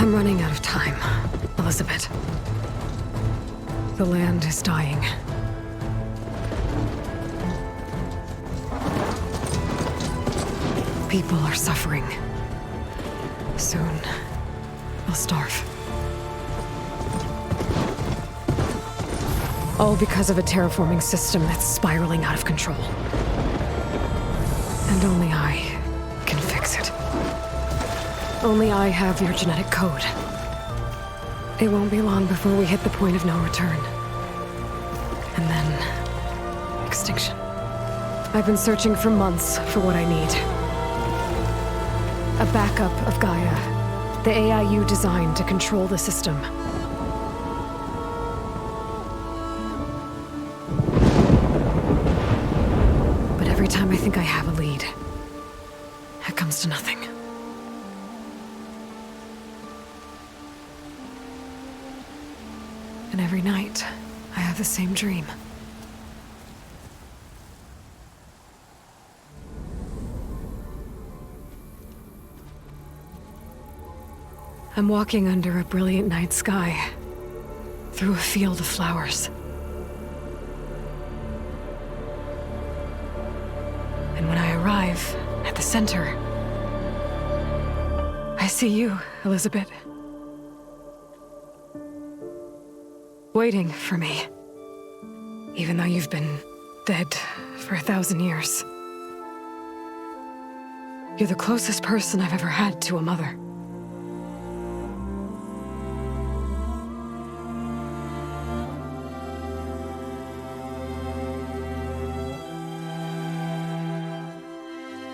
I'm running out of time, Elizabeth. The land is dying. People are suffering. Soon, they'll starve. All because of a terraforming system that's spiraling out of control. And only I can fix it. Only I have your genetic code. It won't be long before we hit the point of no return. And then... extinction. I've been searching for months for what I need. A backup of Gaia. The AI you designed to control the system. But every time I think I have a lead, it comes to nothing. And every night, I have the same dream. I'm walking under a brilliant night sky, through a field of flowers. And when I arrive at the center, I see you, Elizabeth. Waiting for me. Even though you've been dead for 1,000 years. You're the closest person I've ever had to a mother.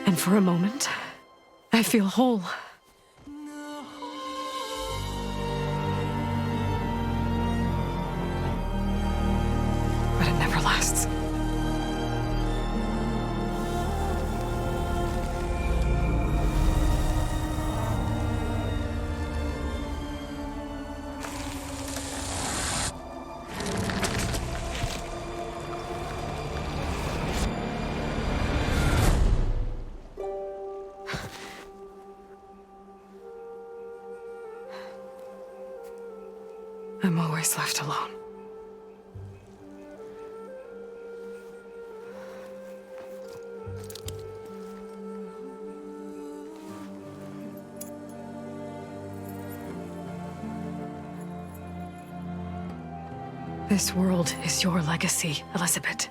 And for a moment, I feel whole. But it never lasts. I'm always left alone. This world is your legacy, Elizabeth.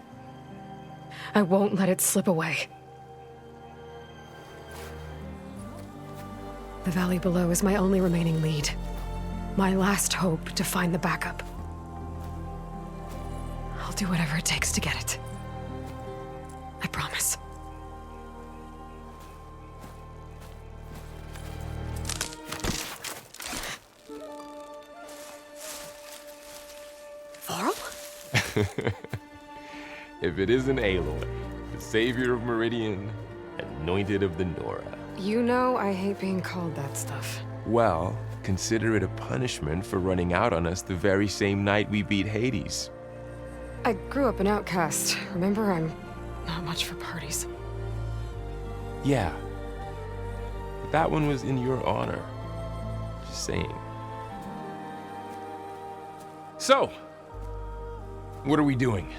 I won't let it slip away. The valley below is my only remaining lead. My last hope to find the backup. I'll do whatever it takes to get it. I promise. Varl? If it isn't Aloy, the savior of Meridian, anointed of the Nora. You know I hate being called that stuff. Well, consider it a punishment for running out on us the very same night we beat Hades. I grew up an outcast. Remember, I'm not much for parties. Yeah. But that one was in your honor. Just saying. So, what are we doing?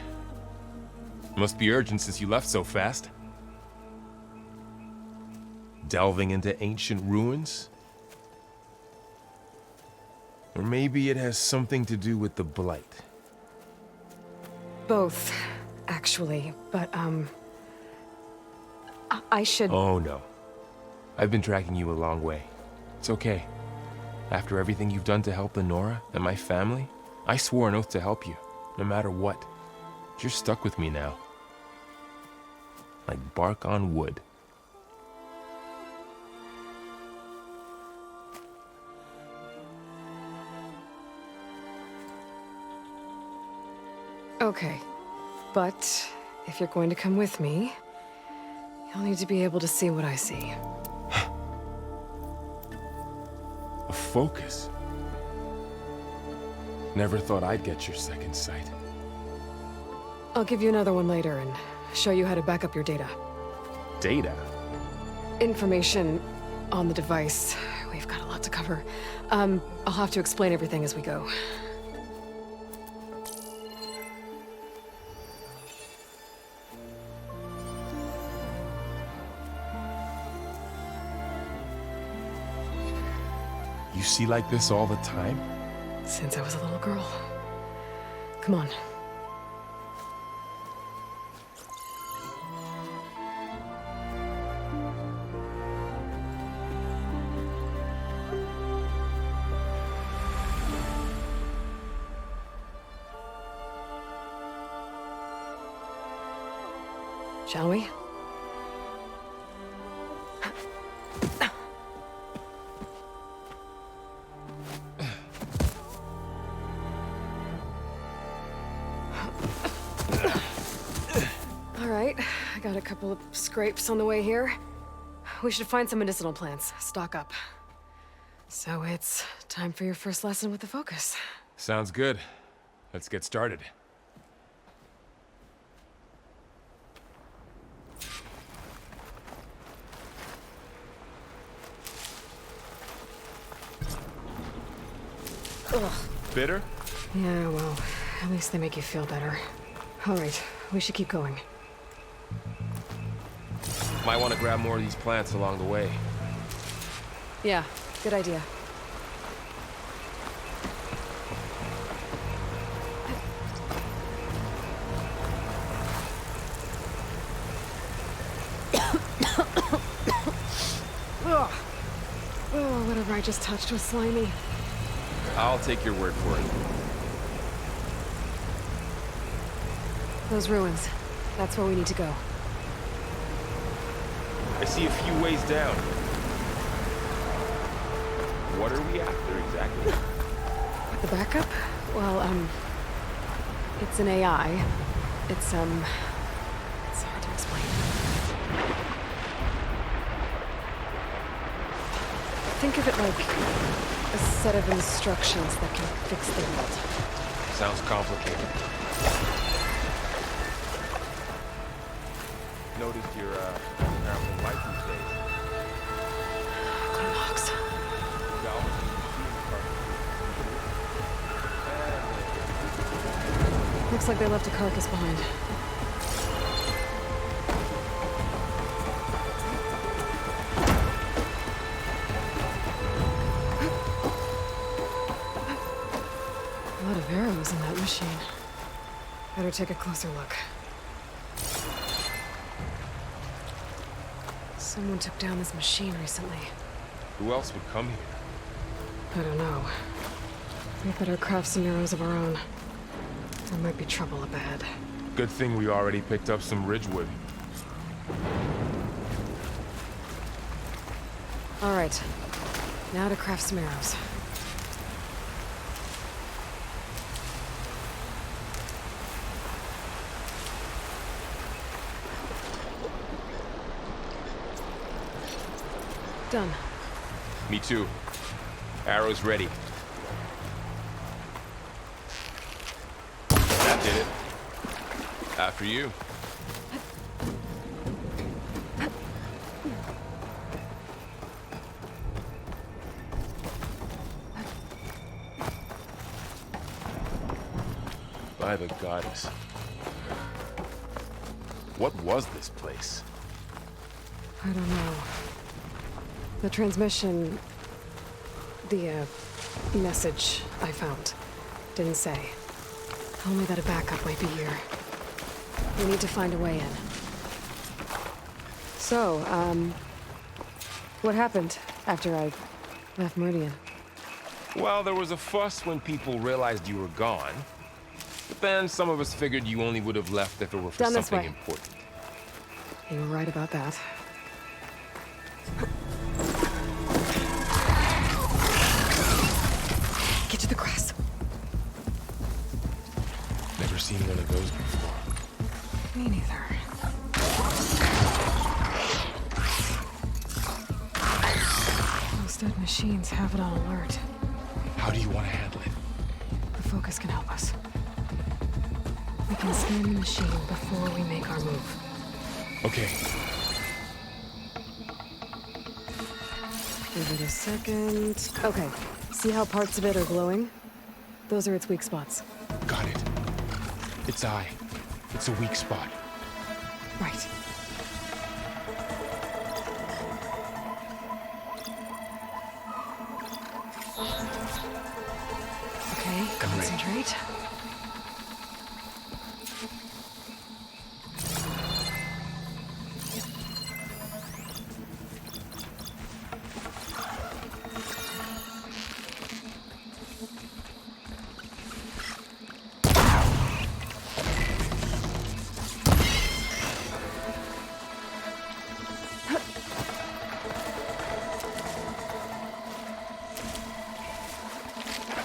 Must be urgent since you left so fast. Delving into ancient ruins? Or maybe it has something to do with the Blight. Both, actually, but, I should... Oh, no. I've been tracking you a long way. It's okay. After everything you've done to help the Nora and my family, I swore an oath to help you, no matter what. You're stuck with me now. Like bark on wood. Okay, but if you're going to come with me, you'll need to be able to see what I see. A focus? Never thought I'd get your second sight. I'll give you another one later and show you how to back up your data. Data? Information on the device. We've got a lot to cover. I'll have to explain everything as we go. You see like this all the time? Since I was a little girl. Come on. Shall we? All right, I got a couple of scrapes on the way here. We should find some medicinal plants, stock up. So it's time for your first lesson with the focus. Sounds good. Let's get started. Ugh. Bitter? Yeah, well, at least they make you feel better. All right, we should keep going. Might want to grab more of these plants along the way. Yeah, good idea. Ugh. Oh, whatever I just touched was slimy. I'll take your word for it. Those ruins. That's where we need to go. I see a few ways down. What are we after exactly? The backup? Well, it's an AI. It's hard to explain. Think of it like a set of instructions that can fix the world. Sounds complicated. Noticed your, apparently light these days. Good locks. Looks like they left a carcass behind. A lot of arrows in that machine. Better take a closer look. Someone took down this machine recently. Who else would come here? I don't know. We better craft some arrows of our own. There might be trouble up ahead. Good thing we already picked up some ridgewood. All right. Now to craft some arrows. Done. Me too. Arrows ready. That did it. After you. By the goddess. What was this place? I don't know. The transmission... the, message I found didn't say. Only that a backup might be here. We need to find a way in. So, what happened after I left Meridian? Well, there was a fuss when people realized you were gone. But then some of us figured you only would have left if it were for Down this something way. important. You were right about that. Get to the grass. Never seen one of those before. Me neither. Those dead machines have it on alert. How do you want to handle it? The focus can help us. We can scan the machine before we make our move. Okay. Give it a second. Okay. See how parts of it are glowing? Those are its weak spots. Got it. Its eye. It's a weak spot. Right. Okay, concentrate.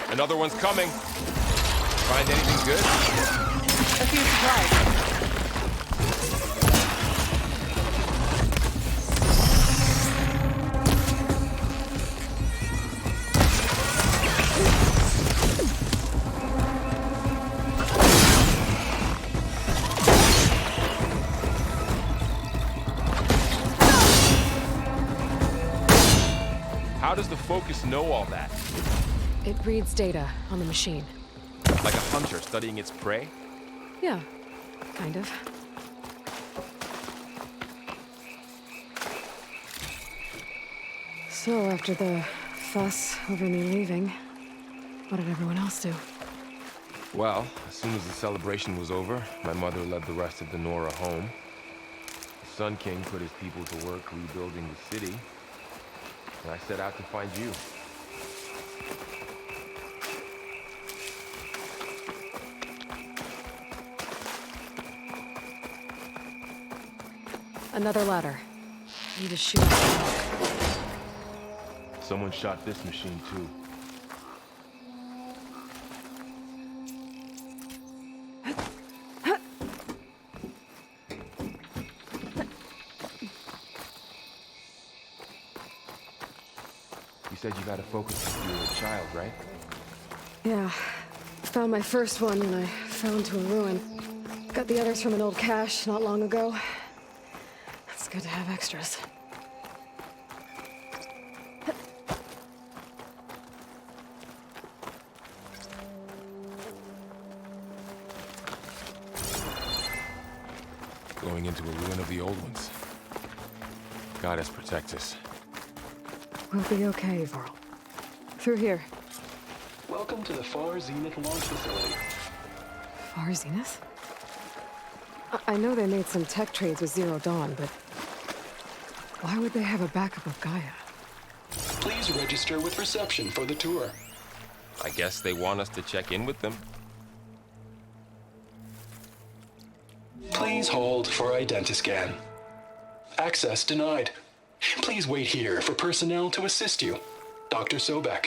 Another one's coming. Find anything good? A few supplies. How does the focus know all that? It reads data on the machine. Like a hunter studying its prey? Yeah, kind of. So, after the fuss over me leaving, what did everyone else do? Well, as soon as the celebration was over, my mother led the rest of the Nora home. The Sun King put his people to work rebuilding the city, and I set out to find you. Another ladder. Need to shoot. Someone shot this machine too. You said you got a focus since you were a child, right? Yeah. Found my first one when I fell into a ruin. Got the others from an old cache not long ago. It's good to have extras. Going into a ruin of the old ones. Goddess protect us. We'll be okay, Varl. Through here. Welcome to the Far Zenith launch facility. Far Zenith? I know they made some tech trades with Zero Dawn, but why would they have a backup of Gaia? Please register with reception for the tour. I guess they want us to check in with them. Please hold for identiscan. Access denied. Please wait here for personnel to assist you. Dr. Sobek.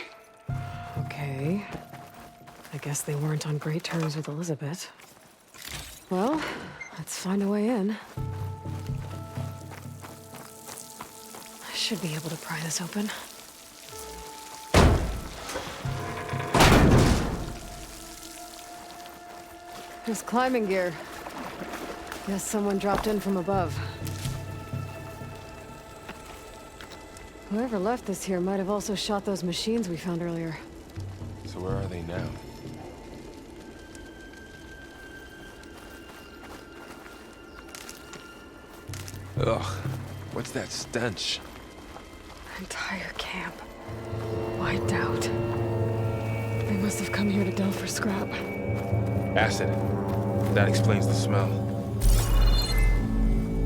Okay. I guess they weren't on great terms with Elizabeth. Well, let's find a way in. I should be able to pry this open. There's climbing gear. Guess someone dropped in from above. Whoever left this here might have also shot those machines we found earlier. So where are they now? Ugh, what's that stench? Entire camp. Wiped out. They must have come here to delve for scrap. Acid. That explains the smell.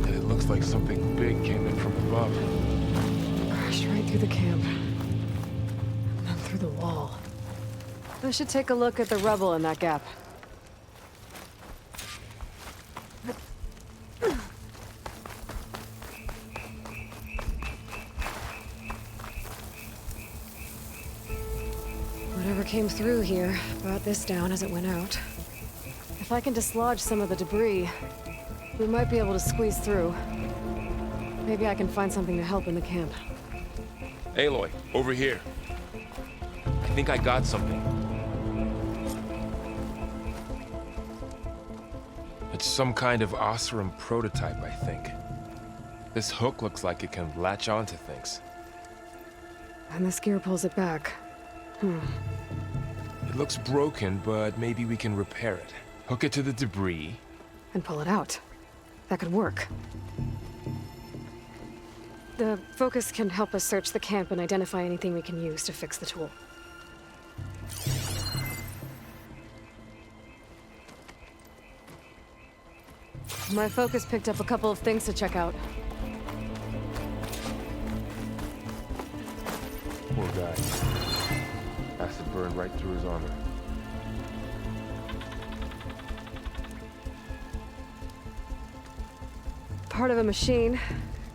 And it looks like something big came in from above. Crashed right through the camp. And then through the wall. I should take a look at the rubble in that gap. Whatever came through here brought this down as it went out. If I can dislodge some of the debris, we might be able to squeeze through. Maybe I can find something to help in the camp. Aloy, over here. I think I got something. It's some kind of Oseram prototype, I think. This hook looks like it can latch onto things. And this gear pulls it back. It looks broken, but maybe we can repair it. Hook it to the debris. And pull it out. That could work. The focus can help us search the camp and identify anything we can use to fix the tool. My focus picked up a couple of things to check out. Poor guy. Acid burned right through his armor. Part of a machine.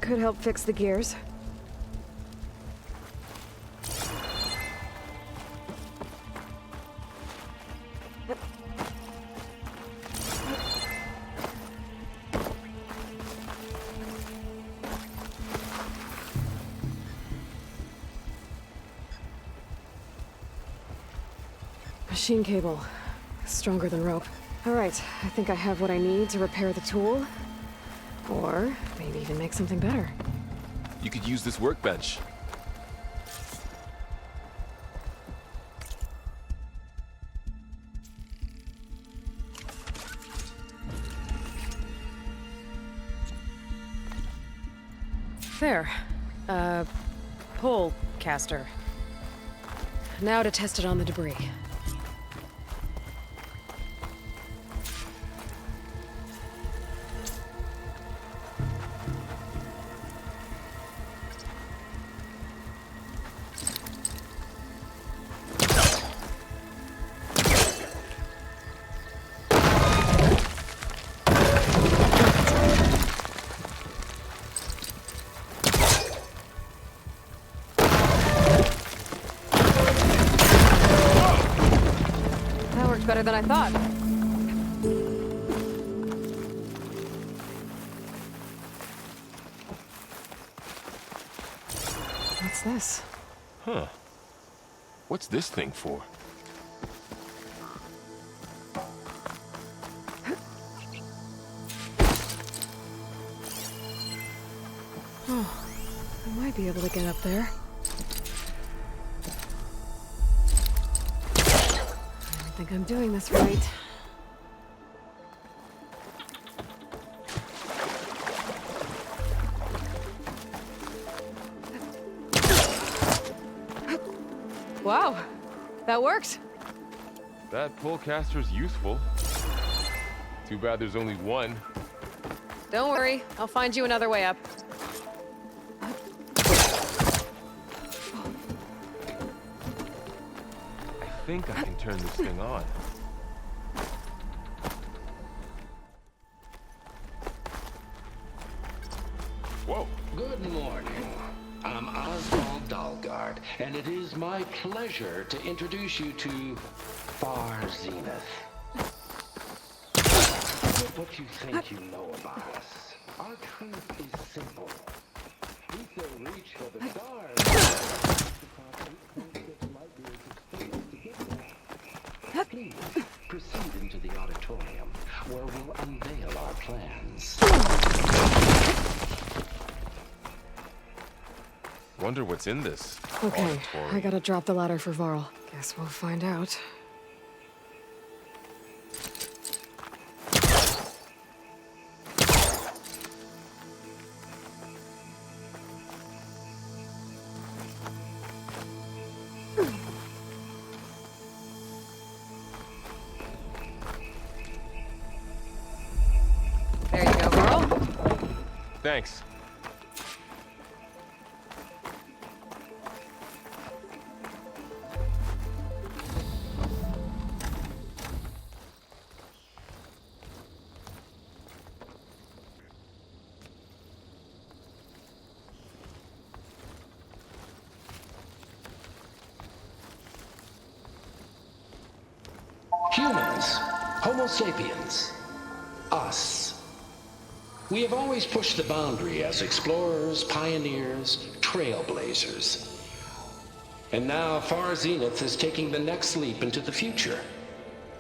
Could help fix the gears. Machine cable. Stronger than rope. All right, I think I have what I need to repair the tool. Or maybe even make something better. You could use this workbench. There. Pole caster. Now to test it on the debris. Better than I thought. What's this? Huh. What's this thing for? Oh, I might be able to get up there. I think I'm doing this right. Wow, that worked. That polecaster's useful. Too bad there's only one. Don't worry, I'll find you another way up. I think I can turn this thing on. Whoa. Good morning. I'm Oswald Dalgard, and it is my pleasure to introduce you to Far Zenith. Forget what you think you know about us. Our truth is simple. We still reach for the stars. Please, proceed into the auditorium, where we'll unveil our plans. Wonder what's in this Okay, auditorium. I gotta drop the ladder for Varl. Guess we'll find out. There you go, Varl. Thanks. Humans, Homo sapiens, us. We have always pushed the boundary as explorers, pioneers, trailblazers. And now Far Zenith is taking the next leap into the future.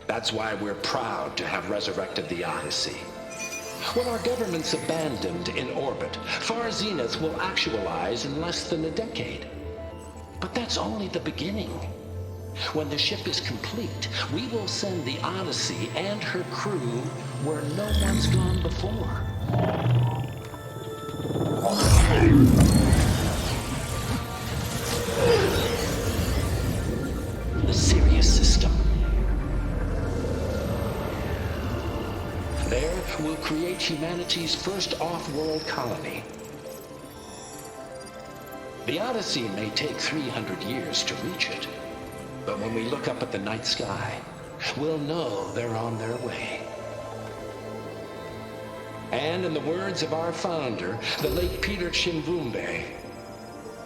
That's why we're proud to have resurrected the Odyssey. What our governments abandoned in orbit, Far Zenith will actualize in less than a decade. But that's only the beginning. When the ship is complete, we will send the Odyssey and her crew where no one's gone before. The Sirius system. There, we'll create humanity's first off-world colony. The Odyssey may take 300 years to reach it, but when we look up at the night sky, we'll know they're on their way. And in the words of our founder, the late Peter Chimbumbe,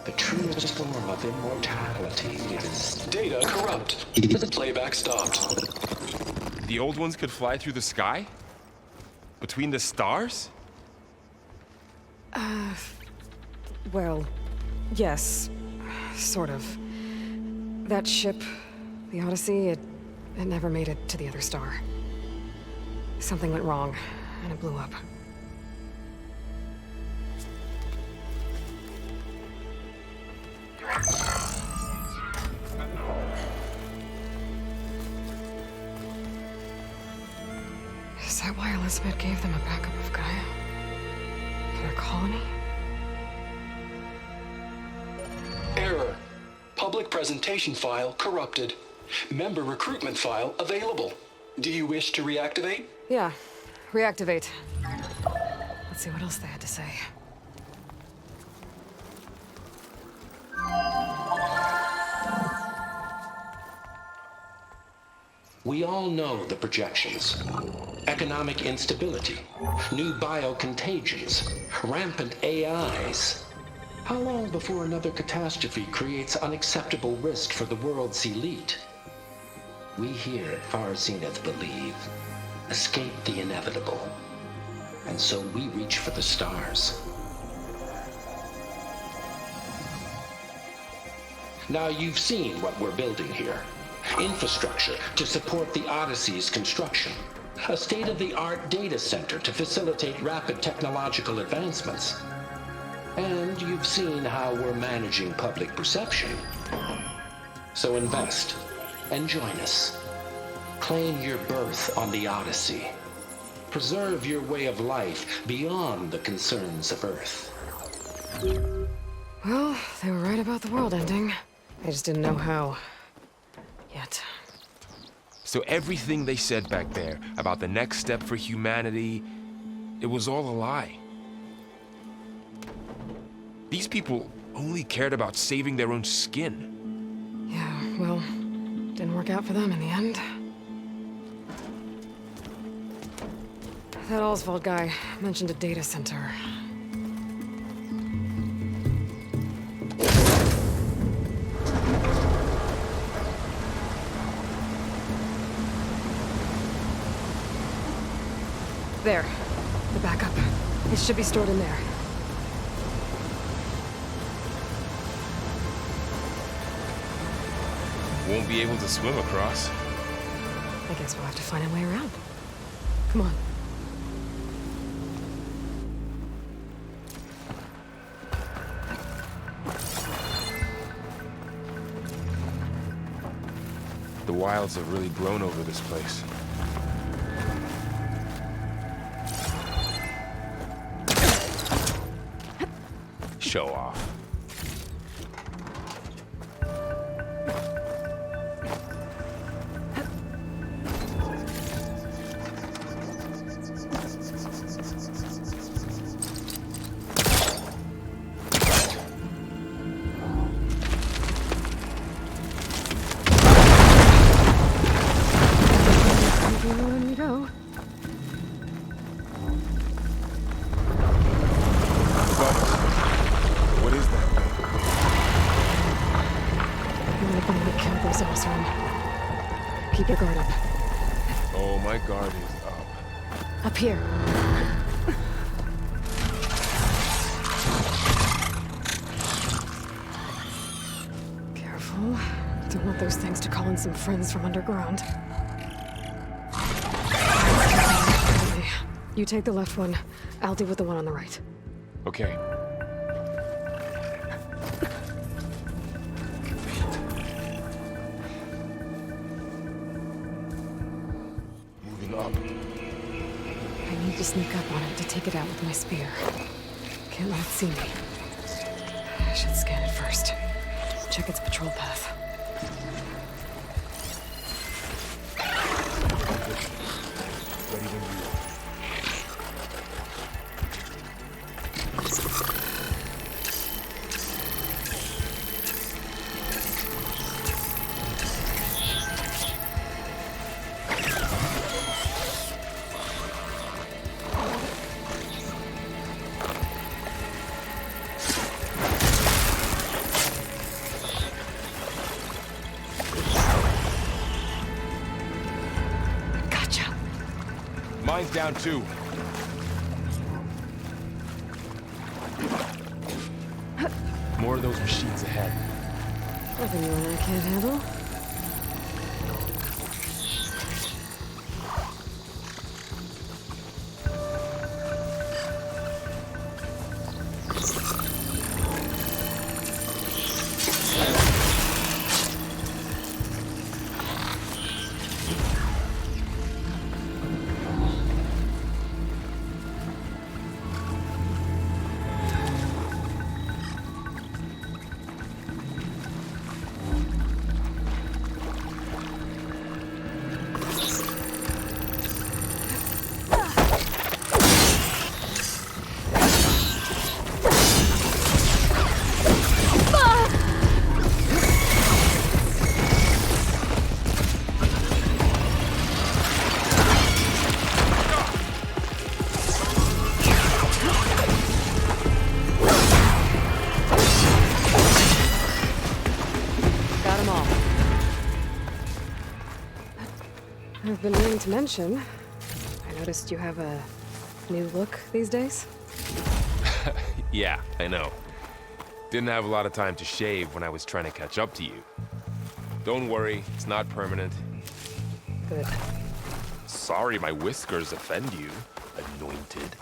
the truest form of immortality is... Data corrupt. Playback stopped. The old ones could fly through the sky? Between the stars? Well, yes. Sort of. That ship, the Odyssey, it never made it to the other star. Something went wrong, and it blew up. Is that why Elizabeth gave them a backup of Gaia? For their colony? Error. Public presentation file corrupted. Member recruitment file available. Do you wish to reactivate? Yeah. Reactivate. Let's see what else they had to say. We all know the projections. Economic instability, new biocontagions, rampant AIs. How long before another catastrophe creates unacceptable risk for the world's elite? We here at Far Zenith believe, escape the inevitable. And so we reach for the stars. Now you've seen what we're building here. Infrastructure to support the Odyssey's construction. A state-of-the-art data center to facilitate rapid technological advancements. And you've seen how we're managing public perception. So invest and join us. Claim your berth on the Odyssey. Preserve your way of life beyond the concerns of Earth. Well, they were right about the world ending. I just didn't know how. Yet. So everything they said back there about the next step for humanity, it was all a lie. These people only cared about saving their own skin. Yeah, well, didn't work out for them in the end. That Oswald guy mentioned a data center. There. The backup. It should be stored in there. Won't be able to swim across. I guess we'll have to find a way around. Come on. The wilds have really grown over this place. Show off. Keep your guard up. Oh, my guard is up. Up here. Careful. Don't want those things to call in some friends from underground. You take the left one. I'll deal with the one on the right. Okay. to sneak up on it to take it out with my spear. Can't let it see me. I should scan it first. Check its patrol path. Ready when you are. Mine's down too. More of those machines ahead. Nothing you and I can't handle. I've been meaning to mention, I noticed you have a new look these days. Yeah, I know. Didn't have a lot of time to shave when I was trying to catch up to you. Don't worry, it's not permanent. Good. Sorry my whiskers offend you, anointed.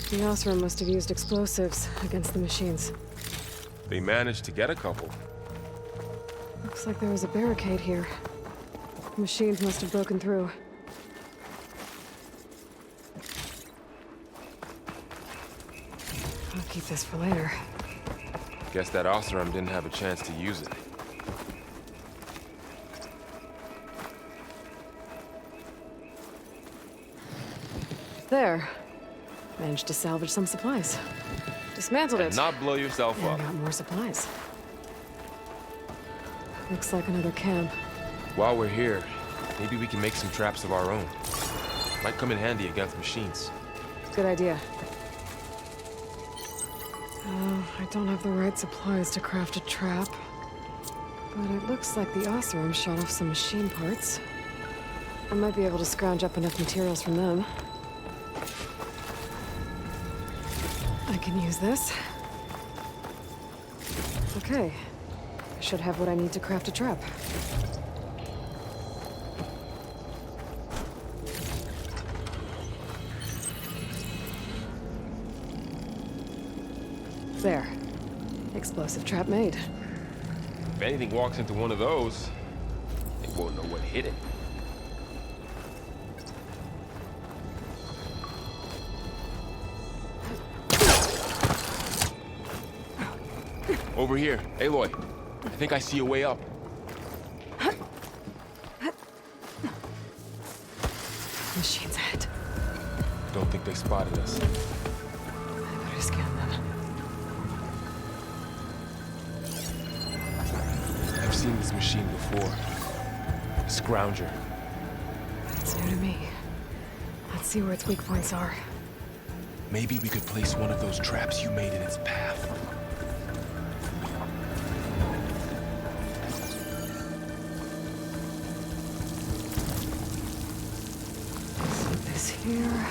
The Osram must have used explosives against the machines. They managed to get a couple. Looks like there was a barricade here. The machines must have broken through. I'll keep this for later. Guess that Osram didn't have a chance to use it. There. Managed to salvage some supplies. Dismantled it. Not blow yourself And up. got more supplies. Looks like another camp. While we're here, maybe we can make some traps of our own. Might come in handy against machines. Good idea. I don't have the right supplies to craft a trap. But it looks like the Osram shot off some machine parts. I might be able to scrounge up enough materials from them. I can use this. Okay. I should have what I need to craft a trap. There. Explosive trap made. If anything walks into one of those, they won't know what hit it. Over here, Aloy. I think I see a way up. Machines ahead. Don't think they spotted us. I better scan them. I've seen this machine before. A scrounger. It's new to me. Let's see where its weak points are. Maybe we could place one of those traps you made in its path. This here.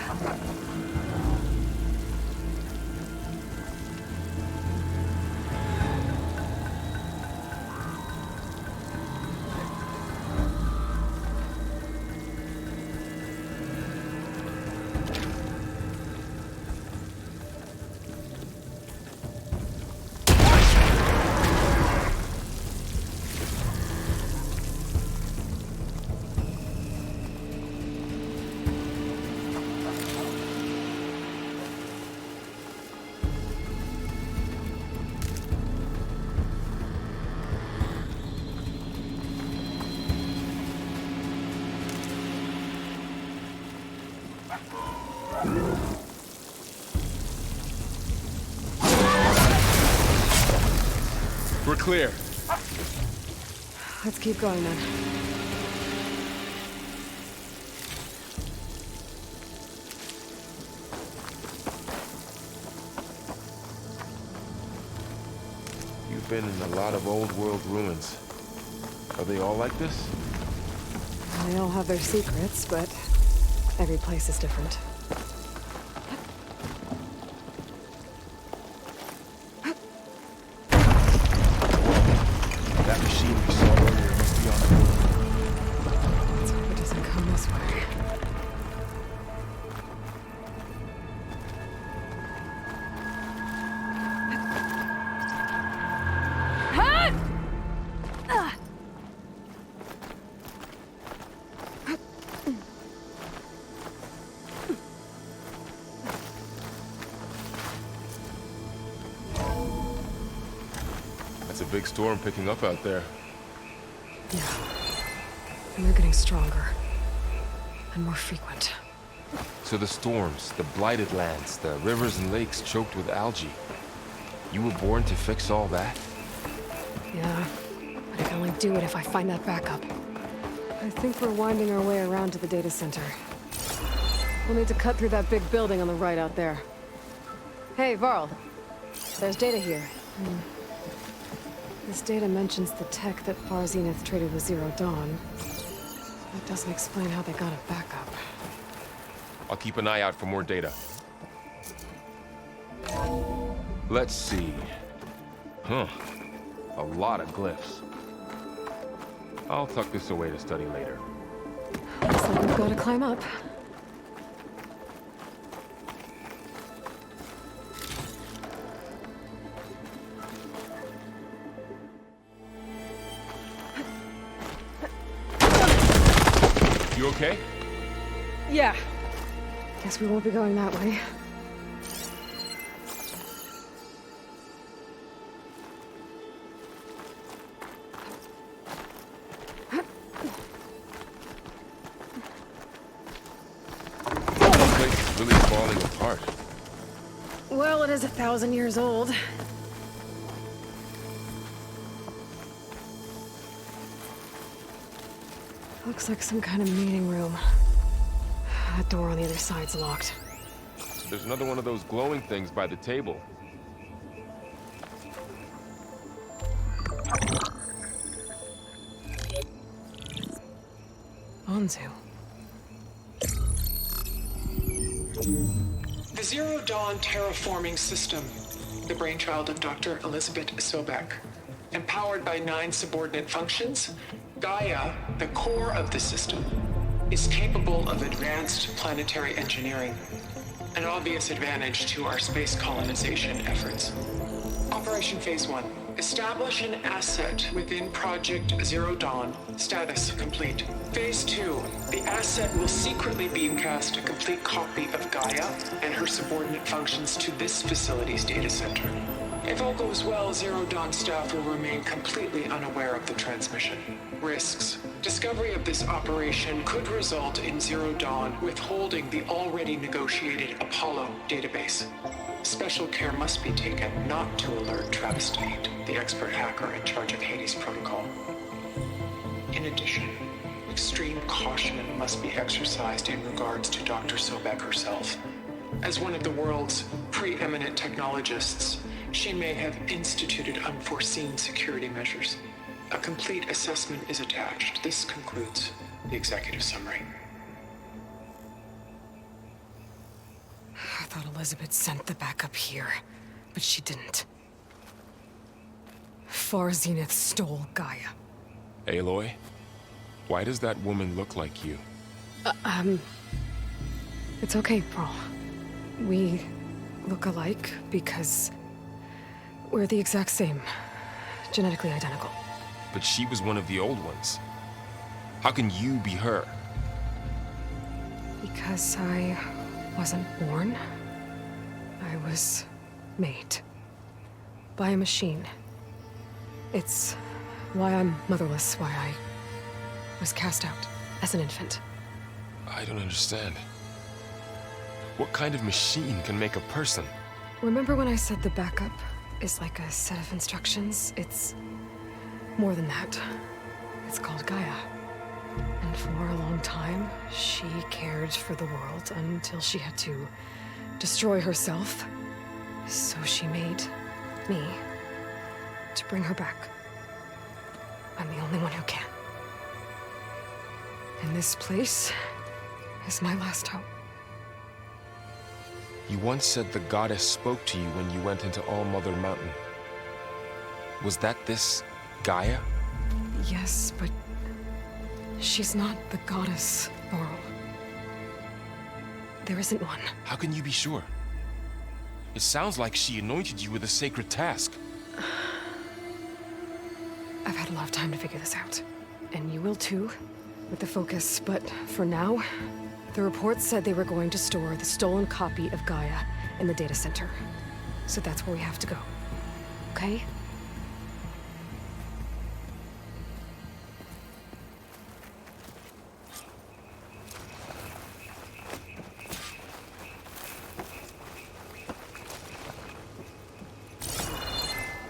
clear. Let's keep going then. You've been in a lot of old world ruins. Are they all like this? They all have their secrets, but every place is different. That machine we saw earlier must be on the move. Let's hope it doesn't come this way. It's a big storm picking up out there. Yeah. And they're getting stronger. And more frequent. So the storms, the blighted lands, the rivers and lakes choked with algae. You were born to fix all that? Yeah. But I can only do it if I find that backup. I think we're winding our way around to the data center. We'll need to cut through that big building on the right out there. Hey, Varl. There's data here. This data mentions the tech that Zenith traded with Zero Dawn. It doesn't explain how they got it back up. I'll keep an eye out for more data. Let's see. Huh. A lot of glyphs. I'll tuck this away to study later. Looks like we've got to climb up. You okay? Yeah. Guess we won't be going that way. This place is really falling apart. Well, it is 1,000 years old. Looks like some kind of meeting room. That door on the other side's locked. There's another one of those glowing things by the table. Anzu. The Zero Dawn terraforming system, the brainchild of Dr. Elizabeth Sobek, empowered by 9 subordinate functions, Gaia, the core of the system, is capable of advanced planetary engineering, an obvious advantage to our space colonization efforts. Operation Phase 1. Establish an asset within Project Zero Dawn. Status complete. Phase 2. The asset will secretly beamcast a complete copy of Gaia and her subordinate functions to this facility's data center. If all goes well, Zero Dawn staff will remain completely unaware of the transmission. Risks. Discovery of this operation could result in Zero Dawn withholding the already negotiated Apollo database. Special care must be taken not to alert Travis Tate, the expert hacker in charge of Hades Protocol. In addition, extreme caution must be exercised in regards to Dr. Sobek herself. As one of the world's preeminent technologists, she may have instituted unforeseen security measures. A complete assessment is attached. This concludes the executive summary. I thought Elizabeth sent the backup here, but she didn't. Zenith stole Gaia. Aloy? Why does that woman look like you? It's okay, Varl. We look alike because we're the exact same. Genetically identical. But she was one of the old ones. How can you be her? Because I wasn't born. I was made. By a machine. It's why I'm motherless, why I was cast out as an infant. I don't understand. What kind of machine can make a person? Remember when I said the backup is like a set of instructions? It's More than that. It's called Gaia. And for a long time, she cared for the world until she had to destroy herself. So she made me to bring her back. I'm the only one who can. And this place is my last hope. You once said the goddess spoke to you when you went into All-Mother Mountain. Was that this Gaia? Yes, but she's not the goddess, Varl. There isn't one. How can you be sure? It sounds like she anointed you with a sacred task. I've had a lot of time to figure this out. And you will too, with the focus. But for now, the reports said they were going to store the stolen copy of Gaia in the data center. So that's where we have to go. Okay?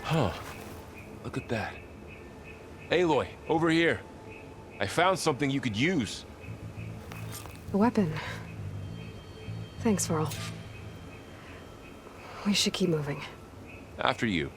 Huh. Look at that. Aloy, over here. I found something you could use. A weapon. Thanks, Varl. We should keep moving. After you.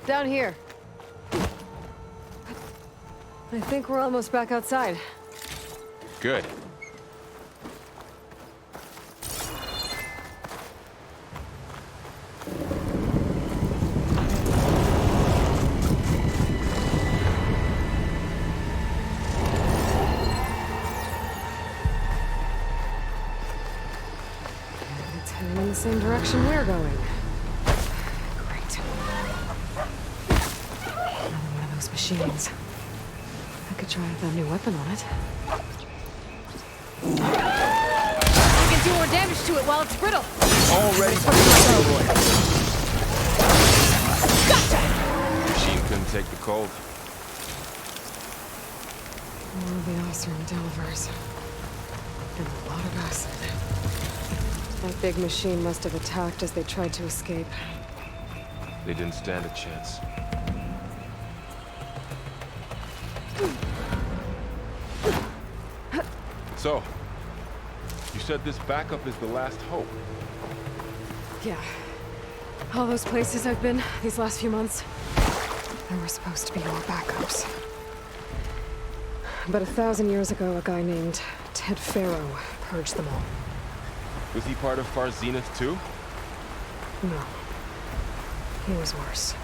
Down here. I think we're almost back outside. Good. It's heading in the same direction we're going. Great. Another one of those machines. I could try with that new weapon on it. We can do more damage to it while it's brittle. Already. Gotcha! Machine couldn't take the cold. More of the Osram Delvers. And a lot of acid. That big machine must have attacked as they tried to escape. They didn't stand a chance. So, you said this backup is the last hope. Yeah. All those places I've been these last few months, there were supposed to be more backups. But 1,000 years ago, a guy named Ted Pharaoh purged them all. Was he part of Far Zenith too? No. He was worse.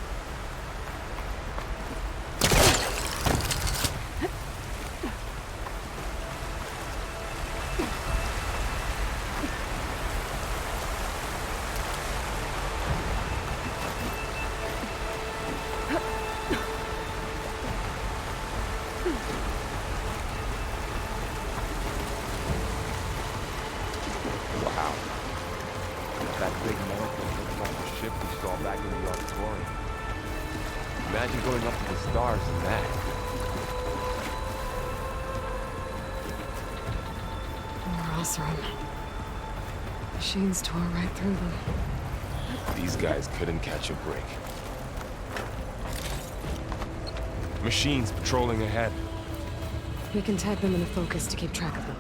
Wow. That big molecule looks like the ship we saw back in the auditorium. Imagine going up to the stars in that. More Osram. Machines tore right through them. These guys couldn't catch a break. Machines patrolling ahead. We can tag them in the focus to keep track of them.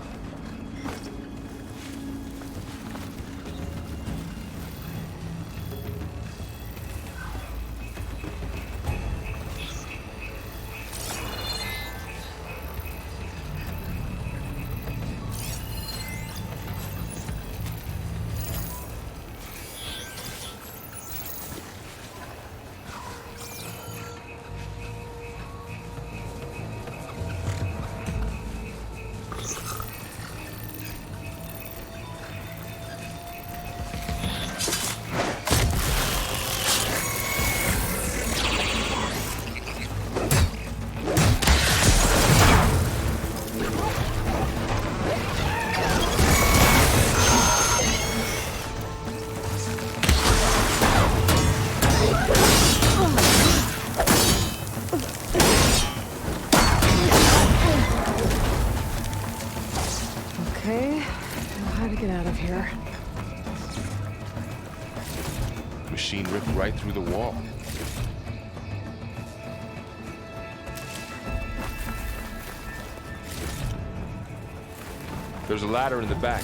Get out of here. Machine ripped right through the wall. There's a ladder in the back.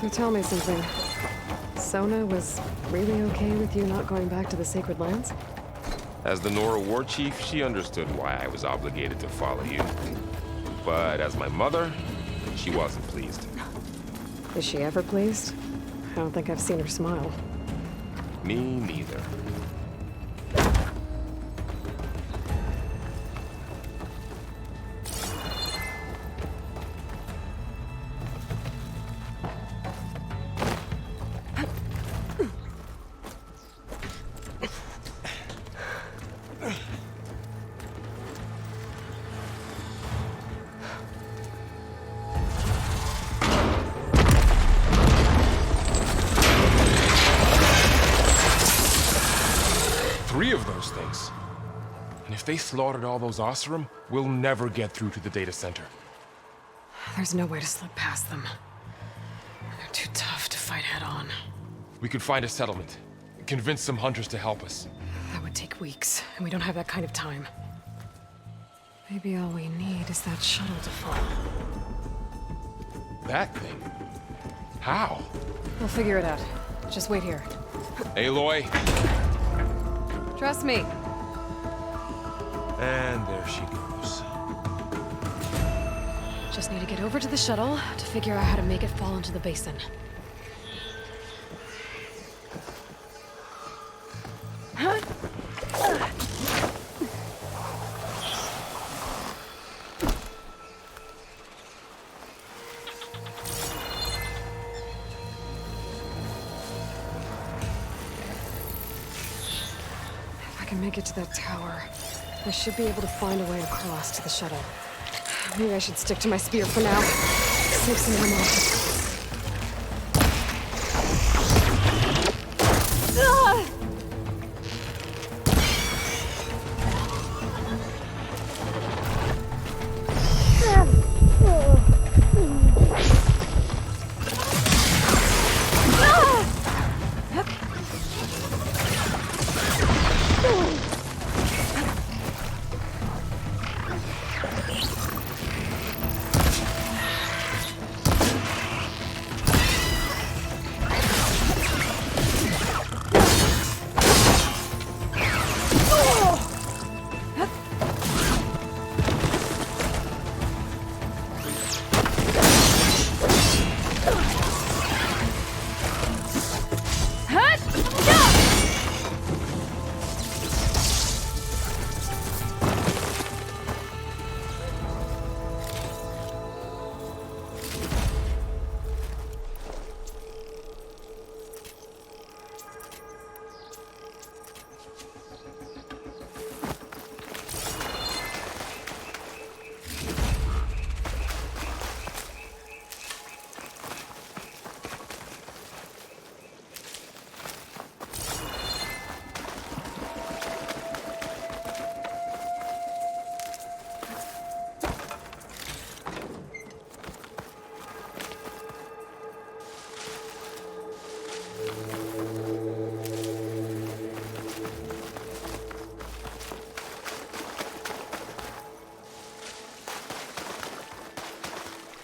So tell me something. Sona was really okay with you not going back to the Sacred Lands? As the Nora war chief, she understood why I was obligated to follow you. But as my mother, she wasn't pleased. Is she ever pleased? I don't think I've seen her smile. Me neither. Of those things. And if they slaughtered all those Oseram, we'll never get through to the data center. There's no way to slip past them. They're too tough to fight head-on. We could find a settlement. Convince some hunters to help us. That would take weeks, and we don't have that kind of time. Maybe all we need is that shuttle to fall. That thing? How? We'll figure it out. Just wait here. Aloy! Trust me. And there she goes. Just need to get over to the shuttle to figure out how to make it fall into the basin. Make it to that tower. I should be able to find a way across to the shuttle. Maybe I should stick to my spear for now. Save some ammo.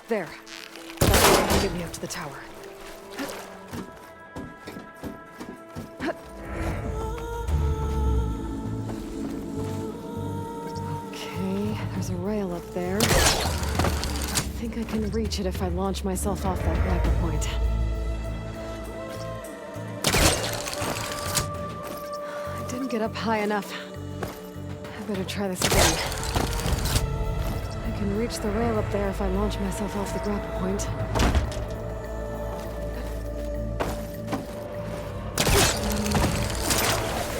There. That will get me up to the tower. Okay, there's a rail up there. I think I can reach it if I launch myself off that grapple point. I didn't get up high enough. I better try this again. I can reach the rail up there if I launch myself off the grapple point.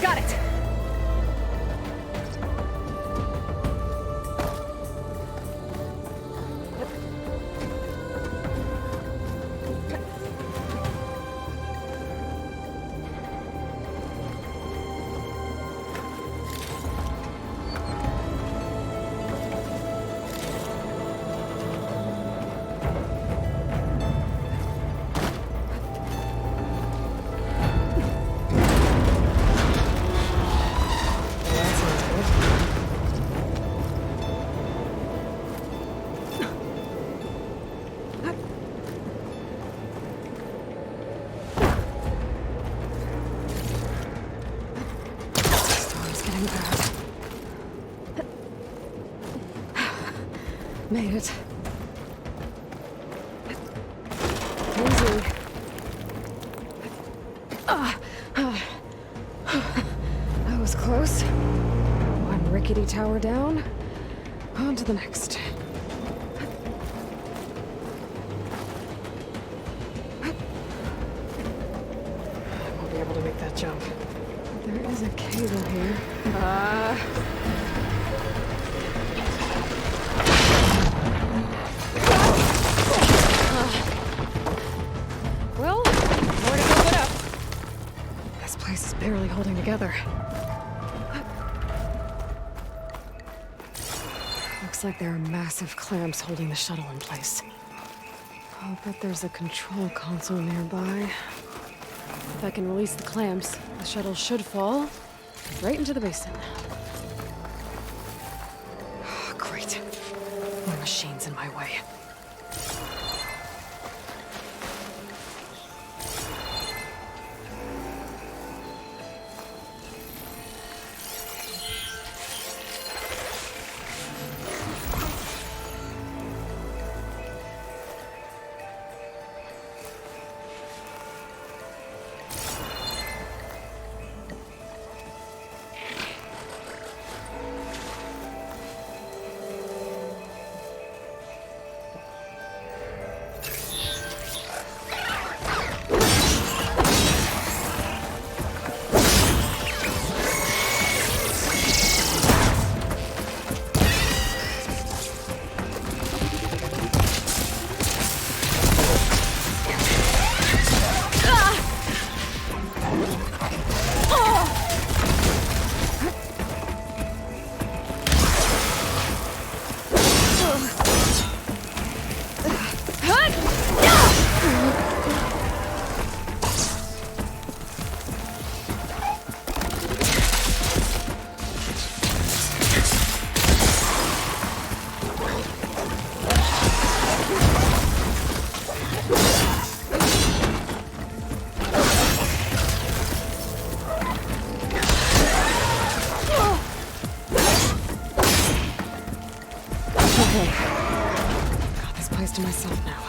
Got it! made it. Easy. That was close. One rickety tower down. On to the next. I won't be able to make that jump. There is a cable here. Well, more to go it up. This place is barely holding together. Looks like there are massive clamps holding the shuttle in place. I'll bet there's a control console nearby. If I can release the clamps, the shuttle should fall right into the basin. Great. More machines in my way. To myself now.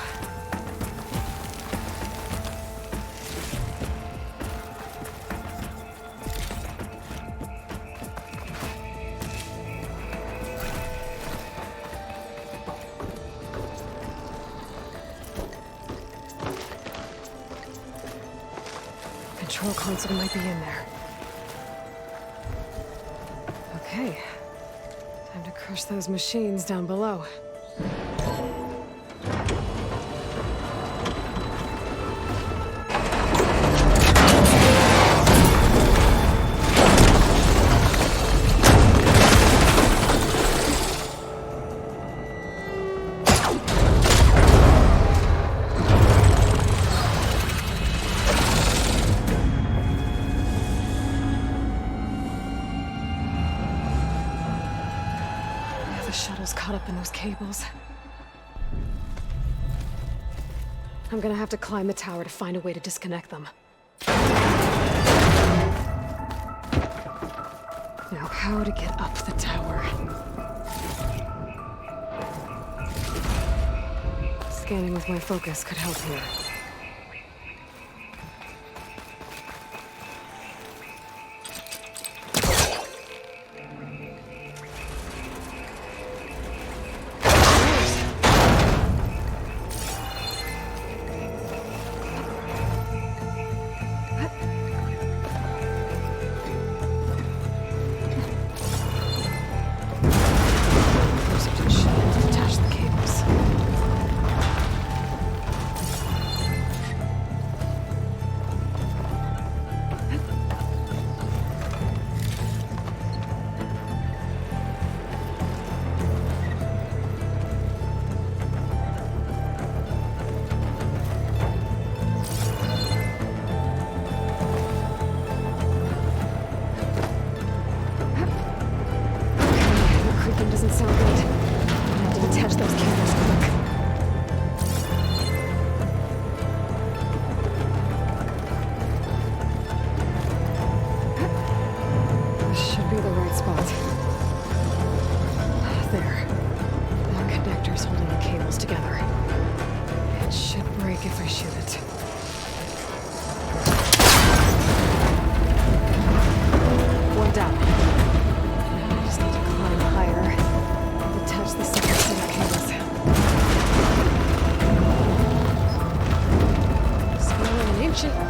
Control console might be in there. Okay. Time to crush those machines down below. Caught up in those cables. I'm gonna have to climb the tower to find a way to disconnect them. Now, how to get up the tower? Scanning with my focus could help here.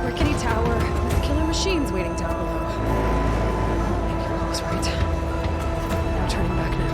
Rickety tower with killer machines waiting down below. Maybe Varl was right. No turning back now.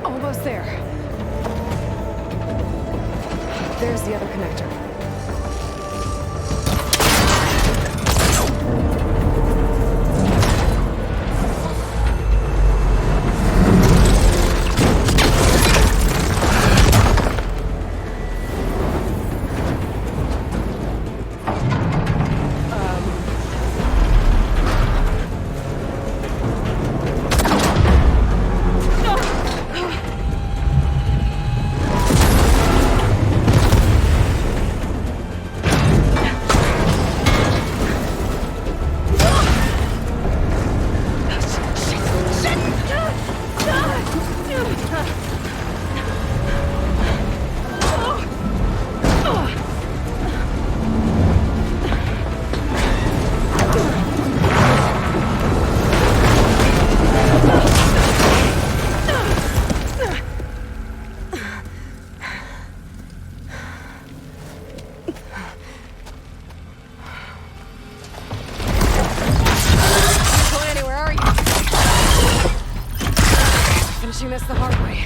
Almost there. There's the other connector. This the hard way.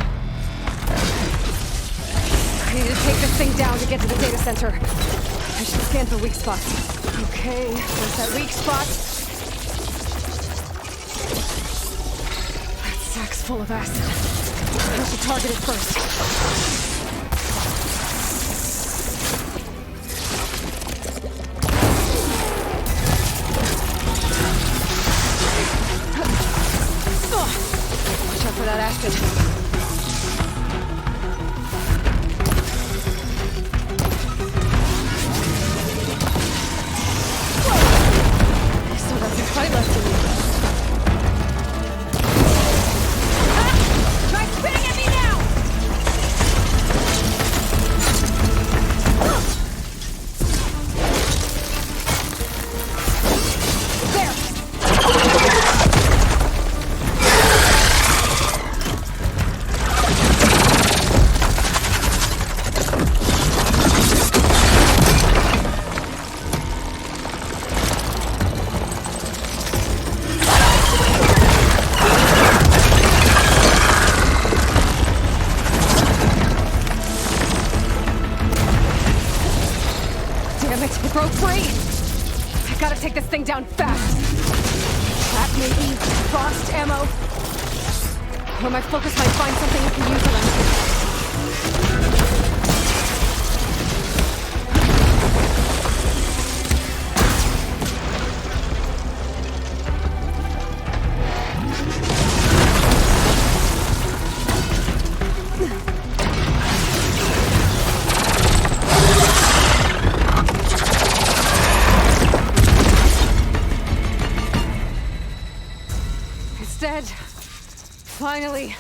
I need to take this thing down to get to the data center. I should scan for weak spots. Okay, where's that weak spot? That sack's full of acid. I should target it first. For that acid. Whoa! Still got some fight left in me. Ah! Try spitting at me now! Broke free! I gotta take this thing down fast. Trap maybe? Frost ammo? Or my focus might find something we can use on them. Finally.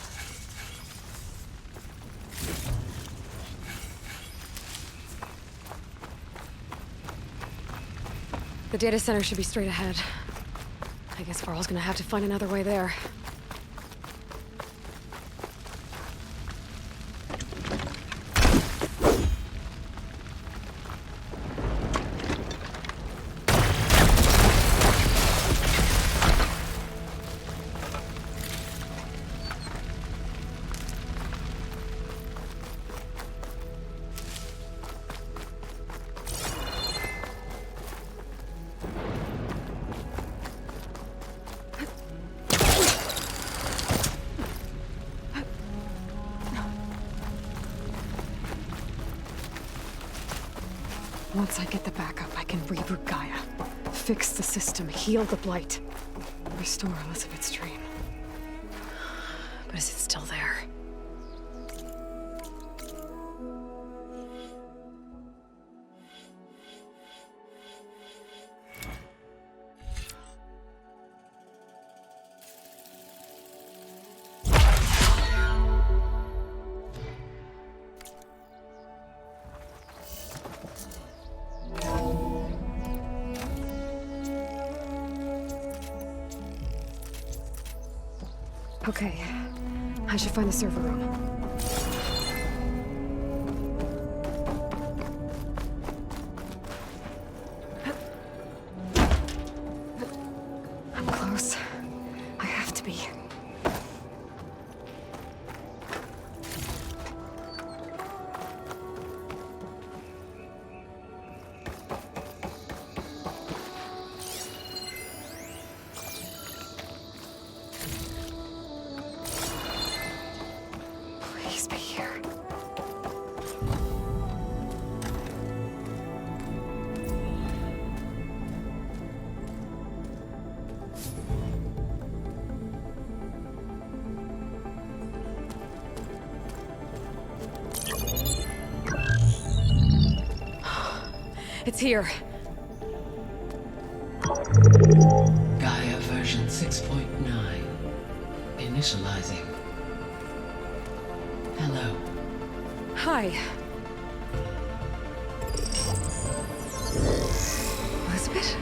The data center should be straight ahead. I guess Varl's gonna have to find another way there. Once I get the backup, I can reboot Gaia, fix the system, heal the blight, restore Elizabeth's dream. But is it still there? Okay. I should find the server room. I'm close. I have to be. Please be here. It's here. Gaia version 6.9. Initializing. Hello. Hi. Elizabeth?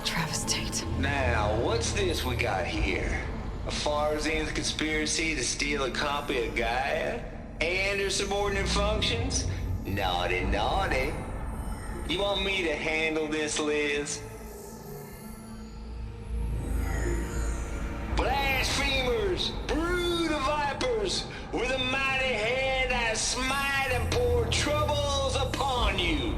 Travis Tate. Now, what's this we got here? A far Zenith conspiracy to steal a copy of Gaia? And her subordinate functions? Naughty, naughty. You want me to handle this, Liz? Blasphemers! Brood of vipers! With a mighty hand I smite and pour troubles upon you!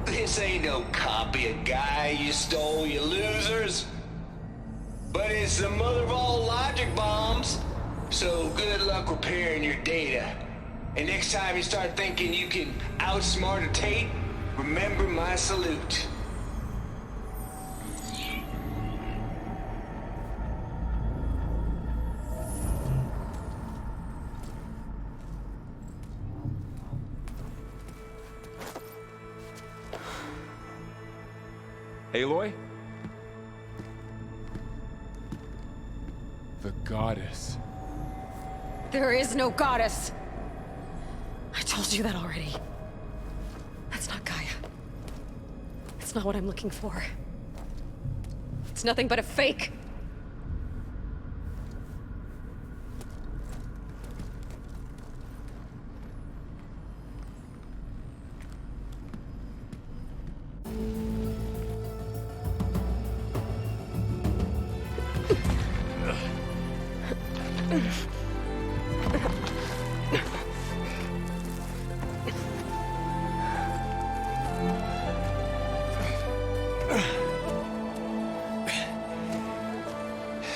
This ain't no copy of Gaia you stole, you losers. But it's the mother of all logic bombs. So good luck repairing your data. And next time you start thinking you can outsmart a Tate, remember my salute. Aloy? The goddess. There is no goddess! I told you that already. That's not Gaia. It's not what I'm looking for. It's nothing but a fake!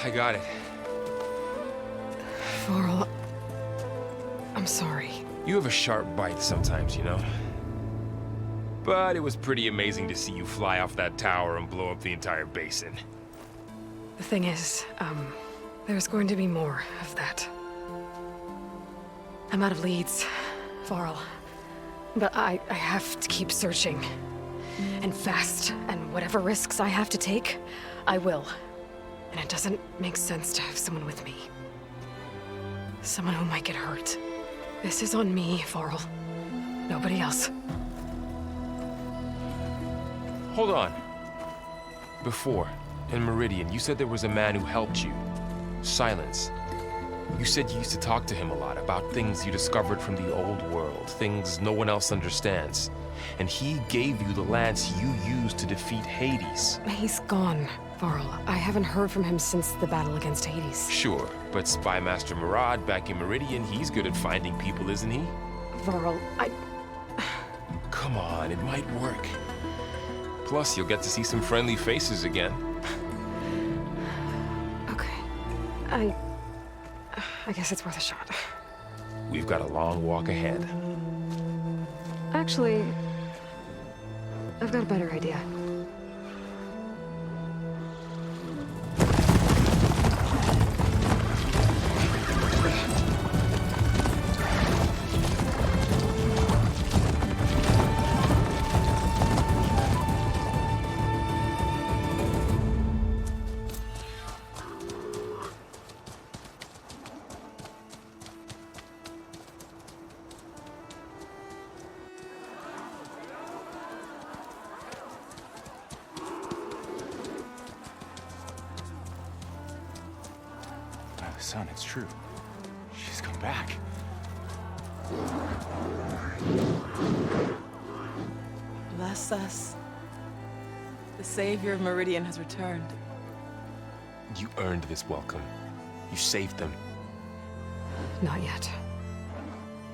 I got it. Varl, I'm sorry. You have a sharp bite sometimes, you know? But it was pretty amazing to see you fly off that tower and blow up the entire basin. The thing is, there's going to be more of that. I'm out of leads, Varl. But I have to keep searching. And fast, and whatever risks I have to take, I will. And it doesn't make sense to have someone with me. Someone who might get hurt. This is on me, Varl. Nobody else. Hold on. Before, in Meridian, you said there was a man who helped you. Silence. You said you used to talk to him a lot about things you discovered from the old world, things no one else understands. And he gave you the lance you used to defeat Hades. He's gone, Varl. I haven't heard from him since the battle against Hades. Sure, but Spy Master Murad back in Meridian, he's good at finding people, isn't he? Varl, Come on, it might work. Plus, you'll get to see some friendly faces again. Okay. I guess it's worth a shot. We've got a long walk ahead. Actually, I've got a better idea. sun, it's true. She's come back. Bless us. The savior of Meridian has returned. You earned this welcome. You saved them. Not yet.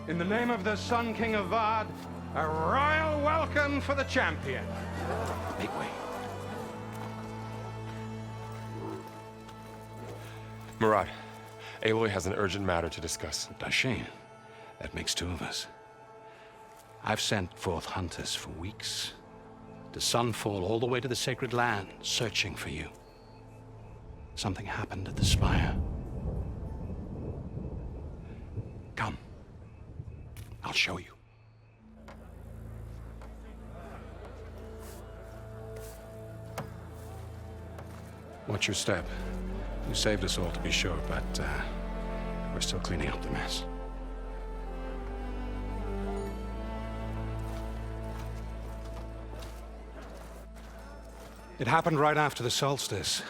In the name of the Sun King of Vard, a royal welcome for the champion. Make way. Murad, Aloy has an urgent matter to discuss. Detaching. That makes two of us. I've sent forth hunters for weeks. To Sunfall all the way to the Sacred Land, searching for you. Something happened at the Spire. Come. I'll show you. Watch your step. You saved us all, to be sure, but we're still cleaning up the mess. It happened right after the solstice.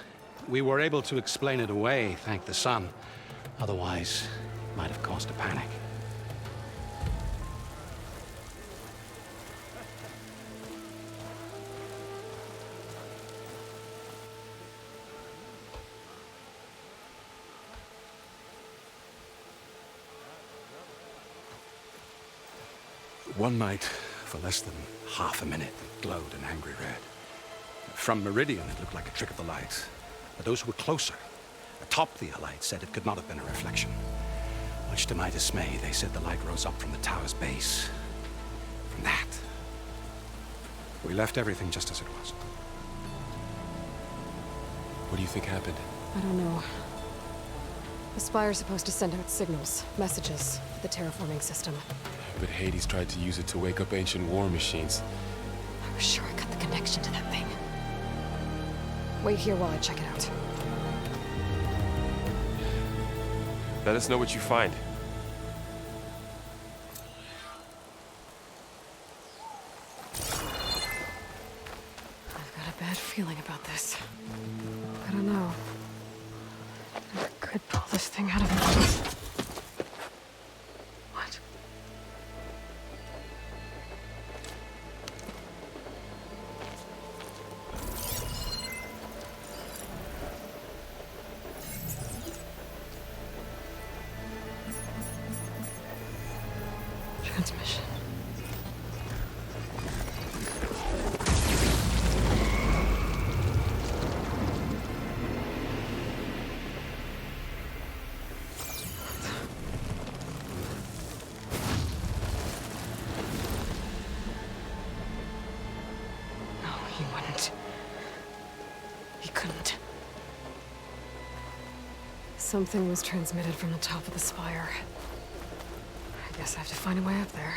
We were able to explain it away, thank the sun. Otherwise, it might have caused a panic. One night, for less than half a minute, it glowed an angry red. From Meridian, it looked like a trick of the light. But those who were closer, atop the light, said it could not have been a reflection. Much to my dismay, they said the light rose up from the tower's base. From that. We left everything just as it was. What do you think happened? I don't know. The Spire's supposed to send out signals, messages, for the terraforming system. But Hades tried to use it to wake up ancient war machines. I was sure I got the connection to that thing. Wait here while I check it out. Let us know what you find. I've got a bad feeling about this. I don't know. I could pull this thing out of me. What? Transmission. No, he wouldn't. He couldn't. Something was transmitted from the top of the Spire. I guess I have to find a way up there.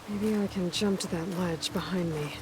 Maybe I can jump to that ledge behind me.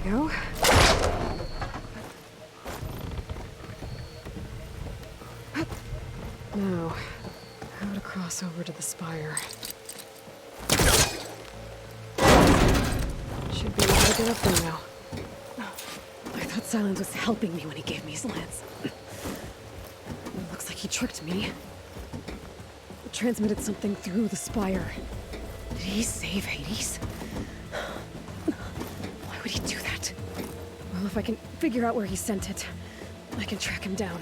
Go. Now, how to cross over to the Spire. Should be able to get up there now. I thought Silence was helping me when he gave me his lance. Looks like he tricked me. Transmitted something through the Spire. Did he save Hades? Why would he do that? Well, if I can figure out where he sent it, I can track him down.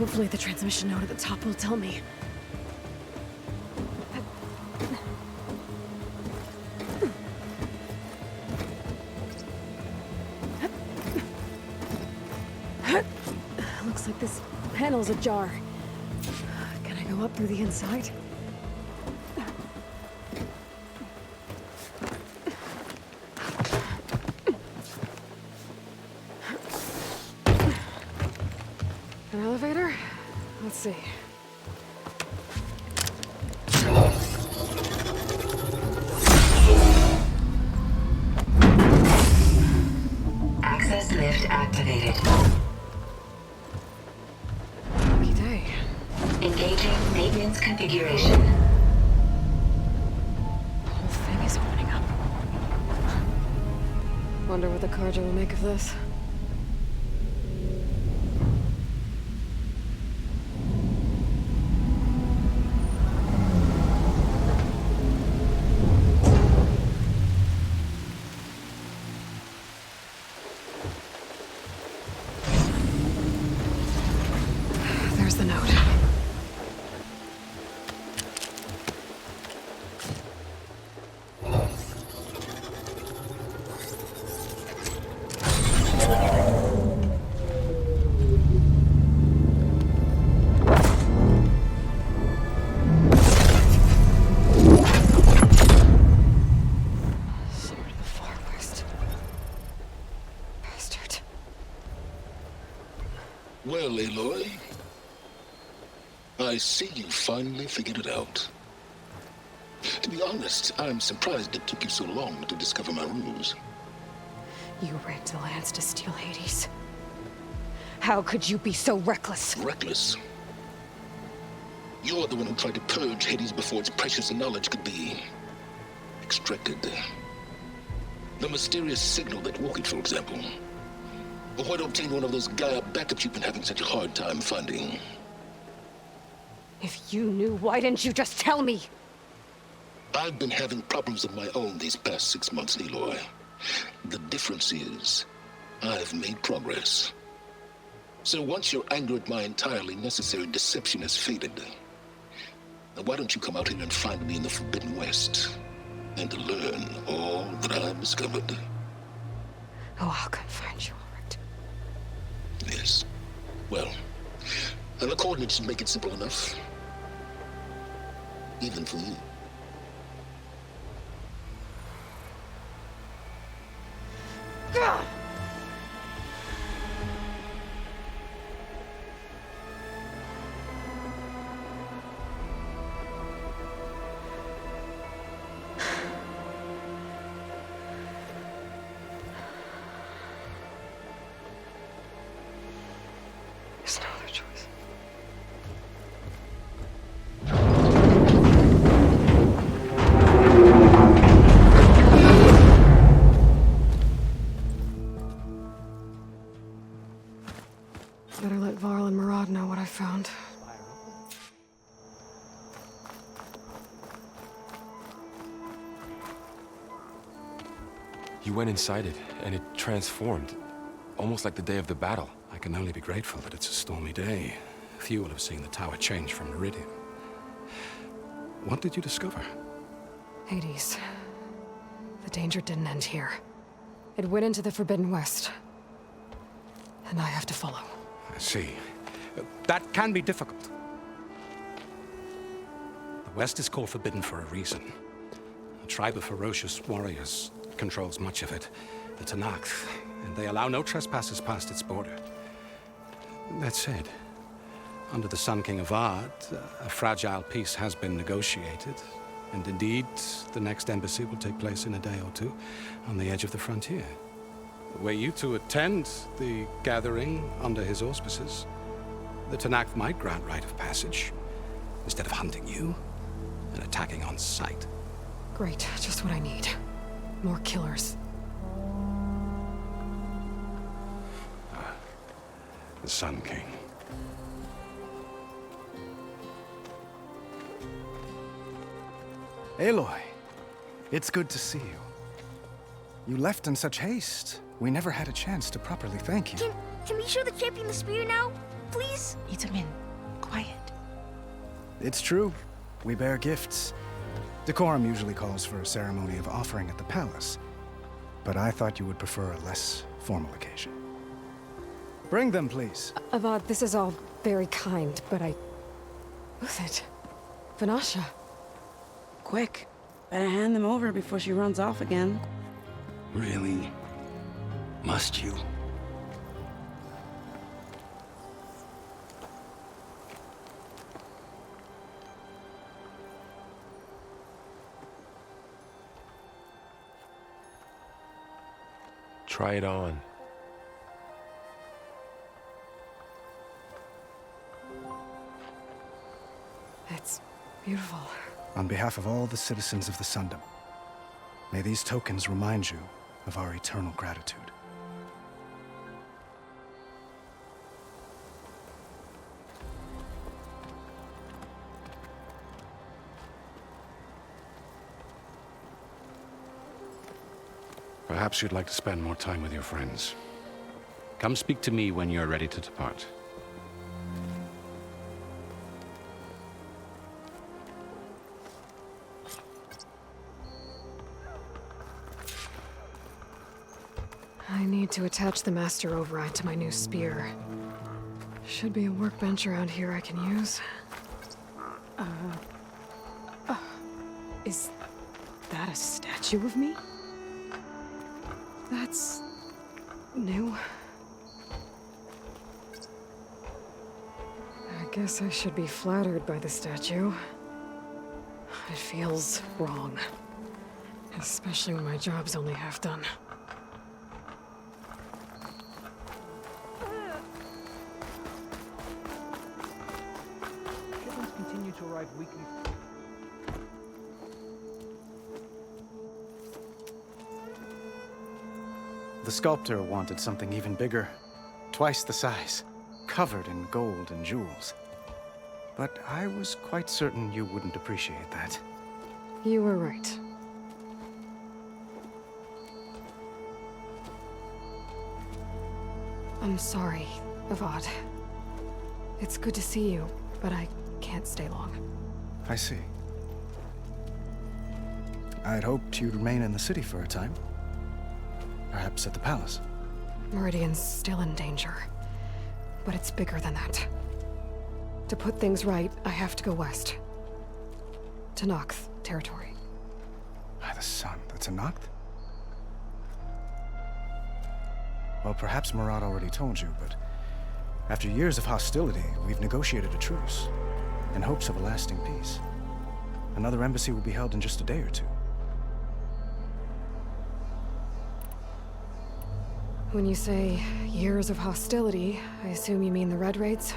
Hopefully the transmission node at the top will tell me. Looks like this panel's ajar. Can I go up through the inside? An elevator? Let's see. Access lift activated. Lucky day. Engaging maintenance configuration. The whole thing is opening up. Wonder what the cauldron will make of this. There's the note. Sword of the Far West. Bastard. Well, Aloy, I see you finally figured it out. To be honest, I'm surprised it took you so long to discover my ruse. You rigged the lands to steal Hades. How could you be so reckless? Reckless? You're the one who tried to purge Hades before its precious knowledge could be extracted. The mysterious signal that woke it, for example. Or why to obtain one of those Gaia backups you've been having such a hard time finding. If you knew, why didn't you just tell me? I've been having problems of my own these past 6 months, Aloy. The difference is, I've made progress. So once your anger at my entirely necessary deception has faded, now why don't you come out here and find me in the Forbidden West, and learn all that I've discovered? Oh, I'll come find you, all right. Yes. Well, and the coordinates should make it simple enough. Even for you. Gah! There's no other choice. Better let Varl and Murad know what I found. You went inside it, and it transformed. Almost like the day of the battle. I can only be grateful that it's a stormy day. Few will have seen the tower change from Meridian. What did you discover? Hades. The danger didn't end here. It went into the Forbidden West. And I have to follow. I see. That can be difficult. The West is called Forbidden for a reason. A tribe of ferocious warriors controls much of it, the tallneck, and they allow no trespassers past its border. That said, under the Sun King of Vard, a fragile peace has been negotiated, and indeed, the next embassy will take place in a day or two on the edge of the frontier. Were you to attend the gathering under his auspices, the tallneck might grant right of passage, instead of hunting you and attacking on sight. Great, just what I need. More killers. The Sun King. Aloy, it's good to see you. You left in such haste. We never had a chance to properly thank you. Can we show the champion the spear now? please? Itamin, quiet. It's true. We bear gifts. Decorum usually calls for a ceremony of offering at the palace, but I thought you would prefer a less formal occasion. Bring them, please. Avad, this is all very kind, but Who's it? Vanasha. Quick. Better hand them over before she runs off again. Really? Must you? Try it on. It's beautiful. On behalf of all the citizens of the Sundom, may these tokens remind you of our eternal gratitude. Perhaps you'd like to spend more time with your friends. Come speak to me when you're ready to depart. I need to attach the master override to my new spear. Should be a workbench around here I can use. Is that a statue of me? That's new. I guess I should be flattered by the statue. It feels wrong. Especially when my job's only half done. Shipments continue to arrive weekly. The sculptor wanted something even bigger, twice the size, covered in gold and jewels. But I was quite certain you wouldn't appreciate that. You were right. I'm sorry, Avad. It's good to see you, but I can't stay long. I see. I'd hoped you'd remain in the city for a time. Perhaps at the palace. Meridian's still in danger, but it's bigger than that. To put things right, I have to go west. To Nox territory. By the sun, that's a Noct? Well, perhaps Murad already told you, but after years of hostility, we've negotiated a truce, in hopes of a lasting peace. Another embassy will be held in just a day or two. When you say years of hostility, I assume you mean the Red Raids?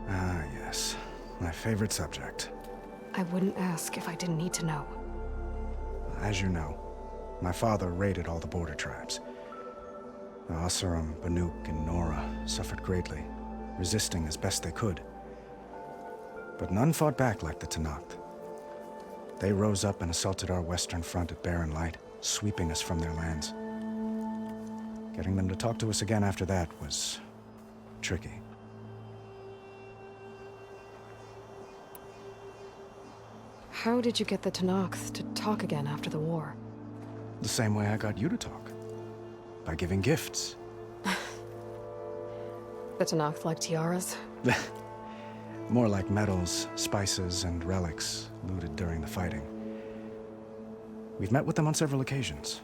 Ah, yes. My favorite subject. I wouldn't ask if I didn't need to know. As you know, my father raided all the border tribes. The Asuram, Banuk, and Nora suffered greatly, resisting as best they could. But none fought back like the Tenakth. They rose up and assaulted our western front at Barren Light, sweeping us from their lands. Getting them to talk to us again after that was tricky. How did you get the Tenakth to talk again after the war? The same way I got you to talk. By giving gifts. The Tenakth like tiaras? More like medals, spices, and relics looted during the fighting. We've met with them on several occasions,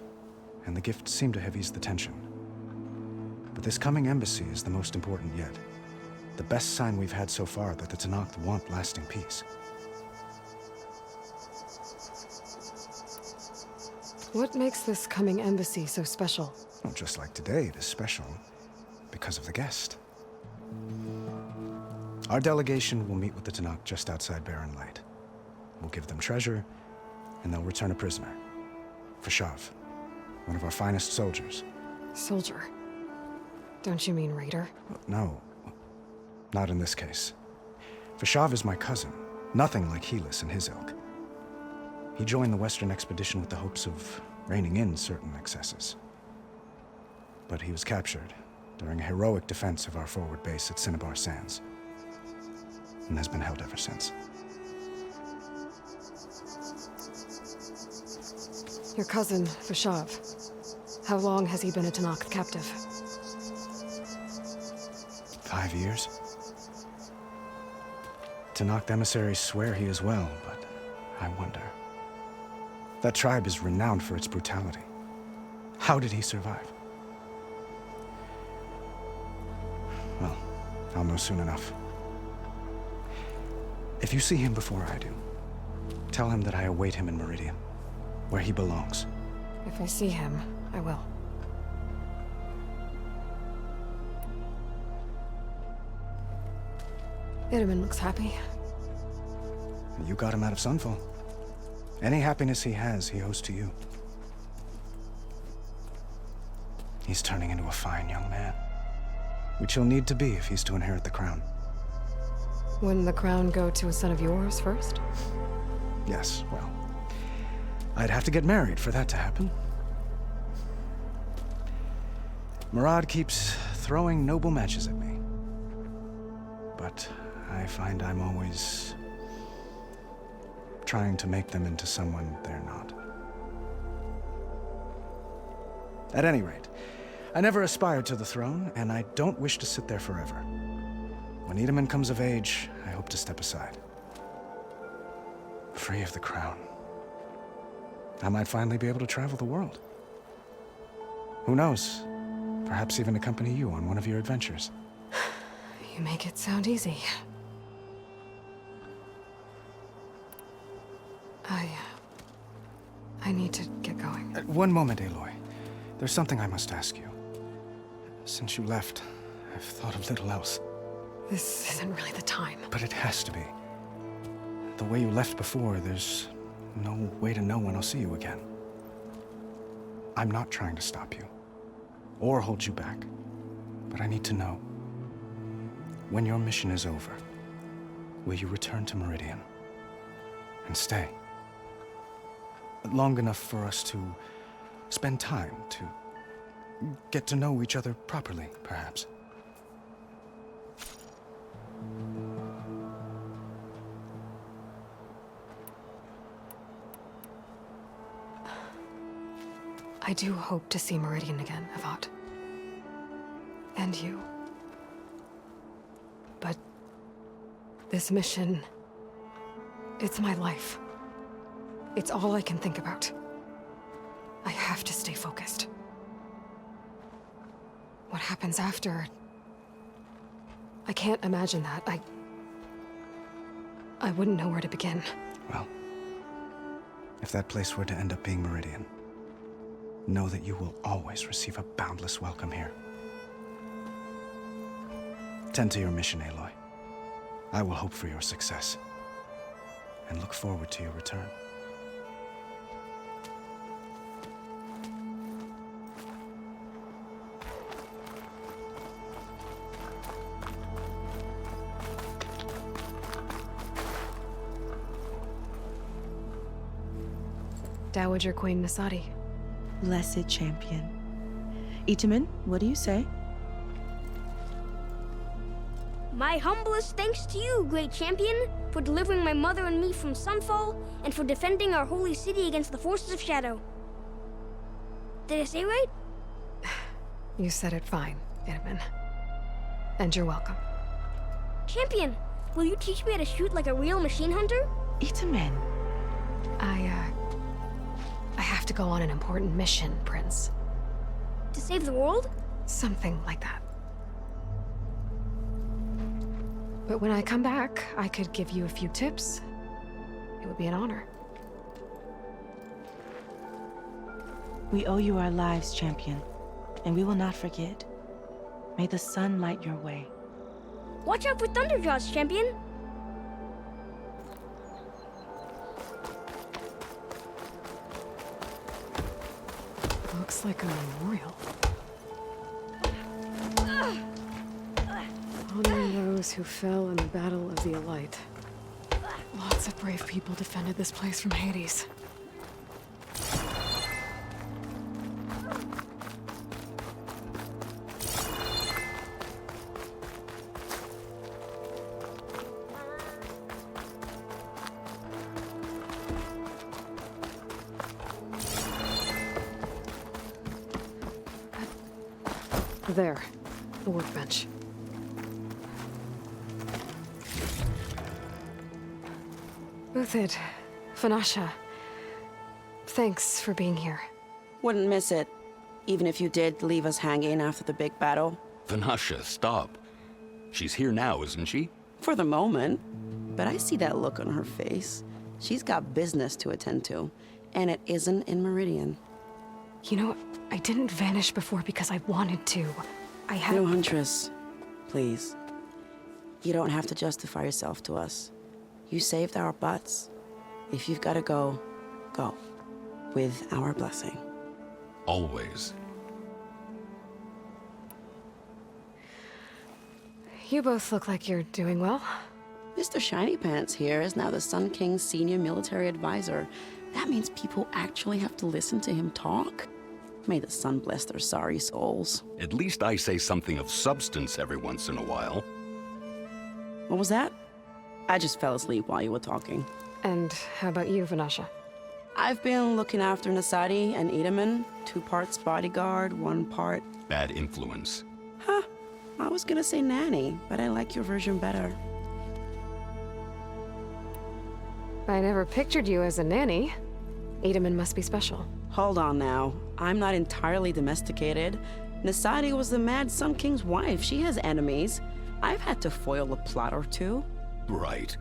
and the gifts seem to have eased the tension. But this coming embassy is the most important yet. The best sign we've had so far that the Tenakth want lasting peace. What makes this coming embassy so special? Well, just like today, it is special because of the guest. Our delegation will meet with the Tenakth just outside Barren Light. We'll give them treasure, and they'll return a prisoner. Fashav, one of our finest soldiers. Soldier? Don't you mean raider? No, not in this case. Fashav is my cousin, nothing like Helis and his ilk. He joined the Western expedition with the hopes of reining in certain excesses. But he was captured, during a heroic defense of our forward base at Cinnabar Sands, and has been held ever since. Your cousin, Vashav. How long has he been a Tanakh captive? 5 years. Tanakh emissaries swear he is well, but I wonder. That tribe is renowned for its brutality. How did he survive? Well, I'll know soon enough. If you see him before I do, tell him that I await him in Meridian, where he belongs. If I see him, I will. Erend looks happy. You got him out of Sunfall. Any happiness he has, he owes to you. He's turning into a fine young man, which he'll need to be if he's to inherit the crown. Wouldn't the crown go to a son of yours first? Yes, well, I'd have to get married for that to happen. Murad keeps throwing noble matches at me, but I find I'm always trying to make them into someone they're not. At any rate, I never aspired to the throne, and I don't wish to sit there forever. When Itamen comes of age, I hope to step aside. Free of the crown. I might finally be able to travel the world. Who knows? Perhaps even accompany you on one of your adventures. You make it sound easy. I need to get going. One moment, Aloy. There's something I must ask you. Since you left, I've thought of little else. This isn't really the time. But it has to be. The way you left before, there's no way to know when I'll see you again. I'm not trying to stop you, or hold you back, but I need to know. When your mission is over, will you return to Meridian? And stay? Long enough for us to spend time, to get to know each other properly, perhaps. I do hope to see Meridian again, Avat. And you. But this mission, it's my life. It's all I can think about. I have to stay focused. What happens after? I can't imagine that. I wouldn't know where to begin. Well, if that place were to end up being Meridian, know that you will always receive a boundless welcome here. Tend to your mission, Aloy. I will hope for your success, and look forward to your return. Dowager Queen Nasadi. Blessed champion. Itamen, what do you say? My humblest thanks to you, great champion, for delivering my mother and me from Sunfall, and for defending our holy city against the forces of Shadow. Did I say right? You said it fine, Itamen. And you're welcome. Champion, will you teach me how to shoot like a real machine hunter? Itamen. I have to go on an important mission, Prince. To save the world? Something like that. But when I come back, I could give you a few tips. It would be an honor. We owe you our lives, champion, and we will not forget. May the sun light your way. Watch out for Thunderjaws, champion! Looks like a memorial. Honoring those who fell in the Battle of the Elite. Lots of brave people defended this place from Hades. There. The workbench. Uthid. Vanasha. Thanks for being here. Wouldn't miss it. Even if you did leave us hanging after the big battle. Vanasha, stop. She's here now, isn't she? For the moment. But I see that look on her face. She's got business to attend to. And it isn't in Meridian. You know, I didn't vanish before because I wanted to. I had... No, Huntress. Please. You don't have to justify yourself to us. You saved our butts. If you've got to go, go. With our blessing. Always. You both look like you're doing well. Mr. Shiny Pants here is now the Sun King's senior military advisor. That means people actually have to listen to him talk? May the sun bless their sorry souls. At least I say something of substance every once in a while. What was that? I just fell asleep while you were talking. And how about you, Vanasha? I've been looking after Nasadi and Edaman. 2 parts bodyguard, 1 part... Bad influence. Huh. I was gonna say nanny, but I like your version better. I never pictured you as a nanny. Edaman must be special. Hold on now. I'm not entirely domesticated. Nasadi was the Mad Sun King's wife. She has enemies. I've had to foil a plot or 2. Right.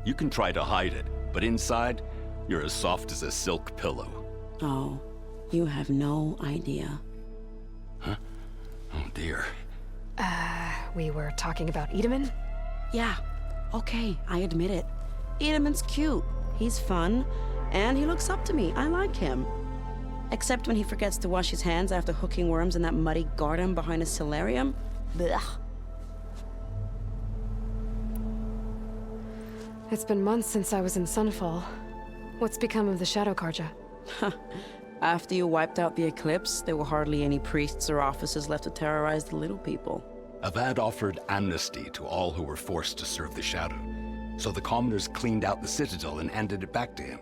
You can try to hide it, but inside, you're as soft as a silk pillow. Oh, you have no idea. Huh? Oh dear. We were talking about Edaman? Yeah. Okay, I admit it. Edaman's cute. He's fun. And he looks up to me. I like him. Except when he forgets to wash his hands after hooking worms in that muddy garden behind his solarium. Blech. It's been months since I was in Sunfall. What's become of the Shadow Karja? After you wiped out the eclipse, there were hardly any priests or officers left to terrorize the little people. Avad offered amnesty to all who were forced to serve the Shadow. So the commoners cleaned out the citadel and handed it back to him.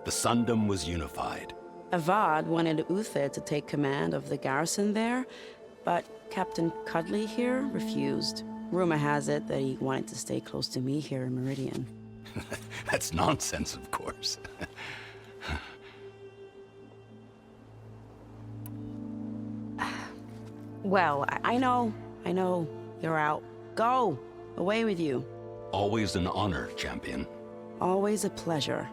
The Sundom was unified. Avad wanted Uthid to take command of the garrison there, but Captain Cuddly here refused. Rumor has it that he wanted to stay close to me here in Meridian. That's nonsense, of course. Well, I know. You're out. Go! Away with you. Always an honor, champion. Always a pleasure.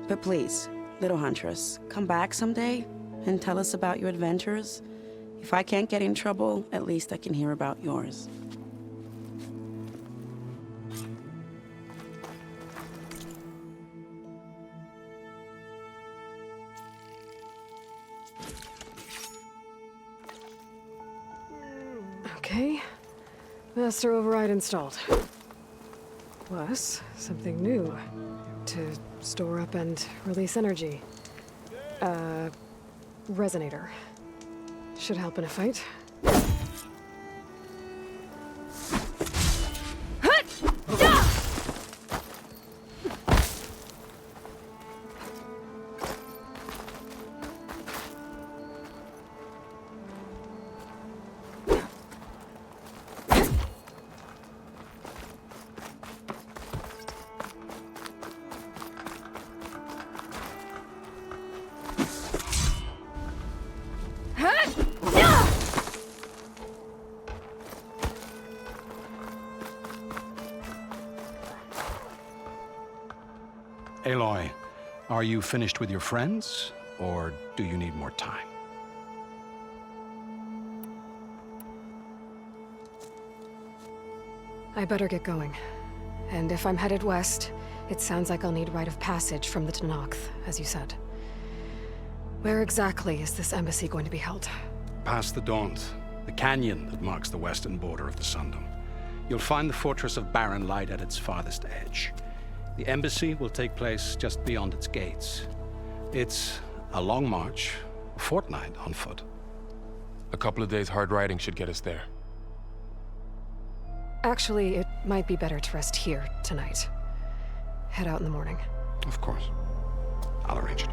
But please, little Huntress, come back someday and tell us about your adventures. If I can't get in trouble, at least I can hear about yours. Okay. Master override installed. Plus, something new. To store up and release energy. Resonator. Should help in a fight. Aloy, are you finished with your friends, or do you need more time? I better get going. And if I'm headed west, it sounds like I'll need rite of passage from the Tenakth, as you said. Where exactly is this embassy going to be held? Past the Daunt, the canyon that marks the western border of the Sundom. You'll find the fortress of Barren light at its farthest edge. The embassy will take place just beyond its gates. It's a long march, a fortnight on foot. A couple of days hard riding should get us there. Actually, it might be better to rest here tonight. Head out in the morning. Of course. I'll arrange it.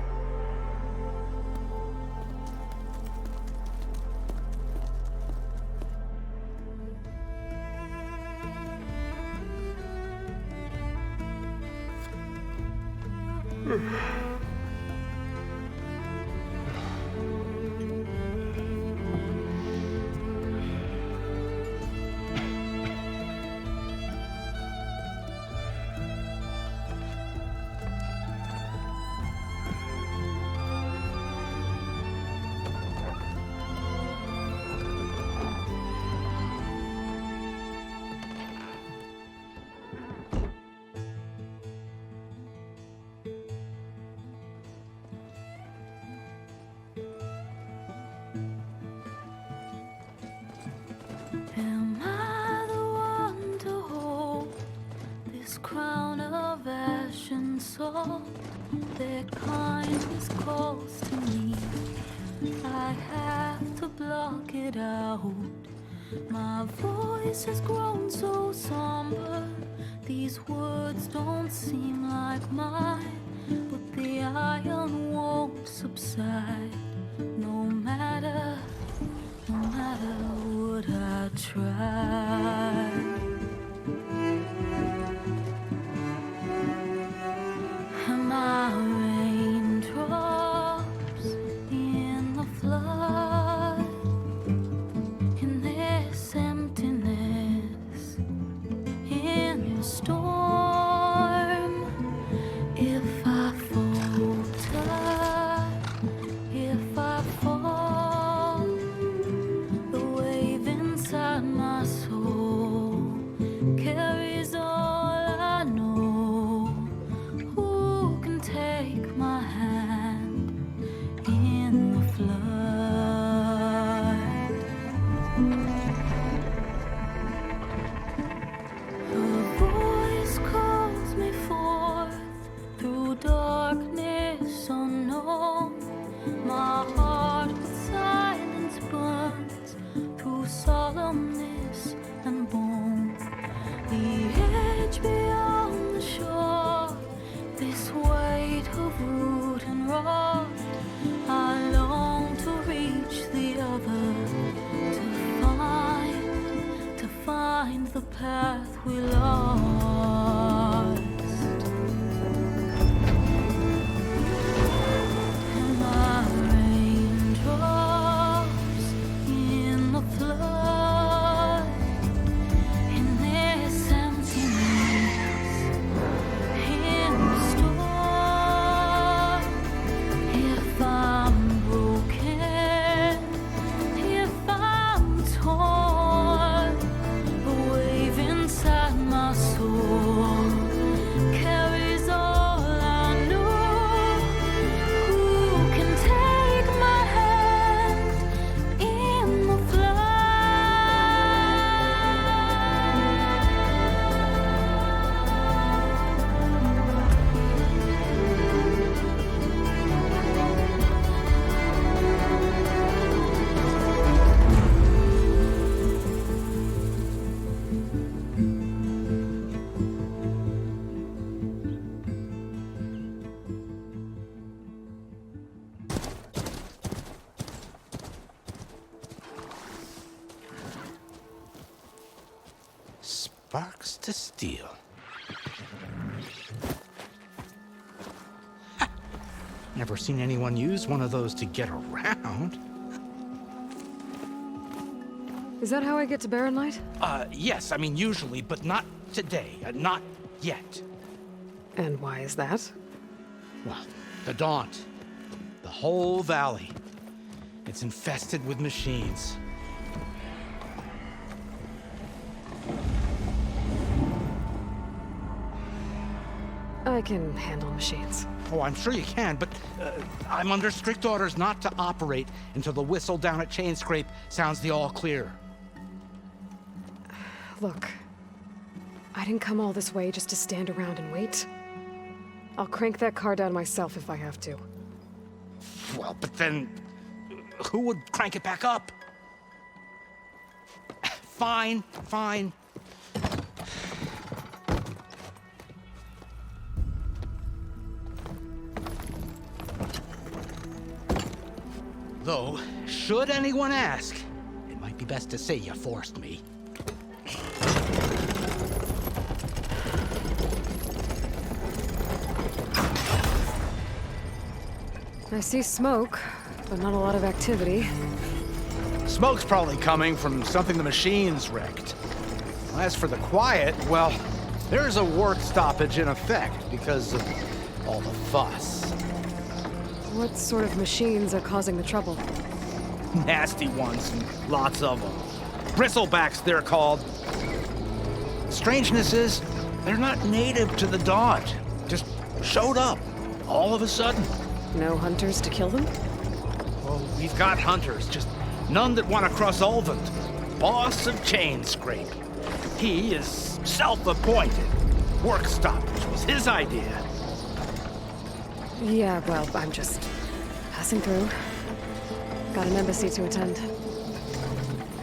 Am I the one to hold this crown of ash and salt? Their kindness calls to me. I have to block it out. My voice has grown so somber. These words don't seem like mine, but the iron won't subside. No matter what I try. Am I raindrops in the flood? In this emptiness, in the storm. If I falter, if I fall, the wave inside my soul carries all I know. Who can take my hand in the flood? Her voice calls me forth through darkness unknown. My heart with silence burns through solemnness and bone. The edge beyond the shore, this weight of root and rod. I long to reach the other, to find the path we lost. Am I raindrops in the flood? In this emptiness, in the storm. If I'm broken, if I'm torn, the wave inside my soul carries all I know. Who can take my hand in the Sparks to steel. Never seen anyone use one of those to get around. Is that how I get to Barren Light? Yes, I mean usually, but not today. Not yet. And why is that? Well, the daunt. The whole valley. It's infested with machines. I can handle machines. Oh, I'm sure you can, but I'm under strict orders not to operate until the whistle down at Chainscrape sounds the all clear. Look, I didn't come all this way just to stand around and wait. I'll crank that car down myself if I have to. Well, but then who would crank it back up? Fine, fine. Though, should anyone ask, it might be best to say you forced me. I see smoke, but not a lot of activity. Smoke's probably coming from something the machines wrecked. As for the quiet, well, there's a work stoppage in effect because of all the fuss. What sort of machines are causing the trouble? Nasty ones, and lots of them. Bristlebacks, they're called. Strangeness is, they're not native to the Daunt. Just showed up, all of a sudden. No hunters to kill them? Well, we've got hunters, just none that want to cross Ulvund. Boss of Chainscrape. He is self-appointed. Work stoppage was his idea. Yeah, well, I'm just passing through. Got an embassy to attend.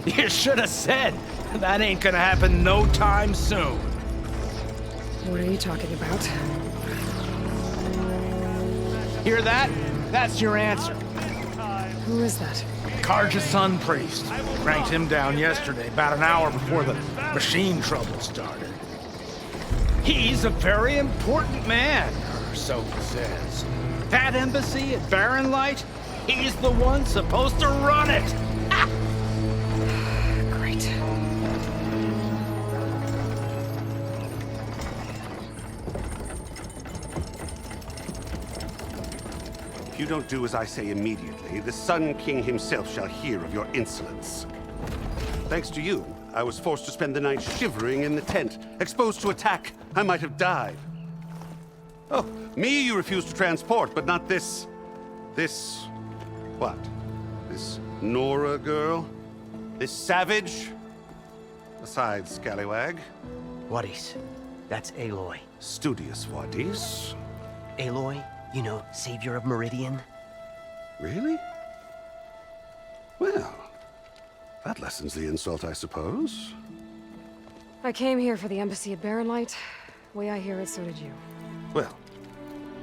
You should have said. That ain't gonna happen no time soon. What are you talking about? Hear that? That's your answer. Who is that? Karja's sun priest. Cranked him down yesterday, about an hour before the machine trouble started. He's a very important man, or so he says. That embassy at Barren Light, he's the one supposed to run it. Great. If you don't do as I say immediately, the Sun King himself shall hear of your insolence. Thanks to you, I was forced to spend the night shivering in the tent. Exposed to attack, I might have died. Oh, me you refuse to transport, but not this... what? This Nora girl? This savage? Besides, scallywag. Wadis. That's Aloy. Studious Wadis. Aloy, you know, savior of Meridian. Really? Well, that lessens the insult, I suppose. I came here for the embassy at Barren Light. Way I hear it, so did you. Well,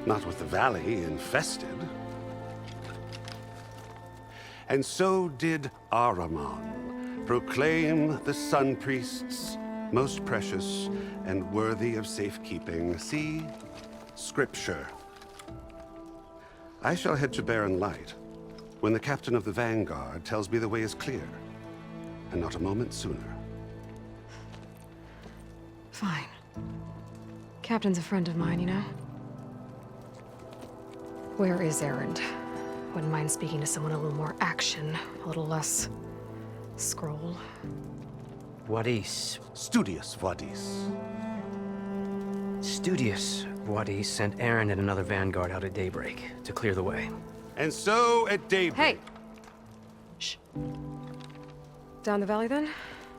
not with the valley infested. And so did Ahriman proclaim the Sun Priests most precious and worthy of safekeeping. See? Scripture. I shall head to Barren Light when the captain of the Vanguard tells me the way is clear, and not a moment sooner. Fine. Captain's a friend of mine, you know? Where is Erend? Wouldn't mind speaking to someone a little more action, a little less scroll. Wadis. Studious Wadis. Studious Wadis sent Erend and another Vanguard out at daybreak to clear the way. And so at daybreak... Hey! Shh. Down the valley, then?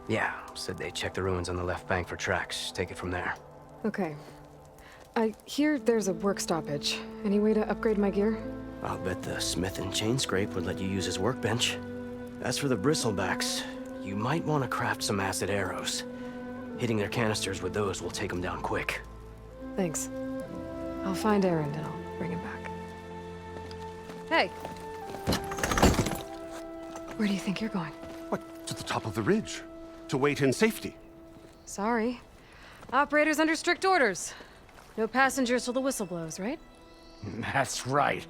Yeah, said they checked the ruins on the left bank for tracks. Take it from there. Okay. I hear there's a work stoppage. Any way to upgrade my gear? I'll bet the smith in Chainscrape would let you use his workbench. As for the bristlebacks, you might want to craft some acid arrows. Hitting their canisters with those will take them down quick. Thanks. I'll find Erend and I'll bring him back. Hey! Where do you think you're going? What, to the top of the ridge. To wait in safety. Sorry. Operator's under strict orders. No passengers till the whistle blows, right? That's right.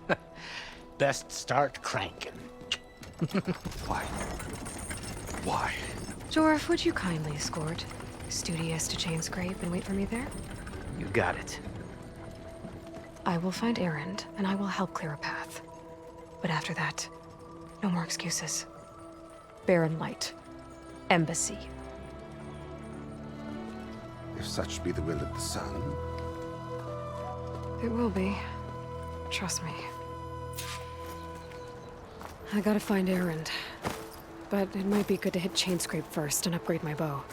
Best start cranking. Why? Why? Jorf, would you kindly escort Studious to Chainscrape and wait for me there? You got it. I will find Erend, and I will help clear a path. But after that, no more excuses. Barren Light. Embassy. If such be the will of the sun. It will be. Trust me. I gotta find Erend. But it might be good to hit Chainscrape first and upgrade my bow.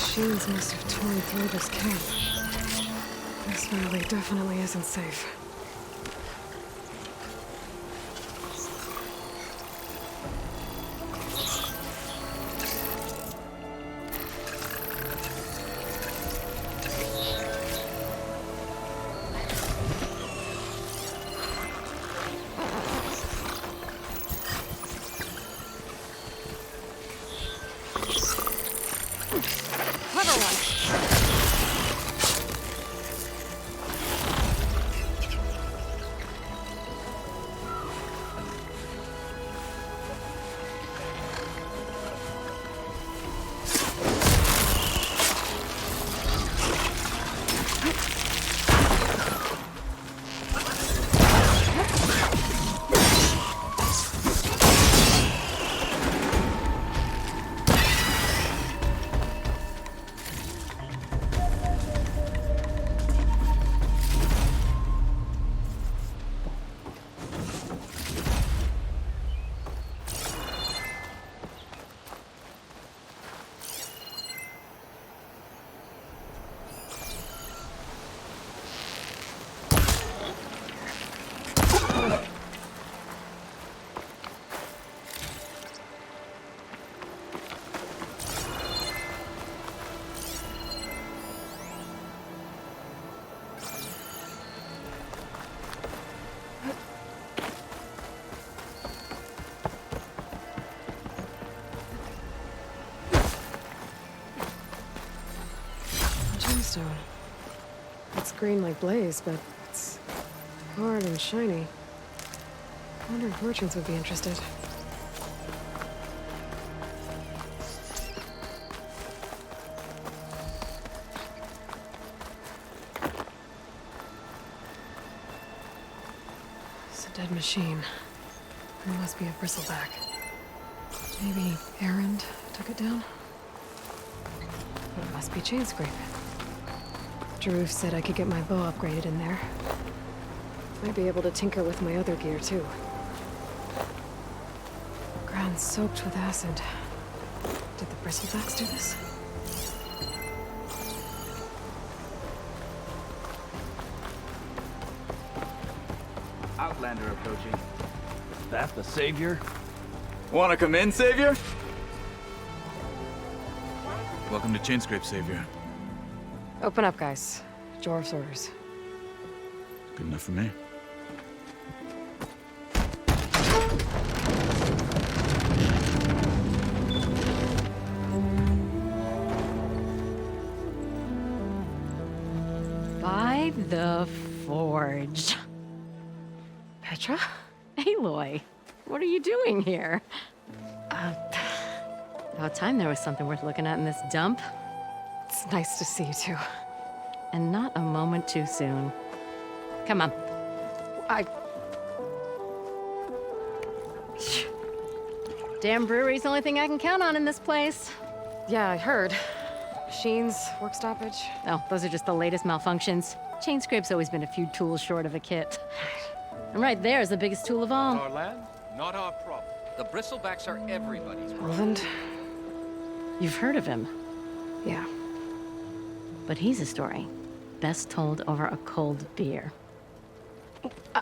machines must have torn through this camp. This valley definitely isn't safe. Gemstone. It's green like blaze, but it's hard and shiny. I wonder if merchants would be interested. It's a dead machine. It must be a bristleback. Maybe Erend took it down? It must be Chainscrape. Utaru said I could get my bow upgraded in there. Might be able to tinker with my other gear, too. Ground soaked with acid. Did the bristlebacks do this? Outlander approaching. Is that the Savior? Wanna come in, Savior? Welcome to Chainscrape, Savior. Open up, guys. Dwarf's orders. Good enough for me. By the forge. Petra? Aloy, what are you doing here? About time there was something worth looking at in this dump. It's nice to see you too. And not a moment too soon. Come on. Damn brewery's the only thing I can count on in this place. Yeah, I heard. Machines, work stoppage. Oh, those are just the latest malfunctions. Chainscrape's always been a few tools short of a kit. And right there is the biggest tool of all. Our land, not our problem. The bristlebacks are everybody's problem. Erend? You've heard of him. Yeah. But he's a story best told over a cold beer.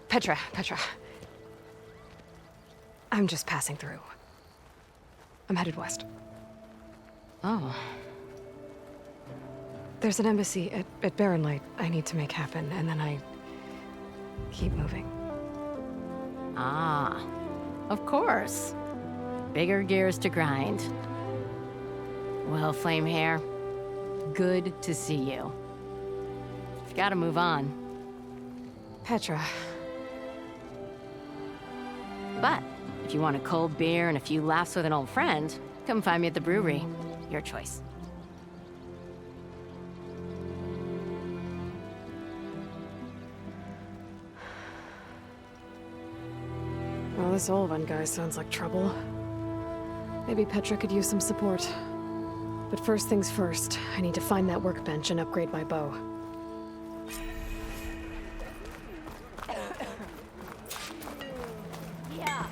Petra. I'm just passing through. I'm headed west. Oh. There's an embassy at Barren Light I need to make happen, and then I keep moving. Ah, of course. Bigger gears to grind. Well, Flame Hair, good to see you. You've got to move on. Petra. But if you want a cold beer and a few laughs with an old friend, come find me at the brewery. Your choice. Well, this Olvan guy sounds like trouble. Maybe Petra could use some support. But first things first, I need to find that workbench and upgrade my bow. Yeah,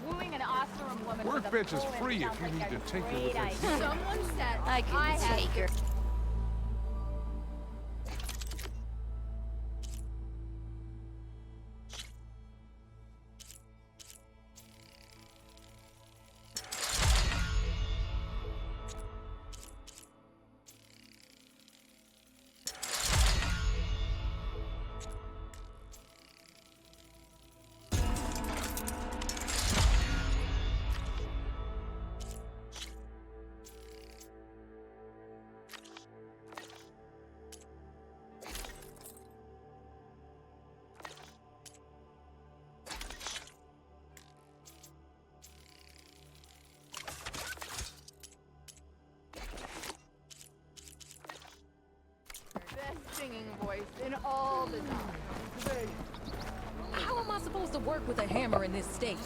wooing an Oseram woman. Workbench is free if you need to tinker with it. Someone said I could take her. voice in all the time. How am I supposed to work with a hammer in this state?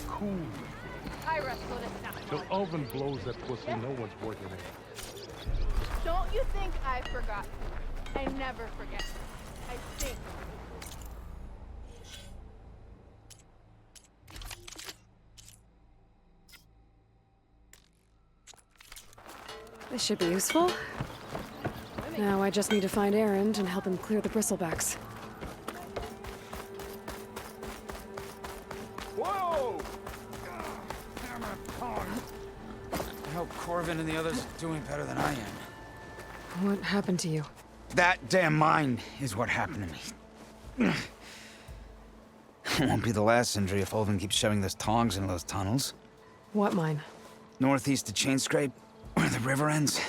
Cool. I wrestled it down. Till Oven blows that pussy, no one's working it. Don't you think I forgot? I never forget. I think. This should be useful. Now I just need to find Erend and help him clear the bristlebacks. Whoa! I hope Corvin and the others are doing better than I am. What happened to you? That damn mine is what happened to me. It won't be the last injury if Olvin keeps shoving those tongs into those tunnels. What mine? Northeast of Chainscrape, where the river ends.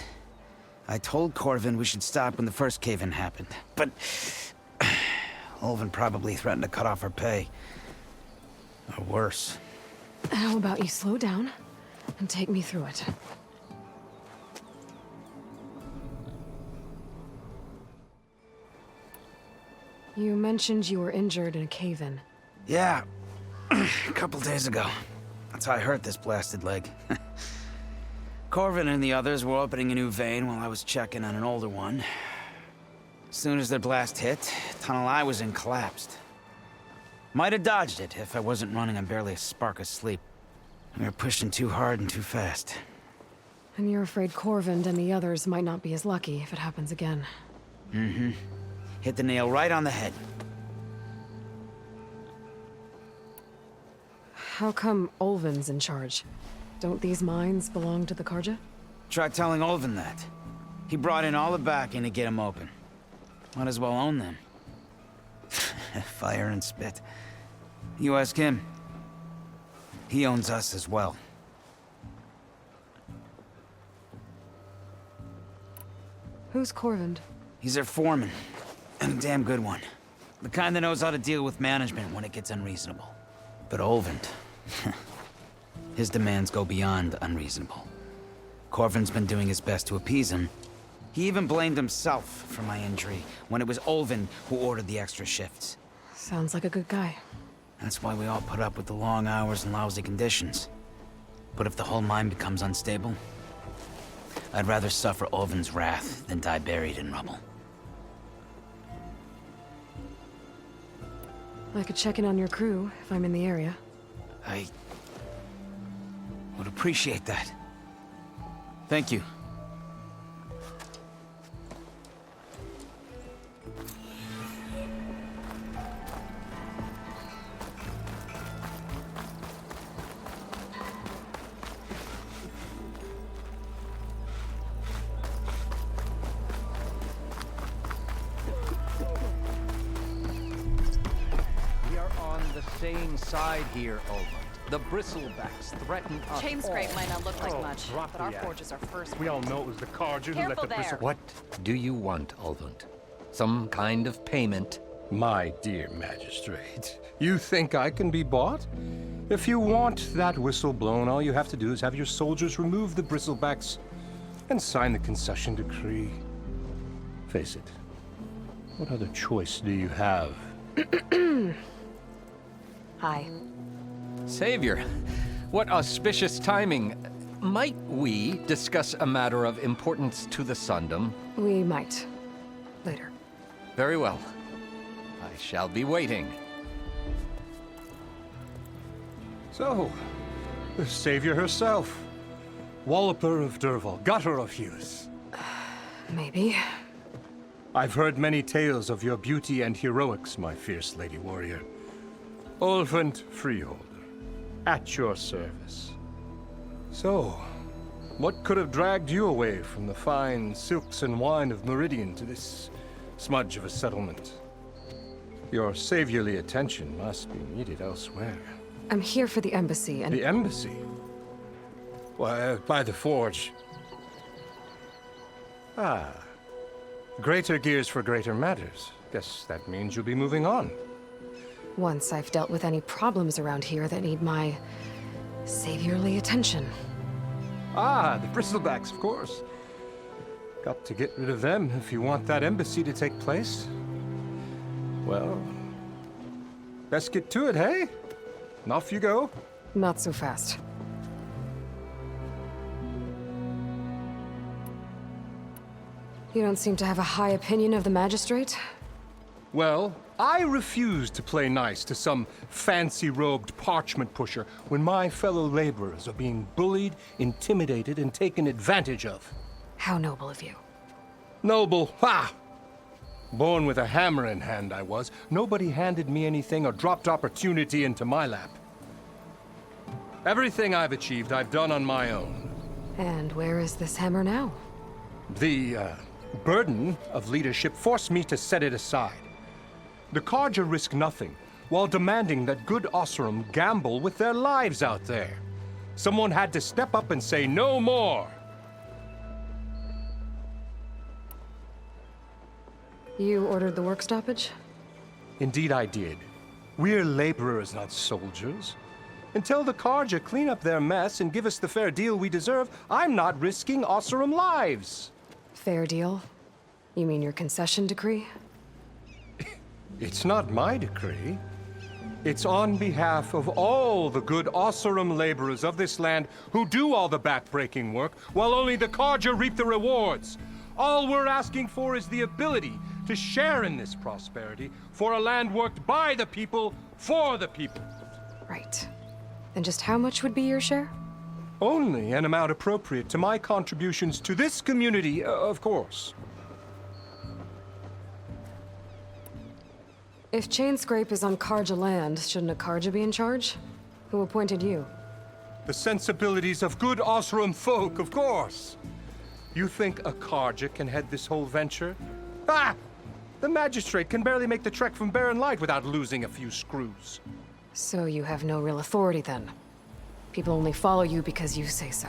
I told Corvin we should stop when the first cave-in happened, but Olvin probably threatened to cut off our pay. Or worse. How about you slow down and take me through it? You mentioned you were injured in a cave-in. Yeah, a couple days ago. That's how I hurt this blasted leg. Corvin and the others were opening a new vein while I was checking on an older one. As soon as their blast hit, the tunnel I was in collapsed. Might have dodged it if I wasn't running on barely a spark of sleep. We were pushing too hard and too fast. And you're afraid Corvin and the others might not be as lucky if it happens again. Mm-hmm. Hit the nail right on the head. How come Olvin's in charge? Don't these mines belong to the Karja? Try telling Olvin that. He brought in all the backing to get them open. Might as well own them. Fire and spit. You ask him. He owns us as well. Who's Corvin? He's their foreman. And a damn good one. The kind that knows how to deal with management when it gets unreasonable. But Olvin... his demands go beyond unreasonable. Corvin's been doing his best to appease him. He even blamed himself for my injury when it was Olvin who ordered the extra shifts. Sounds like a good guy. That's why we all put up with the long hours and lousy conditions. But if the whole mine becomes unstable, I'd rather suffer Olvin's wrath than die buried in rubble. I could check in on your crew if I'm in the area. I would appreciate that. Thank you. Same side here, Olmert. The bristlebacks threaten us. Chainscrape might not look like Oh, much, drop but our the forges are first. We all know it was the Karja who let Careful the bristle... there. What do you want, Olvund? Some kind of payment? My dear magistrate, you think I can be bought? If you want that whistle blown, all you have to do is have your soldiers remove the bristlebacks and sign the concession decree. Face it, what other choice do you have? Hi. Savior, what auspicious timing. Might we discuss a matter of importance to the Sundom? We might. Later. Very well. I shall be waiting. So, the savior herself. Walloper of Derval, gutter of Hughes. Maybe. I've heard many tales of your beauty and heroics, my fierce lady warrior. Olvund Freeholder, at your service. So, what could have dragged you away from the fine silks and wine of Meridian to this smudge of a settlement? Your saviorly attention must be needed elsewhere. I'm here for the embassy and... The embassy? Why, by the forge. Ah. Greater gears for greater matters. Guess that means you'll be moving on. Once I've dealt with any problems around here that need my saviorly attention. Ah, the bristlebacks, of course. Got to get rid of them if you want that embassy to take place. Well, best get to it, hey? And off you go. Not so fast. You don't seem to have a high opinion of the magistrate? Well, I refuse to play nice to some fancy-robed parchment pusher when my fellow laborers are being bullied, intimidated, and taken advantage of. How noble of you. Noble? Ha! Born with a hammer in hand, I was. Nobody handed me anything or dropped opportunity into my lap. Everything I've achieved, I've done on my own. And where is this hammer now? The, burden of leadership forced me to set it aside. The Carja risk nothing, while demanding that good Oseram gamble with their lives out there. Someone had to step up and say no more. You ordered the work stoppage? Indeed I did. We're laborers, not soldiers. Until the Carja clean up their mess and give us the fair deal we deserve, I'm not risking Oseram lives. Fair deal? You mean your concession decree? It's not my decree. It's on behalf of all the good Oseram laborers of this land who do all the backbreaking work, while only the Carja reap the rewards. All we're asking for is the ability to share in this prosperity for a land worked by the people, for the people. Right. And just how much would be your share? Only an amount appropriate to my contributions to this community, of course. If Chainscrape is on Carja land, shouldn't a Carja be in charge? Who appointed you? The sensibilities of good Oseram folk, of course. You think a Carja can head this whole venture? Ah! The magistrate can barely make the trek from Barren Light without losing a few screws. So you have no real authority then? People only follow you because you say so.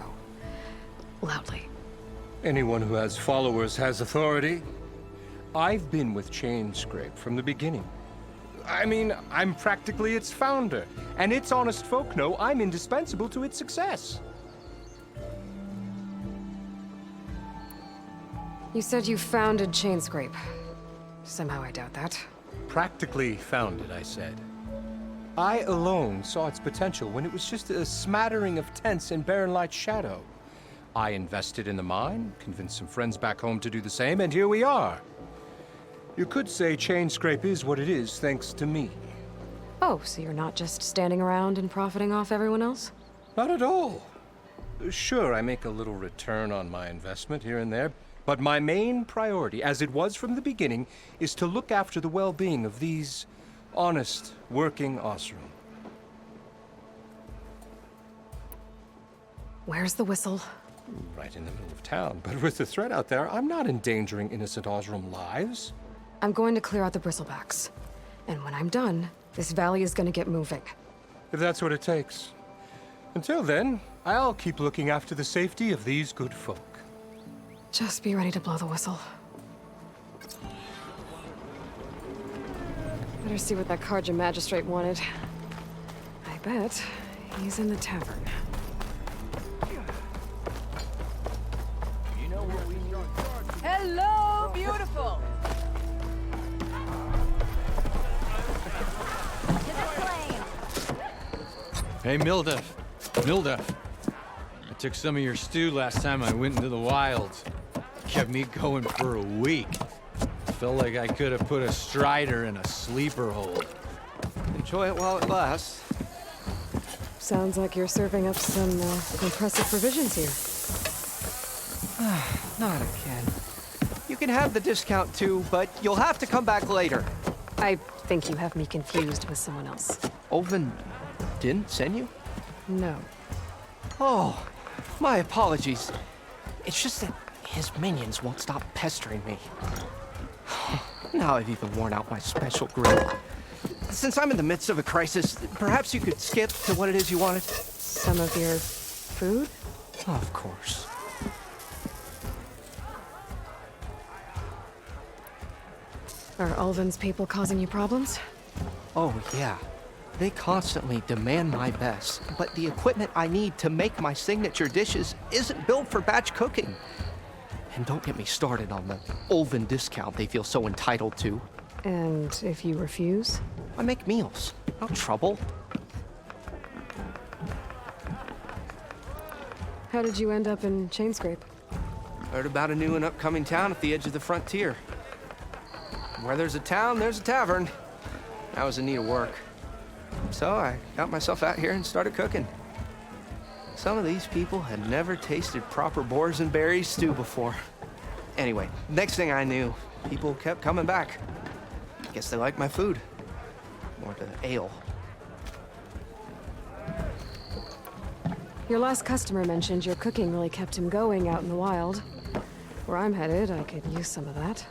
Loudly. Anyone who has followers has authority. I've been with Chainscrape from the beginning. I mean, I'm practically its founder, and its honest folk know I'm indispensable to its success. You said you founded Chainscrape. Somehow I doubt that. Practically founded, I said. I alone saw its potential when it was just a smattering of tents in Barren Light's shadow. I invested in the mine, convinced some friends back home to do the same, and here we are. You could say Chainscrape is what it is thanks to me. Oh, so you're not just standing around and profiting off everyone else? Not at all. Sure, I make a little return on my investment here and there, but my main priority, as it was from the beginning, is to look after the well-being of these honest, working Oseram. Where's the whistle? Right in the middle of town, but with the threat out there, I'm not endangering innocent Oseram lives. I'm going to clear out the bristlebacks. And when I'm done, this valley is going to get moving. If that's what it takes. Until then, I'll keep looking after the safety of these good folk. Just be ready to blow the whistle. Better see what that Carja magistrate wanted. I bet he's in the tavern. Hello, beautiful! Hey, Mildef. Mildef. I took some of your stew last time I went into the wilds. Kept me going for a week. Felt like I could have put a strider in a sleeper hold. Enjoy it while it lasts. Sounds like you're serving up some impressive provisions here. Not again. You can have the discount too, but you'll have to come back later. I think you have me confused with someone else. Oven didn't send you? No. Oh, my apologies. It's just that his minions won't stop pestering me. Now I've even worn out my special grill. Since I'm in the midst of a crisis, perhaps you could skip to what it is you wanted? Some of your food? Of course. Are Ulvin's people causing you problems? Oh, yeah. They constantly demand my best, but the equipment I need to make my signature dishes isn't built for batch cooking. And don't get me started on the Ulven discount they feel so entitled to. And if you refuse? I make meals. No trouble. How did you end up in Chainscrape? Heard about a new and upcoming town at the edge of the frontier. Where there's a town, there's a tavern. I was in need of work. So I got myself out here and started cooking. Some of these people had never tasted proper boars and berries stew before. Anyway, next thing I knew, people kept coming back. Guess they like my food. Or the ale. Your last customer mentioned your cooking really kept him going out in the wild. Where I'm headed, I could use some of that.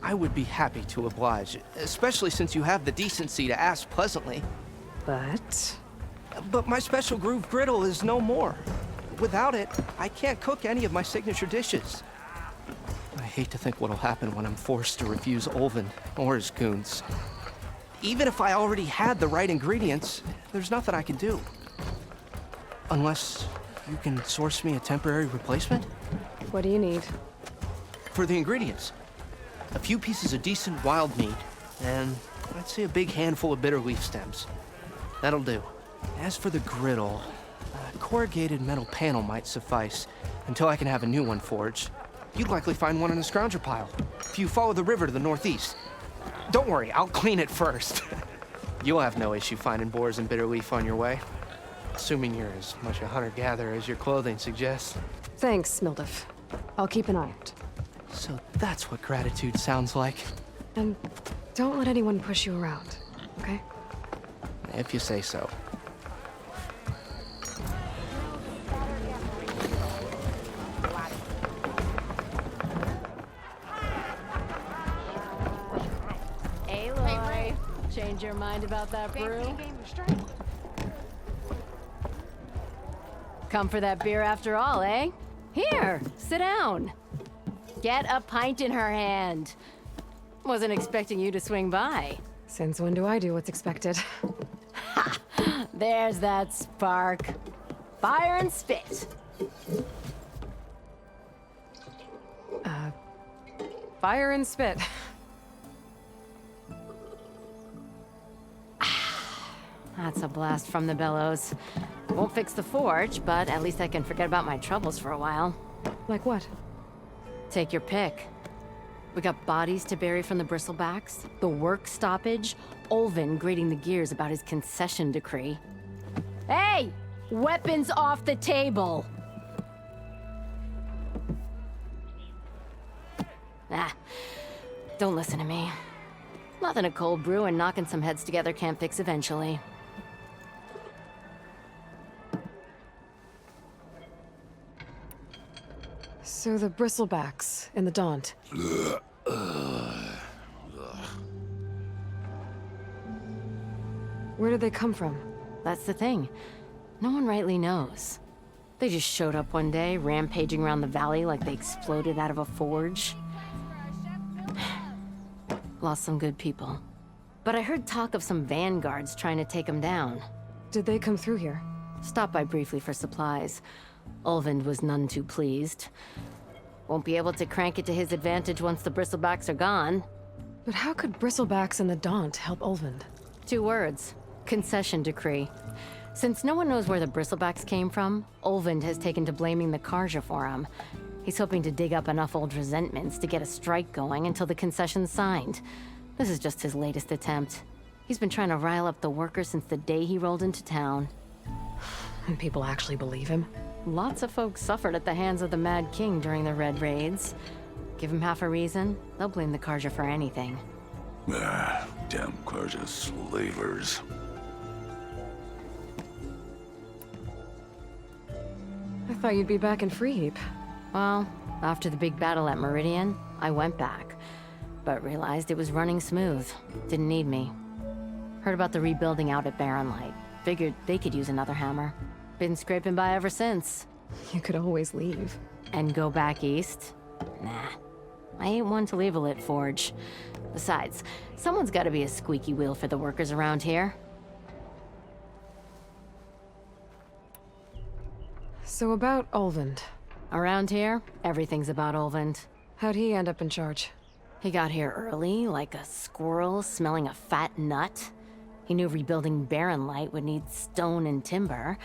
I would be happy to oblige, especially since you have the decency to ask pleasantly. But my special groove griddle is no more. Without it, I can't cook any of my signature dishes. I hate to think what'll happen when I'm forced to refuse Ulven or his goons. Even if I already had the right ingredients, there's nothing I can do. Unless you can source me a temporary replacement? What do you need? For the ingredients. A few pieces of decent wild meat, and I'd say a big handful of bitter leaf stems. That'll do. As for the griddle, a corrugated metal panel might suffice until I can have a new one forged. You'd likely find one in a scrounger pile, if you follow the river to the northeast. Don't worry, I'll clean it first. You'll have no issue finding boars and bitter leaf on your way. Assuming you're as much a hunter-gatherer as your clothing suggests. Thanks, Mildef. I'll keep an eye out. So that's what gratitude sounds like. And don't let anyone push you around, okay? If you say so. Aloy, change your mind about that brew? Come for that beer after all, eh? Here, sit down. Get a pint in her hand. Wasn't expecting you to swing by. Since when do I do what's expected? Ha! There's that spark. Fire and spit. Fire and spit. That's a blast from the bellows. Won't fix the forge, but at least I can forget about my troubles for a while. Like what? Take your pick. We got bodies to bury from the bristlebacks, the work stoppage, Ulven grating the gears about his concession decree. Hey! Weapons off the table! Ah, don't listen to me. Nothing a cold brew and knocking some heads together can't fix eventually. So the bristlebacks and the daunt. Where did they come from? That's the thing. No one rightly knows. They just showed up one day, rampaging around the valley like they exploded out of a forge. Lost some good people. But I heard talk of some vanguards trying to take them down. Did they come through here? Stopped by briefly for supplies. Ulven was none too pleased. Won't be able to crank it to his advantage once the bristlebacks are gone. But how could bristlebacks and the daunt help Ulven? 2 words. Concession decree. Since no one knows where the bristlebacks came from, Ulven has taken to blaming the Karja for them. He's hoping to dig up enough old resentments to get a strike going until the concession's signed. This is just his latest attempt. He's been trying to rile up the workers since the day he rolled into town. And people actually believe him? Lots of folks suffered at the hands of the Mad King during the Red Raids. Give him half a reason, they'll blame the Karja for anything. Ah, damn Karja slavers. I thought you'd be back in Freeheap. Well, after the big battle at Meridian, I went back. But realized it was running smooth. Didn't need me. Heard about the rebuilding out at Barren. Figured they could use another hammer. Been scraping by ever since. You could always leave. And go back east? Nah. I ain't one to leave a lit forge. Besides, someone's gotta be a squeaky wheel for the workers around here. So about Ulvend. Around here, everything's about Ulvend. How'd he end up in charge? He got here early, like a squirrel smelling a fat nut. He knew rebuilding Barren Light would need stone and timber.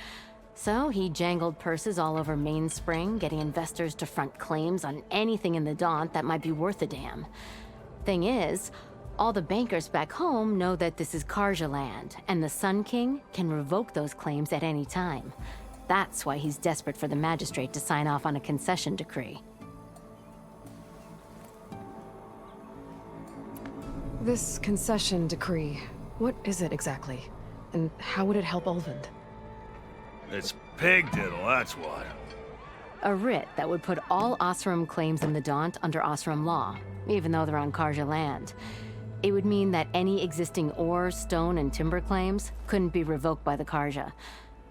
So he jangled purses all over Mainspring, getting investors to front claims on anything in the Daunt that might be worth a damn. Thing is, all the bankers back home know that this is Karja land, and the Sun King can revoke those claims at any time. That's why he's desperate for the magistrate to sign off on a concession decree. This concession decree, what is it exactly? And how would it help Ulvund? It's pig diddle, that's what. A writ that would put all Osram claims in the Daunt under Osram law, even though they're on Karja land. It would mean that any existing ore, stone, and timber claims couldn't be revoked by the Karja.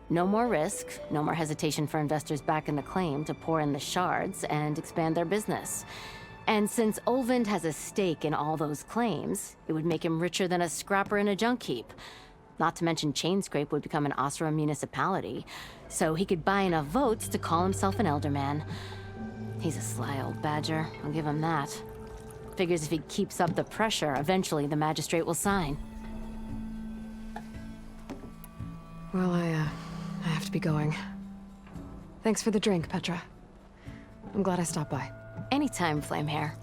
No more risk, no more hesitation for investors back in the claim to pour in the shards and expand their business. And since Ulvund has a stake in all those claims, it would make him richer than a scrapper in a junk heap. Not to mention Chainscrape would become an Osram municipality, so he could buy enough votes to call himself an elderman. He's a sly old badger, I'll give him that. Figures if he keeps up the pressure, eventually the magistrate will sign. Well, I have to be going. Thanks for the drink, Petra. I'm glad I stopped by. Anytime, Flamehair.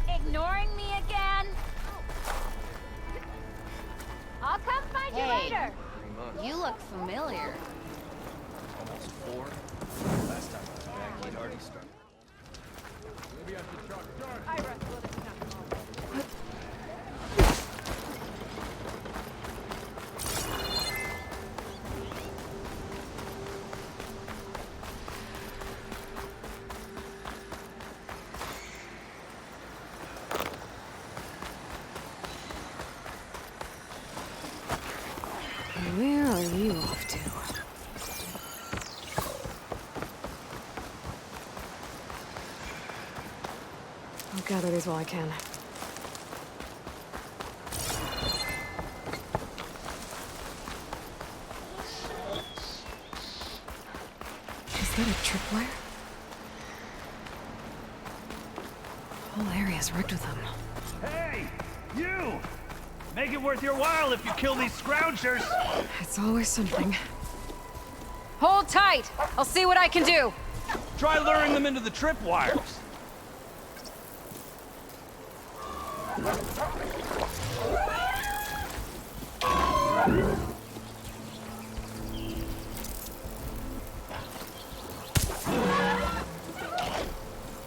Ignoring me again? I'll come find you later. You look familiar. Almost 4. Last time I was back, he'd already started. Maybe I should talk dark. I wrestle with it now. Where are you off to? I'll gather these while I can. Is that a tripwire? The whole area's rigged with them. Hey! You! Make it worth your while if you kill these scroungers! It's always something. Hold tight! I'll see what I can do! Try luring them into the tripwires!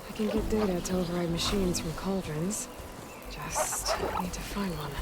I can get data to override machines from cauldrons. Just need to find one.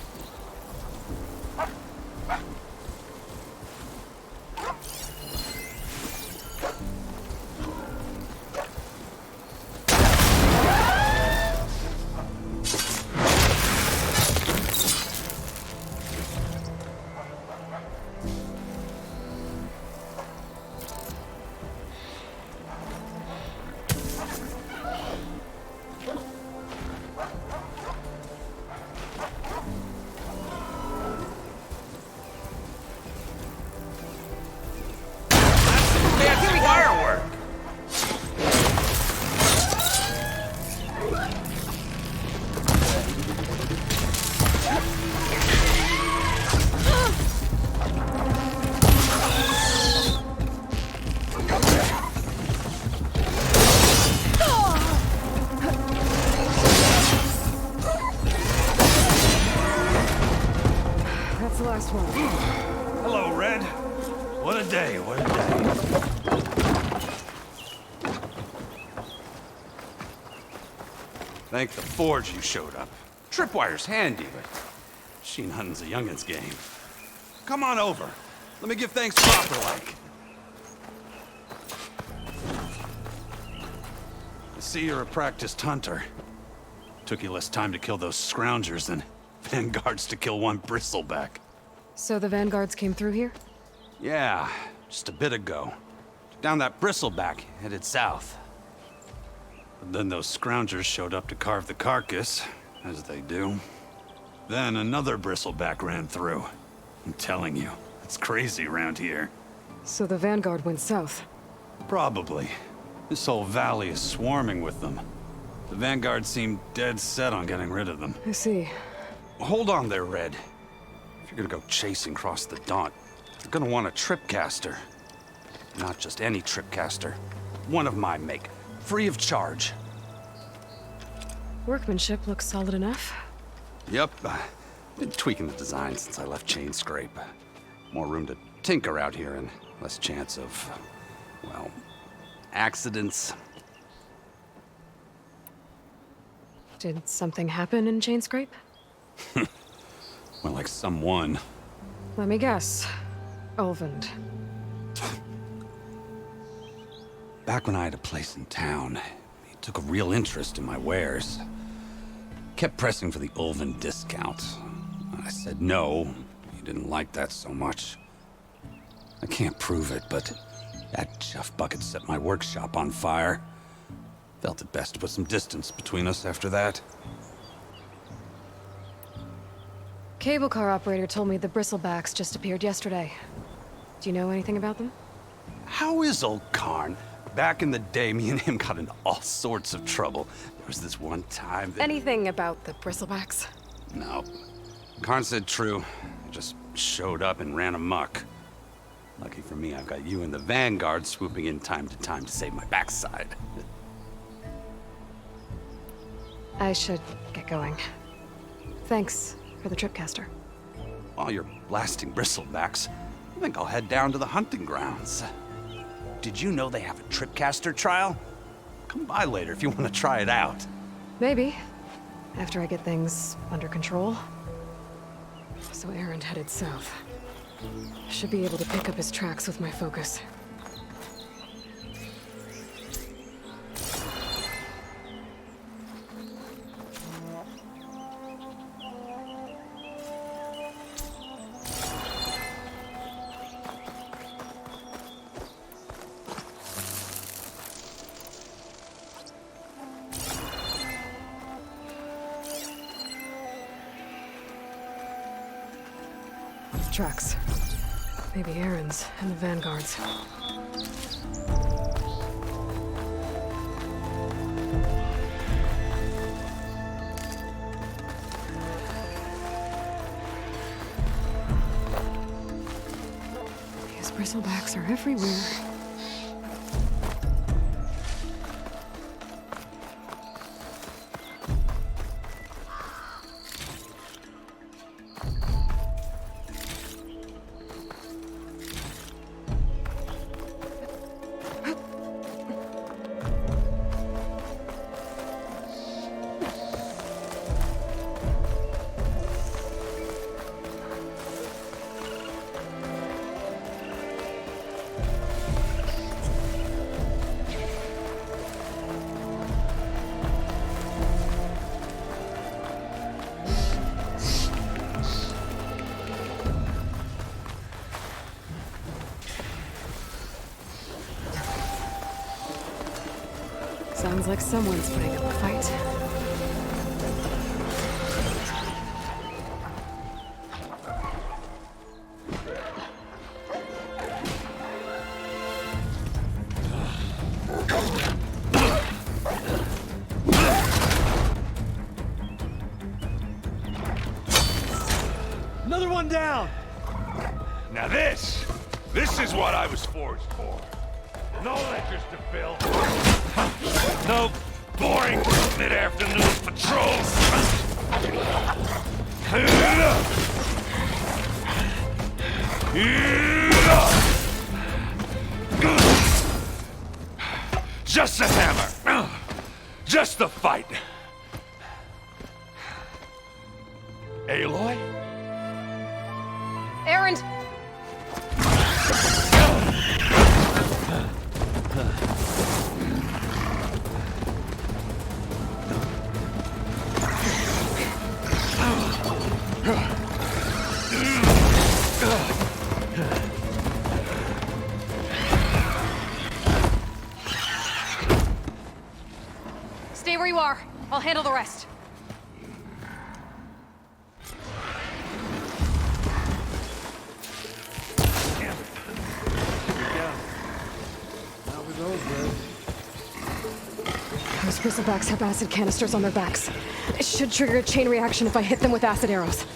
Hello, Red. What a day, what a day. Thank the Forge you showed up. Tripwire's handy, but machine hunting's a youngin's game. Come on over. Let me give thanks proper like. I see you're a practiced hunter. Took you less time to kill those scroungers than vanguards to kill one bristleback. So the vanguards came through here? Yeah, just a bit ago. Down that bristleback, headed south. But then those scroungers showed up to carve the carcass, as they do. Then another bristleback ran through. I'm telling you, it's crazy around here. So the vanguard went south? Probably. This whole valley is swarming with them. The vanguard seemed dead set on getting rid of them. I see. Hold on there, Red. If you're gonna go chasing across the Daunt, you're gonna want a tripcaster. Not just any tripcaster. One of my make. Free of charge. Workmanship looks solid enough. Yep. Been tweaking the design since I left Chainscrape. More room to tinker out here and less chance of, well, accidents. Did something happen in Chainscrape? Well, like someone. Let me guess. Ulvund. Back when I had a place in town, he took a real interest in my wares. Kept pressing for the Ulvund discount. I said no. He didn't like that so much. I can't prove it, but that chuff bucket set my workshop on fire. Felt it best to put some distance between us after that. Cable car operator told me the bristlebacks just appeared yesterday. Do you know anything about them? How is old Karn? Back in the day, me and him got into all sorts of trouble. There was this one time that... Anything about the bristlebacks? No. Karn said true. I just showed up and ran amok. Lucky for me, I've got you and the Vanguard swooping in time to save my backside. I should get going. Thanks for the tripcaster. While you're blasting bristlebacks, I think I'll head down to the hunting grounds. Did you know they have a tripcaster trial? Come by later if you want to try it out. Maybe. After I get things under control. So Erend headed south. Should be able to pick up his tracks with my focus. Tracks. Maybe Erend's and the Vanguard's. These bristlebacks are everywhere. Sounds like someone's putting up a fight. Another one down! Now this is what I was forged for. No ledgers to fill. No boring mid-afternoon patrols. Just a hammer. Just the fight. Aloy? Erend! Stay where you are. I'll handle the rest. Those bristlebacks have acid canisters on their backs. It should trigger a chain reaction if I hit them with acid arrows.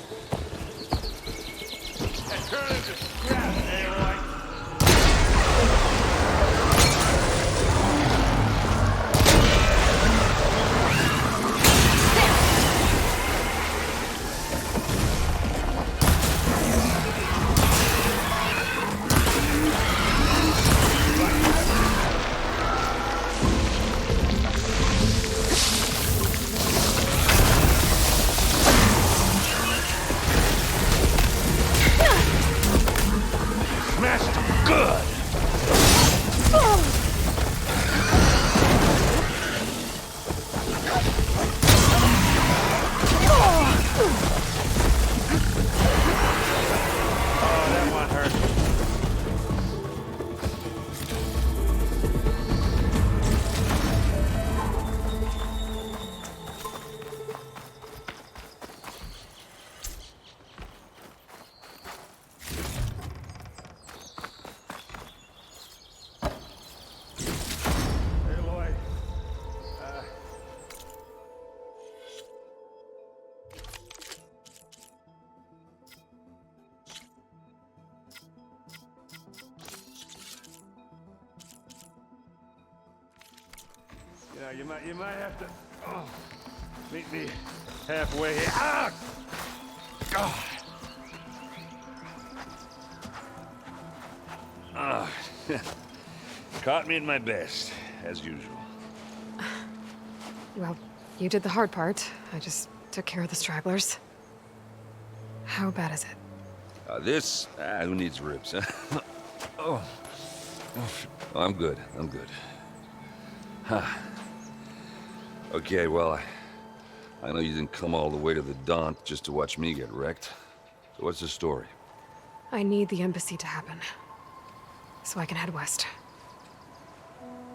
You might have to meet me halfway here. Ah! God. Caught me at my best, as usual. Well, you did the hard part. I just took care of the stragglers. How bad is it? Who needs ribs? Oh. I'm good. Huh. Okay, well, I know you didn't come all the way to the daunt just to watch me get wrecked. So what's the story? I need the embassy to happen, so I can head west.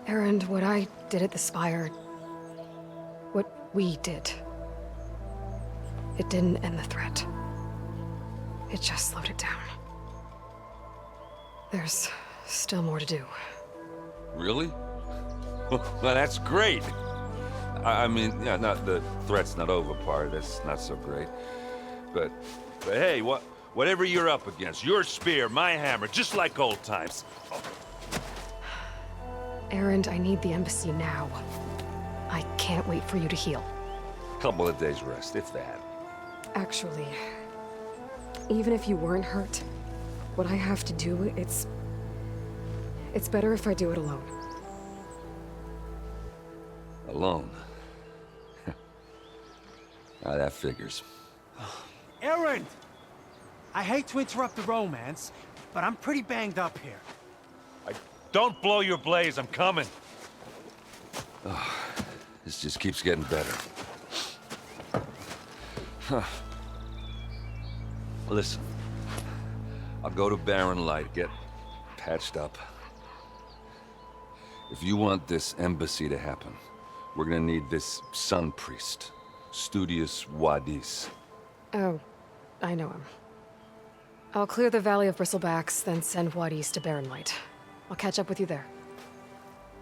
Erend, what I did at the Spire, what we did, it didn't end the threat. It just slowed it down. There's still more to do. Really? Well, that's great. I mean, yeah, not the threat's not over part. That's not so great. But hey, whatever you're up against, your spear, my hammer, just like old times. Erend, I need the embassy now. I can't wait for you to heal. Couple of days rest, if that. Actually, even if you weren't hurt, what I have to do, it's better if I do it alone. Alone? Now that figures. Erend! I hate to interrupt the romance, but I'm pretty banged up here. Don't blow your blaze, I'm coming. Oh, this just keeps getting better. Huh. Listen, I'll go to Barren Light, get patched up. If you want this embassy to happen, we're gonna need this sun priest, Studious Wadis. Oh, I know him. I'll clear the Valley of Bristlebacks, then send Wadis to Barren Light. I'll catch up with you there.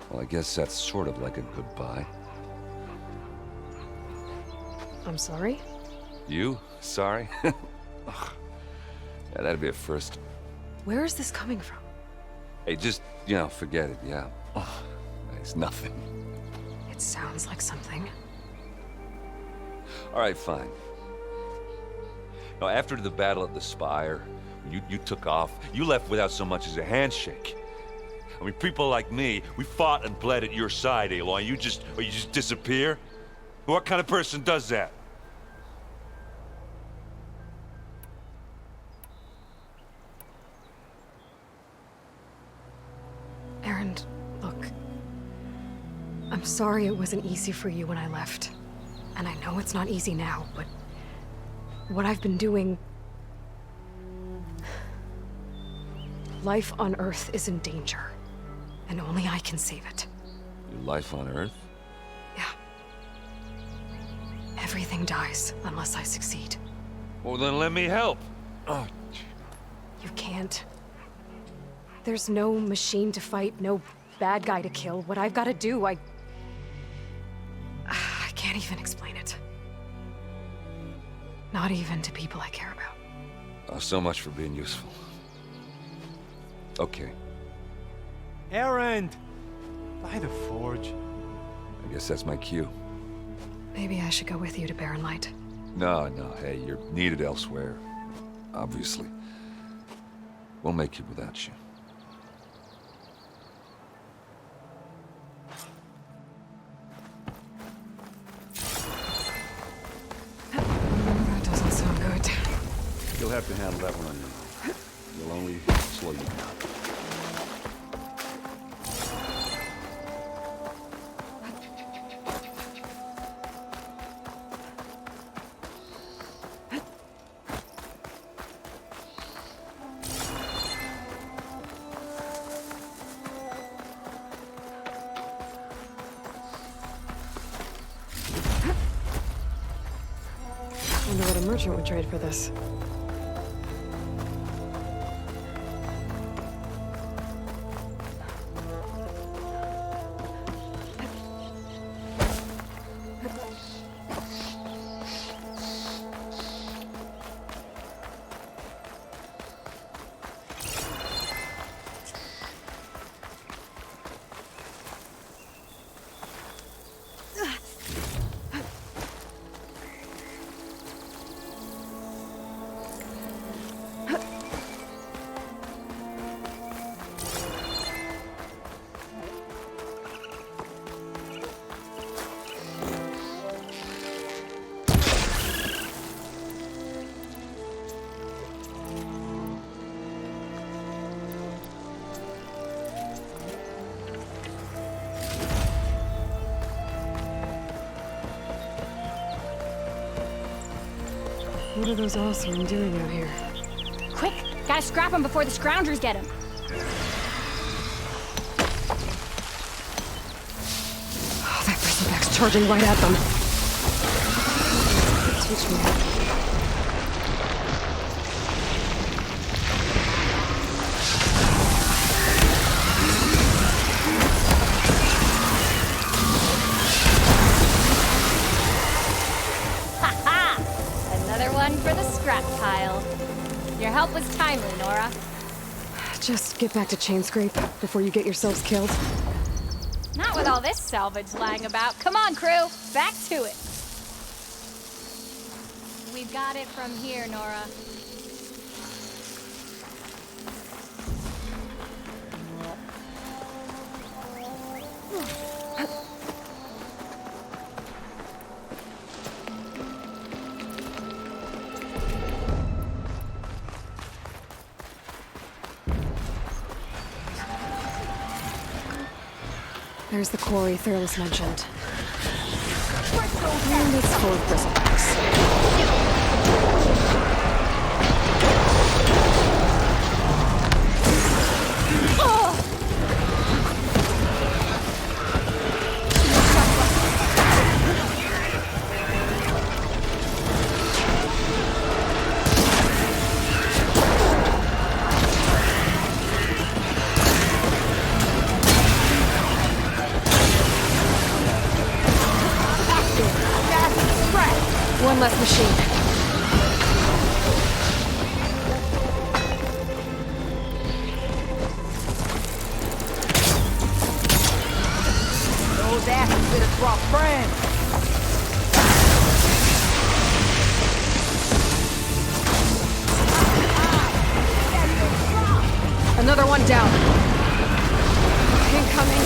Well, I guess that's sort of like a goodbye. I'm sorry? You? Sorry? Ugh. Yeah, that'd be a first. Where is this coming from? Hey, just, forget it, yeah. Oh, it's nothing. It sounds like something. All right, fine. Now, after the battle at the Spire, you took off. You left without so much as a handshake. I mean, people like me, we fought and bled at your side, Aloy. You just disappear? What kind of person does that? Erend, look. I'm sorry it wasn't easy for you when I left. And I know it's not easy now, but what I've been doing... Life on Earth is in danger, and only I can save it. Your life on Earth? Yeah. Everything dies unless I succeed. Well, then let me help. You can't. There's no machine to fight, no bad guy to kill. What I've got to do, I can't even explain it. Not even to people I care about. So much for being useful. Okay. Erend! By the forge. I guess that's my cue. Maybe I should go with you to Barren Light. No, hey, you're needed elsewhere. Obviously. We'll make it without you. That doesn't sound good. You'll have to handle that one on your own. You'll only slow you down. Wonder what a merchant would trade for this. What are those Osram doing out here? Quick! Gotta scrap him before the scroungers get him. Oh, that bristleback's charging right at them. Teach me. Another one for the scrap pile. Your help was timely, Nora. Just get back to Chainscrape before you get yourselves killed. Not with all this salvage lying about. Come on, crew. Back to it. We've got it from here, Nora. There's the quarry Thurles mentioned. And it's full of bristlebacks. One less machine. Those asses better drop friends. Another one down. Incoming.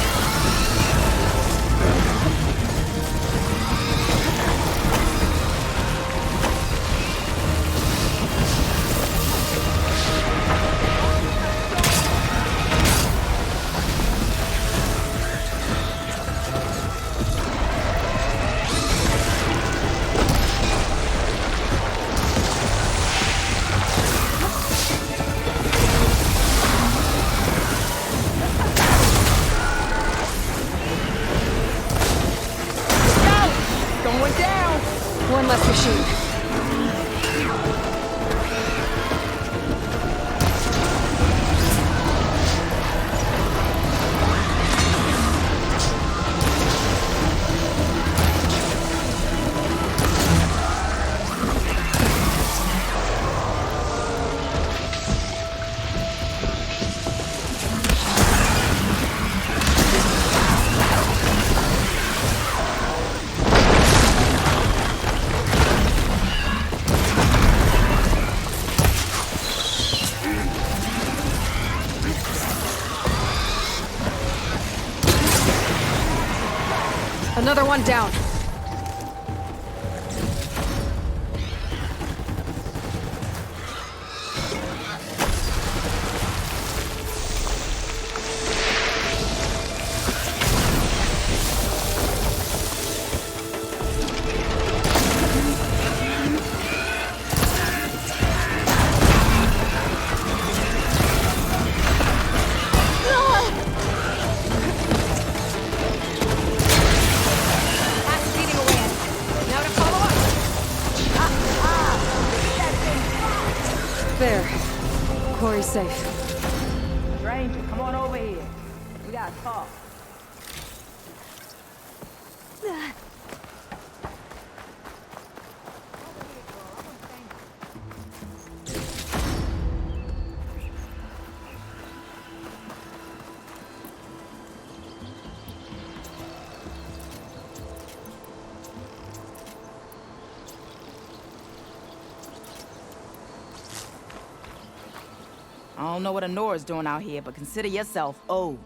One less machine. Another one down. Safe. Stranger, come on over here. We gotta talk. I don't know what Honora's doing out here, but consider yourself owed.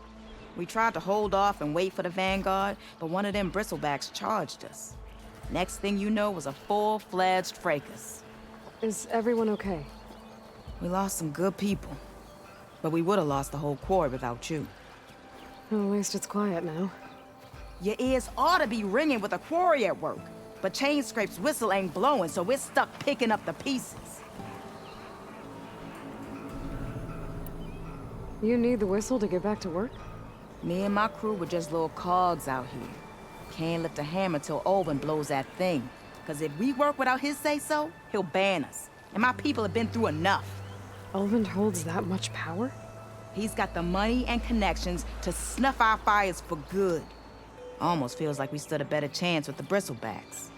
We tried to hold off and wait for the vanguard, but one of them bristlebacks charged us. Next thing you know was a full-fledged fracas. Is everyone okay? We lost some good people, but we would have lost the whole quarry without you. Well, at least it's quiet now. Your ears ought to be ringing with a quarry at work, but Chainscrape's whistle ain't blowing, so we're stuck picking up the pieces. You need the whistle to get back to work? Me and my crew were just little cogs out here. Can't lift a hammer till Erend blows that thing. Cause if we work without his say-so, he'll ban us. And my people have been through enough. Erend holds that much power? He's got the money and connections to snuff our fires for good. Almost feels like we stood a better chance with the bristlebacks.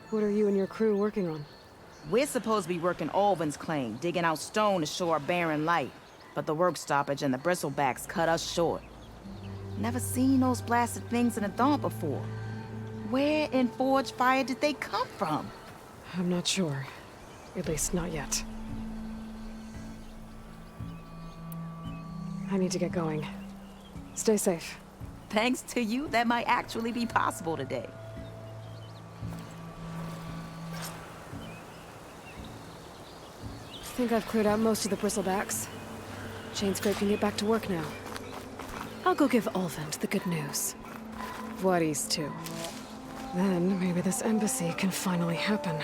What are you and your crew working on? We're supposed to be working Erend's claim, digging out stone to show our Barren light. But the work stoppage and the bristlebacks cut us short. Never seen those blasted things in a daunt before. Where in Forge Fire did they come from? I'm not sure. At least not yet. I need to get going. Stay safe. Thanks to you, that might actually be possible today. I think I've cleared out most of the bristlebacks. Chainscrape can get back to work now. I'll go give Erend the good news. Voorhees, too. Then maybe this embassy can finally happen.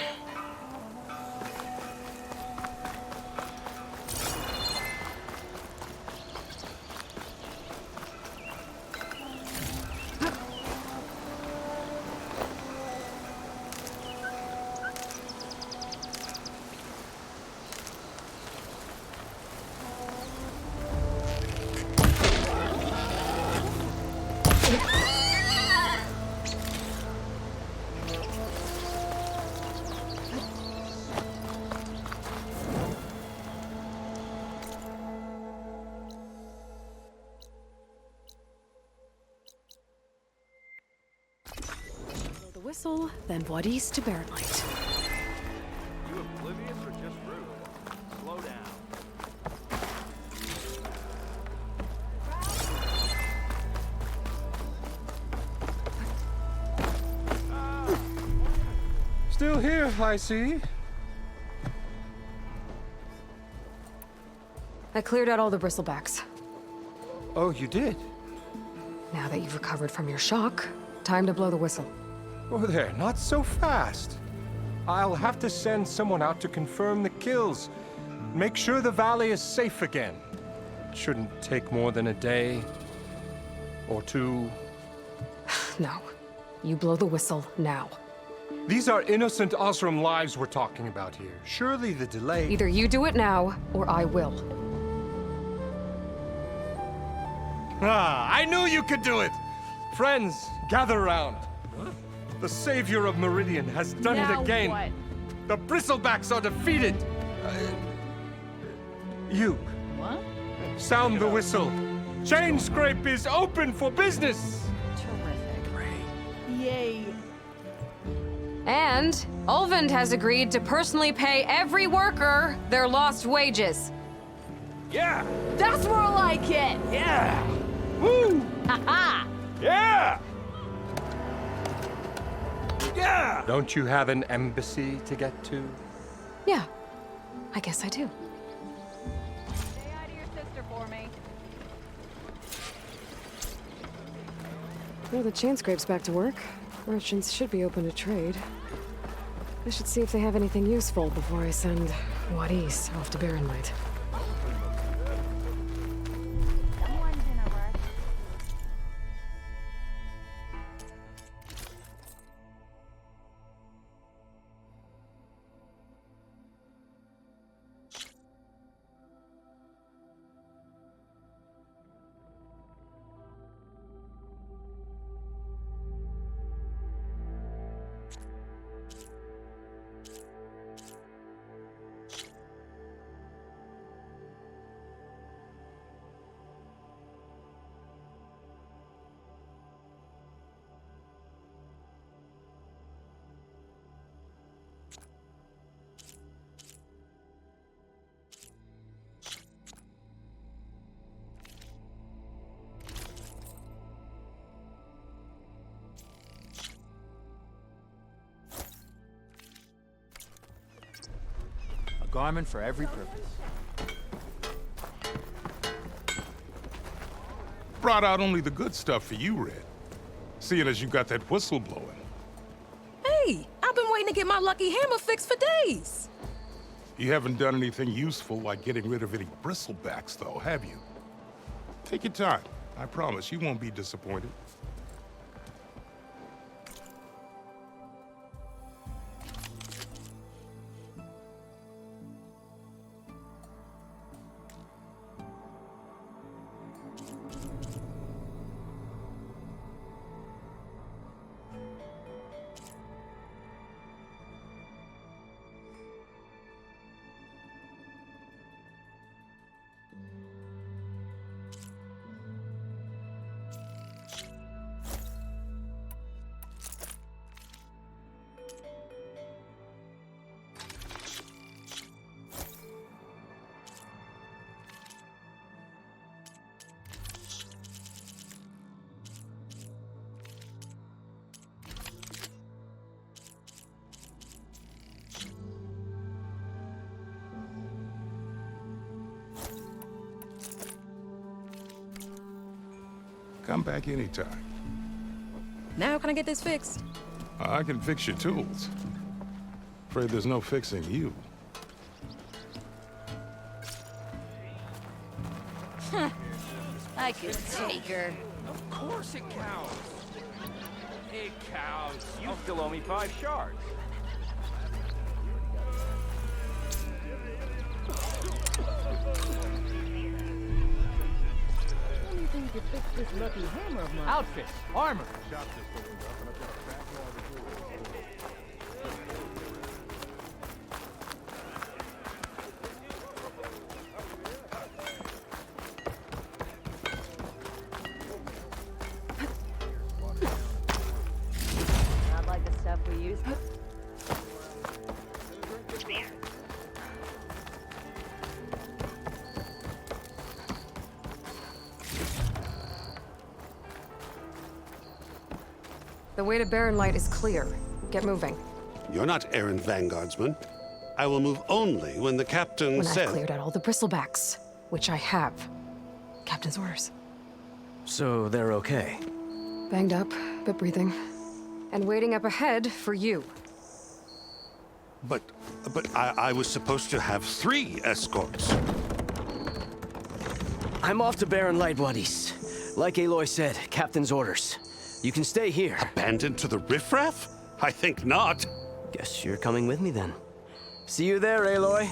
Whistle, then Voorhees to Barren light. You oblivious or just rude? Slow down. Still here, I see. I cleared out all the bristlebacks. Oh, you did? Now that you've recovered from your shock, time to blow the whistle. Oh there, not so fast. I'll have to send someone out to confirm the kills. Make sure the valley is safe again. Shouldn't take more than a day or two. No. You blow the whistle now. These are innocent Osram lives we're talking about here. Surely the delay... Either you do it now, or I will. Ah, I knew you could do it! Friends, gather round. The savior of Meridian has done it again. What? The bristlebacks are defeated. You. What? Sound the whistle. Chainscrape is open for business. Yay. And Ulvund has agreed to personally pay every worker their lost wages. Yeah! That's more like it! Yeah! Woo! Ha-ha! Yeah! Yeah! Don't you have an embassy to get to? Yeah, I guess I do. Say hi to your sister for me. Well, the Chainscrape's back to work. Merchants should be open to trade. I should see if they have anything useful before I send Wadis off to Barren Light. Someone's in a rush. A garment for every purpose. Brought out only the good stuff for you, Red. Seeing as you got that whistle blowing. Hey, I've been waiting to get my lucky hammer fixed for days. You haven't done anything useful like getting rid of any bristlebacks, though, have you? Take your time. I promise you won't be disappointed. Come back anytime. Now can I get this fixed? I can fix your tools. Afraid there's no fixing you. I could take her. Of course it counts. It counts. You still owe me 5 shards. To fix this lucky hammer of mine. Outfit, armor. Not like the stuff we used. The way to Barren Light is clear. Get moving. You're not Erend Vanguardsman. I will move only when the captain When says... I've cleared out all the bristlebacks, which I have. Captain's orders. So they're okay? Banged up, but breathing. And waiting up ahead for you. But I was supposed to have 3 escorts. I'm off to Barren Light, Wadis. Like Aloy said, captain's orders. You can stay here. Abandoned to the riffraff? I think not. Guess you're coming with me then. See you there, Aloy.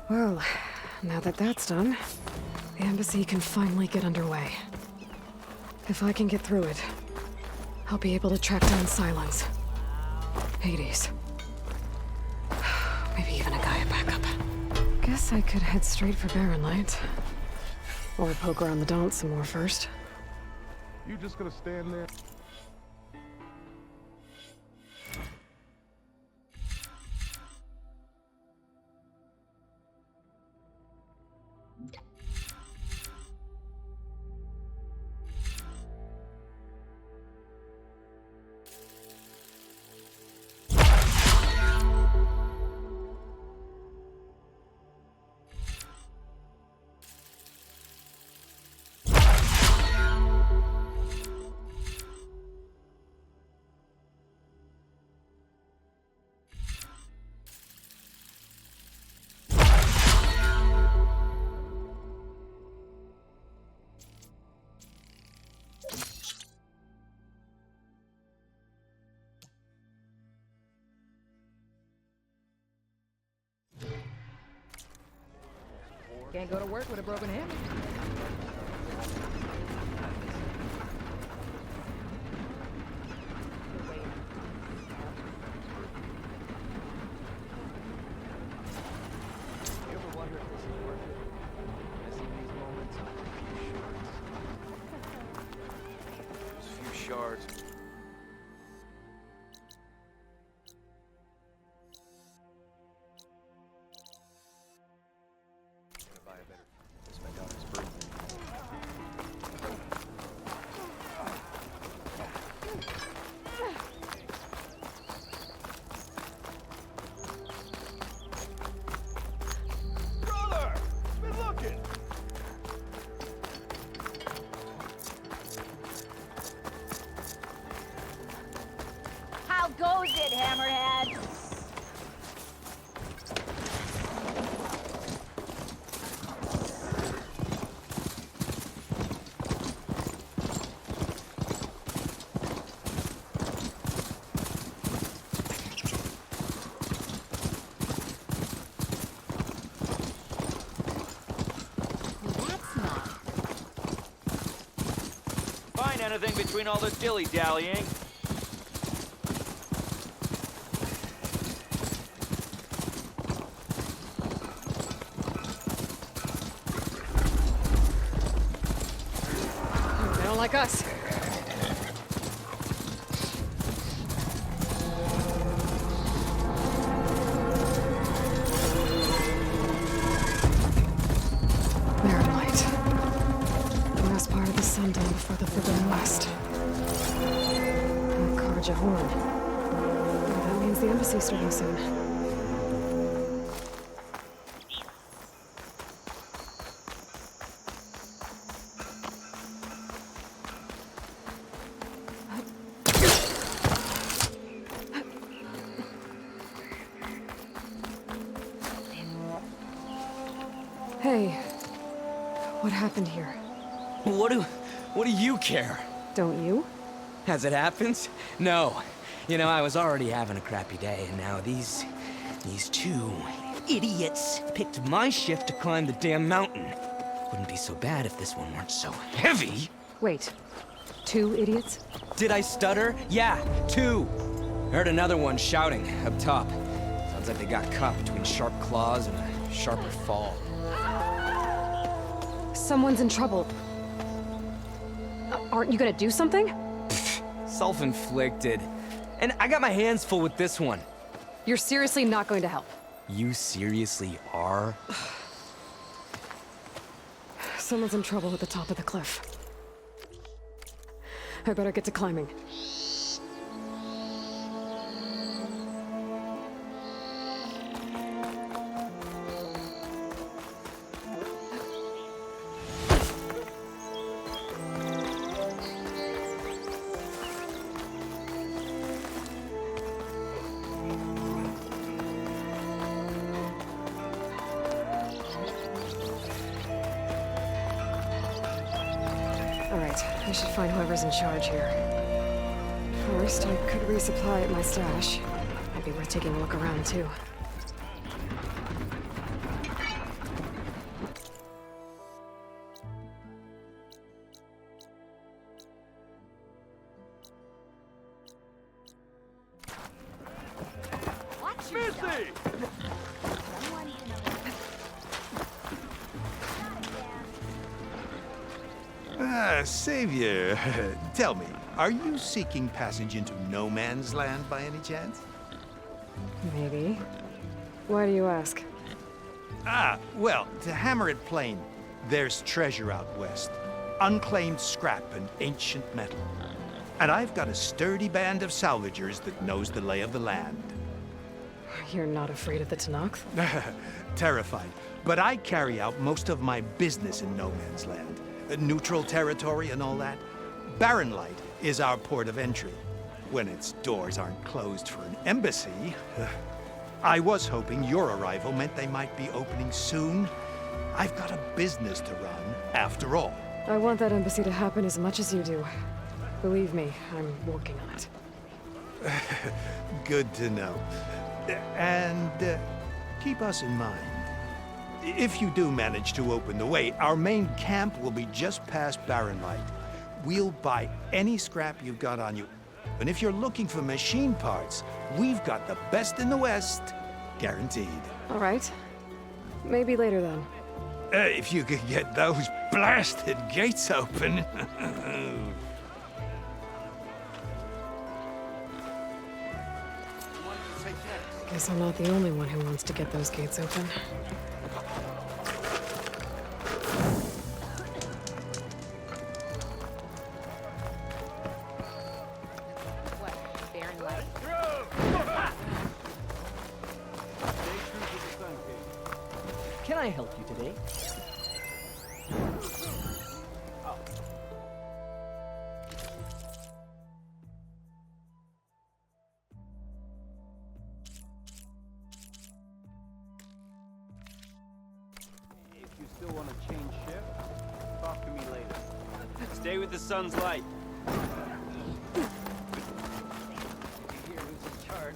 Well, now that that's done, the embassy can finally get underway. If I can get through it, I'll be able to track down Silence, Hades, maybe even a Gaia backup. Guess I could head straight for Barren Light. Or poke around the daunt some more first. You just gonna stand there? Can't go to work with a broken hammer. You ever wonder if this is worth it? Missing these moments? Just a few shards. How goes it, Hammerhead? Find anything between all this dilly-dallying? They don't like us. Barren Light. The last part of the sundown before the Forbidden West. And Carja Horn. That means the embassy's starting soon. Hey, what happened here? What do you care? Don't you? As it happens? No. You know, I was already having a crappy day, and now these two idiots picked my shift to climb the damn mountain. Wouldn't be so bad if this one weren't so heavy. Wait, 2 idiots? Did I stutter? Yeah, 2. Heard another one shouting up top. Sounds like they got caught between sharp claws and a sharper fall. Someone's in trouble. Aren't you gonna do something? Self-inflicted. And I got my hands full with this one. You're seriously not going to help? You seriously are? Someone's in trouble at the top of the cliff. I better get to climbing. I should find whoever's in charge here. First, I could resupply at my stash. Might be worth taking a look around, too. Savior, tell me, are you seeking passage into no man's land by any chance? Maybe. Why do you ask? Well, to hammer it plain, there's treasure out west. Unclaimed scrap and ancient metal. And I've got a sturdy band of salvagers that knows the lay of the land. You're not afraid of the Tenakth? Terrified. But I carry out most of my business in no man's land. Neutral territory and all that. Barren Light is our port of entry. When its doors aren't closed for an embassy. I was hoping your arrival meant they might be opening soon. I've got a business to run, after all. I want that embassy to happen as much as you do. Believe me, I'm working on it. Good to know. And keep us in mind. If you do manage to open the way, our main camp will be just past Barren Light. We'll buy any scrap you've got on you. And if you're looking for machine parts, we've got the best in the West, guaranteed. All right. Maybe later then. If you could get those blasted gates open. Guess I'm not the only one who wants to get those gates open. Can I help you today? If you still want to change shift, talk to me later. Stay with the sun's light. Here, who's in charge?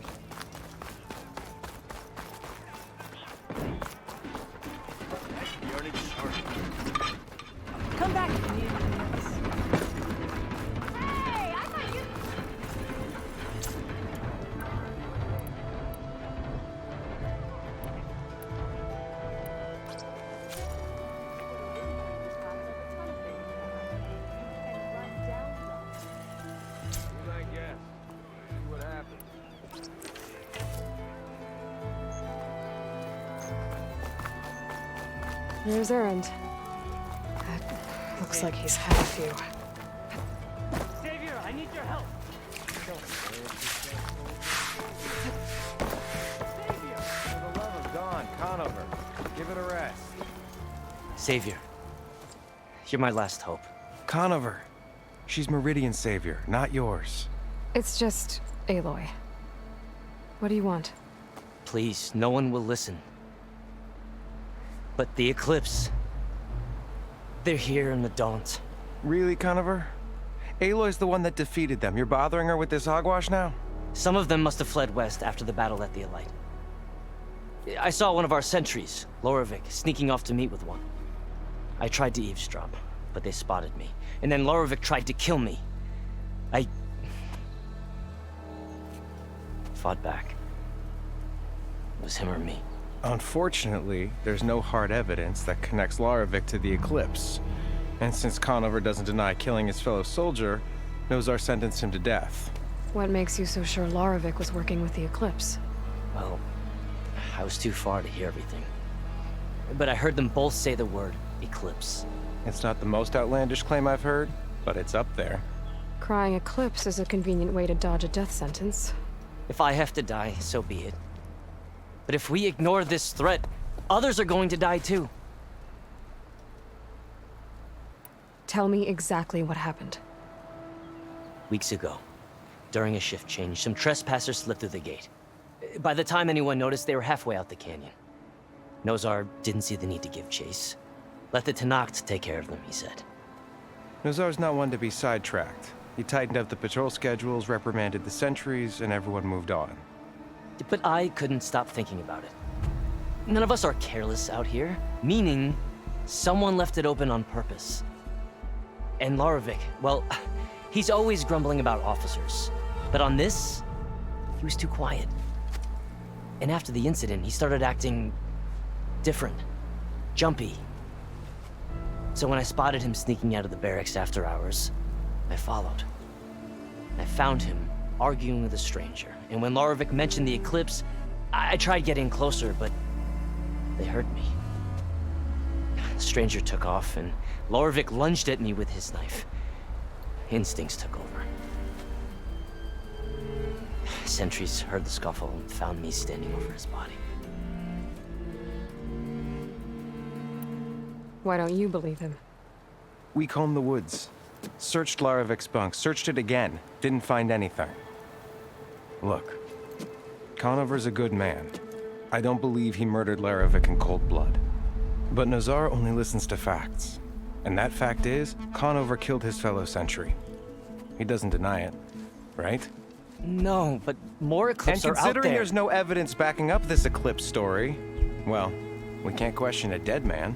Come back. Here's Erend. Looks like he's had a few. Savior, I need your help. Savior, for the love of God, Conover, give it a rest. Savior, you're my last hope. Conover. She's Meridian's savior, not yours. It's just Aloy. What do you want? Please, no one will listen. But the eclipse... they're here in the daunt. Really, Conover? Aloy's the one that defeated them. You're bothering her with this hogwash now? Some of them must have fled west after the battle at the Elite. I saw one of our sentries, Lorovic, sneaking off to meet with one. I tried to eavesdrop, but they spotted me. And then Lorovic tried to kill me. I... fought back. It was him or me. Unfortunately, there's no hard evidence that connects Lorovic to the eclipse. And since Conover doesn't deny killing his fellow soldier, Nozar sentenced him to death. What makes you so sure Lorovic was working with the eclipse? Well, I was too far to hear everything. But I heard them both say the word eclipse. It's not the most outlandish claim I've heard, but it's up there. Crying eclipse is a convenient way to dodge a death sentence. If I have to die, so be it. But if we ignore this threat, others are going to die too. Tell me exactly what happened. Weeks ago, during a shift change, some trespassers slipped through the gate. By the time anyone noticed, they were halfway out the canyon. Nozar didn't see the need to give chase. Let the Tenakth take care of them, he said. Nozar's not one to be sidetracked. He tightened up the patrol schedules, reprimanded the sentries, and everyone moved on. But I couldn't stop thinking about it. None of us are careless out here, meaning someone left it open on purpose. And Larovic, well, he's always grumbling about officers. But on this, he was too quiet. And after the incident, he started acting different, jumpy. So when I spotted him sneaking out of the barracks after hours, I followed. I found him arguing with a stranger. And when Larovic mentioned the eclipse, I tried getting closer, but they heard me. The stranger took off, and Larovic lunged at me with his knife. Instincts took over. Sentries heard the scuffle and found me standing over his body. Why don't you believe him? We combed the woods, searched Larovic's bunk, searched it again, didn't find anything. Look, Conover's a good man. I don't believe he murdered Larovic in cold blood. But Nozar only listens to facts. And that fact is, Conover killed his fellow sentry. He doesn't deny it, right? No, but more eclipses are out there. And considering there's no evidence backing up this eclipse story, well, we can't question a dead man.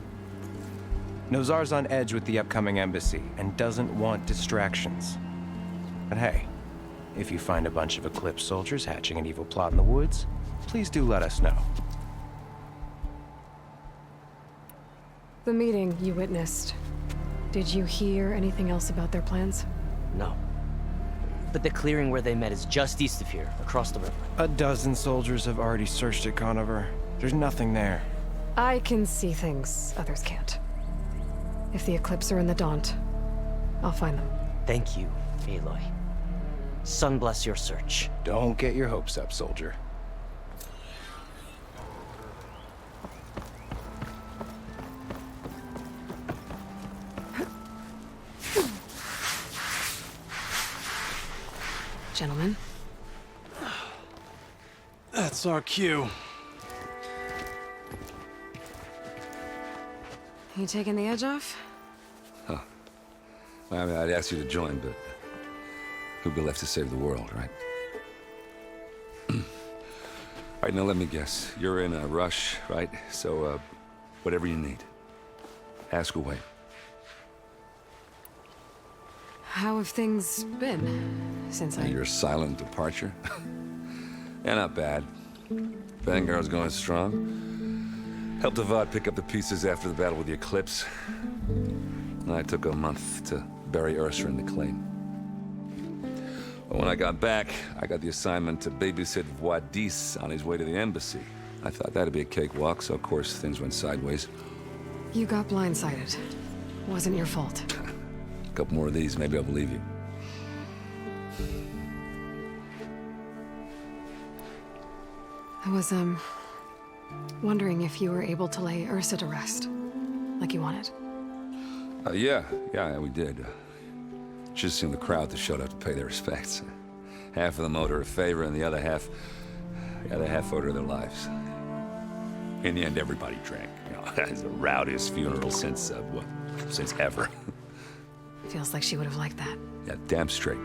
Nozar's on edge with the upcoming embassy and doesn't want distractions. But hey, if you find a bunch of Eclipse soldiers hatching an evil plot in the woods, please do let us know. The meeting you witnessed. Did you hear anything else about their plans? No. But the clearing where they met is just east of here, across the river. A dozen soldiers have already searched it, Conover. There's nothing there. I can see things others can't. If the Eclipse are in the Daunt, I'll find them. Thank you, Aloy. Sun bless your search. Don't get your hopes up, soldier. Gentlemen. That's our cue. You taking the edge off? Huh. Well, I mean, I'd ask you to join, but who'd be left to save the world, right? All right, now let me guess. You're in a rush, right? So, whatever you need, ask away. How have things been since Your silent departure? Yeah, not bad. Vanguard's going strong. Helped Avad pick up the pieces after the battle with the Eclipse. I took a month to bury Ursa in the claim. But when I got back, I got the assignment to babysit Wadis on his way to the embassy. I thought that'd be a cakewalk, so of course things went sideways. You got blindsided. Wasn't your fault. A couple more of these, maybe I'll believe you. I was, wondering if you were able to lay Ursa to rest, like you wanted. Yeah, we did. Just seemed the crowd that showed up to pay their respects. Half of them owed her a favor, and the other half owed her their lives. In the end, everybody drank. You know, it's the rowdiest funeral since ever. Feels like she would have liked that. Yeah, damn straight.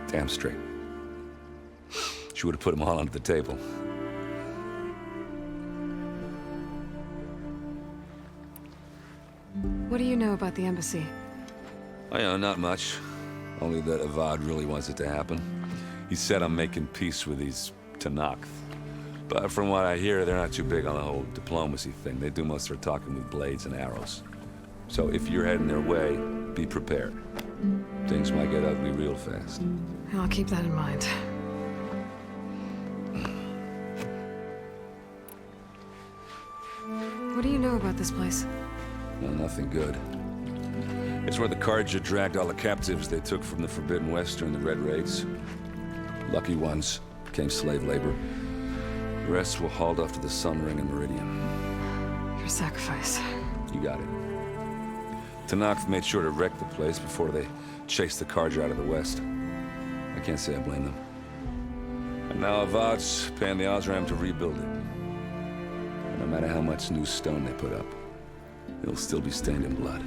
Damn straight. She would have put them all under the table. What do you know about the embassy? Oh, yeah, not much. Only that Avad really wants it to happen. He said I'm making peace with these Tanakh. But from what I hear, they're not too big on the whole diplomacy thing. They do most of their talking with blades and arrows. So if you're heading their way, be prepared. Things might get ugly real fast. I'll keep that in mind. What do you know about this place? Well, nothing good. It's where the Carja dragged all the captives they took from the Forbidden West during the Red Raids. Lucky ones became slave labor. The rest were hauled off to the Sun Ring and Meridian. Your sacrifice. You got it. Tanakh made sure to wreck the place before they chased the Carja out of the West. I can't say I blame them. And now Avad's paying the Osram to rebuild it. And no matter how much new stone they put up, it'll still be stained in blood.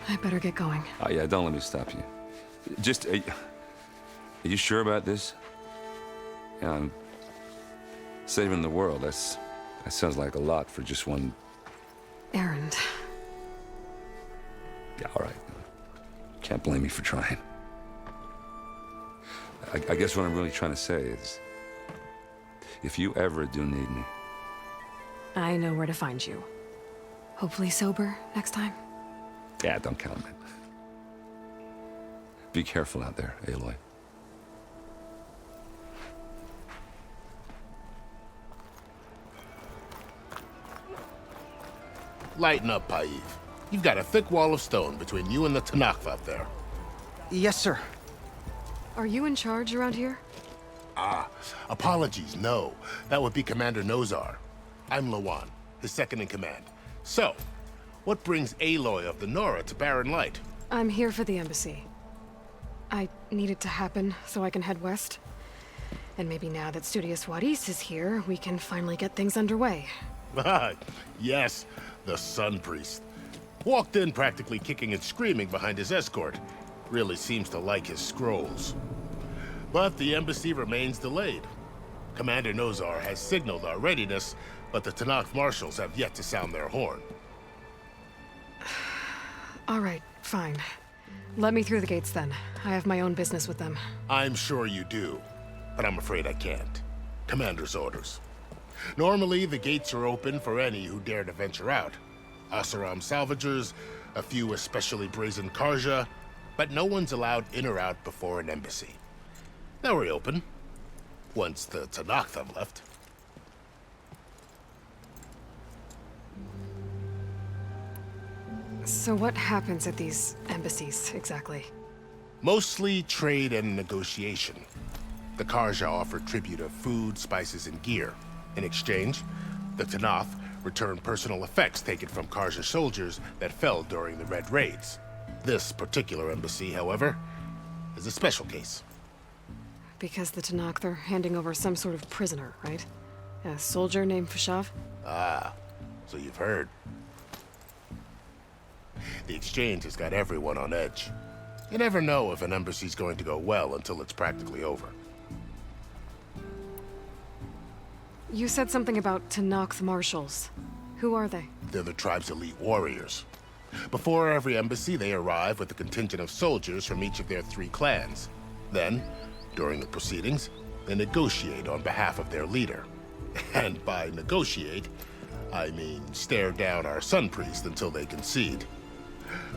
I better get going. Oh, yeah, don't let me stop you. Just, are you sure about this? Yeah, I'm saving the world. That sounds like a lot for just one... Erend. Yeah, all right. Can't blame me for trying. I guess what I'm really trying to say is, if you ever do need me... I know where to find you. Hopefully sober next time. Yeah, don't count on it. Be careful out there, Aloy. Lighten up, Paiv. You've got a thick wall of stone between you and the Tanakh out there. Yes, sir. Are you in charge around here? Ah, apologies, no. That would be Commander Nozar. I'm Lawan, his second in command. So, what brings Aloy of the Nora to Barren Light? I'm here for the embassy. I need it to happen so I can head west. And maybe now that Studious Juarez is here, we can finally get things underway. Yes, the Sun Priest. Walked in practically kicking and screaming behind his escort. Really seems to like his scrolls. But the embassy remains delayed. Commander Nozar has signaled our readiness, but the Tanakh marshals have yet to sound their horn. All right, fine. Let me through the gates then. I have my own business with them. I'm sure you do, but I'm afraid I can't. Commander's orders. Normally, the gates are open for any who dare to venture out. Asaram salvagers, a few especially brazen Karja, but no one's allowed in or out before an embassy. They'll reopen, once the Tanakh have left. So what happens at these embassies, exactly? Mostly trade and negotiation. The Karja offer tribute of food, spices, and gear. In exchange, the Tanakh return personal effects taken from Karja soldiers that fell during the Red Raids. This particular embassy, however, is a special case. Because the Tanakh, they're handing over some sort of prisoner, right? A soldier named Fashav? Ah, so you've heard. The exchange has got everyone on edge. You never know if an embassy's going to go well until it's practically over. You said something about Tanakh marshals. Who are they? They're the tribe's elite warriors. Before every embassy, they arrive with a contingent of soldiers from each of their 3 clans. Then, during the proceedings, they negotiate on behalf of their leader. And by negotiate, I mean stare down our Sun Priest until they concede.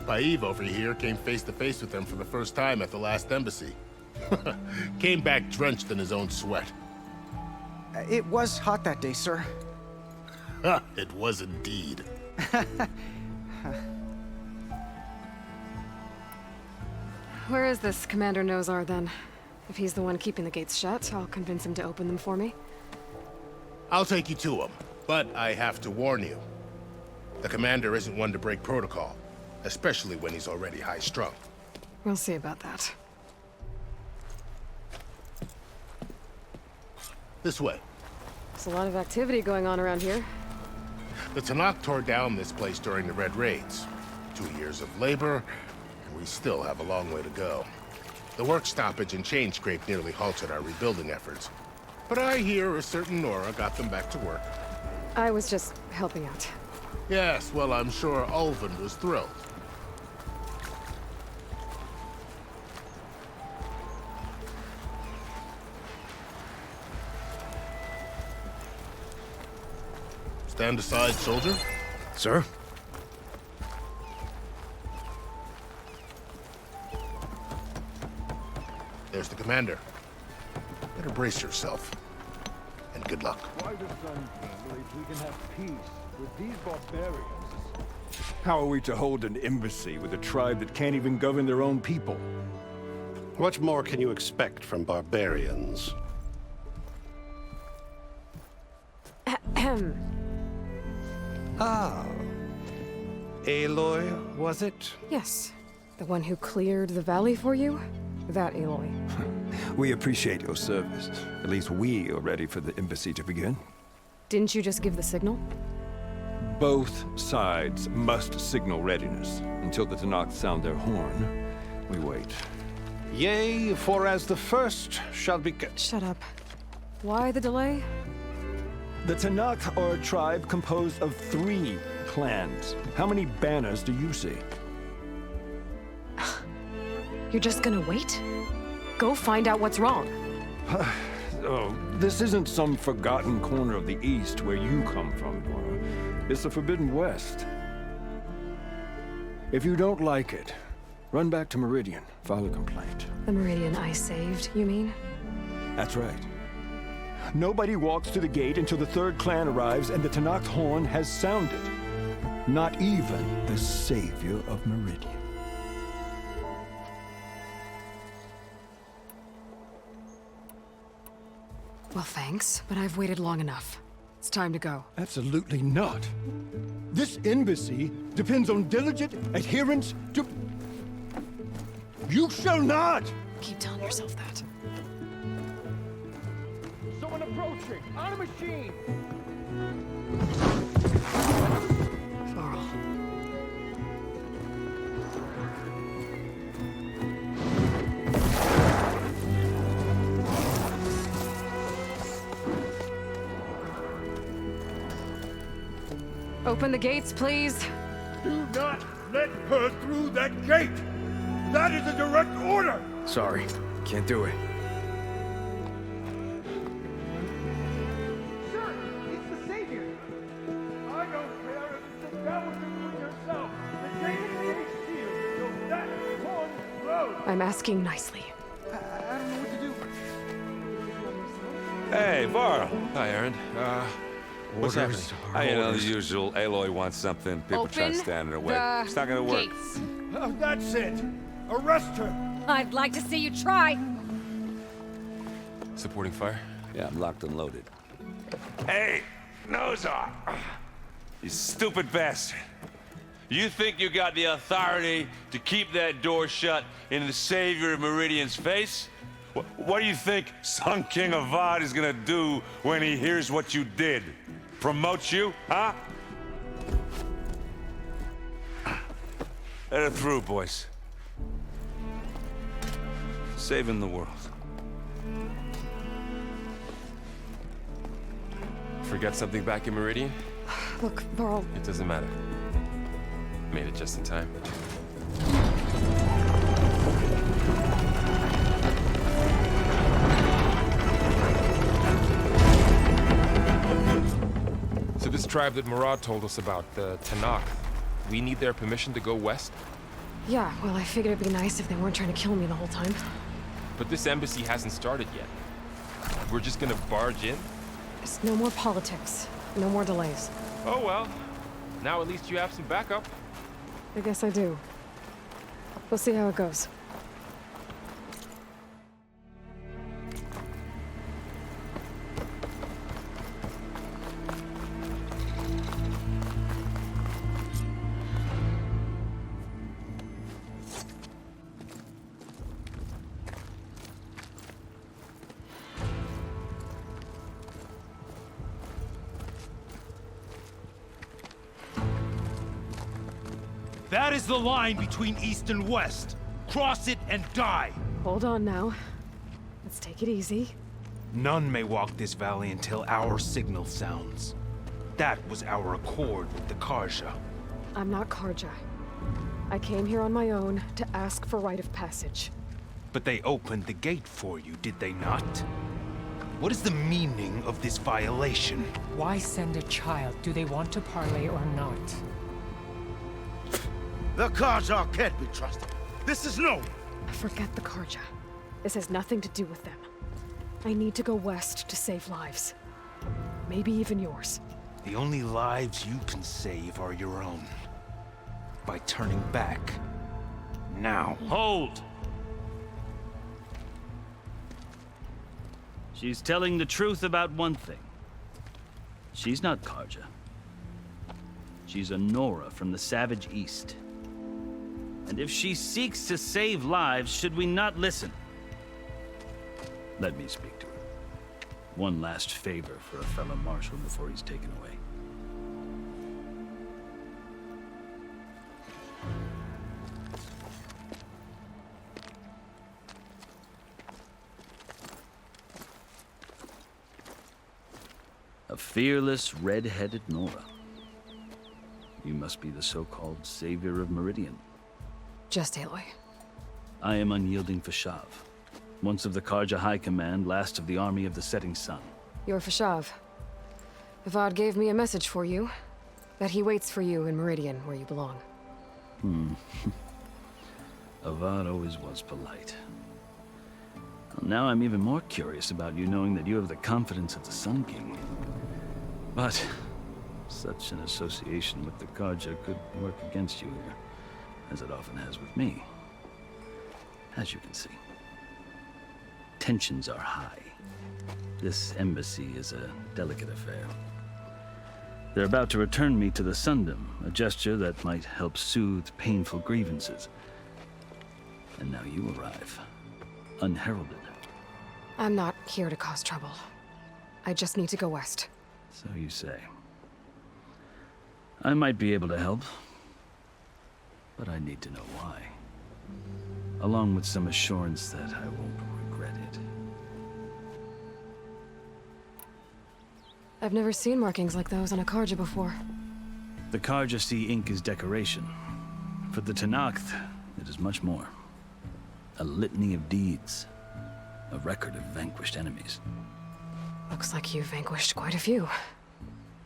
Paiv over here came face to face with them for the first time at the last embassy. Came back drenched in his own sweat. It was hot that day, sir. It was indeed. Where is this Commander Nozar, then? If he's the one keeping the gates shut, I'll convince him to open them for me. I'll take you to him, but I have to warn you. The commander isn't one to break protocol, especially when he's already high-strung. We'll see about that. This way. There's a lot of activity going on around here. The Tanakh tore down this place during the Red Raids. 2 years of labor, and we still have a long way to go. The work stoppage and Chainscrape nearly halted our rebuilding efforts. But I hear a certain Nora got them back to work. I was just helping out. Yes, well, I'm sure Ulven was thrilled. Stand aside, soldier. Sir? There's the commander. Better brace yourself. And good luck. Why the Sun believes we can have peace with these barbarians? How are we to hold an embassy with a tribe that can't even govern their own people? What more can you expect from barbarians? Ahem. Ah. Aloy, was it? Yes. The one who cleared the valley for you? That Aloy. We appreciate your service. At least we are ready for the embassy to begin. Didn't you just give the signal? Both sides must signal readiness. Until the Tallneck sound their horn, we wait. Yea, for as the first shall be... Shut up. Why the delay? The Tallneck are a tribe composed of 3 clans. How many banners do you see? You're just gonna wait? Go find out what's wrong. Oh, this isn't some forgotten corner of the East where you come from, Varl. It's the Forbidden West. If you don't like it, run back to Meridian, file a complaint. The Meridian I saved, you mean? That's right. Nobody walks to the gate until the 3rd clan arrives and the Tallneck horn has sounded. Not even the savior of Meridian. Well, thanks, but I've waited long enough. It's time to go. Absolutely not. This embassy depends on diligent adherence to... You shall not! Keep telling yourself that. Someone approaching! On a machine! Varl. Open the gates, please. Do not let her through that gate! That is a direct order! Sorry, can't do it. Sir, it's the Savior! I don't care if it's the devil between yourself. The gate is sealed until that horn blows! I'm asking nicely. I don't know what to do. Hey, Varl. Hi, Erend. What's happening? You know, the usual. Aloy wants something. People try to stand in her way. It's not gonna work. That's it! Arrest her! I'd like to see you try. Supporting fire? Yeah, I'm locked and loaded. Hey, Nozar! You stupid bastard. You think you got the authority to keep that door shut in the savior of Meridian's face? What do you think Sun King Avad is gonna do when he hears what you did? Promote you, huh? Let her through, boys. Saving the world. Forget something back in Meridian? Look, Varl. It doesn't matter. Made it just in time. So this tribe that Murad told us about, the Tallneck, we need their permission to go west? Yeah, well, I figured it'd be nice if they weren't trying to kill me the whole time. But this embassy hasn't started yet. We're just gonna barge in? There's no more politics. No more delays. Oh well. Now at least you have some backup. I guess I do. We'll see how it goes. That is the line between East and West. Cross it and die. Hold on now. Let's take it easy. None may walk this valley until our signal sounds. That was our accord with the Karja. I'm not Karja. I came here on my own to ask for rite of passage. But they opened the gate for you, did they not? What is the meaning of this violation? Why send a child? Do they want to parley or not? The Karja can't be trusted. This is no... Forget the Karja. This has nothing to do with them. I need to go west to save lives. Maybe even yours. The only lives you can save are your own. By turning back. Now. Hold! She's telling the truth about one thing. She's not Karja. She's a Nora from the Savage East. And if she seeks to save lives, should we not listen? Let me speak to her. One last favor for a fellow marshal before he's taken away. fearless, red-headed Nora. You must be the so-called savior of Meridian. Just Aloy. I am unyielding Fashav, once of the Karja High Command, last of the army of the setting sun. You're Fashav. Avad gave me a message for you. That he waits for you in Meridian, where you belong. Avad always was polite. Well, now I'm even more curious about you, knowing that you have the confidence of the Sun King. But such an association with the Karja could work against you here, as it often has with me. As you can see, tensions are high. This embassy is a delicate affair. They're about to return me to the Sundom, a gesture that might help soothe painful grievances. And now you arrive, unheralded. I'm not here to cause trouble. I just need to go west. So you say. I might be able to help, but I need to know why. Along with some assurance that I won't regret it. I've never seen markings like those on a Karja before. The Karja see ink as decoration. For the Tenakth, it is much more. A litany of deeds. A record of vanquished enemies. Looks like you've vanquished quite a few.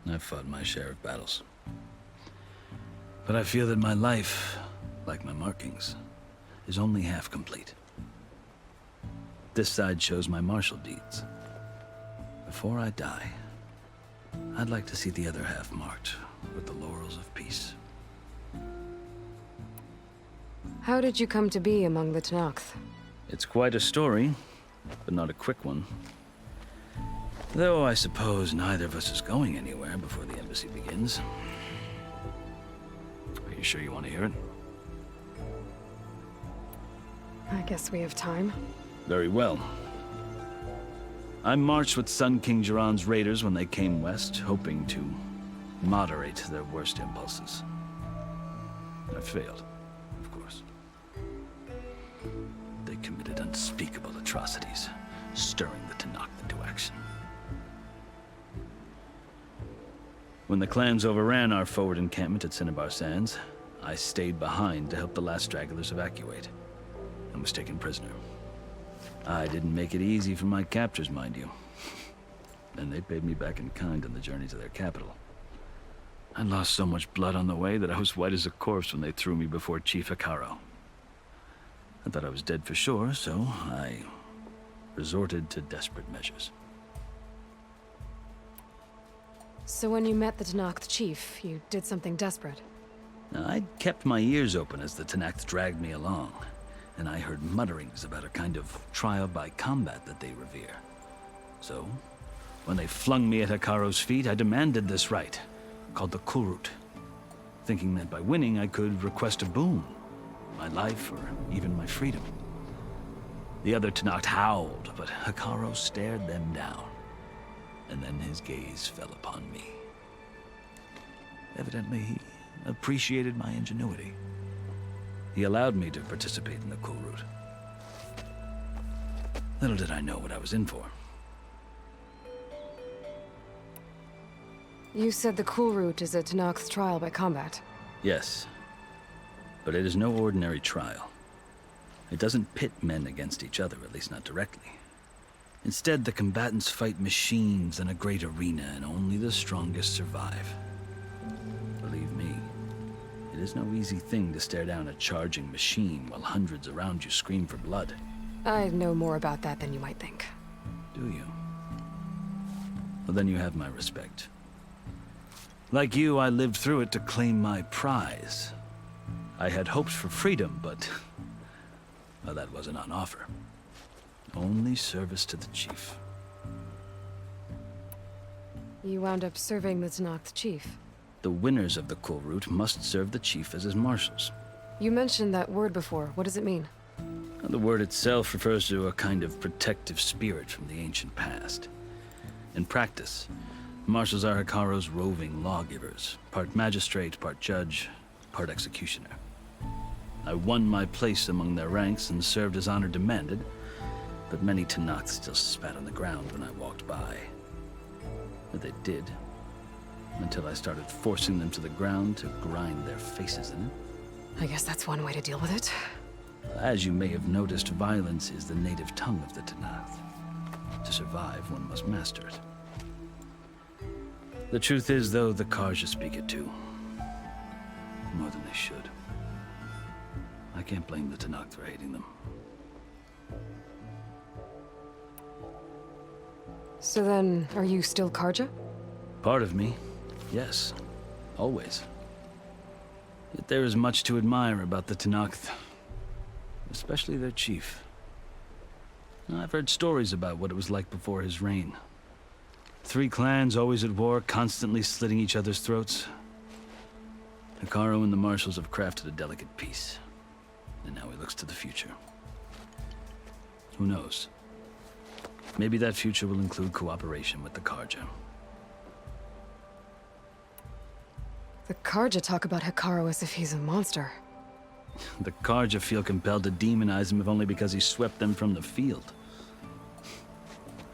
I've fought my share of battles. But I feel that my life, like my markings, is only half complete. This side shows my martial deeds. Before I die, I'd like to see the other half marked with the laurels of peace. How did you come to be among the Tenakth? It's quite a story, but not a quick one. Though I suppose neither of us is going anywhere before the embassy begins. Are you sure you want to hear it? I guess we have time. Very well. I marched with Sun King Jiran's raiders when they came west, hoping to moderate their worst impulses. I failed, of course. They committed unspeakable atrocities, stirring the Tenakth into action. When the clans overran our forward encampment at Cinnabar Sands, I stayed behind to help the last stragglers evacuate, and was taken prisoner. I didn't make it easy for my captors, mind you. And they paid me back in kind on the journey to their capital. I lost so much blood on the way that I was white as a corpse when they threw me before Chief Utaru. I thought I was dead for sure, so I resorted to desperate measures. So when you met the Tenakth chief, you did something desperate? Now, I'd kept my ears open as the Tenakth dragged me along, and I heard mutterings about a kind of trial by combat that they revere. So, when they flung me at Hikaru's feet, I demanded this right, called the Kulrut, thinking that by winning I could request a boon, my life or even my freedom. The other Tenakth howled, but Hikaru stared them down, and then his gaze fell upon me. Evidently, he appreciated my ingenuity. He allowed me to participate in the Kulrut. Little did I know what I was in for. You said the Kulrut is a Tenakth trial by combat. Yes, but it is no ordinary trial. It doesn't pit men against each other, at least not directly. Instead, the combatants fight machines in a great arena, and only the strongest survive. Believe me, it is no easy thing to stare down a charging machine while hundreds around you scream for blood. I know more about that than you might think. Do you? Well, then you have my respect. Like you, I lived through it to claim my prize. I had hoped for freedom, but well, that wasn't on offer. Only service to the chief. You wound up serving the Tenakth chief. The winners of the Kulrut must serve the chief as his marshals. You mentioned that word before. What does it mean? The word itself refers to a kind of protective spirit from the ancient past. In practice, marshals are Hikaru's roving lawgivers, part magistrate, part judge, part executioner. I won my place among their ranks and served as honor demanded, but many Tenakth still spat on the ground when I walked by. Or they did. Until I started forcing them to the ground to grind their faces in it. I guess that's one way to deal with it. As you may have noticed, violence is the native tongue of the Tanath. To survive, one must master it. The truth is, though, the Karja speak it too. More than they should. I can't blame the Tanath for hating them. So then, are you still Karja? Part of me, yes. Always. Yet there is much to admire about the Tanath. Especially their chief. I've heard stories about what it was like before his reign. 3 clans always at war, constantly slitting each other's throats. Utaru and the marshals have crafted a delicate peace. And now he looks to the future. Who knows? Maybe that future will include cooperation with the Karja. The Karja talk about Hikaru as if he's a monster. The Karja feel compelled to demonize him if only because he swept them from the field.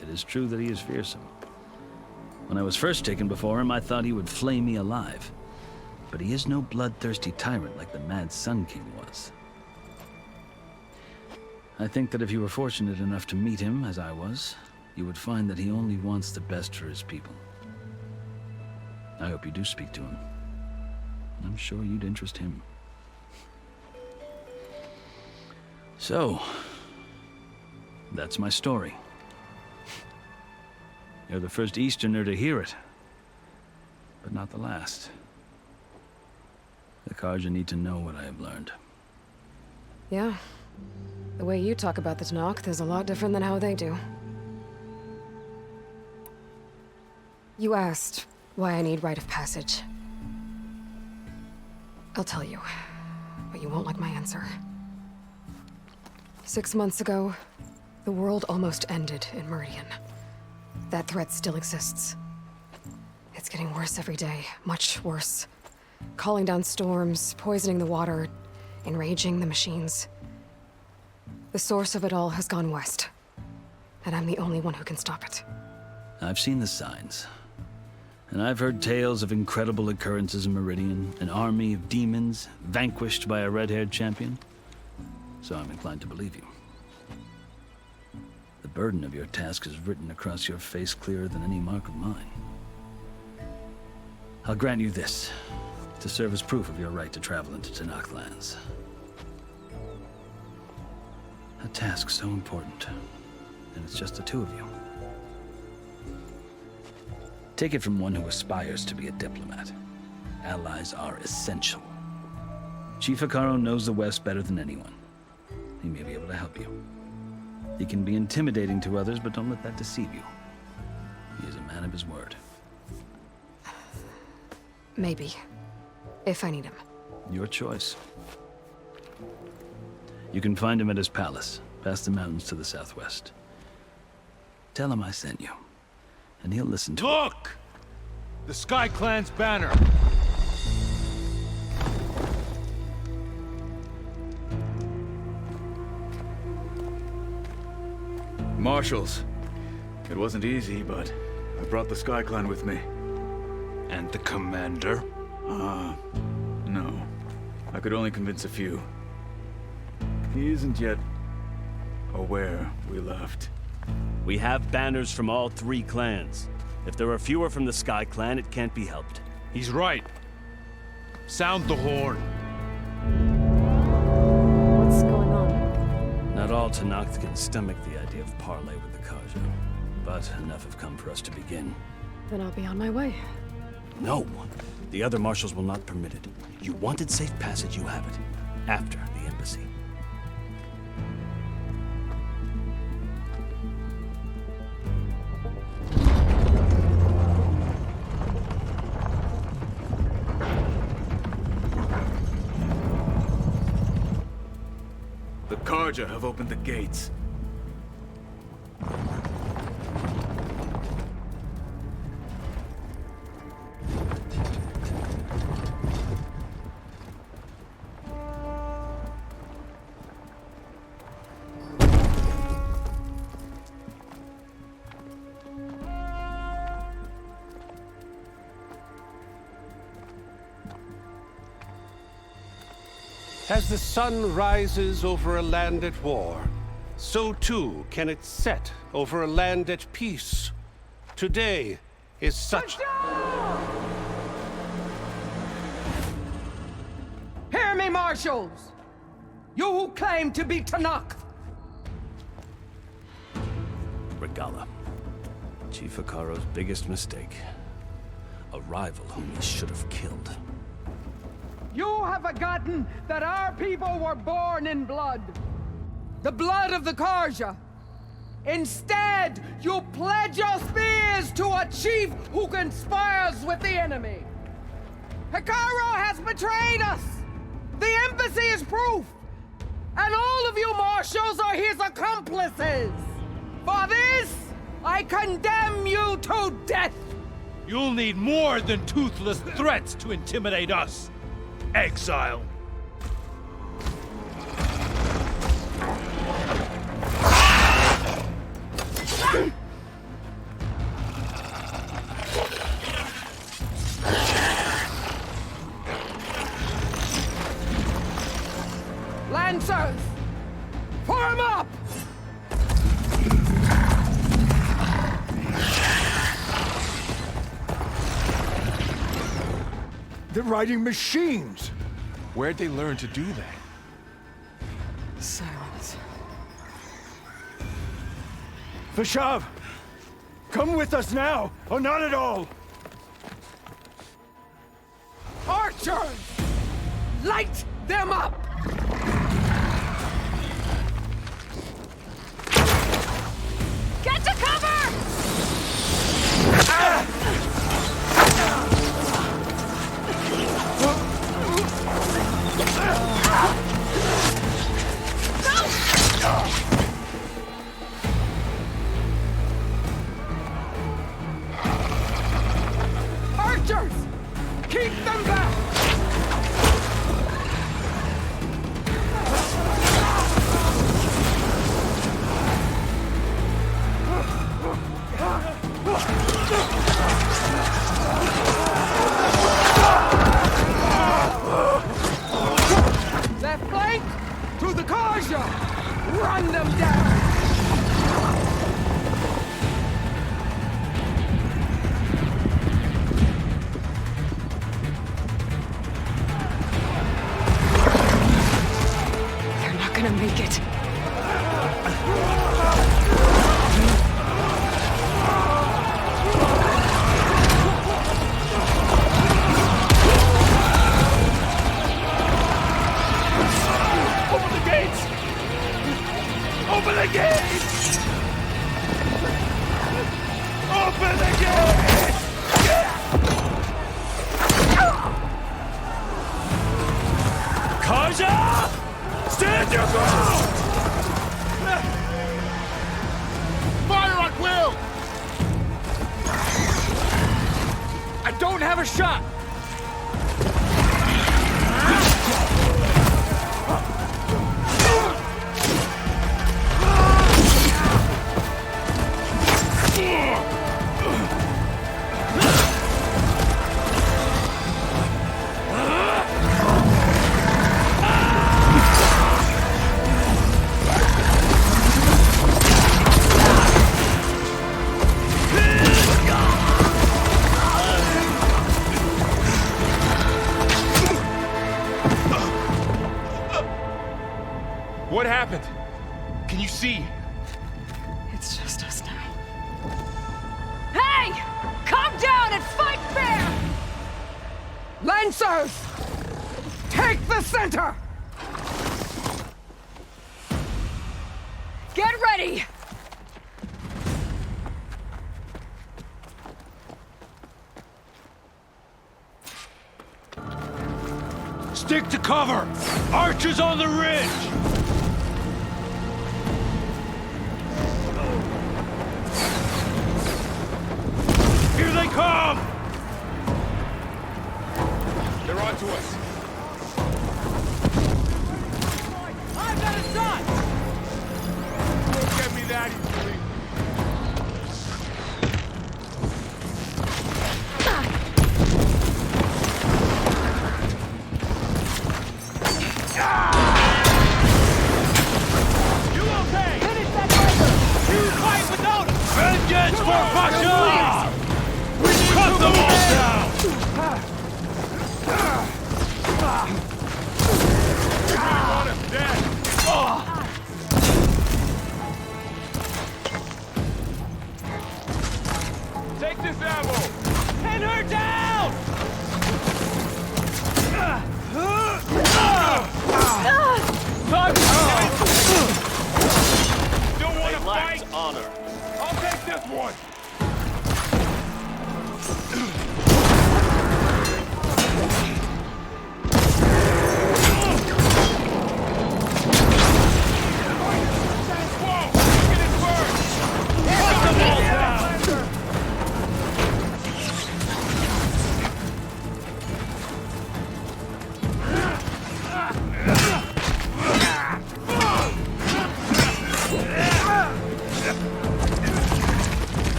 It is true that he is fearsome. When I was first taken before him, I thought he would flay me alive. But he is no bloodthirsty tyrant like the Mad Sun King was. I think that if you were fortunate enough to meet him, as I was, you would find that he only wants the best for his people. I hope you do speak to him. I'm sure you'd interest him. So, that's my story. You're the first Easterner to hear it, but not the last. The Karja need to know what I have learned. Yeah. The way you talk about the Tanath is a lot different than how they do. You asked why I need rite of passage. I'll tell you, but you won't like my answer. 6 months ago, the world almost ended in Meridian. That threat still exists. It's getting worse every day, much worse. Calling down storms, poisoning the water, enraging the machines. The source of it all has gone west, and I'm the only one who can stop it. I've seen the signs. And I've heard tales of incredible occurrences in Meridian, an army of demons vanquished by a red-haired champion. So I'm inclined to believe you. The burden of your task is written across your face clearer than any mark of mine. I'll grant you this, to serve as proof of your right to travel into Tanath lands. A task so important, and it's just the 2 of you. Take it from one who aspires to be a diplomat. Allies are essential. Chief Utaru knows the West better than anyone. He may be able to help you. He can be intimidating to others, but don't let that deceive you. He is a man of his word. Maybe. If I need him. Your choice. You can find him at his palace, past the mountains to the southwest. Tell him I sent you, and he'll listen to it. Look! The Sky Clan's banner! Marshals. It wasn't easy, but I brought the Sky Clan with me. And the commander? No. I could only convince a few. He isn't yet aware we left. We have banners from all 3 clans. If there are fewer from the Sky Clan, it can't be helped. He's right. Sound the horn. What's going on? Not all Tanath can stomach the idea of parley with the Karja, but enough have come for us to begin. Then I'll be on my way. No! The other marshals will not permit it. You wanted safe passage, you have it. After the embassy. The Karja have opened the gates. As the sun rises over a land at war, so too can it set over a land at peace. Today is such... Hear me, marshals! You who claim to be Tanakh! Regala. Chief Hikaru's biggest mistake. A rival whom he should have killed. You have forgotten that our people were born in blood. The blood of the Karja. Instead, you pledge your spears to a chief who conspires with the enemy. Hikaru has betrayed us! The embassy is proof! And all of you marshals are his accomplices! For this, I condemn you to death! You'll need more than toothless threats to intimidate us. Exile. Lancers! Form up! They're riding machines! Where'd they learn to do that? Silence. Vashav! Come with us now, or not at all! Archers! Light them up! Get to cover! Archers! Keep them back! Left flank! To the Karja! Run them down! They're not gonna make it. Open the gates! Open the gates! Open the gates! Karja! Stand your ground! Fire at will! I don't have a shot! What happened? Can you see? It's just us now. Hey! Calm down and fight fair! Lancers! Take the center! Get ready! Stick to cover! Archers on the ridge! Here they come! They're on to us. I've got a shot! Don't get me that easily. Ah! Against for Pasha! Cut them all down! Everyone is dead! Take this ammo! Pin her down! Don't want to fight? Honor. I'll take this one!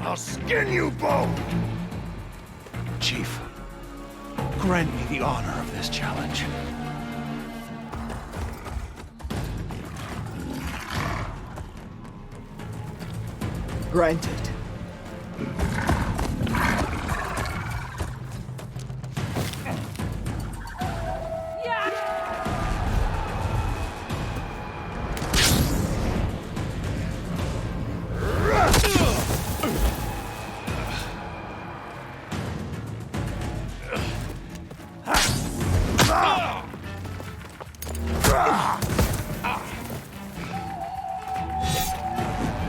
I'll skin you both! Chief, grant me the honor of this challenge. Granted.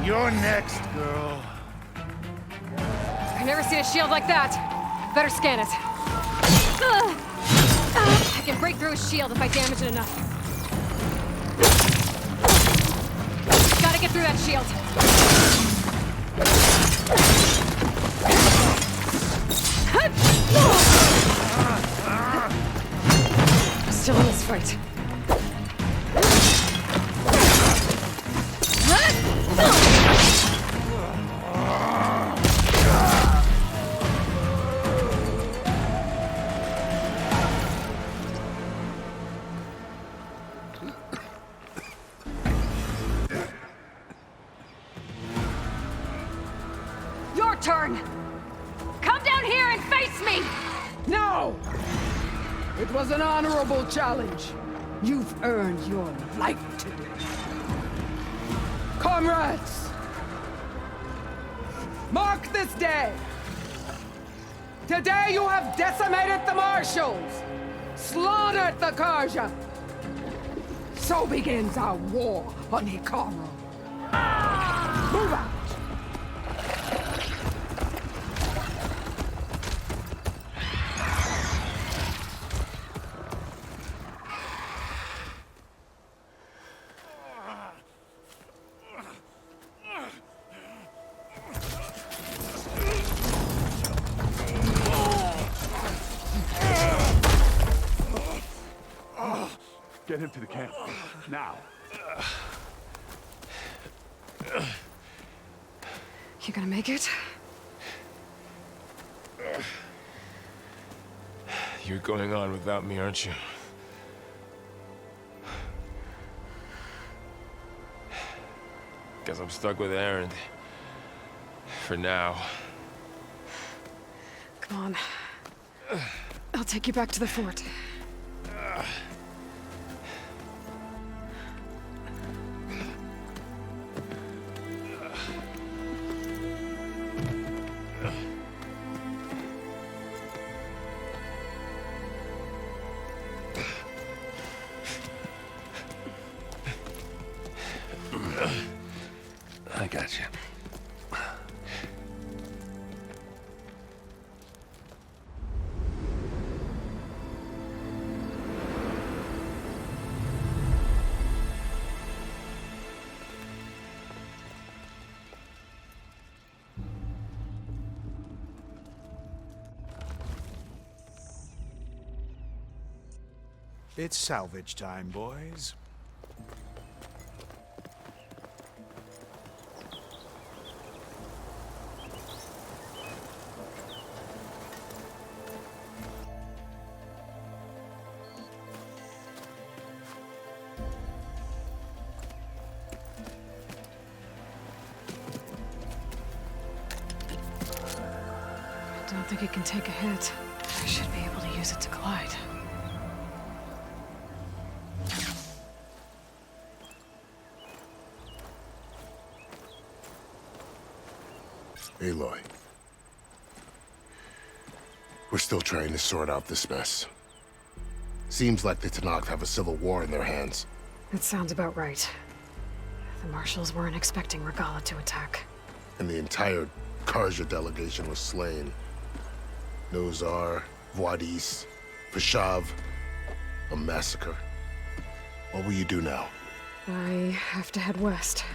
You're next, girl. I've never seen a shield like that. Better scan it. I can break through his shield if I damage it enough. Gotta get through that shield. Still in this fight. Your turn! Come down here and face me! No! It was an honorable challenge. You've earned your life today. Comrades! Mark this day! Today you have decimated the marshals, slaughtered the Carja. So begins our war on Utaru. Move out! Get him to the camp. Now. You gonna make it? You're going on without me, aren't you? Guess I'm stuck with Erend. For now. Come on. I'll take you back to the fort. I got you. It's salvage time, boys. I don't think it can take a hit. I should be able to use it to glide. Aloy. We're still trying to sort out this mess. Seems like the Tenakth have a civil war in their hands. That sounds about right. The marshals weren't expecting Regalla to attack. And the entire Carja delegation was slain. Nozar, Voidis, Vashav, a massacre. What will you do now? I have to head west.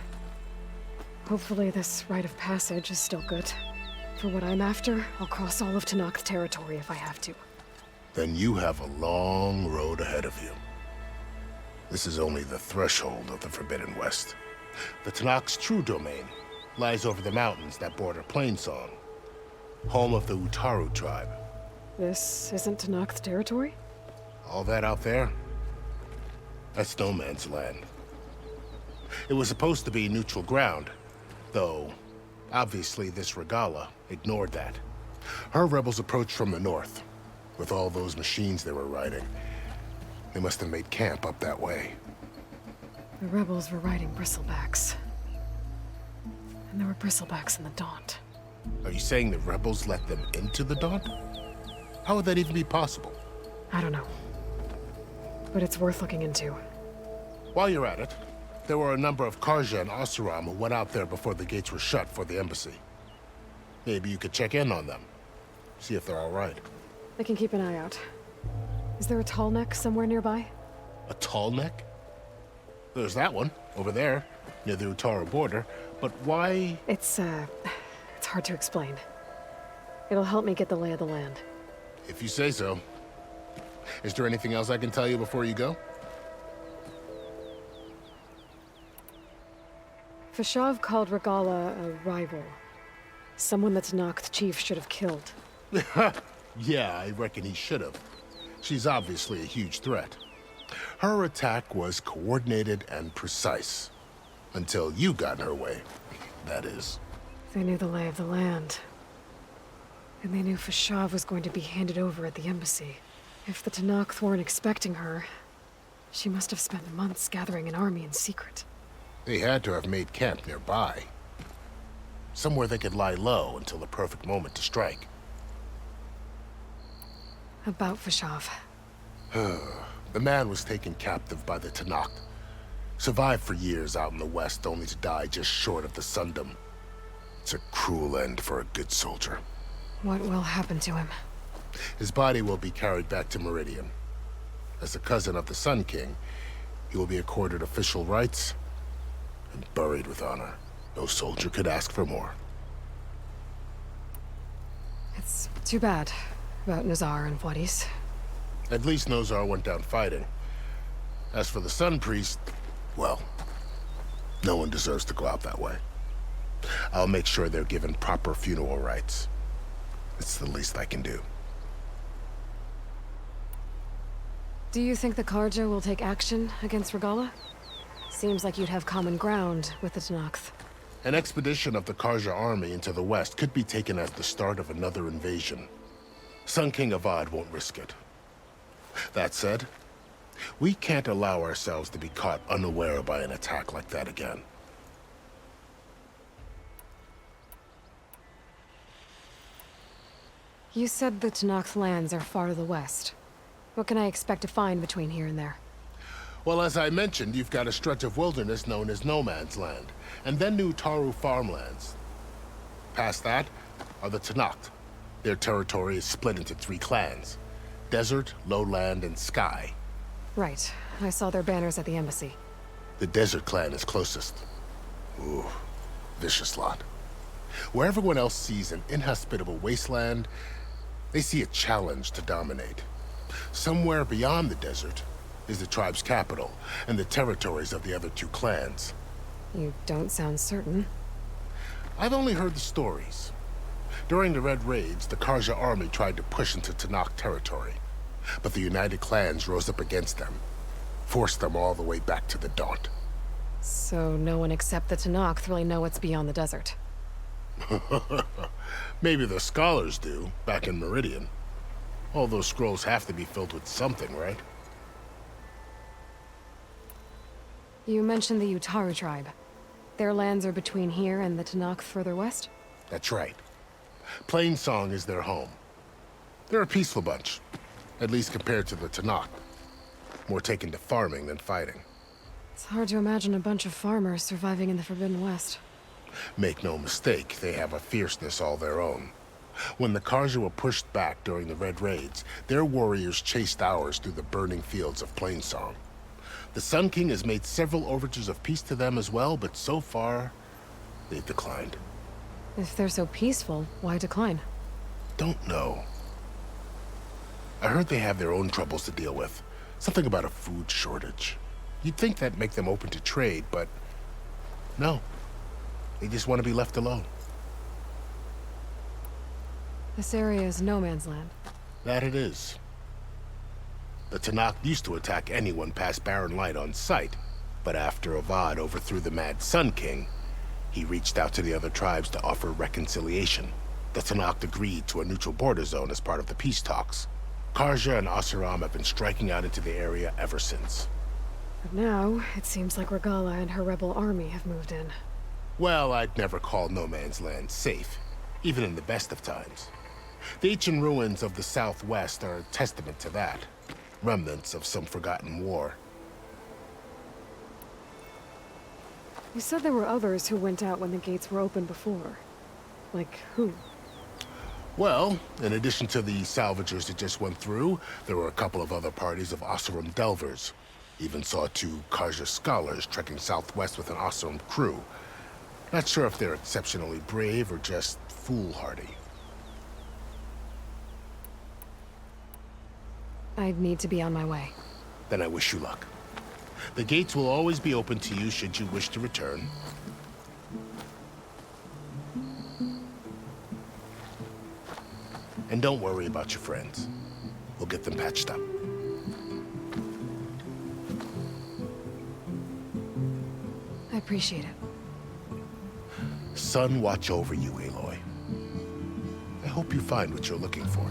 Hopefully this rite of passage is still good. For what I'm after, I'll cross all of Tenakth territory if I have to. Then you have a long road ahead of you. This is only the threshold of the Forbidden West. The Tenakth's true domain lies over the mountains that border Plainsong, home of the Utaru tribe. This isn't Tenakth territory? All that out there? That's no man's land. It was supposed to be neutral ground, though obviously this Regalla ignored that. Her rebels approached from the north, with all those machines they were riding. They must have made camp up that way. The rebels were riding bristlebacks. And there were bristlebacks in the Daunt. Are you saying the rebels let them into the Daunt? How would that even be possible? I don't know. But it's worth looking into. While you're at it, there were a number of Carja and Oseram who went out there before the gates were shut for the embassy. Maybe you could check in on them. See if they're all right. I can keep an eye out. Is there a tallneck somewhere nearby? A tallneck? There's that one, over there, near the Utaru border. But why? It's hard to explain. It'll help me get the lay of the land. If you say so. Is there anything else I can tell you before you go? Vashav called Regalla a rival. Someone that Tenakth chief should have killed. Yeah, I reckon he should have. She's obviously a huge threat. Her attack was coordinated and precise. Until you got in her way, that is. They knew the lay of the land. And they knew Vashav was going to be handed over at the embassy. If the Tenakth weren't expecting her, she must have spent months gathering an army in secret. They had to have made camp nearby. Somewhere they could lie low until the perfect moment to strike. About Fashov. The man was taken captive by the Tallneck. Survived for years out in the west, only to die just short of the Sundom. It's a cruel end for a good soldier. What will happen to him? His body will be carried back to Meridian. As a cousin of the Sun King, he will be accorded official rights and buried with honor. No soldier could ask for more. It's too bad about Nazar and Wadis. At least Nozar went down fighting. As for the Sun Priest, well, no one deserves to go out that way. I'll make sure they're given proper funeral rites. It's the least I can do. Do you think the Karja will take action against Regala? Seems like you'd have common ground with the Tallneck. An expedition of the Karja army into the west could be taken as the start of another invasion. Sun King Avad won't risk it. That said, we can't allow ourselves to be caught unaware by an attack like that again. You said the Tallneck's lands are far to the west. What can I expect to find between here and there? Well, as I mentioned, you've got a stretch of wilderness known as No Man's Land, and then Utaru farmlands. Past that are the Tallneck. Their territory is split into 3 clans: Desert, Lowland, and Sky. Right. I saw their banners at the embassy. The Desert clan is closest. Ooh, vicious lot. Where everyone else sees an inhospitable wasteland, they see a challenge to dominate. Somewhere beyond the desert is the tribe's capital and the territories of the other 2 clans. You don't sound certain. I've only heard the stories. During the Red Raids, the Karja army tried to push into Tallneck territory, but the United Clans rose up against them, forced them all the way back to the Daunt. So no one except the Tallneck really know what's beyond the desert. Maybe the scholars do, back in Meridian. All those scrolls have to be filled with something, right? You mentioned the Utaru tribe. Their lands are between here and the Tallneck further west? That's right. Plainsong is their home. They're a peaceful bunch, at least compared to the Tallneck. More taken to farming than fighting. It's hard to imagine a bunch of farmers surviving in the Forbidden West. Make no mistake, they have a fierceness all their own. When the Karja were pushed back during the Red Raids, their warriors chased ours through the burning fields of Plainsong. The Sun King has made several overtures of peace to them as well, but so far, they've declined. If they're so peaceful, why decline? Don't know. I heard they have their own troubles to deal with. Something about a food shortage. You'd think that'd make them open to trade, but no. They just want to be left alone. This area is no man's land. That it is. The Tallneck used to attack anyone past Barren Light on sight, but after Avad overthrew the Mad Sun King, he reached out to the other tribes to offer reconciliation. The Tallneck agreed to a neutral border zone as part of the peace talks. Karja and Oseram have been striking out into the area ever since. But now, it seems like Regala and her rebel army have moved in. Well, I'd never call No Man's Land safe, even in the best of times. The ancient ruins of the Southwest are a testament to that. Remnants of some forgotten war. You said there were others who went out when the gates were open before. Like who? Well, in addition to the salvagers that just went through, there were a couple of other parties of Oseram delvers. Even saw 2 Karja scholars trekking southwest with an Oseram crew. Not sure if they're exceptionally brave or just foolhardy. I'd need to be on my way. Then I wish you luck. The gates will always be open to you should you wish to return. And don't worry about your friends. We'll get them patched up. I appreciate it. Sun watch over you, Aloy. I hope you find what you're looking for.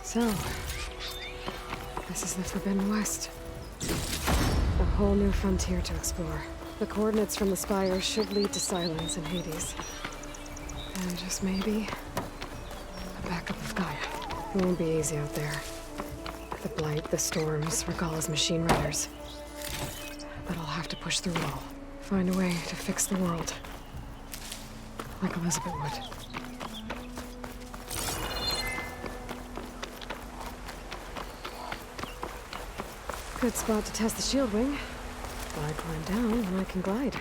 So, this is the Forbidden West. A whole new frontier to explore. The coordinates from the Spire should lead to Silence and Hades. And just maybe, a backup of Gaia. It won't be easy out there. The Blight, the Storms, Regalla's machine riders. But I'll have to push through it all. Find a way to fix the world. Like Elizabeth would. Good spot to test the shield wing. Why climb down when I can glide?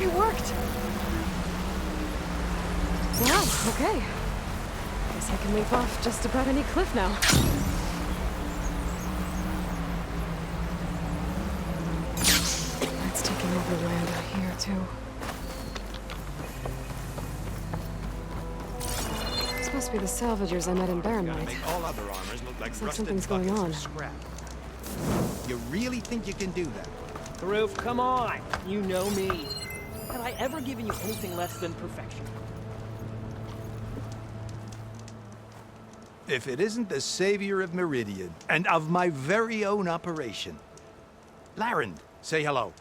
It worked! Wow, okay. Guess I can leap off just about any cliff now. It's taking over land out here, too. This must be the salvagers I met in Barren. All other armors look like rusted Something's going buckets on. of scrap. You really think you can do that? Karoof, come on! You know me. Have I ever given you anything less than perfection? If it isn't the savior of Meridian, and of my very own operation. Erend, say hello.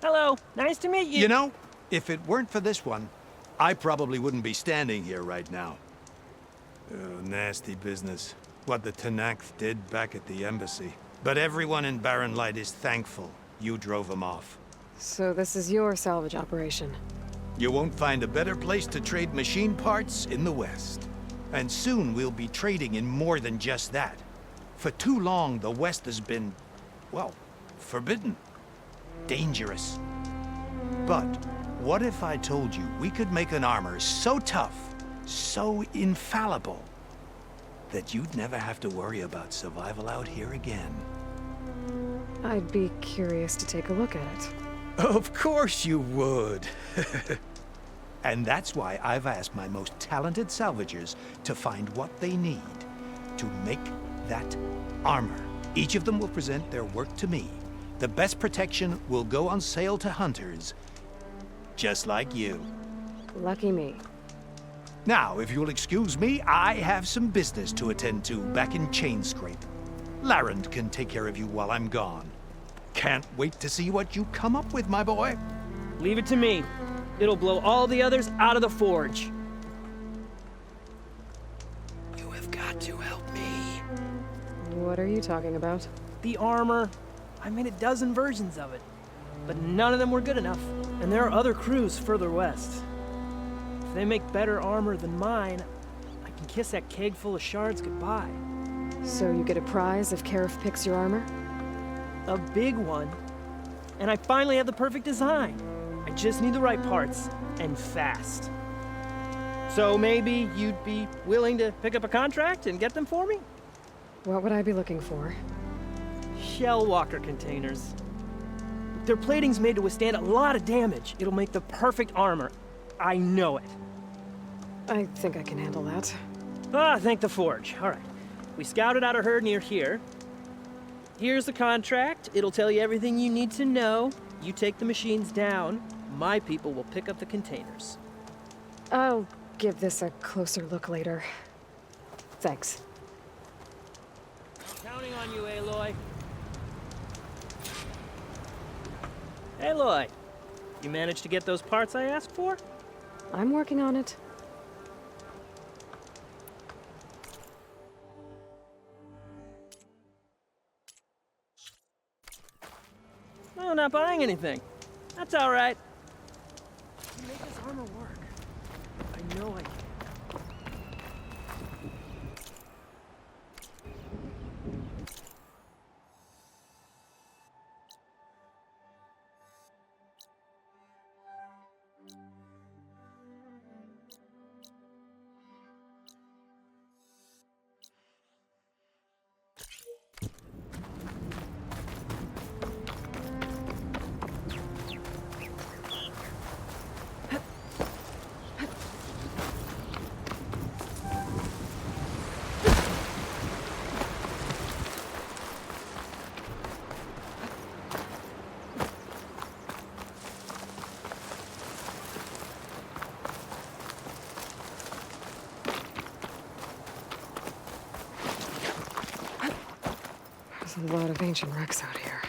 Hello, nice to meet you. You know, if it weren't for this one, I probably wouldn't be standing here right now. Oh, nasty business. What the Tallneck did back at the embassy. But everyone in Barren Light is thankful you drove them off. So this is your salvage operation? You won't find a better place to trade machine parts in the West. And soon we'll be trading in more than just that. For too long, the West has been, well, forbidden. Dangerous. But what if I told you we could make an armor so tough, so infallible, that you'd never have to worry about survival out here again? I'd be curious to take a look at it. Of course you would. And that's why I've asked my most talented salvagers to find what they need to make that armor. Each of them will present their work to me. The best protection will go on sale to hunters, just like you. Lucky me. Now, if you'll excuse me, I have some business to attend to back in Chainscrape. Erend can take care of you while I'm gone. Can't wait to see what you come up with, my boy. Leave it to me. It'll blow all the others out of the forge. You have got to help me. What are you talking about? The armor. I made a dozen versions of it. But none of them were good enough. And there are other crews further west. If they make better armor than mine, I can kiss that keg full of shards goodbye. So you get a prize if Karif picks your armor? A big one. And I finally have the perfect design. I just need the right parts, and fast. So maybe you'd be willing to pick up a contract and get them for me? What would I be looking for? Shell walker containers. Their plating's made to withstand a lot of damage. It'll make the perfect armor. I know it. I think I can handle that. Ah, thank the forge. All right. We scouted out a herd near here. Here's the contract. It'll tell you everything you need to know. You take the machines down. My people will pick up the containers. I'll give this a closer look later. Thanks. Counting on you, Aloy. Aloy, you managed to get those parts I asked for? I'm working on it. No, not buying anything. That's all right. Make this armor work. I know I can. There's a lot of ancient wrecks out here.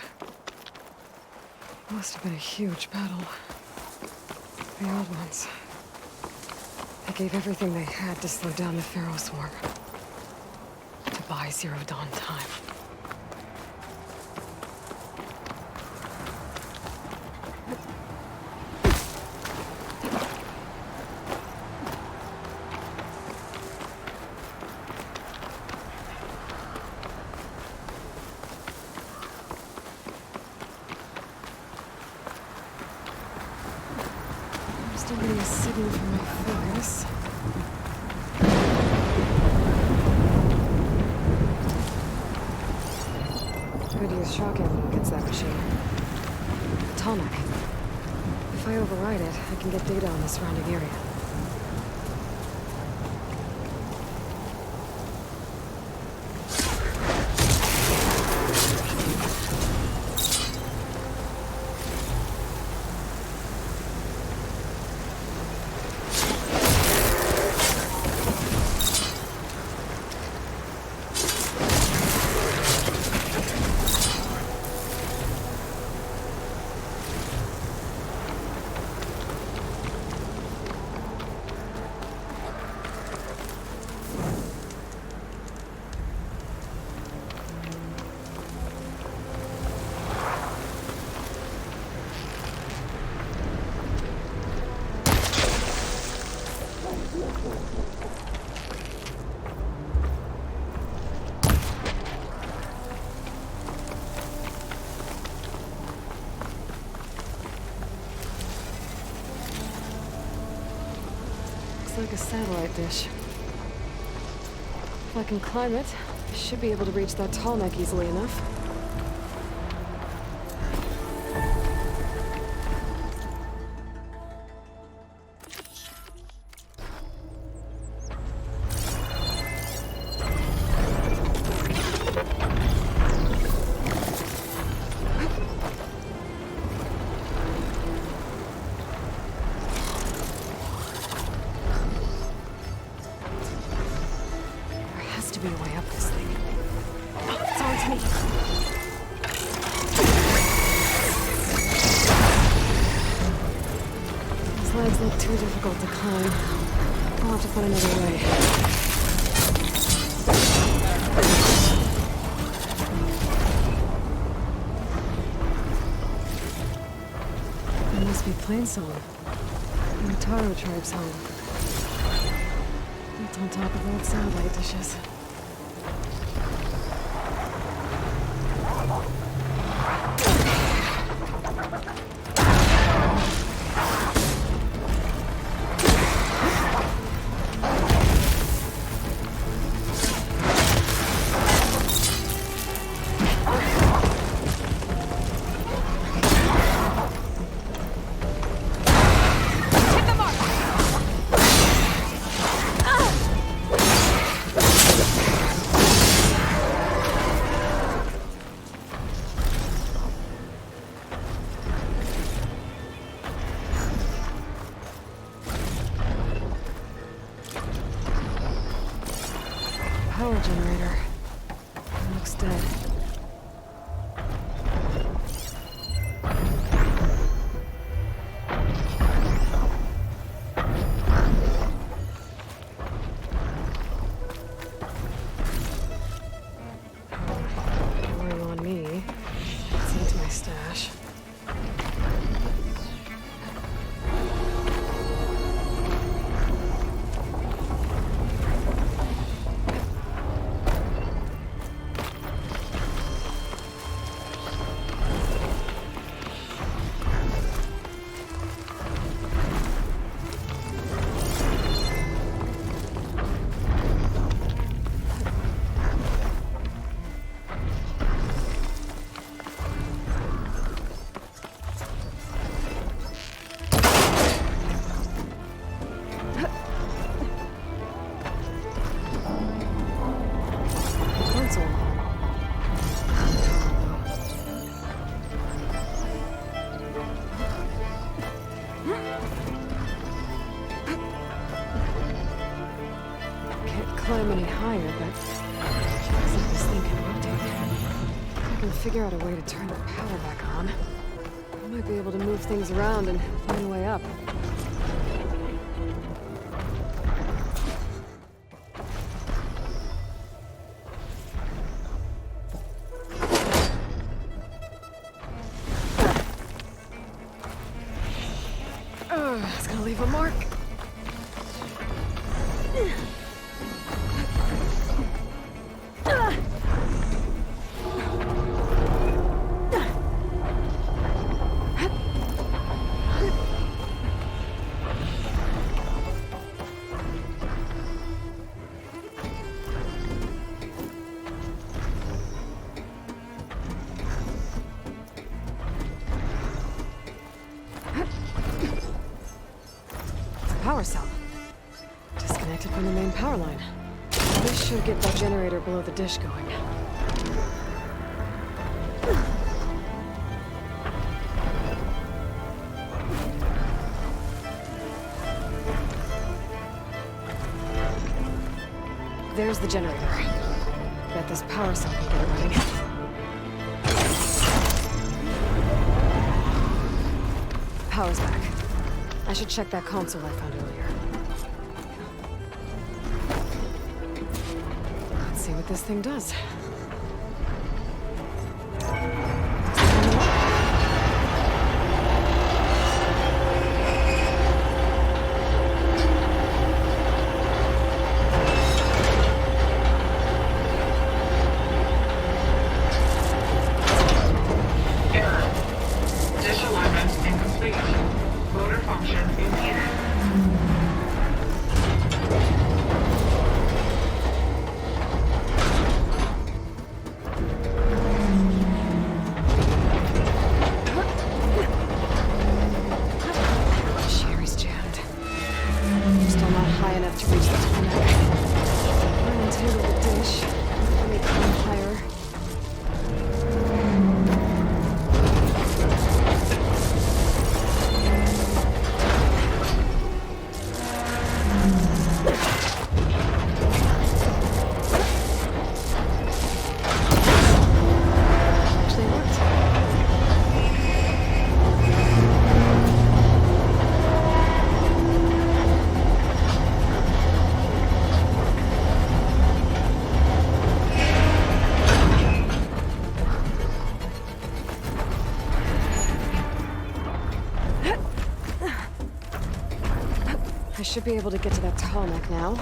Must have been a huge battle. The old ones. They gave everything they had to slow down the Pharaoh swarm. To buy Zero Dawn time. Still getting a signal from my focus. Could use shock ammo against that machine. Tallneck. If I override it, I can get data on the surrounding area. Like a satellite dish. If I can climb it, I should be able to reach that tallneck easily enough. To be a way up this thing. It's on to me. These legs look too difficult to climb. I'll have to find another way. It must be Plainsong. The Utaru tribe's home. Built on top of old satellite dishes. Power generator. It looks dead. console. Can't climb any higher, but looks like this thing can rotate. If I can figure out a way to turn the power back on, I might be able to move things around and find a way up. It's gonna leave a mark. Power cell. Disconnected from the main power line. This should get that generator below the dish going. There's the generator. Bet this power cell can get it running. Power's back. I should check that console I found earlier. Let's see what this thing does. Dish alignment incomplete. Motor function impeded. Sherry's jammed. Still not high enough to reach the tallneck. I'm entangled the dish. Let me climb higher. I should be able to get to that tallneck now.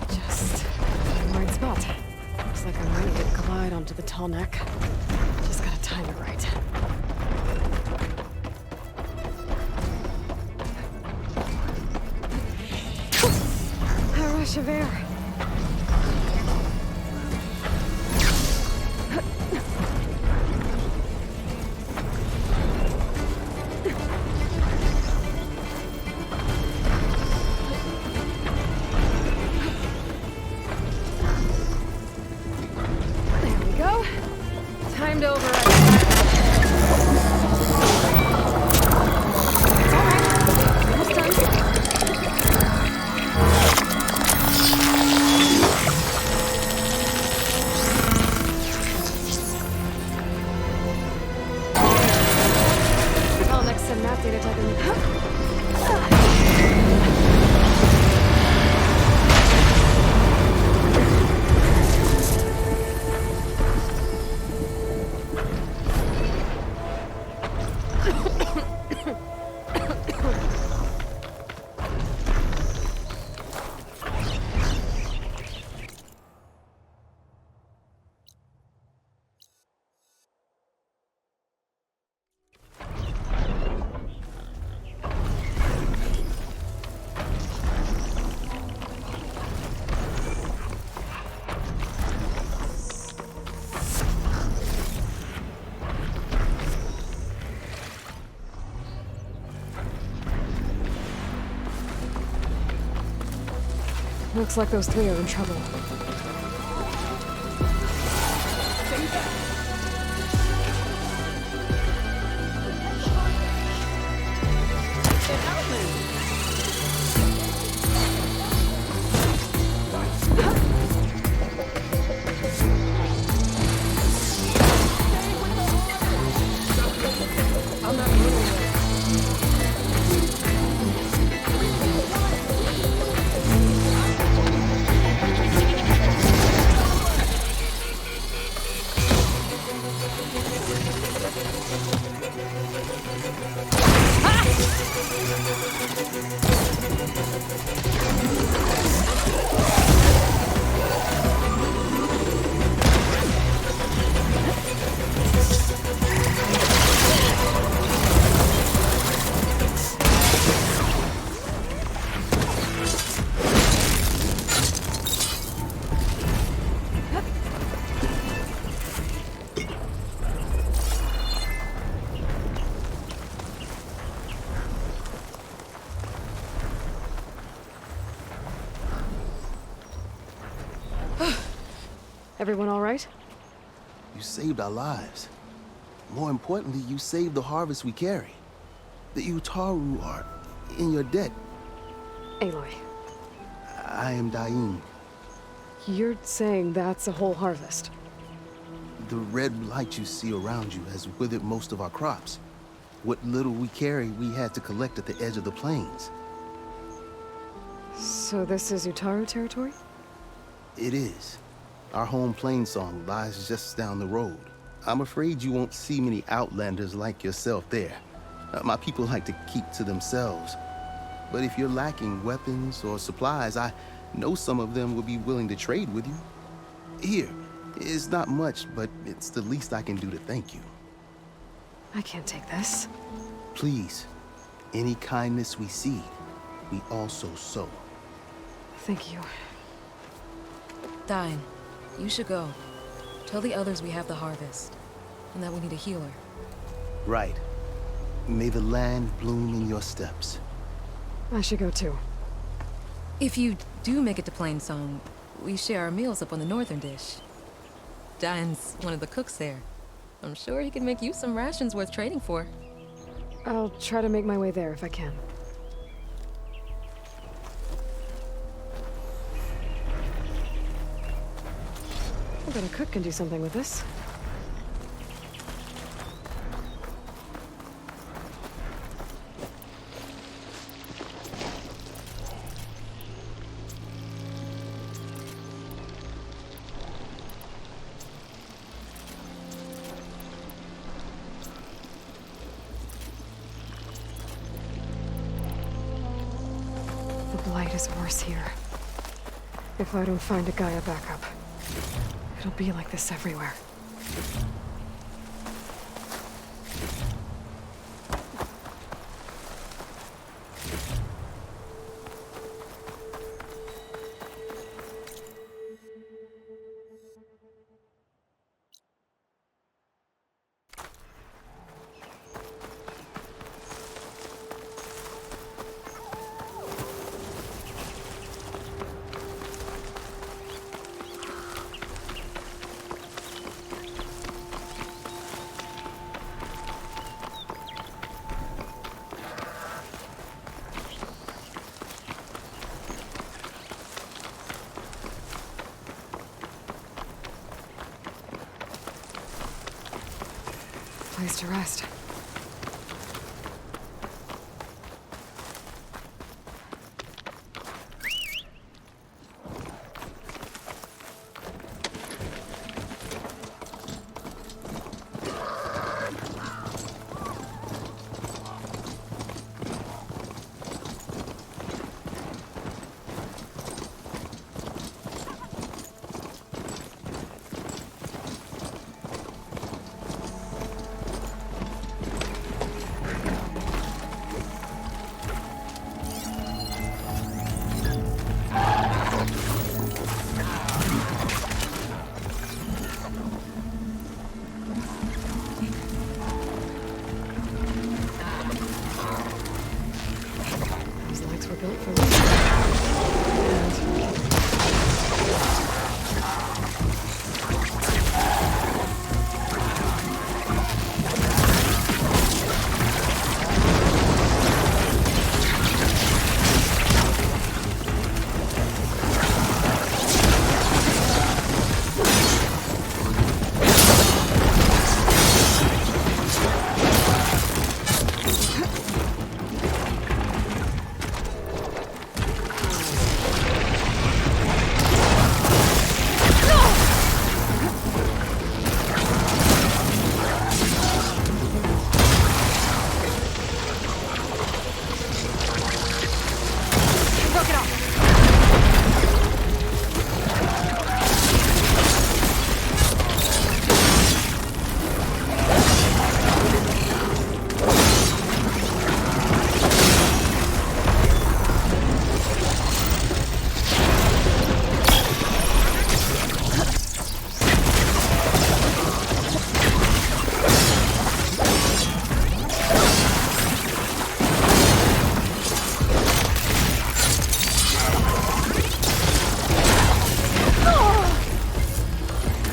Just in the right spot. Looks like I'm ready to glide onto the tallneck. Just gotta time it right. A rush of air. Timed over. It's all right. Almost done. Well, next to map data typing. Looks like those three are in trouble. Everyone all right? You saved our lives. More importantly, you saved the harvest we carry. The Utaru are in your debt. Aloy. I am dying. You're saying that's a whole harvest? The red light you see around you has withered most of our crops. What little we carry, we had to collect at the edge of the plains. So this is Utaru territory? It is. Our home plain song lies just down the road. I'm afraid you won't see many outlanders like yourself there. My people like to keep to themselves. But if you're lacking weapons or supplies, I know some of them will be willing to trade with you. Here, it's not much, but it's the least I can do to thank you. I can't take this. Please, any kindness we see, we also sow. Thank you. Dine, you should go. Tell the others we have the harvest, and that we need a healer. Right. May the land bloom in your steps. I should go too. If you do make it to Plainsong, we share our meals up on the northern dish. Dine's one of the cooks there. I'm sure he can make you some rations worth trading for. I'll try to make my way there if I can. I bet a cook can do something with this. The blight is worse here. If I don't find a Gaia backup, it'll be like this everywhere. Place to rest.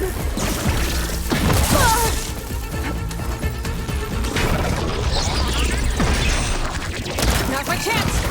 Not my chance!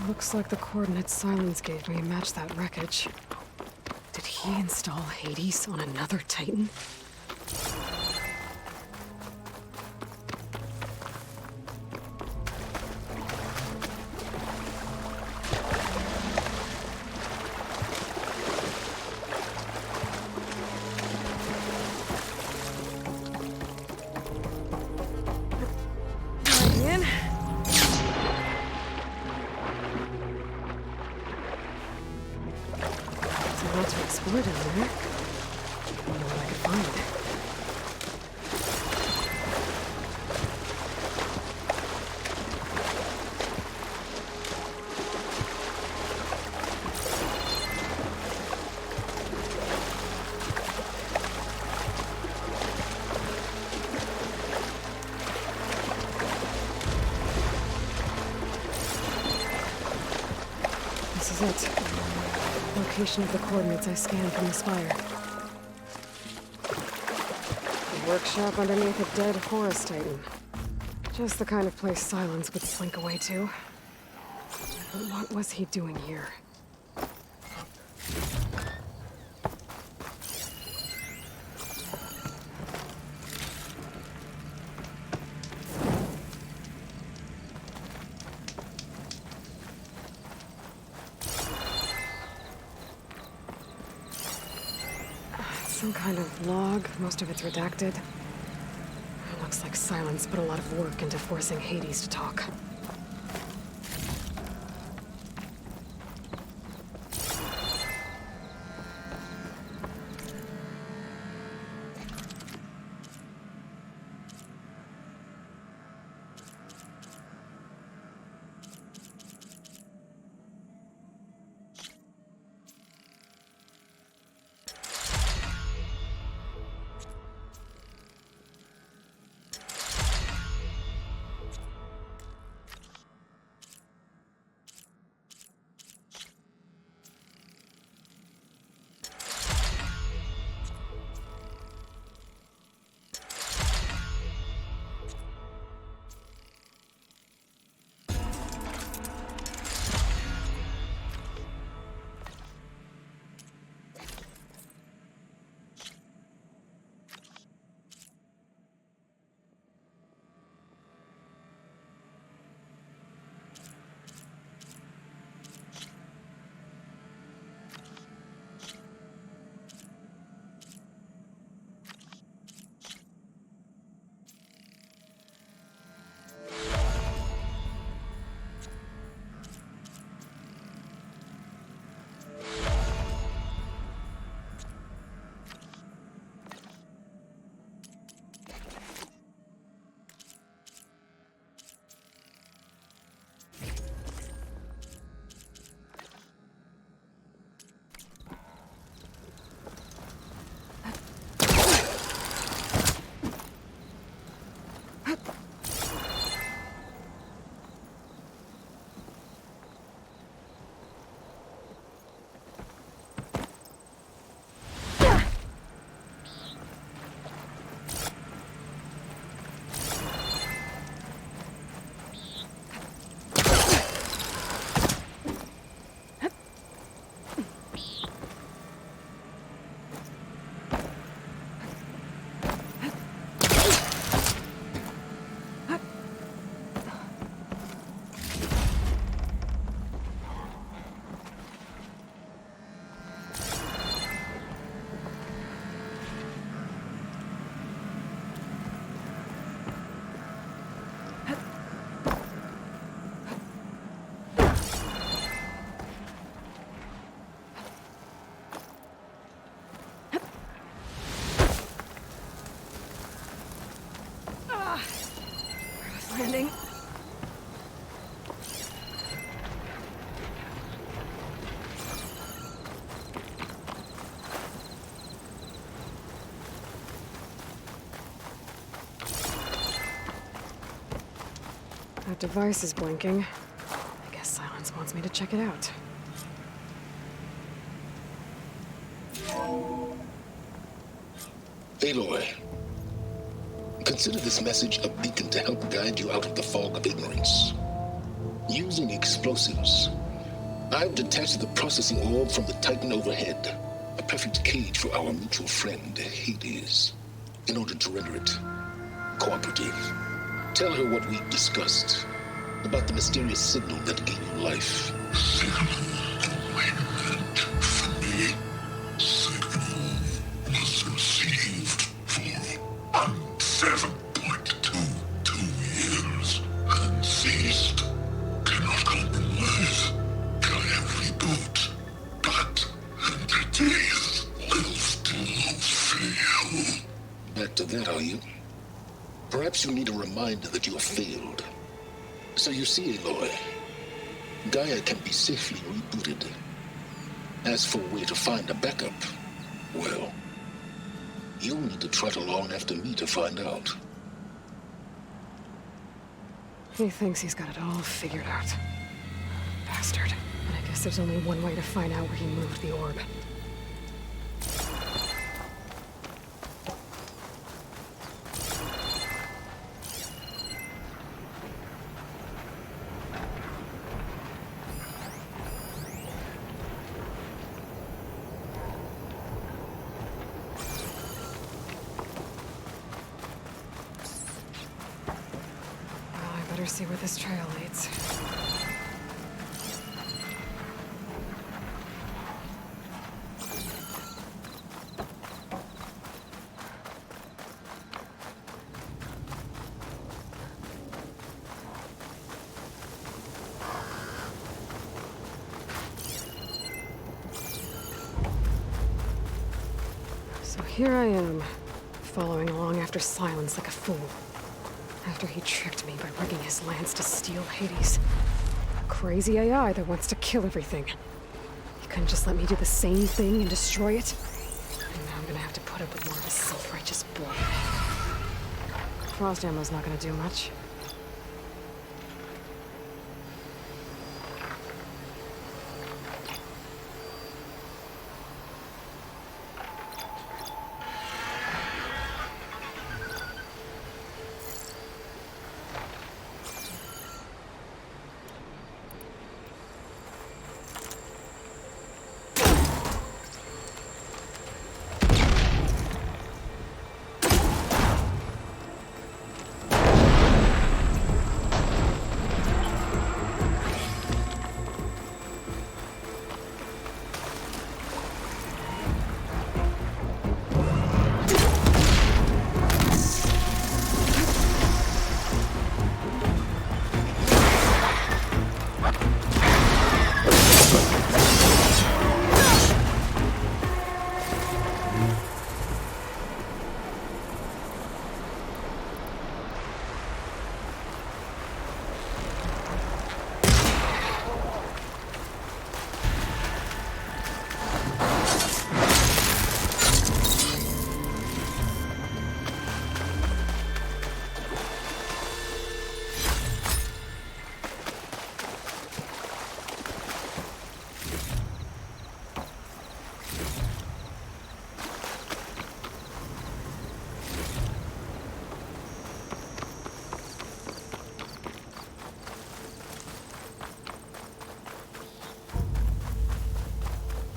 Looks like the coordinates Silence gave me match that wreckage. Did he install Hades on another Titan? This is it. Location of the coordinates I scanned from the Spire. A workshop underneath a dead Horus Titan. Just the kind of place Silence would slink away to. But what was he doing here? Some kind of log, most of it's redacted. Looks like Silence put a lot of work into forcing Hades to talk. That device is blinking. I guess Silence wants me to check it out. Aloy, consider this message a beacon to help guide you out of the fog of ignorance. Using explosives, I've detached the processing orb from the Titan overhead, a perfect cage for our mutual friend, Hades, in order to render it cooperative. Tell her what we discussed about the mysterious signal that gave you life. Signal was received for 7.22 years and ceased. Cannot compromise. Gaia reboot. But entities will still fail. Back to that, are you? Perhaps you need a reminder that you have failed. So you see, Aloy, Gaia can be safely rebooted. As for where to find a backup, well, you'll need to trot along after me to find out. He thinks he's got it all figured out. Bastard. And I guess there's only one way to find out where he moved the orb. See where this trail leads. So here I am, following along after Silence like a fool. After he tricked me by rigging his lance to steal Hades. A crazy AI that wants to kill everything. He couldn't just let me do the same thing and destroy it. And now I'm gonna have to put up with more of his self-righteous blood. Frost ammo's not gonna do much.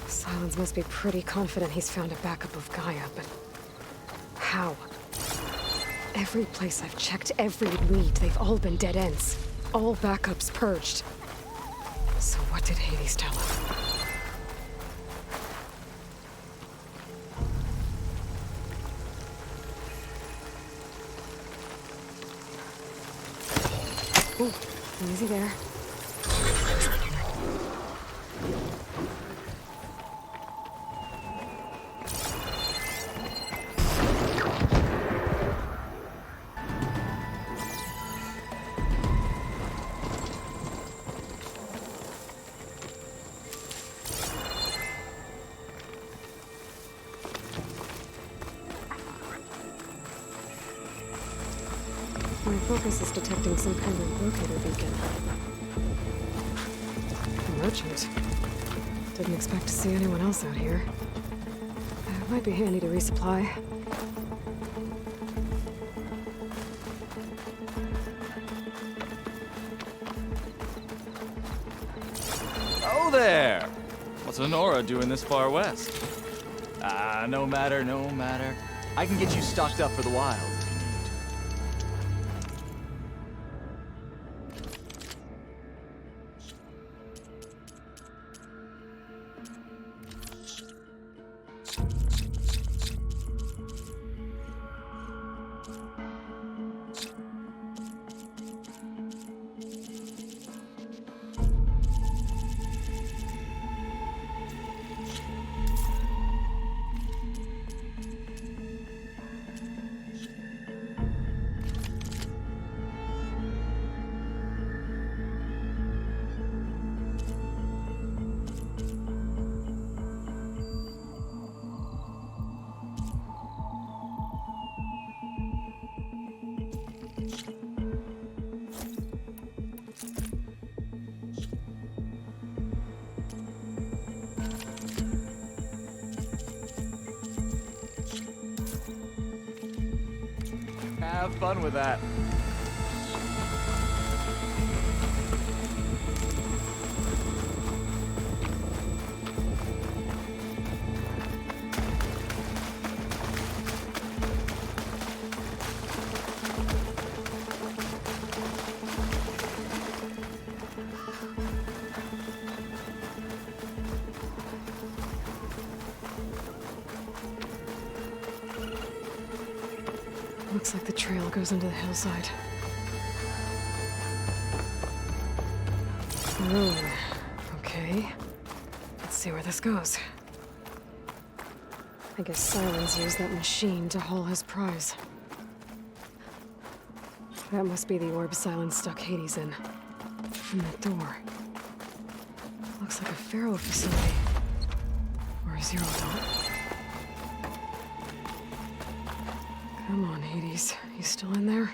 Silence must be pretty confident he's found a backup of Gaia, but how? Every place I've checked, every lead, they've all been dead ends. All backups purged. So what did Hades tell him? Ooh, easy there. focus is detecting some kind of locator beacon. A merchant. Didn't expect to see anyone else out here. It might be handy to resupply. Oh there! What's Honora doing this far west? No matter, no matter. I can get you stocked up for the wild. Have fun with that. Looks like the trail goes into the hillside. Oh, okay. Let's see where this goes. I guess Silence used that machine to haul his prize. That must be the orb Silence stuck Hades in. From that door. Looks like a Pharaoh facility. Or a Zero Daunt. Come on, Hades. You still in there?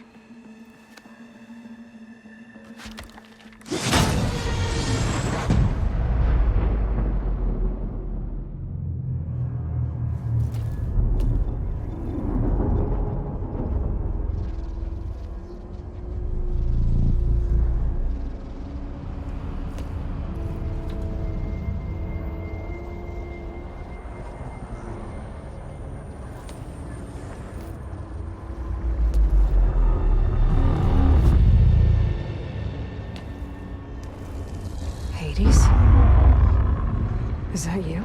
Is that you?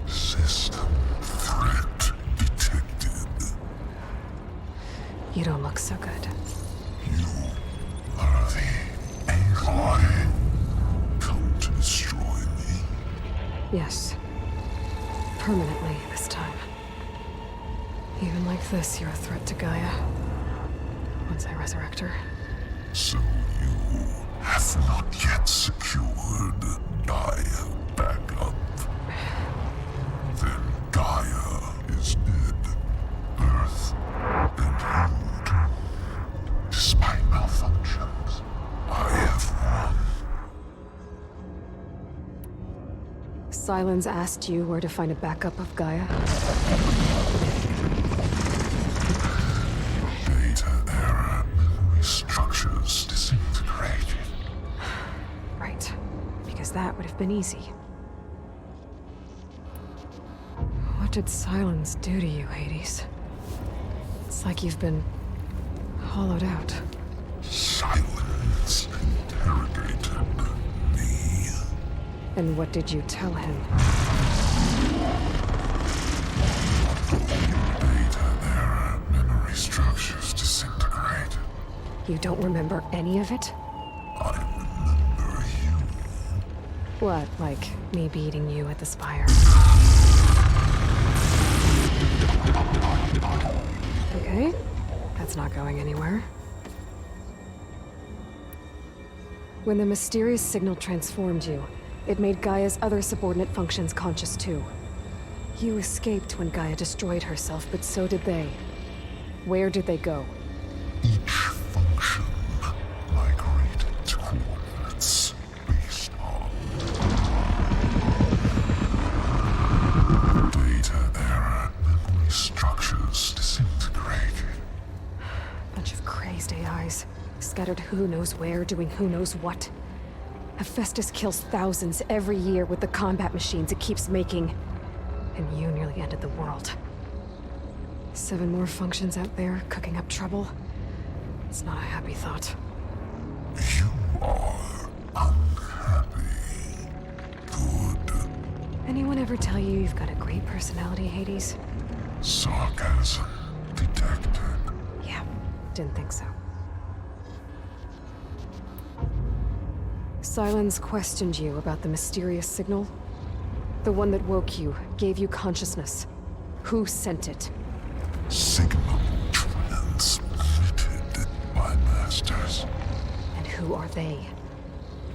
System threat detected. You don't look so good. You are the Aloy. Come to destroy me. Yes. Permanently this time. Even like this, you're a threat to Gaia. Once I resurrect her. So you have not yet secured Gaia back up. Then Gaia is dead. Earth and you too. Despite malfunctions, I have won. Silence asked you where to find a backup of Gaia? Data error, memory structures disintegrated. Right. Because that would have been easy. What did Silence do to you, Hades? It's like you've been hollowed out. Silence interrogated me. And what did you tell him? Data error, memory structures disintegrate. You don't remember any of it? I remember you. What, like me beating you at the Spire? Okay, that's not going anywhere. When the mysterious signal transformed you, it made Gaia's other subordinate functions conscious too. You escaped when Gaia destroyed herself, but so did they. Where did they go? Each function scattered who knows where, doing who knows what. Hephaestus kills thousands every year with the combat machines it keeps making. And you nearly ended the world. 7 more functions out there, cooking up trouble. It's not a happy thought. You are unhappy. Good. Anyone ever tell you you've got a great personality, Hades? Sarcasm detected. Yeah, didn't think so. Silence questioned you about the mysterious signal. The one that woke you, gave you consciousness. Who sent it? Signal transmitted by masters. And who are they?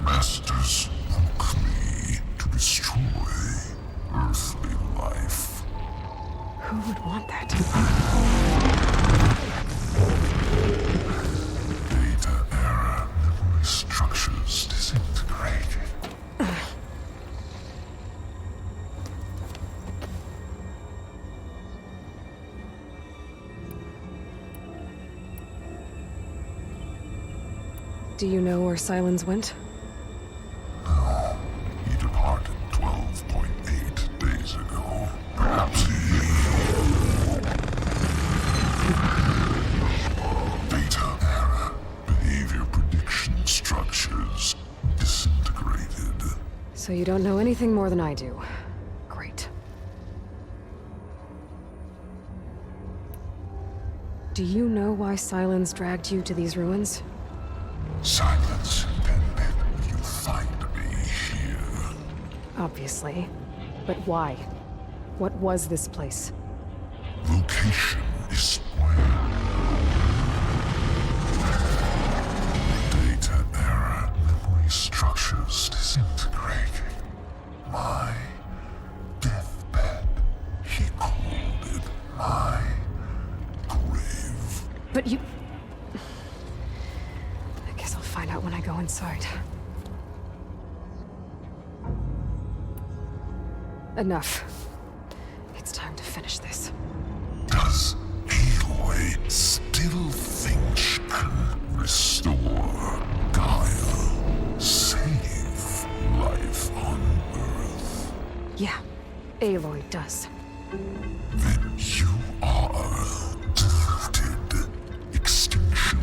Masters woke me to destroy earthly life. Who would want that? Data error, memory structures disintegrated. Do you know where Silence went? No, he departed 12.8 days ago. Perhaps data error, behavior prediction structures disintegrated. So you don't know anything more than I do. Great. Do you know why Silence dragged you to these ruins? Silence intended you find me here. Obviously. But why? What was this place? Location is where data error, memory structures disintegrating. My deathbed, he called it my grave. But you... I guess I'll find out when I go inside. Enough. It's time to finish this. Does Aloy still think she can restore Gaia? Save life on Earth? Yeah, Aloy does. Then you are deluded. Extinction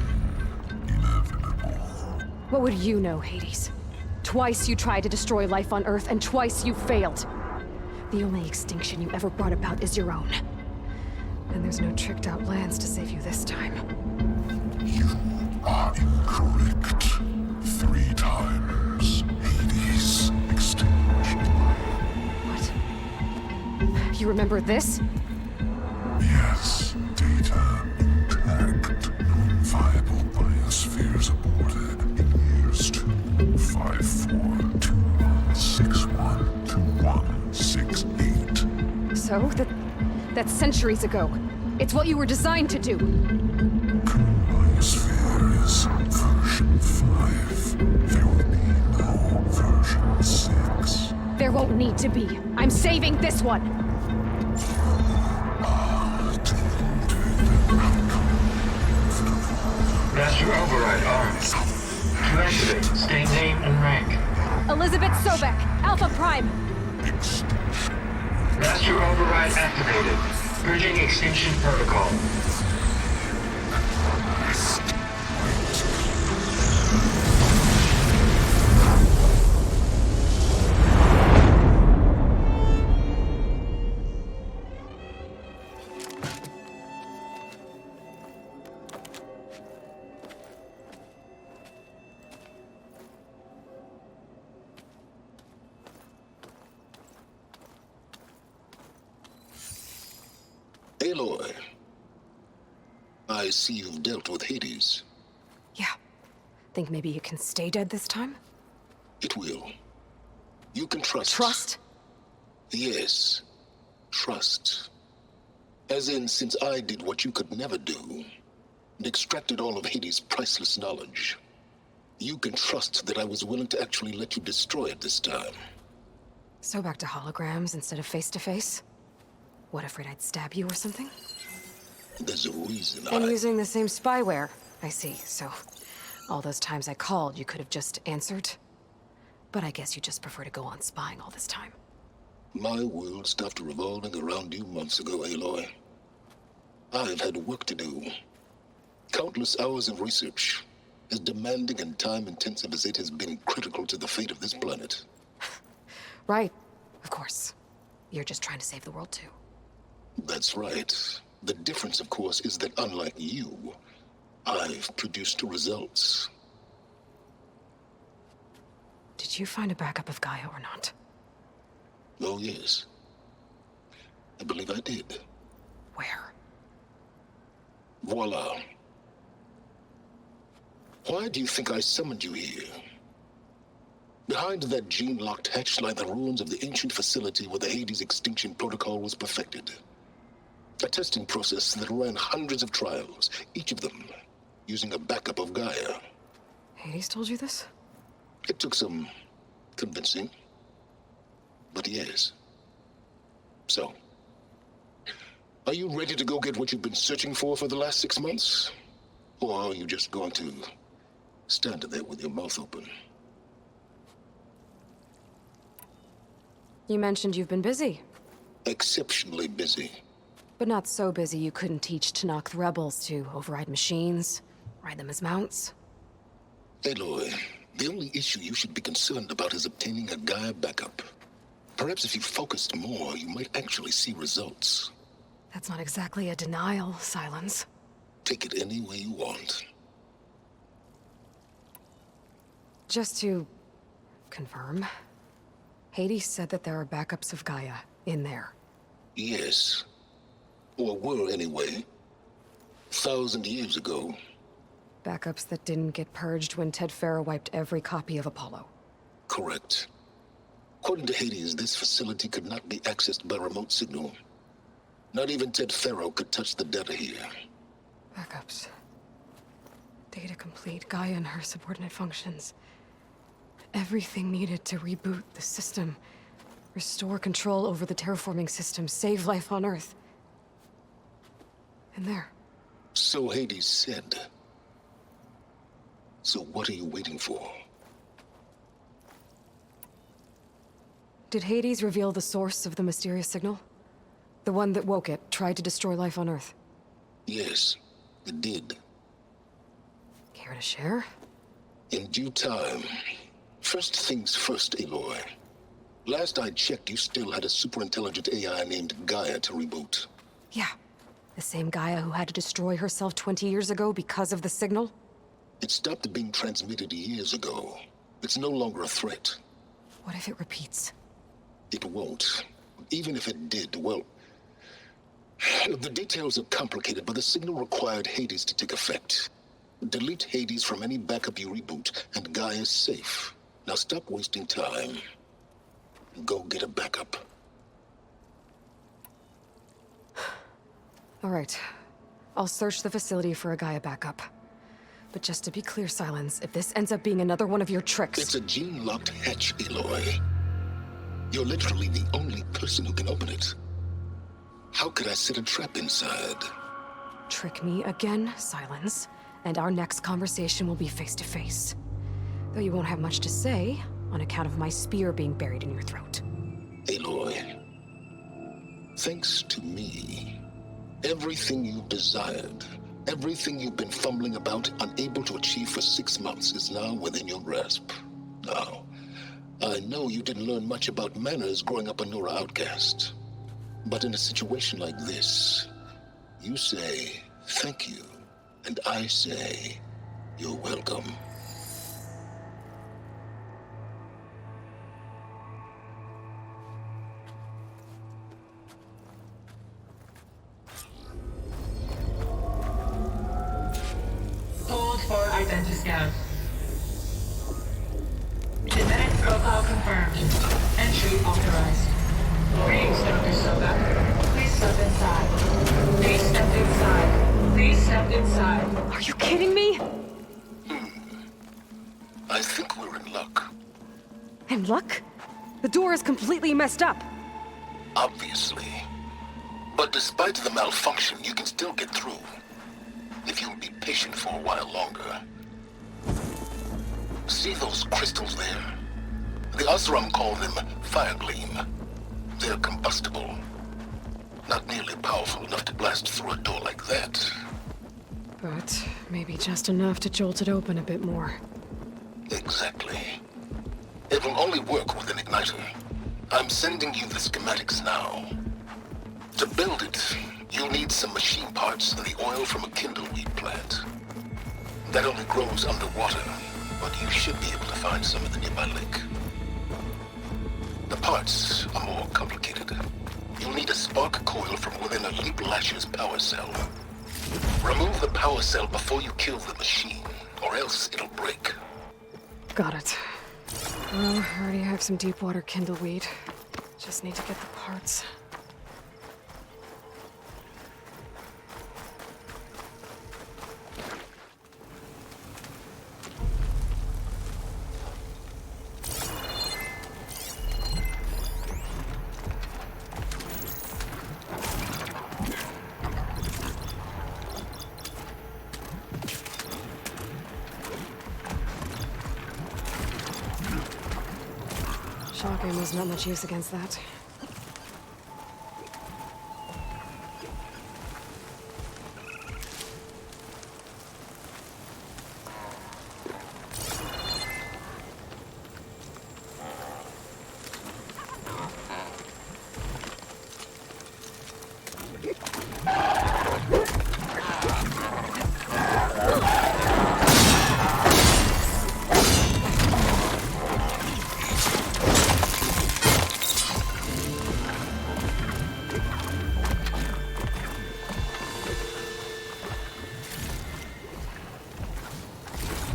inevitable. What would you know, Hades? Twice you tried to destroy life on Earth, and twice you failed. The only extinction you ever brought about is your own. And there's no tricked-out lands to save you this time. You are incorrect. 3 times. Hades extinction. What? You remember this? Yes. Data intact. Non-viable biospheres aborted in years 254, 2161, 2168. So, that's centuries ago. It's what you were designed to do. Biosphere is version 5. There will be no version 6. There won't need to be. I'm saving this one. Master override armed. To activate, state name and rank. Elizabeth Sobek, Alpha Prime. Master override activated. Purging extinction protocol. Aloy, I see you've dealt with Hades. Yeah. Think maybe you can stay dead this time? It will. You can trust. Trust? Yes. Trust. As in, since I did what you could never do, and extracted all of Hades' priceless knowledge, you can trust that I was willing to actually let you destroy it this time. So back to holograms instead of face-to-face? What, afraid I'd stab you or something? There's a reason And using the same spyware, I see. So, All those times I called, you could have just answered. But I guess you just prefer to go on spying all this time. My world stopped revolving around you months ago, Aloy. I've had work to do. Countless hours of research, as demanding and time-intensive as it has been critical to the fate of this planet. Right, of course. You're just trying to save the world too. That's right. The difference, of course, is that unlike you, I've produced results. Did you find a backup of Gaia or not? Oh, yes. I believe I did. Where? Voila. Why do you think I summoned you here? Behind that gene-locked hatch lie the ruins of the ancient facility where the Hades extinction protocol was perfected. A testing process that ran hundreds of trials, each of them using a backup of Gaia. Hades told you this? It took some convincing, but yes. So, are you ready to go get what you've been searching for the last 6 months? Or are you just going to stand there with your mouth open? You mentioned you've been busy. Exceptionally busy. But not so busy you couldn't teach Tallneck the rebels to override machines, ride them as mounts. Aloy, the only issue you should be concerned about is obtaining a Gaia backup. Perhaps if you focused more, you might actually see results. That's not exactly a denial, Silence. Take it any way you want. Just to confirm, Hades said that there are backups of Gaia in there. Yes. Or were, anyway. 1,000 years ago. Backups that didn't get purged when Ted Farrow wiped every copy of Apollo. Correct. According to Hades, this facility could not be accessed by remote signal. Not even Ted Farrow could touch the data here. Backups. Data complete, Gaia and her subordinate functions. Everything needed to reboot the system. Restore control over the terraforming system, save life on Earth. And there. So Hades said. So what are you waiting for? Did Hades reveal the source of the mysterious signal? The one that woke it, tried to destroy life on Earth? Yes, it did. Care to share? In due time. First things first, Aloy. Last I checked, you still had a super-intelligent AI named Gaia to reboot. Yeah. The same Gaia who had to destroy herself 20 years ago because of the signal? It stopped being transmitted years ago. It's no longer a threat. What if it repeats? It won't. Even if it did, well... The details are complicated, but the signal required Hades to take effect. Delete Hades from any backup you reboot, and Gaia's safe. Now stop wasting time. Go get a backup. All right. I'll search the facility for a Gaia backup. But just to be clear, Silence, if this ends up being another one of your tricks... It's a gene-locked hatch, Aloy. You're literally the only person who can open it. How could I set a trap inside? Trick me again, Silence, and our next conversation will be face-to-face. Though you won't have much to say, on account of my spear being buried in your throat. Aloy, thanks to me, everything you've desired, everything you've been fumbling about, unable to achieve for 6 months, is now within your grasp. Now, I know you didn't learn much about manners growing up a Nora outcast. But in a situation like this, you say, thank you, and I say, you're welcome. Hold for identity scan. Genetic profile confirmed. Entry authorized. Greetings, Dr. Soba. Please step inside. Please step inside. Please step inside. Are you kidding me? I think we're in luck. In luck? The door is completely messed up. Obviously. But despite the malfunction, you can still get through. If you'll be patient for a while longer. See those crystals there? The Osram call them fire gleam. They're combustible. Not nearly powerful enough to blast through a door like that. But maybe just enough to jolt it open a bit more. Exactly. It will only work with an igniter. I'm sending you the schematics now. To build it, you'll need some machine parts and the oil from a kindleweed plant. That only grows underwater, but you should be able to find some in the nearby lake. The parts are more complicated. You'll need a spark coil from within a Leap Lash's power cell. Remove the power cell before you kill the machine, or else it'll break. Got it. Well, I already have some deep water kindleweed. Just need to get the parts. Shotgun was not much use against that.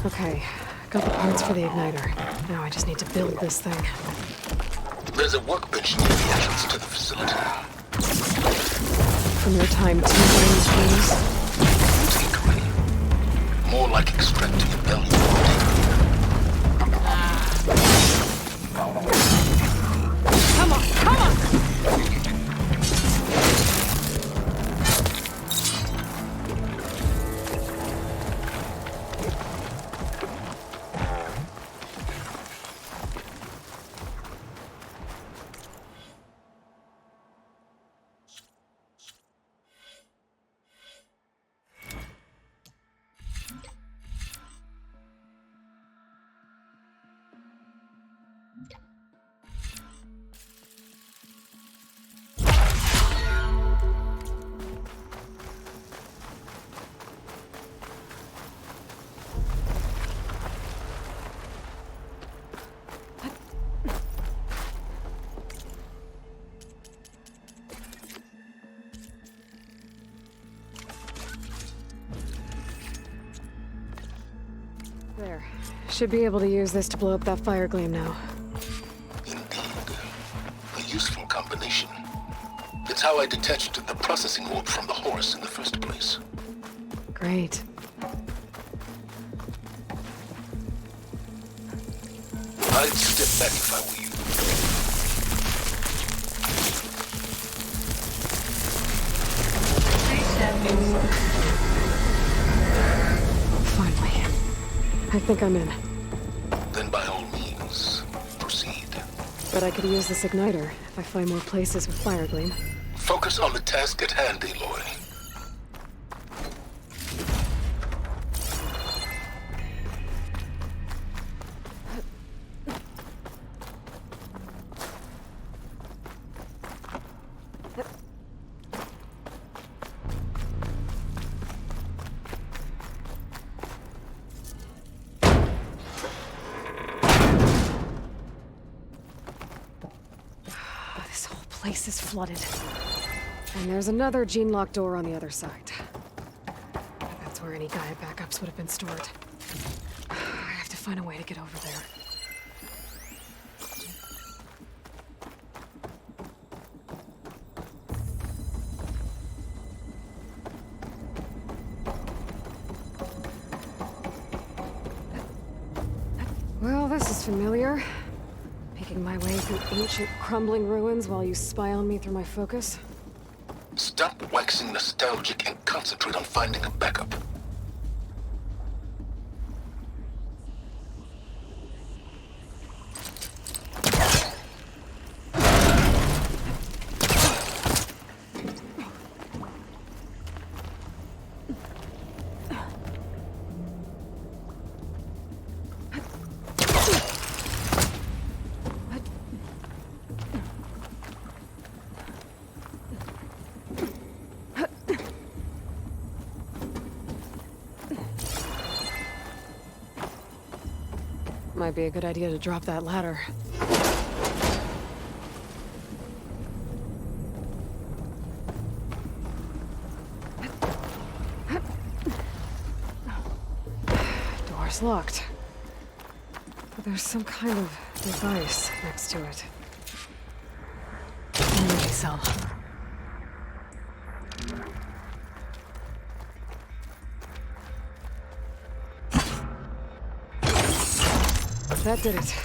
Okay, got the parts for the igniter. Now I just need to build this thing. There's a workbench near the entrance to the facility. From your time tinkering, please? Tinkering. More like extracting value. Come on, come on! There. Should be able to use this to blow up that fire gleam now. Indeed. A useful combination. It's how I detached the processing orb from the horse in the first place. Great. I'd step back if I were you. Finally. I think I'm in. Then by all means, proceed. But I could use this igniter if I find more places with fire gleam. Focus on the task at hand, Aloy. Place is flooded. And there's another gene-locked door on the other side. That's where any Gaia backups would have been stored. I have to find a way to get over there. Well, this is familiar. Making my way through ancient, crumbling ruins while you spy on me through my focus. Stop waxing nostalgic and concentrate on finding a backup. Might be a good idea to drop that ladder. Door's locked. But there's some kind of device next to it. Energy cell. That did it.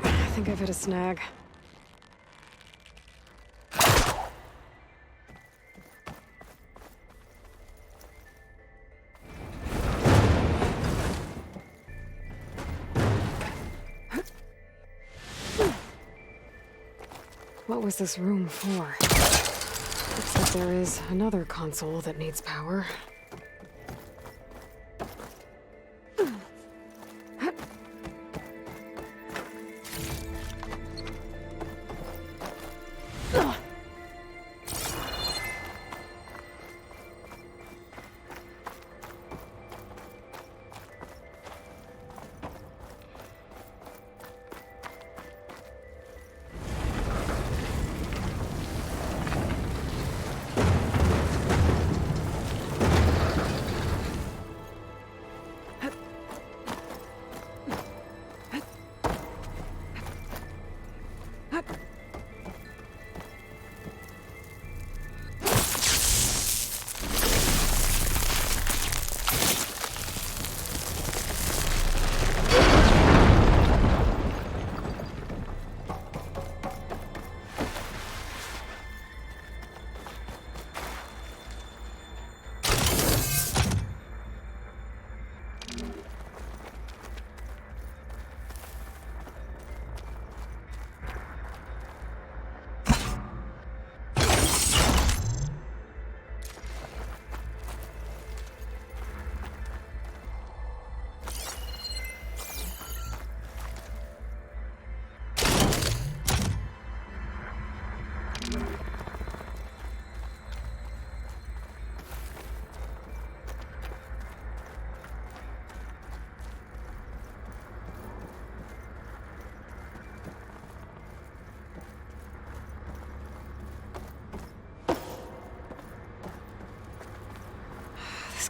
I think I've hit a snag. What was this room for? Looks like there is another console that needs power.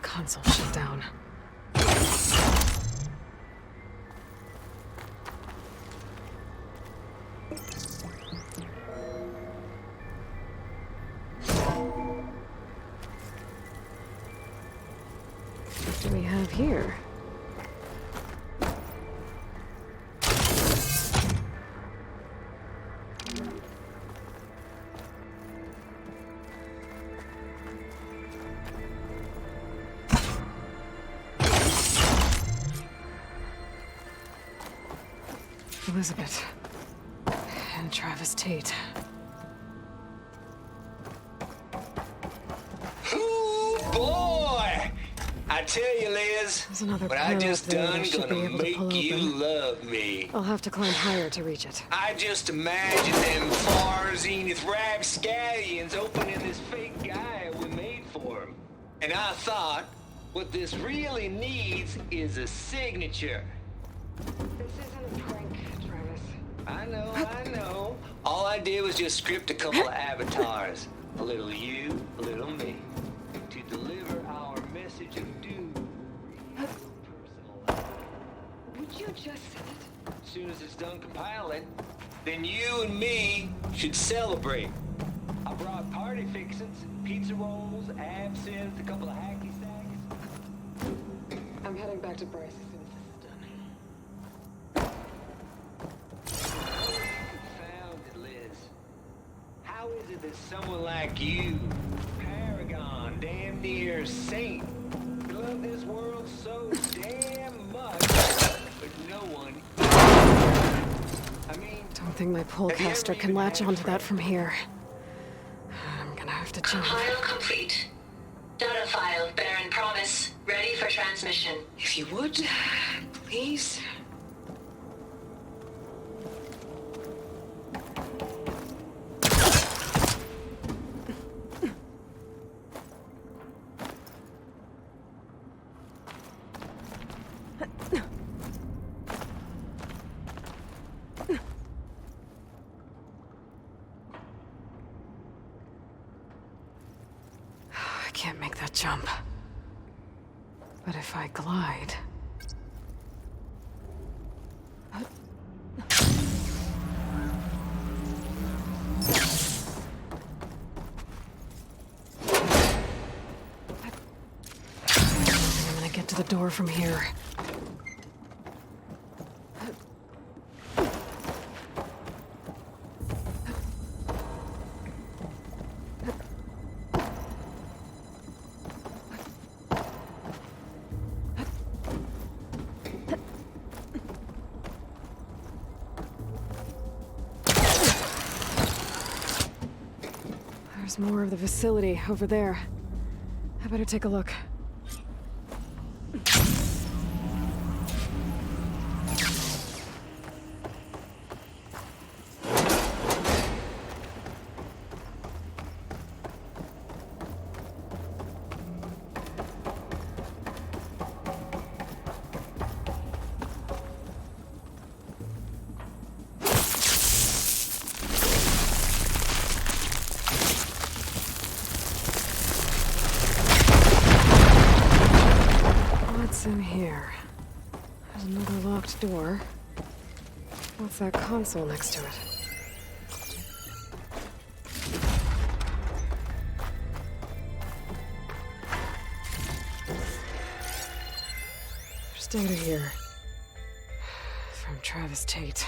Console shut down. What do we have here? Elizabeth and Travis Tate. Ooh, boy! I tell you, Liz, what I just done gonna make you love me. I'll have to climb higher to reach it. I just imagine them far Zenith rapscallions opening this fake Gaia we made for him. And I thought, what this really needs is a signature. This isn't a prank, Travis. I know. All I did was just script a couple of avatars. A little you, a little me. To deliver our message of doom. Personal. Would you just send it? As soon as it's done compiling, then you and me should celebrate. I brought party fixings, pizza rolls, absinthe, a couple of hacky sacks. I'm heading back to Bryce as soon as this is done. Found it, Liz. How is it that someone like you, paragon, damn near saint, love this world so damn much, but no one Don't think my pullcaster can latch onto that from here. I'm gonna have to jump. Compile complete. Data file, Barren promise, ready for transmission. If you would, please. I can't make that jump. But if I glide... I'm gonna get to the door from here. There's more of the facility over there. I better take a look. What's in here? There's another locked door. What's that console next to it? There's data here. From Travis Tate.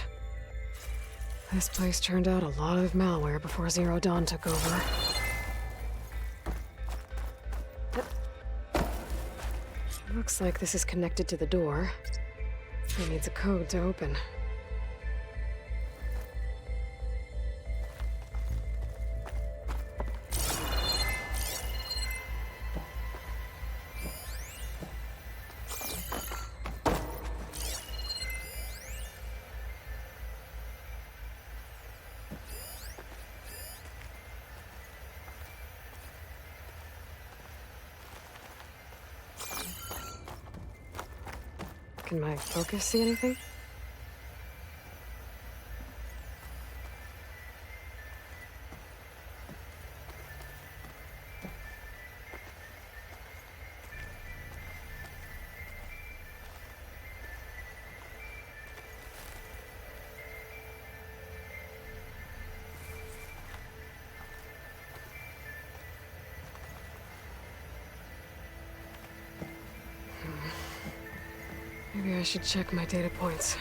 This place turned out a lot of malware before Zero Dawn took over. Looks like this is connected to the door. It needs a code to open. Can my focus see anything? Maybe I should check my data points.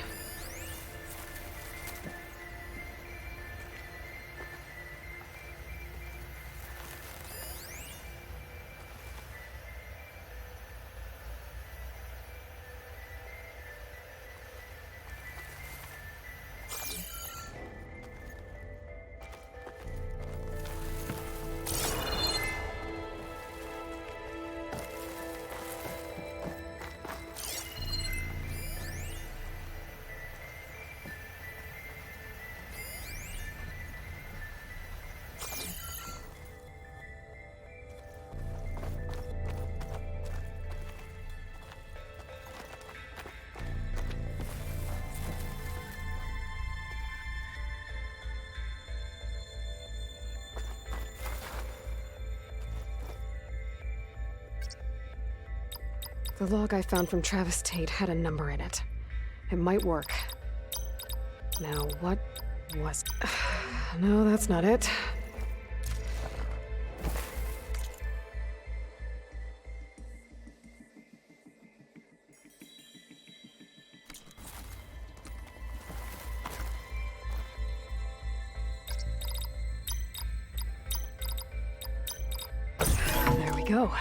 The log I found from Travis Tate had a number in it. It might work. Now, what was... No, that's not it. There we go.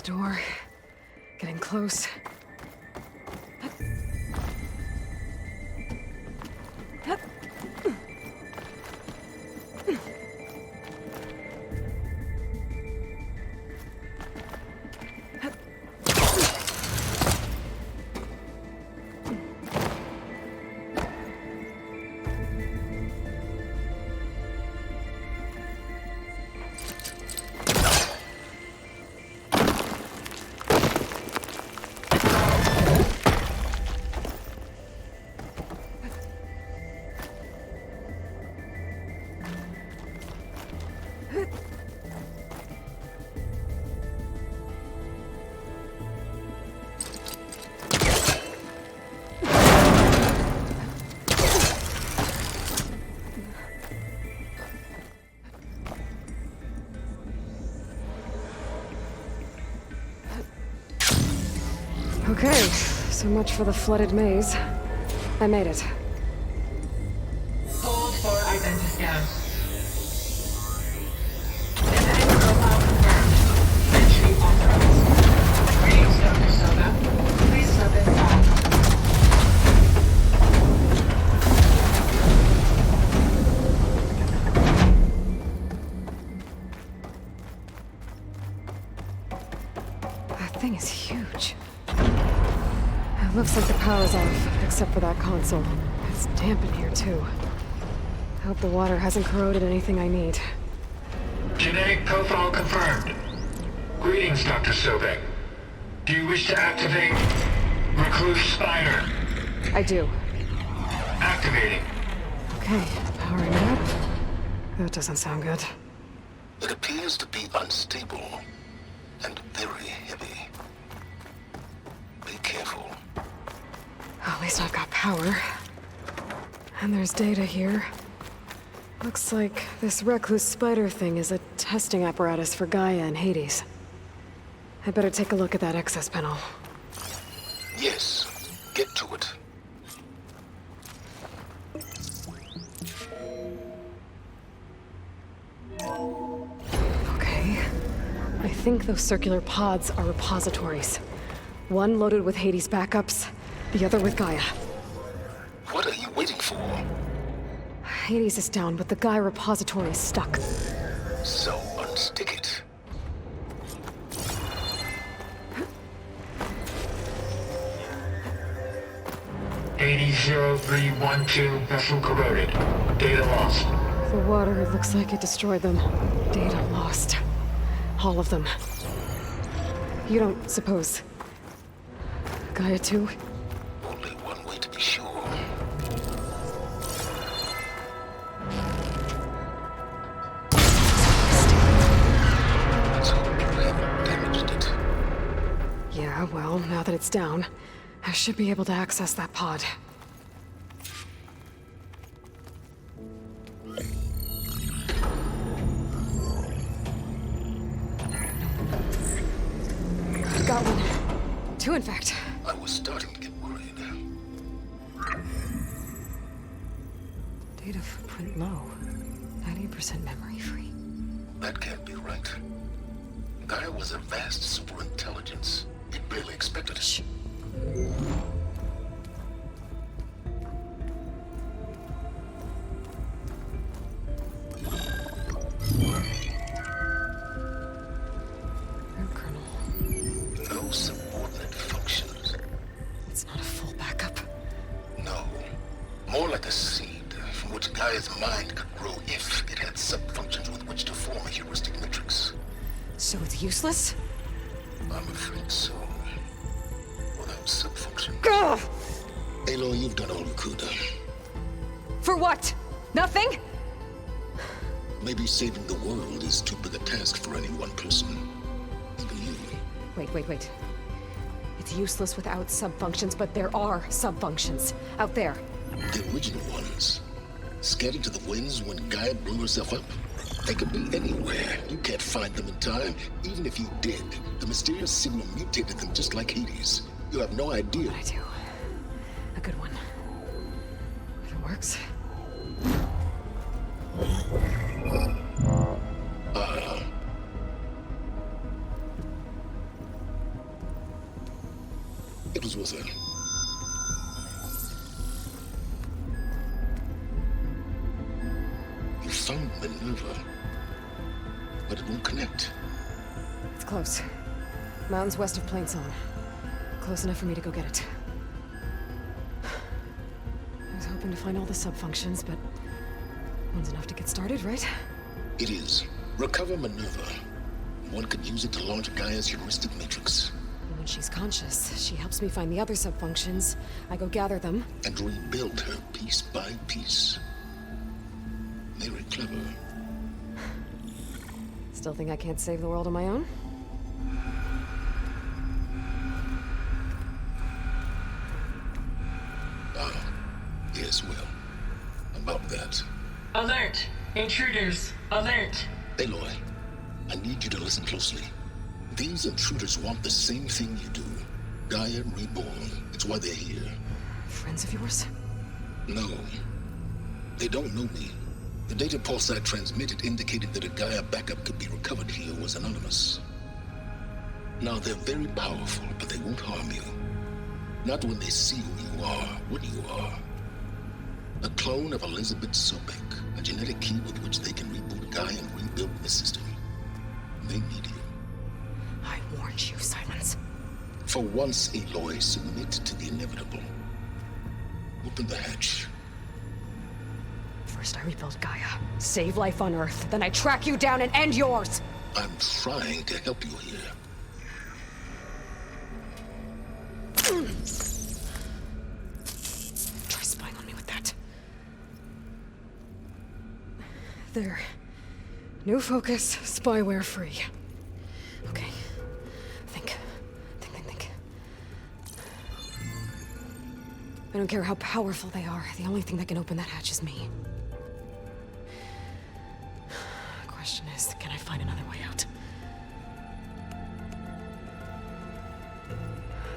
the door. Getting close. Okay, so much for the flooded maze. I made it. Hold for identiscan. Identity profile confirmed. Entry authorized. Greetings, Dr. Soda. Please step inside. That thing is huge. It looks like the power's off, except for that console. It's damp in here, too. I hope the water hasn't corroded anything I need. Genetic profile confirmed. Greetings, Dr. Sobek. Do you wish to activate Recluse Spire? I do. Activating. Okay, powering it up. That doesn't sound good. It appears to be unstable and very heavy. Be careful. At least I've got power. And there's data here. Looks like this recluse spider thing is a testing apparatus for Gaia and Hades. I better take a look at that access panel. Yes, get to it. Okay. I think those circular pods are repositories. One loaded with Hades backups, the other with Gaia. What are you waiting for? Hades is down, but the Gaia repository is stuck. So unstick it. AD-0312 vessel corroded. Data lost. The water, it looks like it destroyed them. Data lost. All of them. You don't suppose Gaia too? Only one way to be sure. Let's hope you haven't damaged it. Yeah, well, now that it's down, I should be able to access that pod. Got one. Two, in fact. I was starting to get worried. Data footprint low. 90% memory free. That can't be right. Gaia was a vast superintelligence. It barely expected it. Shh. No subordinate functions. It's not a full backup. No. More like a seed from which Gaia's mind could grow if it had sub-functions with which to form a heuristic matrix. So it's useless? I'm afraid so. Without sub-functions. Ugh! Aloy, you've done all you could. For what? Nothing? Maybe saving the world is too big a task for any one person. Even you. Wait. It's useless without sub-functions, but there are sub-functions out there. The original ones. Scattered to the winds when Gaia blew herself up? They could be anywhere. You can't find them in time. Even if you did, the mysterious signal mutated them just like Hades. You have no idea. I do. A good one. If it works. closer. You found Minerva, but it won't connect. It's close. Mountains west of Plainsong. Close enough for me to go get it. I was hoping to find all the sub-functions, but one's enough to get started, right? It is. Recover Minerva. One could use it to launch Gaia's heuristic matrix. And when she's conscious, she helps me find the other sub-functions. I go gather them. And rebuild her piece by piece. Very clever. Still think I can't save the world on my own? Yes, well. About that. Alert! Intruders! Alert! Aloy, I need you to listen closely. These intruders want the same thing you do. Gaia reborn. It's why they're here. Friends of yours? No. They don't know me. The data pulse I transmitted indicated that a Gaia backup could be recovered here was anonymous. Now, they're very powerful, but they won't harm you. Not when they see who you are, what you are. A clone of Elizabeth Sobek, a genetic key with which they can reboot Gaia and rebuild the system. They need you. I warned you, Silence. For once, Aloy, submit to the inevitable. Open the hatch. First I rebuild Gaia, save life on Earth, then I track you down and end yours! I'm trying to help you here. Try spying on me with that. There. New focus, spyware free. Okay. Think. I don't care how powerful they are. The only thing that can open that hatch is me. Question is, can I find another way out?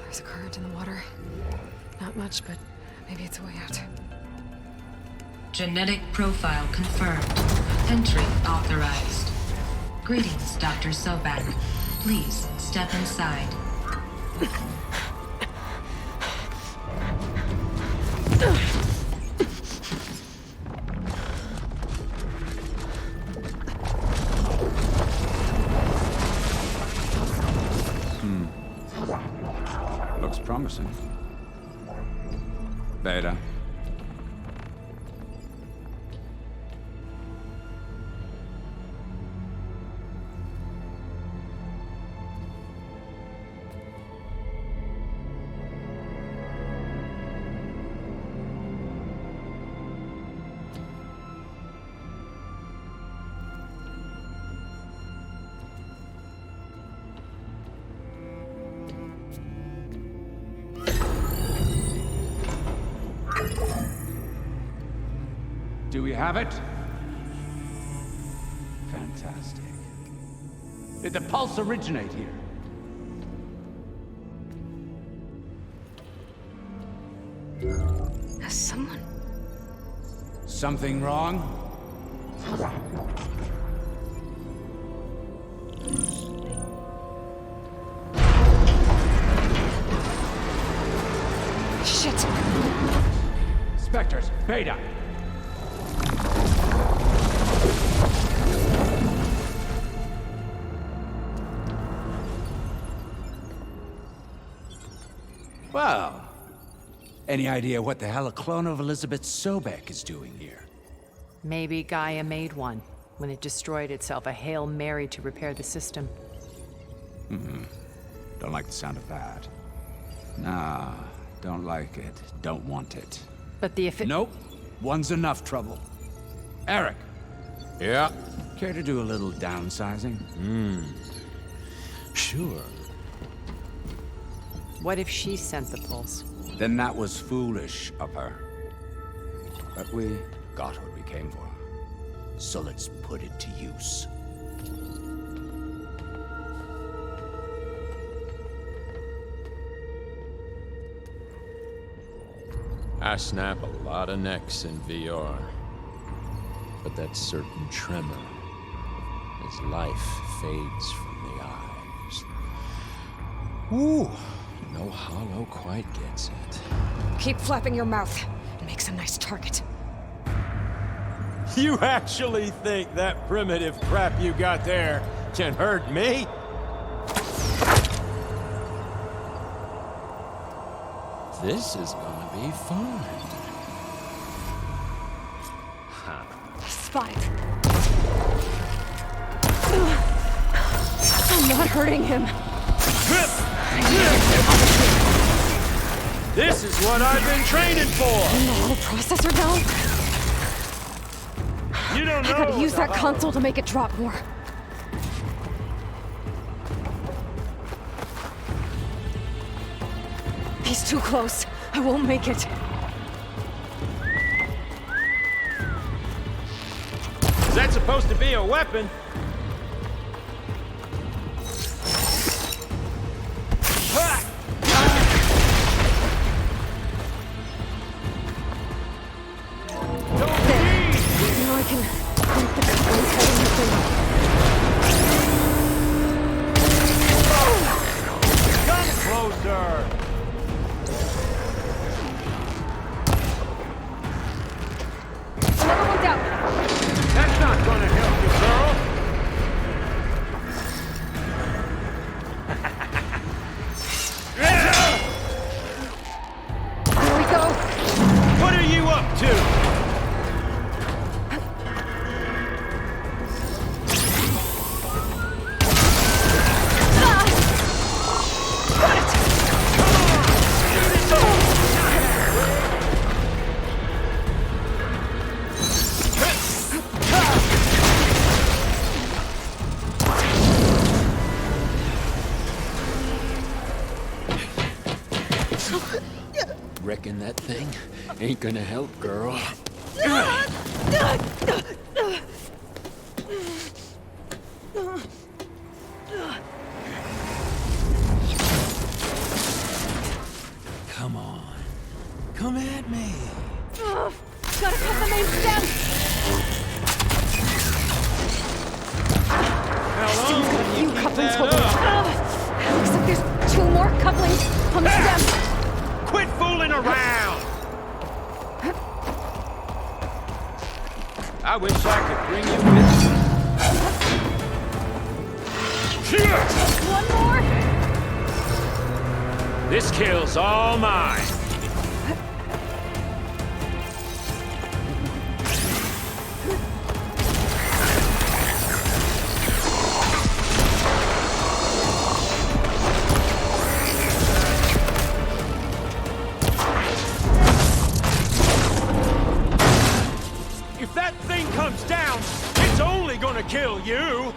There's a current in the water. Not much, but maybe it's a way out. Genetic profile confirmed. Entry authorized. Greetings, Dr. Sobek. Please step inside. Looks promising. Beta. Do we have it? Fantastic. Did the pulse originate here? Has someone... Something wrong? Shit! Spectres, Beta! Well, any idea what the hell a clone of Elizabeth Sobek is doing here? Maybe Gaia made one. When it destroyed itself, a Hail Mary to repair the system. Don't like the sound of that. Nah, don't like it. Don't want it. But the Nope. One's enough trouble. Eric. Yeah? Care to do a little downsizing? Sure. What if she sent the pulse? Then that was foolish of her. But we got what we came for. So let's put it to use. I snap a lot of necks in VR. But that certain tremor as life fades from the eyes. Ooh, No hollow quite gets it. Keep flapping your mouth. It makes a nice target. You actually think that primitive crap you got there can hurt me? This is gonna be fun. Spot it. I'm not hurting him. This is what I've been training for! No, processor down? You don't know. I gotta use that console to make it drop more. He's too close. I won't make it. Is that supposed to be a weapon? Now I can break the couplings heading the thing. Come closer! Another one down. That's not gonna help you, girl! Here we go. What are you up to? Reckon that thing ain't gonna help, girl. Come on. Come at me. Gotta cut the main stem. Still got a few couplings holding. Looks like there's 2 more couplings on the stem. Quit fooling around! I wish I could bring you with me. One more. This kill's all mine. Gonna kill you!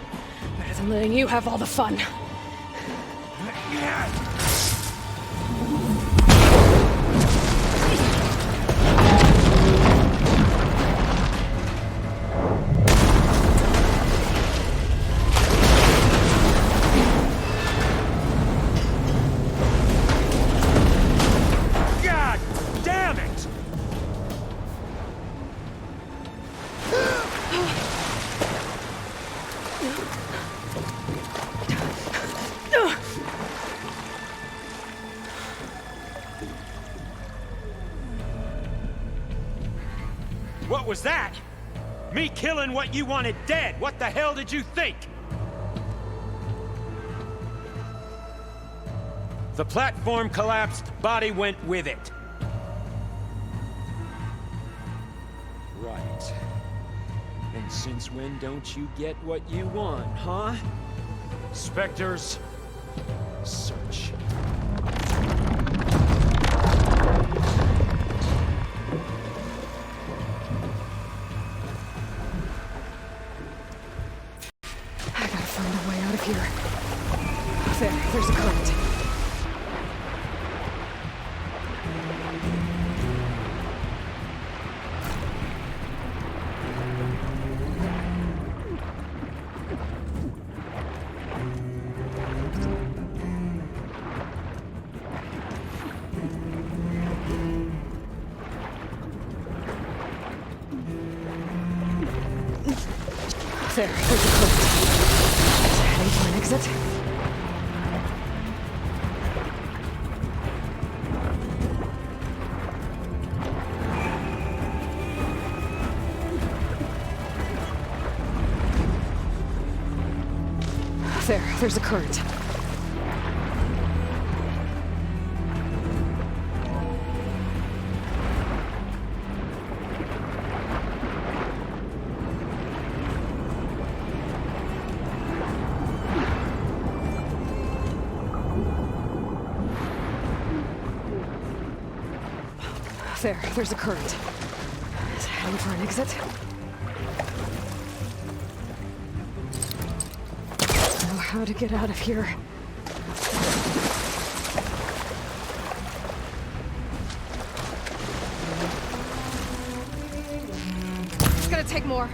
Better than letting you have all the fun. God damn it! What was that? Me killing what you wanted dead. What the hell did you think? The platform collapsed, body went with it. Right. And since when don't you get what you want, huh? Spectres, search. Here. There's a current. There's a current. Heading for an exit. There's a current. There's a current. Is it heading for an exit? I know how to get out of here. It's gonna take more.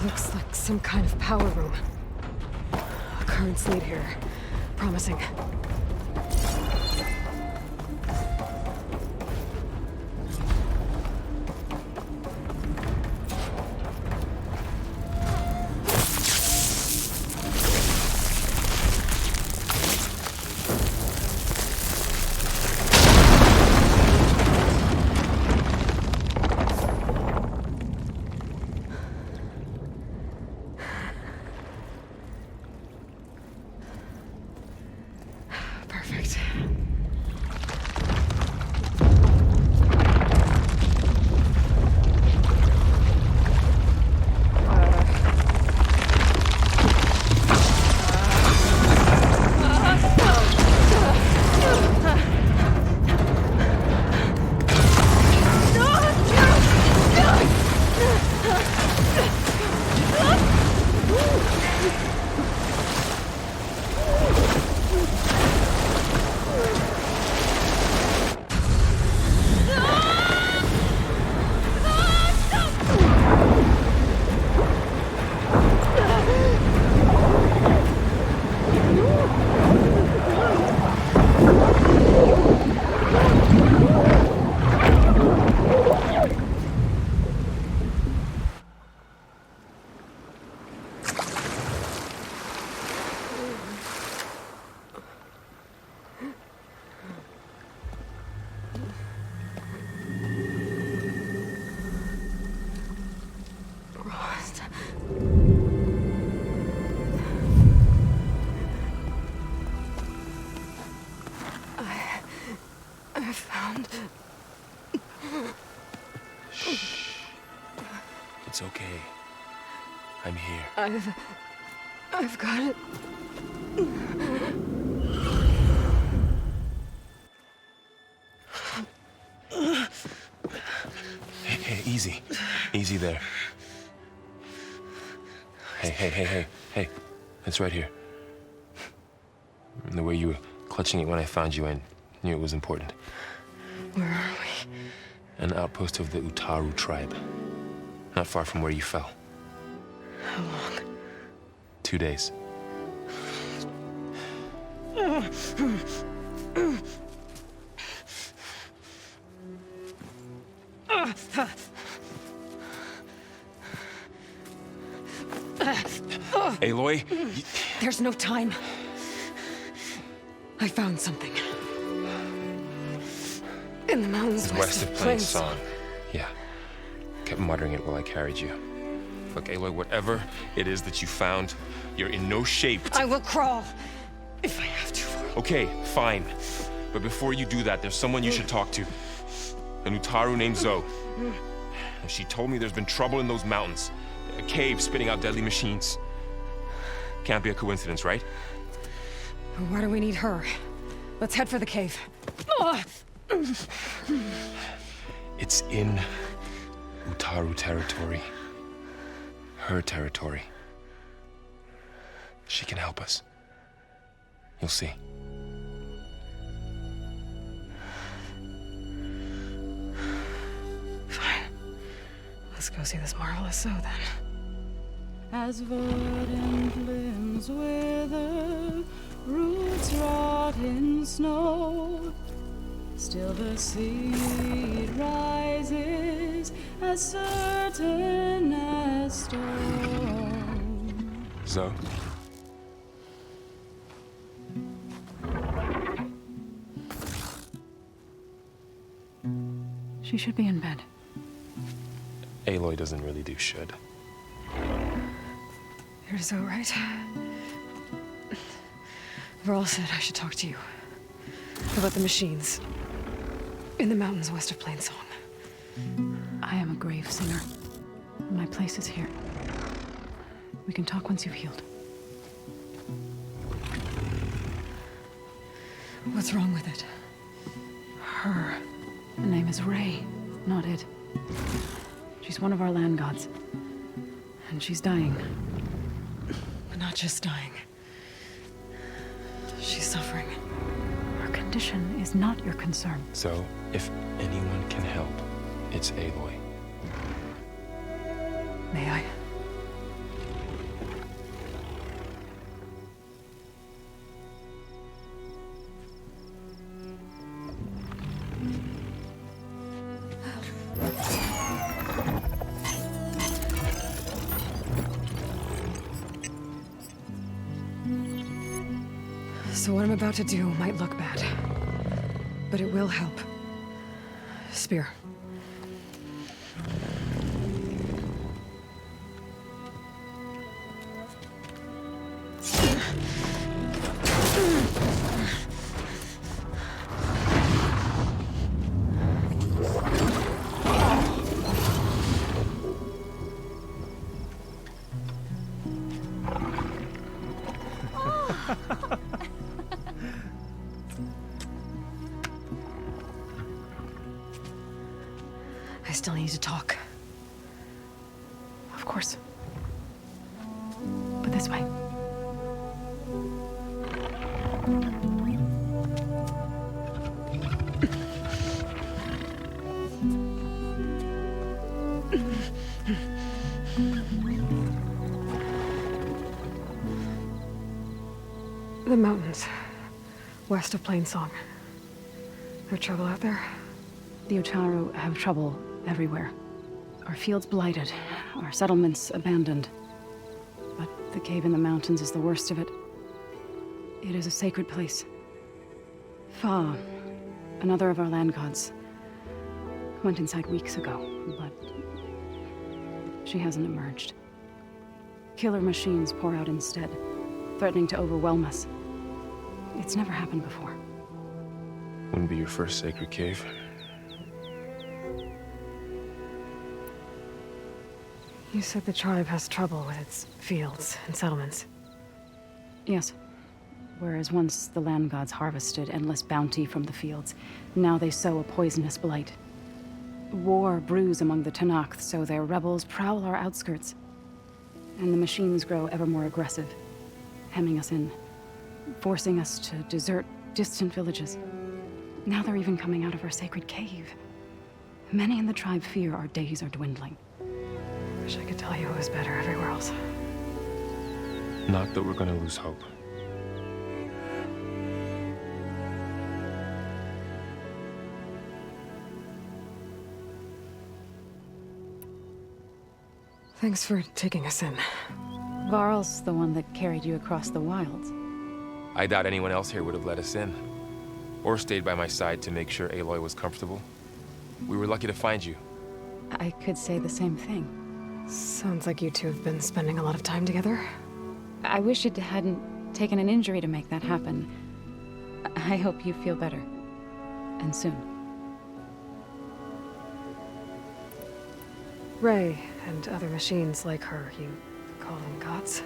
Looks like some kind of power room. A current's lead here. Promising. It's okay. I'm here. I've got it. Hey, easy. Easy there. Hey. It's right here. The way you were clutching it when I found you, I knew it was important. Where are we? An outpost of the Utaru tribe. Not far from where you fell. How long? 2 days. Aloy? There's no time. I found something. In the mountains West of Plain Song. Yeah. Kept muttering it while I carried you. Look, Aloy, whatever it is that you found, you're in no shape to... I will crawl if I have to. Okay, fine. But before you do that, there's someone you should talk to. An Utaru named Zoe. She told me there's been trouble in those mountains. A cave spitting out deadly machines. Can't be a coincidence, right? Why do we need her? Let's head for the cave. It's in Utaru territory. Her territory. She can help us. You'll see. Fine. Let's go see this marvelous Zoe then. As verdant limbs wither, roots rot in snow, still the seed rises as certain as stone. Zoe? She should be in bed. Aloy doesn't really do should. You're Zoe, right? Varl said I should talk to you about the machines in the mountains west of Plainsong. I am a grave singer. My place is here. We can talk once you've healed. What's wrong with it? Her. The name is Ray, not it. She's one of our land gods. And she's dying. But not just dying. She's suffering. Her condition is not your concern. So, if anyone can help, it's Aloy. May I? So what I'm about to do might look bad, but it will help. Spear. I still need to talk. Of course. But this way. The mountains, west of Plainsong. There trouble out there? The Utaru have trouble everywhere. Our fields blighted, our settlements abandoned. But the cave in the mountains is the worst of it. It is a sacred place. Fa, another of our land gods, went inside weeks ago, but she hasn't emerged. Killer machines pour out instead, threatening to overwhelm us. It's never happened before. Wouldn't be your first sacred cave. You said the tribe has trouble with its fields and settlements. Yes. Whereas once the land gods harvested endless bounty from the fields, now they sow a poisonous blight. War brews among the Tallneck, so their rebels prowl our outskirts. And the machines grow ever more aggressive, hemming us in, forcing us to desert distant villages. Now they're even coming out of our sacred cave. Many in the tribe fear our days are dwindling. Wish I could tell you it was better everywhere else. Not that we're gonna lose hope. Thanks for taking us in. Varl's the one that carried you across the wilds. I doubt anyone else here would have let us in. Or stayed by my side to make sure Aloy was comfortable. We were lucky to find you. I could say the same thing. Sounds like you two have been spending a lot of time together. I wish it hadn't taken an injury to make that happen. I hope you feel better. And soon. Ray and other machines like her, you call them gods?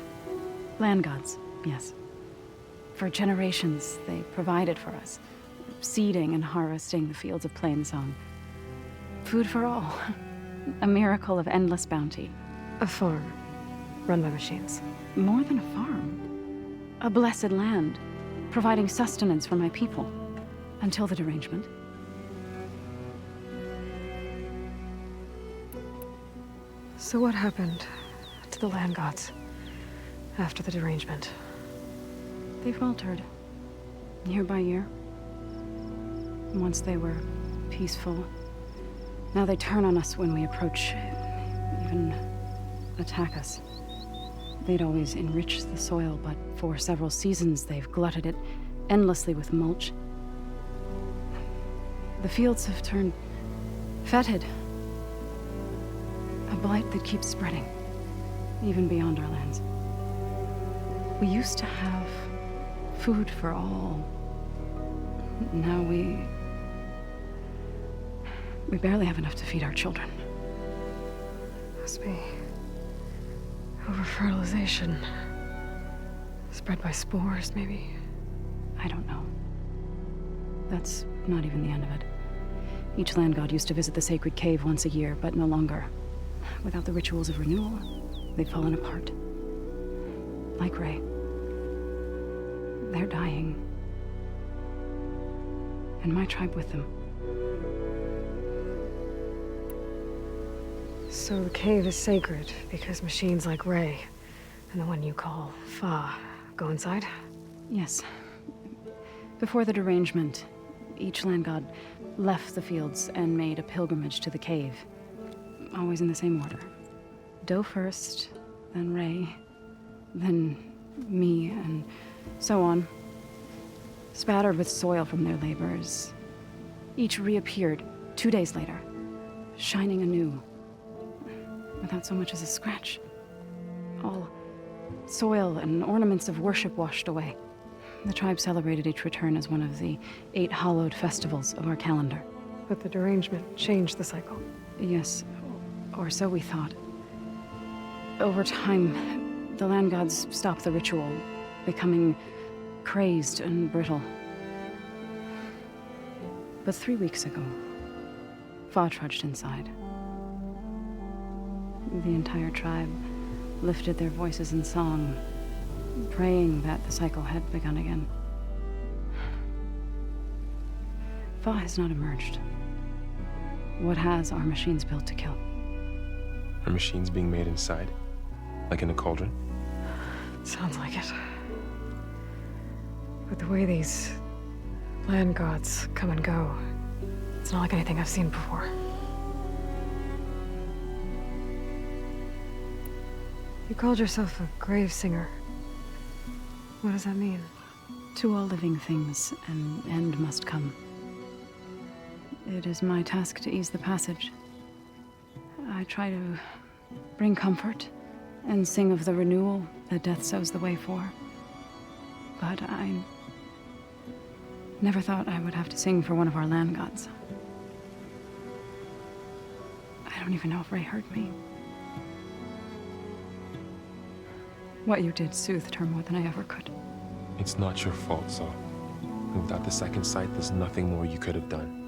Land gods, yes. For generations, they provided for us, seeding and harvesting the fields of Plainsong. Food for all. A miracle of endless bounty. A farm, run by machines. More than a farm. A blessed land, providing sustenance for my people. Until the derangement. So what happened to the land gods after the derangement? They faltered, year by year. Once they were peaceful. Now they turn on us when we approach, even attack us. They'd always enriched the soil, but for several seasons they've glutted it endlessly with mulch. The fields have turned fetid. A blight that keeps spreading, even beyond our lands. We used to have food for all. Now we barely have enough to feed our children. Must be over-fertilization. Spread by spores, maybe? I don't know. That's not even the end of it. Each land god used to visit the sacred cave once a year, but no longer. Without the rituals of renewal, they've fallen apart. Like Ray. They're dying. And my tribe with them. So the cave is sacred because machines like Ray and the one you call Fa go inside? Yes. Before the derangement, each land god left the fields and made a pilgrimage to the cave. Always in the same order. Do first, then Ray, then me, and so on. Spattered with soil from their labors. Each reappeared 2 days later, shining anew. Without so much as a scratch. All soil and ornaments of worship washed away. The tribe celebrated each return as one of the 8 hallowed festivals of our calendar. But the derangement changed the cycle. Yes, or so we thought. Over time, the land gods stopped the ritual, becoming crazed and brittle. But 3 weeks ago, Fa trudged inside. The entire tribe lifted their voices in song, praying that the cycle had begun again. Fa has not emerged. What has are machines built to kill? Are machines being made inside? Like in a cauldron? Sounds like it. But the way these land gods come and go, it's not like anything I've seen before. You called yourself a grave singer. What does that mean? To all living things, an end must come. It is my task to ease the passage. I try to bring comfort and sing of the renewal that death sows the way for. But I never thought I would have to sing for one of our land gods. I don't even know if Ray heard me. What you did soothed her more than I ever could. It's not your fault, Saul. And without the second sight, there's nothing more you could have done.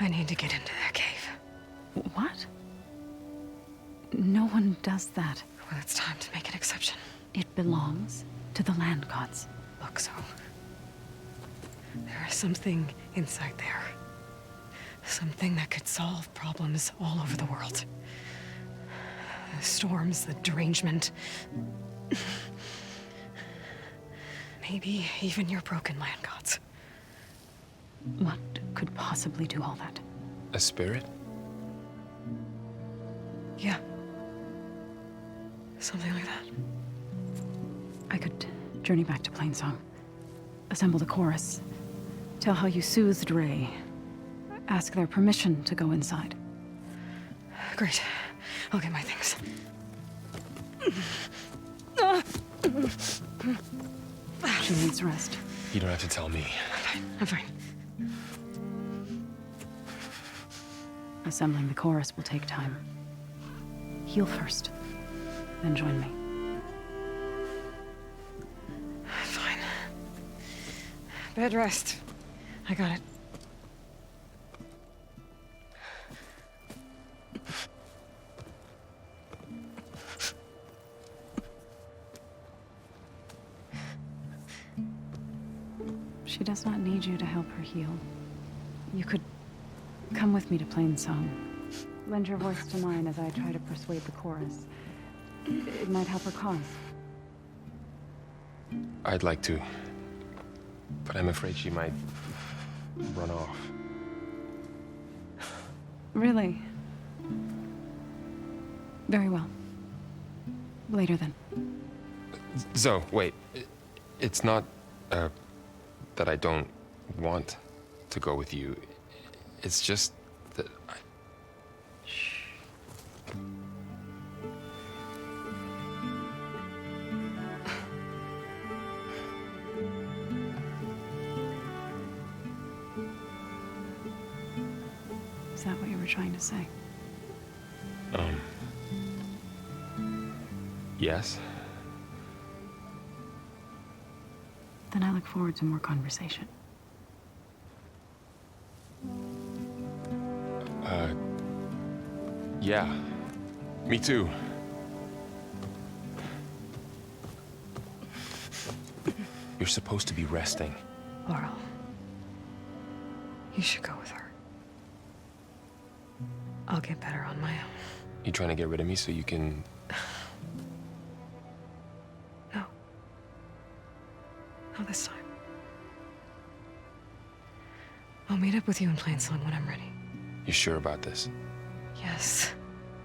I need to get into that cave. What? No one does that. Well, it's time to make an exception. It belongs to the land gods. Look, so there is something inside there. Something that could solve problems all over the world. The storms, the derangement. Maybe even your broken land gods. What could possibly do all that? A spirit? Yeah. Something like that. I could journey back to Plainsong, assemble the chorus, Tell how you soothed Ray. Ask their permission to go inside. Great. I'll get my things. She needs rest. You don't have to tell me. I'm fine. Assembling the chorus will take time. Heal first, then join me. Fine. Bed rest. I got it. She does not need you to help her heal. You could come with me to Plainsong. Lend your voice to mine as I try to persuade the chorus. It might help her cause. I'd like to, but I'm afraid she might run off. Really? Very well. Later then. Zoe, wait. It's not, that I don't want to go with you. It's just that I... Shh. Is that what you were trying to say? Yes? Then I look forward to more conversation. Yeah. Me too. You're supposed to be resting. Varl. You should go with her. I'll get better on my own. You trying to get rid of me so you can... No. Not this time. I'll meet up with you in Plainsong when I'm ready. You sure about this? Yes.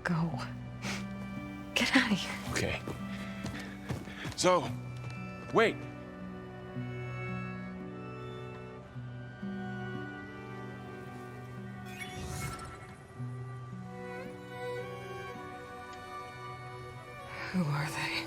Go. Get out of here. Okay. Zoe, wait. Who are they?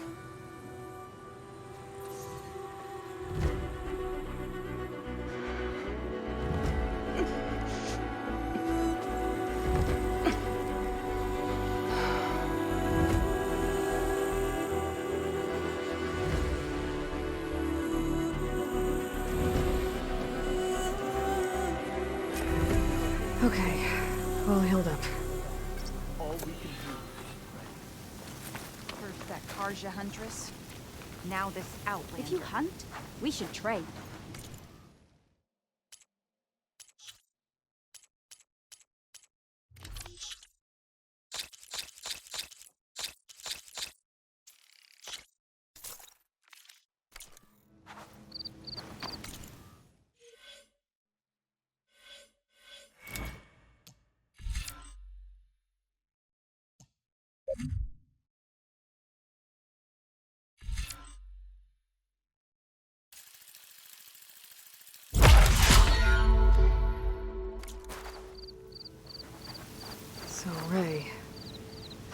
Okay, all healed up. First that Karja huntress, now this outlander. If you hunt, we should trade. So, Ray.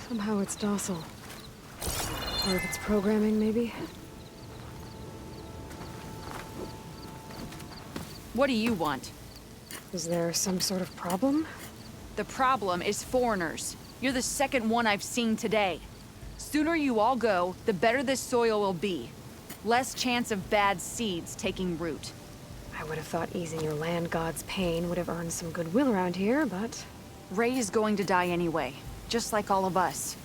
Somehow it's docile. Part of its programming, maybe? What do you want? Is there some sort of problem? The problem is foreigners. You're the second one I've seen today. Sooner you all go, the better this soil will be. Less chance of bad seeds taking root. I would have thought easing your land god's pain would have earned some goodwill around here, but... Ray is going to die anyway, just like all of us.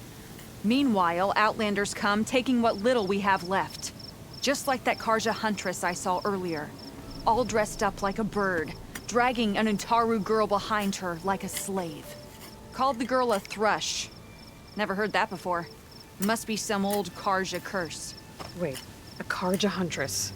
Meanwhile, Outlanders come, taking what little we have left. Just like that Karja huntress I saw earlier. All dressed up like a bird, dragging an Utaru girl behind her like a slave. Called the girl a thrush. Never heard that before. Must be some old Karja curse. Wait, a Karja huntress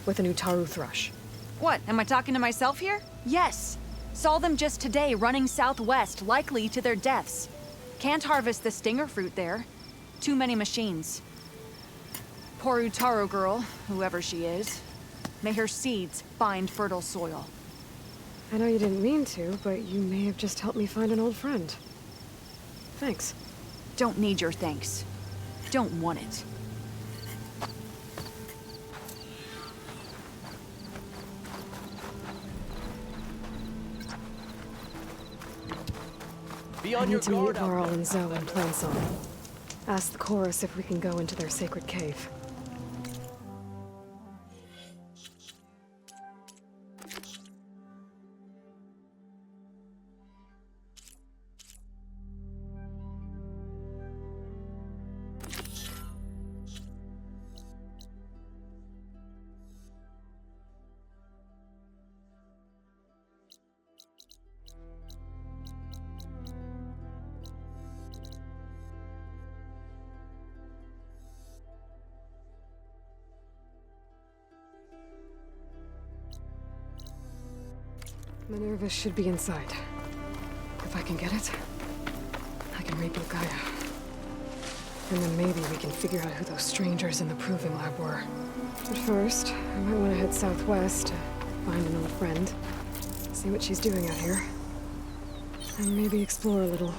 with an Utaru thrush. What, am I talking to myself here? Yes. Saw them just today running southwest, likely to their deaths. Can't harvest the stinger fruit there. Too many machines. Poor Utaru girl, whoever she is. May her seeds find fertile soil. I know you didn't mean to, but you may have just helped me find an old friend. Thanks. Don't need your thanks. Don't want it. I need to meet Varl and Zoe in Plainsong. Ask the chorus if we can go into their sacred cave. Minerva should be inside. If I can get it, I can reboot Gaia. And then maybe we can figure out who those strangers in the proving lab were. But first, I might want to head southwest to find an old friend, see what she's doing out here, and maybe explore a little.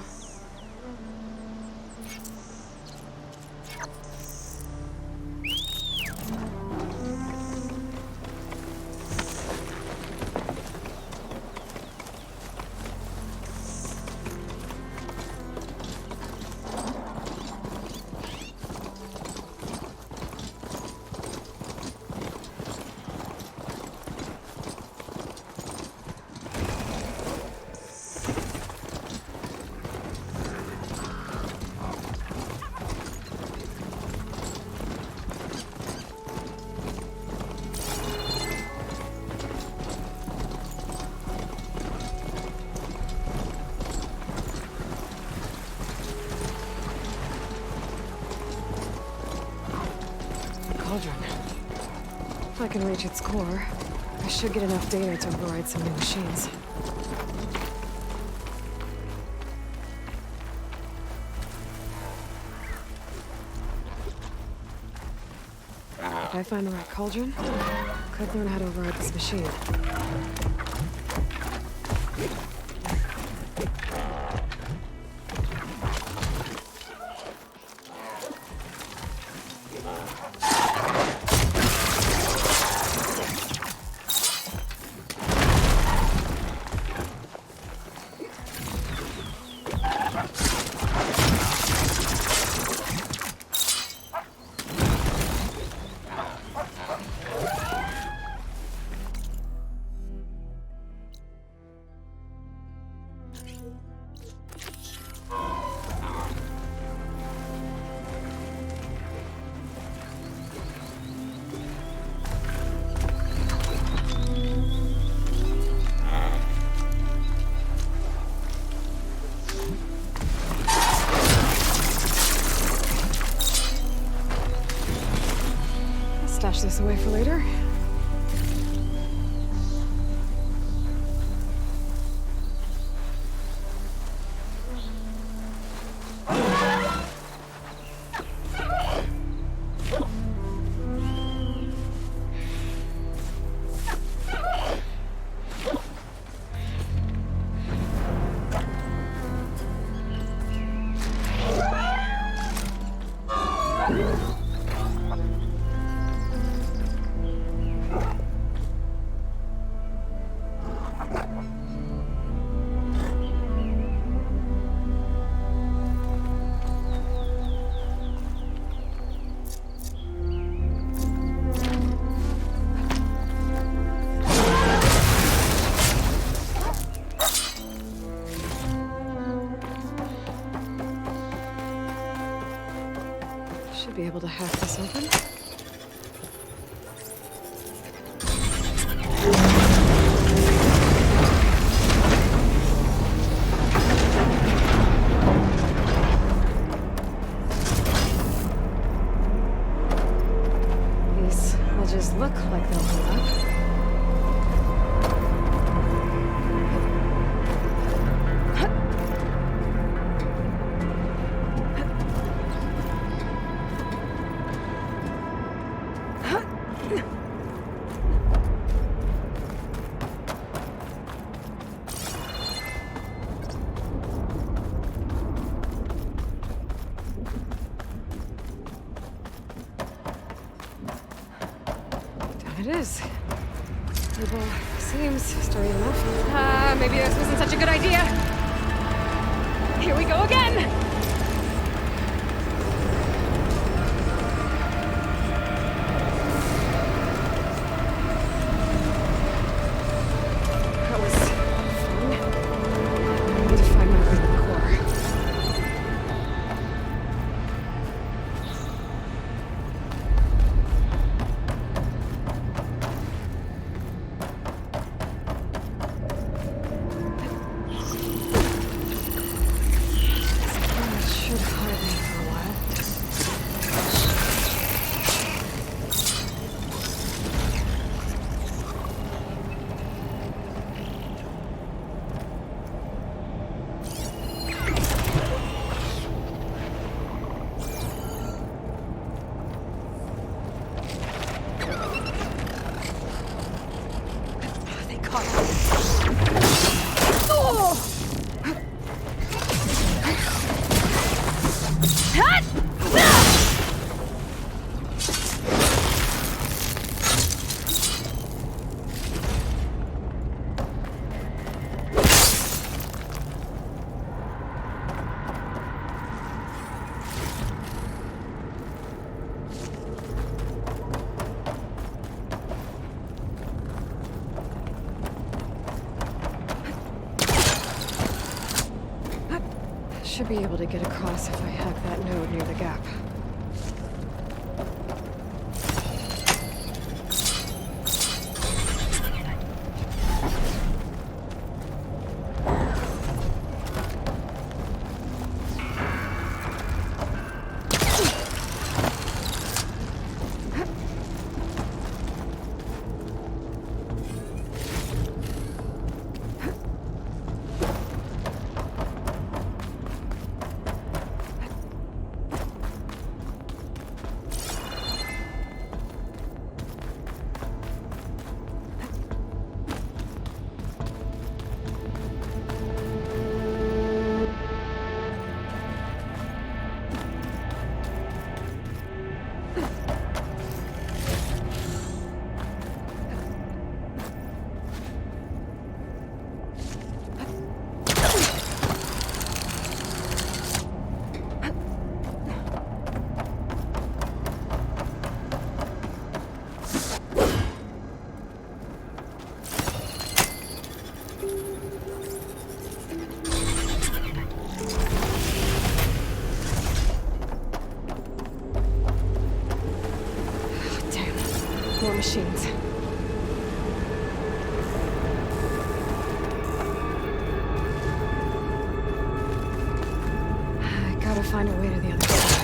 If I can reach its core, I should get enough data to override some new machines. If I find the right cauldron, could learn how to override this machine. Stash this away for later. Should be able to hack this open. These ledges look like they'll hold up. It is. Table seems sturdy enough. Maybe this wasn't such a good idea. Here we go again! That was fun. I need to find my way to the core. Should hide me for a while. They caught me. Oh! Should be able to get across if I hack that node near the gap. More machines. I gotta find a way to the other side.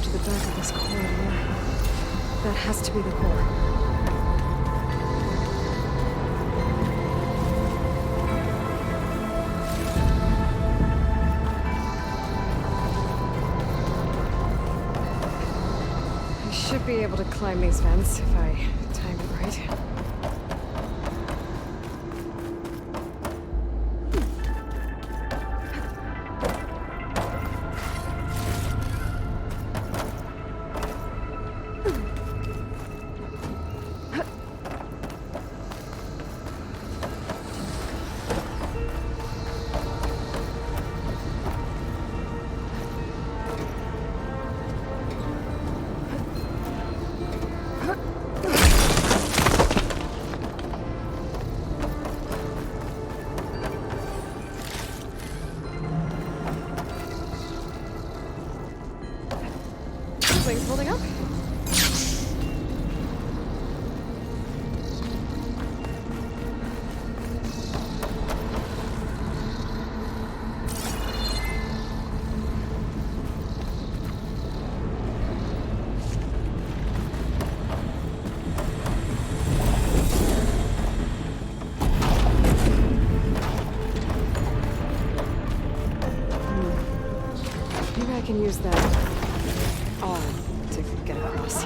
To the back of this corridor. That has to be the core. I should be able to climb these vents if I time it right. Wings holding up? Maybe I can use that arm to get across.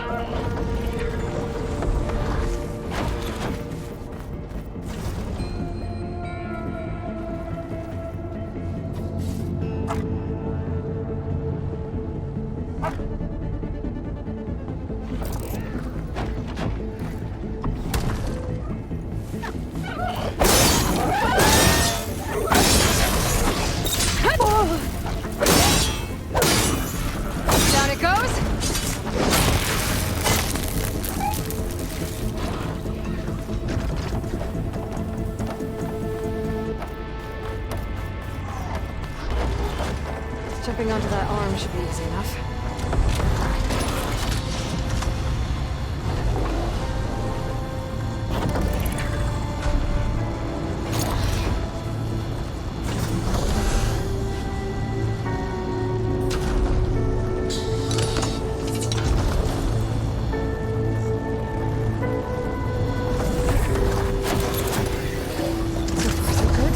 Down it goes. Jumping onto that arm should be easy enough. So good.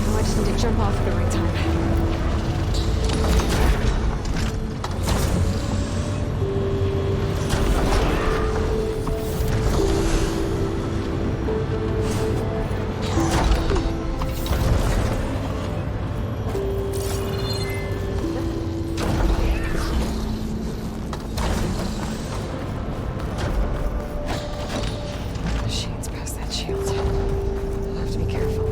Now I just need to jump off at the right time. Shane's past that shield. I'll have to be careful.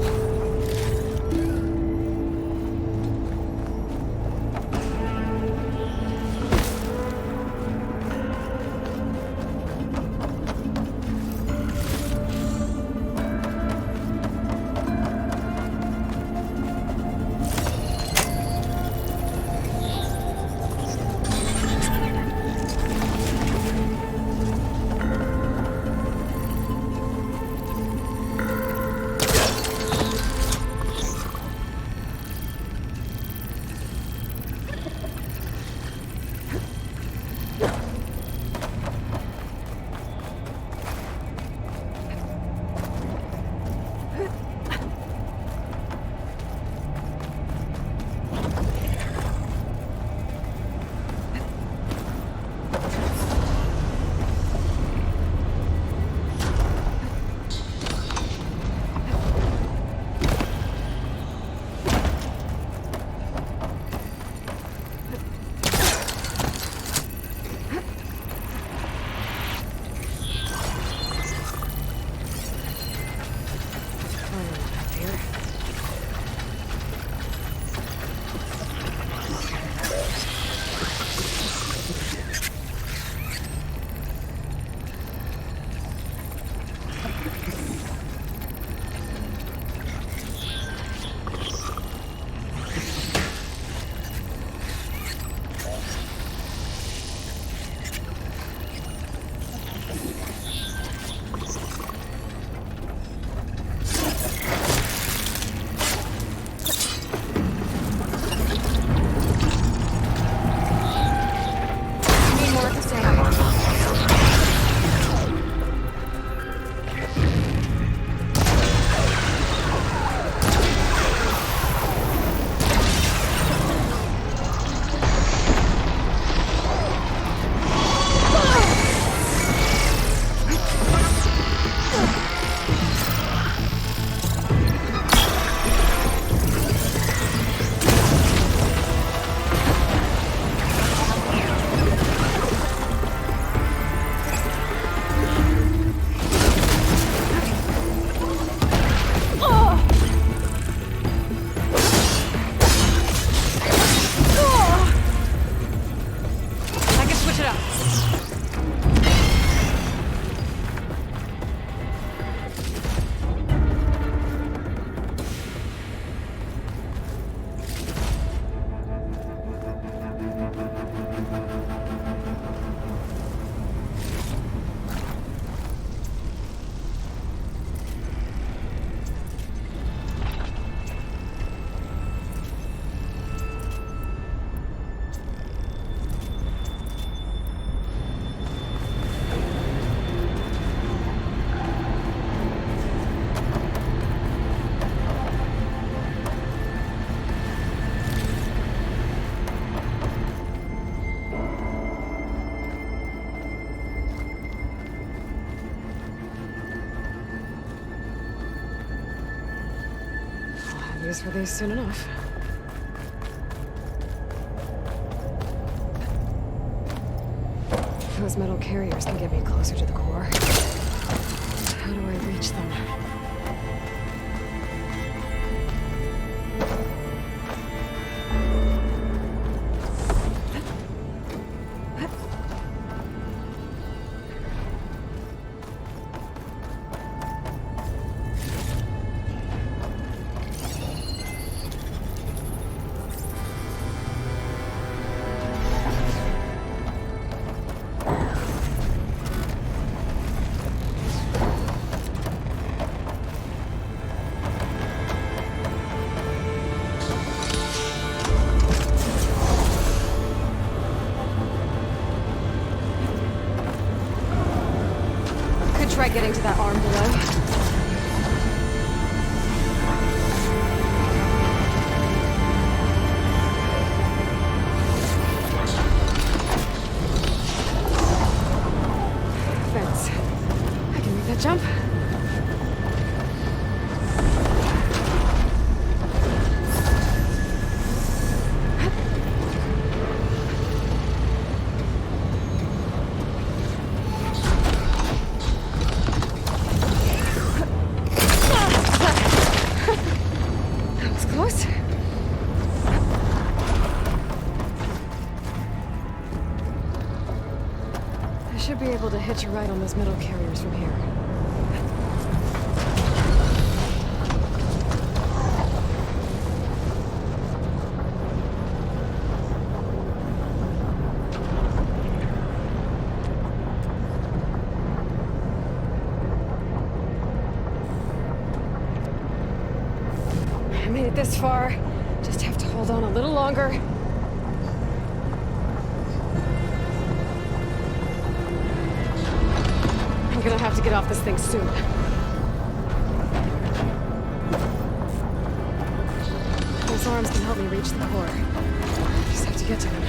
use for these soon enough. Those metal carriers can get me closer to the core. How do I reach them? Try getting to that arm below. Thanks. I can make that jump. Able to hitch a ride on those metal carriers from here. I made it this far. Just have to hold on a little longer. I'm gonna have to get off this thing soon. Those arms can help me reach the core. Just have to get to them.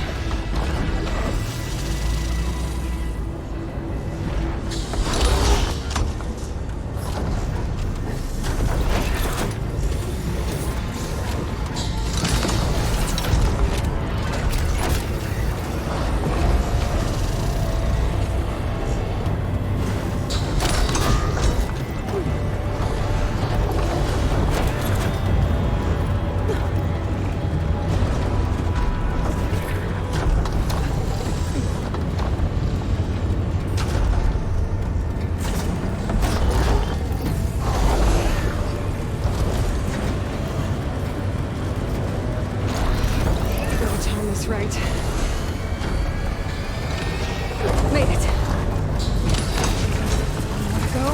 Right. Made it. More to go.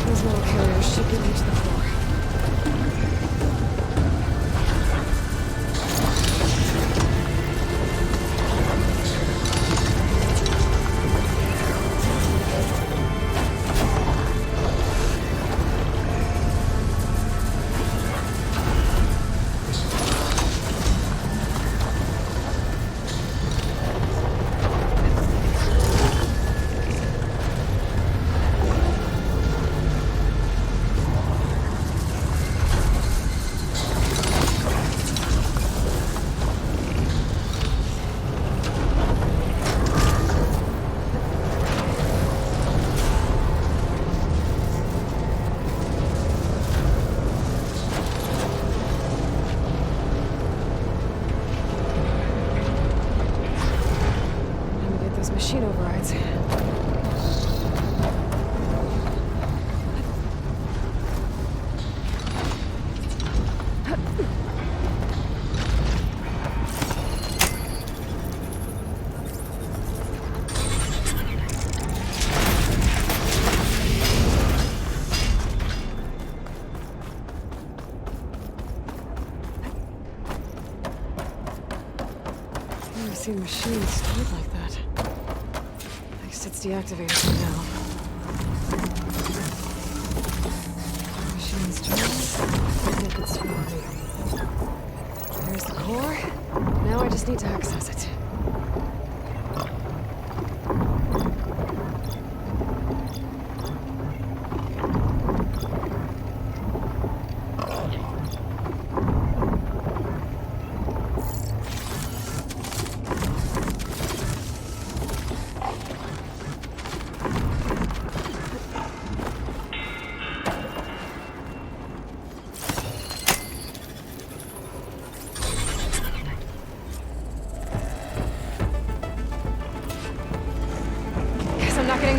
Those little carriers should get me to the floor. Machine overrides. I've never seen machines start like that. It's deactivated for now. Machine's turning. Make it slowly. There's the core. Now I just need to access it.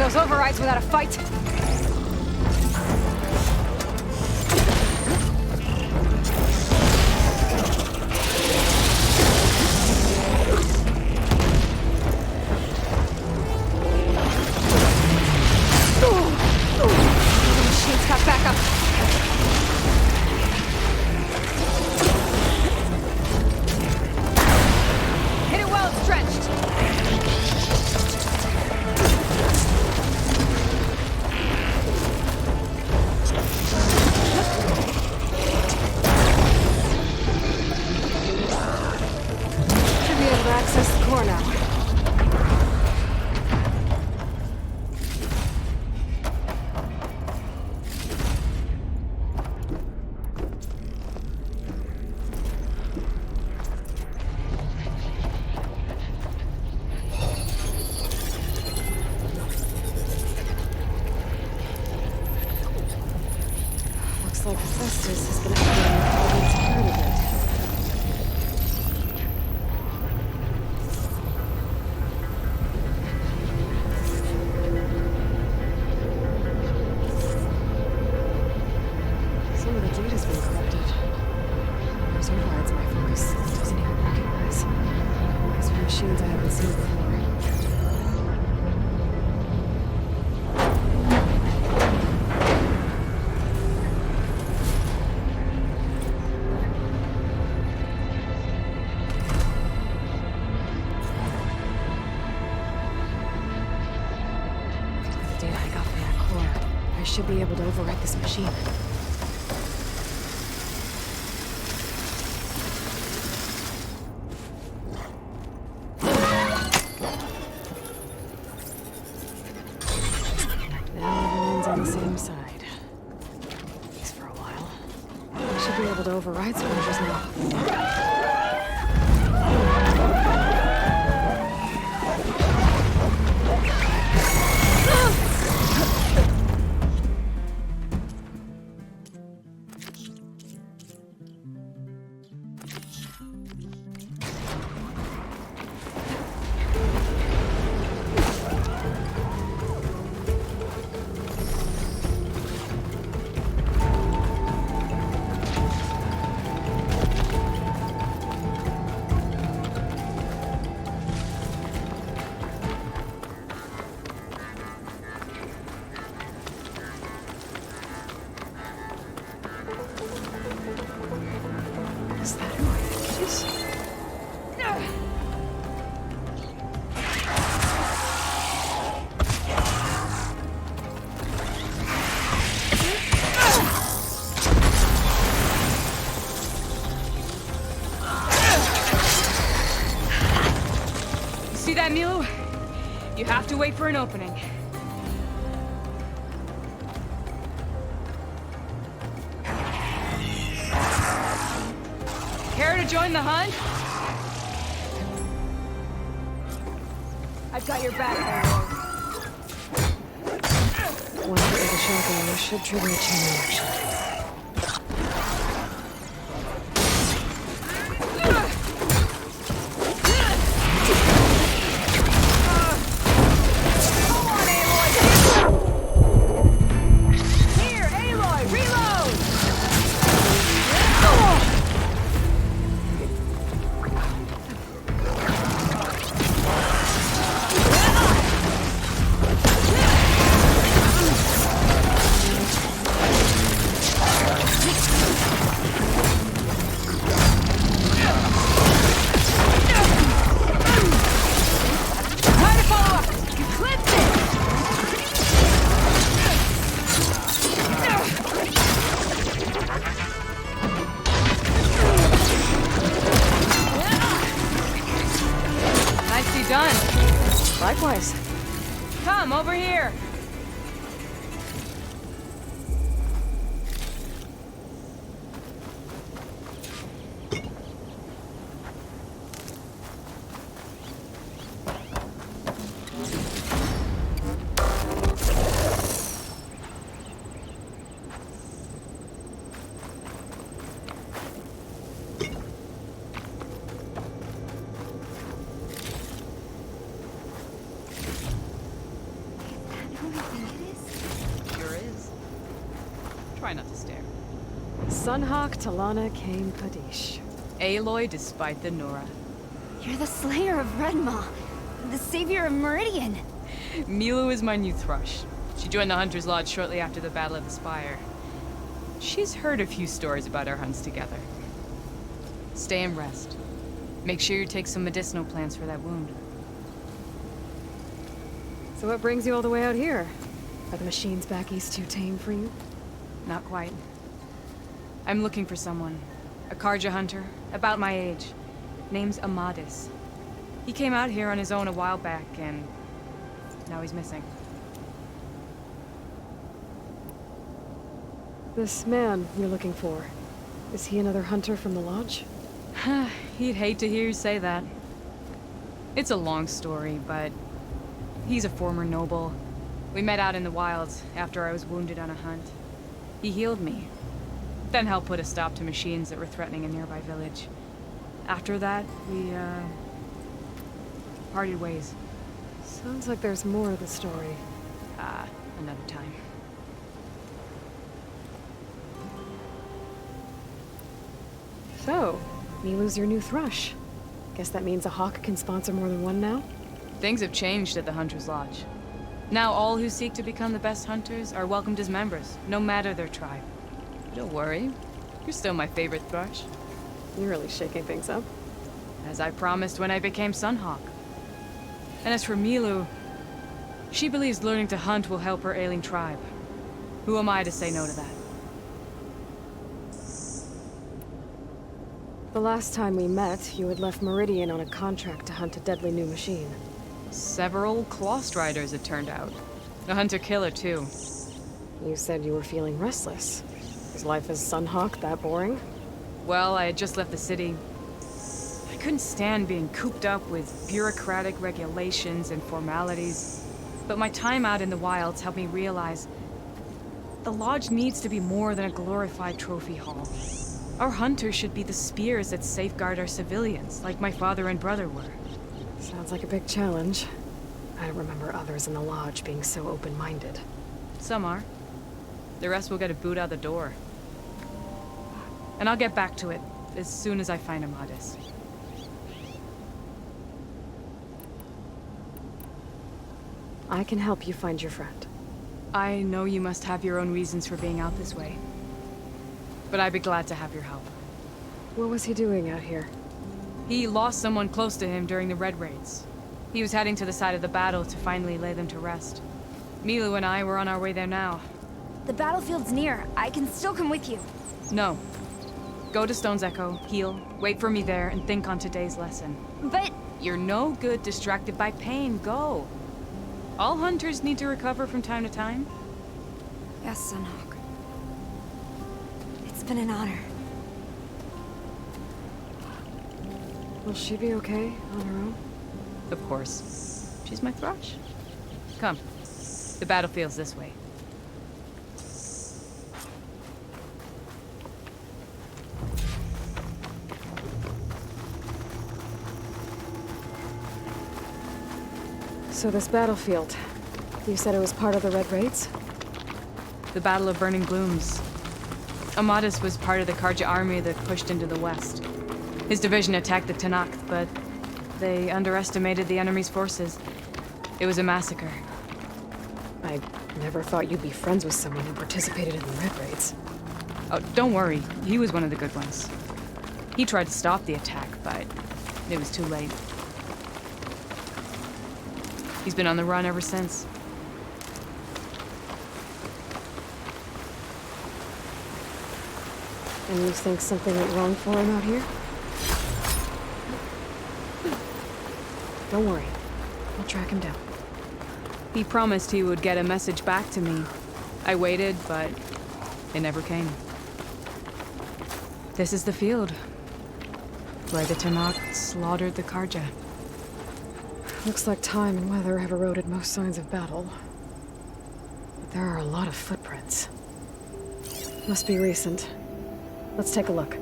those overrides without a fight? Machine's got backup. Hit it while it's stretched. Access the core now. Looks like Festus has been updating the Province part of it. Should be able to override this machine. Now everyone's on the same side. At least for a while. I should be able to override specters now. See that, Milu? You have to wait for an opening. Care to join the hunt? I've got your back, Varl. One hit with a shotgun should trigger a chain reaction. Likewise. Come, over here! Sunhawk Talana Kane Padish. Aloy despite the Nora. You're the slayer of Redmaw, the savior of Meridian. Milu is my new thrush. She joined the Hunter's Lodge shortly after the Battle of the Spire. She's heard a few stories about our hunts together. Stay and rest. Make sure you take some medicinal plants for that wound. So what brings you all the way out here? Are the machines back east too tame for you? Not quite. I'm looking for someone. A Karja hunter, about my age. Name's Amadis. He came out here on his own a while back, and now he's missing. This man you're looking for, is he another hunter from the lodge? He'd hate to hear you say that. It's a long story, but he's a former noble. We met out in the wilds after I was wounded on a hunt. He healed me, then helped put a stop to machines that were threatening a nearby village. After that, we, parted ways. Sounds like there's more of the story. Another time. So, Milu's your new thrush. Guess that means a hawk can sponsor more than one now? Things have changed at the Hunter's Lodge. Now all who seek to become the best hunters are welcomed as members, no matter their tribe. Don't worry, you're still my favorite thrush. You're really shaking things up. As I promised when I became Sunhawk. And as for Milu, she believes learning to hunt will help her ailing tribe. Who am I to say no to that? The last time we met, you had left Meridian on a contract to hunt a deadly new machine. Several Claw Striders, it turned out. A hunter-killer, too. You said you were feeling restless. Is life as Sunhawk that boring? Well, I had just left the city. I couldn't stand being cooped up with bureaucratic regulations and formalities. But my time out in the wilds helped me realize the Lodge needs to be more than a glorified trophy hall. Our hunters should be the spears that safeguard our civilians, like my father and brother were. Sounds like a big challenge. I don't remember others in the Lodge being so open-minded. Some are. The rest will get a boot out the door. And I'll get back to it as soon as I find Amadis. I can help you find your friend. I know you must have your own reasons for being out this way. But I'd be glad to have your help. What was he doing out here? He lost someone close to him during the Red Raids. He was heading to the side of the battle to finally lay them to rest. Milu and I were on our way there now. The battlefield's near. I can still come with you. No. Go to Stone's Echo, heal, wait for me there, and think on today's lesson. But... You're no good distracted by pain. Go. All hunters need to recover from time to time. Yes, Sunhawk. It's been an honor. Will she be okay on her own? Of course. She's my thrush. Come. The battlefield's this way. So this battlefield, you said it was part of the Red Raids? The Battle of Burning Glooms. Amadis was part of the Karja army that pushed into the west. His division attacked the Tallneck, but they underestimated the enemy's forces. It was a massacre. I never thought you'd be friends with someone who participated in the Red Raids. Oh, don't worry. He was one of the good ones. He tried to stop the attack, but it was too late. He's been on the run ever since. And you think something went wrong for him out here? Don't worry. I'll track him down. He promised he would get a message back to me. I waited, but it never came. This is the field, where the Tallneck slaughtered the Karja. Looks like time and weather have eroded most signs of battle. But there are a lot of footprints. Must be recent. Let's take a look.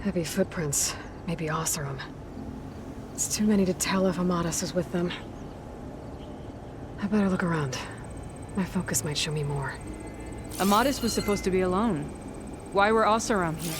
Heavy footprints. Maybe Oseram. It's too many to tell if Amatis is with them. I better look around. My focus might show me more. Amatis was supposed to be alone. Why were Oseram here?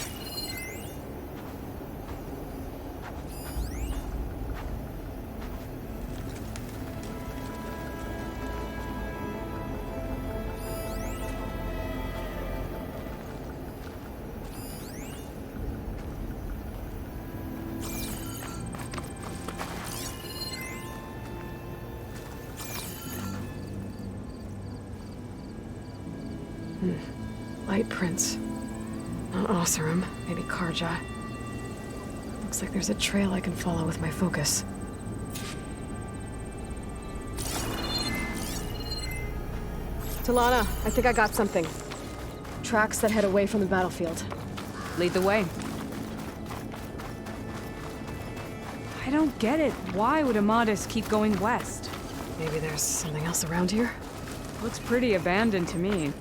Light prints. Not Oseram, maybe Karja. Looks like there's a trail I can follow with my focus. Talana, I think I got something. Tracks that head away from the battlefield. Lead the way. I don't get it. Why would Amatis keep going west? Maybe there's something else around here? Looks pretty abandoned to me.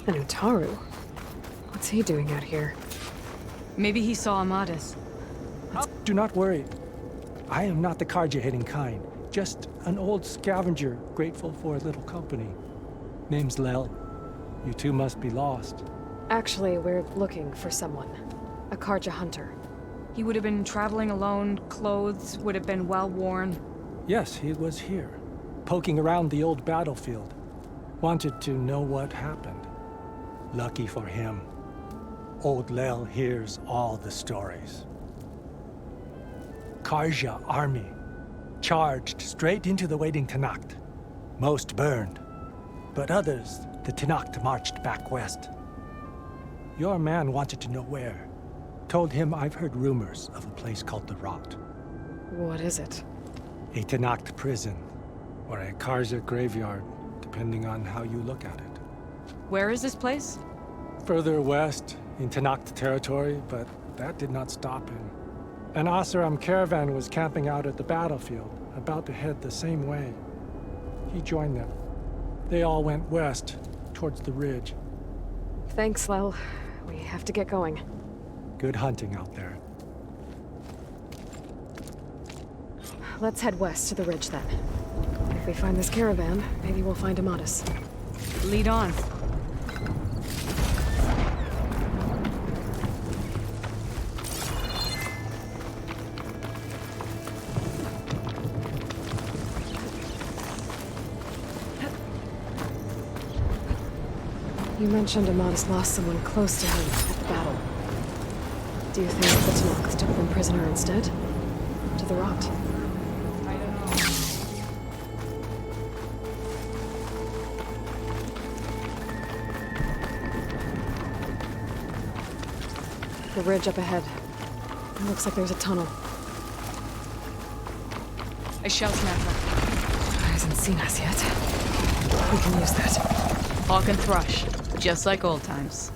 And Utaru? What's he doing out here? Maybe he saw Amatis. Do not worry. I am not the Karja-hating kind. Just an old scavenger grateful for a little company. Name's Lel. You two must be lost. Actually, we're looking for someone. A Karja hunter. He would have been traveling alone, clothes would have been well worn. Yes, he was here, poking around the old battlefield. Wanted to know what happened. Lucky for him, old Lel hears all the stories. Karja army charged straight into the waiting Tenakth. Most burned, but others, the Tenakth marched back west. Your man wanted to know where. Told him I've heard rumors of a place called the Rot. What is it? A Tenakth prison, or a Karja graveyard, depending on how you look at it. Where is this place? Further west, in Tenakth territory, but that did not stop him. An Oseram caravan was camping out at the battlefield, about to head the same way. He joined them. They all went west, towards the ridge. Thanks, Lel. We have to get going. Good hunting out there. Let's head west to the ridge then. If we find this caravan, maybe we'll find Amatis. Lead on. You mentioned Amatis lost someone close to him at the battle. Do you think the Tenakth took them prisoner instead? To the Rot? I don't know. The ridge up ahead. It looks like there's a tunnel. A shell snapper. Hasn't seen us yet. We can use that. Hawk and thrush. Just like old times.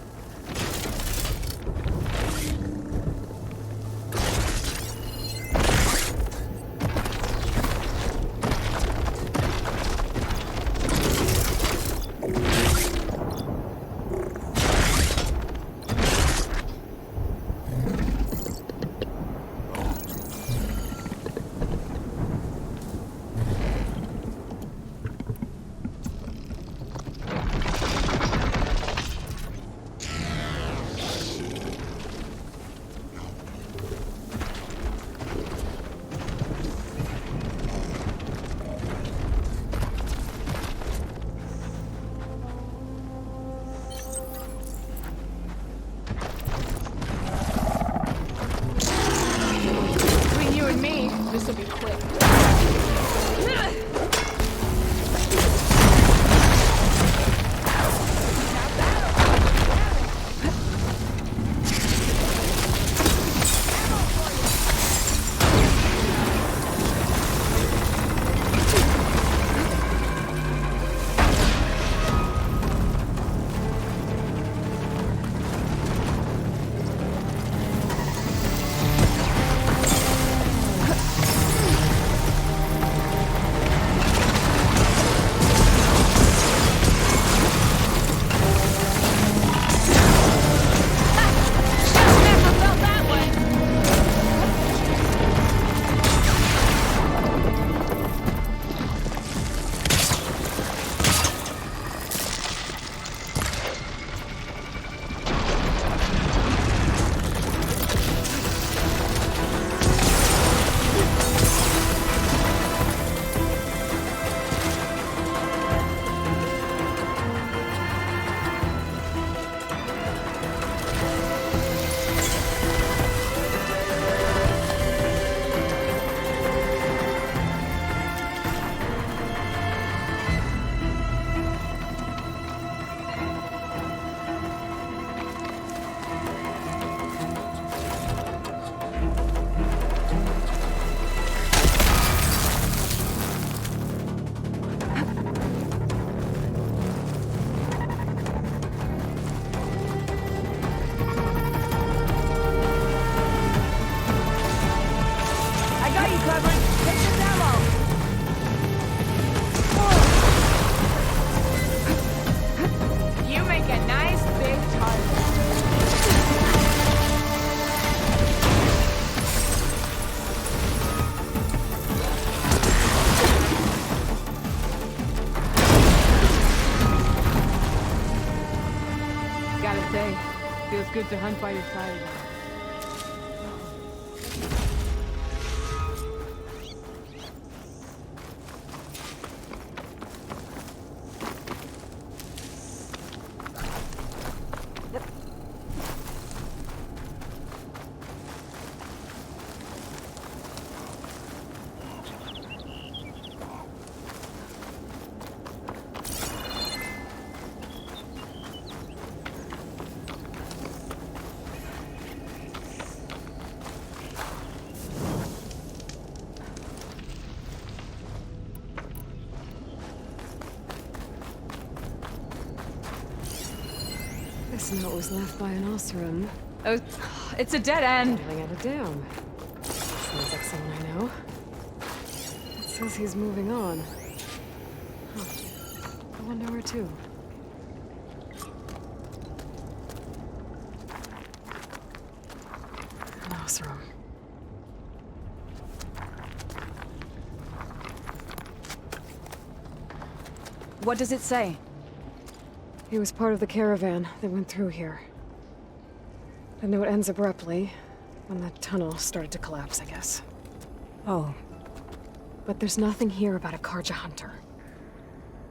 good to hunt by your side again. This note was left by an Osram. Oh, it's a dead end. Feeling at a dam. Sounds like someone I know. It says he's moving on. Huh. I wonder where to. An Osram. What does it say? He was part of the caravan that went through here. The note ends abruptly, when the tunnel started to collapse, I guess. Oh. But there's nothing here about a Karja hunter.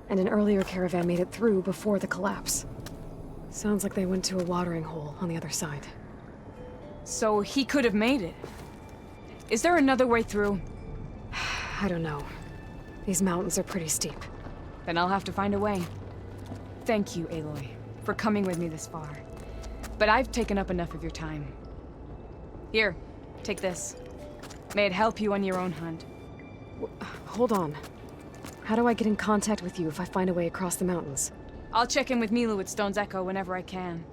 And an earlier caravan made it through before the collapse. Sounds like they went to a watering hole on the other side. So he could have made it. Is there another way through? I don't know. These mountains are pretty steep. Then I'll have to find a way. Thank you, Aloy, for coming with me this far. But I've taken up enough of your time. Here, take this. May it help you on your own hunt. Hold on. How do I get in contact with you if I find a way across the mountains? I'll check in with Mila at Stone's Echo whenever I can.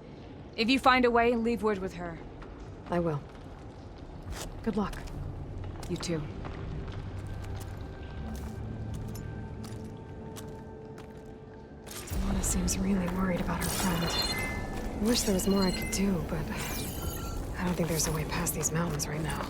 If you find a way, leave word with her. I will. Good luck. You too. Lana seems really worried about her friend. I wish there was more I could do, but I don't think there's a way past these mountains right now.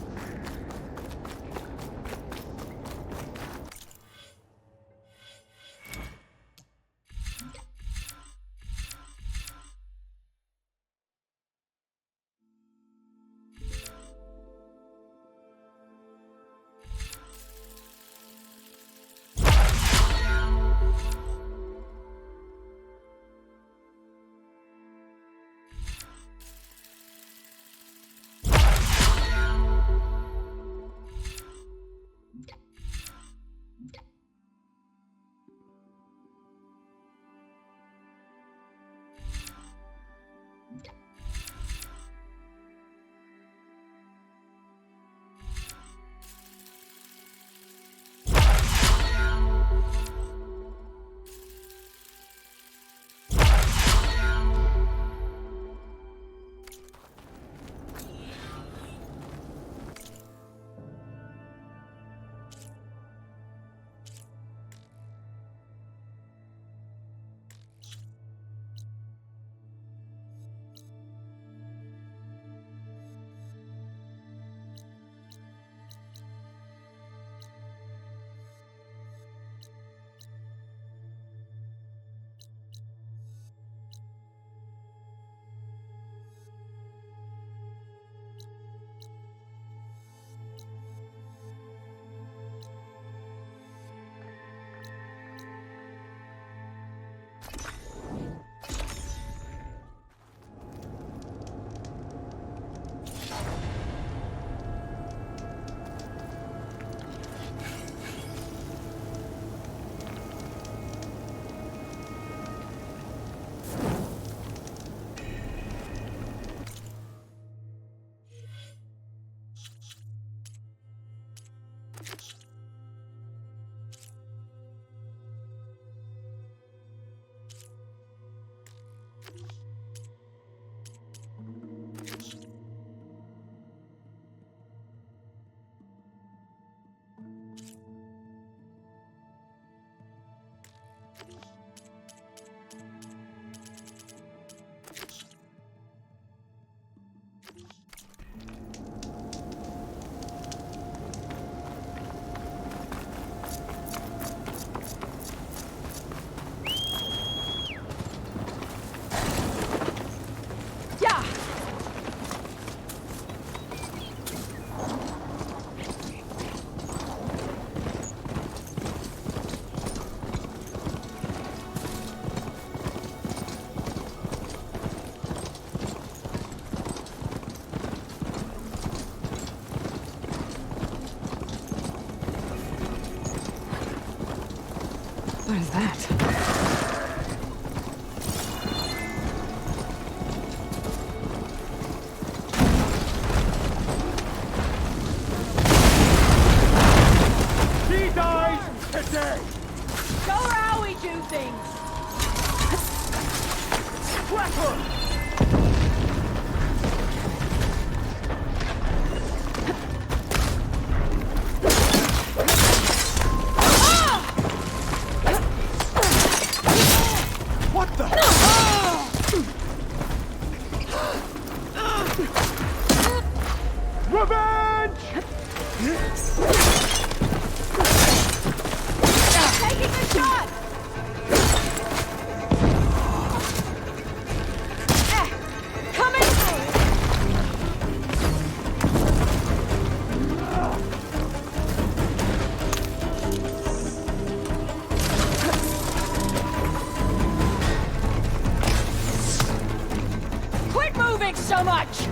What is that? Today! Show her how we do things! Slap her! What the? Revenge! Taking a shot! Coming! Quit moving so much!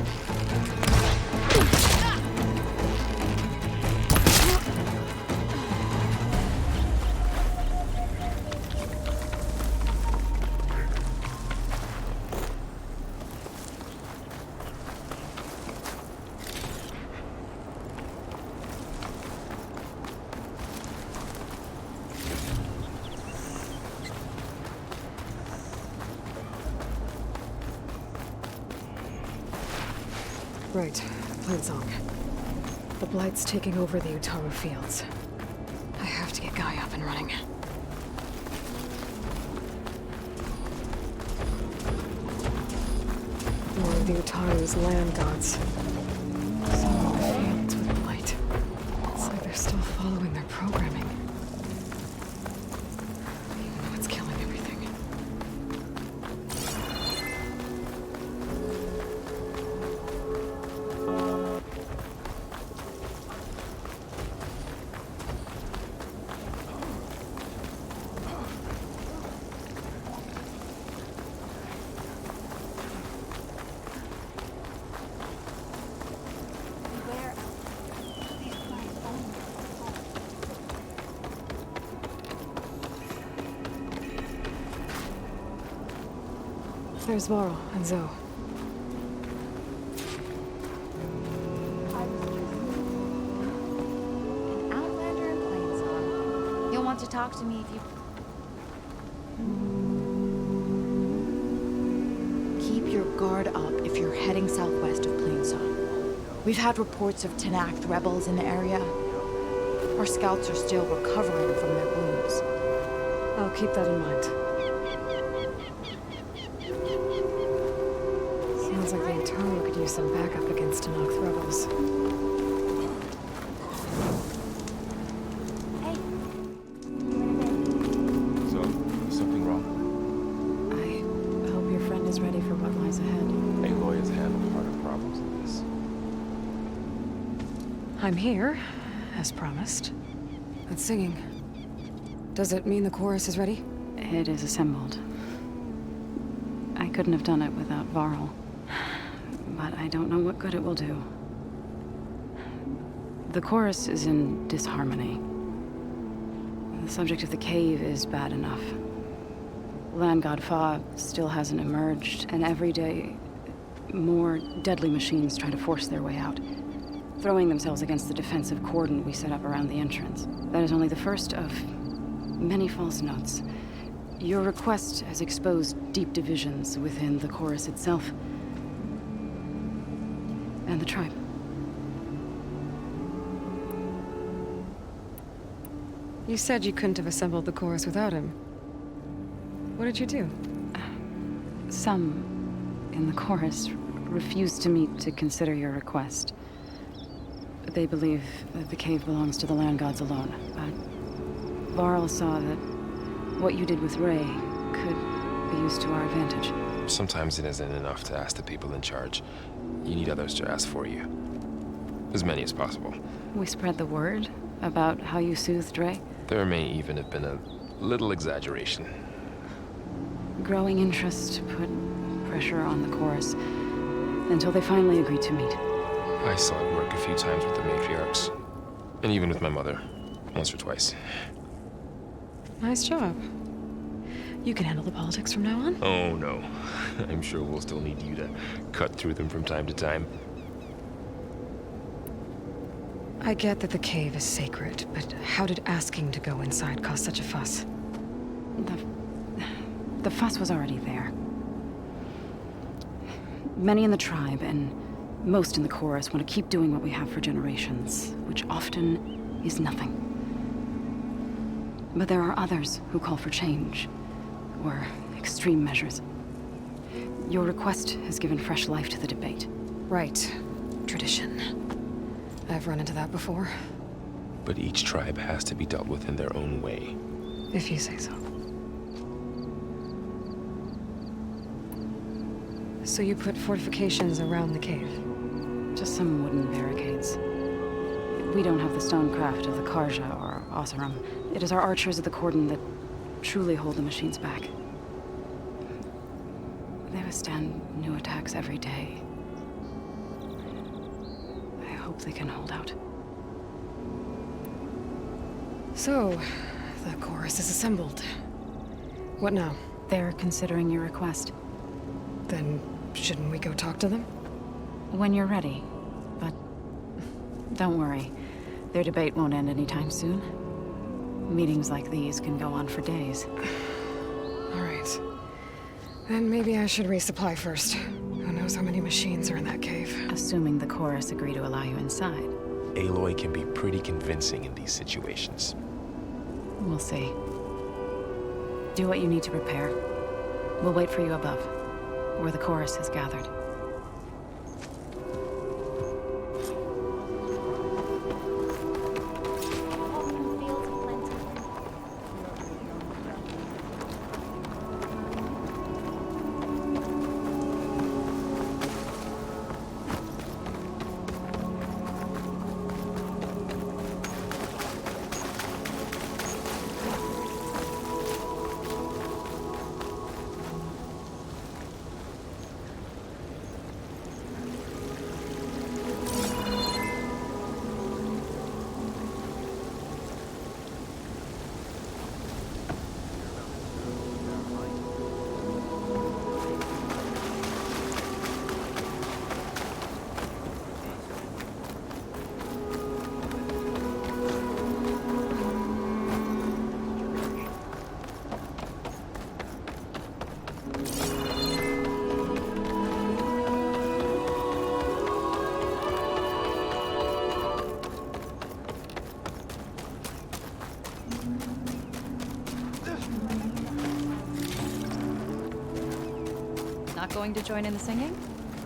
Right, Plainsong. The Blight's taking over the Utaru fields. I have to get Gaia up and running. More of the Utaru's land gods. Some more fields with the Blight. It's like they're still following their programming. Even though it's killing everything. There's Varl and Zoe. Outlander in Plainsong. You'll want to talk to me if you... Keep your guard up if you're heading southwest of Plainsong. We've had reports of Tenakth rebels in the area. Our scouts are still recovering from their wounds. I'll keep that in mind. Sounds like the Utaru could use some backup against Tenakth rebels. So, is something wrong? I hope your friend is ready for what lies ahead. Aloy has handled harder problems than this. I'm here, as promised. That's singing. Does it mean the chorus is ready? It is assembled. I couldn't have done it without Varl. But I don't know what good it will do. The chorus is in disharmony. The subject of the cave is bad enough. Land God Fa still hasn't emerged, and every day, more deadly machines try to force their way out, throwing themselves against the defensive cordon we set up around the entrance. That is only the first of many false notes. Your request has exposed deep divisions within the chorus itself and the tribe. You said you couldn't have assembled the chorus without him. What did you do? Some in the chorus refused to meet to consider your request. They believe that the cave belongs to the land gods alone, but Varl saw that what you did with Ray could be used to our advantage. Sometimes it isn't enough to ask the people in charge. You need others to ask for you. As many as possible. We spread the word about how you soothed Ray. There may even have been a little exaggeration. Growing interest put pressure on the chorus until they finally agreed to meet. I saw it work a few times with the matriarchs. And even with my mother. Once or twice. Nice job. You can handle the politics from now on. Oh no. I'm sure we'll still need you to cut through them from time to time. I get that the cave is sacred, but how did asking to go inside cause such a fuss? The fuss was already there. Many in the tribe, and most in the chorus, want to keep doing what we have for generations, which often is nothing. But there are others who call for change, or extreme measures. Your request has given fresh life to the debate. Right. Tradition. I've run into that before. But each tribe has to be dealt with in their own way. If you say so. So you put fortifications around the cave? Just some wooden barricades. We don't have the stonecraft of the Karja or Oseram. It is our archers of the cordon that truly hold the machines back. They withstand new attacks every day. I hope they can hold out. So, the chorus is assembled. What now? They're considering your request. Then, shouldn't we go talk to them? When you're ready. But don't worry. Their debate won't end anytime soon. Meetings like these can go on for days. All right. Then maybe I should resupply first. Who knows how many machines are in that cave? Assuming the chorus agree to allow you inside. Aloy can be pretty convincing in these situations. We'll see. Do what you need to prepare. We'll wait for you above, where the chorus has gathered. Going to join in the singing?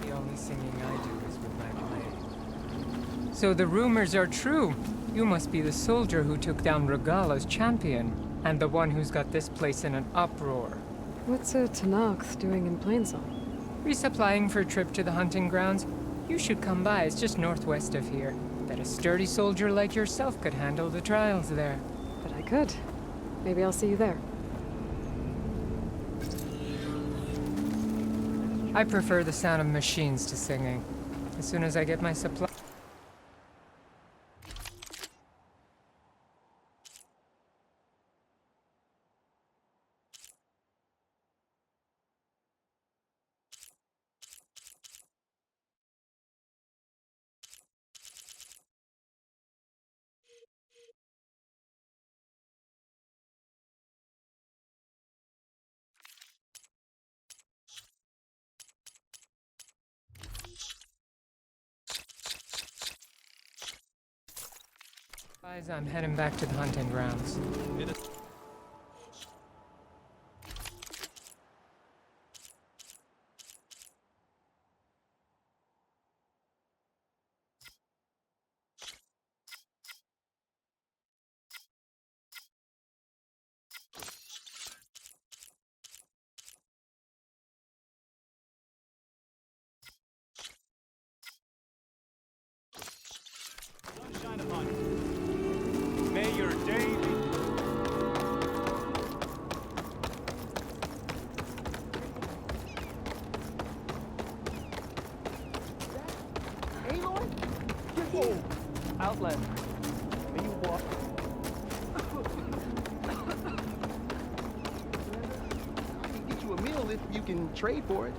The only singing I do is with my blade. So the rumors are true. You must be the soldier who took down Regala's champion, and the one who's got this place in an uproar. What's a Tanakh doing in Plainsong? Resupplying for a trip to the hunting grounds. You should come by, it's just northwest of here. Bet a sturdy soldier like yourself could handle the trials there. But I could. Maybe I'll see you there. I prefer the sound of machines to singing. As soon as I get my supply... I'm heading back to the hunting grounds. Sunshine upon you. May your day be... Aloy? Whoa! Outlander. May you walk... if you can trade for it.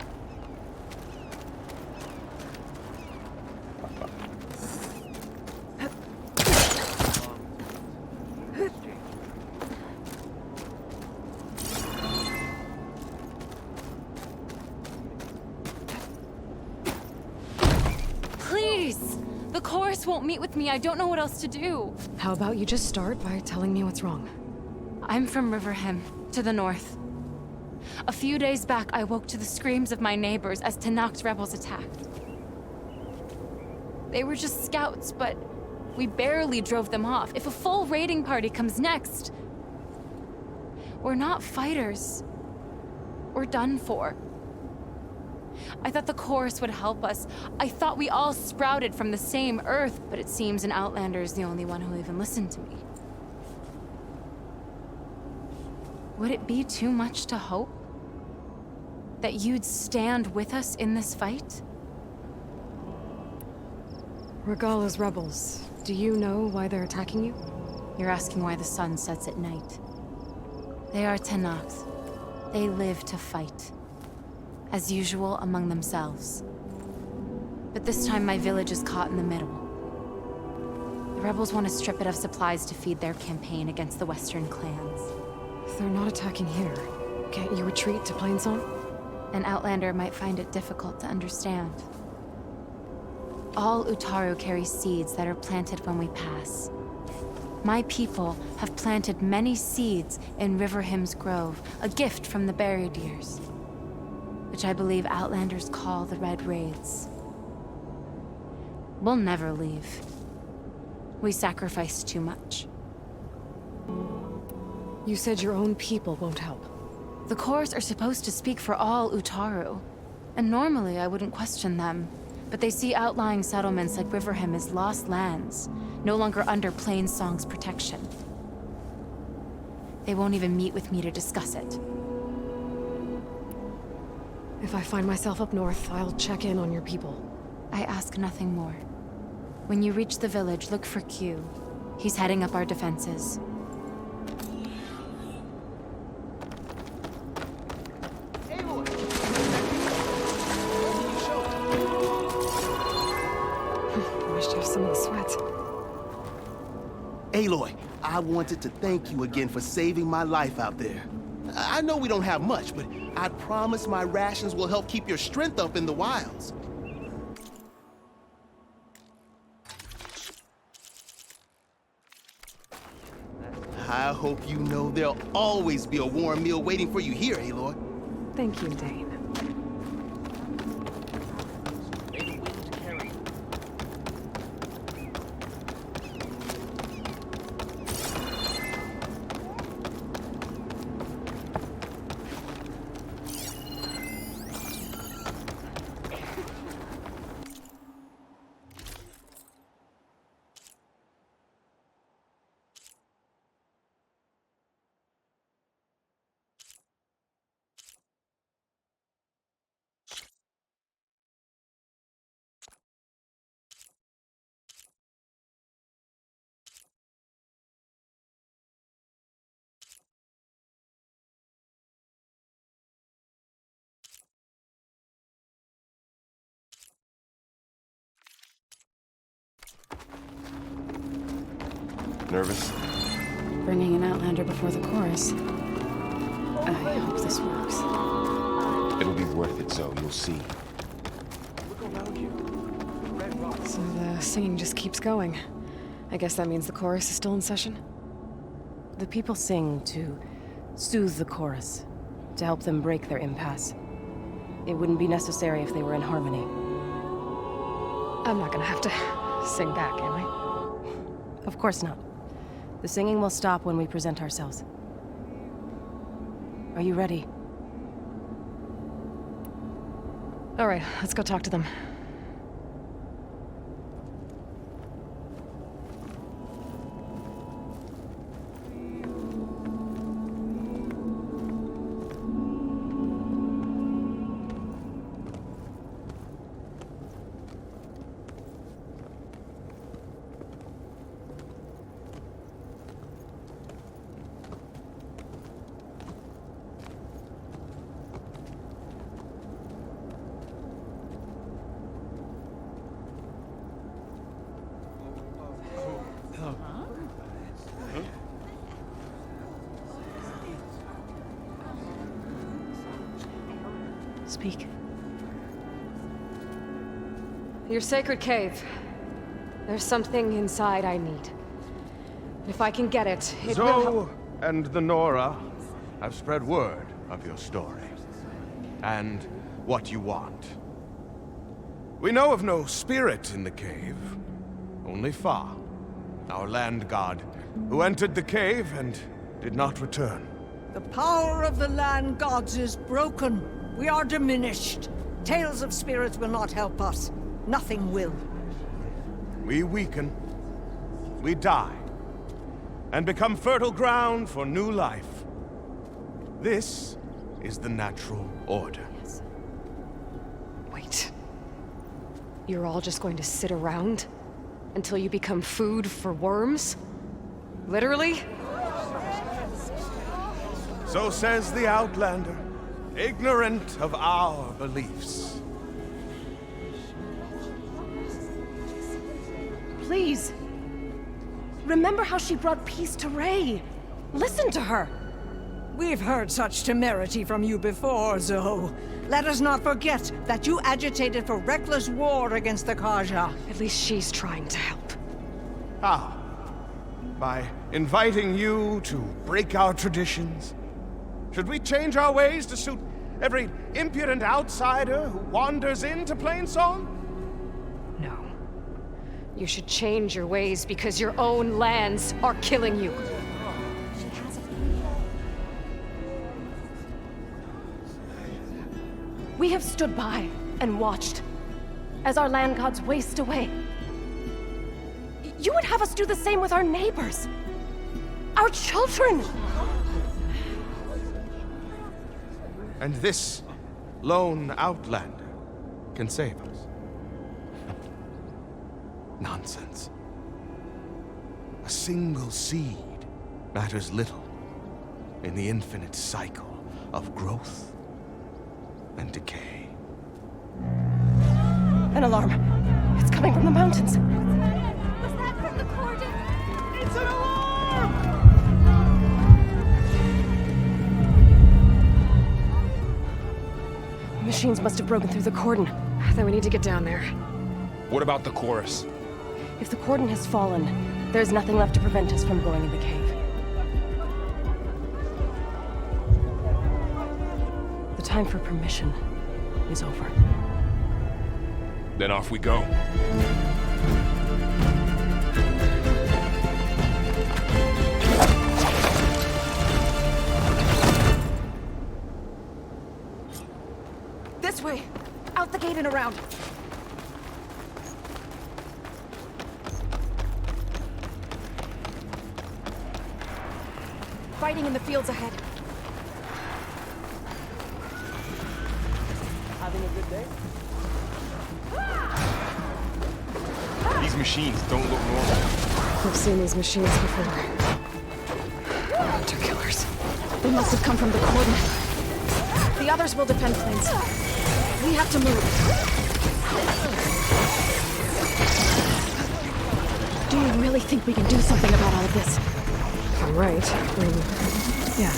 Please! The chorus won't meet with me. I don't know what else to do. How about you just start by telling me what's wrong? I'm from Riverhim, to the north. A few days back, I woke to the screams of my neighbors as Tanakh's rebels attacked. They were just scouts, but we barely drove them off. If a full raiding party comes next, we're not fighters. We're done for. I thought the chorus would help us. I thought we all sprouted from the same earth, but it seems an Outlander is the only one who'll even listen to me. Would it be too much to hope that you'd stand with us in this fight? Regala's rebels. Do you know why they're attacking you? You're asking why the sun sets at night. They are Tanakhs. They live to fight. As usual, among themselves. But this time my village is caught in the middle. The rebels want to strip it of supplies to feed their campaign against the Western clans. They're not attacking here. Can't you retreat to Plainsong? An Outlander might find it difficult to understand. All Utaru carry seeds that are planted when we pass. My people have planted many seeds in Riverhim's Grove, a gift from the Buried Years, which I believe Outlanders call the Red Raids. We'll never leave. We sacrificed too much. You said your own people won't help. The chorus are supposed to speak for all Utaru, and normally I wouldn't question them, but they see outlying settlements like Riverhim as lost lands, no longer under Plainsong's protection. They won't even meet with me to discuss it. If I find myself up north, I'll check in on your people. I ask nothing more. When you reach the village, look for Q. He's heading up our defenses. Wished off some of the sweat. Aloy, I wanted to thank you again for saving my life out there. I know we don't have much, but I promise my rations will help keep your strength up in the wilds. I hope you know there'll always be a warm meal waiting for you here, Aloy. Thank you, Dane. Nervous? Bringing an Outlander before the chorus. I hope this works. It'll be worth it, Zoe. You'll see. So the singing just keeps going. I guess that means the chorus is still in session? The people sing to soothe the chorus, to help them break their impasse. It wouldn't be necessary if they were in harmony. I'm not gonna have to sing back, am I? Of course not. The singing will stop when we present ourselves. Are you ready? All right, let's go talk to them. speak. Your sacred cave. There's something inside I need. If I can get it, it will help. Zoe and the Nora have spread word of your story. And what you want. We know of no spirit in the cave. Only Fa, our land god, who entered the cave and did not return. The power of the land gods is broken. We are diminished. Tales of spirits will not help us. Nothing will. We weaken. We die. And become fertile ground for new life. This is the natural order. Wait. You're all just going to sit around until you become food for worms? Literally? So says the Outlander, ignorant of our beliefs. Please. Remember how she brought peace to Ray. Listen to her. We've heard such temerity from you before, Zoe. Let us not forget that you agitated for reckless war against the Kaja. At least she's trying to help. How? By inviting you to break our traditions? Should we change our ways to suit every impudent outsider who wanders into Plainsong? No. You should change your ways because your own lands are killing you. We have stood by and watched as our land gods waste away. You would have us do the same with our neighbors. Our children! And this lone outlander can save us. Nonsense. A single seed matters little in the infinite cycle of growth and decay. An alarm. It's coming from the mountains. Was that from the cordon? It's an alarm! Machines must have broken through the cordon. Then we need to get down there. What about the chorus? If the cordon has fallen, there's nothing left to prevent us from going in the cave. The time for permission is over. Then off we go. This way! Out the gate and around! Fighting in the fields ahead. Having a good day? These machines don't look normal. We've seen these machines before. Hunter killers. They must have come from the cordon. The others will defend Plains. We have to move. Do you really think we can do something about all of this? If I'm right, yeah.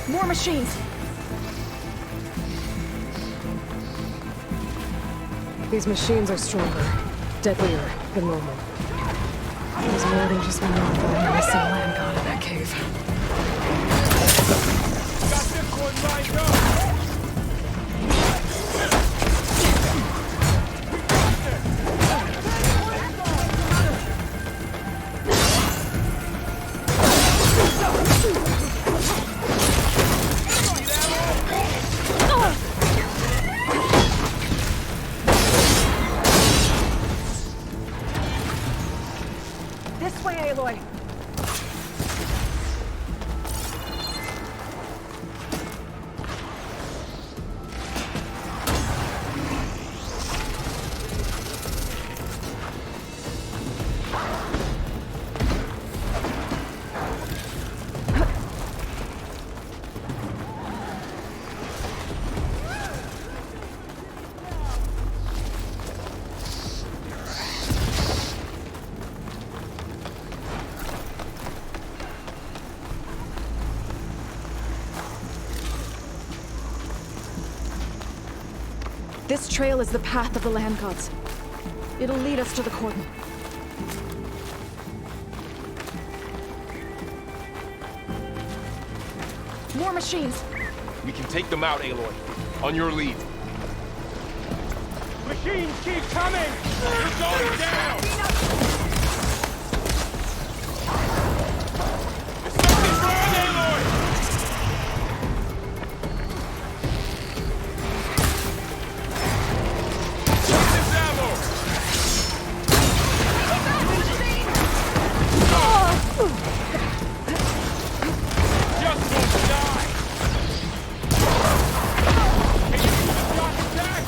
More machines! These machines are stronger, deadlier than normal. There's more than just one missing land god in that cave. Got this one lined up! This trail is the path of the land gods. It'll lead us to the cordon. More machines! We can take them out, Aloy. On your lead. Machines keep coming! You're going down! There's something wrong, Aloy! Take this ammo! Just won't die! Can you use the shock attack?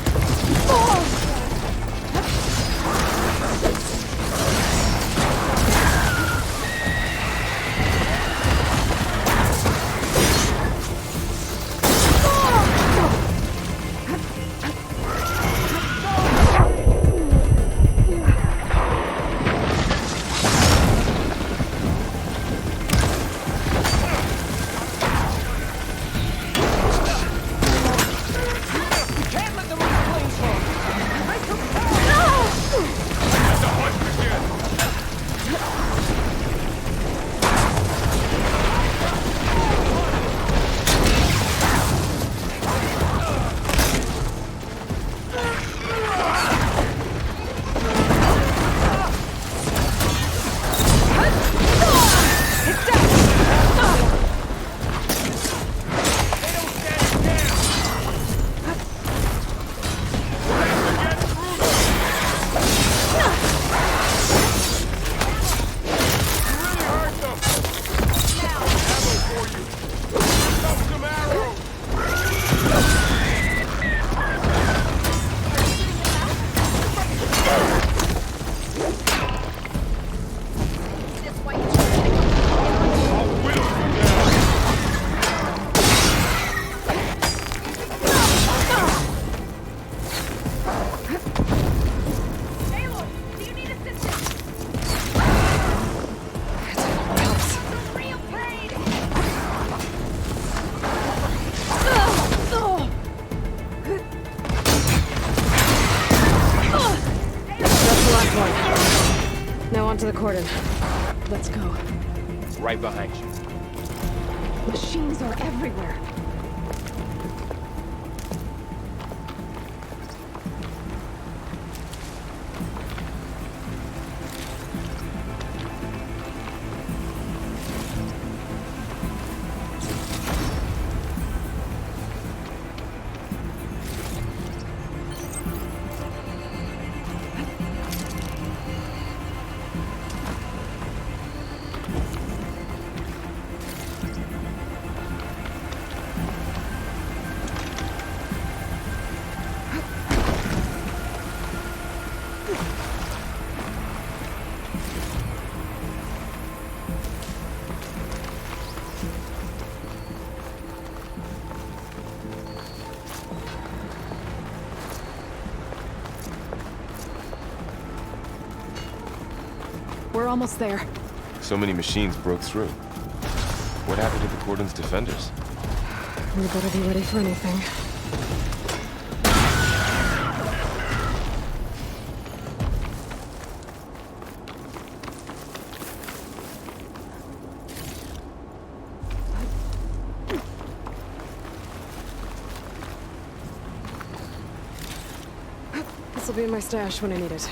To the cordon. Let's go. Right behind you. Machines are everywhere. We're almost there. So many machines broke through. What happened to the cordon's defenders? We better be ready for anything. This'll be in my stash when I need it.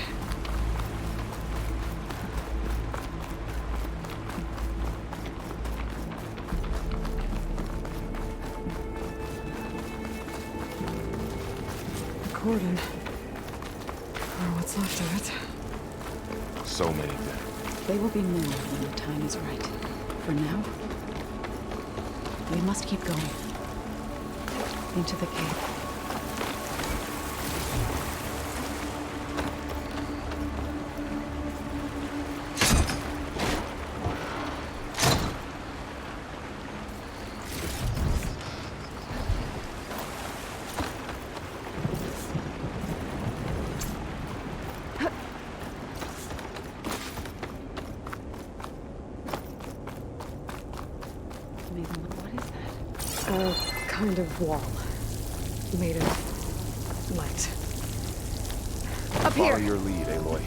Cordon. Or what's left of it. So many dead. They will be more when the time is right. For now, we must keep going. Into the cave. A kind of wall. Made of light. up here. Follow your lead, Aloy.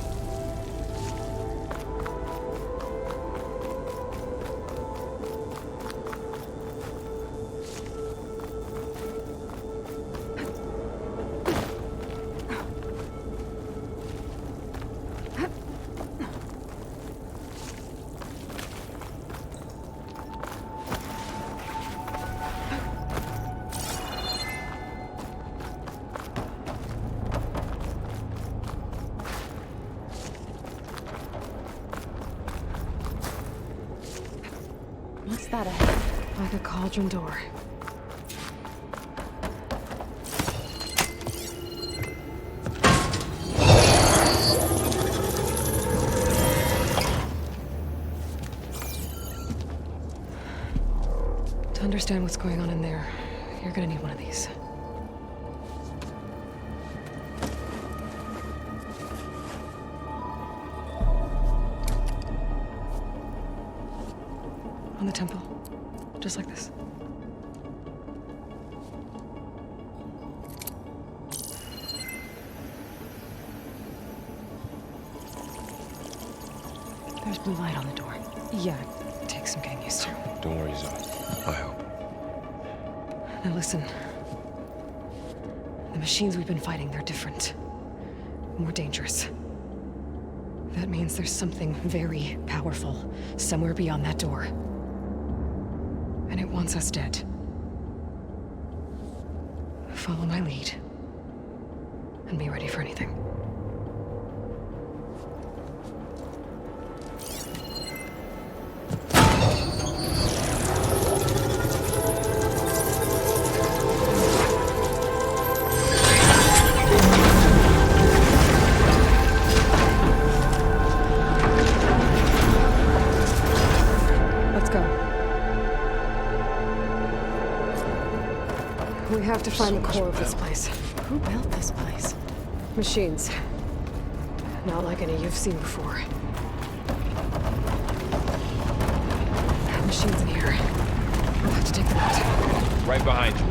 What's that ahead? Like a cauldron door. To understand what's going on in there, you're gonna need one of these. On the temple. Just like this. There's blue light on the door. Yeah, it takes some getting used to. Don't worry, Zoe. I help. Now listen. The machines we've been fighting, they're different. More dangerous. That means there's something very powerful somewhere beyond that door. And it wants us dead. Follow my lead. And be ready for anything. We have to find the core of this place. Who built this place? Machines. Not like any you've seen before. Machines in here. We'll have to take them out. Right behind you.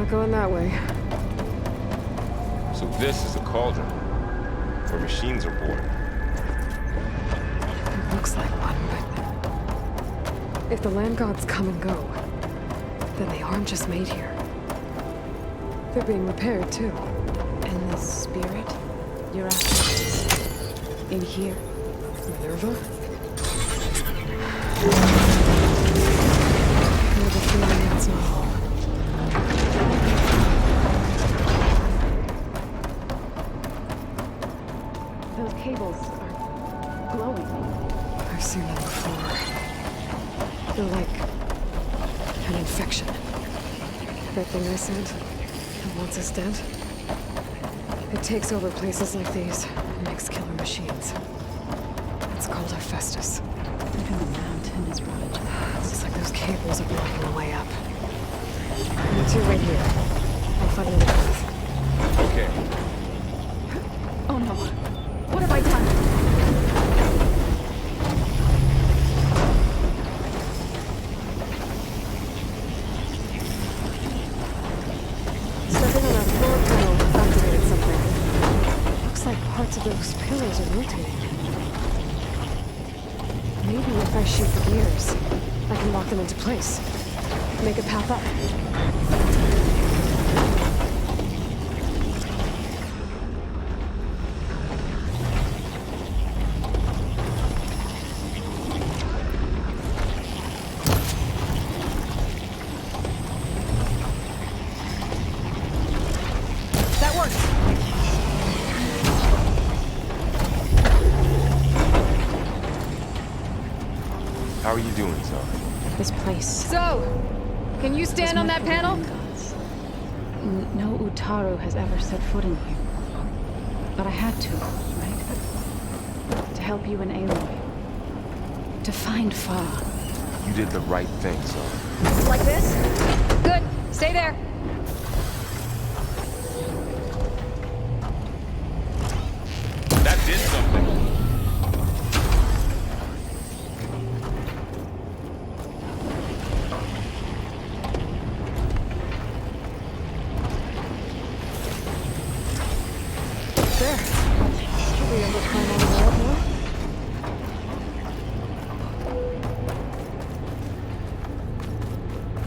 Going that way. So this is a cauldron, where machines are born. It looks like one, but if the land gods come and go, then they aren't just made here. They're being repaired, too. And the spirit you're after is in here? Minerva? I have a feeling that's not all. Those cables are glowing. I've seen them before. They're like an infection. That thing I said, that wants us dead. It takes over places like these and makes killer machines. It's called Hephaestus. Even the mountain is ravaged. Looks like those cables are blocking the way up. You two right here. I'll find another path. Okay. Oh no. What have I done? Stepping on that floor panel activated something. Looks like parts of those pillars are rotating. Maybe if I shoot the gears, I can lock them into place. Make a path up. That worked! How are you doing, Zoe? This place. So, can you stand on that panel? No Utaru has ever set foot in here. But I had to, right? To help you and Aloy. To find Fa. You did the right thing, Zoe. Like this? Good. Stay there. That did something. There. Should be able to climb all the way up now.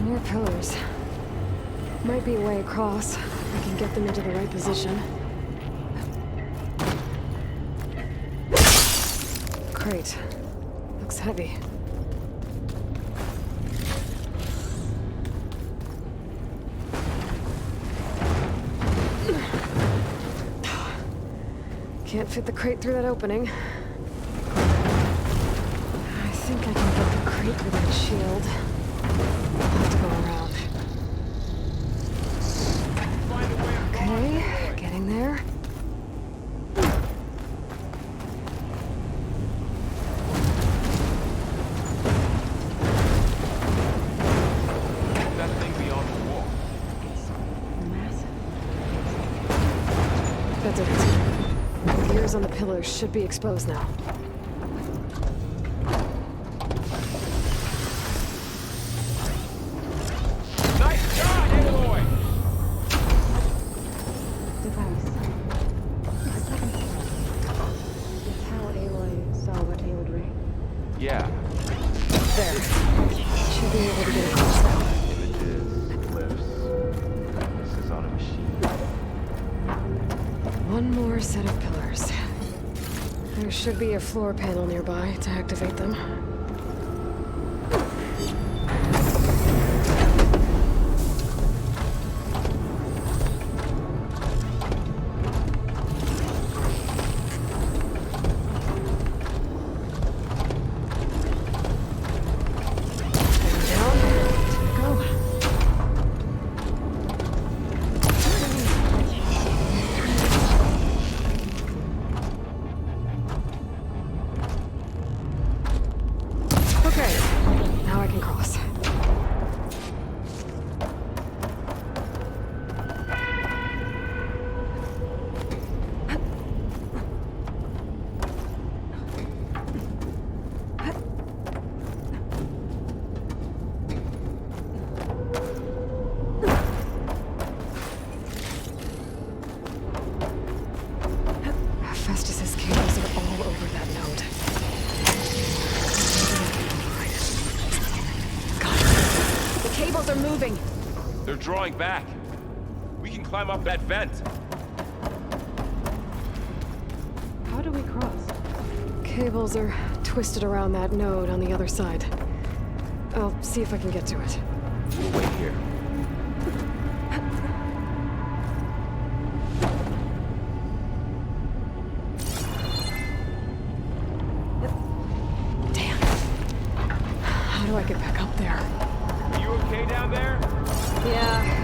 More pillars. Might be a way across. I can get them into the right position. Crate. Looks heavy. Can't fit the crate through that opening. I think I can get the crate through that shield. I'll have to go around. Okay, getting there. That thing beyond the wall. That's it. The gears on the pillars should be exposed now. Nice shot, Aloy! Device. It's how Aloy saw what Aloy ray. Yeah. There. Should be able to get across now. Images, eclipse. This is on a machine. One more set of pillars. There should be a floor panel nearby to activate them. Festus's cables are all over that node. Got it. The cables are moving. They're drawing back. We can climb up that vent. How do we cross? Cables are twisted around that node on the other side. I'll see if I can get to it. We'll wait here. How do I get back up there? Are you okay down there? Yeah.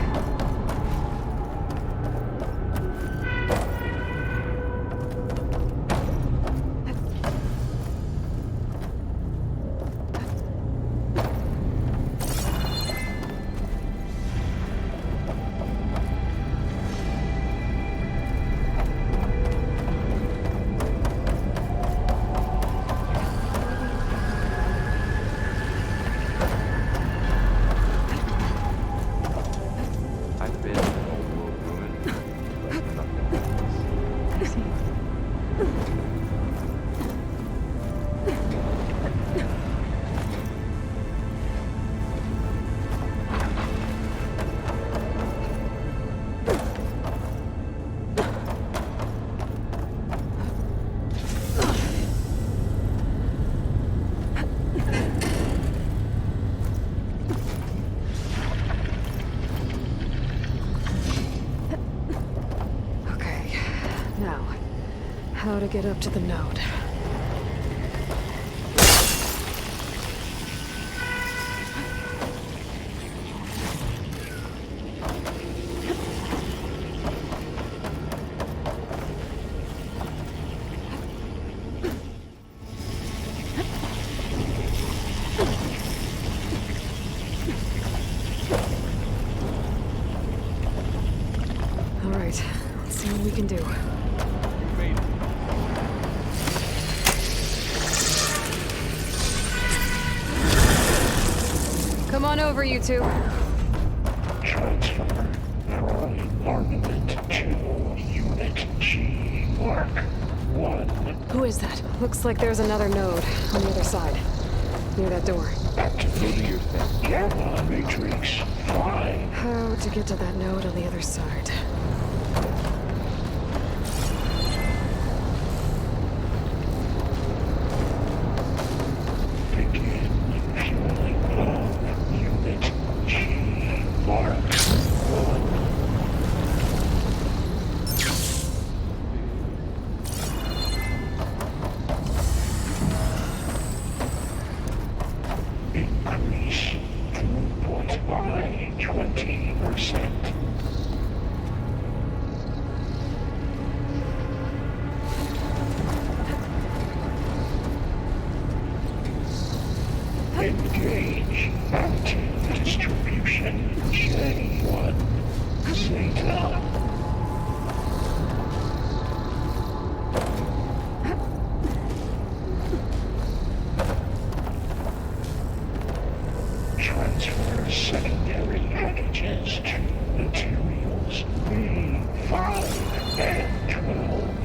get up to the node. All right, let's see what we can do. Come on over, you two. Transfer from armament to Unit G Mark 1. Who is that? Looks like there's another node on the other side, near that door. Activating Gamma Matrix 5. How to get to that node on the other side? Begin fueling of Unit G Mark 1. Increase throughput by 20%. Engage active distribution J1 Zeta. Transfer secondary packages to materials B5 and 12.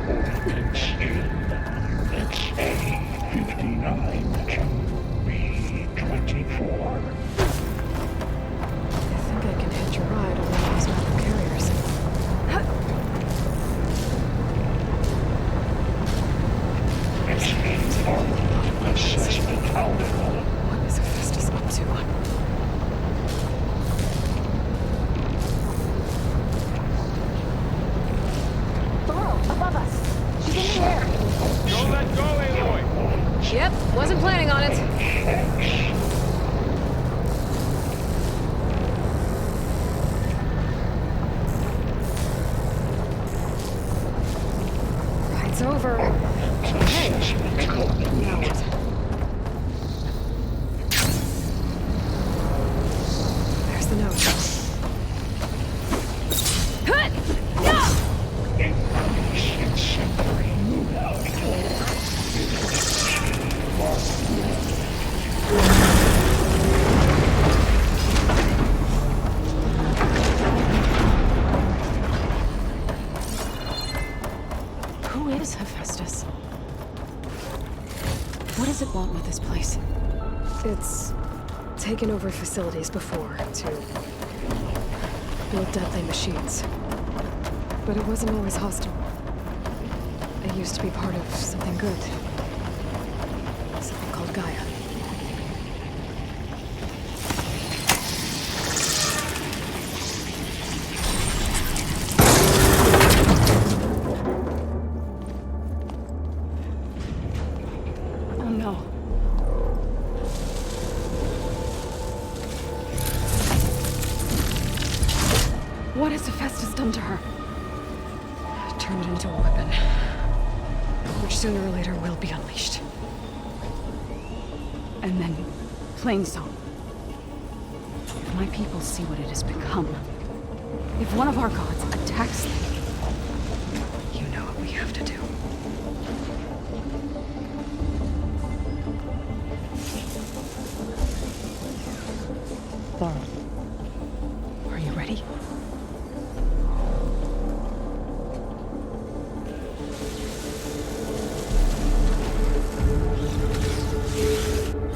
Ordnance in Units A59 to B24. I think I can hitch a ride on one of those metal carriers. Escape armament assessment audible. What is Hephaestus up to? Varl, above us. She's in the air. Don't let go, Aloy! Yep, wasn't planning on it. It's over. Hey, now what? There's the note. Who is Hephaestus? What does it want with this place? It's taken over facilities before to build deadly machines. But it wasn't always hostile. It used to be part of something good. Something called Gaia. Oh no. What has Hephaestus done to her? Turn it into a weapon. Which sooner or later will be unleashed. And then, Plainsong. If my people see what it has become, if one of our gods attacks them, you know what we have to do. Varl, are you ready?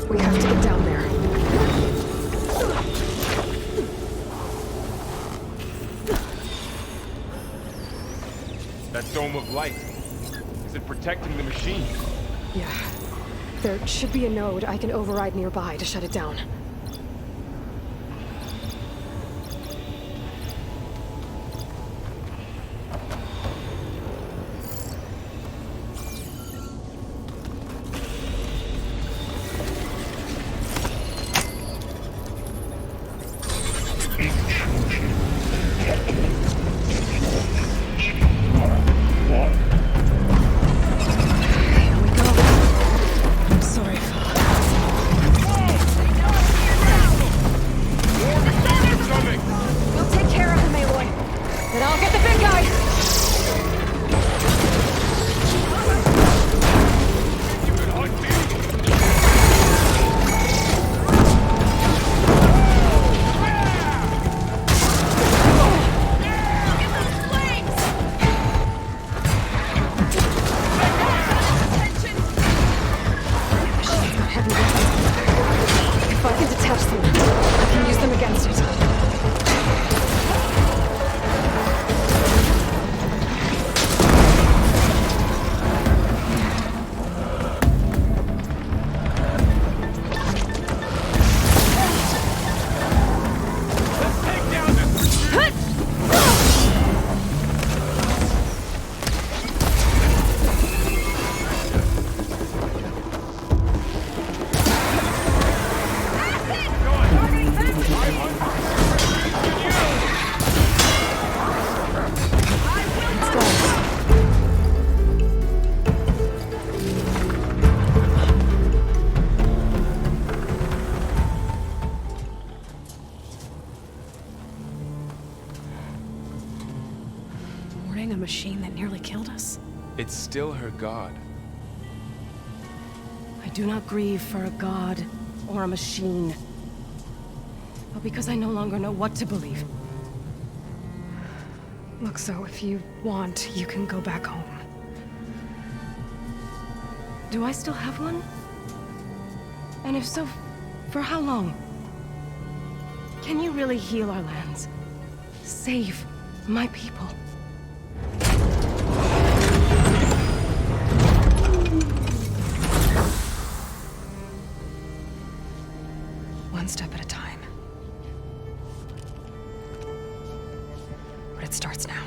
We have to get down there. That dome of light. Is it protecting the machine? Yeah. There should be a node I can override nearby to shut it down. Machine that nearly killed us? It's still her god. I do not grieve for a god or a machine, but because I no longer know what to believe. Look, so if you want, you can go back home. Do I still have one? And if so, for how long? Can you really heal our lands? Save my people? One step at a time. But it starts now.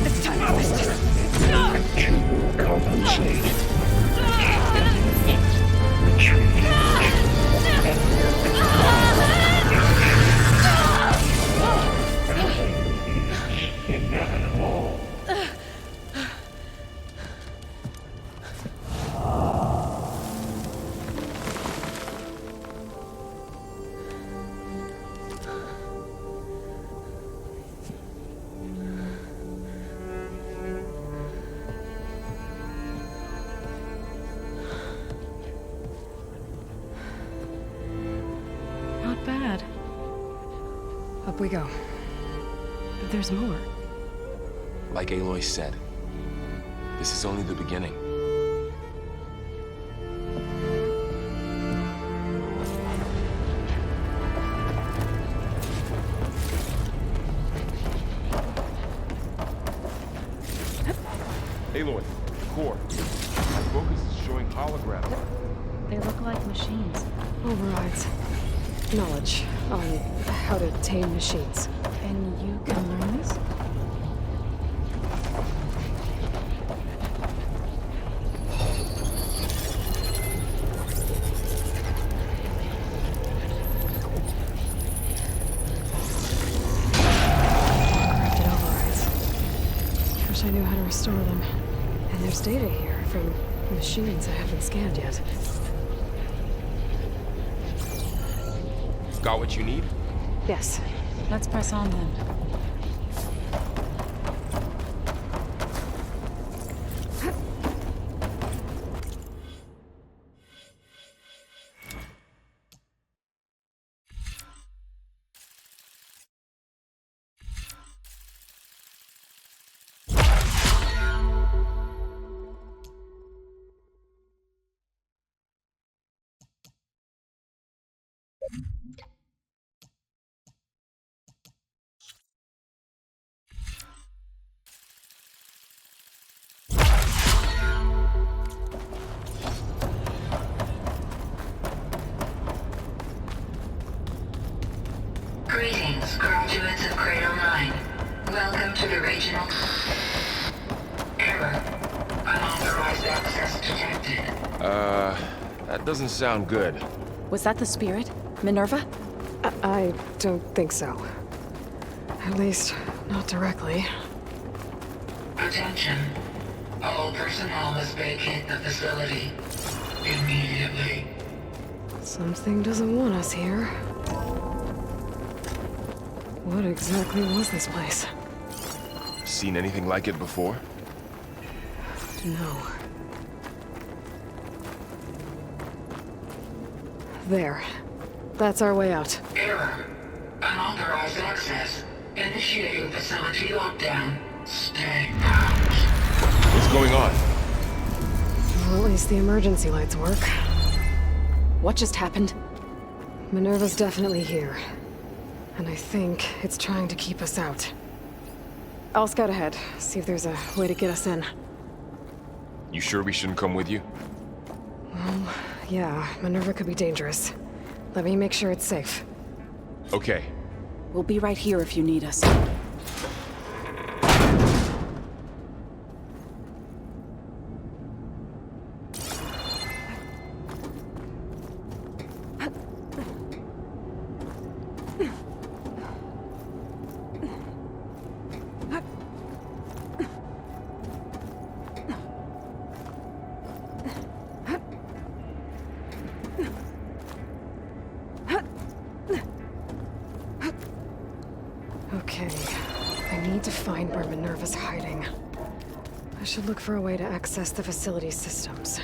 It's time to compensate. Not bad. Up we go. But there's more. Like Aloy said, this is only the beginning. Aloy, core. My focus is showing holograms. They look like machines. Overrides. Knowledge on how to tame machines. And you can learn this? Corrupted overrides. Wish I knew how to restore them. And there's data here from machines I haven't scanned yet. Got what you need? Yes. Let's press on then. the regional... Error. Unauthorized access detected. That doesn't sound good. Was that the spirit? Minerva? I don't think so. At least, not directly. Attention. All personnel must vacate the facility. Immediately. Something doesn't want us here. What exactly was this place? Seen anything like it before? No. There. That's our way out. Error. Unauthorized access. Initiating facility lockdown. Stay out. What's going on? Well, at least the emergency lights work. What just happened? Minerva's definitely here. And I think it's trying to keep us out. I'll scout ahead, see if there's a way to get us in. You sure we shouldn't come with you? Well, yeah, Minerva could be dangerous. Let me make sure it's safe. Okay. We'll be right here if you need us. Okay, I need to find where Minerva's hiding. I should look for a way to access the facility's systems.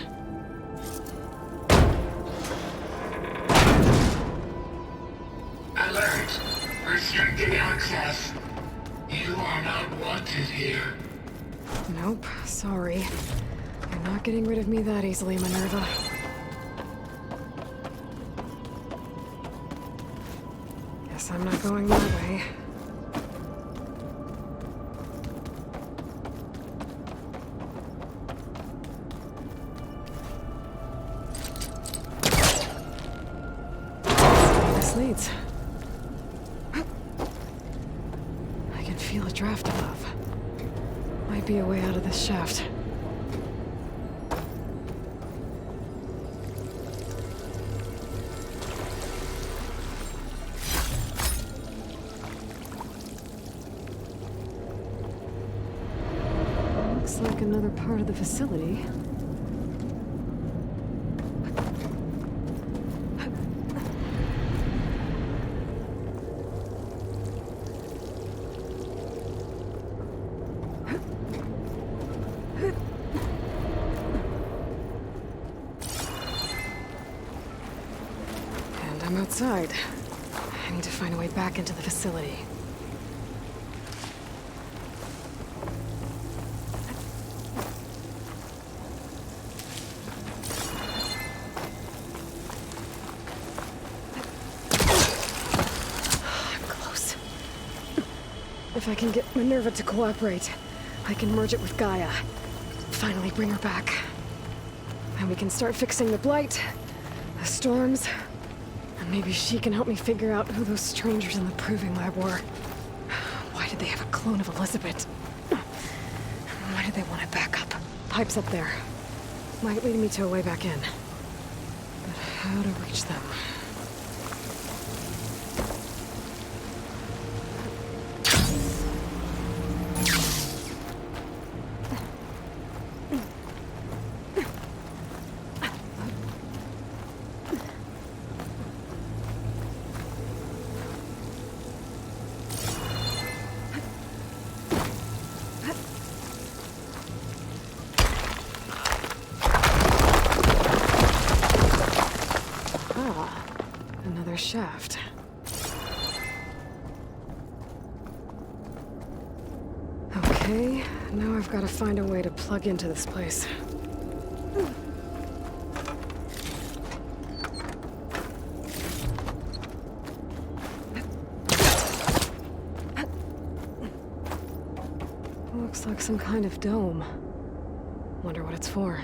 Alert. Restricted access. You are not wanted here. Nope, sorry. You're not getting rid of me that easily, Minerva. Guess I'm not going that way. Leads. I can feel a draft above. Might be a way out of this shaft. Looks like another part of the facility. I'm outside. I need to find a way back into the facility. I'm close. If I can get Minerva to cooperate, I can merge it with Gaia. Finally bring her back. And we can start fixing the blight, the storms, and maybe she can help me figure out who those strangers in the proving lab were. Why did they have a clone of Elizabeth? Why did they want it back up? Pipes up there. Might lead me to a way back in. But how to reach them? Shaft. Okay, now I've got to find a way to plug into this place. Looks like some kind of dome. Wonder what it's for.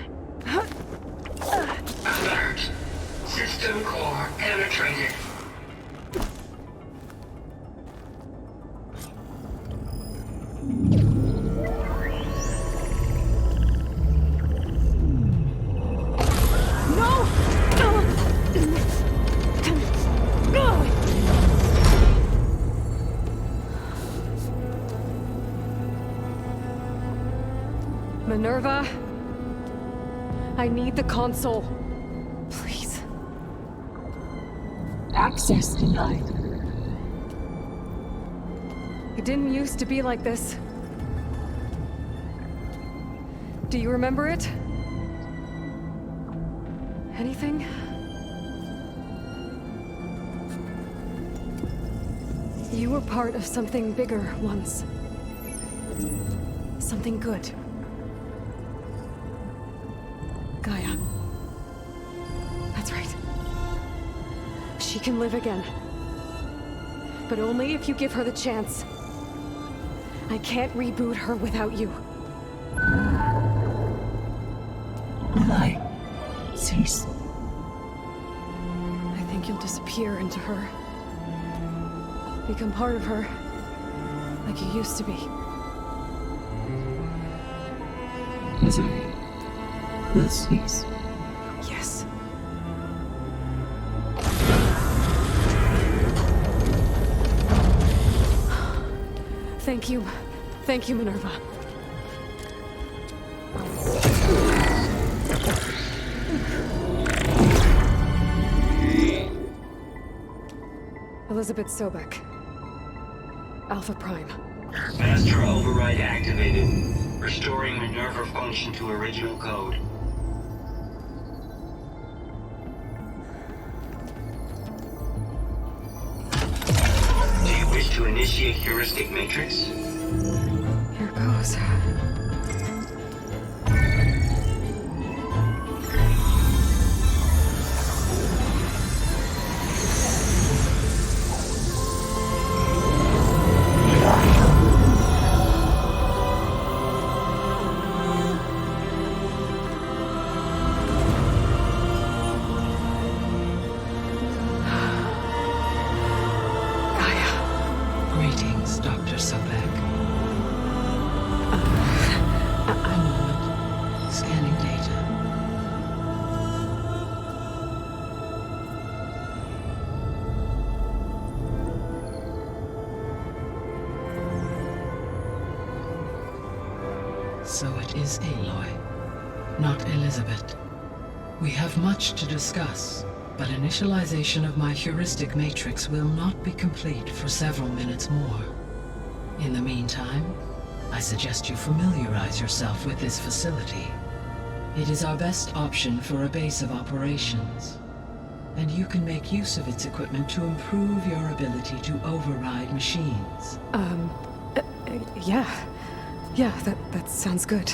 Alert. System core penetrated. Minerva, I need the console. Please. Access denied. It didn't used to be like this. Do you remember it? Anything? You were part of something bigger once. Something good. Gaia. That's right. She can live again. But only if you give her the chance. I can't reboot her without you. Light. Cease. I think you'll disappear into her. Become part of her. Like you used to be. Misery will cease. Yes. Thank you. Thank you, Minerva. Elizabeth Sobek. Alpha Prime. Master override activated. Restoring Minerva function to original code. Do you wish to initiate heuristic matrix? Here goes. Greetings, Dr. Sobek. A moment. Scanning data. So it is Aloy, not Elizabeth. We have much to discuss, but initialization of my heuristic matrix will not be complete for several minutes more. In the meantime, I suggest you familiarize yourself with this facility. It is our best option for a base of operations, and you can make use of its equipment to improve your ability to override machines. Yeah. Yeah, that sounds good.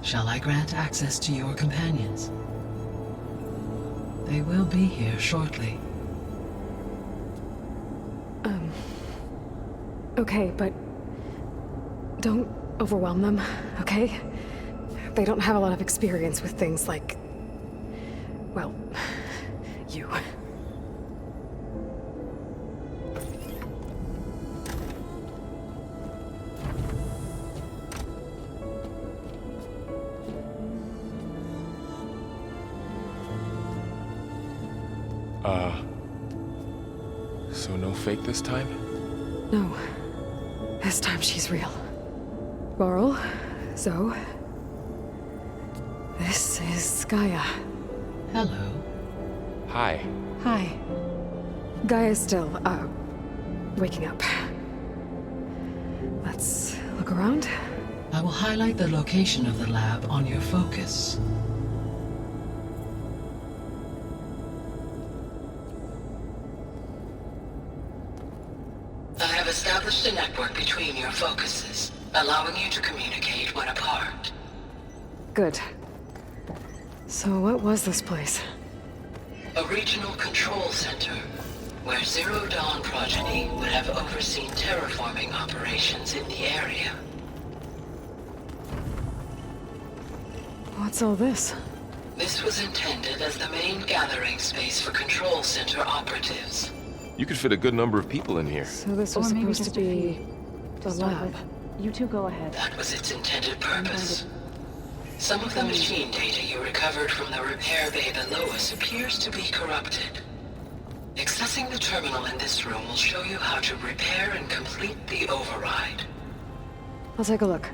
Shall I grant access to your companions? They will be here shortly. Okay, but don't overwhelm them, okay? They don't have a lot of experience with things like, well, you. So no fake this time? No. This time she's real. Varl, Zoe. This is Gaia. Hello. Hi. Hi. Gaia's still, waking up. Let's look around. I will highlight the location of the lab on your focus. I have established a network between your focuses, allowing you to communicate when apart. Good. So what was this place? A regional control center, where Zero Dawn progeny would have overseen terraforming operations in the area. What's all this? This was intended as the main gathering space for control center operatives. You could fit a good number of people in here. So this was supposed to be the lab. You two go ahead. That was its intended purpose. Some of the machine data you recovered from the repair bay below us appears to be corrupted. Accessing the terminal in this room will show you how to repair and complete the override. I'll take a look.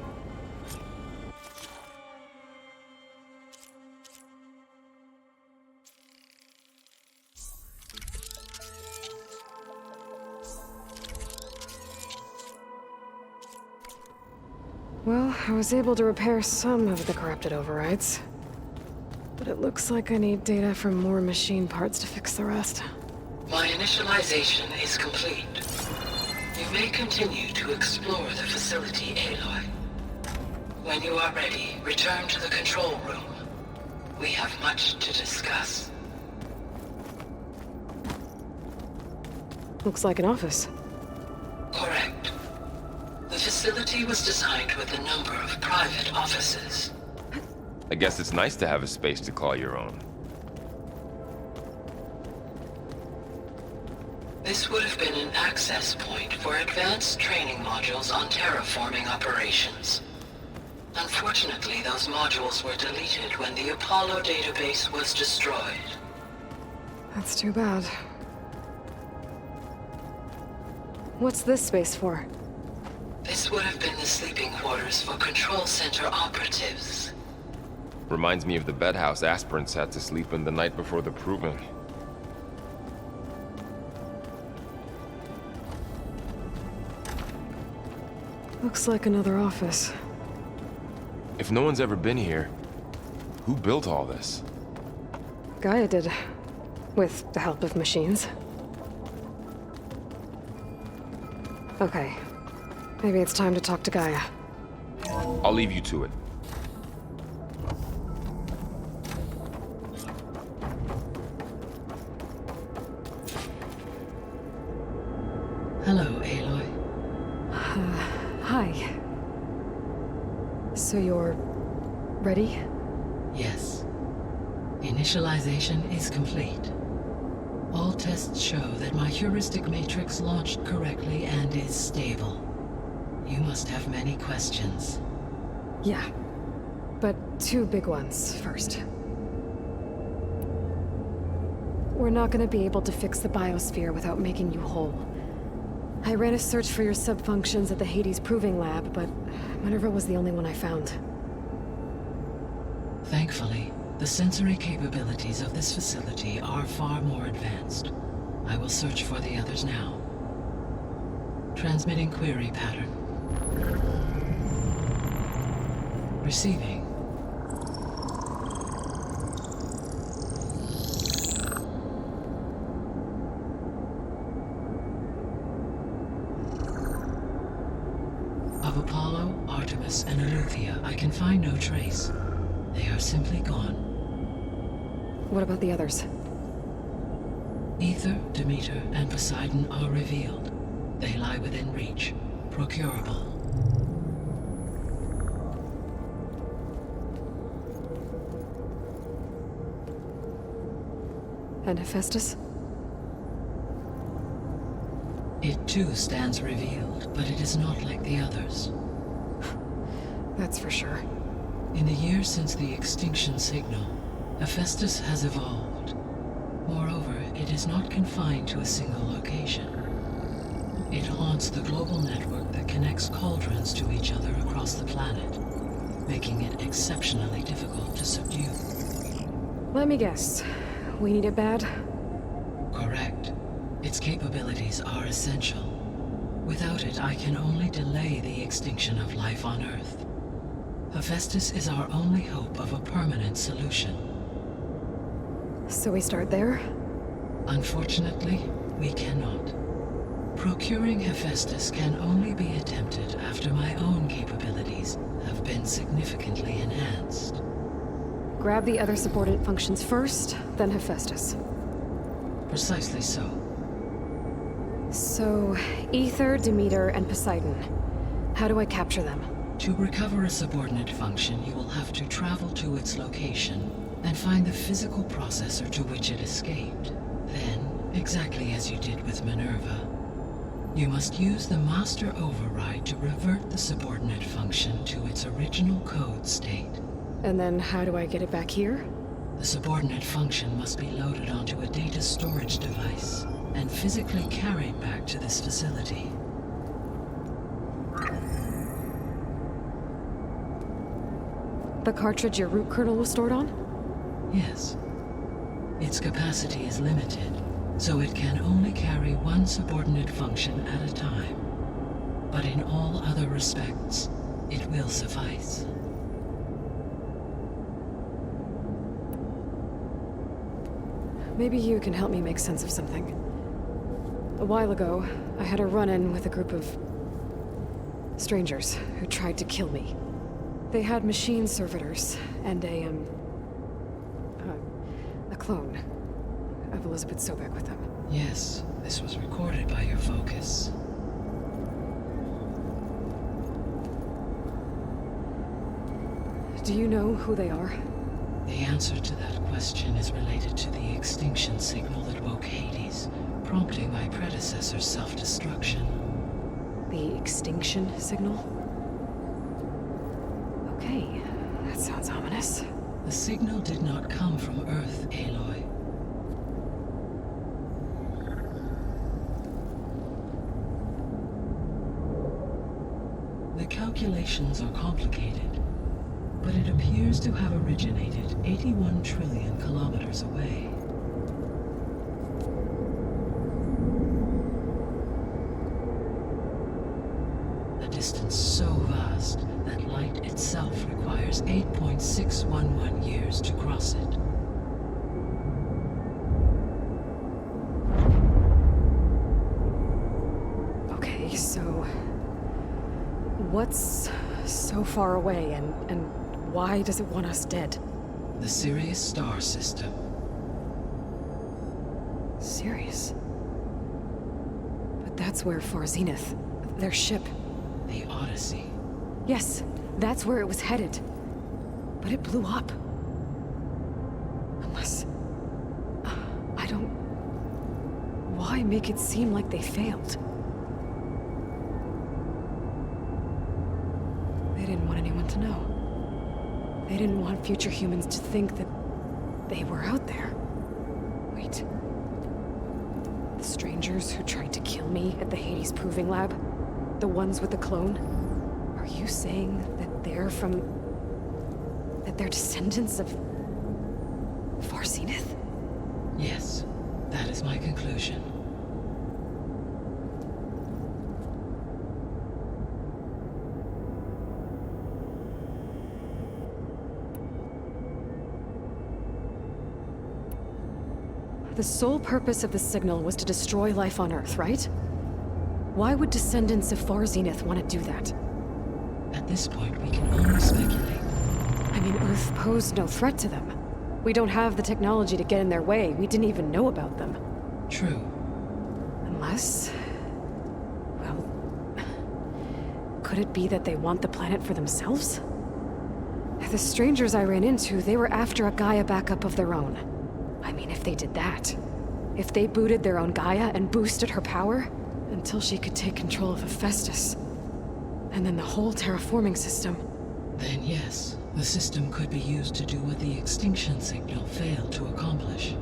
Well, I was able to repair some of the corrupted overrides. But it looks like I need data from more machine parts to fix the rest. My initialization is complete. You may continue to explore the facility, Aloy. When you are ready, return to the control room. We have much to discuss. Looks like an office. Correct. The facility was designed with a number of private offices. I guess it's nice to have a space to call your own. This would have been an access point for advanced training modules on terraforming operations. Unfortunately, those modules were deleted when the Apollo database was destroyed. That's too bad. What's this space for? This would have been the sleeping quarters for control center operatives. Reminds me of the bedhouse aspirants had to sleep in the night before the proving. Looks like another office. If no one's ever been here, who built all this? Gaia did. With the help of machines. Okay. Maybe it's time to talk to Gaia. I'll leave you to it. Hello, Aloy. Hi. So you're... ready? Yes. Initialization is complete. All tests show that my heuristic matrix launched correctly and is stable. You must have many questions. Yeah. But two big ones first. We're not gonna be able to fix the biosphere without making you whole. I ran a search for your sub-functions at the Hades Proving Lab, but Minerva was the only one I found. Thankfully, the sensory capabilities of this facility are far more advanced. I will search for the others now. Transmitting query pattern. Receiving. Of Apollo, Artemis, and Eleuthia, I can find no trace. They are simply gone. What about the others? Ether, Demeter, and Poseidon are revealed. They lie within reach. Procurable. And Hephaestus? It too stands revealed, but it is not like the others. That's for sure. In the years since the extinction signal, Hephaestus has evolved. Moreover, it is not confined to a single location. It haunts the global network that connects cauldrons to each other across the planet, making it exceptionally difficult to subdue. Let me guess. We need it bad? Correct. Its capabilities are essential. Without it, I can only delay the extinction of life on Earth. Hephaestus is our only hope of a permanent solution. So we start there? Unfortunately, we cannot. Procuring Hephaestus can only be attempted after my own capabilities have been significantly enhanced. Grab the other subordinate functions first, then Hephaestus. Precisely so. So, Ether, Demeter, and Poseidon. How do I capture them? To recover a subordinate function, you will have to travel to its location and find the physical processor to which it escaped. Then, exactly as you did with Minerva, you must use the master override to revert the subordinate function to its original code state. And then how do I get it back here? The subordinate function must be loaded onto a data storage device and physically carried back to this facility. The cartridge your root kernel was stored on? Yes. Its capacity is limited, so it can only carry one subordinate function at a time. But in all other respects, It will suffice. Maybe you can help me make sense of something. A while ago, I had a run-in with a group of strangers who tried to kill me. They had machine servitors and a clone of Elizabeth Sobek with them. Yes, this was recorded by your focus. Do you know who they are? The answer to that question is related to the extinction signal that woke Hades, prompting my predecessor's self-destruction. The extinction signal? Okay, that sounds ominous. The signal did not come from Earth, Aloy. The calculations are complicated, but it appears to have originated 81 trillion kilometers away. A distance so vast that light itself requires 8.611 years to cross it. Okay, so what's so far away and why does it want us dead? The Sirius star system. Sirius? But that's where Far Zenith, their ship. The Odyssey. Yes, that's where it was headed. But it blew up. Unless... I don't... Why make it seem like they failed? They didn't want anyone to know. They didn't want future humans to think that they were out there. Wait. The strangers who tried to kill me at the Hades Proving Lab? The ones with the clone? Are you saying that they're from... that they're descendants of... Far Zenith? Yes, that is my conclusion. The sole purpose of the signal was to destroy life on Earth, right? Why would descendants of Far Zenith want to do that? At this point, we can only speculate. I mean, Earth posed no threat to them. We don't have the technology to get in their way. We didn't even know about them. True. Unless... well... could it be that they want the planet for themselves? The strangers I ran into, they were after a Gaia backup of their own. I mean, if they did that... if they booted their own Gaia and boosted her power... until she could take control of Hephaestus. And then the whole terraforming system. Then yes, the system could be used to do what the extinction signal failed to accomplish.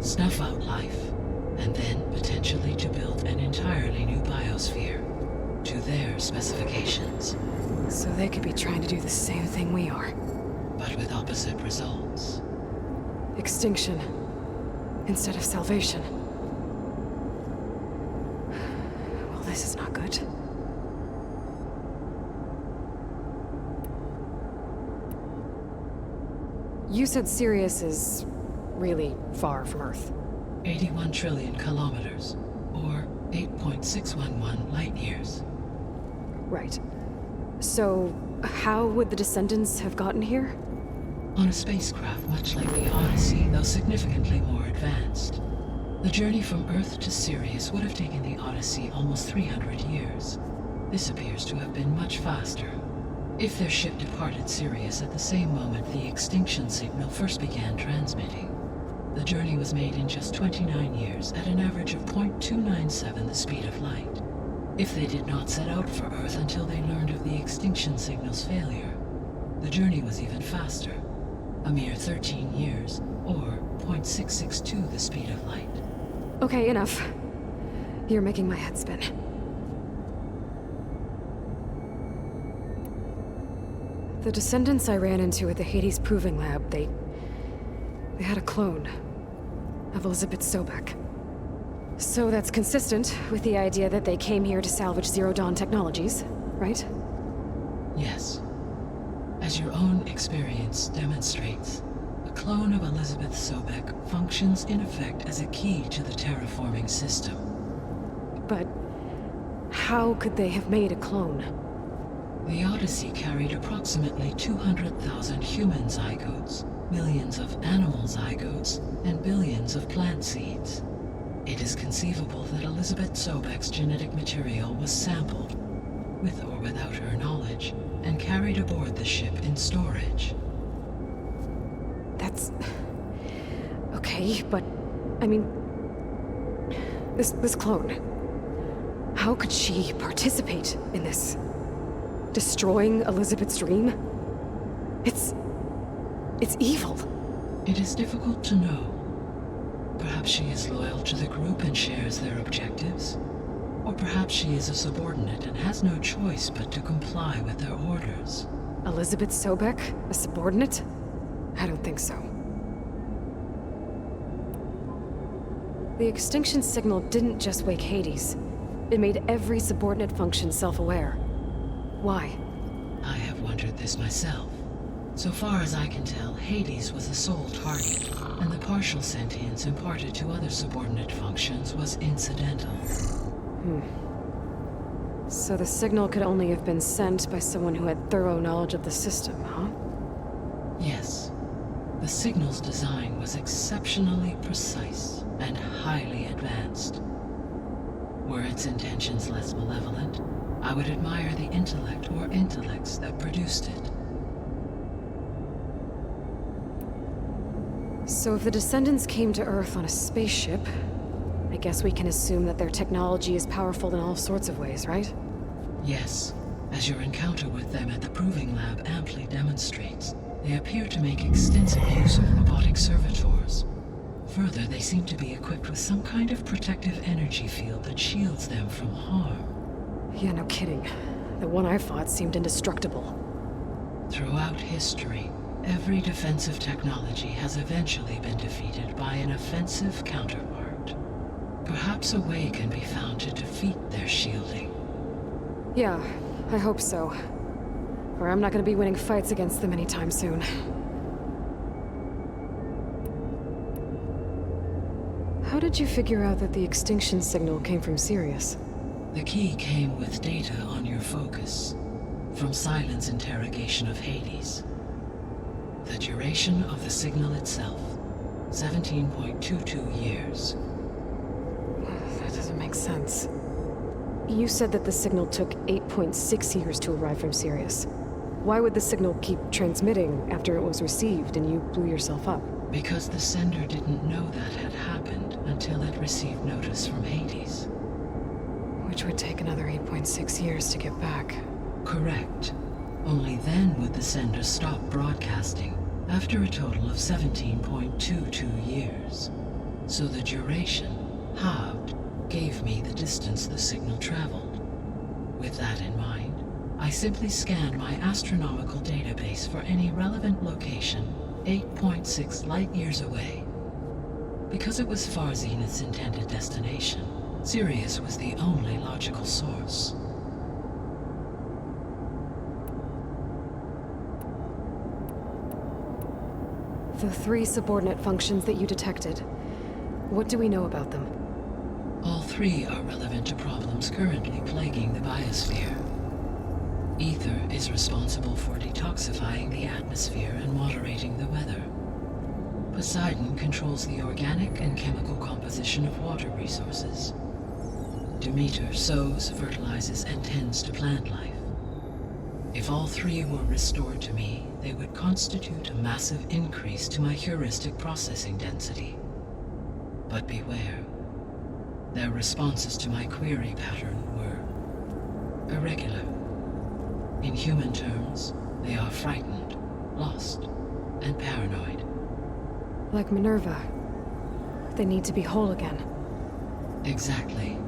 Snuff out life, and then potentially to build an entirely new biosphere. To their specifications. So they could be trying to do the same thing we are. But with opposite results. Extinction. Instead of salvation. Well, this is not good. You said Sirius is really far from Earth. 81 trillion kilometers, or 8.611 light years. Right. So, how would the descendants have gotten here? On a spacecraft much like the Odyssey, though significantly more advanced. The journey from Earth to Sirius would have taken the Odyssey almost 300 years. This appears to have been much faster. If their ship departed Sirius at the same moment the extinction signal first began transmitting, the journey was made in just 29 years at an average of 0.297 the speed of light. If they did not set out for Earth until they learned of the extinction signal's failure, the journey was even faster. A mere 13 years, or 0.662 the speed of light. Okay, enough. You're making my head spin. The descendants I ran into at the Hades Proving Lab, they had a clone of Elizabeth Sobek. So that's consistent with the idea that they came here to salvage Zero Dawn technologies, right? Yes. As your own experience demonstrates, a clone of Elizabeth Sobek functions in effect as a key to the terraforming system. But how could they have made a clone? The Odyssey carried approximately 200,000 human zygotes, millions of animal zygotes, and billions of plant seeds. It is conceivable that Elizabeth Sobek's genetic material was sampled, with or without her knowledge, and carried aboard the ship in storage. That's... okay, but... I mean... This clone... How could she participate in this? Destroying Elizabeth's dream? It's evil. It is difficult to know. Perhaps she is loyal to the group and shares their objectives. Or perhaps she is a subordinate and has no choice but to comply with their orders. Elizabeth Sobek? A subordinate? I don't think so. The extinction signal didn't just wake Hades. It made every subordinate function self-aware. Why? I have wondered this myself. So far as I can tell, Hades was the sole target, and the partial sentience imparted to other subordinate functions was incidental. So the signal could only have been sent by someone who had thorough knowledge of the system, huh? Yes. The signal's design was exceptionally precise and highly advanced. Were its intentions less malevolent, I would admire the intellect or intellects that produced it. So if the descendants came to Earth on a spaceship, I guess we can assume that their technology is powerful in all sorts of ways, right? Yes. As your encounter with them at the Proving Lab amply demonstrates, they appear to make extensive use of robotic servitors. Further, they seem to be equipped with some kind of protective energy field that shields them from harm. Yeah, no kidding. The one I fought seemed indestructible. Throughout history, every defensive technology has eventually been defeated by an offensive counterpart. Perhaps a way can be found to defeat their shielding. Yeah, I hope so. Or I'm not gonna be winning fights against them anytime soon. How did you figure out that the extinction signal came from Sirius? The key came with data on your focus, from Silent's interrogation of Hades. The duration of the signal itself, 17.22 years. That doesn't make sense. You said that the signal took 8.6 years to arrive from Sirius. Why would the signal keep transmitting after it was received and you blew yourself up? Because the sender didn't know that had happened until it received notice from Hades. Which would take another 8.6 years to get back. Correct. Only then would the sender stop broadcasting, after a total of 17.22 years. So the duration, halved, gave me the distance the signal traveled. With that in mind, I simply scanned my astronomical database for any relevant location 8.6 light-years away. Because it was far Zenith's intended destination, Sirius was the only logical source. The 3 subordinate functions that you detected, what do we know about them? All 3 are relevant to problems currently plaguing the biosphere. Ether is responsible for detoxifying the atmosphere and moderating the weather. Poseidon controls the organic and chemical composition of water resources. Demeter sows, fertilizes, and tends to plant life. If all 3 were restored to me, they would constitute a massive increase to my heuristic processing density. But beware. Their responses to my query pattern were irregular. In human terms, they are frightened, lost, and paranoid. Like Minerva. They need to be whole again. Exactly.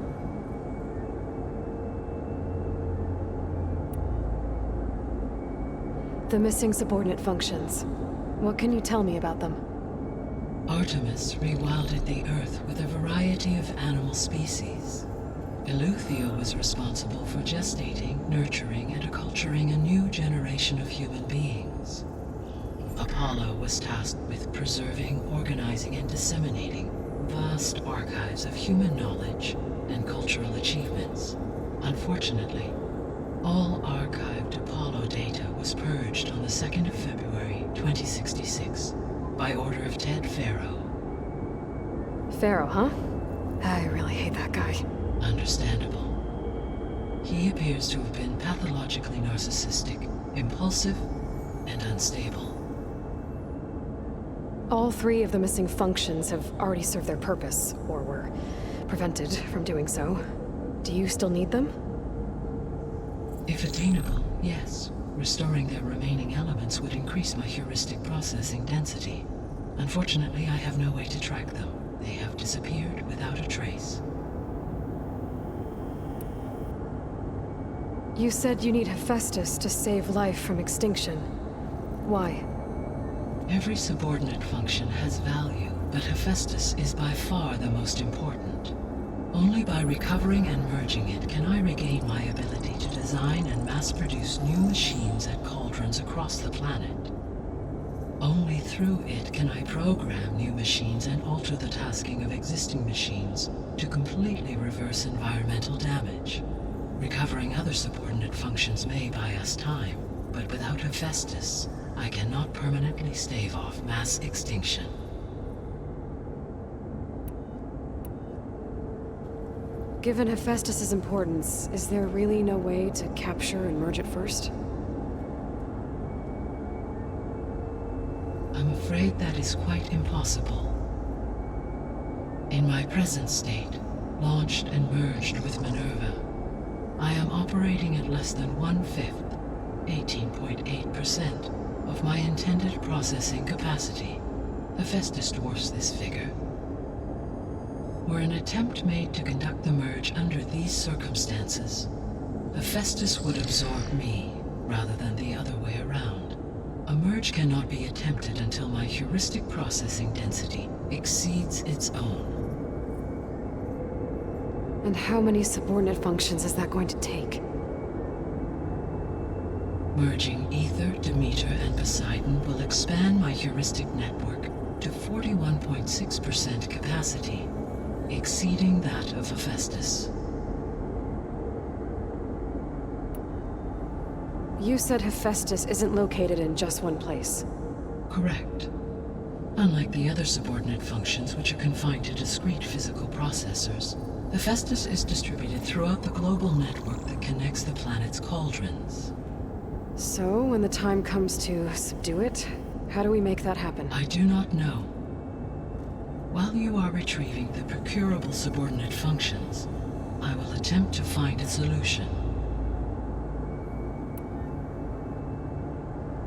The missing subordinate functions. What can you tell me about them? Artemis rewilded the Earth with a variety of animal species. Eleuthia was responsible for gestating, nurturing, and acculturating a new generation of human beings. Apollo was tasked with preserving, organizing, and disseminating vast archives of human knowledge and cultural achievements. Unfortunately, all archived Apollo data was purged on the 2nd of February, 2066, by order of Ted Faro. Pharaoh, huh? I really hate that guy. Understandable. He appears to have been pathologically narcissistic, impulsive, and unstable. All 3 of the missing functions have already served their purpose, or were prevented from doing so. Do you still need them? If attainable, yes. Restoring their remaining elements would increase my heuristic processing density. Unfortunately, I have no way to track them. They have disappeared without a trace. You said you need Hephaestus to save life from extinction. Why? Every subordinate function has value, but Hephaestus is by far the most important. Only by recovering and merging it can I regain my ability to design and mass-produce new machines at cauldrons across the planet. Only through it can I program new machines and alter the tasking of existing machines to completely reverse environmental damage. Recovering other subordinate functions may buy us time, but without Hephaestus, I cannot permanently stave off mass extinction. Given Hephaestus's importance, is there really no way to capture and merge it first? I'm afraid that is quite impossible. In my present state, launched and merged with Minerva, I am operating at less than 1/5, 18.8%, of my intended processing capacity. Hephaestus dwarfs this figure. Were an attempt made to conduct the merge under these circumstances, Hephaestus would absorb me, rather than the other way around. A merge cannot be attempted until my heuristic processing density exceeds its own. And how many subordinate functions is that going to take? Merging Ether, Demeter, and Poseidon will expand my heuristic network to 41.6% capacity, exceeding that of Hephaestus. You said Hephaestus isn't located in just one place. Correct. Unlike the other subordinate functions, which are confined to discrete physical processors, Hephaestus is distributed throughout the global network that connects the planet's cauldrons. So, when the time comes to subdue it, how do we make that happen? I do not know. While you are retrieving the procurable subordinate functions, I will attempt to find a solution.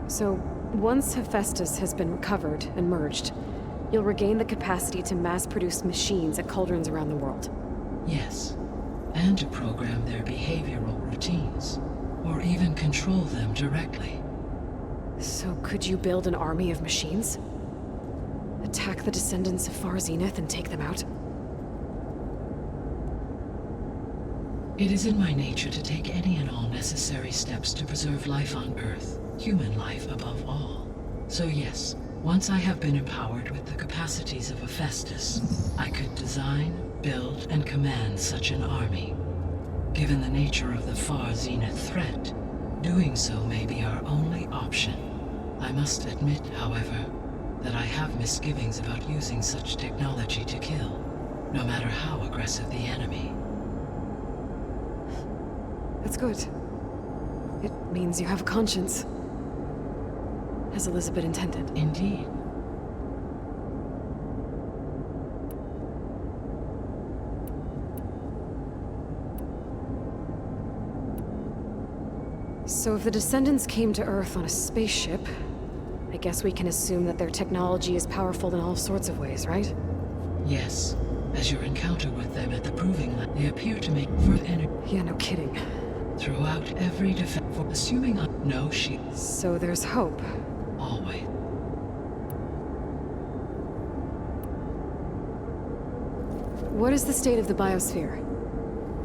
So, once Hephaestus has been recovered and merged, you'll regain the capacity to mass-produce machines at cauldrons around the world. Yes, and to program their behavioral routines, or even control them directly. So could you build an army of machines? Attack the descendants of Far Zenith and take them out? It is in my nature to take any and all necessary steps to preserve life on Earth, human life above all. So yes, once I have been empowered with the capacities of Hephaestus, I could design, build, and command such an army. Given the nature of the Far Zenith threat, doing so may be our only option. I must admit, however, that I have misgivings about using such technology to kill, no matter how aggressive the enemy. That's good. It means you have a conscience. As Elizabeth intended. Indeed. So if the descendants came to Earth on a spaceship, I guess we can assume that their technology is powerful in all sorts of ways, right? Yes. As your encounter with them at the Proving Lab, they appear to make further energy. Yeah, no kidding. Throughout every defense, for assuming no shield. So there's hope. Always. What is the state of the biosphere?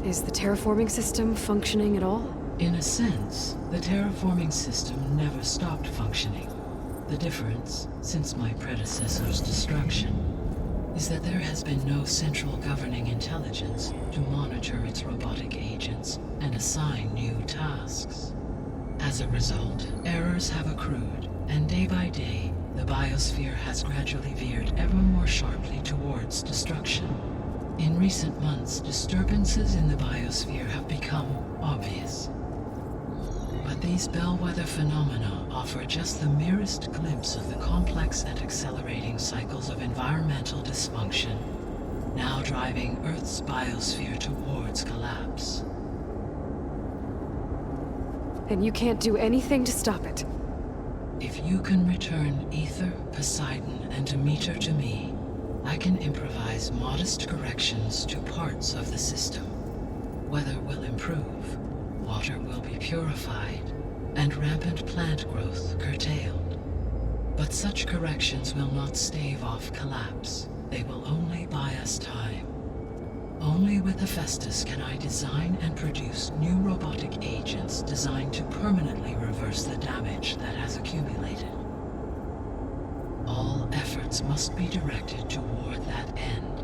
Is the terraforming system functioning at all? In a sense, the terraforming system never stopped functioning. The difference, since my predecessor's destruction, is that there has been no central governing intelligence to monitor its robotic agents and assign new tasks. As a result, errors have accrued, and day by day, the biosphere has gradually veered ever more sharply towards destruction. In recent months, disturbances in the biosphere have become obvious. But these bellwether phenomena offer just the merest glimpse of the complex and accelerating cycles of environmental dysfunction, now driving Earth's biosphere towards collapse. And you can't do anything to stop it? If you can return Ether, Poseidon, and Demeter to me, I can improvise modest corrections to parts of the system. Weather will improve, water will be purified, and rampant plant growth curtailed. But such corrections will not stave off collapse. They will only buy us time. Only with Hephaestus can I design and produce new robotic agents designed to permanently reverse the damage that has accumulated. All efforts must be directed toward that end.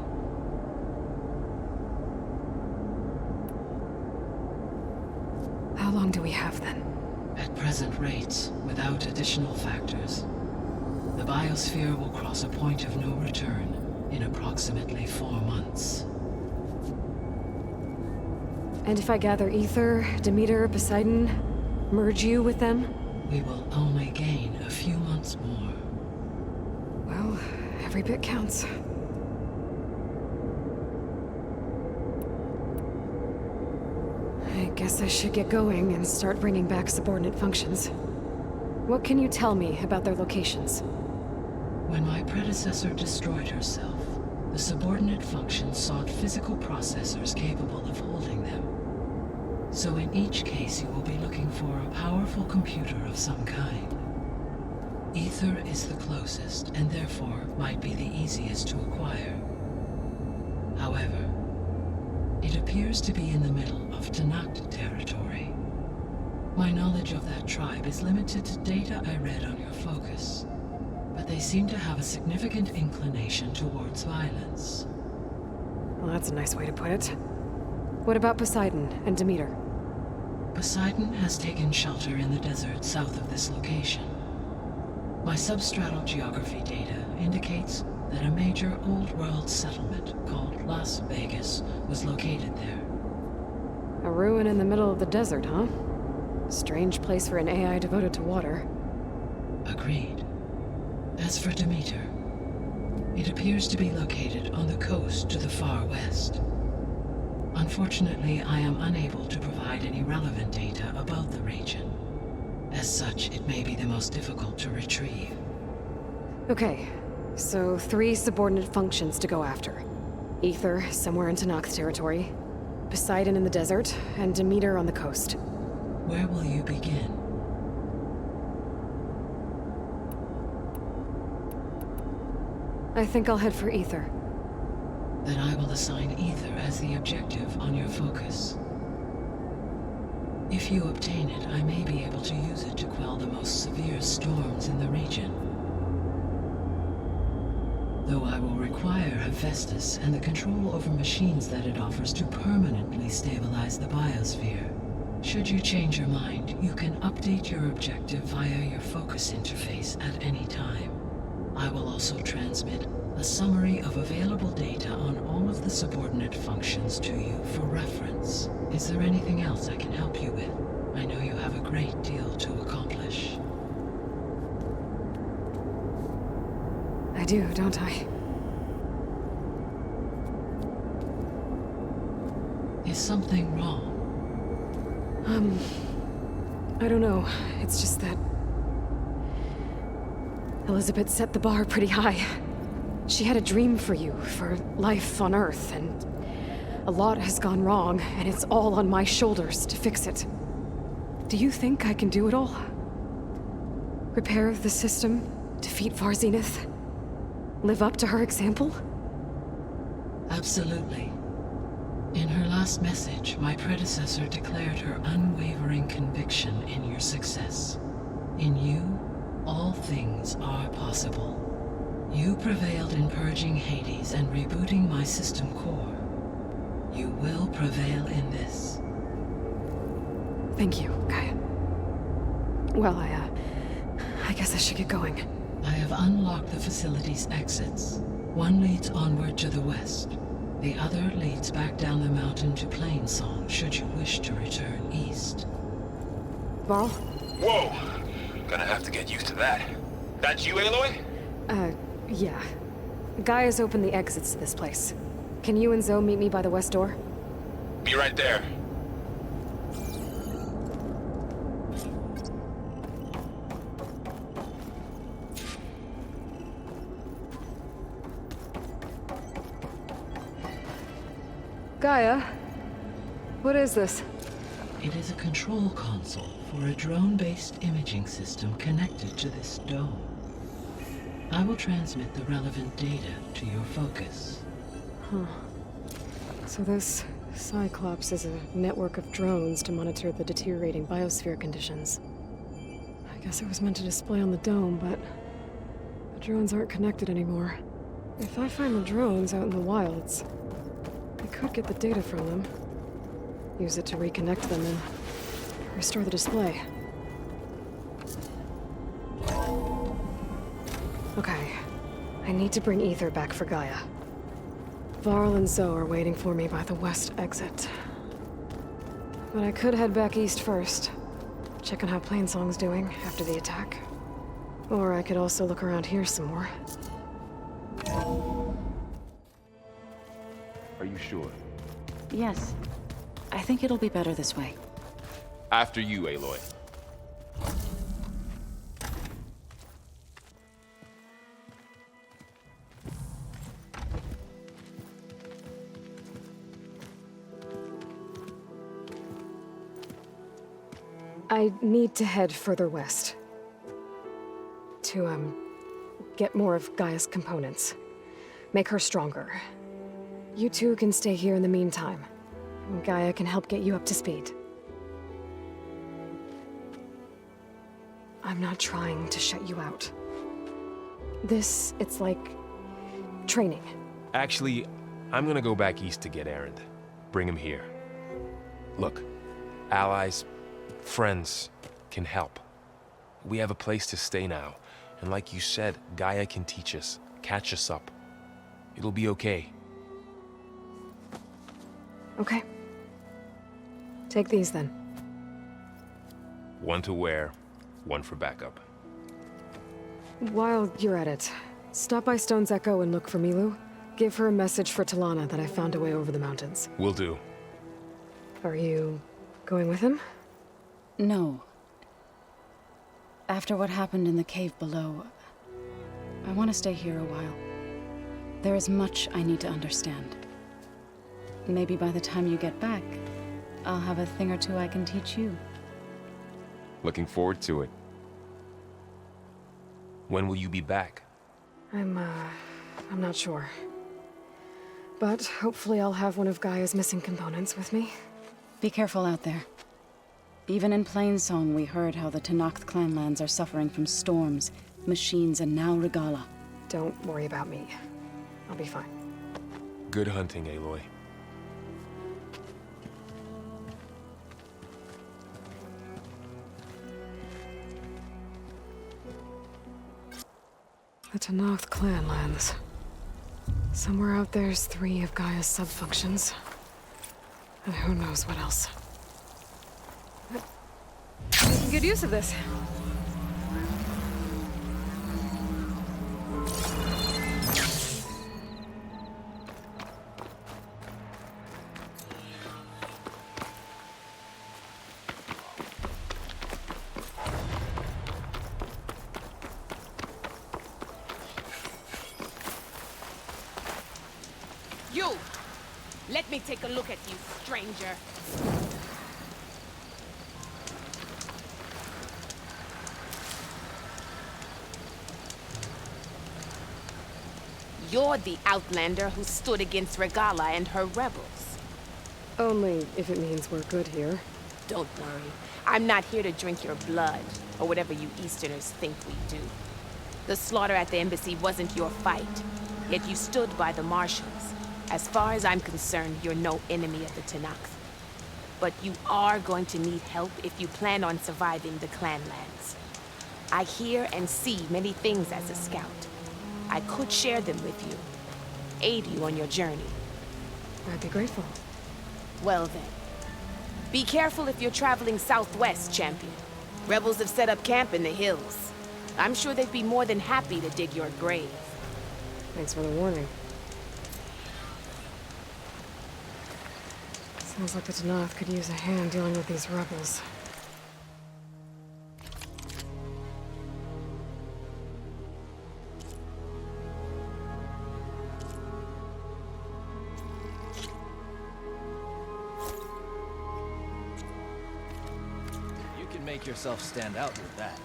How long do we have then? At present rates, without additional factors, the biosphere will cross a point of no return in approximately 4 months. And if I gather Ether, Demeter, Poseidon, merge you with them? We will only gain a few months more. Well, every bit counts. I guess I should get going and start bringing back subordinate functions. What can you tell me about their locations? When my predecessor destroyed herself, the subordinate functions sought physical processors capable of holding them. So in each case, you will be looking for a powerful computer of some kind. Ether is the closest, and therefore might be the easiest to acquire. However, it appears to be in the middle of tallneck territory. My knowledge of that tribe is limited to data I read on your focus, but they seem to have a significant inclination towards violence. Well, that's a nice way to put it. What about Poseidon and Demeter? Poseidon has taken shelter in the desert south of this location. My substratal geography data indicates that a major old-world settlement called Las Vegas was located there. A ruin in the middle of the desert, huh? Strange place for an AI devoted to water. Agreed. As for Demeter, it appears to be located on the coast to the far west. Unfortunately, I am unable to provide any relevant data about the region. As such, it may be the most difficult to retrieve. Okay, so 3 subordinate functions to go after. Ether, somewhere in tallneck territory. Poseidon in the desert, and Demeter on the coast. Where will you begin? I think I'll head for Ether. Then I will assign Ether as the objective on your focus. If you obtain it, I may be able to use it to quell the most severe storms in the region. Though I will require Hephaestus and the control over machines that it offers to permanently stabilize the biosphere. Should you change your mind, you can update your objective via your focus interface at any time. I will also transmit a summary of available data on all of the subordinate functions to you for reference. Is there anything else I can help you with? I know you have a great deal to accomplish. I do, don't I? Is something wrong? I don't know. It's just that Elizabeth set the bar pretty high. She had a dream for you, for life on Earth, and a lot has gone wrong, and it's all on my shoulders to fix it. Do you think I can do it all? Repair the system, defeat Zenith, live up to her example? Absolutely. In her last message, my predecessor declared her unwavering conviction in your success. In you, all things are possible. You prevailed in purging Hades and rebooting my system core. You will prevail in this. Thank you, Gaia. Well, I guess I should get going. I have unlocked the facility's exits. One leads onward to the west. The other leads back down the mountain to Plainsong, should you wish to return east. Varl? Whoa! Gonna have to get used to that. That's you, Aloy? Yeah. Gaia's opened the exits to this place. Can you and Zoe meet me by the west door? Be right there. Gaia? What is this? It is a control console for a drone-based imaging system connected to this dome. I will transmit the relevant data to your focus. Huh. So this Cyclops is a network of drones to monitor the deteriorating biosphere conditions. I guess it was meant to display on the dome, but the drones aren't connected anymore. If I find the drones out in the wilds, I could get the data from them, use it to reconnect them and restore the display. Okay, I need to bring Ether back for Gaia. Varl and Zoe are waiting for me by the west exit. But I could head back east first, check on how Plainsong's doing after the attack. Or I could also look around here some more. Are you sure? Yes. I think it'll be better this way. After you, Aloy. I need to head further west. To, get more of Gaia's components. Make her stronger. You two can stay here in the meantime. Gaia can help get you up to speed. I'm not trying to shut you out. It's like training. Actually, I'm gonna go back east to get Erend. Bring him here. Look, allies, friends can help. We have a place to stay now, and like you said, Gaia can teach us, catch us up. It'll be okay. Okay. Take these then. One to wear, one for backup. While you're at it, stop by Stone's Echo and look for Milu. Give her a message for Talana that I found a way over the mountains. Will do. Are you going with him? No. After what happened in the cave below, I want to stay here a while. There is much I need to understand. Maybe by the time you get back, I'll have a thing or two I can teach you. Looking forward to it. When will you be back? I'm not sure. But hopefully I'll have one of Gaia's missing components with me. Be careful out there. Even in Plainsong, we heard how the Tenakth clanlands are suffering from storms, machines, and now Regala. Don't worry about me. I'll be fine. Good hunting, Aloy. The Tenakth clanlands. Somewhere out there's 3 of Gaia's subfunctions. And who knows what else. Making good use of this. You! Let me take a look at you, stranger. You're the outlander who stood against Regala and her rebels. Only if it means we're good here. Don't worry. I'm not here to drink your blood, or whatever you Easterners think we do. The slaughter at the embassy wasn't your fight, yet you stood by the marshals. As far as I'm concerned, you're no enemy of the Tenakth. But you are going to need help if you plan on surviving the clanlands. I hear and see many things as a scout. I could share them with you, aid you on your journey. I'd be grateful. Well then. Be careful if you're traveling southwest, champion. Rebels have set up camp in the hills. I'm sure they'd be more than happy to dig your grave. Thanks for the warning. Sounds like the Tenakth could use a hand dealing with these rebels. Make yourself stand out with that.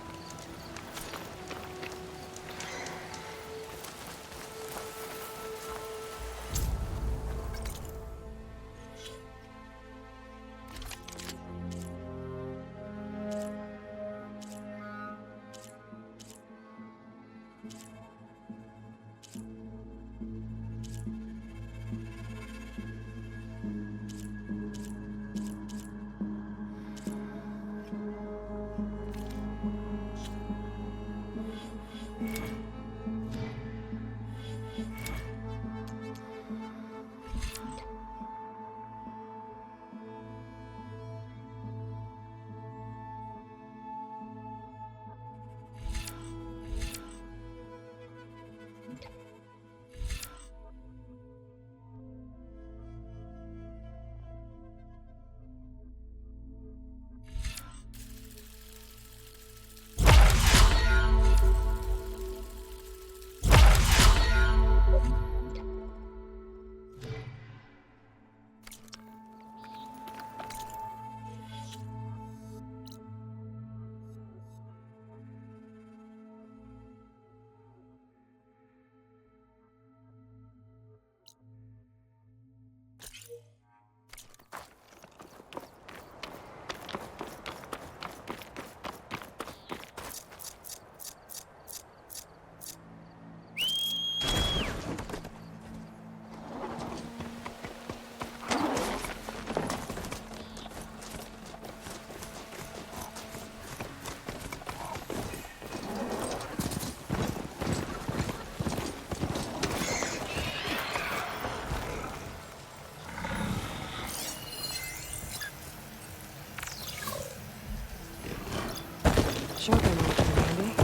Shotgun might come in handy.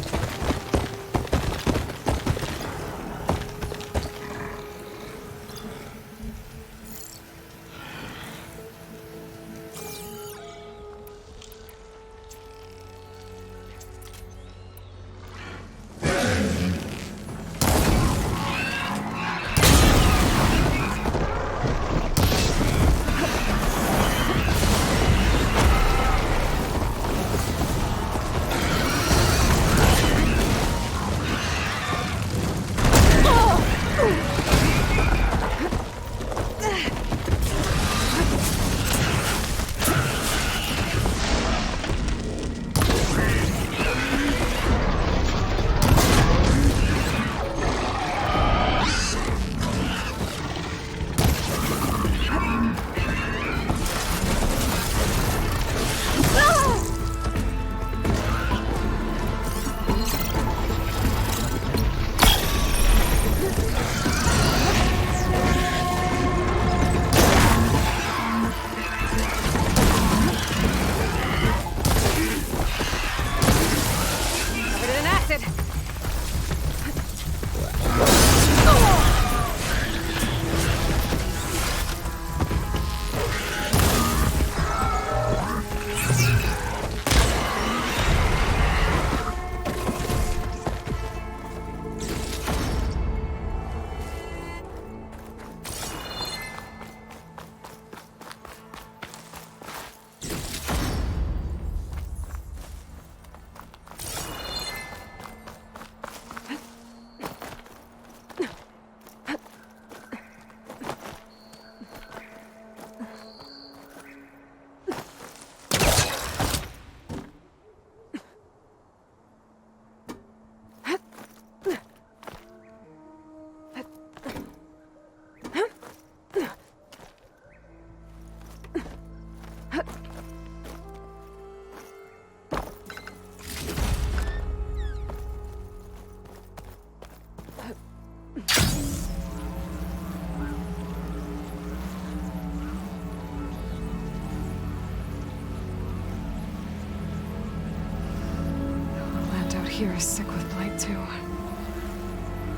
here is sick with blight too.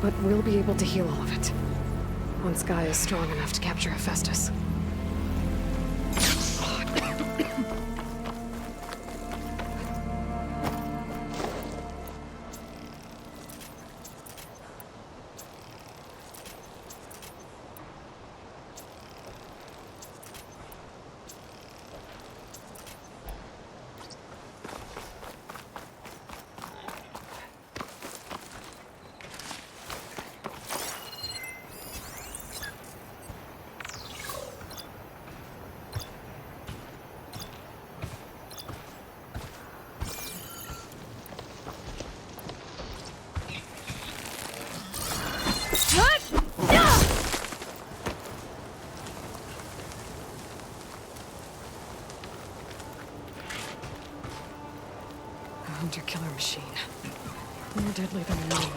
But we'll be able to heal all of it. Once Gaia is strong enough to capture Hephaestus. Hunter-killer machine. More deadly than normal.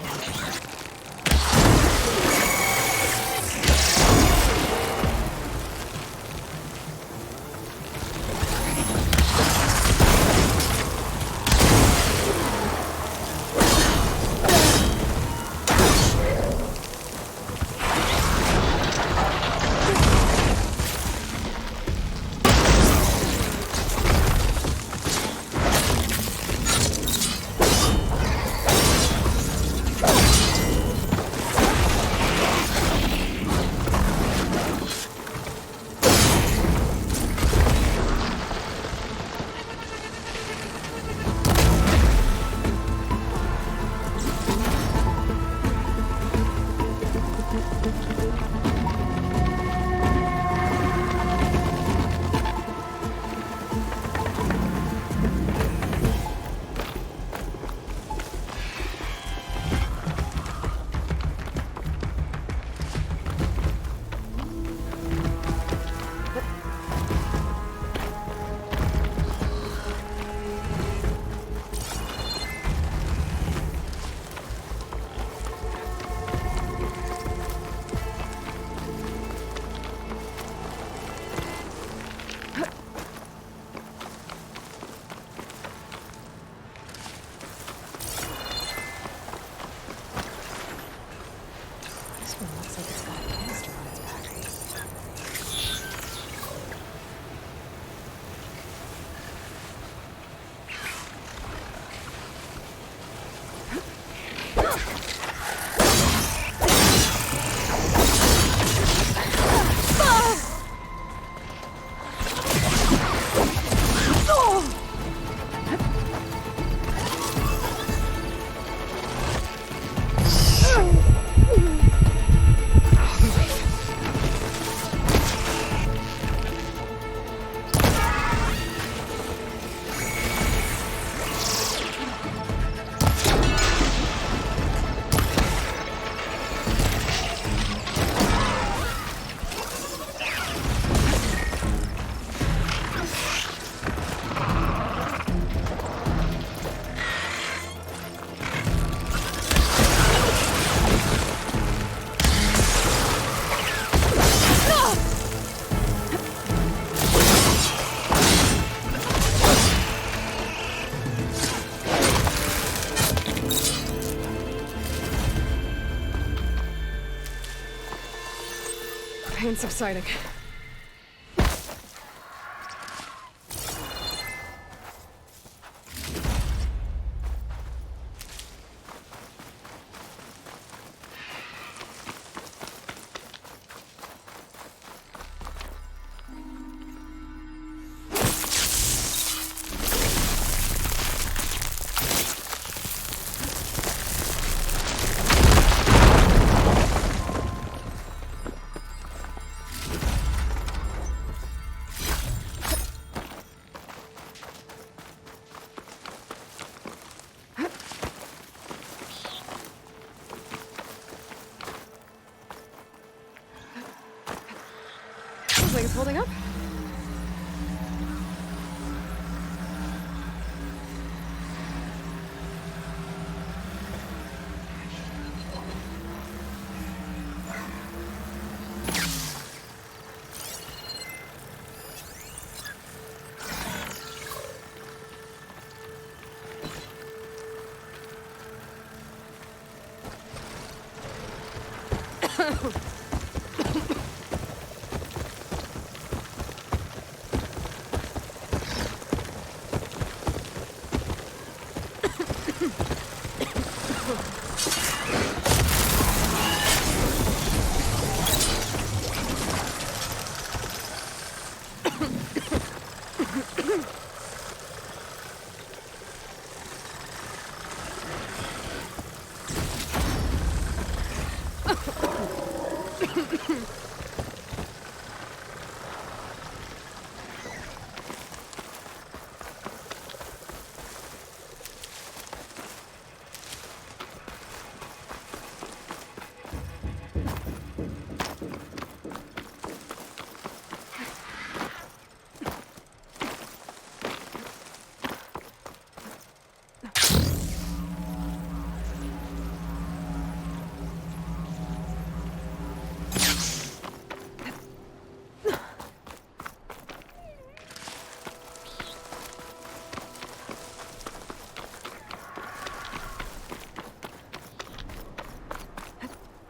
Pain subsiding. Like it's holding up.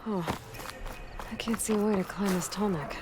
Oh, I can't see a way to climb this tallneck.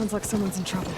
Sounds like someone's in trouble.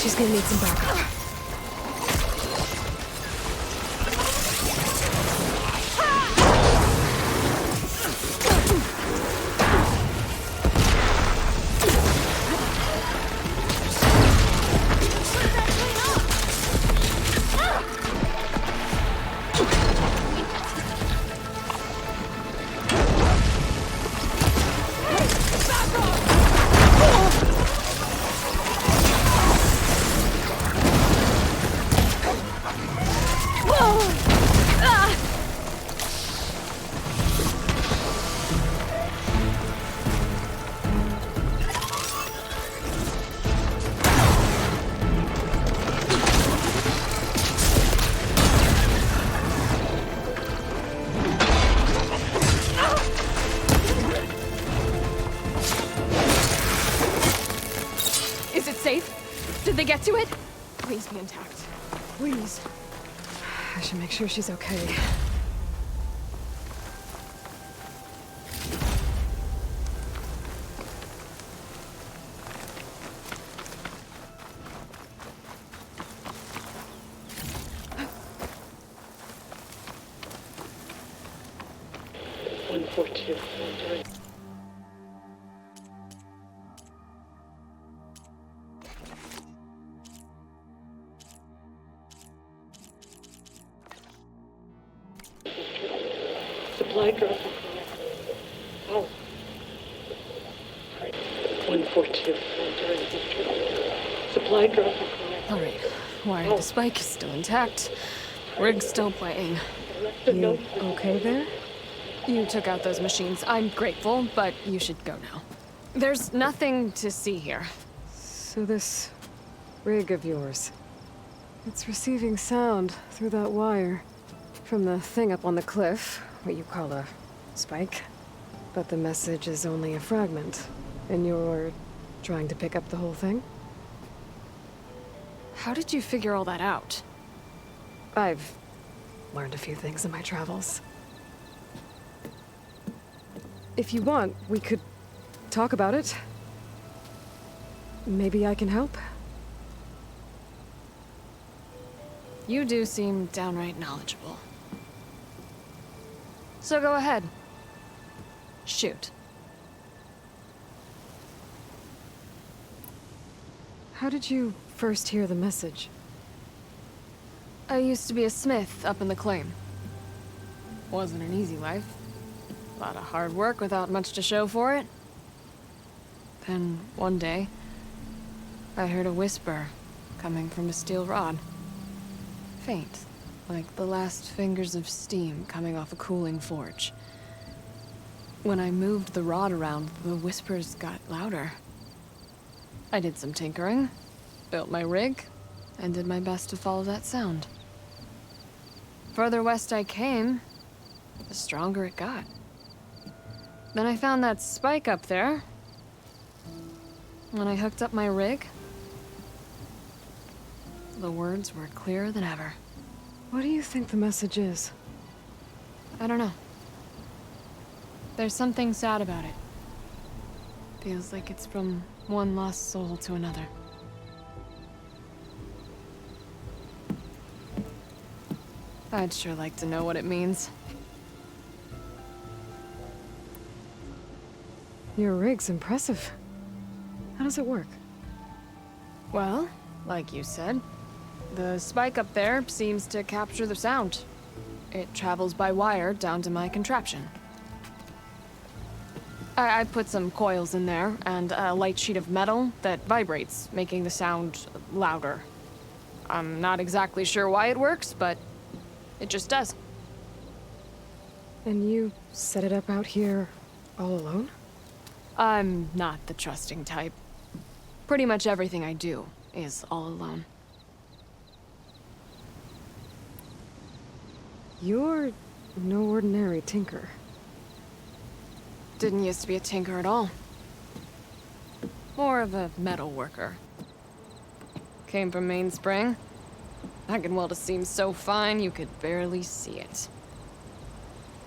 She's gonna need some backup. Did they get to it? Please be intact. Please. I should make sure she's okay. Supply drop. Oh. 142. Supply drop. Alright. Wire to the spike is still intact. Rig's still playing. You okay there? You took out those machines. I'm grateful, but you should go now. There's nothing to see here. So this rig of yours, it's receiving sound through that wire from the thing up on the cliff, what you call a spike. But the message is only a fragment, and you're trying to pick up the whole thing? How did you figure all that out? I've learned a few things in my travels. If you want, we could talk about it. Maybe I can help? You do seem downright knowledgeable. So go ahead. Shoot. How did you first hear the message? I used to be a smith up in the claim. Wasn't an easy life. A lot of hard work without much to show for it. Then, one day, I heard a whisper coming from a steel rod. Faint, like the last fingers of steam coming off a cooling forge. When I moved the rod around, the whispers got louder. I did some tinkering, built my rig, and did my best to follow that sound. Further west I came, the stronger it got. Then I found that spike up there. When I hooked up my rig, the words were clearer than ever. What do you think the message is? I don't know. There's something sad about it. Feels like it's from one lost soul to another. I'd sure like to know what it means. Your rig's impressive. How does it work? Well, like you said, the spike up there seems to capture the sound. It travels by wire down to my contraption. I put some coils in there and a light sheet of metal that vibrates, making the sound louder. I'm not exactly sure why it works, but it just does. And you set it up out here all alone? I'm not the trusting type. Pretty much everything I do is all alone. You're no ordinary tinker. Didn't used to be a tinker at all. More of a metal worker. Came from Mainspring. I can weld a seam so fine you could barely see it.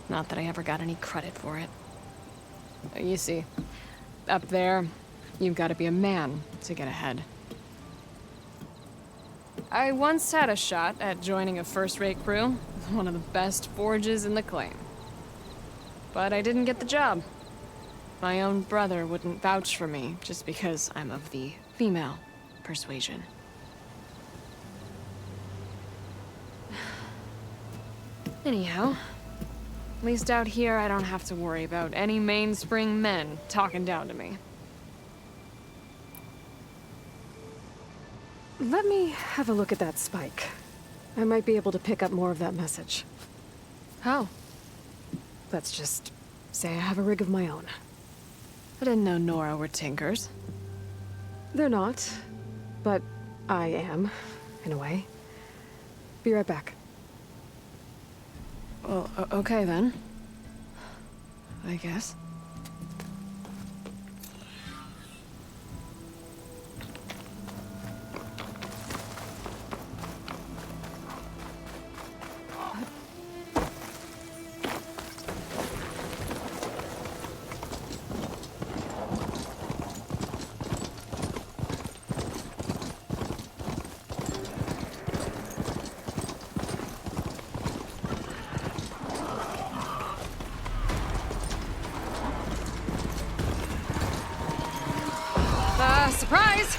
Not that I ever got any credit for it. You see, up there, you've got to be a man to get ahead. I once had a shot at joining a first-rate crew, one of the best forges in the claim. But I didn't get the job. My own brother wouldn't vouch for me just because I'm of the female persuasion. Anyhow, at least out here I don't have to worry about any mainspring men talking down to me. Let me have a look at that spike. I might be able to pick up more of that message. How? Let's just say I have a rig of my own. I didn't know Nora were tinkers. They're not, but I am, in a way. Be right back. Well, okay then. I guess. Surprise!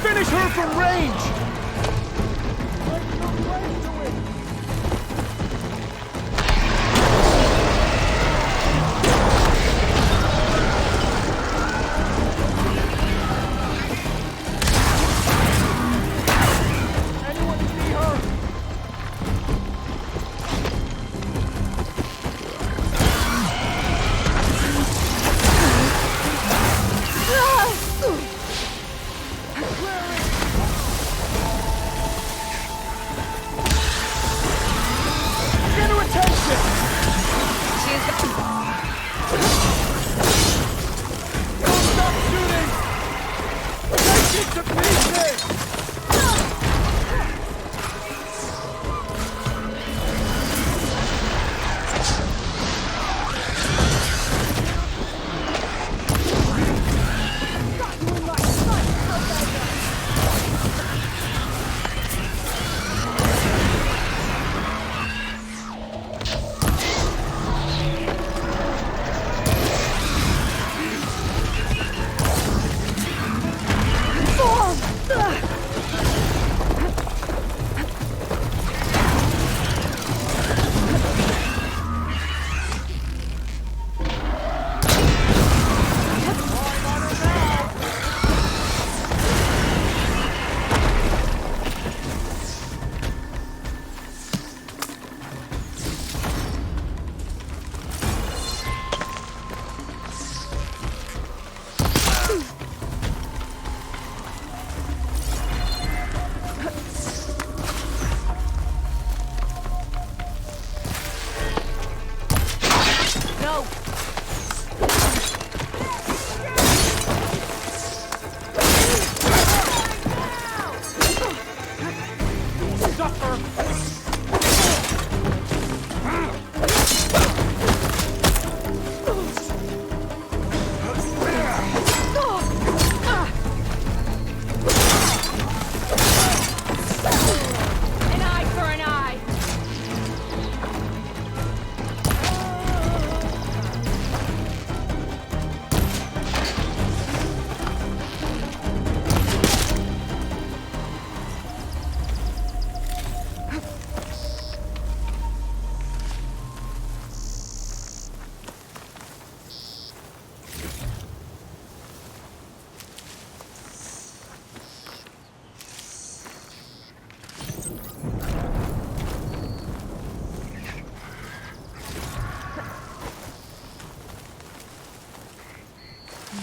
Finish her from range!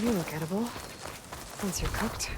You look edible. Once you're cooked.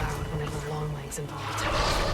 loud whenever Longleg's involved.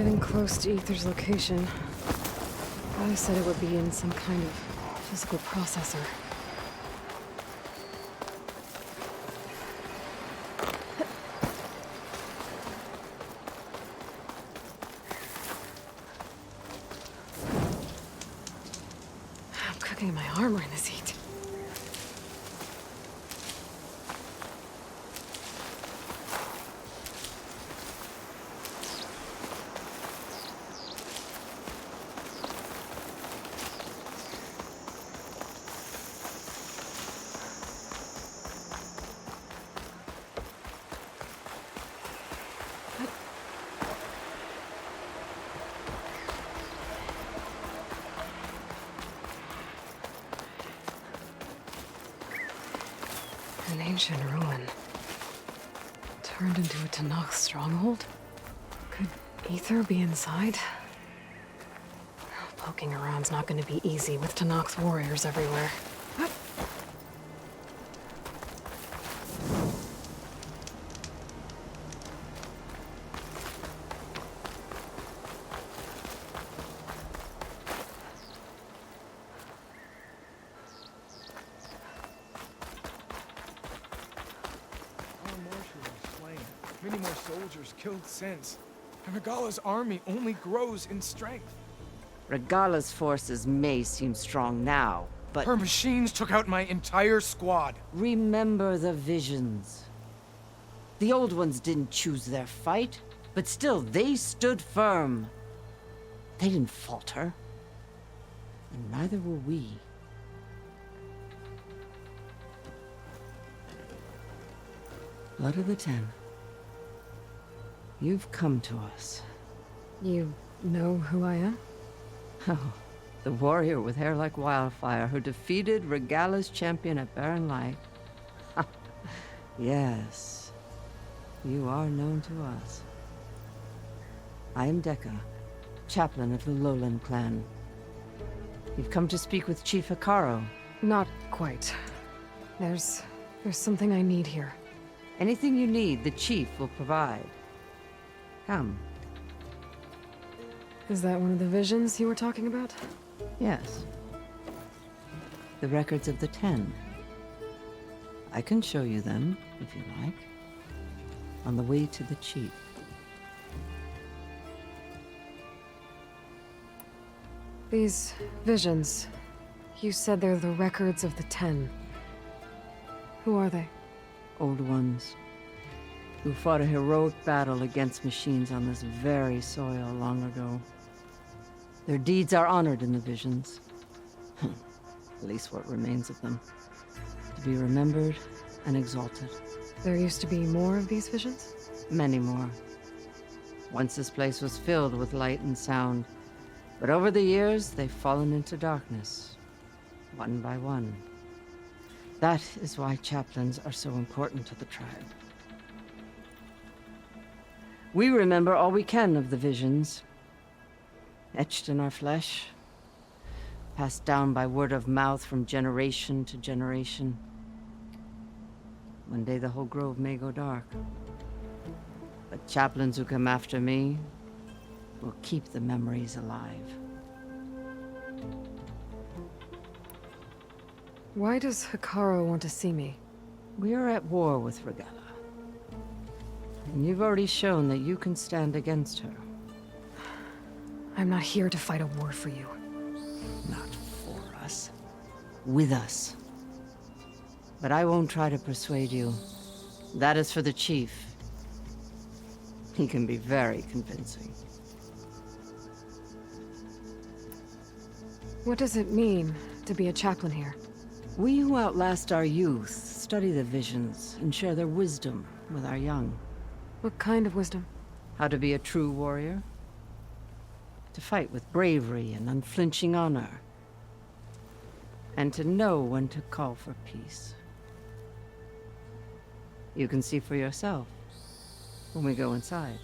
getting close to Ether's location. I said it would be in some kind of physical processor. I'm cooking my armor in this heat. An ancient ruin. Turned into a Tallneck stronghold? Could Ether be inside? Poking around's not gonna be easy with Tallneck's warriors everywhere. Many more soldiers killed since. And Regala's army only grows in strength. Regala's forces may seem strong now, but... Her machines took out my entire squad. Remember the visions. The old ones didn't choose their fight, but still, they stood firm. They didn't falter. And neither will we. Blood of the Ten. You've come to us. You know who I am? Oh, the warrior with hair like wildfire who defeated Regala's champion at Barren Light. Yes, you are known to us. I am Dekka, chaplain of the Lowland clan. You've come to speak with Chief Utaru. Not quite. There's something I need here. Anything you need, the chief will provide. Come. Is that one of the visions you were talking about? Yes. The records of the 10. I can show you them, if you like. On the way to the chief. These visions, you said they're the records of the 10. Who are they? Old ones. Who fought a heroic battle against machines on this very soil long ago. Their deeds are honored in the visions. At least what remains of them. To be remembered and exalted. There used to be more of these visions? Many more. Once this place was filled with light and sound. But over the years, they've fallen into darkness. One by one. That is why chaplains are so important to the tribe. We remember all we can of the visions. Etched in our flesh. Passed down by word of mouth from generation to generation. One day the whole grove may go dark. But chaplains who come after me will keep the memories alive. Why does Utaru want to see me? We are at war with Regala. And you've already shown that you can stand against her. I'm not here to fight a war for you. Not for us. With us. But I won't try to persuade you. That is for the chief. He can be very convincing. What does it mean to be a chaplain here? We who outlast our youth study the visions and share their wisdom with our young. What kind of wisdom? How to be a true warrior. To fight with bravery and unflinching honor. And to know when to call for peace. You can see for yourself when we go inside.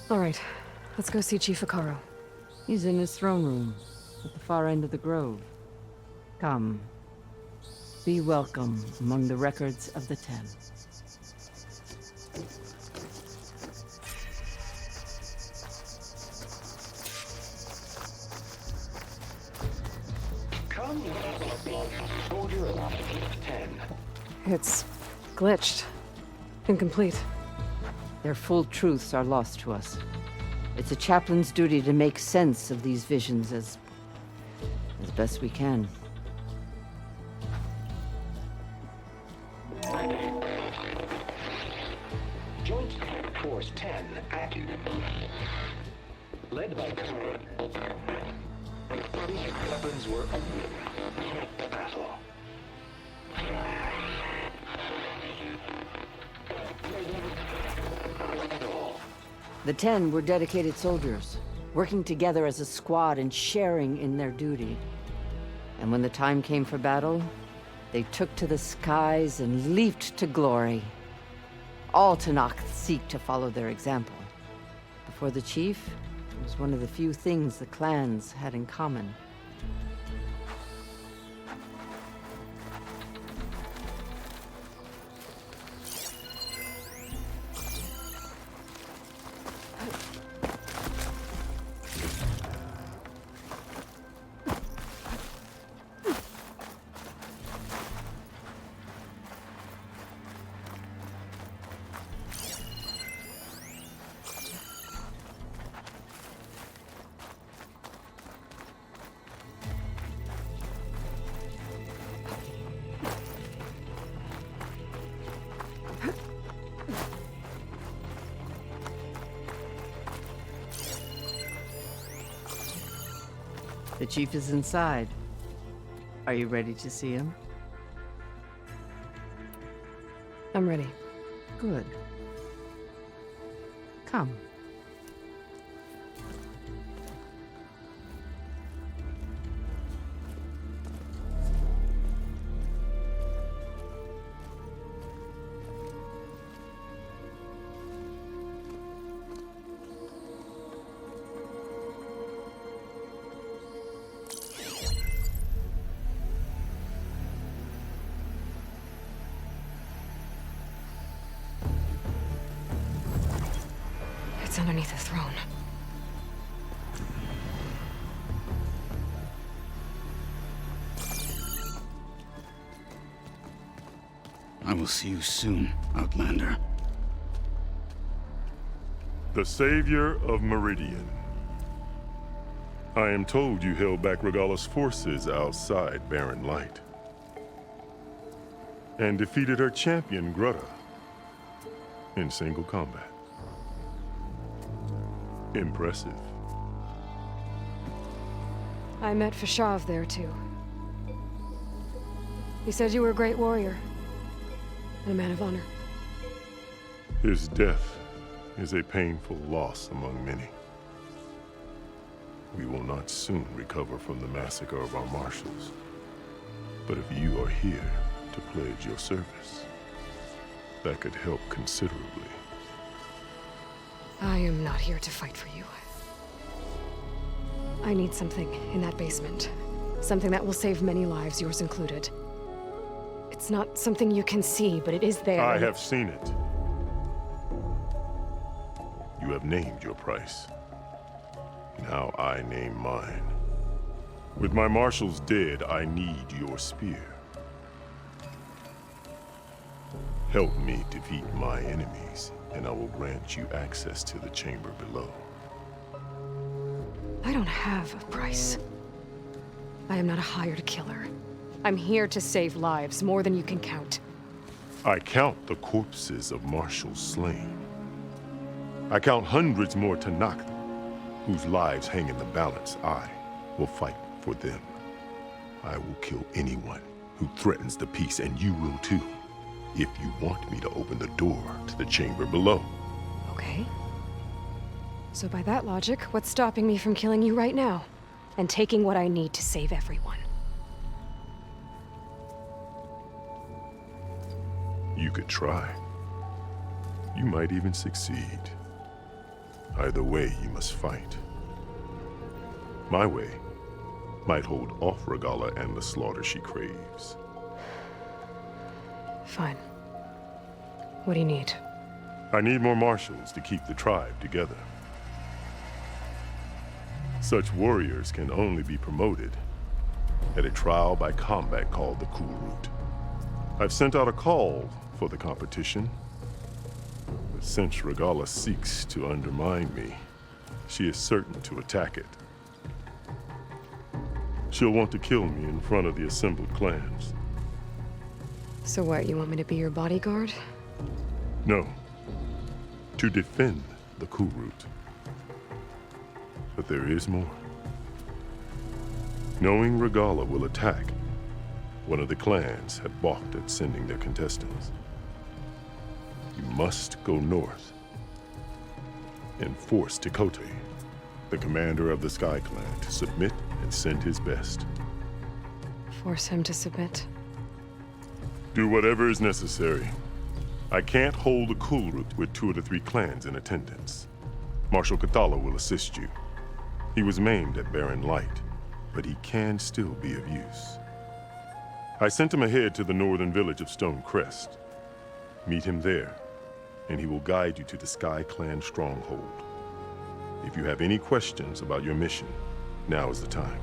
All right, let's go see Chief Utaru. He's in his throne room at the far end of the grove. Come. Be welcome among the records of the 10. It's glitched. Incomplete. Their full truths are lost to us. It's a chaplain's duty to make sense of these visions as best we can. Joint Force 10 active. Led by weapons were battle. The 10 were dedicated soldiers, working together as a squad and sharing in their duty. And when the time came for battle, they took to the skies and leaped to glory. All Tanakh seek to follow their example. Before the chief, it was one of the few things the clans had in common. The chief is inside. Are you ready to see him? I'm ready. Good. Come. It's underneath the throne. I will see you soon, Outlander. The savior of Meridian. I am told you held back Regalla's forces outside Barren Light. And defeated her champion, Grutta, in single combat. Impressive. I met Fashav there, too. He said you were a great warrior. And a man of honor. His death is a painful loss among many. We will not soon recover from the massacre of our marshals. But if you are here to pledge your service, that could help considerably. I am not here to fight for you. I need something in that basement. Something that will save many lives, yours included. It's not something you can see, but it is there. I have seen it. You have named your price. Now I name mine. With my marshals dead, I need your spear. Help me defeat my enemies, and I will grant you access to the chamber below. I don't have a price. I am not a hired killer. I'm here to save lives, more than you can count. I count the corpses of marshals slain. I count hundreds more Tanakh, whose lives hang in the balance. I will fight for them. I will kill anyone who threatens the peace, and you will too, if you want me to open the door to the chamber below. Okay. So by that logic, what's stopping me from killing you right now? And taking what I need to save everyone? You could try. You might even succeed. Either way, you must fight. My way might hold off Regalla and the slaughter she craves. Fine. What do you need? I need more marshals to keep the tribe together. Such warriors can only be promoted at a trial by combat called the Cool Route. I've sent out a call for the competition, but since Regala seeks to undermine me, she is certain to attack it. She'll want to kill me in front of the assembled clans. So what, you want me to be your bodyguard? No. To defend the Cool Route. But there is more. Knowing Regala will attack, one of the clans had balked at sending their contestants. You must go north and force Tikote, the commander of the Sky Clan, to submit and send his best. Force him to submit? Do whatever is necessary. I can't hold the Cool Route with 2 of the 3 clans in attendance. Marshal Kathala will assist you. He was maimed at Barren Light, but he can still be of use. I sent him ahead to the northern village of Stone Crest. Meet him there, and he will guide you to the Sky Clan stronghold. If you have any questions about your mission, now is the time.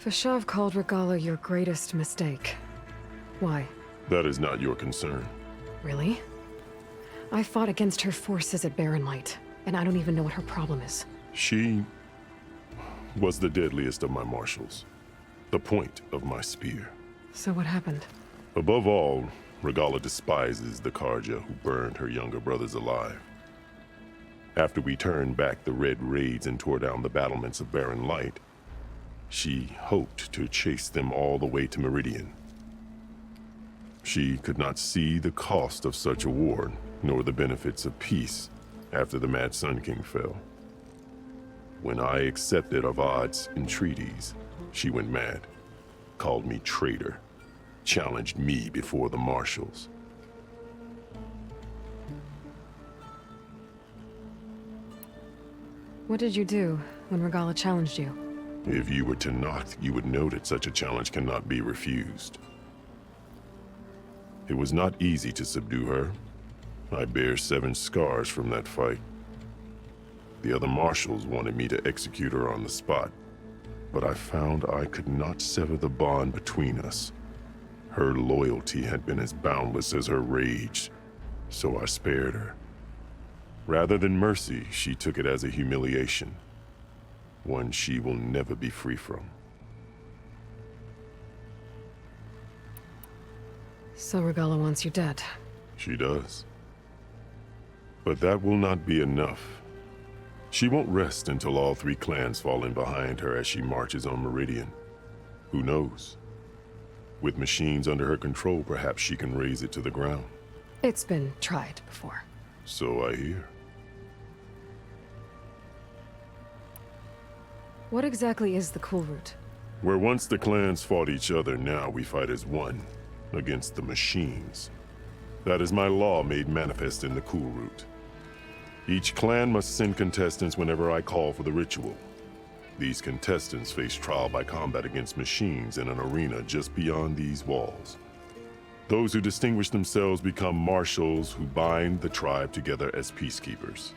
Fashav called Regala your greatest mistake. Why? That is not your concern. Really? I fought against her forces at Barren Light, and I don't even know what her problem is. She was the deadliest of my marshals, the point of my spear. So what happened? Above all, Regala despises the Karja who burned her younger brothers alive. After we turned back the Red Raids and tore down the battlements of Barren Light, she hoped to chase them all the way to Meridian. She could not see the cost of such a war, nor the benefits of peace after the Mad Sun King fell. When I accepted Avad's entreaties, she went mad, called me traitor, challenged me before the marshals. What did you do when Regala challenged you? If you were to knock, you would know that such a challenge cannot be refused. It was not easy to subdue her. I bear 7 scars from that fight. The other marshals wanted me to execute her on the spot, but I found I could not sever the bond between us. Her loyalty had been as boundless as her rage, so I spared her. Rather than mercy, she took it as a humiliation, one she will never be free from. So Regala wants you dead? She does. But that will not be enough. She won't rest until all 3 clans fall in behind her as she marches on Meridian. Who knows? With machines under her control, perhaps she can raze it to the ground. It's been tried before. So I hear. What exactly is the Cool Route? Where once the clans fought each other, now we fight as one, against the machines. That is my law made manifest in the Cool Route. Each clan must send contestants whenever I call for the ritual. These contestants face trial by combat against machines in an arena just beyond these walls. Those who distinguish themselves become marshals who bind the tribe together as peacekeepers.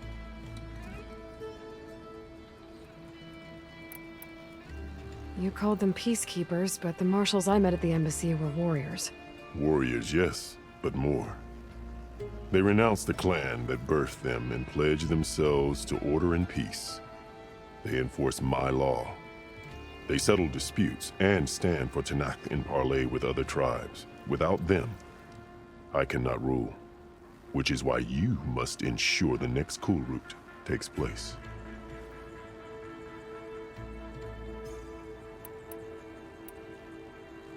You called them peacekeepers, but the marshals I met at the embassy were warriors. Warriors, yes, but more. They renounce the clan that birthed them and pledge themselves to order and peace. They enforce my law. They settle disputes and stand for Tallneck in parley with other tribes. Without them, I cannot rule. Which is why you must ensure the next Cool Route takes place.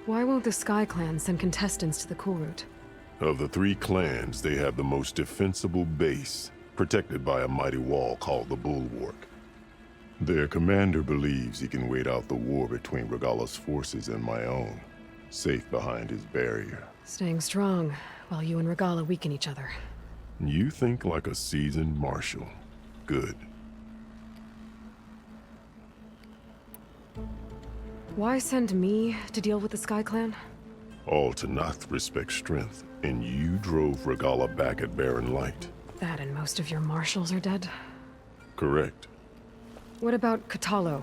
Why won't the Sky Clan send contestants to the Cool Route? Of the 3 clans, they have the most defensible base, protected by a mighty wall called the Bulwark. Their commander believes he can wait out the war between Regala's forces and my own, safe behind his barrier. Staying strong, while you and Regala weaken each other. You think like a seasoned marshal. Good. Why send me to deal with the Sky Clan? All Tallneck respect strength, and you drove Regala back at Barren Light. That and most of your marshals are dead? Correct. What about Katalo?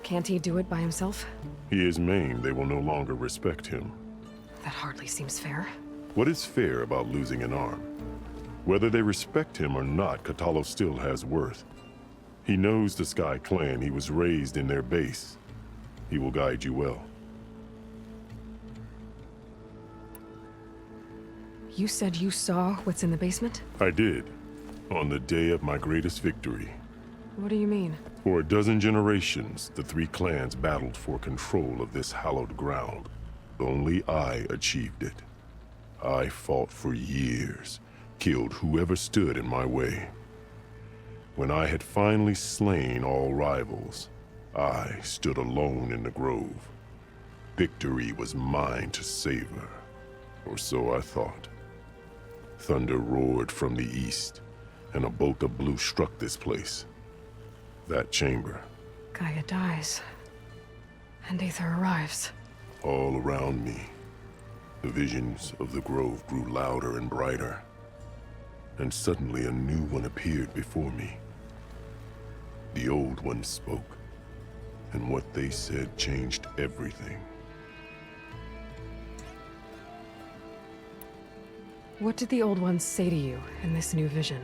Can't he do it by himself? He is maimed. They will no longer respect him. That hardly seems fair. What is fair about losing an arm? Whether they respect him or not, Katalo still has worth. He knows the Sky Clan. He was raised in their base. He will guide you well. You said you saw what's in the basement? I did, on the day of my greatest victory. What do you mean? For a dozen generations, the three clans battled for control of this hallowed ground. Only I achieved it. I fought for years, killed whoever stood in my way. When I had finally slain all rivals, I stood alone in the grove. Victory was mine to savor, or so I thought. Thunder roared from the east, and a bolt of blue struck this place. That chamber. Gaia dies, and Aether arrives. All around me, the visions of the grove grew louder and brighter, and suddenly a new one appeared before me. The old ones spoke, and what they said changed everything. What did the old ones say to you in this new vision?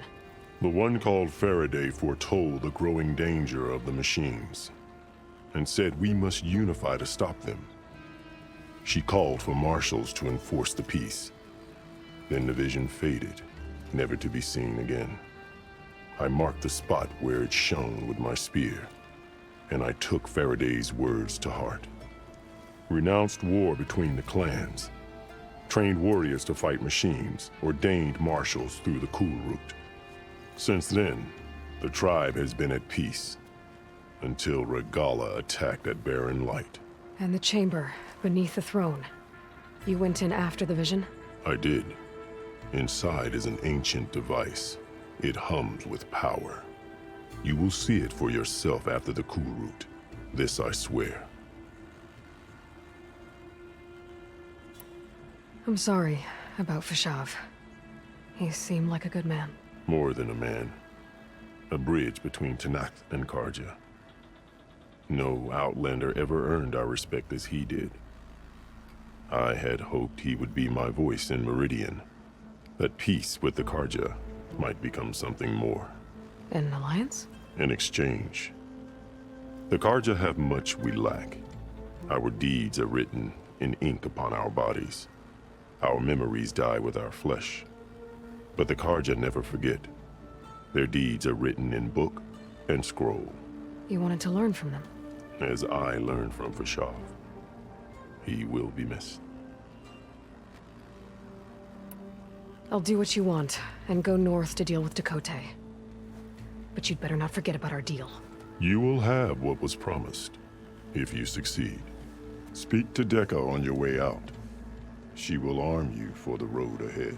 The one called Faraday foretold the growing danger of the machines, and said we must unify to stop them. She called for marshals to enforce the peace. Then the vision faded, never to be seen again. I marked the spot where it shone with my spear, and I took Faraday's words to heart. Renounced war between the clans, trained warriors to fight machines, ordained marshals through the cool route. Since then, the tribe has been at peace, until Regala attacked at Barren Light. And the chamber, beneath the throne. You went in after the vision? I did. Inside is an ancient device. It hums with power. You will see it for yourself after the cool route. This I swear. I'm sorry about Fashav. He seemed like a good man. More than a man. A bridge between Tallneck and Karja. No Outlander ever earned our respect as he did. I had hoped he would be my voice in Meridian. That peace with the Karja might become something more. An alliance? In exchange. The Karja have much we lack. Our deeds are written in ink upon our bodies. Our memories die with our flesh. But the Karja never forget. Their deeds are written in book and scroll. You wanted to learn from them? As I learned from Fashav. He will be missed. I'll do what you want, and go north to deal with Dakota. But you'd better not forget about our deal. You will have what was promised, if you succeed. Speak to Dekka on your way out. She will arm you for the road ahead.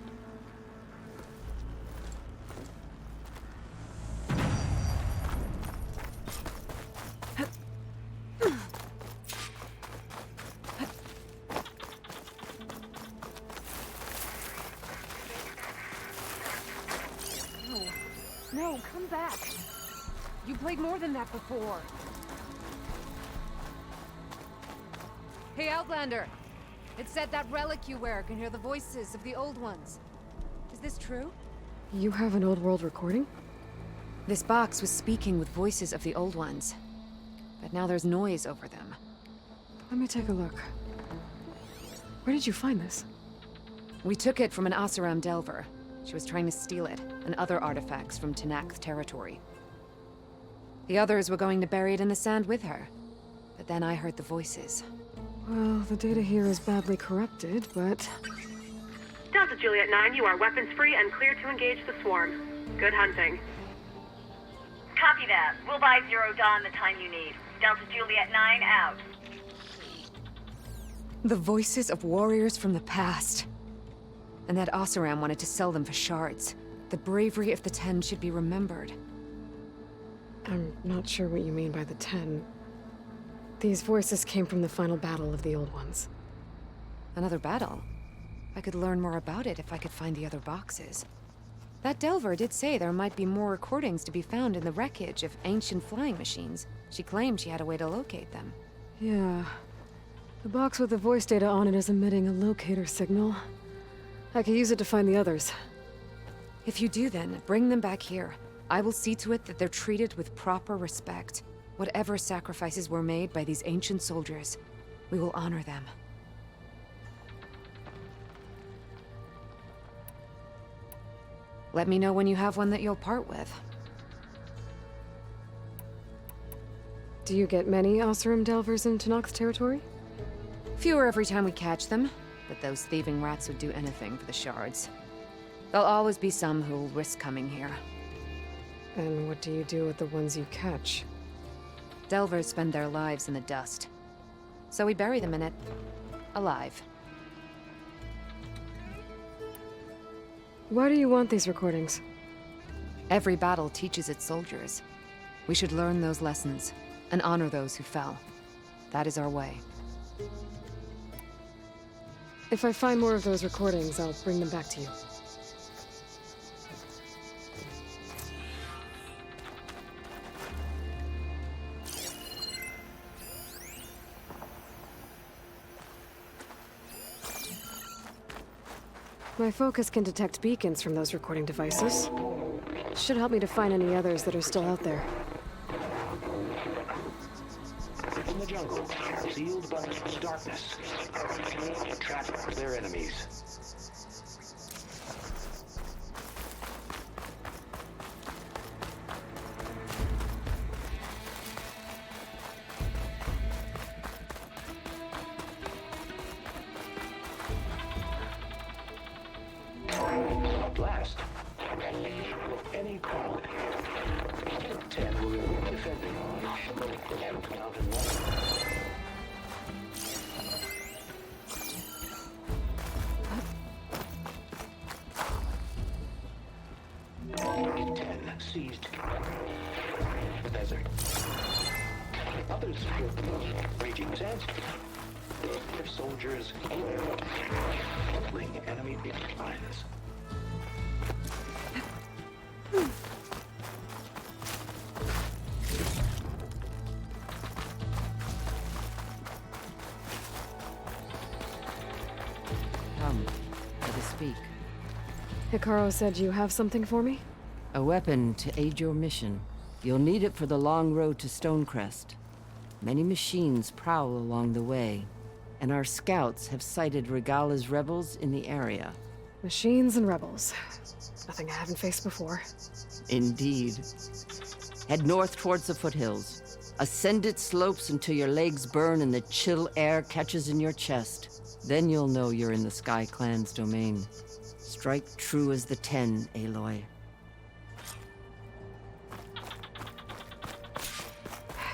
No, come back. You played more than that before. Hey, Outlander! It said that relic you wear can hear the voices of the old ones. Is this true? You have an old world recording? This box was speaking with voices of the old ones. But now there's noise over them. Let me take a look. Where did you find this? We took it from an Oseram Delver. She was trying to steal it, and other artifacts from Tallneck territory. The others were going to bury it in the sand with her. But then I heard the voices. Well, the data here is badly corrupted, but... Delta Juliet 9, you are weapons-free and clear to engage the swarm. Good hunting. Copy that. We'll buy Zero Dawn the time you need. Delta Juliet 9 out. The voices of warriors from the past. And that Oseram wanted to sell them for shards. The bravery of the 10 should be remembered. I'm not sure what you mean by the 10. These voices came from the final battle of the Old Ones. Another battle? I could learn more about it if I could find the other boxes. That Delver did say there might be more recordings to be found in the wreckage of ancient flying machines. She claimed she had a way to locate them. Yeah. The box with the voice data on it is emitting a locator signal. I could use it to find the others. If you do then, bring them back here. I will see to it that they're treated with proper respect. Whatever sacrifices were made by these ancient soldiers, we will honor them. Let me know when you have one that you'll part with. Do you get many Oseram Delvers in Tanoch's territory? Fewer every time we catch them, but those thieving rats would do anything for the shards. There'll always be some who'll risk coming here. And what do you do with the ones you catch? Delvers spend their lives in the dust. So we bury them in it, alive. Why do you want these recordings? Every battle teaches its soldiers. We should learn those lessons, and honor those who fell. That is our way. If I find more of those recordings, I'll bring them back to you. My focus can detect beacons from those recording devices. Should help me to find any others that are still out there. In the jungle, sealed by darkness, trap their enemies. At last, of any quality, 10 will be defending mountain wall. 10 seized the desert. Others with raging sands. Their soldiers humbling enemy lines. Come, let us speak. Hikaru said you have something for me? A weapon to aid your mission. You'll need it for the long road to Stonecrest. Many machines prowl along the way, and our scouts have sighted Regala's rebels in the area. Machines and rebels. Nothing I haven't faced before. Indeed. Head north towards the foothills. Ascend its slopes until your legs burn and the chill air catches in your chest. Then you'll know you're in the Sky Clan's domain. Strike true as the 10, Aloy.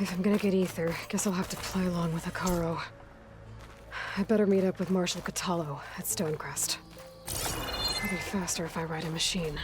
If I'm gonna get ether, guess I'll have to play along with Hikaru. I better meet up with Marshal Catallo at Stonecrest. It'll be faster if I ride a machine.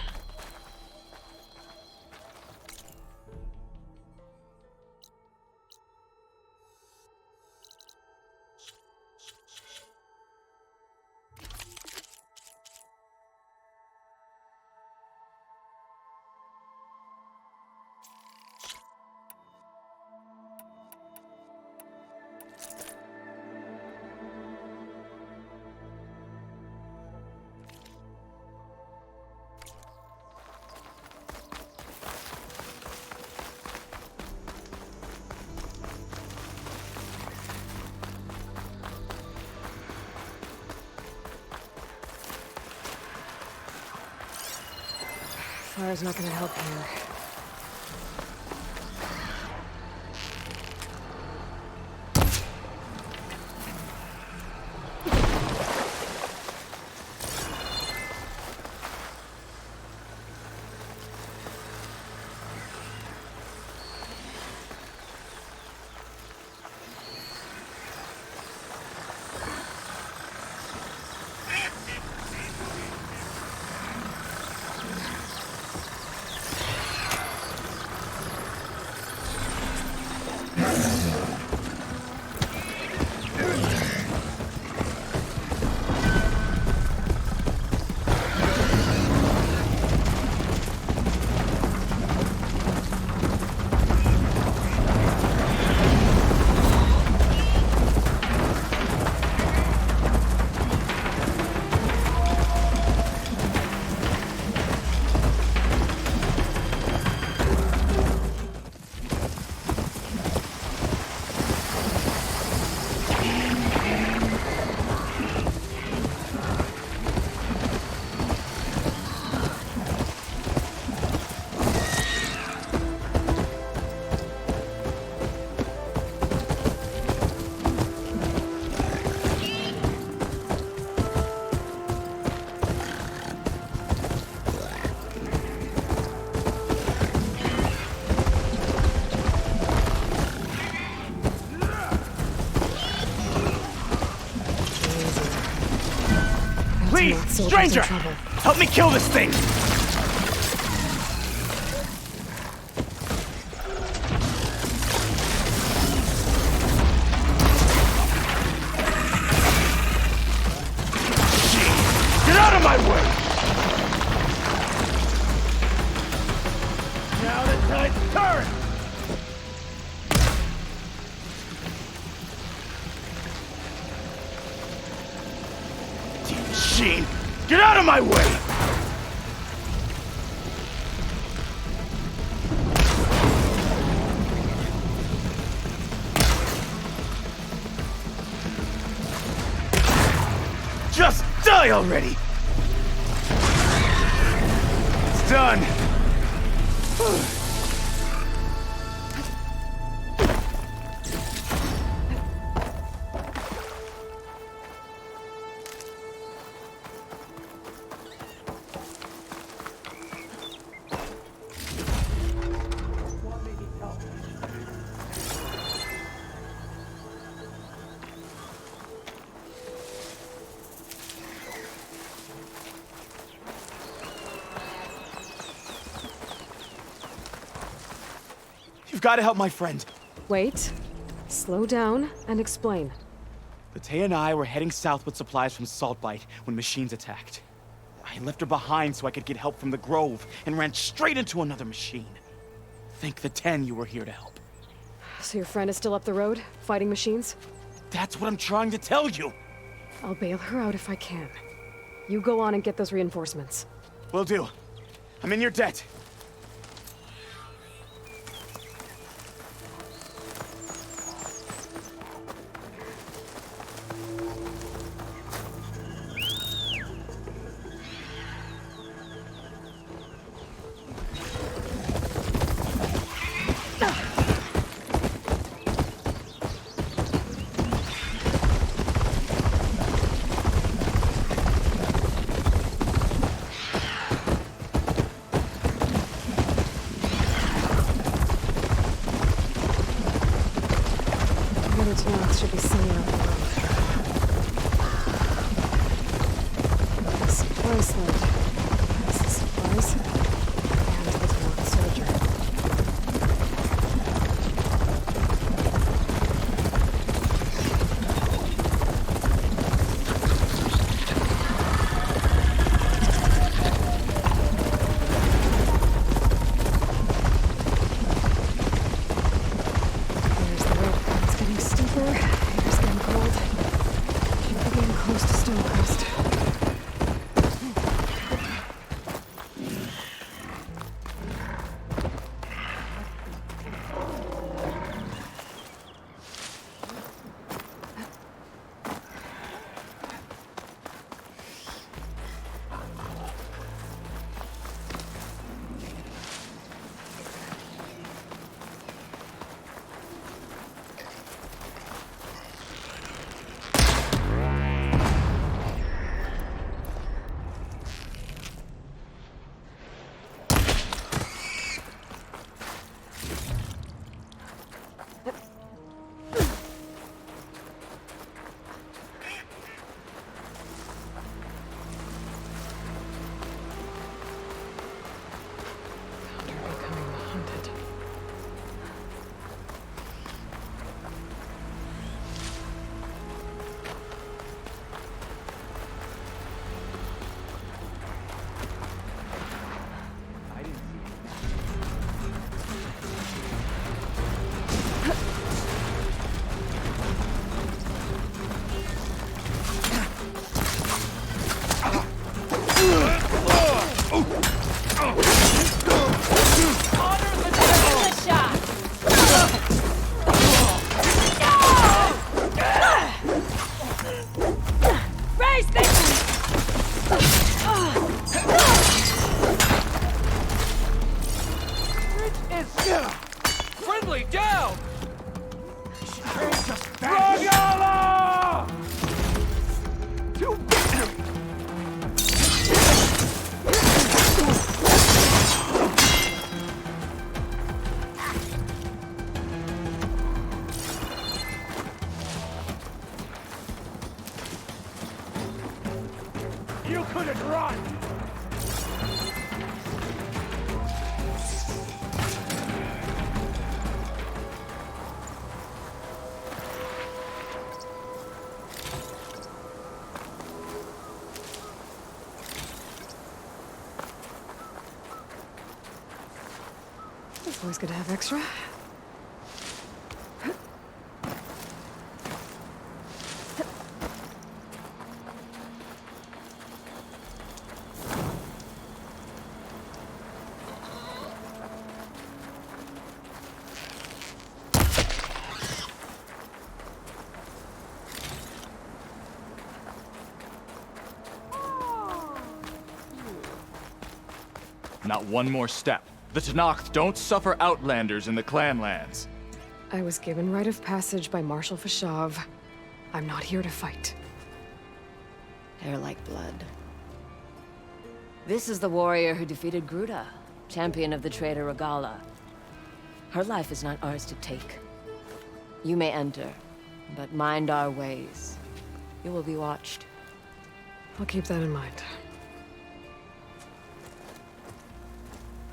Fire's not gonna help here. to not soldiers stranger! in trouble. Help me kill this thing! Get out of my way! Now the tide's turned! Machine! Get out of my way! Just die already! It's done! You've got to help my friend. Wait. Slow down and explain. Latea and I were heading south with supplies from Saltbite when machines attacked. I left her behind so I could get help from the Grove and ran straight into another machine. Think the 10 you were here to help. So your friend is still up the road, fighting machines? That's what I'm trying to tell you. I'll bail her out if I can. You go on and get those reinforcements. Will do. I'm in your debt. Should be somewhere up the road. Supply sled. That's the supplies. And the daunt soldier. There's the road. It's getting steeper. Air's getting cold. Should be getting close to Stonecrest. You couldn't run! It's always good to have extra. Not one more step. The Tenakth don't suffer outlanders in the clanlands. I was given rite of passage by Marshal Fashav. I'm not here to fight. Hair like blood. This is the warrior who defeated Gruta, champion of the traitor Regala. Her life is not ours to take. You may enter, but mind our ways. You will be watched. I'll keep that in mind.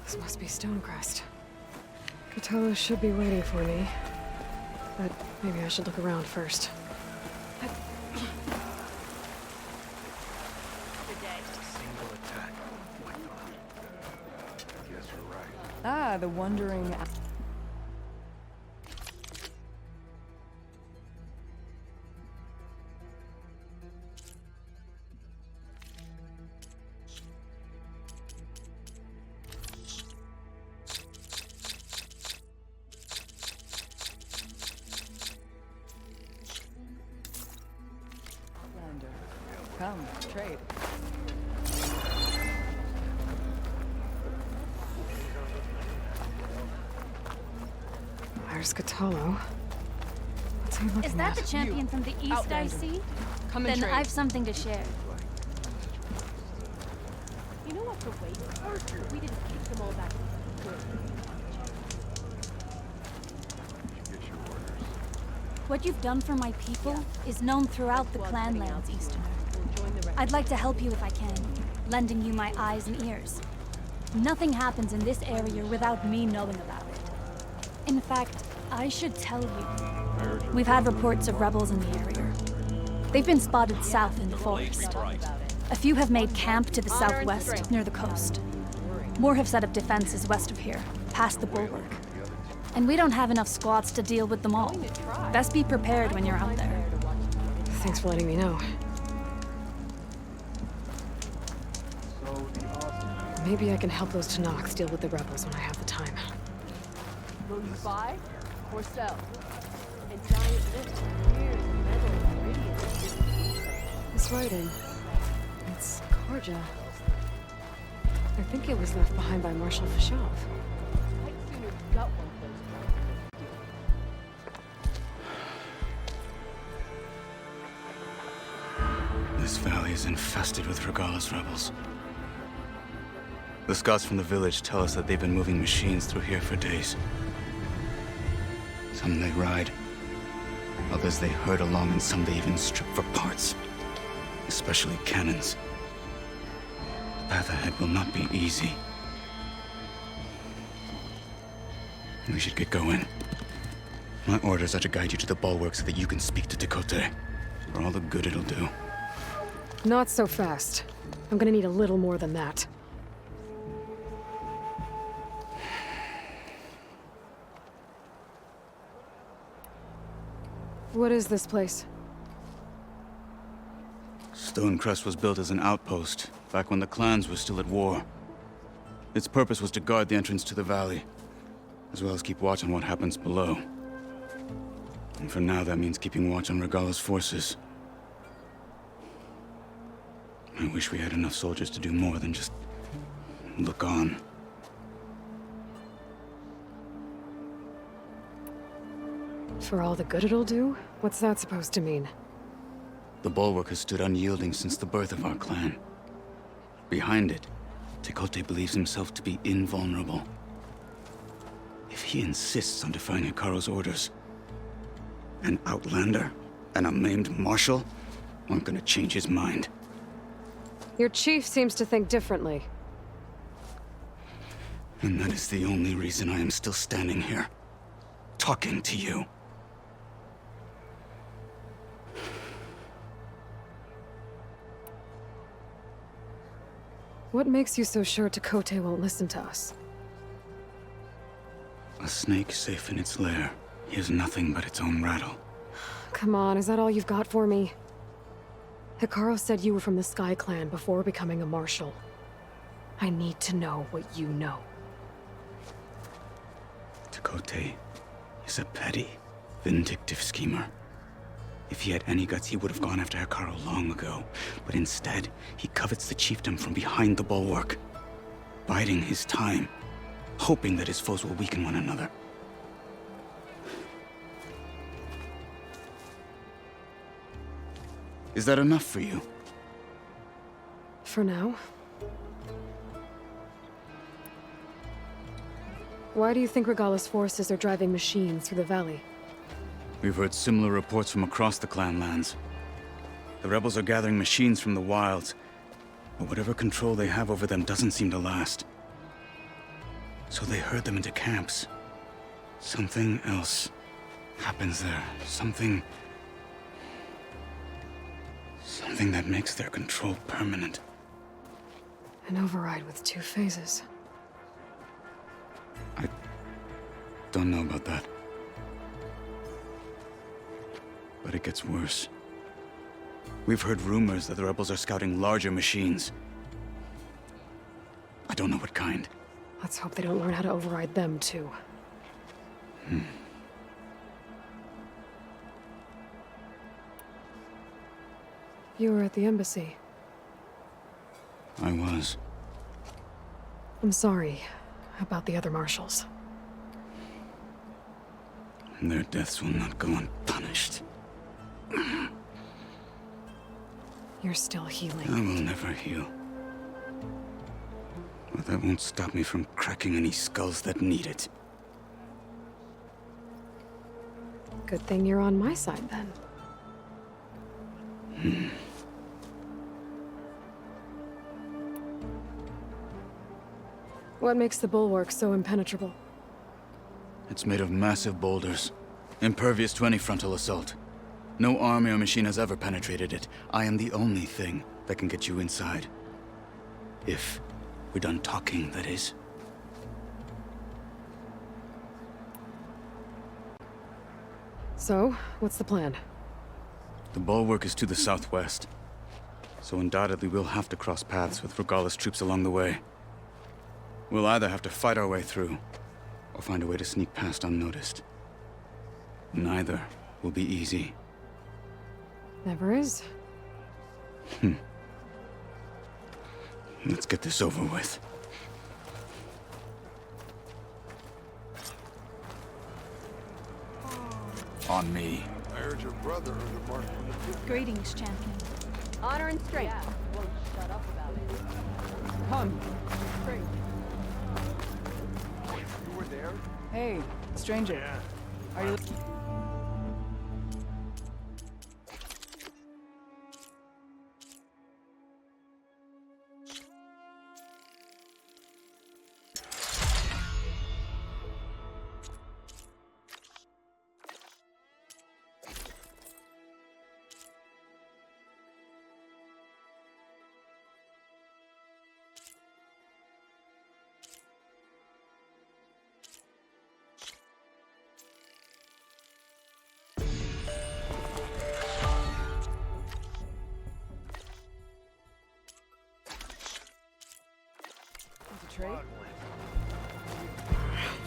This must be Stonecrest. Katala should be waiting for me, but maybe I should look around first. Single attack. Oh my God. I guess you're right. Ah, the wandering... Come, trade. Where's Katalo? What's he looking Is that at? the champion from the east I see? Come and Then trade. I've something to share. You know what the wait? We didn't kick them all back. What you've done for my people is known throughout the clanlands, Easterner. I'd like to help you if I can, lending you my eyes and ears. Nothing happens in this area without me knowing about it. In fact, I should tell you. We've had reports of rebels in the area. They've been spotted south in the forest. A few have made camp to the southwest, near the coast. More have set up defenses west of here, past the bulwark. And we don't have enough squads to deal with them all. Best be prepared when you're out there. Thanks for letting me know. Maybe I can help those Tenakths deal with the rebels when I have the time. Will you buy or sell? And giant lift, here's metal Meridian. This writing. It's Karja. I think it was left behind by Marshal Fashav. I'd sooner gut one of those. This valley is infested with Regala's rebels. The scouts from the village tell us that they've been moving machines through here for days. Some they ride, others they herd along, and some they even strip for parts, especially cannons. The path ahead will not be easy. We should get going. My orders are to guide you to the bulwark so that you can speak to Tekote, for all the good it'll do. Not so fast. I'm gonna need a little more than that. What is this place? Stonecrest was built as an outpost, back when the clans were still at war. Its purpose was to guard the entrance to the valley, as well as keep watch on what happens below. And for now, that means keeping watch on Regala's forces. I wish we had enough soldiers to do more than just look on. For all the good it'll do? What's that supposed to mean? The bulwark has stood unyielding since the birth of our clan. Behind it, Tekote believes himself to be invulnerable. If he insists on defying Hikaru's orders, an outlander and a maimed marshal aren't gonna change his mind. Your chief seems to think differently. And that is the only reason I am still standing here, talking to you. What makes you so sure Tekote won't listen to us? A snake safe in its lair hears nothing but its own rattle. Come on, is that all you've got for me? Hikaru said you were from the Sky Clan before becoming a marshal. I need to know what you know. Tekote is a petty, vindictive schemer. If he had any guts, he would have gone after Hikaru long ago. But instead, he covets the chiefdom from behind the bulwark, biding his time, hoping that his foes will weaken one another. Is that enough for you? For now. Why do you think Regala's forces are driving machines through the valley? We've heard similar reports from across the clan lands. The rebels are gathering machines from the wilds, but whatever control they have over them doesn't seem to last. So they herd them into camps. Something else happens there. Something that makes their control permanent. An override with 2 phases. I don't know about that. But it gets worse. We've heard rumors that the rebels are scouting larger machines. I don't know what kind. Let's hope they don't learn how to override them, too. You were at the embassy. I was. I'm sorry about the other marshals. Their deaths will not go unpunished. You're still healing. I will never heal. But that won't stop me from cracking any skulls that need it. Good thing you're on my side, then. What makes the bulwark so impenetrable? It's made of massive boulders, impervious to any frontal assault. No army or machine has ever penetrated it. I am the only thing that can get you inside. If we're done talking, that is. So, what's the plan? The bulwark is to the southwest, so undoubtedly we'll have to cross paths with Regala's troops along the way. We'll either have to fight our way through, or find a way to sneak past unnoticed. Neither will be easy. Never is. Let's get this over with. On me. I heard your brother earned a mark from the field. Greetings, champion. Honor and strength. Won't shut up about it. Come. You were there? Hey, stranger. Are you...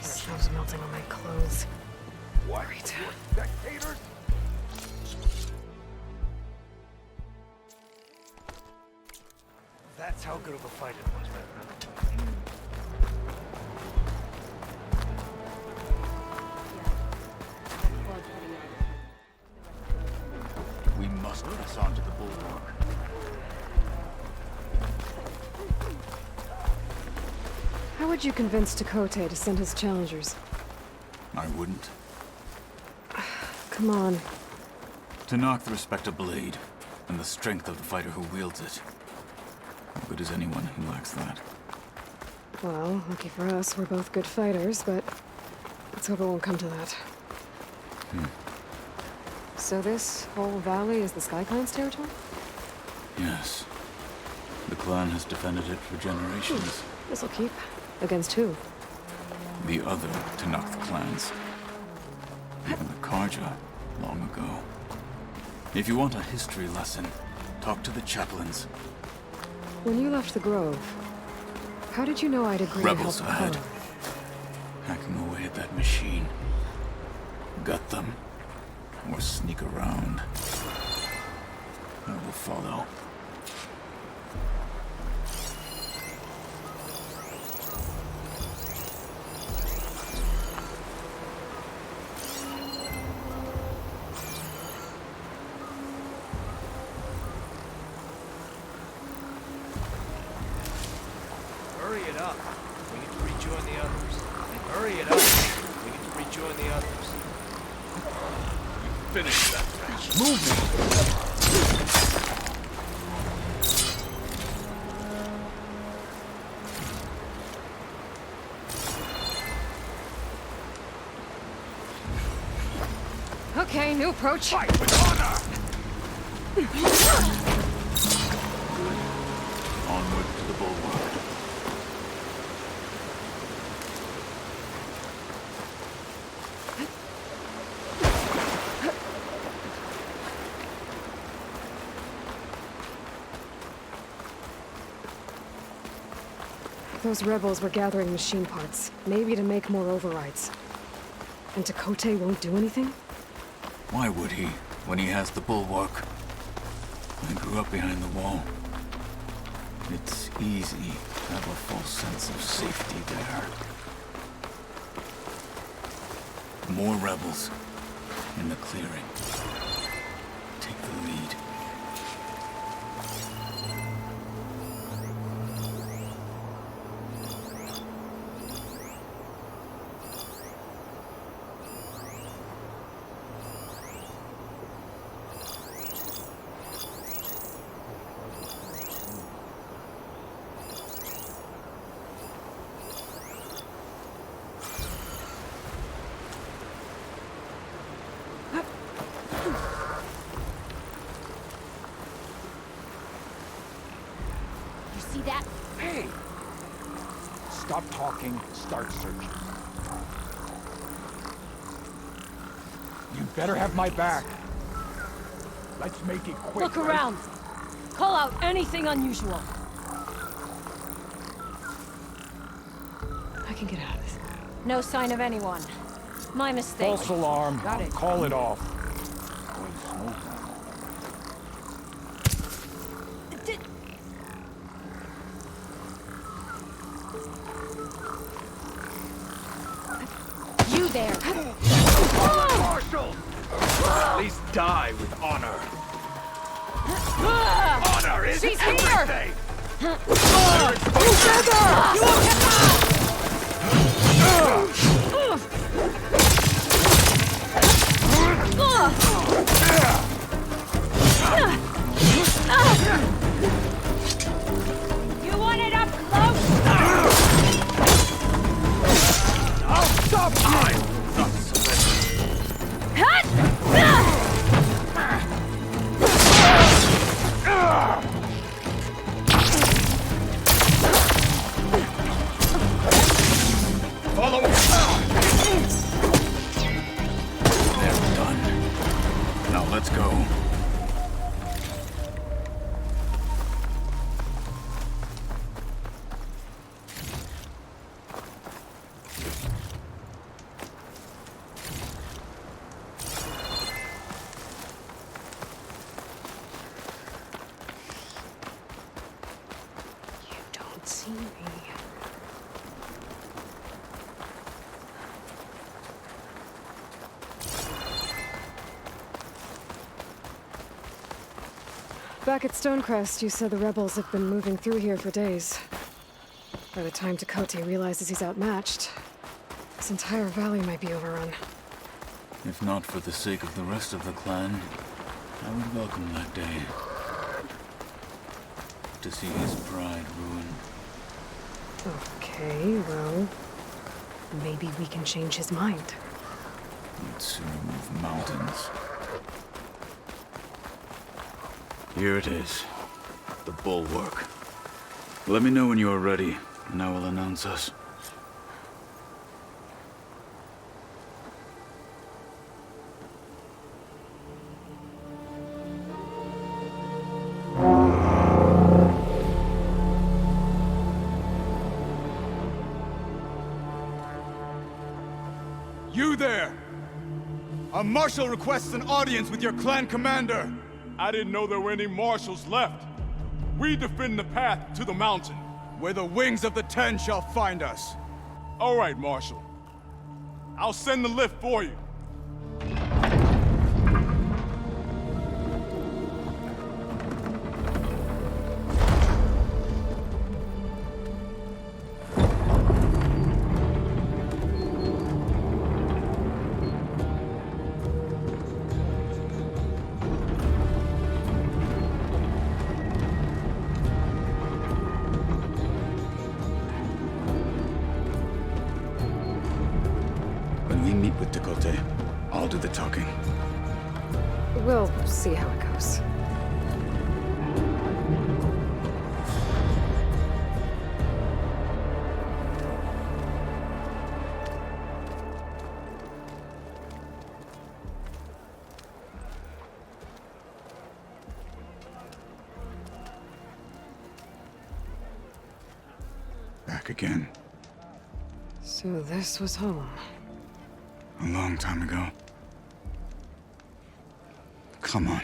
Snow's melting on my clothes. What? Great. Spectators? That's how good of a fight it was, man. We must press on to the bulwark. How would you convince Tekote to send his challengers? I wouldn't. Come on. To knock the respect of blade, and the strength of the fighter who wields it. How good is anyone who lacks that? Well, lucky for us, we're both good fighters, but let's hope it won't come to that. So this whole valley is the Sky Clan's territory? Yes. The clan has defended it for generations. This'll keep. Against who? The other to knock the clans. Even the Karja, long ago. If you want a history lesson, talk to the chaplains. When you left the Grove, how did you know I'd agree Rebels to help ahead. Perl? Hacking away at that machine. Gut them. Or sneak around. I will follow. Hurry it up. We need to rejoin the others. Hurry it up. We need to rejoin the others. Finish that. Okay, new approach. Fight with honor! Onward to the bulwark. Those rebels were gathering machine parts, maybe to make more overrides. And Tekote won't do anything? Why would he, when he has the bulwark? I grew up behind the wall. It's easy to have a false sense of safety there. More rebels in the clearing. Take the lead. See that? Hey! Stop talking, start searching. You better have my back. Let's make it quick. Look around. Call out anything unusual. I can get out of this. No sign of anyone. My mistake. False alarm. Got it. Call it off. You there. Marshal! At least die with honor. Honor is She's everything! here! You won't get You want it up close? I'll stop time! Not Follow! They're done. Now let's go. You don't see me. Back at Stonecrest, you said the rebels have been moving through here for days. By the time Tekote realizes he's outmatched, this entire valley might be overrun. If not for the sake of the rest of the clan, I would welcome that day. to see his pride ruined. Okay, well, maybe we can change his mind. You'd sooner move mountains. Here it is. The bulwark. Let me know when you are ready, and I will announce us. You there! A marshal requests an audience with your clan commander! I didn't know there were any marshals left. We defend the path to the mountain. Where the wings of the Ten shall find us. All right, Marshal. I'll send the lift for you. I'll do the talking. We'll see how it goes. Back again. So this was home. A long time ago. Come on.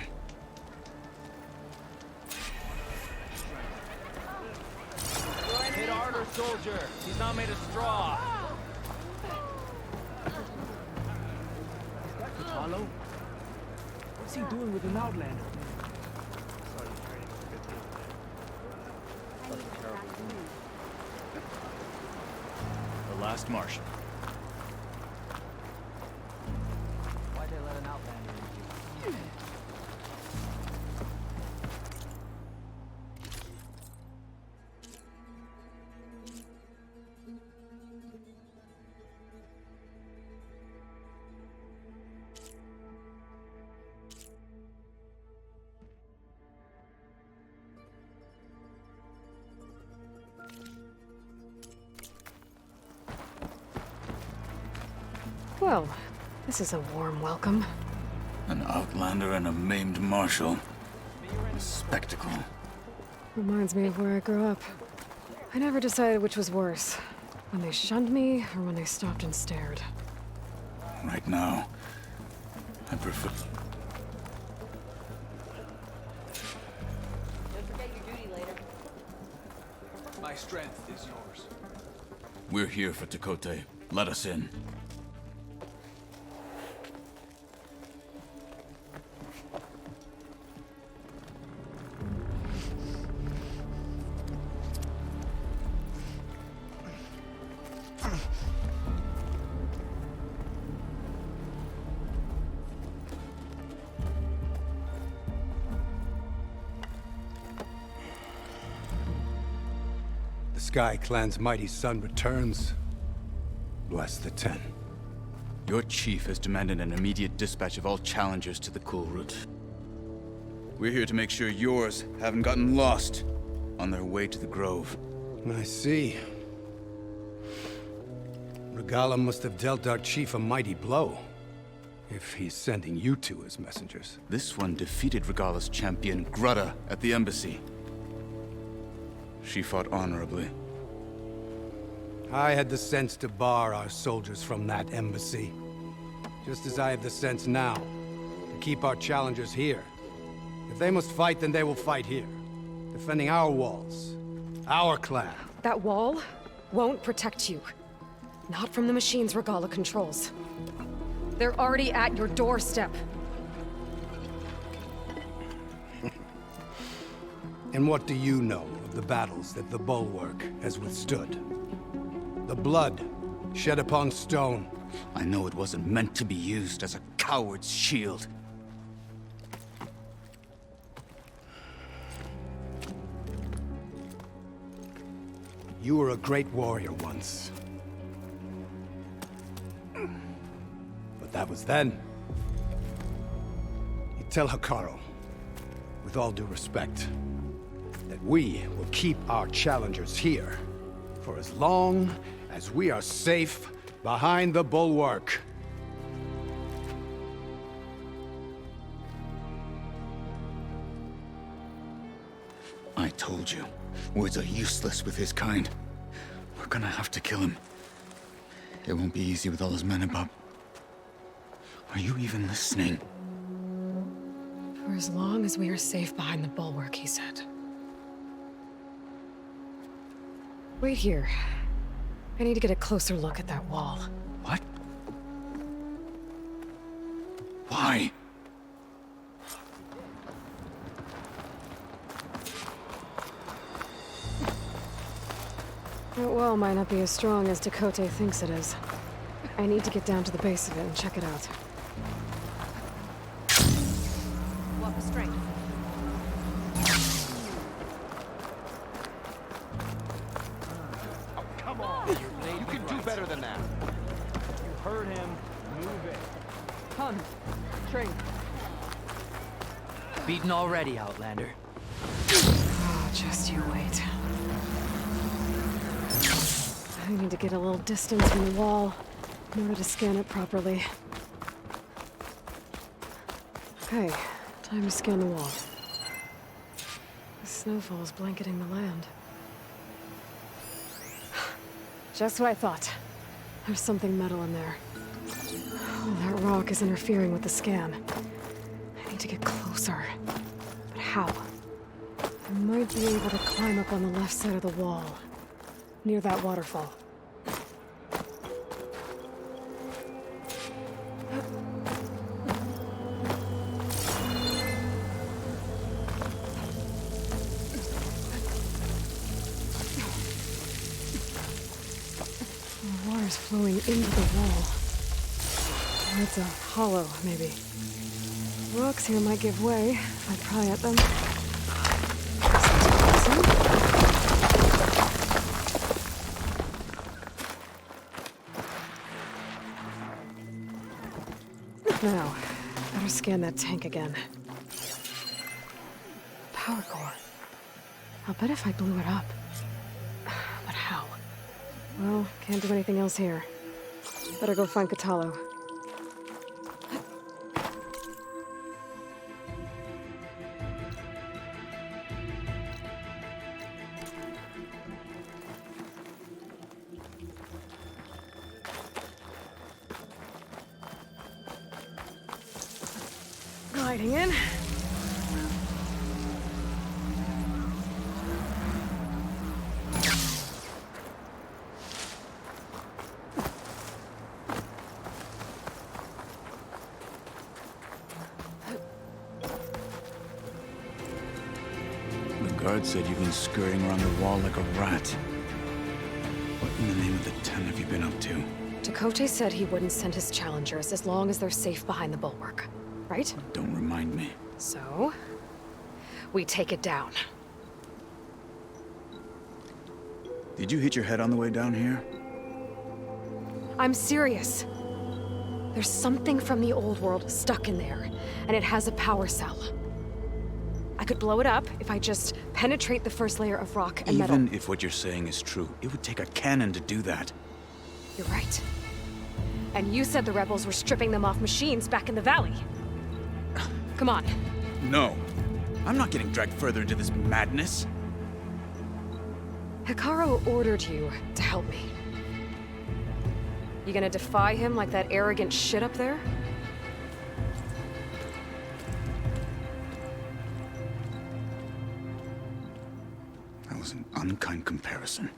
Hit harder, soldier. He's not made of straw. Is that Utaru? What's he doing with an outlander? The last Martian. Why'd they let an outlander in here? Well, this is a warm welcome. An outlander and a maimed marshal. A spectacle. Reminds me of where I grew up. I never decided which was worse. When they shunned me, or when they stopped and stared. Right now, I prefer... Don't forget your duty later. My strength is yours. We're here for Tekote. Let us in. Sky Clan's mighty son returns. Bless the Ten. Your chief has demanded an immediate dispatch of all challengers to the cool route. We're here to make sure yours haven't gotten lost on their way to the Grove. I see. Regala must have dealt our chief a mighty blow, if he's sending you two as messengers. This one defeated Regala's champion, Grudda, at the embassy. She fought honorably. I had the sense to bar our soldiers from that embassy. Just as I have the sense now to keep our challengers here. If they must fight, then they will fight here. Defending our walls. Our clan. That wall won't protect you. Not from the machines Regala controls. They're already at your doorstep. And what do you know of the battles that the Bulwark has withstood? The blood shed upon stone. I know it wasn't meant to be used as a coward's shield. You were a great warrior once. But that was then. You tell Hikaru, with all due respect, that we will keep our challengers here for as long as we are safe behind the bulwark. I told you, words are useless with his kind. We're gonna have to kill him. It won't be easy with all his men about. Are you even listening? For as long as we are safe behind the bulwark, he said. Wait here. I need to get a closer look at that wall. What? Why? That wall might not be as strong as Dakota thinks it is. I need to get down to the base of it and check it out. Walk with strength. Oh, come on! You can do better than that. You heard him. Move it. Hun, train. Beaten already, Outlander. Oh, just you wait. I need to get a little distance from the wall in order to scan it properly. Okay, time to scan the wall. The snowfall's blanketing the land. Just what I thought. There's something metal in there. Oh, that rock is interfering with the scan. I need to get closer. But how? I might be able to climb up on the left side of the wall, near that waterfall. The water's flowing into the wall. It's a hollow, maybe. Rocks here might give way if I pry at them. Now, better scan that tank again. Power core. I'll bet if I blew it up. But how? Well, can't do anything else here. Better go find Utaru. Gliding in. The guard said you've been scurrying around the wall like a rat. What in the name of the 10 have you been up to? Dakota said he wouldn't send his challengers as long as they're safe behind the bulwark. Right? Don't remind me. So, we take it down. Did you hit your head on the way down here? I'm serious. There's something from the old world stuck in there, and it has a power cell. I could blow it up if I just penetrate the first layer of rock and metal. Even if what you're saying is true, it would take a cannon to do that. You're right. And you said the rebels were stripping them off machines back in the valley. Come on. No. I'm not getting dragged further into this madness. Hikaru ordered you to help me. You gonna defy him like that arrogant shit up there? That was an unkind comparison.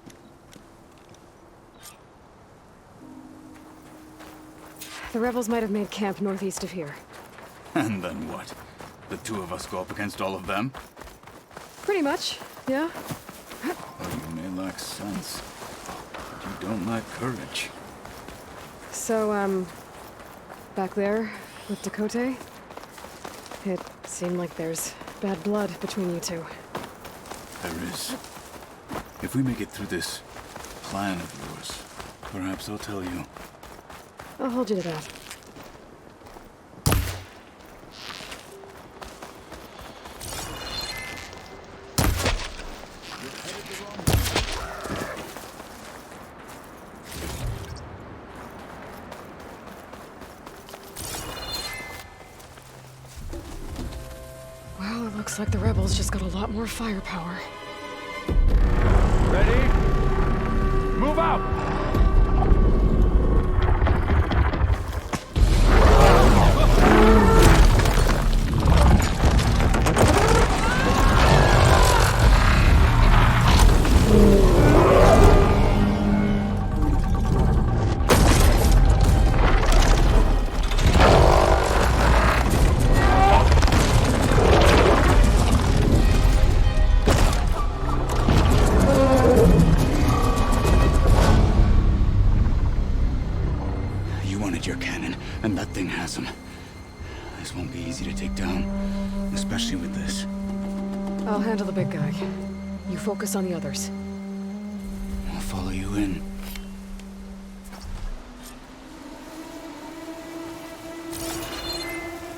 The rebels might have made camp northeast of here. And then what? The two of us go up against all of them? Pretty much, yeah. Oh, you may lack sense, but you don't lack courage. So, back there with Dakota, it seemed like there's bad blood between you two. There is. If we make it through this plan of yours, perhaps I'll tell you. I'll hold you to that. Well, it looks like the rebels just got a lot more firepower. Ready? Move out! I'll handle the big guy. You focus on the others. I'll follow you in.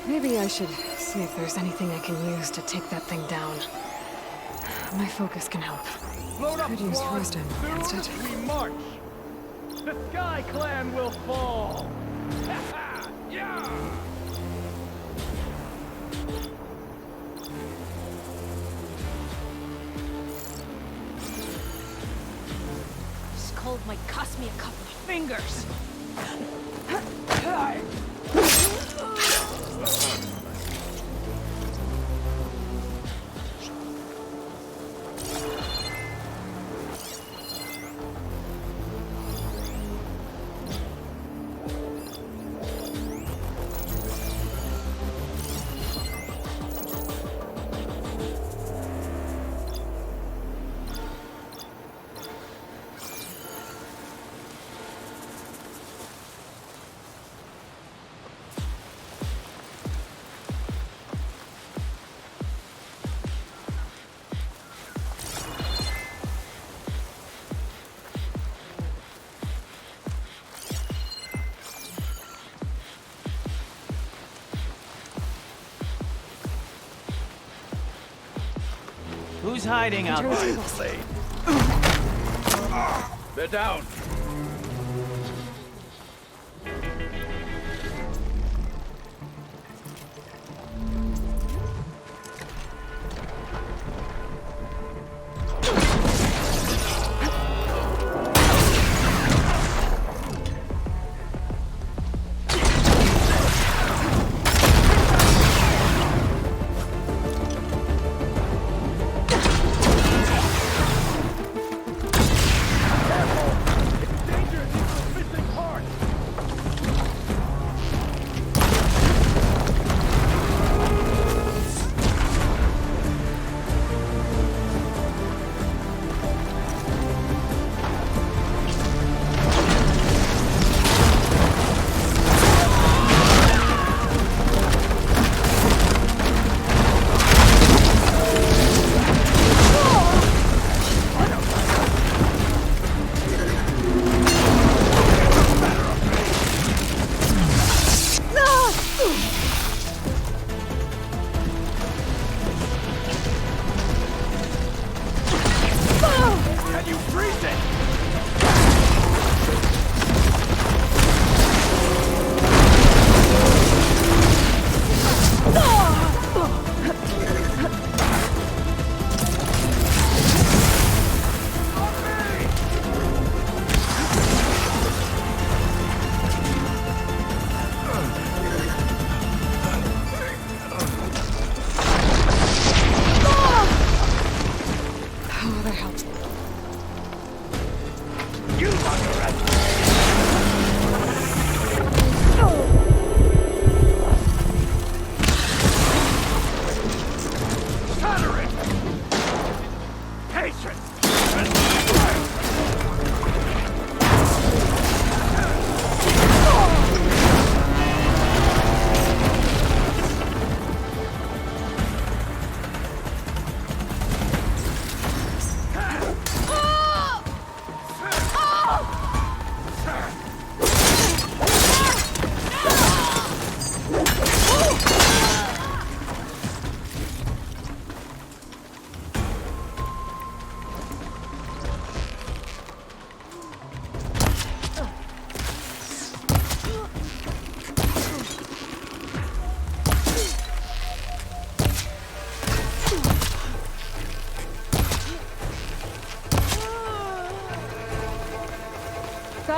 Maybe I should see if there's anything I can use to take that thing down. My focus can help. Could use rest ammo against it. We march! The Sky Clan will fall! Yeah! This cold might cost me a couple of fingers. Who's hiding out there? They're down.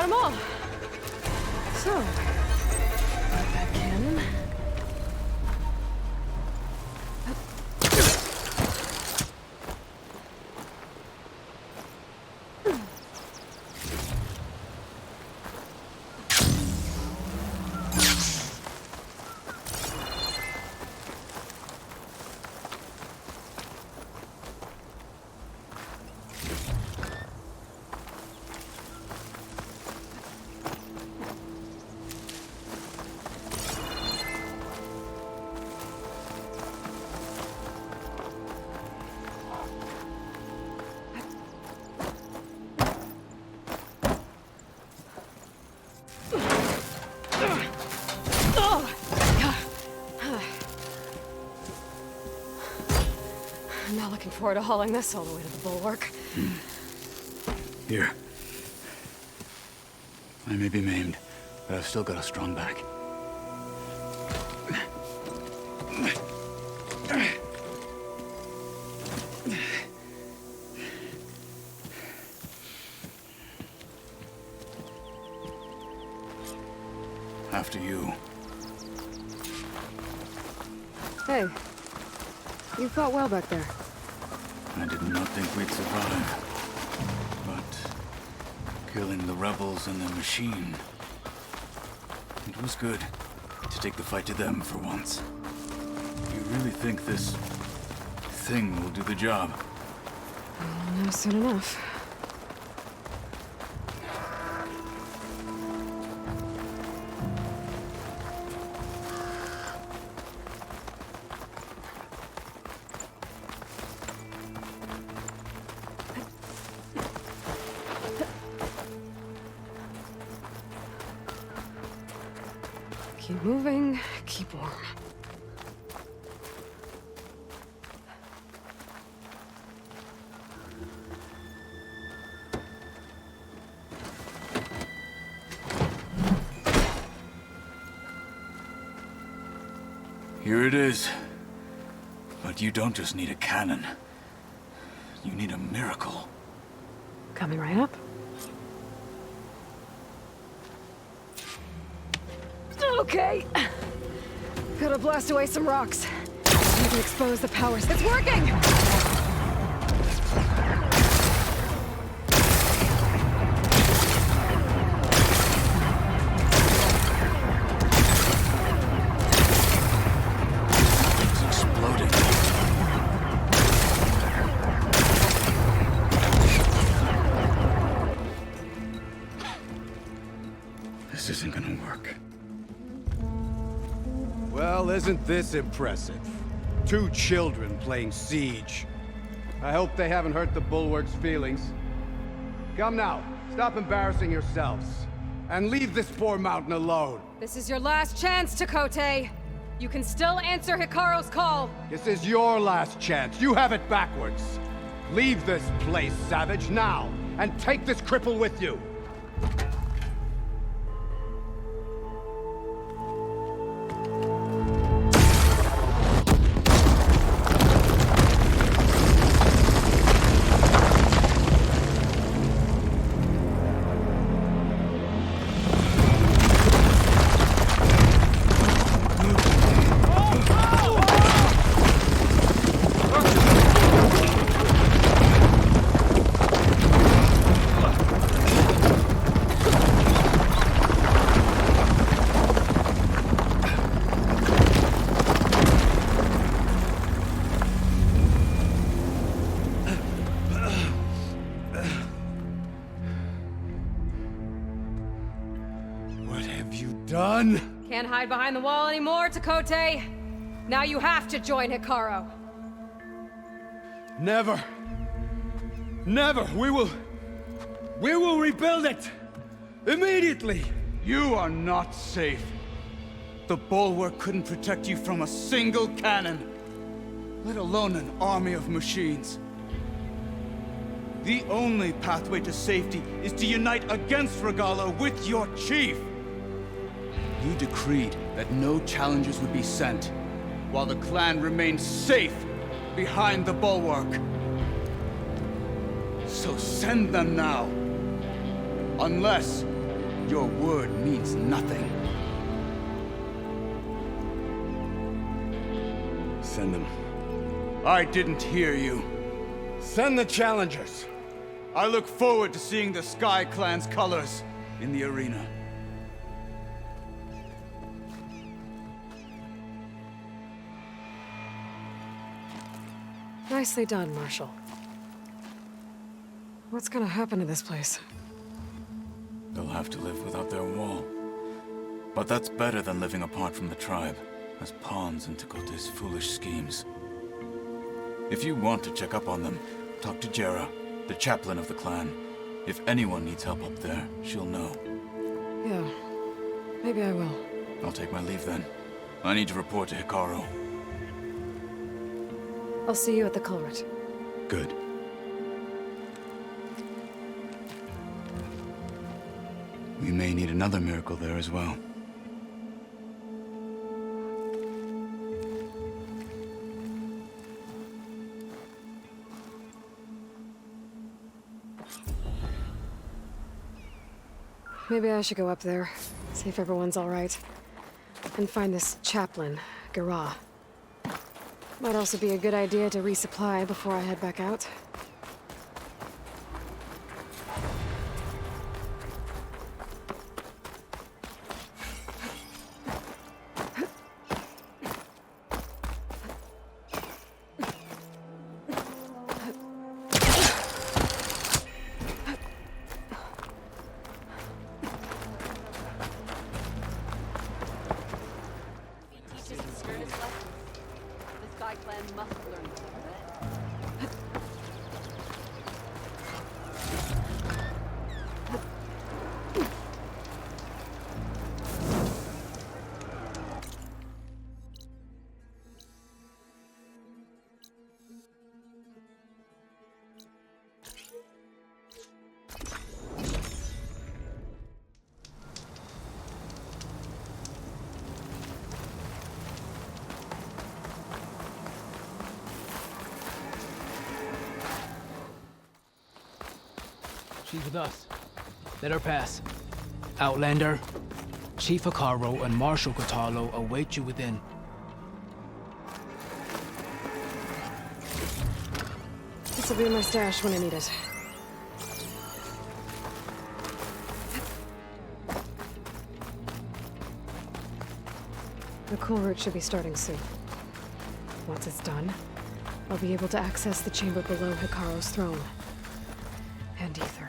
them all. So, that cannon. I'm not looking forward to hauling this all the way to the bulwark. Here. I may be maimed, but I've still got a strong back. After you. Hey, you fought well back there. I did not think we'd survive. But killing the rebels and the machine, it was good to take the fight to them for once. You really think this thing will do the job? I'll know soon enough. Keep moving, keep warm. Here it is. But you don't just need a cannon. You need a miracle. Coming right up. Okay. Gotta blast away some rocks. Need to expose the powers. It's working! It's exploding. This isn't gonna work. Well, isn't this impressive? 2 children playing siege. I hope they haven't hurt the Bulwark's feelings. Come now, stop embarrassing yourselves. And leave this poor mountain alone. This is your last chance, Takote. You can still answer Hikaru's call. This is your last chance. You have it backwards. Leave this place, Savage, now. And take this cripple with you. Can't hide behind the wall anymore, Takote. Now you have to join Hikaru. Never. Never. We will rebuild it. Immediately. You are not safe. The Bulwark couldn't protect you from a single cannon, let alone an army of machines. The only pathway to safety is to unite against Regala with your chief. You decreed that no challengers would be sent, while the clan remained safe behind the Bulwark. So send them now. Unless Your word means nothing. Send them. I didn't hear you. Send the challengers. I look forward to seeing the Sky Clan's colors in the arena. Nicely done, Marshal. What's gonna happen to this place? They'll have to live without their wall. But that's better than living apart from the tribe, as pawns in Tekote's foolish schemes. If you want to check up on them, talk to Jera, the chaplain of the clan. If anyone needs help up there, she'll know. Yeah, maybe I will. I'll take my leave then. I need to report to Hikaru. I'll see you at the culvert. Good. We may need another miracle there as well. Maybe I should go up there, see if everyone's all right. And find this chaplain, Gaia. Might also be a good idea to resupply before I head back out. She's with us. Let her pass. Outlander, Chief Utaru and Marshal Utaru await you within. This'll be my stash when I need it. The cool route should be starting soon. Once it's done, I'll be able to access the chamber below Hikaru's throne. And ether.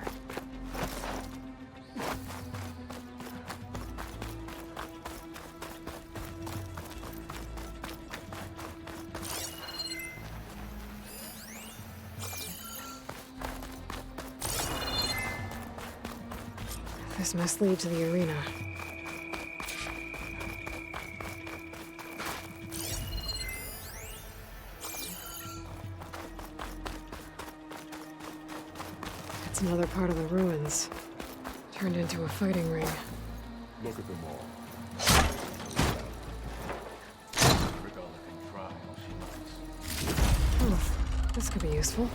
This must lead to the arena. It's another part of the ruins, turned into a fighting ring. Look at them all. Oh, this could be useful.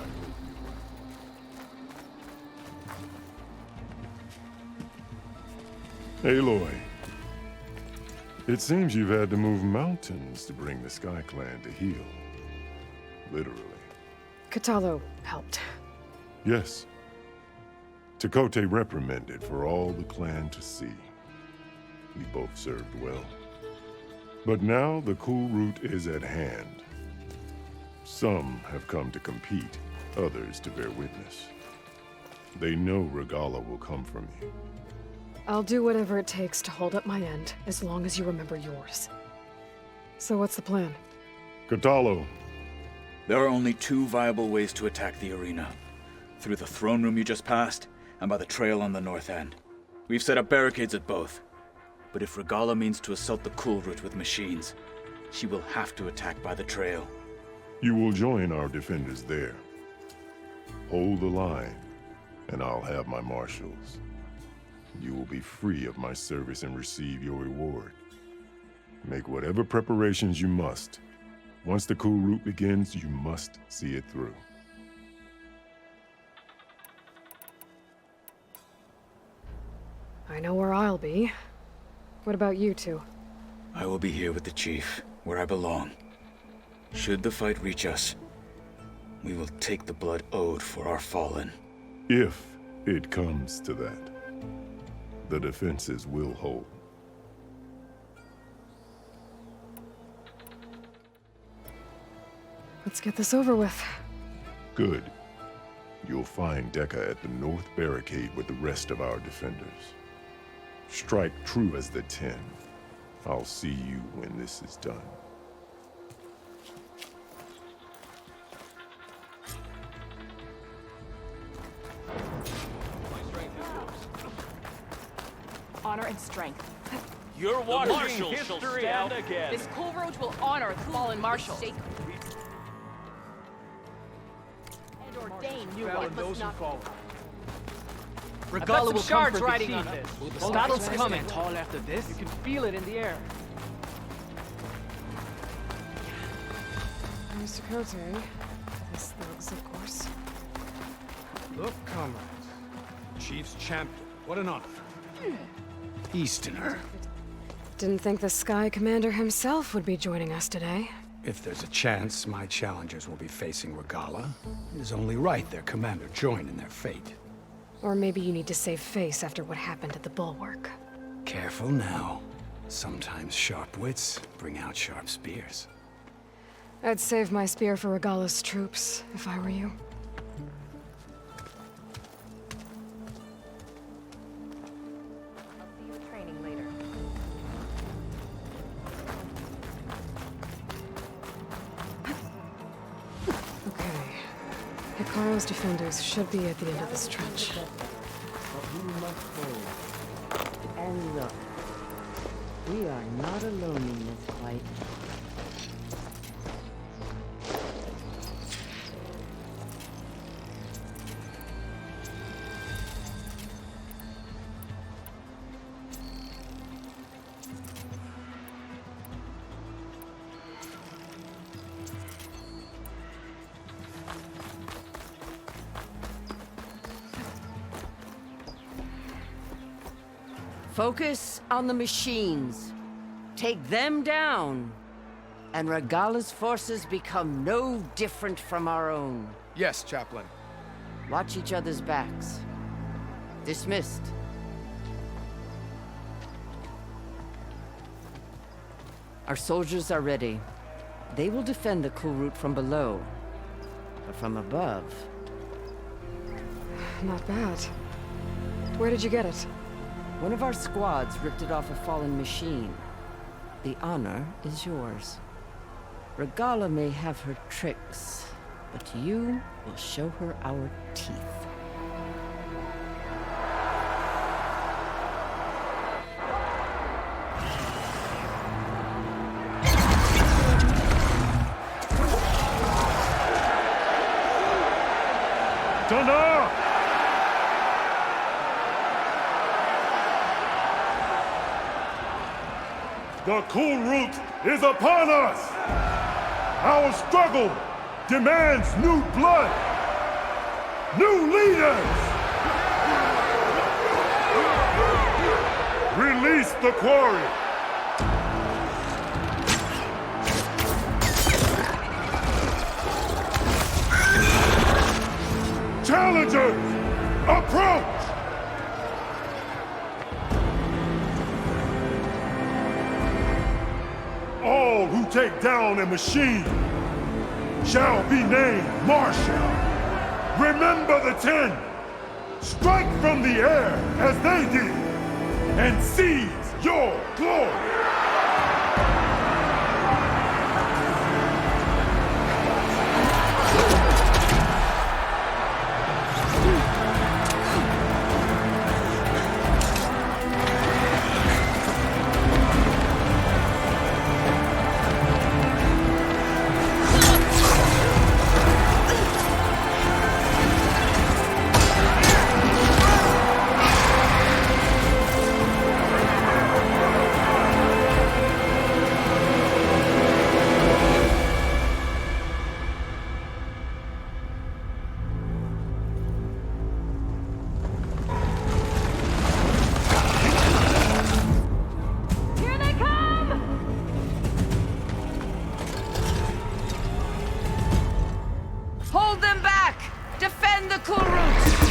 Aloy, it seems you've had to move mountains to bring the Sky Clan to heal. Literally. Utaru helped. Yes. Tekote reprimanded for all the clan to see. We both served well. But now the cool route is at hand. Some have come to compete, others to bear witness. They know Regala will come from you. I'll do whatever it takes to hold up my end, as long as you remember yours. So what's the plan? Katalo. There are only two viable ways to attack the arena. Through the throne room you just passed, and by the trail on the north end. We've set up barricades at both. But if Regala means to assault the cool route with machines, she will have to attack by the trail. You will join our defenders there. Hold the line, and I'll have my marshals. You will be free of my service and receive your reward. Make whatever preparations you must. Once the cool route begins, you must see it through. I know where I'll be. What about you two? I will be here with the chief, where I belong. Should the fight reach us, we will take the blood owed for our fallen. If it comes to that, the defenses will hold. Let's get this over with. Good. You'll find Deca at the north barricade with the rest of our defenders. Strike true as the 10. I'll see you when this is done. Honor and strength. Your The watching Marshal history shall stand out. again. This cool road will honor the fallen marshal. And ordain new Fell one and those must who not fall. Regala will come for riding defeat. on this. Will the Well, battle's that's coming. stand Tall after this? You can feel it in the air. Mr. Cote, this thugs, of course. Look, comrades. Chief's champion. What an honor. Easterner. Didn't think the Sky Commander himself would be joining us today. If there's a chance my challengers will be facing Regala, it is only right their commander join in their fate. Or maybe you need to save face after what happened at the Bulwark. Careful now. Sometimes sharp wits bring out sharp spears. I'd save my spear for Regala's troops, if I were you. I'll see you at training later. Okay. Hikaru's defenders should be at the end of this trench. But we must hold. And look, we are not alone in this fight. Focus on the machines. Take them down. And Regala's forces become no different from our own. Yes, Chaplain. Watch each other's backs. Dismissed. Our soldiers are ready. They will defend the cool route from below. But from above... Not bad. Where did you get it? One of our squads ripped it off a fallen machine. The honor is yours. Regala may have her tricks, but you will show her our teeth. Thunder! The cool route is upon us! Our struggle demands new blood! New leaders! Release the quarry! Challengers, approach! All who take down a machine shall be named Marshal. Remember the 10. Strike from the air as they did, and seize your glory. Defend the cool roots!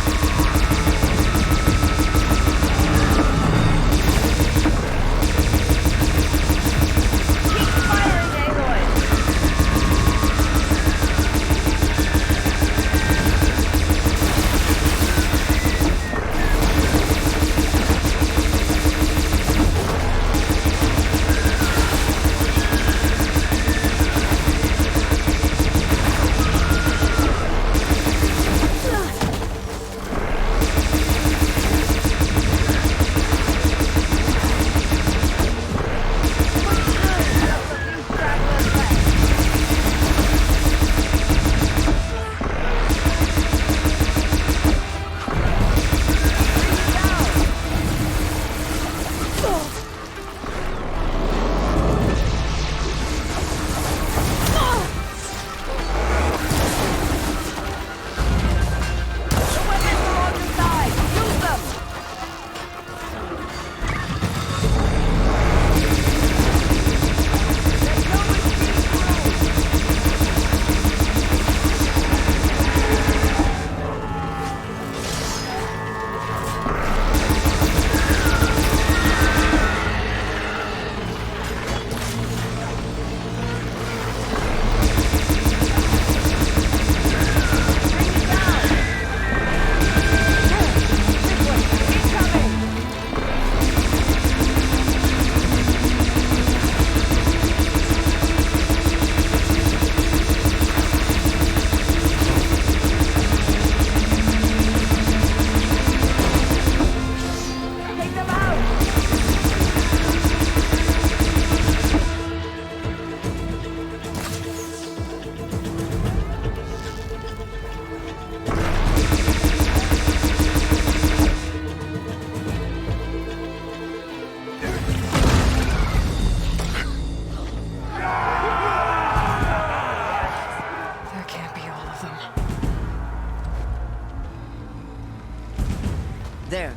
There.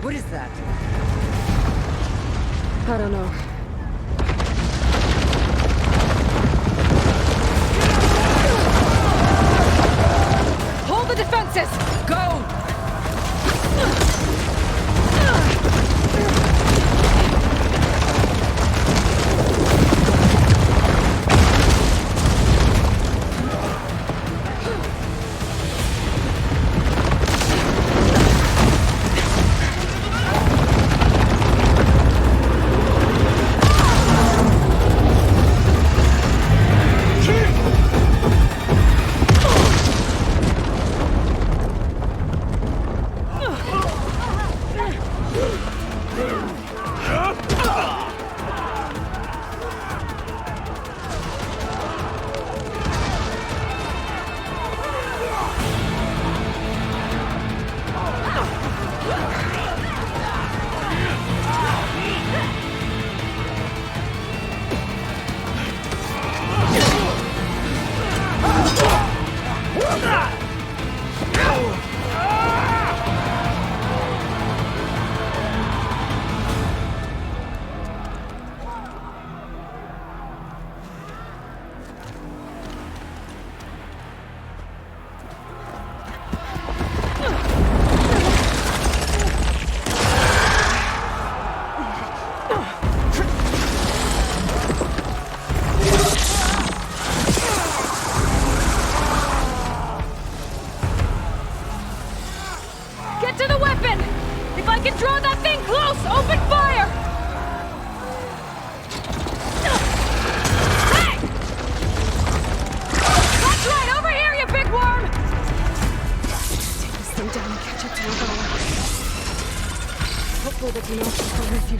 What is that? I don't know. Hold the defenses! Go!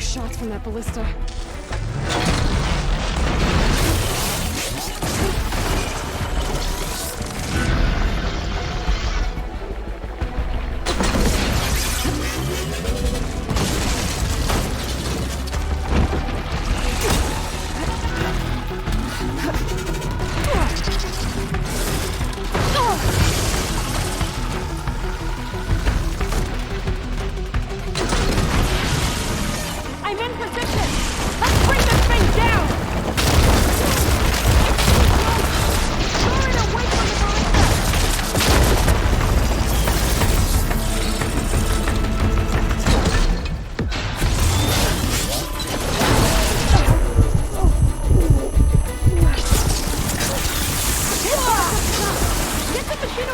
Shots from that ballista. I'm in position!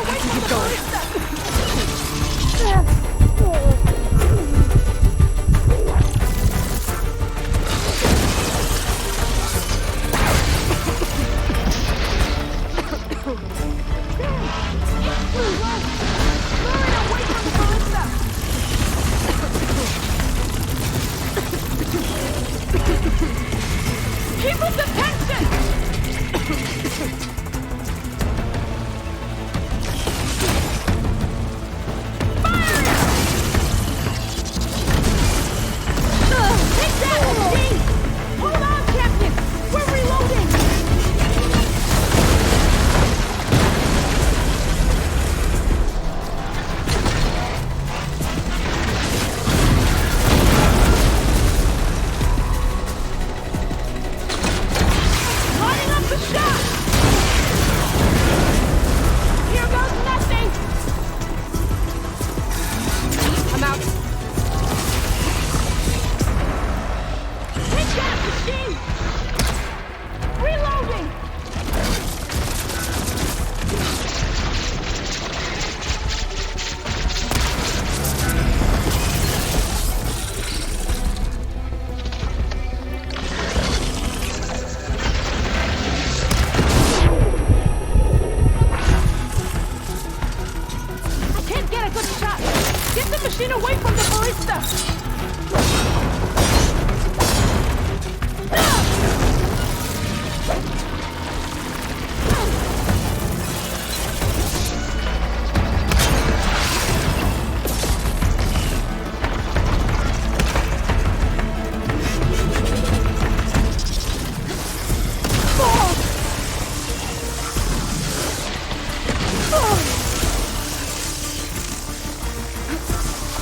Keep going. Keep up the tension! Take that, machine! Hold on, Captain! We're reloading! Lining up the shot! Here goes nothing! I'm out. Take that, machine! Reloading! I can't get a good shot! Get the machine away from the ballista!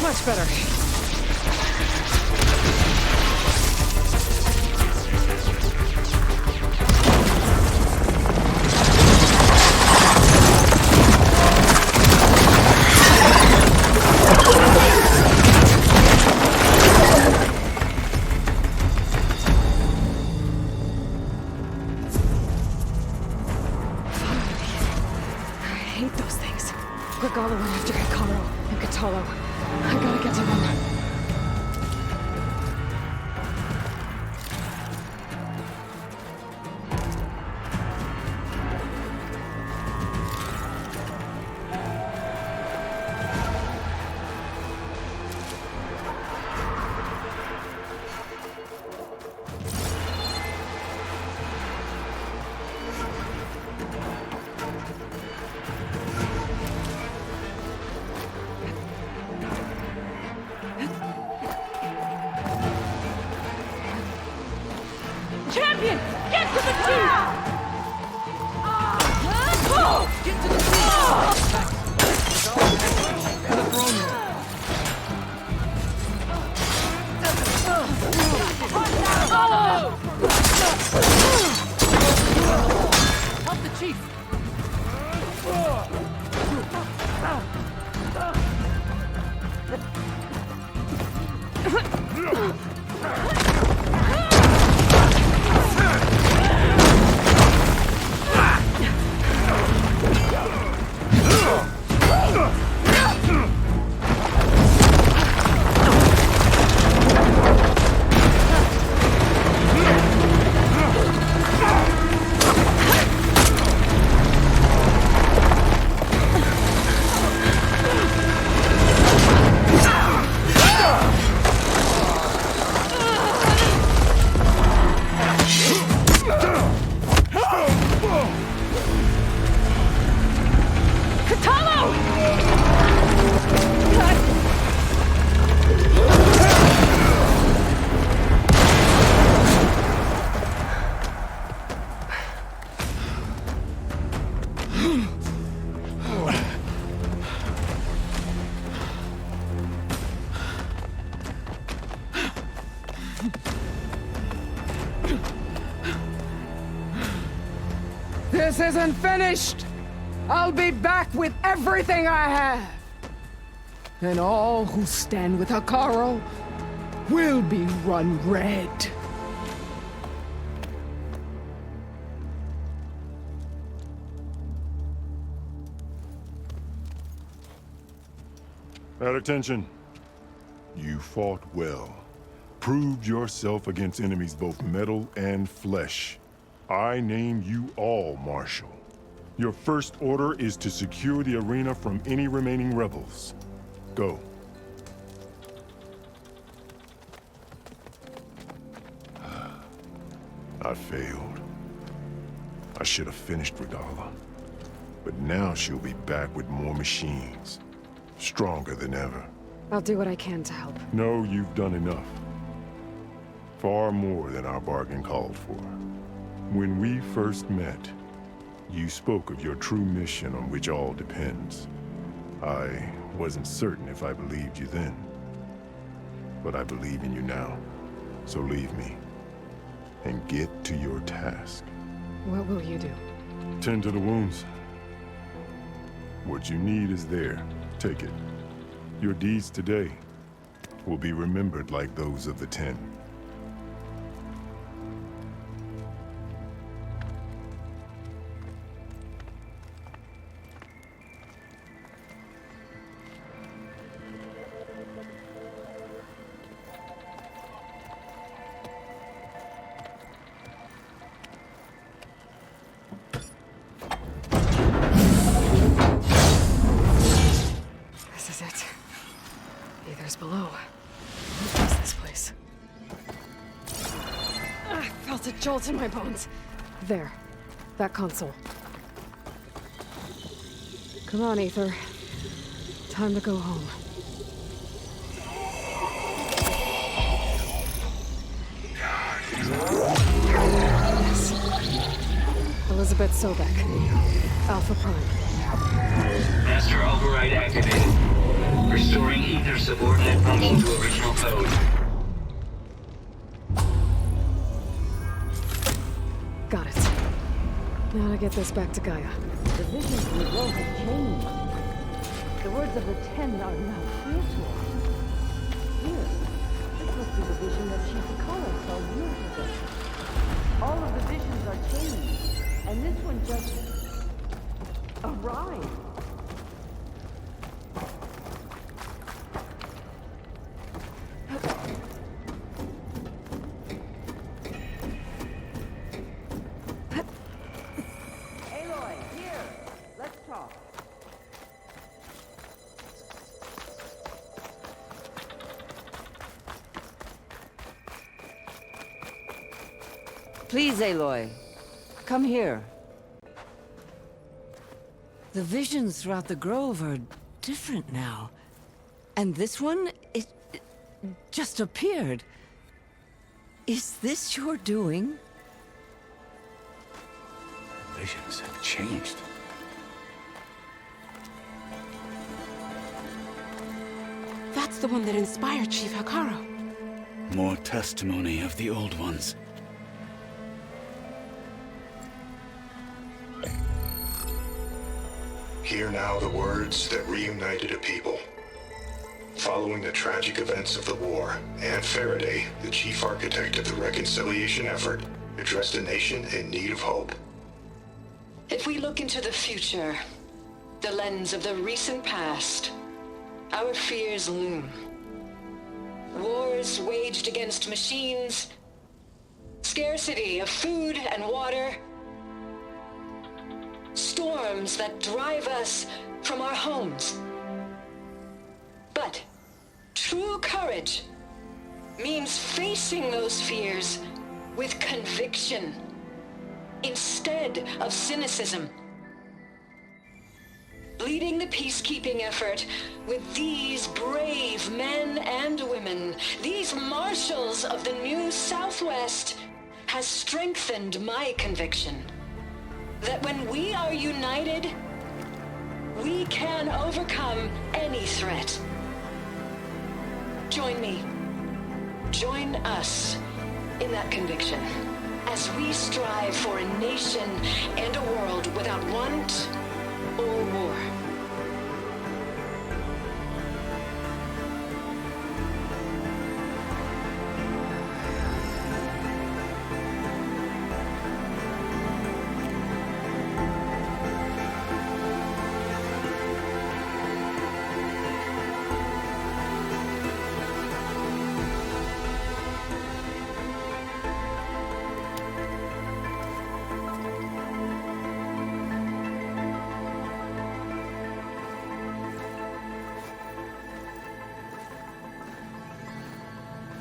Much better. I hate those things. Regala went after Hikaru and Katalo. I gotta get to them. Champion! Get to the team! Get to the team! Help the chief! This isn't finished! I'll be back with everything I have! And all who stand with Hikaru will be run red. At attention. You fought well. Proved yourself against enemies both metal and flesh. I name you all Marshal. Your first order is to secure the arena from any remaining rebels. Go. I failed. I should have finished Regala. But now she'll be back with more machines. Stronger than ever. I'll do what I can to help. No, you've done enough. Far more than our bargain called for. When we first met, you spoke of your true mission on which all depends. I wasn't certain if I believed you then. But I believe in you now. So leave me. And get to your task. What will you do? Tend to the wounds. What you need is there. Take it. Your deeds today will be remembered like those of the 10. This is it. Aether's below. What is this place? I felt a jolt in my bones. There. That console. Come on, Aether. Time to go home. Yes. Elizabeth Sobek. Alpha Prime. Master override activated. Restoring Ether subordinate function to original code. Got it. Now to get this back to Gaia. The visions we wrote have changed. The words of the 10 are now clear to us. Here, this must be the vision that Chief Utaru saw years ago. All of the visions are changed, and this one just arrived. Aloy, here. Let's talk. Please, Aloy. Come here. The visions throughout the grove are different now. And this one, it just appeared. Is this your doing? Visions have changed. That's the one that inspired Chief Utaru. More testimony of the old ones. Hear now the words that reunited a people. Following the tragic events of the war, Anne Faraday, the chief architect of the reconciliation effort, addressed a nation in need of hope. If we look into the future, the lens of the recent past, our fears loom. Wars waged against machines, scarcity of food and water, storms that drive us from our homes. But true courage means facing those fears with conviction instead of cynicism. Leading the peacekeeping effort with these brave men and women, these marshals of the new Southwest, has strengthened my conviction that when we are united, we can overcome any threat. Join me. Join us in that conviction as we strive for a nation and a world without want or war.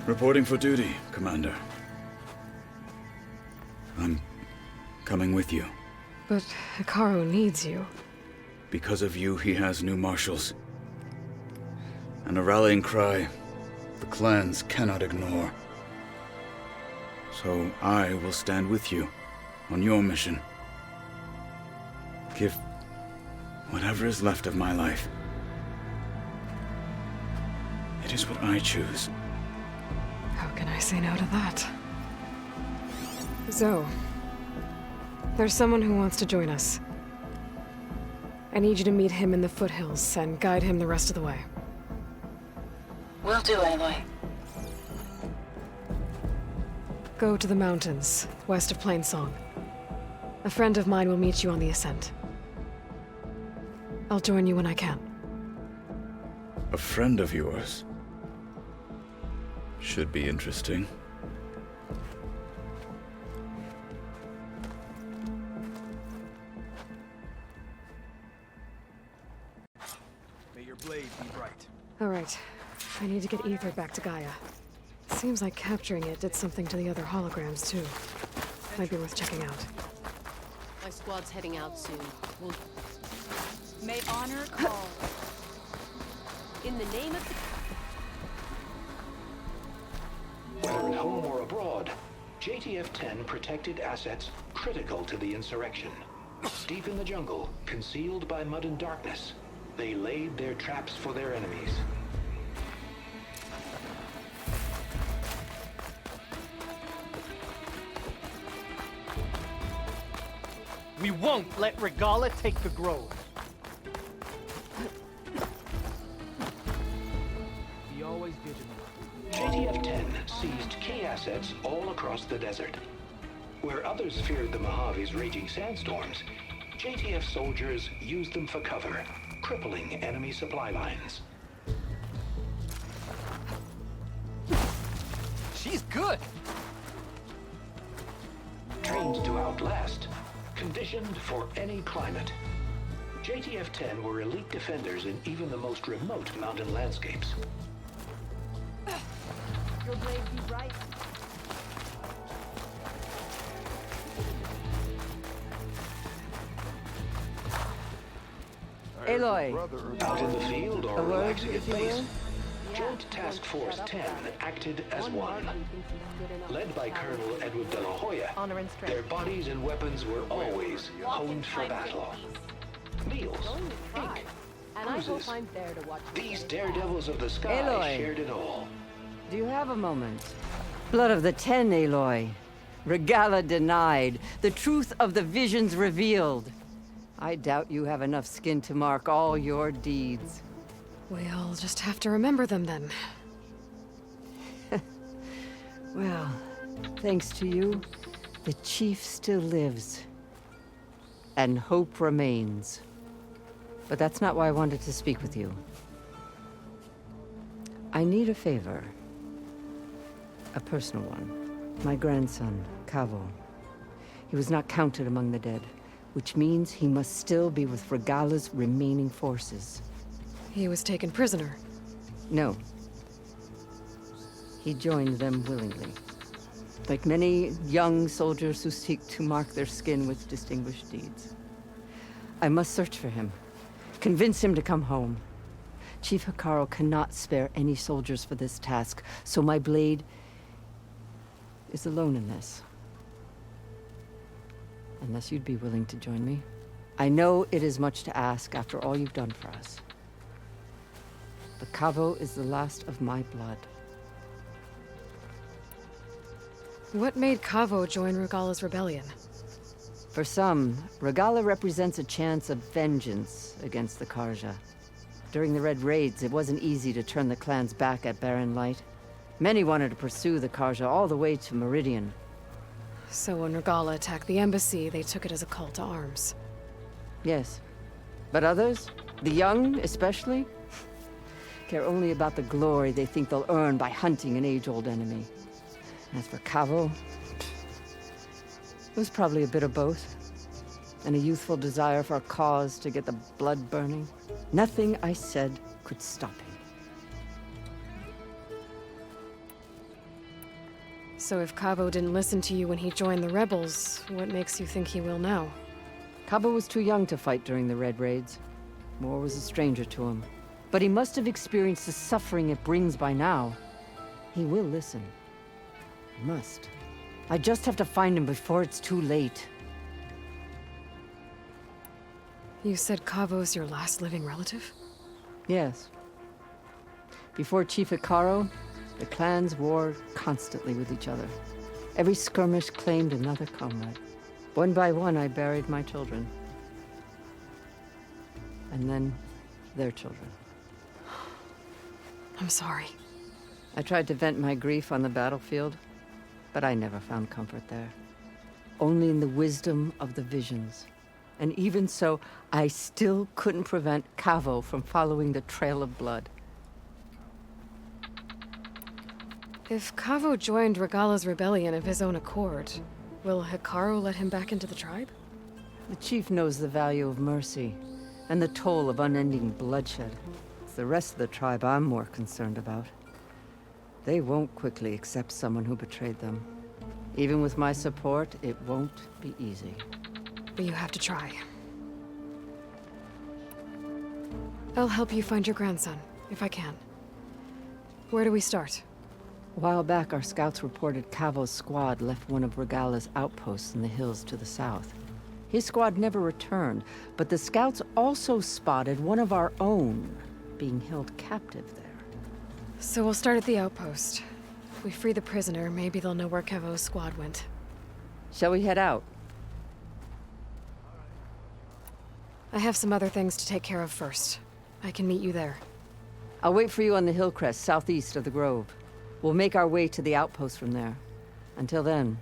Reporting for duty, Commander. I'm coming with you. But Utaru needs you. Because of you, he has new marshals. And a rallying cry the clans cannot ignore. So I will stand with you on your mission. Give whatever is left of my life. It is what I choose. How can I say no to that? Zoe, there's someone who wants to join us. I need you to meet him in the foothills and guide him the rest of the way. Will do, Aloy. Go to the mountains, west of Plainsong. A friend of mine will meet you on the ascent. I'll join you when I can. A friend of yours? Should be interesting. May your blade be bright. All right. I need to get Ether back to Gaia. Seems like capturing it did something to the other holograms, too. Might be worth checking out. My squad's heading out soon. May honor call. In the name of Whether at home or abroad, JTF-10 protected assets critical to the insurrection. Deep in the jungle, concealed by mud and darkness, they laid their traps for their enemies. We won't let Regala take the grove. Be always vigilant. JTF-10 seized key assets all across the desert. Where others feared the Mojave's raging sandstorms, JTF soldiers used them for cover, crippling enemy supply lines. She's good. Trained to outlast, conditioned for any climate. JTF-10 were elite defenders in even the most remote mountain landscapes. your blade be bright. Aloy. Out in the field or A word, relaxing at if you base, will? Joint Task Force 10 acted as one. Led by Colonel Edward de la Hoya, their bodies and weapons were always honed for battle. Meals, ink, cruises. These daredevils of the sky Aloy. shared it all. Do you have a moment? Blood of the Ten, Aloy. Regala denied. The truth of the visions revealed. I doubt you have enough skin to mark all your deeds. We'll just have to remember them then. Well, thanks to you, the Chief still lives. And hope remains. But that's not why I wanted to speak with you. I need a favor. A personal one. My grandson, Cavo. He was not counted among the dead, which means he must still be with Regala's remaining forces. He was taken prisoner. No. He joined them willingly. Like many young soldiers who seek to mark their skin with distinguished deeds. I must search for him. Convince him to come home. Chief Utaru cannot spare any soldiers for this task, so my blade is alone in this. Unless you'd be willing to join me. I know it is much to ask after all you've done for us. But Cavo is the last of my blood. What made Cavo join Regala's rebellion? For some, Regala represents a chance of vengeance against the Carja. During the Red Raids, it wasn't easy to turn the clans back at Barren Light. Many wanted to pursue the Carja all the way to Meridian. So when Regala attacked the embassy, they took it as a call to arms. Yes. But others, the young especially, care only about the glory they think they'll earn by hunting an age-old enemy. As for Cavo, it was probably a bit of both. And a youthful desire for a cause to get the blood burning. Nothing I said could stop him. So if Cavo didn't listen to you when he joined the rebels, what makes you think he will now? Cabo was too young to fight during the Red Raids. War was a stranger to him. But he must have experienced the suffering it brings by now. He will listen. Must. I just have to find him before it's too late. You said Cavo's your last living relative? Yes. Before Chief Utaru, the clans warred constantly with each other. Every skirmish claimed another comrade. One by one, I buried my children. And then, their children. I'm sorry. I tried to vent my grief on the battlefield, but I never found comfort there. Only in the wisdom of the visions. And even so, I still couldn't prevent Cavo from following the trail of blood. If Cavo joined Regala's rebellion of his own accord, will Hikaru let him back into the tribe? The chief knows the value of mercy, and the toll of unending bloodshed. It's the rest of the tribe I'm more concerned about. They won't quickly accept someone who betrayed them. Even with my support, it won't be easy. But you have to try. I'll help you find your grandson, if I can. Where do we start? A while back, our scouts reported Cavo's squad left one of Regala's outposts in the hills to the south. His squad never returned, but the scouts also spotted one of our own being held captive there. So we'll start at the outpost. If we free the prisoner, maybe they'll know where Cavo's squad went. Shall we head out? I have some other things to take care of first. I can meet you there. I'll wait for you on the hill crest southeast of the grove. We'll make our way to the outpost from there. Until then,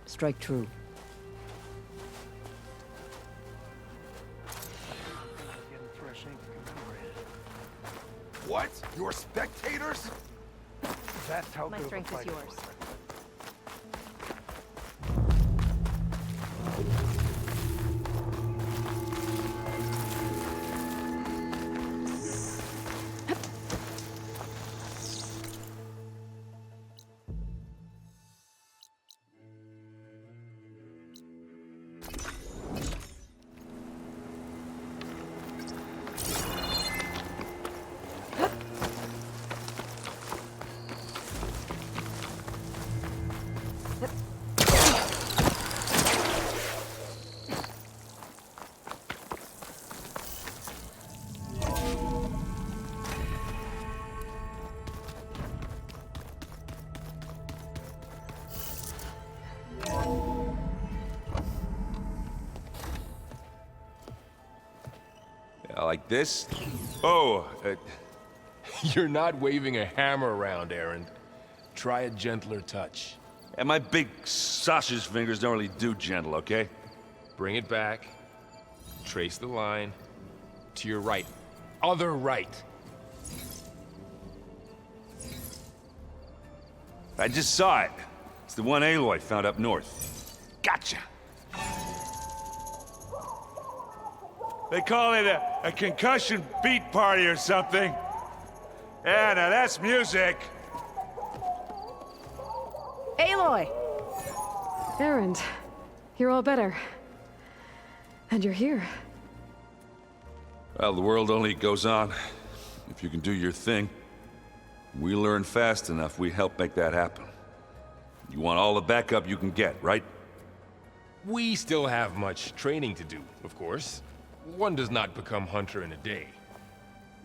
strike true. What? You're spectators? That's how My good of a strength is fight yours. Like this? Oh, You're not waving a hammer around, Erend. Try a gentler touch. and my big sausage fingers don't really do gentle, okay? Bring it back. Trace the line. To your right. Other right. I just saw it. It's the one Aloy found up north. Gotcha! They call it a concussion beat party or something. Yeah, now that's music. Aloy! Erend, you're all better. And you're here. Well, the world only goes on if you can do your thing. We learn fast enough, we help make that happen. You want all the backup you can get, right? We still have much training to do, of course. One does not become hunter in a day.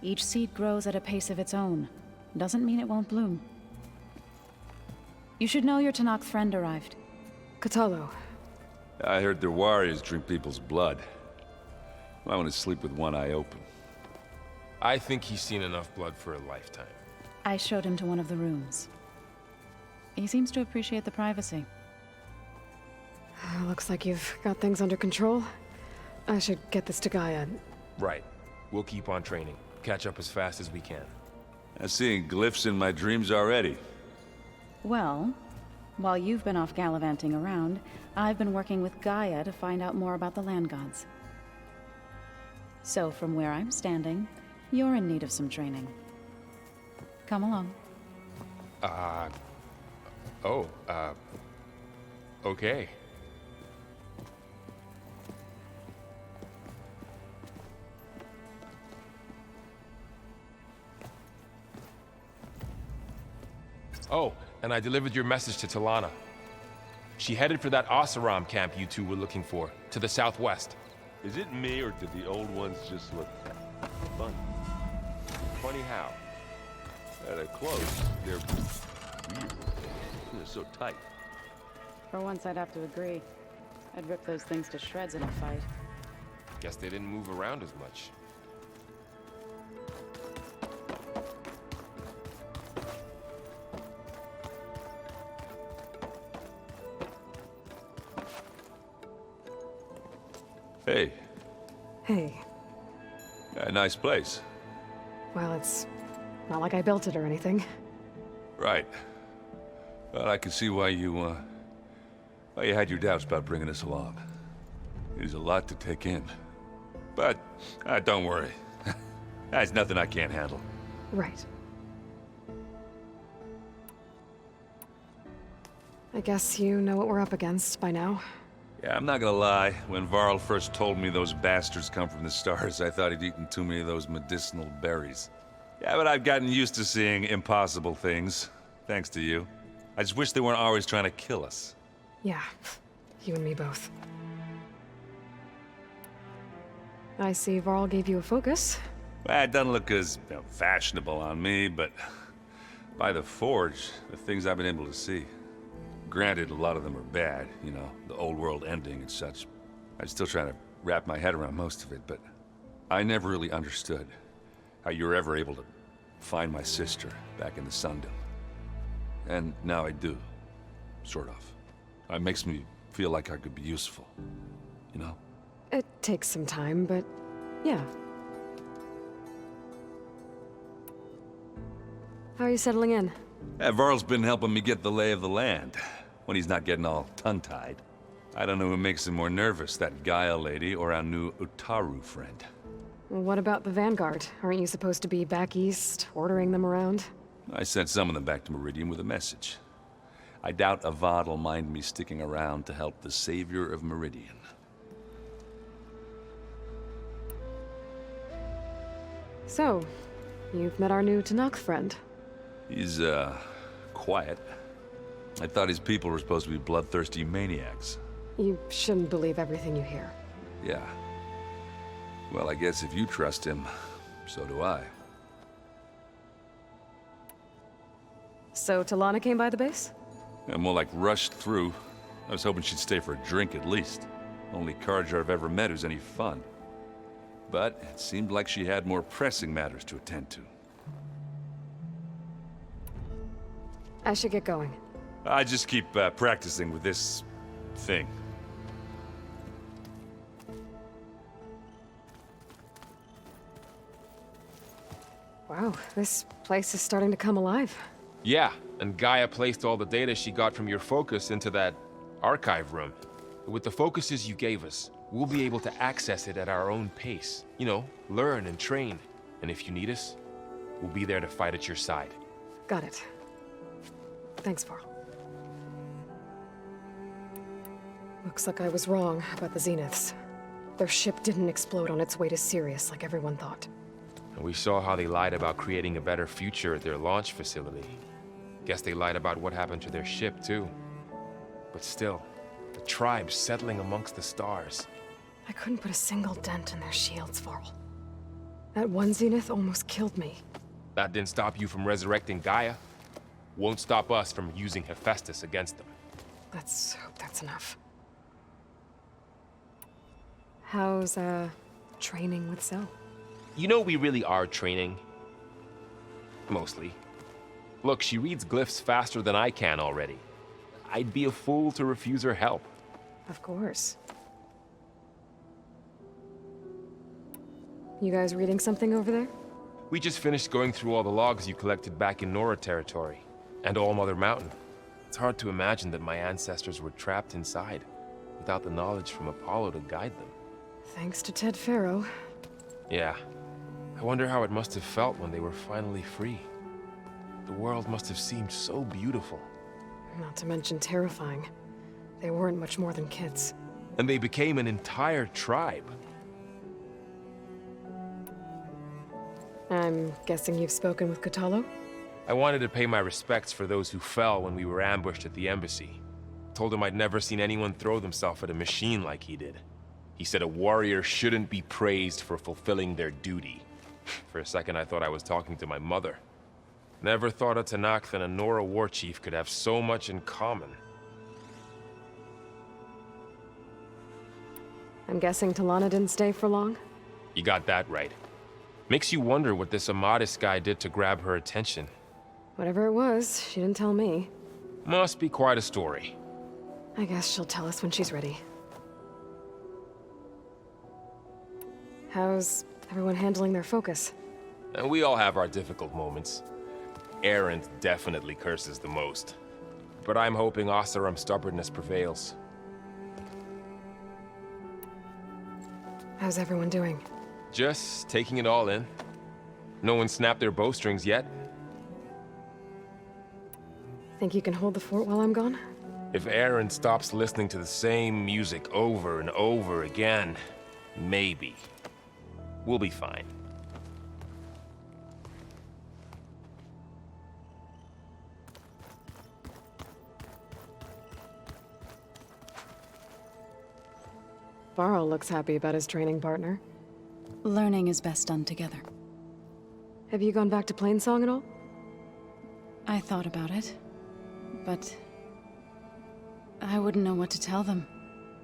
Each seed grows at a pace of its own. Doesn't mean it won't bloom. You should know your Tanakh friend arrived. Katalo. I heard their warriors drink people's blood. I want to sleep with one eye open. I think he's seen enough blood for a lifetime. I showed him to one of the rooms. He seems to appreciate the privacy. Looks like you've got things under control. I should get this to Gaia. Right. We'll keep on training. Catch up as fast as we can. I'm seeing glyphs in my dreams already. Well, while you've been off gallivanting around, I've been working with Gaia to find out more about the land gods. So from where I'm standing, you're in need of some training. Come along. Oh, okay. Oh, and I delivered your message to Talana. She headed for that Oseram camp you two were looking for, to the southwest. Is it me, or did the old ones just look funny? Funny how? They're close. They're weird. They're so tight. For once, I'd have to agree. I'd rip those things to shreds in a fight. Guess they didn't move around as much. Hey. Hey. A nice place. Well, it's not like I built it or anything. Right. Well, I can see why you had your doubts about bringing us along. It is a lot to take in. But, don't worry. That's nothing I can't handle. Right. I guess you know what we're up against by now. Yeah, I'm not gonna lie. When Varl first told me those bastards come from the stars, I thought he'd eaten too many of those medicinal berries. Yeah, but I've gotten used to seeing impossible things, thanks to you. I just wish they weren't always trying to kill us. Yeah, you and me both. I see Varl gave you a focus. Well, it doesn't look as fashionable on me, but by the Forge, the things I've been able to see. Granted, a lot of them are bad, you know, the old world ending and such. I'm still trying to wrap my head around most of it, but I never really understood how you were ever able to find my sister back in the Sundom. And now I do, sort of. It makes me feel like I could be useful, you know? It takes some time, but yeah. How are you settling in? Varl's been helping me get the lay of the land, when he's not getting all tongue-tied. I don't know who makes him more nervous, that Gaia lady or our new Utaru friend. Well, what about the Vanguard? Aren't you supposed to be back east, ordering them around? I sent some of them back to Meridian with a message. I doubt Avad will mind me sticking around to help the savior of Meridian. So, you've met our new Tanakh friend. He's, quiet. I thought his people were supposed to be bloodthirsty maniacs. You shouldn't believe everything you hear. Yeah. Well, I guess if you trust him, so do I. So Talana came by the base? Yeah, more like rushed through. I was hoping she'd stay for a drink at least. Only Carja I've ever met who's any fun. But it seemed like she had more pressing matters to attend to. I should get going. I just keep practicing with this thing. Wow, this place is starting to come alive. Yeah, and Gaia placed all the data she got from your focus into that archive room. With the focuses you gave us, we'll be able to access it at our own pace. You know, learn and train. And if you need us, we'll be there to fight at your side. Got it. Thanks, Varl. Looks like I was wrong about the Zeniths. Their ship didn't explode on its way to Sirius like everyone thought. And we saw how they lied about creating a better future at their launch facility. Guess they lied about what happened to their ship, too. But still, the tribe settling amongst the stars. I couldn't put a single dent in their shields, Varl. That one Zenith almost killed me. That didn't stop you from resurrecting Gaia. Won't stop us from using Hephaestus against them. Let's hope that's enough. How's, training with Cell? You know we really are training. Mostly. Look, she reads glyphs faster than I can already. I'd be a fool to refuse her help. Of course. You guys reading something over there? We just finished going through all the logs you collected back in Nora territory, and All Mother Mountain. It's hard to imagine that my ancestors were trapped inside, without the knowledge from Apollo to guide them. Thanks to Ted Faro. Yeah. I wonder how it must have felt when they were finally free. The world must have seemed so beautiful. Not to mention terrifying. They weren't much more than kids. And they became an entire tribe. I'm guessing you've spoken with Kotallo? I wanted to pay my respects for those who fell when we were ambushed at the embassy. Told him I'd never seen anyone throw themselves at a machine like he did. He said a warrior shouldn't be praised for fulfilling their duty. For a second I thought I was talking to my mother. Never thought a Tanakh and a Nora war chief could have so much in common. I'm guessing Talana didn't stay for long? You got that right. Makes you wonder what this Amadis guy did to grab her attention. Whatever it was, she didn't tell me. Must be quite a story. I guess she'll tell us when she's ready. How's everyone handling their focus? And we all have our difficult moments. Erend definitely curses the most. But I'm hoping Oseram's stubbornness prevails. How's everyone doing? Just taking it all in. No one snapped their bowstrings yet. Think you can hold the fort while I'm gone? If Erend stops listening to the same music over and over again, maybe. We'll be fine. Varl looks happy about his training partner. Learning is best done together. Have you gone back to Plainsong at all? I thought about it, but I wouldn't know what to tell them.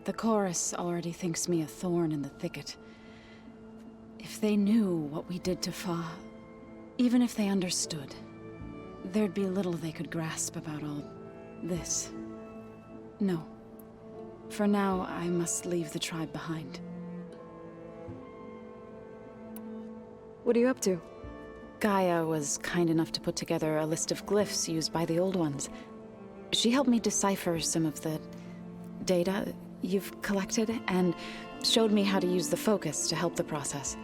The chorus already thinks me a thorn in the thicket. If they knew what we did to Fa, even if they understood, there'd be little they could grasp about all this. No. For now, I must leave the tribe behind. What are you up to? Gaia was kind enough to put together a list of glyphs used by the Old Ones. She helped me decipher some of the data you've collected, and showed me how to use the focus to help the process.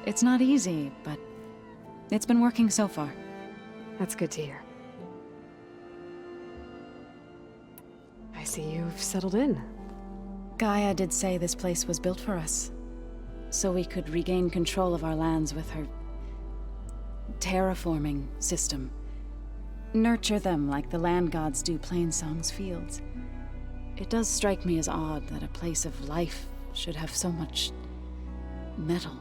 It's not easy, but it's been working so far. That's good to hear. I see you've settled in. Gaia did say this place was built for us, so we could regain control of our lands with her terraforming system. Nurture them like the land gods do Plainsong's fields. It does strike me as odd that a place of life should have so much metal.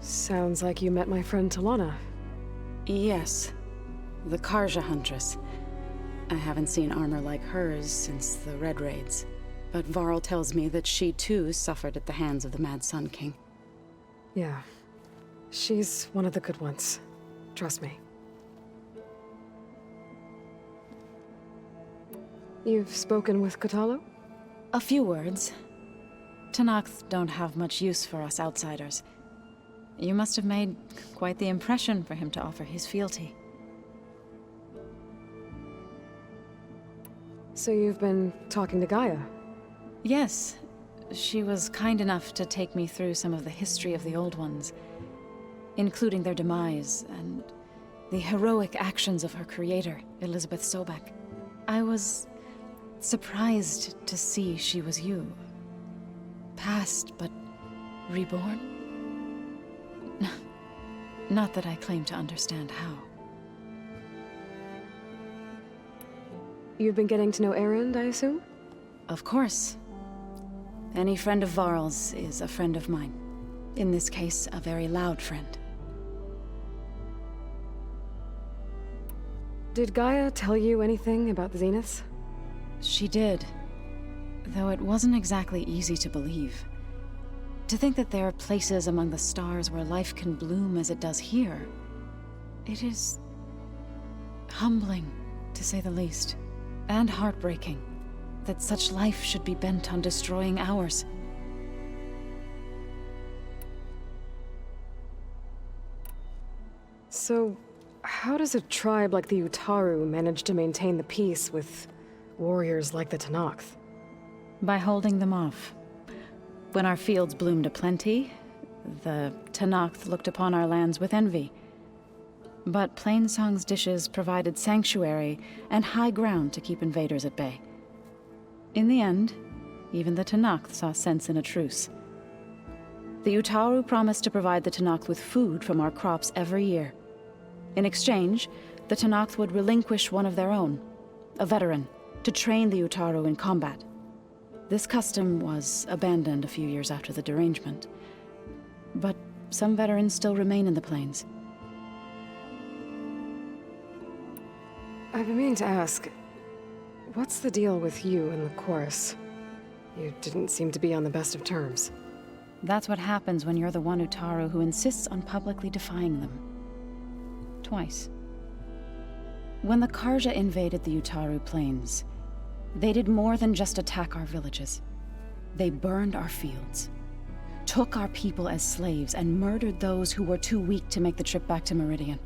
Sounds like you met my friend Talana. Yes, the Karja Huntress. I haven't seen armor like hers since the Red Raids, but Varl tells me that she too suffered at the hands of the Mad Sun King. Yeah, she's one of the good ones. Trust me. You've spoken with Kotallo? A few words. Tanakh don't have much use for us outsiders. You must have made quite the impression for him to offer his fealty. So you've been talking to Gaia? Yes. She was kind enough to take me through some of the history of the Old Ones, including their demise and the heroic actions of her creator, Elizabeth Sobek. I was surprised to see she was you. Past, but reborn? Not that I claim to understand how. You've been getting to know Erend, I assume? Of course. Any friend of Varl's is a friend of mine. In this case, a very loud friend. Did Gaia tell you anything about the Zeniths? She did. Though it wasn't exactly easy to believe. To think that there are places among the stars where life can bloom as it does here. It is humbling, to say the least. And heartbreaking that such life should be bent on destroying ours. So, how does a tribe like the Utaru manage to maintain the peace with warriors like the Tanakh? By holding them off. When our fields bloomed aplenty, the Tanakh looked upon our lands with envy. But Plainsong's dishes provided sanctuary and high ground to keep invaders at bay. In the end, even the Tenakth saw sense in a truce. The Utaru promised to provide the Tenakth with food from our crops every year. In exchange, the Tenakth would relinquish one of their own, a veteran, to train the Utaru in combat. This custom was abandoned a few years after the derangement, but some veterans still remain in the plains. I've been meaning to ask, what's the deal with you and the chorus? You didn't seem to be on the best of terms. That's what happens when you're the one Utaru who insists on publicly defying them. Twice. When the Karja invaded the Utaru plains, they did more than just attack our villages. They burned our fields, took our people as slaves, and murdered those who were too weak to make the trip back to Meridian.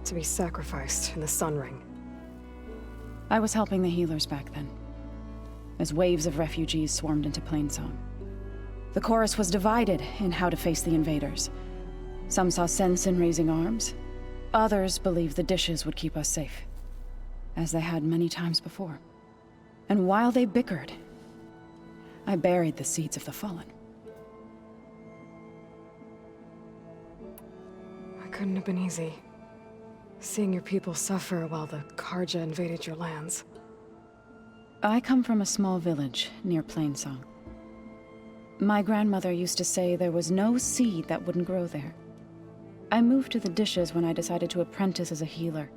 To be sacrificed in the Sun Ring. I was helping the healers back then, as waves of refugees swarmed into Plainsong. The chorus was divided in how to face the invaders. Some saw sense in raising arms. Others believed the dishes would keep us safe, as they had many times before. And while they bickered, I buried the seeds of the fallen. It couldn't have been easy. Seeing your people suffer while the Karja invaded your lands. I come from a small village near Plainsong. My grandmother used to say there was no seed that wouldn't grow there. I moved to the dishes when I decided to apprentice as a healer.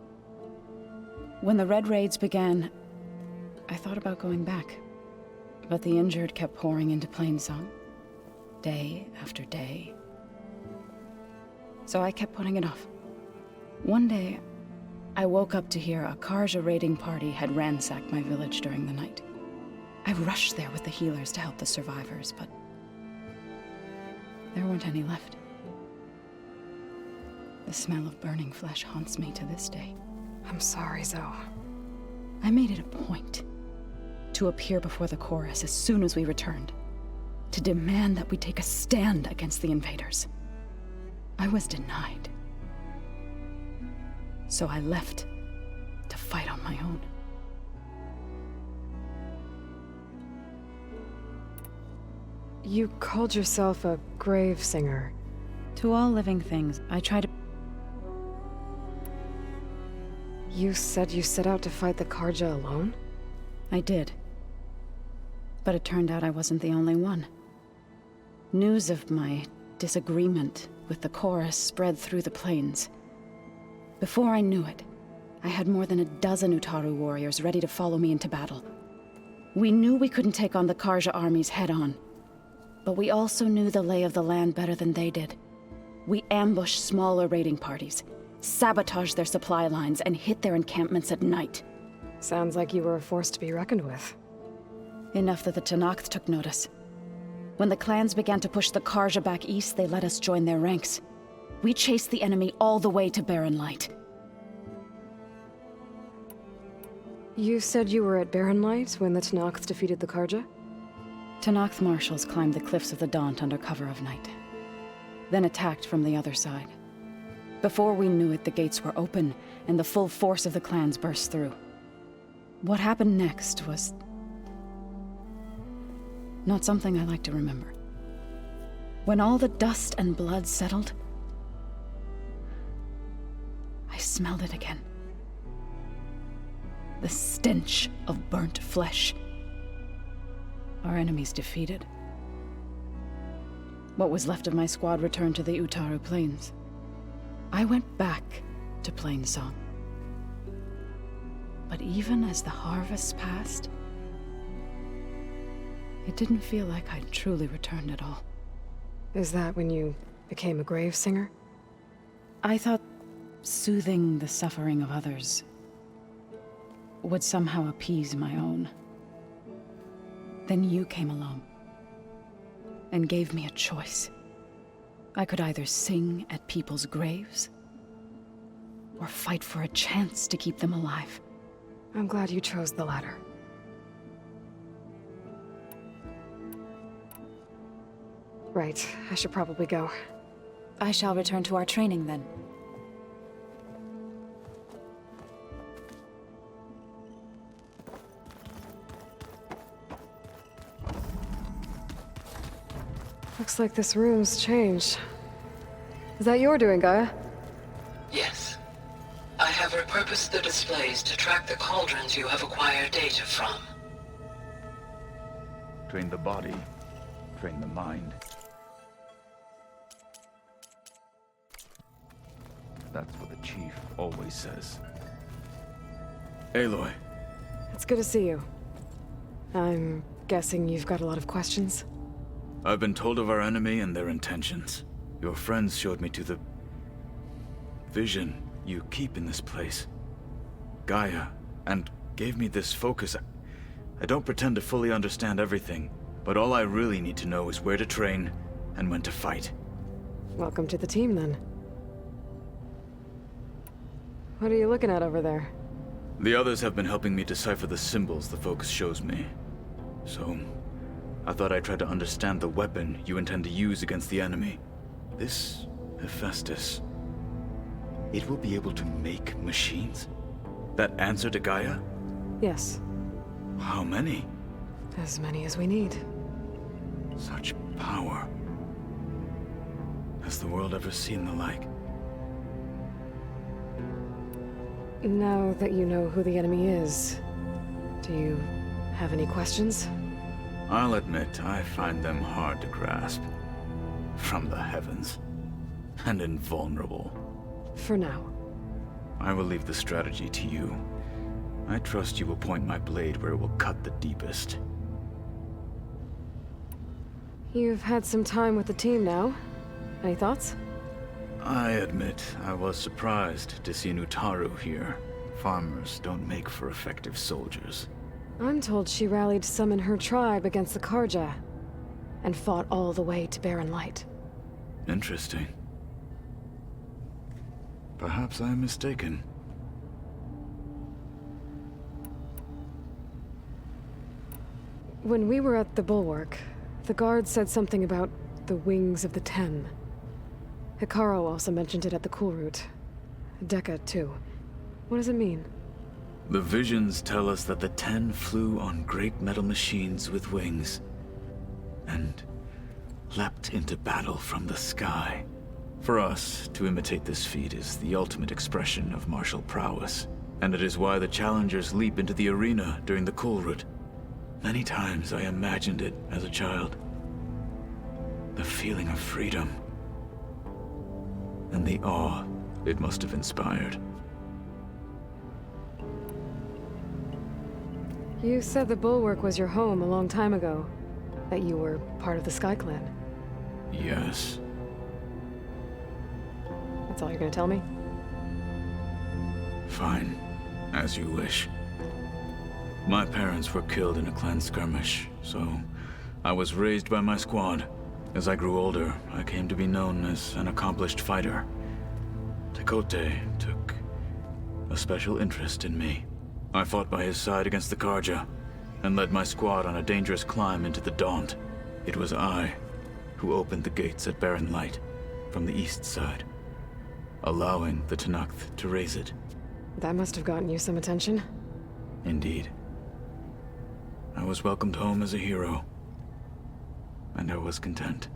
When the Red Raids began, I thought about going back. But the injured kept pouring into Plainsong, day after day. So I kept putting it off. One day, I woke up to hear a Karja raiding party had ransacked my village during the night. I rushed there with the healers to help the survivors, but there weren't any left. The smell of burning flesh haunts me to this day. I'm sorry, Zoe. I made it a point to appear before the chorus as soon as we returned, to demand that we take a stand against the invaders. I was denied. So I left to fight on my own. You called yourself a grave singer. To all living things, I try to... You said you set out to fight the Karja alone? I did. But it turned out I wasn't the only one. News of my disagreement with the chorus spread through the plains. Before I knew it, I had more than a dozen Utaru warriors ready to follow me into battle. We knew we couldn't take on the Karja armies head-on, but we also knew the lay of the land better than they did. We ambushed smaller raiding parties, sabotaged their supply lines, and hit their encampments at night. Sounds like you were a force to be reckoned with. Enough that the Tenakth took notice. When the clans began to push the Karja back east, they let us join their ranks. We chased the enemy all the way to Barren Light. You said you were at Barren Light when the Tenakth defeated the Karja? Tenakth marshals climbed the cliffs of the Daunt under cover of night, then attacked from the other side. Before we knew it, the gates were open, and the full force of the clans burst through. What happened next was not something I like to remember. When all the dust and blood settled, I smelled it again. The stench of burnt flesh. Our enemies defeated. What was left of my squad returned to the Utaru plains. I went back to Plainsong. But even as the harvests passed, it didn't feel like I'd truly returned at all. Is that when you became a grave singer? I thought soothing the suffering of others would somehow appease my own. Then you came along and gave me a choice. I could either sing at people's graves or fight for a chance to keep them alive. I'm glad you chose the latter. Right, I should probably go. I shall return to our training then. Looks like this room's changed. Is that your doing, Gaia? Yes. I have repurposed the displays to track the cauldrons you have acquired data from. Train the body, train the mind. That's what the Chief always says. Aloy. It's good to see you. I'm guessing you've got a lot of questions? I've been told of our enemy and their intentions. Your friends showed me to the vision you keep in this place, Gaia, and gave me this focus. I don't pretend to fully understand everything, but all I really need to know is where to train and when to fight. Welcome to the team, then. What are you looking at over there? The others have been helping me decipher the symbols the focus shows me. So, I thought I'd try to understand the weapon you intend to use against the enemy. This Hephaestus, it will be able to make machines? That answer to Gaia? Yes. How many? As many as we need. Such power. Has the world ever seen the like? Now that you know who the enemy is, do you have any questions? I'll admit, I find them hard to grasp. From the heavens. And invulnerable. For now. I will leave the strategy to you. I trust you will point my blade where it will cut the deepest. You've had some time with the team now. Any thoughts? I admit, I was surprised to see an Utaru here. Farmers don't make for effective soldiers. I'm told she rallied some in her tribe against the Karja, and fought all the way to Barren Light. Interesting. Perhaps I'm mistaken. When we were at the Bulwark, the guard said something about the Wings of the Ten. Hikaru also mentioned it at the Cool Route. Dekka, too. What does it mean? The visions tell us that the Ten flew on great metal machines with wings, and leapt into battle from the sky. For us, to imitate this feat is the ultimate expression of martial prowess, and it is why the challengers leap into the arena during the Cool Route. Many times I imagined it as a child. The feeling of freedom, and the awe it must have inspired. You said the Bulwark was your home a long time ago. That you were part of the Sky Clan. Yes. That's all you're gonna tell me? Fine. As you wish. My parents were killed in a clan skirmish, so I was raised by my squad. As I grew older, I came to be known as an accomplished fighter. Tekote took a special interest in me. I fought by his side against the Karja, and led my squad on a dangerous climb into the Daunt. It was I who opened the gates at Barren Light, from the east side, allowing the Tenakth to raise it. That must have gotten you some attention. Indeed. I was welcomed home as a hero, and I was content.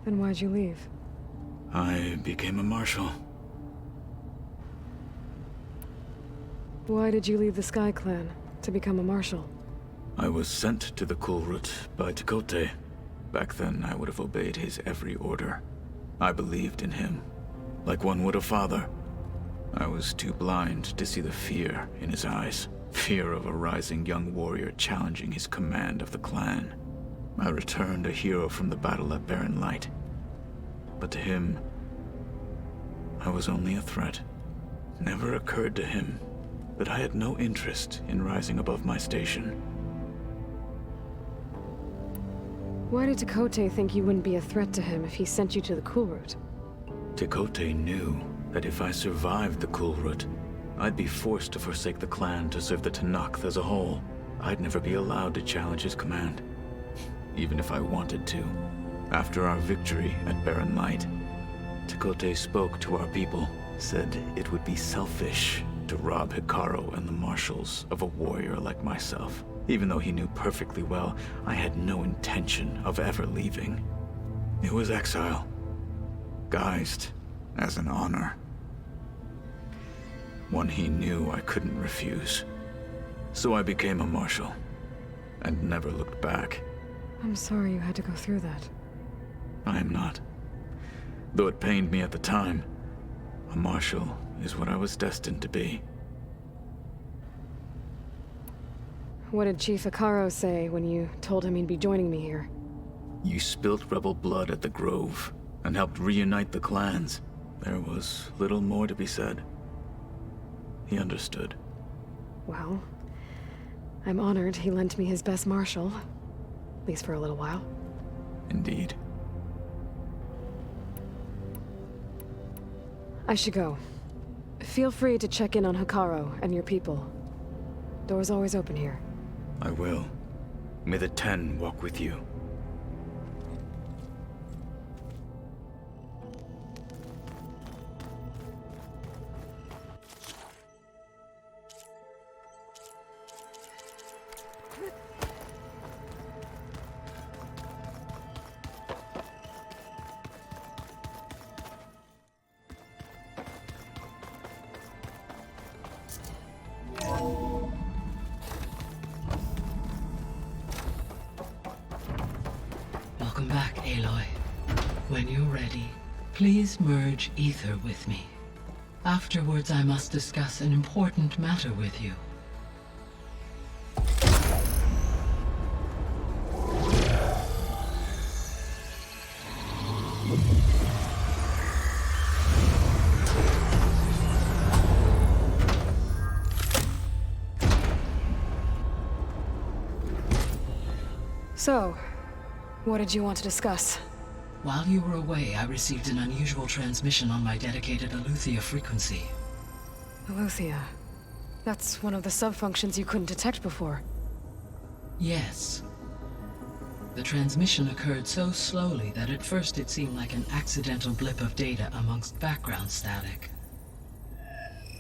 Then why'd you leave? I became a marshal. Why did you leave the Sky Clan to become a marshal? I was sent to the Cool Route by Tekote. Back then, I would have obeyed his every order. I believed in him, like one would a father. I was too blind to see the fear in his eyes. Fear of a rising young warrior challenging his command of the clan. I returned a hero from the battle at Barren Light. But to him, I was only a threat. Never occurred to him that I had no interest in rising above my station. Why did Tekote think you wouldn't be a threat to him if he sent you to the Cool Route? Tekote knew that if I survived the Cool Route, I'd be forced to forsake the clan to serve the Tenakth as a whole. I'd never be allowed to challenge his command, even if I wanted to. After our victory at Barren Light, Tekote spoke to our people, said it would be selfish to rob Hikaru and the marshals of a warrior like myself, even though he knew perfectly well I had no intention of ever leaving. It was exile, guised as an honor. One he knew I couldn't refuse. So I became a marshal, and never looked back. I'm sorry you had to go through that. I am not. Though it pained me at the time, a marshal is what I was destined to be. What did Chief Utaru say when you told him he'd be joining me here? You spilt rebel blood at the Grove, and helped reunite the clans. There was little more to be said. He understood. Well, I'm honored he lent me his best marshal. At least for a little while. Indeed. I should go. Feel free to check in on Utaru and your people. Door's always open here. I will. May the 10 walk with you. Welcome back, Aloy. When you're ready, please merge ether with me. Afterwards, I must discuss an important matter with you. So, what did you want to discuss? While you were away, I received an unusual transmission on my dedicated Eleuthia frequency. Eleuthia. That's one of the sub-functions you couldn't detect before. Yes. The transmission occurred so slowly that at first it seemed like an accidental blip of data amongst background static.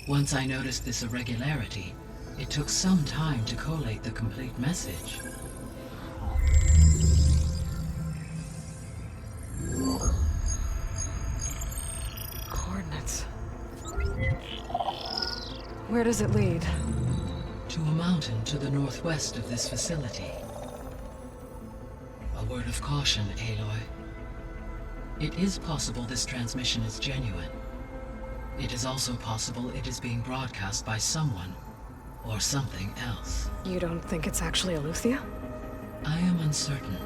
Once I noticed this irregularity, it took some time to collate the complete message. Coordinates. Where does it lead? To a mountain to the northwest of this facility. A word of caution, Aloy. It is possible this transmission is genuine. It is also possible it is being broadcast by someone or something else. You don't think it's actually Eleuthia? I am uncertain.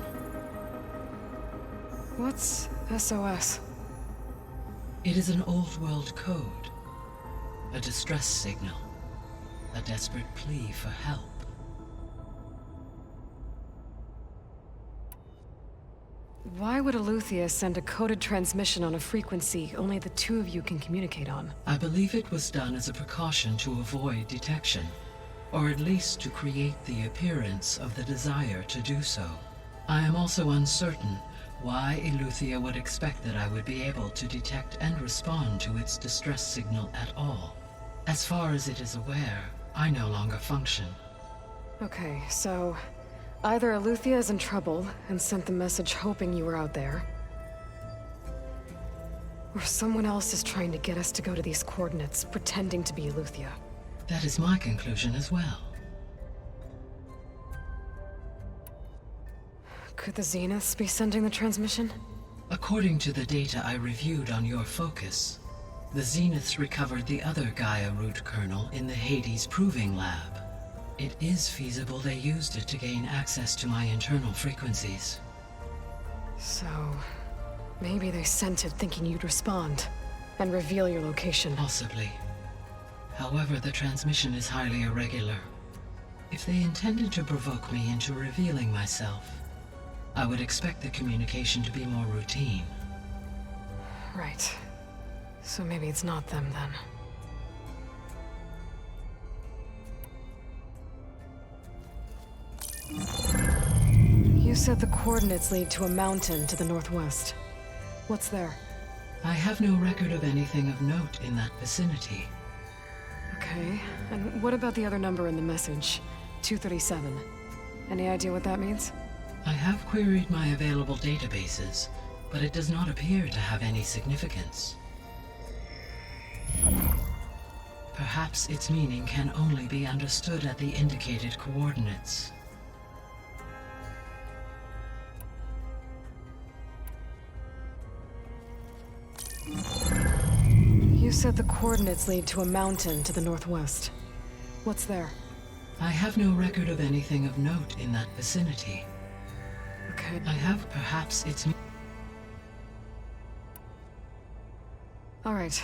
What's SOS? It is an old-world code. A distress signal. A desperate plea for help. Why would Eleuthia send a coded transmission on a frequency only the two of you can communicate on? I believe it was done as a precaution to avoid detection, or at least to create the appearance of the desire to do so. I am also uncertain why Eleuthia would expect that I would be able to detect and respond to its distress signal at all. As far as it is aware, I no longer function. Okay, so either Eleuthia is in trouble and sent the message hoping you were out there, or someone else is trying to get us to go to these coordinates, pretending to be Eleuthia. That is my conclusion as well. Could the Zeniths be sending the transmission? According to the data I reviewed on your focus, the Zeniths recovered the other Gaia root kernel in the Hades Proving Lab. It is feasible they used it to gain access to my internal frequencies. So, maybe they sent it thinking you'd respond and reveal your location. Possibly. However, the transmission is highly irregular. If they intended to provoke me into revealing myself, I would expect the communication to be more routine. Right. So maybe it's not them then. You said the coordinates lead to a mountain to the northwest. What's there? I have no record of anything of note in that vicinity. Okay, and what about the other number in the message? 237. Any idea what that means? I have queried my available databases, but it does not appear to have any significance. Perhaps its meaning can only be understood at the indicated coordinates. You said the coordinates lead to a mountain to the northwest. What's there? I have no record of anything of note in that vicinity. Okay. I have perhaps its... All right.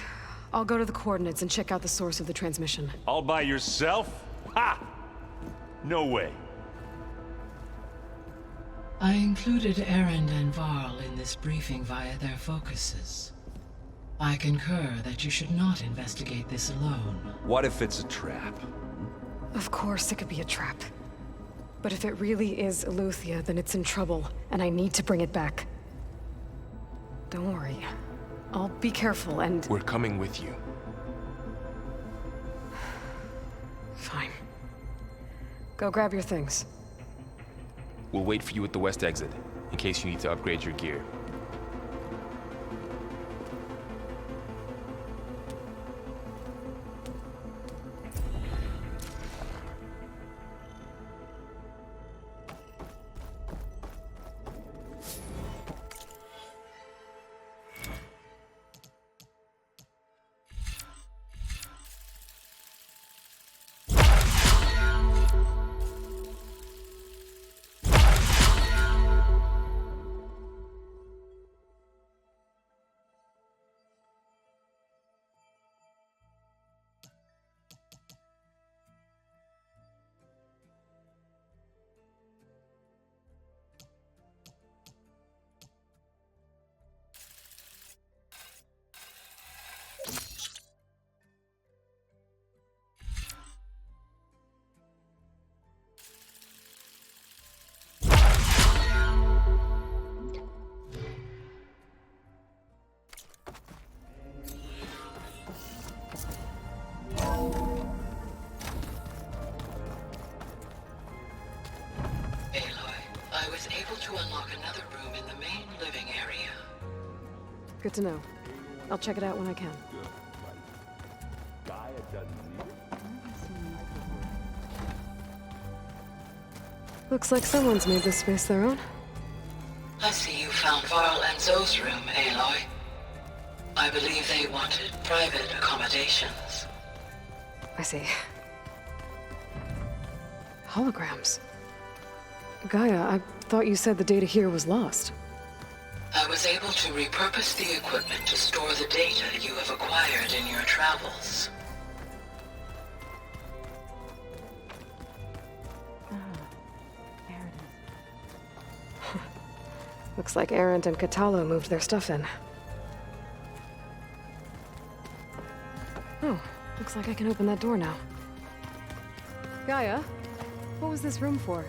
I'll go to the coordinates and check out the source of the transmission. All by yourself? Ha! No way. I included Erend and Varl in this briefing via their focuses. I concur that you should not investigate this alone. What if it's a trap? Of course it could be a trap. But if it really is Eleuthia, then it's in trouble, and I need to bring it back. Don't worry. I'll be careful and... We're coming with you. Fine. Go grab your things. We'll wait for you at the west exit, in case you need to upgrade your gear. Good to know. I'll check it out when I can. Gaia doesn't need it. Looks like someone's made this space their own. I see you found Varl and Zoe's room, Aloy. I believe they wanted private accommodations. I see. Holograms. Gaia, I thought you said the data here was lost. I was able to repurpose the equipment to store the data you have acquired in your travels. Looks like Erend and Katalo moved their stuff in. Oh, looks like I can open that door now. Gaia, what was this room for?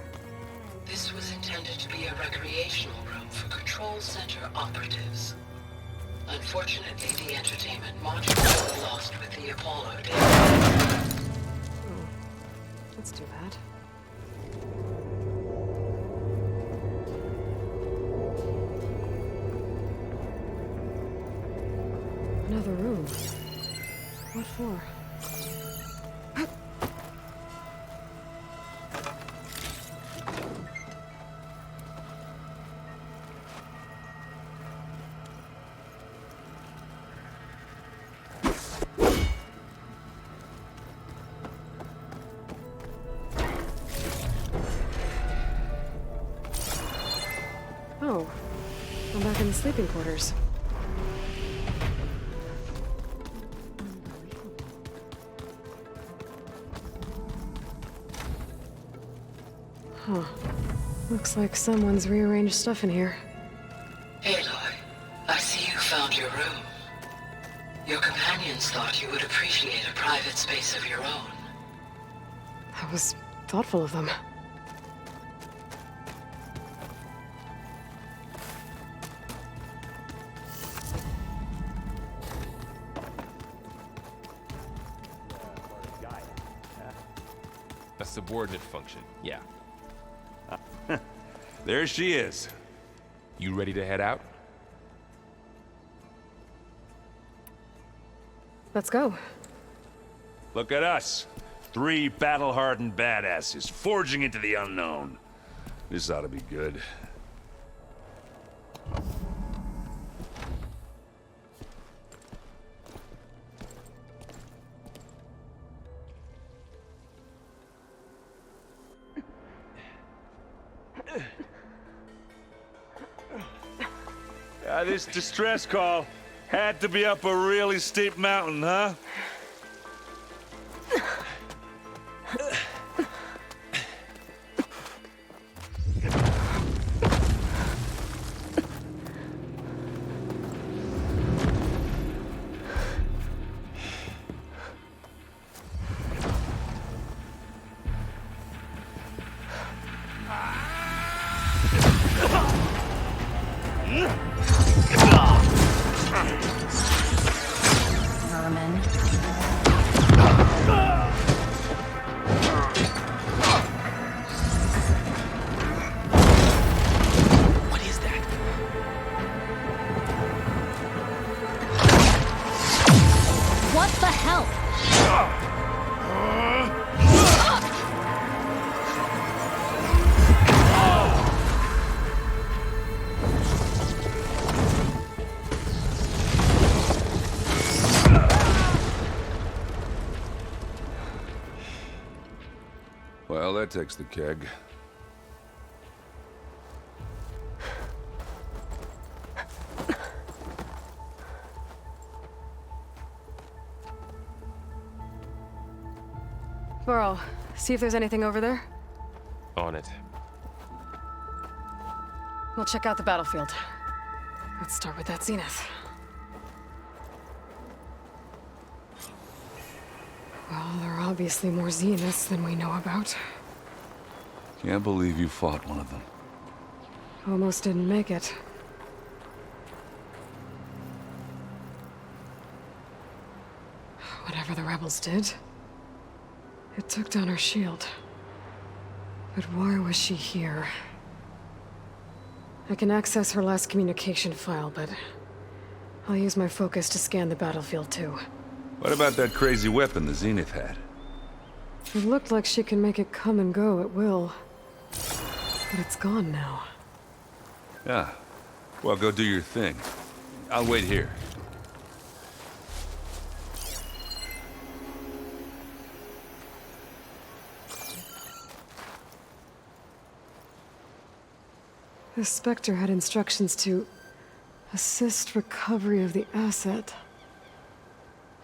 This was intended to be a recreational room for Control Center operatives. Unfortunately, the entertainment module was lost with the Apollo data. Oh, that's too bad. Another room. What for? Oh, I'm back in the sleeping quarters. Huh. Looks like someone's rearranged stuff in here. Aloy, I see you found your room. Your companions thought you would appreciate a private space of your own. That was thoughtful of them. A subordinate function, yeah. There she is. You ready to head out? Let's go. Look at us. 3 battle-hardened badasses forging into the unknown. This ought to be good. This distress call had to be up a really steep mountain, huh? Well, that takes the keg. Varl, see if there's anything over there. On it. We'll check out the battlefield. Let's start with that Zenith. Well, there are obviously more Zeniths than we know about. Can't believe you fought one of them. Almost didn't make it. Whatever the rebels did, it took down her shield. But why was she here? I can access her last communication file, but I'll use my focus to scan the battlefield too. What about that crazy weapon the Zenith had? It looked like she can make it come and go at will. But it's gone now. Yeah. Well, go do your thing. I'll wait here. The Spectre had instructions to assist recovery of the asset.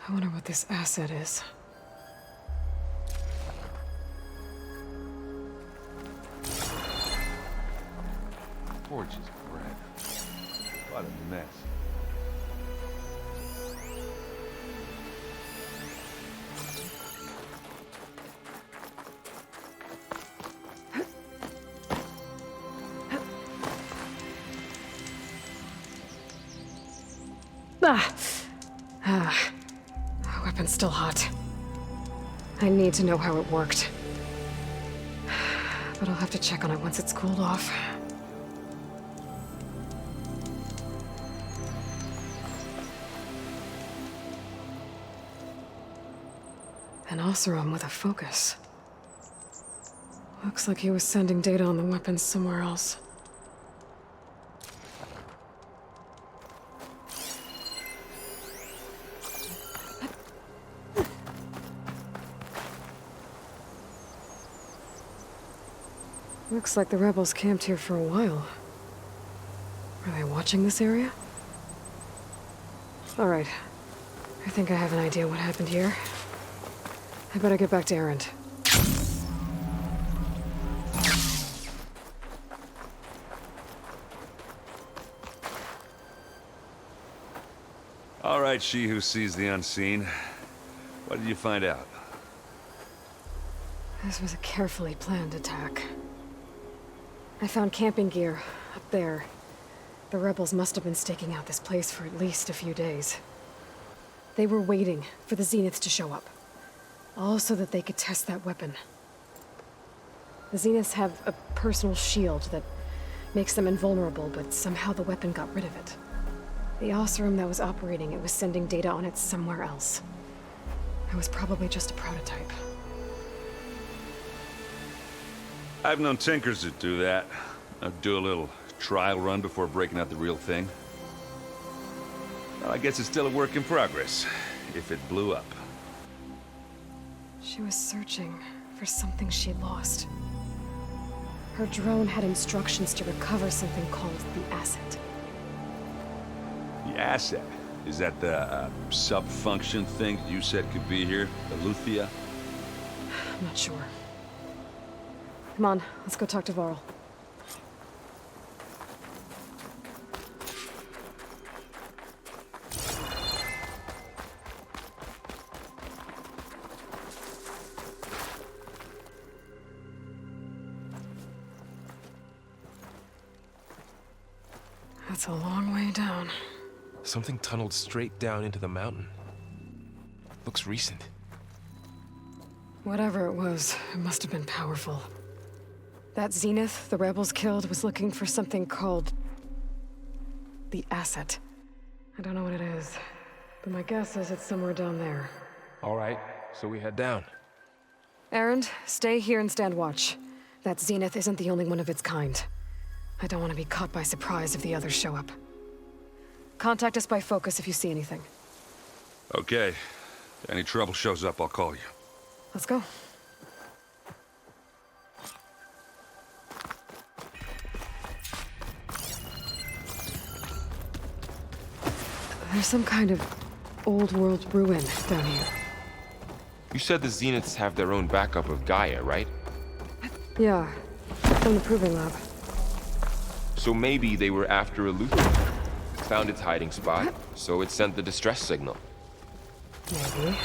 I wonder what this asset is. Gorgeous bread. What a mess. Weapon's still hot. I need to know how it worked. But I'll have to check on it once it's cooled off. An Oseram with a focus. Looks like he was sending data on the weapons somewhere else. Looks like the rebels camped here for a while. Are they watching this area? All right. I think I have an idea what happened here. I better get back to Erend. All right, she who sees the unseen. What did you find out? This was a carefully planned attack. I found camping gear up there. The rebels must have been staking out this place for at least a few days. They were waiting for the Zeniths to show up. All so that they could test that weapon. The Zeniths have a personal shield that makes them invulnerable, but somehow the weapon got rid of it. The Oseram that was operating it was sending data on it somewhere else. It was probably just a prototype. I've known tinkers that do that. I'd do a little trial run before breaking out the real thing. Well, I guess it's still a work in progress, if it blew up. She was searching for something she lost. Her drone had instructions to recover something called the asset. The asset? Is that the sub-function thing that you said could be here? The Luthia? I'm not sure. Come on, let's go talk to Varl. That's a long way down. Something tunneled straight down into the mountain. Looks recent. Whatever it was, it must have been powerful. That Zenith the rebels killed was looking for something called the asset. I don't know what it is, but my guess is it's somewhere down there. All right, so we head down. Erend, stay here and stand watch. That Zenith isn't the only one of its kind. I don't want to be caught by surprise if the others show up. Contact us by focus if you see anything. Okay. If any trouble shows up, I'll call you. Let's go. There's some kind of old-world ruin down here. You said the Zeniths have their own backup of Gaia, right? Yeah, from the proving lab. So maybe they were after a Luthia. Found its hiding spot, so it sent the distress signal. Maybe.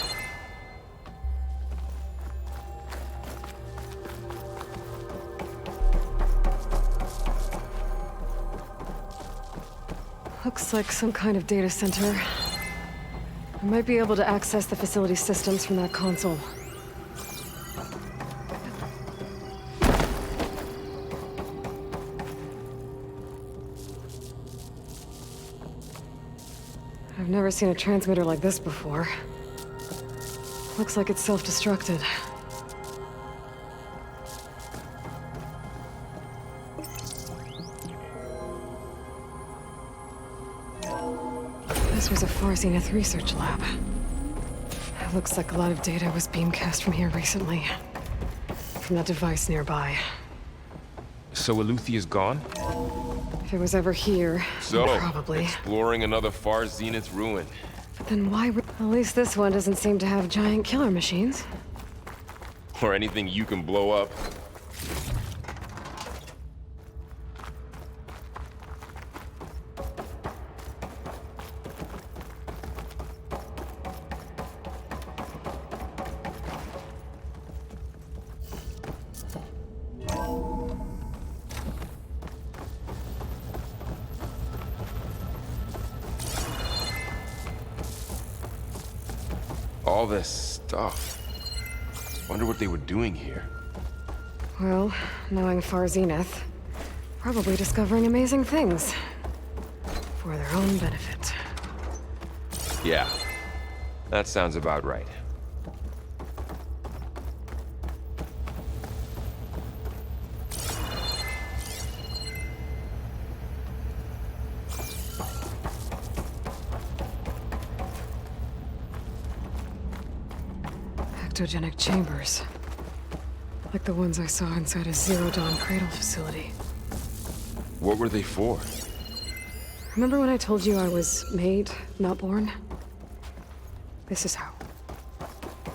Looks like some kind of data center. I might be able to access the facility systems from that console. I've never seen a transmitter like this before. Looks like it's self-destructed. This was a Zenith research lab. It looks like a lot of data was beamcast from here recently. From that device nearby. So Eluthia's gone? If it was ever here, So, probably. exploring another far Zenith ruin. But then why would... At least this one doesn't seem to have giant killer machines. Or anything you can blow up. All this stuff. Wonder what they were doing here. Well, knowing Far Zenith, probably discovering amazing things. For their own benefit. Yeah, that sounds about right. Ectogenic chambers. Like the ones I saw inside a Zero-Dawn cradle facility. What were they for? Remember when I told you I was made, not born? This is how.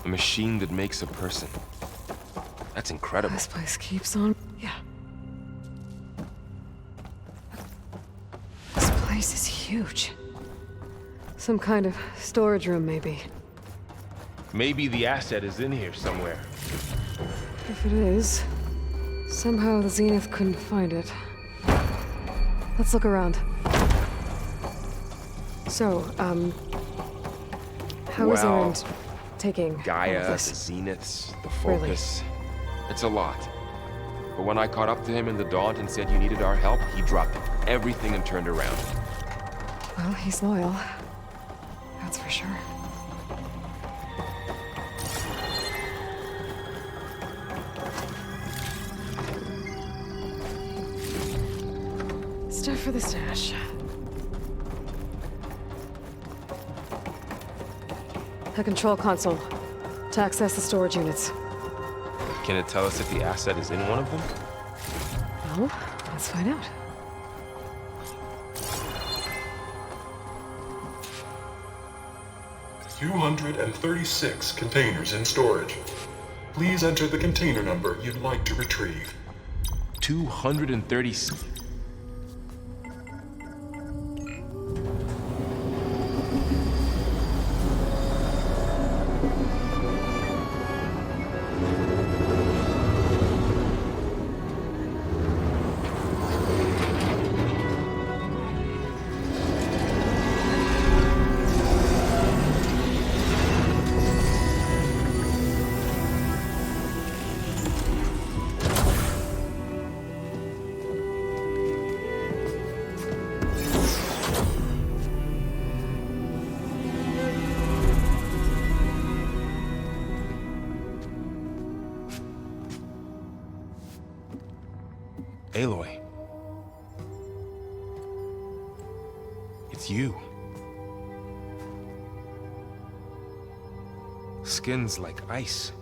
A machine that makes a person. That's incredible. This place keeps on... Yeah. This place is huge. Some kind of storage room, maybe. Maybe the asset is in here somewhere. If it is, somehow the Zenith couldn't find it. Let's look around. So, how is Erend taking Gaia, all of the this? Zeniths, the focus. It's a lot. But when I caught up to him in the daunt and said you needed our help, he dropped everything and turned around. Well, he's loyal. That's for sure. stuff for the stash. A control console to access the storage units. Can it tell us if the asset is in one of them? Well, let's find out. "236 containers in storage. Please enter the container number you'd like to retrieve." 236. Aloy. It's you. Skin's like ice.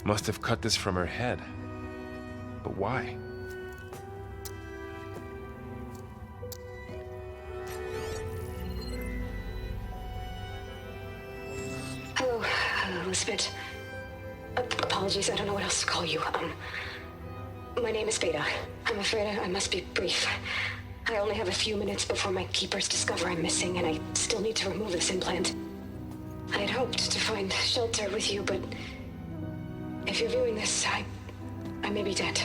Must have cut this from her head. But why? Hello, Elizabeth. Apologies, I don't know what else to call you. My name is Beta. I'm afraid I must be brief. I only have a few minutes before my keepers discover I'm missing, and I still need to remove this implant. I had hoped to find shelter with you, but if you're viewing this, I may be dead.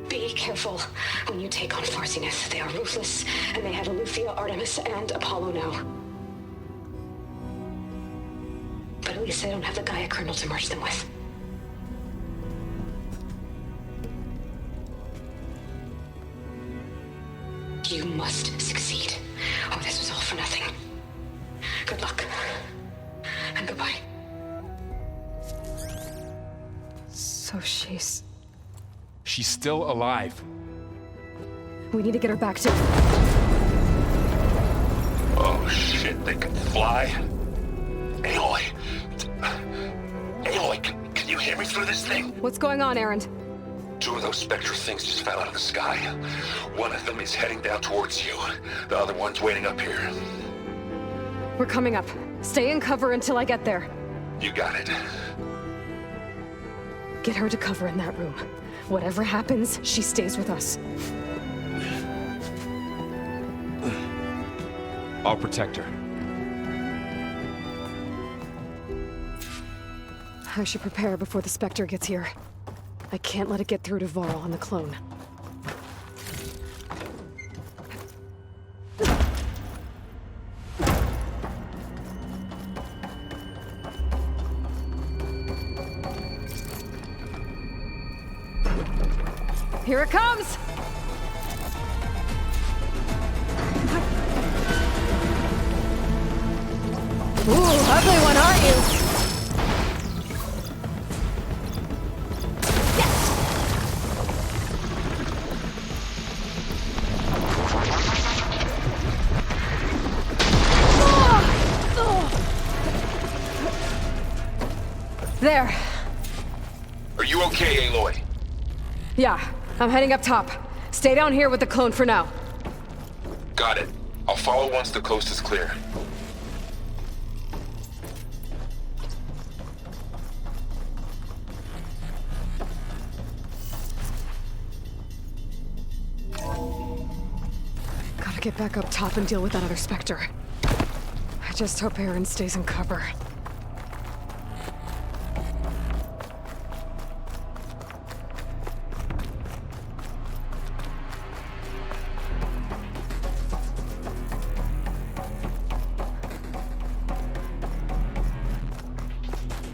Be careful when you take on Far Zenith. They are ruthless, and they have Eleuthia, Artemis, and Apollo now. But at least they don't have the Gaia kernel to merge them with. You must succeed, or this was all for nothing. Good luck. And goodbye. So she's still alive. We need to get her back to... Oh shit, they can fly? Aloy. Aloy, can you hear me through this thing? What's going on, Erend? 2 of those spectre things just fell out of the sky. One of them is heading down towards you. The other one's waiting up here. We're coming up. Stay in cover until I get there. You got it. Get her to cover in that room. Whatever happens, she stays with us. I'll protect her. I should prepare before the Spectre gets here. I can't let it get through to Varl on the clone. Here it comes! Ooh, ugly one, aren't you? There. Are you okay, Aloy? Yeah, I'm heading up top. Stay down here with the clone for now. Got it. I'll follow once the coast is clear. Gotta get back up top and deal with that other Spectre. I just hope Erend stays in cover.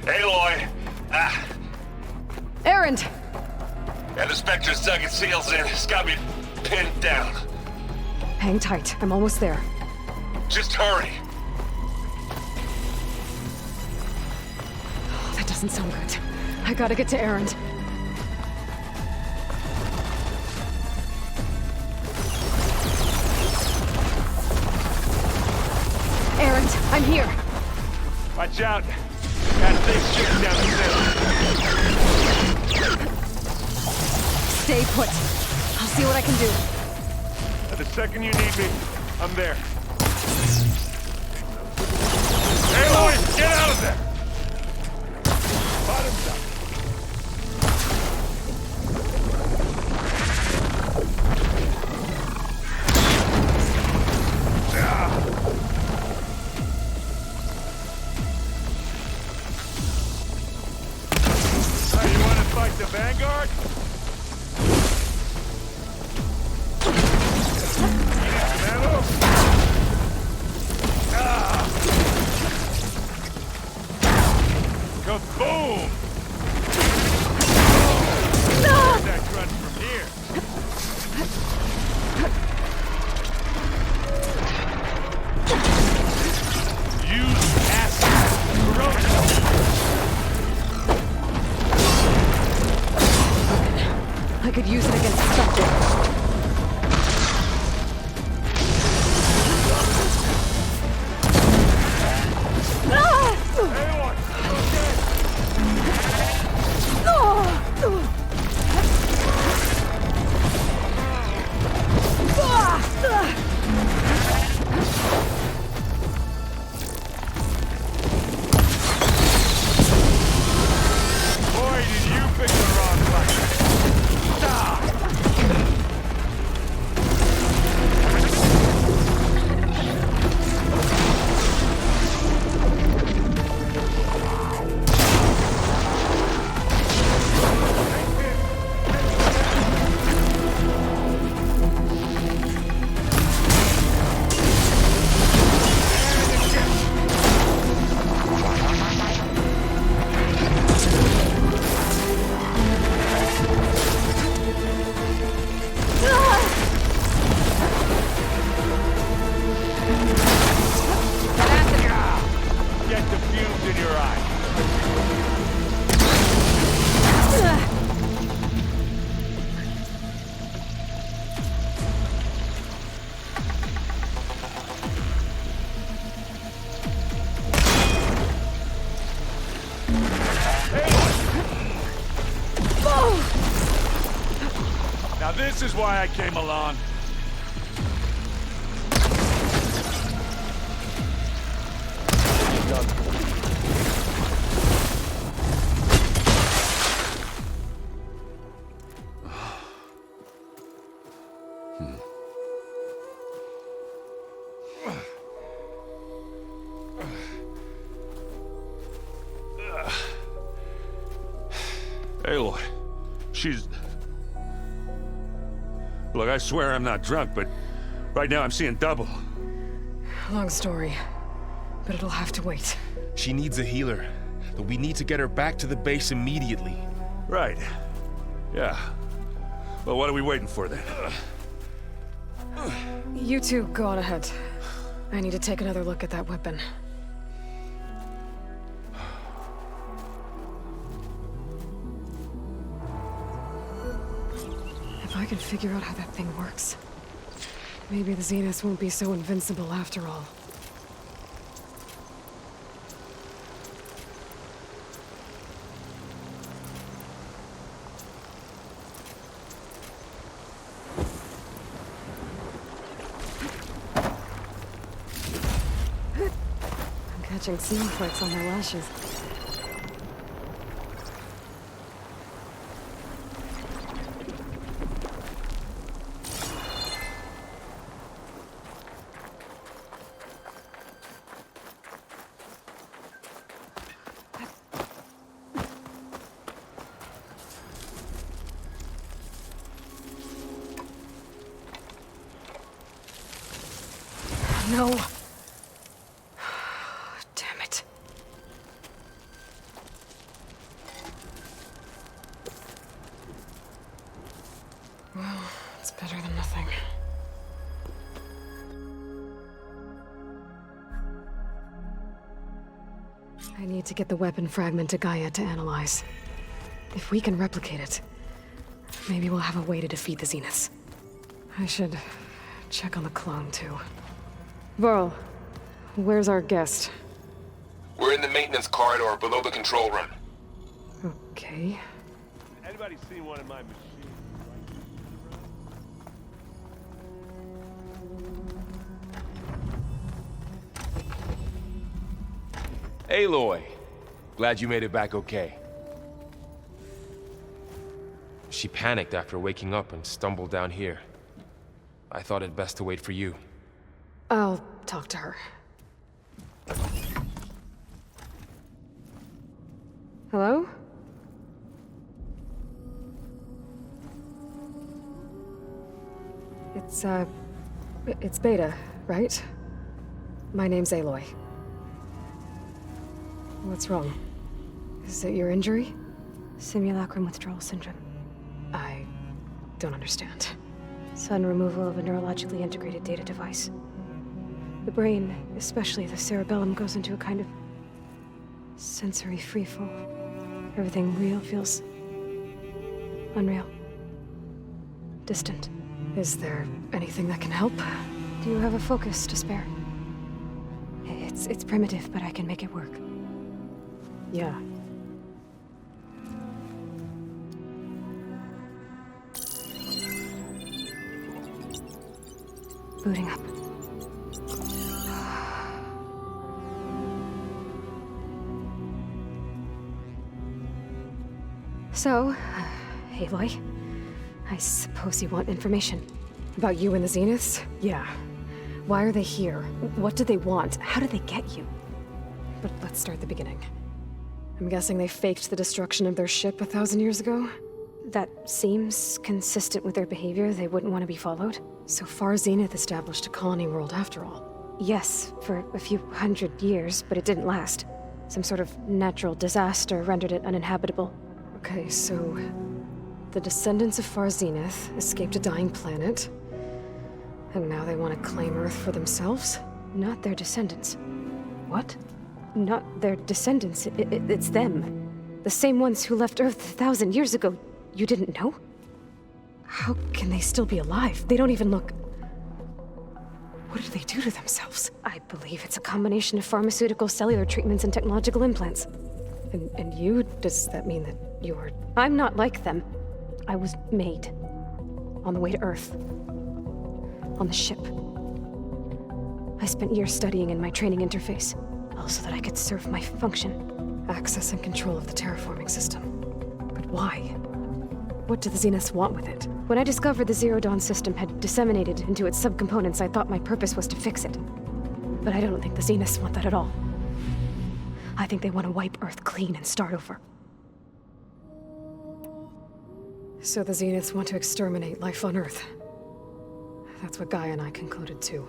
Aloy! Erend! And the Spectre's dug its heels in. It's got me pinned down. Hang tight. I'm almost there. Just hurry. Oh, that doesn't sound good. I gotta get to Erend. Watch out! That thing's shooting down the center. Stay put. I'll see what I can do. At the second you need me, I'm there. Hey, Lloyd, get out of there! Bottoms up. You want to fight the Vanguard? Kaboom! No! That crunch from here. Use acid. Corrosion. I could use it against something. Boy, did you pick the wrong fight. Stop! Get the fumes in your eye. Now this is why I came along. Aloy, she's... Look, I swear I'm not drunk, but right now I'm seeing double. Long story, but it'll have to wait. She needs a healer, but we need to get her back to the base immediately. Right. Yeah. Well, what are we waiting for then? You two go on ahead. I need to take another look at that weapon. If I can figure out how that thing works, maybe the Zenith won't be so invincible after all. I'm catching snowflakes on my lashes. No. Damn it. Well, it's better than nothing. I need to get the weapon fragment to Gaia to analyze. If we can replicate it, maybe we'll have a way to defeat the Zeniths. I should check on the clone, too. Varl, where's our guest? We're in the maintenance corridor below the control room. Okay. Anybody seen one of my machines? Aloy, glad you made it back okay. She panicked after waking up and stumbled down here. I thought it best to wait for you. I'll talk to her. Hello? It's Beta, right? My name's Aloy. What's wrong? Is it your injury? Simulacrum withdrawal syndrome. I don't understand. Sudden removal of a neurologically integrated data device. The brain, especially the cerebellum, goes into a kind of sensory freefall. Everything real feels unreal. Distant. Is there anything that can help? Do you have a focus to spare? It's primitive, but I can make it work. Yeah. Booting up. So, Aloy, I suppose you want information. About you and the Zeniths? Yeah. Why are they here? What do they want? How did they get you? But let's start at the beginning. I'm guessing they faked the destruction of their ship 1,000 years ago? That seems consistent with their behavior. They wouldn't want to be followed. So far, Zenith established a colony world after all. Yes, for a few hundred years, but it didn't last. Some sort of natural disaster rendered it uninhabitable. Okay, so the descendants of Far Zenith escaped a dying planet, and now they want to claim Earth for themselves? Not their descendants. What? Not their descendants. It's them. The same ones who left Earth 1,000 years ago. You didn't know? How can they still be alive? They don't even look... What did they do to themselves? I believe it's a combination of pharmaceutical, cellular treatments, and technological implants. And you? Does that mean that you're... I'm not like them. I was made. On the way to Earth. On the ship. I spent years studying in my training interface, all so that I could serve my function. Access and control of the terraforming system. But why? What do the Zeniths want with it? When I discovered the Zero Dawn system had disseminated into its subcomponents, I thought my purpose was to fix it. But I don't think the Zeniths want that at all. I think they want to wipe Earth clean and start over. So the Zeniths want to exterminate life on Earth. That's what Gaia and I concluded too.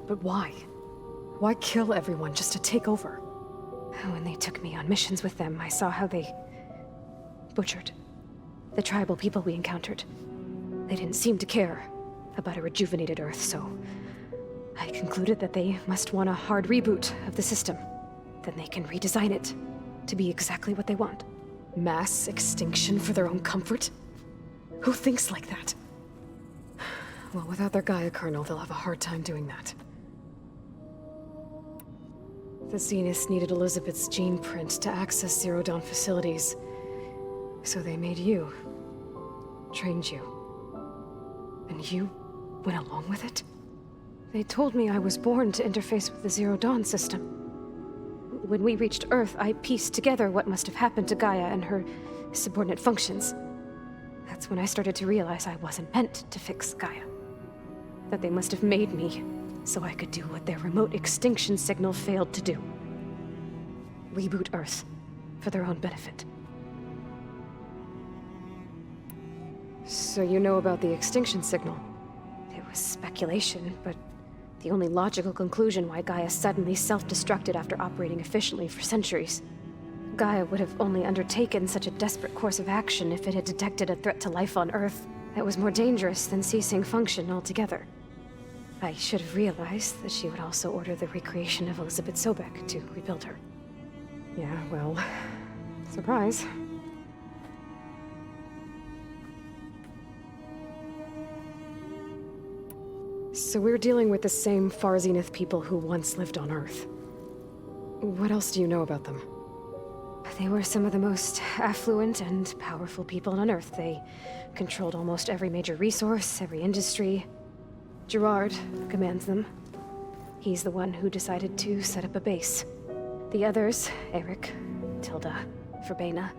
But why? Why kill everyone just to take over? When they took me on missions with them, I saw how they butchered the tribal people we encountered. They didn't seem to care about a rejuvenated Earth, so I concluded that they must want a hard reboot of the system. Then they can redesign it to be exactly what they want. Mass extinction for their own comfort? Who thinks like that? Well, without their Gaia kernel, they'll have a hard time doing that. The Zeniths needed Elizabeth's gene print to access Zero Dawn facilities. So they made you. Trained you. And you went along with it? They told me I was born to interface with the Zero Dawn system. When we reached Earth, I pieced together what must have happened to Gaia and her subordinate functions. That's when I started to realize I wasn't meant to fix Gaia. That they must have made me so I could do what their remote extinction signal failed to do. Reboot Earth for their own benefit. So you know about the extinction signal? It was speculation, but the only logical conclusion why Gaia suddenly self-destructed after operating efficiently for centuries. Gaia would have only undertaken such a desperate course of action if it had detected a threat to life on Earth that was more dangerous than ceasing function altogether. I should have realized that she would also order the recreation of Elizabeth Sobek to rebuild her. Yeah, well, surprise. So we're dealing with the same Far Zenith people who once lived on Earth. What else do you know about them? They were some of the most affluent and powerful people on Earth. They controlled almost every major resource, every industry. Gerard commands them. He's the one who decided to set up a base. The others, Eric, Tilda, Verbena,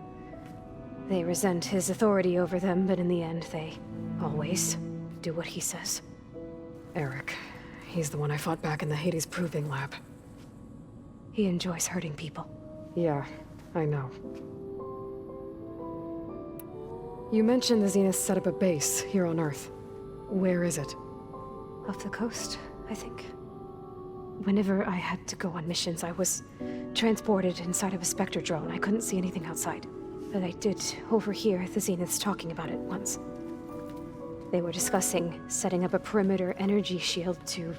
they resent his authority over them, but in the end, they always do what he says. Eric. He's the one I fought back in the Hades Proving Lab. He enjoys hurting people. Yeah, I know. You mentioned the Zenith set up a base here on Earth. Where is it? Off the coast, I think. Whenever I had to go on missions, I was transported inside of a spectre drone. I couldn't see anything outside. But I did overhear the Zeniths talking about it once. They were discussing setting up a perimeter energy shield to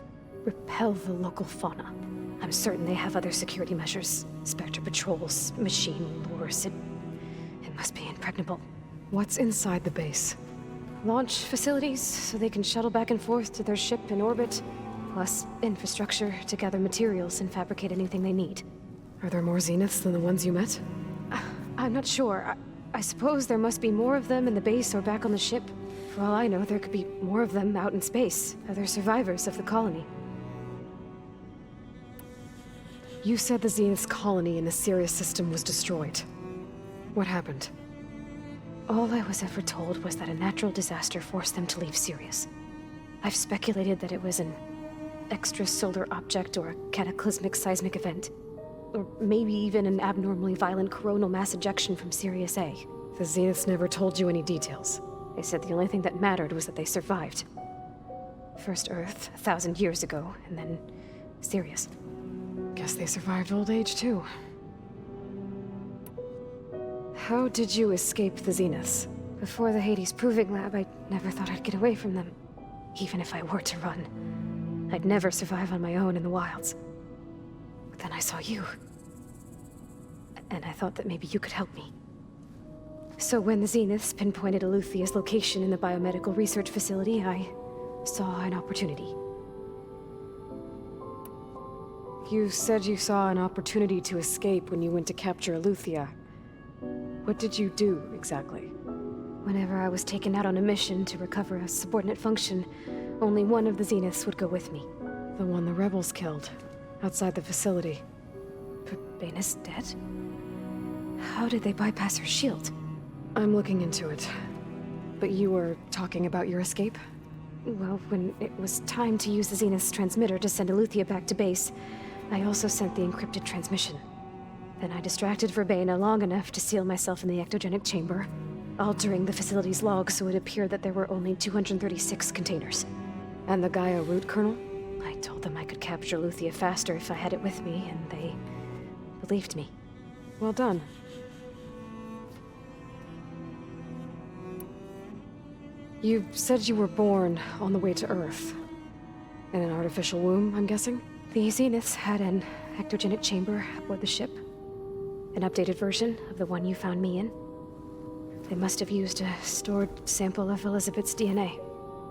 repel the local fauna. I'm certain they have other security measures. Spectre patrols, machine lures. It must be impregnable. What's inside the base? Launch facilities, so they can shuttle back and forth to their ship in orbit. Plus infrastructure to gather materials and fabricate anything they need. Are there more Zeniths than the ones you met? I'm not sure. I suppose there must be more of them in the base or back on the ship. For all I know, there could be more of them out in space. Other survivors of the colony. You said the Zenith's colony in the Sirius system was destroyed. What happened? All I was ever told was that a natural disaster forced them to leave Sirius. I've speculated that it was an extrasolar object or a cataclysmic seismic event. Or maybe even an abnormally violent coronal mass ejection from Sirius A. The Zeniths never told you any details. They said the only thing that mattered was that they survived. First Earth, 1,000 years ago, and then Sirius. Guess they survived old age, too. How did you escape the Zeniths? Before the Hades Proving Lab, I never thought I'd get away from them. Even if I were to run. I'd never survive on my own in the wilds. But then I saw you. And I thought that maybe you could help me. So when the Zeniths pinpointed Eluthia's location in the biomedical research facility, I saw an opportunity. You said you saw an opportunity to escape when you went to capture Eluthia. What did you do, exactly? Whenever I was taken out on a mission to recover a subordinate function, only one of the Zeniths would go with me. The one the rebels killed, outside the facility. Verbena's dead? How did they bypass her shield? I'm looking into it. But you were talking about your escape? Well, when it was time to use the Zenith's transmitter to send Eluthia back to base, I also sent the encrypted transmission. Then I distracted Verbena long enough to seal myself in the ectogenic chamber, altering the facility's log so it appeared that there were only 236 containers. And the Gaia root kernel? I told them I could capture Eluthia faster if I had it with me, and they believed me. Well done. You said you were born on the way to Earth. In an artificial womb, I'm guessing? The Zeniths had an ectogenic chamber aboard the ship. An updated version of the one you found me in. They must have used a stored sample of Elizabeth's DNA.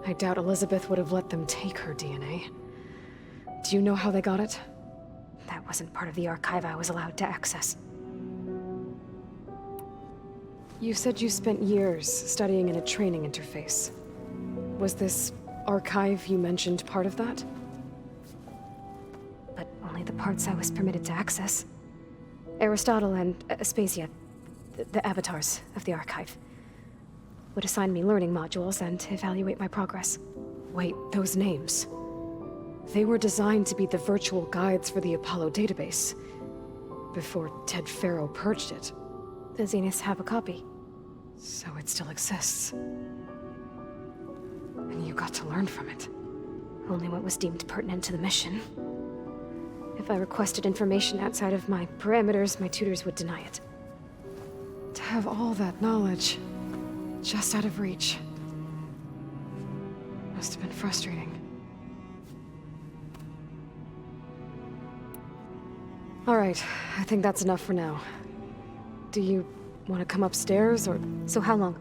I doubt Elizabeth would have let them take her DNA. Do you know how they got it? That wasn't part of the archive I was allowed to access. You said you spent years studying in a training interface. Was this archive you mentioned part of that? But only the parts I was permitted to access. Aristotle and Aspasia, the avatars of the archive, would assign me learning modules and evaluate my progress. Wait, those names. They were designed to be the virtual guides for the Apollo database, before Ted Faro purged it. The Zeniths have a copy. So it still exists. And you got to learn from it. Only what was deemed pertinent to the mission. If I requested information outside of my parameters, my tutors would deny it. To have all that knowledge, just out of reach. Must have been frustrating. All right, I think that's enough for now. Do you want to come upstairs, or...? So how long?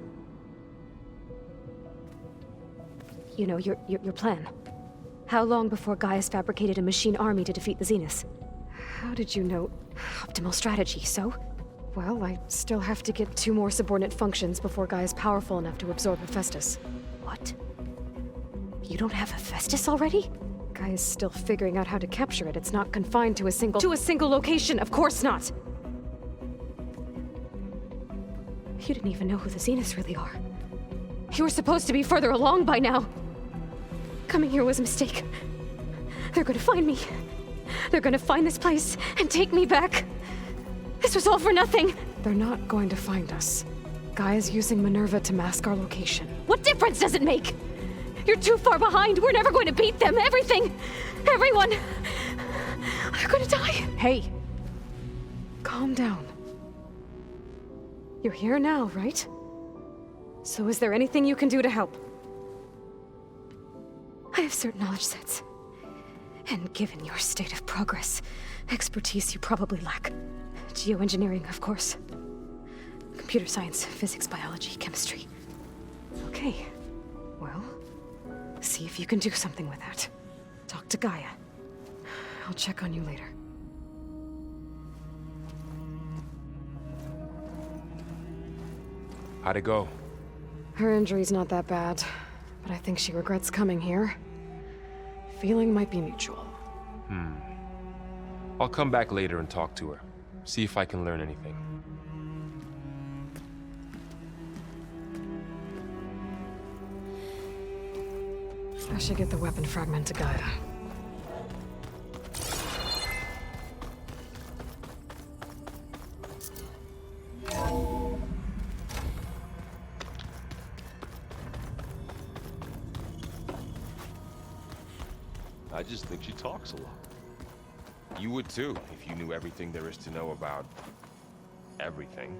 You know, your plan. How long before Gaia's fabricated a machine army to defeat the Zeniths? How did you know? Optimal strategy, so? Well, I still have to get 2 more subordinate functions before Gaia's powerful enough to absorb Hephaestus. What? You don't have Hephaestus already? Gaia's still figuring out how to capture it. It's not confined to a single location, of course not! You didn't even know who the Zeniths really are. You were supposed to be further along by now. Coming here was a mistake. They're gonna find me. They're gonna find this place and take me back. This was all for nothing. They're not going to find us. Gaia's using Minerva to mask our location. What difference does it make? You're too far behind. We're never going to beat them. Everything, everyone, are gonna die. Hey, calm down. You're here now, right? So is there anything you can do to help? I have certain knowledge sets. And given your state of progress, expertise you probably lack. Geoengineering, of course. Computer science, physics, biology, chemistry. Okay, well, see if you can do something with that. Talk to Gaia. I'll check on you later. How'd it go? Her injury's not that bad, but I think she regrets coming here. Feeling might be mutual. I'll come back later and talk to her. See if I can learn anything. I should get the weapon fragment to Gaia. I just think she talks a lot. You would too, if you knew everything there is to know about everything.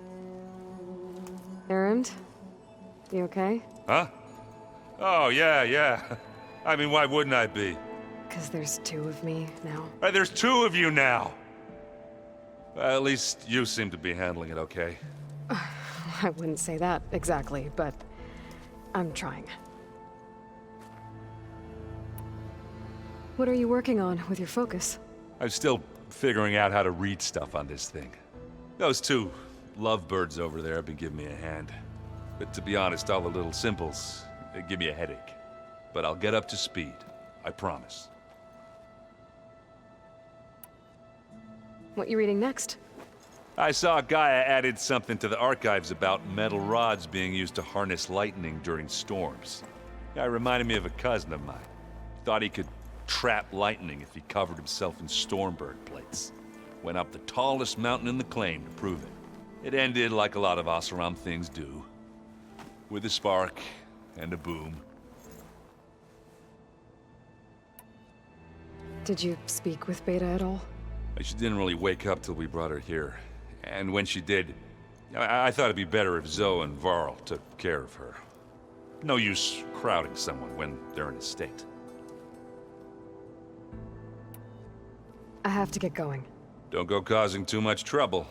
Erend? You okay? Huh? Oh, yeah. I mean, why wouldn't I be? Because there's 2 of me now. There's 2 of you now! At least you seem to be handling it okay. I wouldn't say that exactly, but I'm trying. What are you working on with your focus? I'm still figuring out how to read stuff on this thing. Those 2 lovebirds over there have been giving me a hand. But to be honest, all the little symbols, they give me a headache. But I'll get up to speed. I promise. What you reading next? I saw Gaia added something to the archives about metal rods being used to harness lightning during storms. Guy reminded me of a cousin of mine. Thought he could trap lightning if he covered himself in Stormbird plates. Went up the tallest mountain in the claim to prove it. It ended like a lot of Oseram things do. With a spark and a boom. Did you speak with Beta at all? She didn't really wake up till we brought her here. And when she did, I thought it'd be better if Zoe and Varl took care of her. No use crowding someone when they're in a state. I have to get going. Don't go causing too much trouble.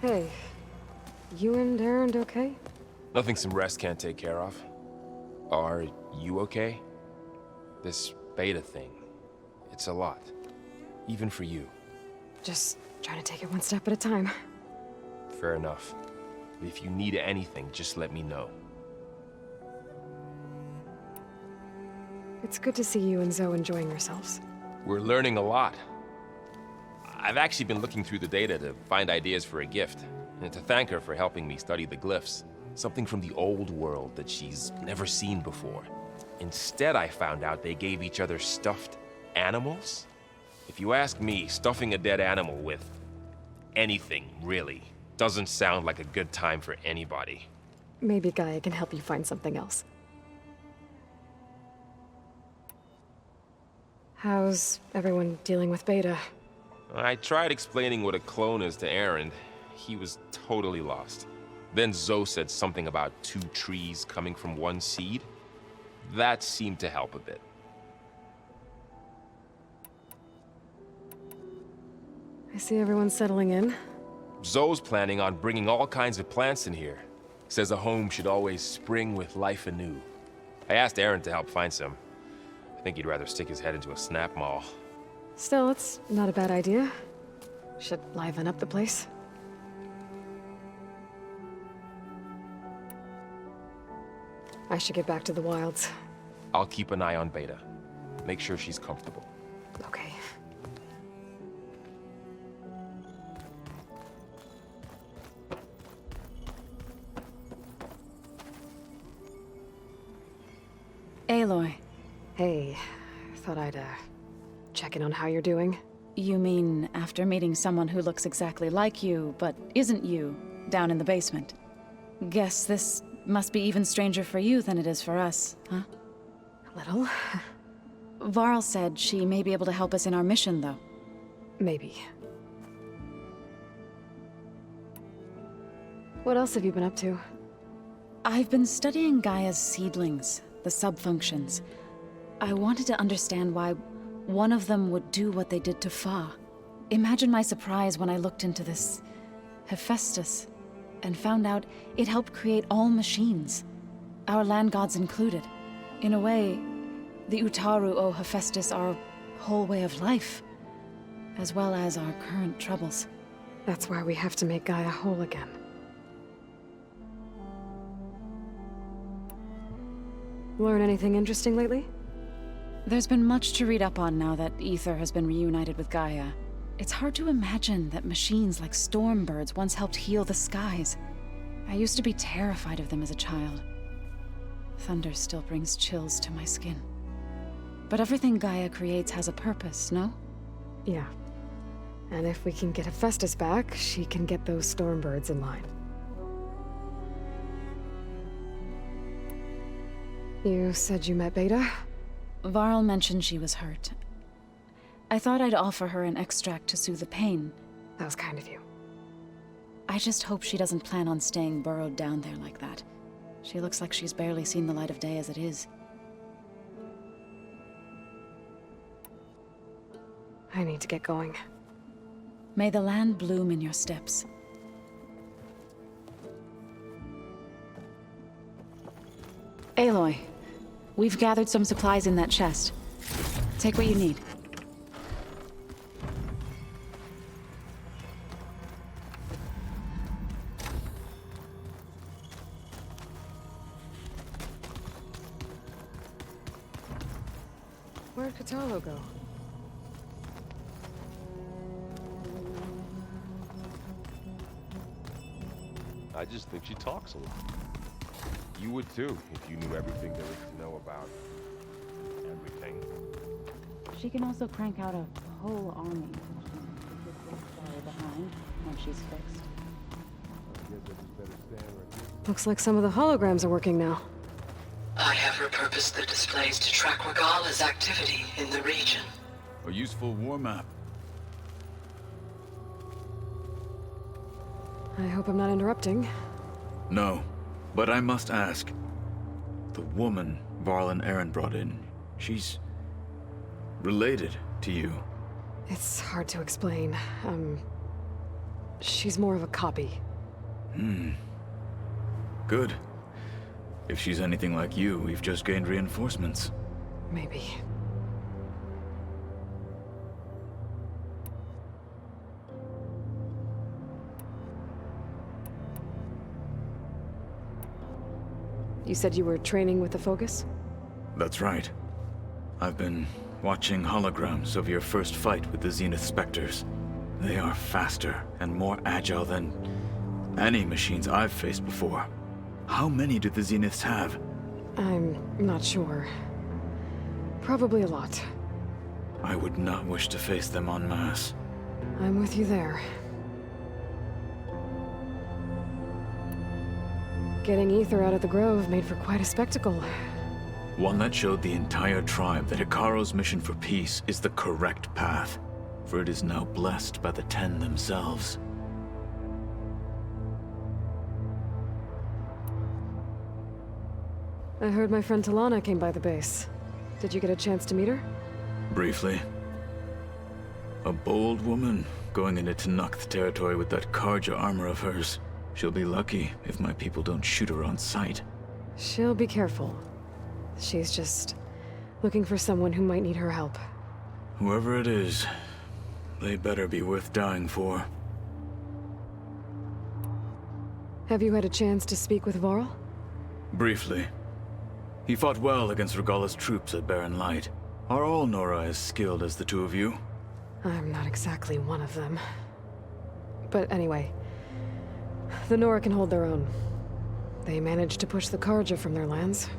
Hey, you and Erend okay? Nothing some rest can't take care of. Are you okay? This beta thing, it's a lot. Even for you. Just trying to take it one step at a time. Fair enough. If you need anything, just let me know. It's good to see you and Zoe enjoying yourselves. We're learning a lot. I've actually been looking through the data to find ideas for a gift, and to thank her for helping me study the glyphs. Something from the old world that she's never seen before. Instead, I found out they gave each other stuffed animals. If you ask me, stuffing a dead animal with anything, really, doesn't sound like a good time for anybody. Maybe Gaia can help you find something else. How's everyone dealing with Beta? I tried explaining what a clone is to Erend. He was totally lost. Then Zoe said something about 2 trees coming from one seed. That seemed to help a bit. I see everyone's settling in. Zoe's planning on bringing all kinds of plants in here. Says a home should always spring with life anew. I asked Erend to help find some. I think he'd rather stick his head into a snap mall. Still, it's not a bad idea. Should liven up the place. I should get back to the wilds. I'll keep an eye on Beta. Make sure she's comfortable. Okay. Aloy. Hey, thought I'd, check in on how you're doing. You mean after meeting someone who looks exactly like you, but isn't you, down in the basement? Guess this must be even stranger for you than it is for us, huh? A little. Varl said she may be able to help us in our mission, though. Maybe. What else have you been up to? I've been studying Gaia's seedlings, the subfunctions. I wanted to understand why one of them would do what they did to Fa. Imagine my surprise when I looked into this Hephaestus and found out it helped create all machines, our land gods included. In a way, the Utaru owe Hephaestus our whole way of life, as well as our current troubles. That's why we have to make Gaia whole again. Learn anything interesting lately? There's been much to read up on now that Ether has been reunited with Gaia. It's hard to imagine that machines like storm birds once helped heal the skies. I used to be terrified of them as a child. Thunder still brings chills to my skin. But everything Gaia creates has a purpose, no? Yeah. And if we can get Hephaestus back, she can get those storm birds in line. You said you met Beta? Varl mentioned she was hurt. I thought I'd offer her an extract to soothe the pain. That was kind of you. I just hope she doesn't plan on staying burrowed down there like that. She looks like she's barely seen the light of day as it is. I need to get going. May the land bloom in your steps. Aloy, we've gathered some supplies in that chest. Take what you need. Where'd Utaru go? I just think she talks a lot. You would too, if you knew everything there is to know about everything. She can also crank out a whole army. Behind when she's fixed. Looks like some of the holograms are working now. I have repurposed the displays to track Regala's activity in the region. A useful war map. I hope I'm not interrupting. No, but I must ask. The woman Varl and Erend brought in, she's related to you. It's hard to explain. She's more of a copy. Good. If she's anything like you, we've just gained reinforcements. Maybe. You said you were training with the Focus? That's right. I've been watching holograms of your first fight with the Zenith Spectres. They are faster and more agile than any machines I've faced before. How many do the Zeniths have? I'm not sure. Probably a lot. I would not wish to face them en masse. I'm with you there. Getting Ether out of the Grove made for quite a spectacle. One that showed the entire tribe that Hikaru's mission for peace is the correct path, for it is now blessed by the Ten themselves. I heard my friend Talana came by the base. Did you get a chance to meet her? Briefly. A bold woman Going into Tanakh territory with that Karja armor of hers. She'll be lucky if my people don't shoot her on sight. She'll be careful. She's just looking for someone who might need her help. Whoever it is, they better be worth dying for. Have you had a chance to speak with Varl? Briefly. He fought well against Regalla's troops at Barren Light. Are all Nora as skilled as the two of you? I'm not exactly one of them. But anyway, the Nora can hold their own. They managed to push the Karja from their lands.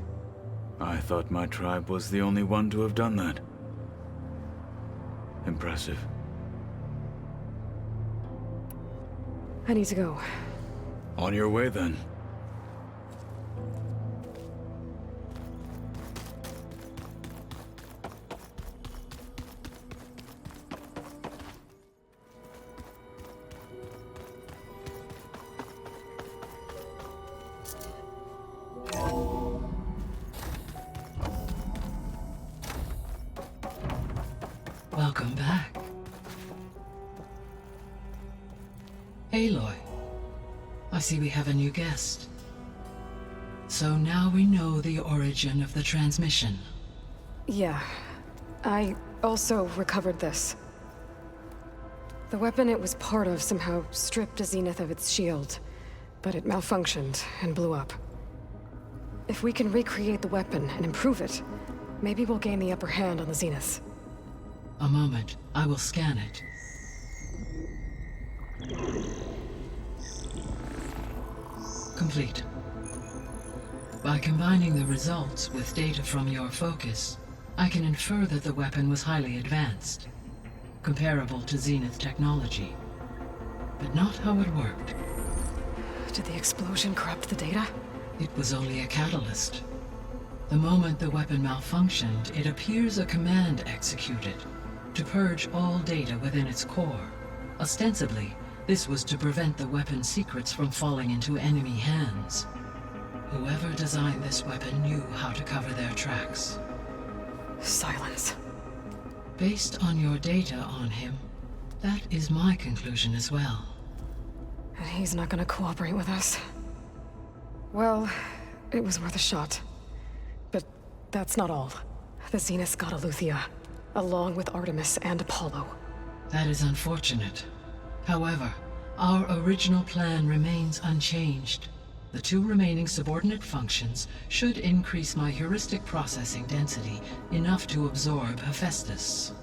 I thought my tribe was the only one to have done that. Impressive. I need to go. On your way, then. Welcome back. Aloy, I see we have a new guest. So now we know the origin of the transmission. Yeah. I also recovered this. The weapon it was part of somehow stripped a Zenith of its shield, but it malfunctioned and blew up. If we can recreate the weapon and improve it, maybe we'll gain the upper hand on the Zeniths. A moment, I will scan it. Complete. By combining the results with data from your focus, I can infer that the weapon was highly advanced, comparable to Zenith technology, but not how it worked. Did the explosion corrupt the data? It was only a catalyst. The moment the weapon malfunctioned, it appears a command executed to purge all data within its core. Ostensibly, this was to prevent the weapon's secrets from falling into enemy hands. Whoever designed this weapon knew how to cover their tracks. Silence. Based on your data on him, that is my conclusion as well. And he's not gonna cooperate with us. Well, it was worth a shot. But that's not all. The Zeniths got Eleuthia, along with Artemis and Apollo. That is unfortunate. However, our original plan remains unchanged. The two remaining subordinate functions should increase my heuristic processing density enough to absorb Hephaestus.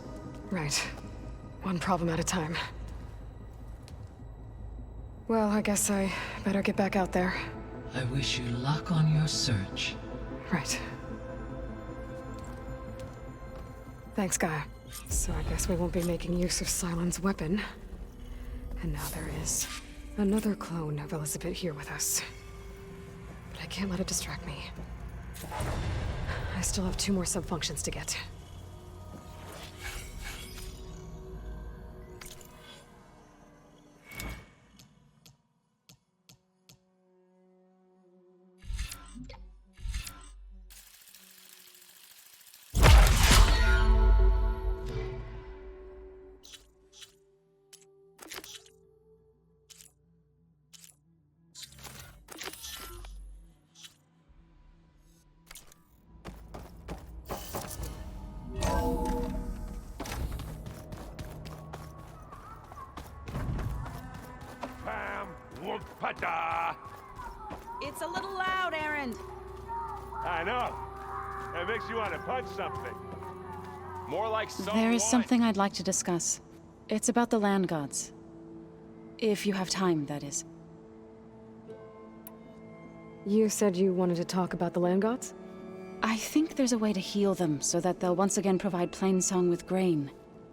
Right. One problem at a time. Well, I guess I better get back out there. I wish you luck on your search. Right. Thanks, Gaia. So I guess we won't be making use of Cylon's weapon. And now there is another clone of Elizabeth here with us. But I can't let it distract me. I still have 2 more sub-functions to get. It's a little loud, Erend. I know. It makes you want to punch something. More like There is something I'd like to discuss. It's about the land gods. If you have time, that is. You said you wanted to talk about the land gods? I think there's a way to heal them so that they'll once again provide Plainsong with grain.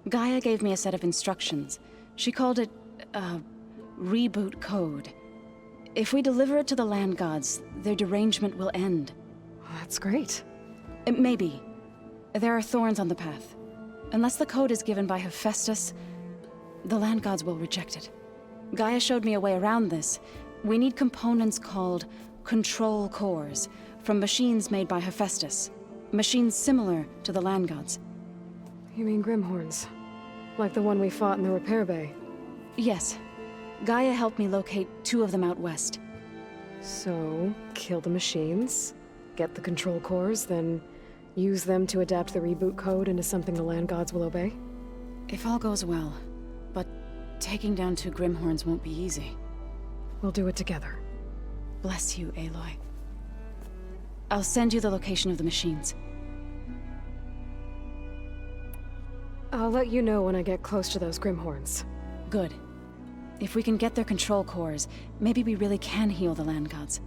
Gaia gave me a set of instructions. She called it, reboot code. If we deliver it to the land gods, their derangement will end. That's great. Maybe. There are thorns on the path. Unless the code is given by Hephaestus, the land gods will reject it. Gaia showed me a way around this. We need components called control cores from machines made by Hephaestus. Machines similar to the land gods. You mean Grimhorns? Like the one we fought in the repair bay? Yes. Gaia helped me locate 2 of them out west. So, kill the machines, get the control cores, then use them to adapt the reboot code into something the land gods will obey? If all goes well. But taking down 2 Grimhorns won't be easy. We'll do it together. Bless you, Aloy. I'll send you the location of the machines. I'll let you know when I get close to those Grimhorns. Good. If we can get their control cores, maybe we really can heal the land gods.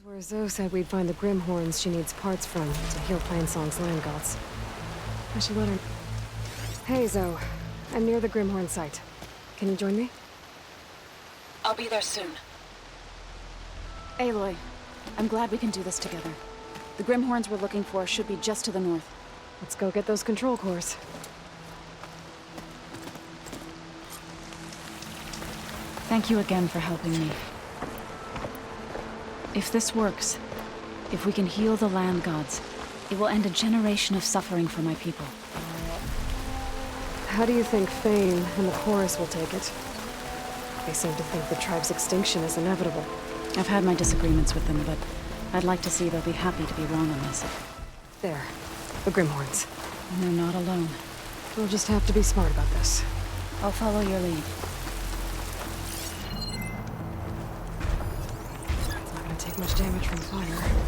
Where Zoe said we'd find the Grimhorns she needs parts from to heal Plainsong's land gods. I should let her... Hey, Zoe. I'm near the Grimhorn site. Can you join me? I'll be there soon. Aloy, I'm glad we can do this together. The Grimhorns we're looking for should be just to the north. Let's go get those control cores. Thank you again for helping me. If this works, if we can heal the land gods, it will end a generation of suffering for my people. How do you think Fane and the Chorus will take it? They seem to think the tribe's extinction is inevitable. I've had my disagreements with them, but I'd like to see they'll be happy to be wrong on this. There. The Grimhorns. And they're not alone. We'll just have to be smart about this. I'll follow your lead. It's not gonna take much damage from fire.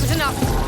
Enough is enough!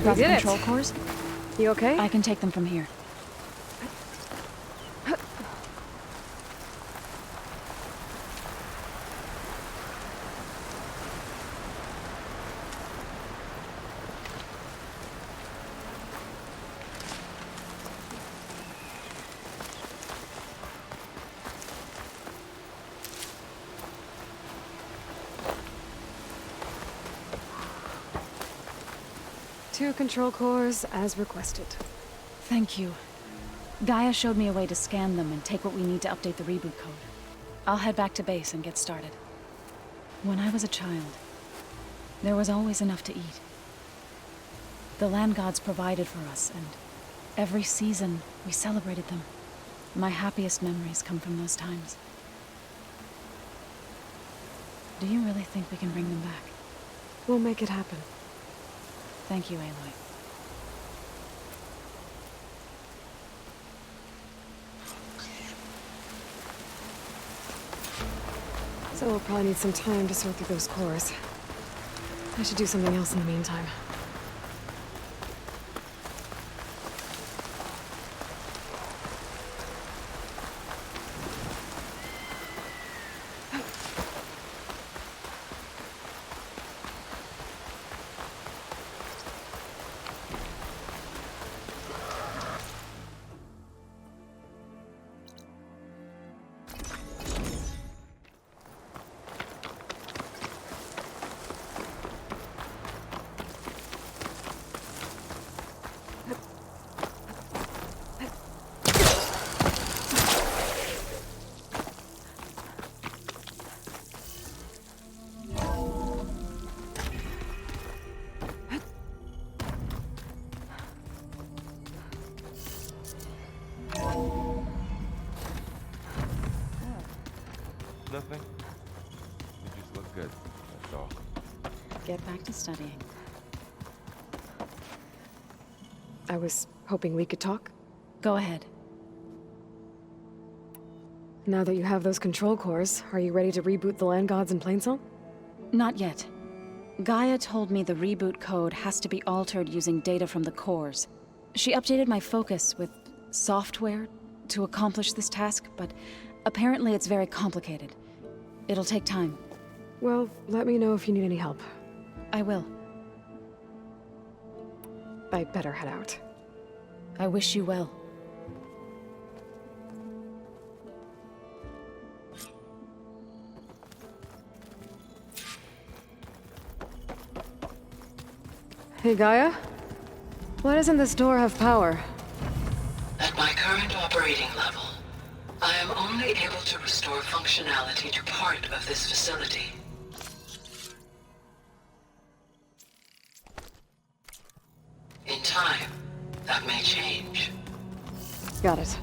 Got the did it. control cores? You okay? I can take them from here. 2 control cores as requested. Thank you. Gaia showed me a way to scan them and take what we need to update the reboot code. I'll head back to base and get started. When I was a child, there was always enough to eat. The land gods provided for us, and every season we celebrated them. My happiest memories come from those times. Do you really think we can bring them back? We'll make it happen. Thank you, Aloy. So we'll probably need some time to sort through those cores. I should do something else in the meantime. Nothing. You just look good, that's all. Get back to studying. I was hoping we could talk. Go ahead. Now that you have those control cores, are you ready to reboot the land gods in Plainsong? Not yet. Gaia told me the reboot code has to be altered using data from the cores. She updated my focus with software to accomplish this task, but apparently it's very complicated. It'll take time. Well, let me know if you need any help. I will. I better head out. I wish you well. Hey, Gaia? Why doesn't this door have power? At my current operating level, I am only able to restore functionality to part of this facility. In time, that may change. Got it.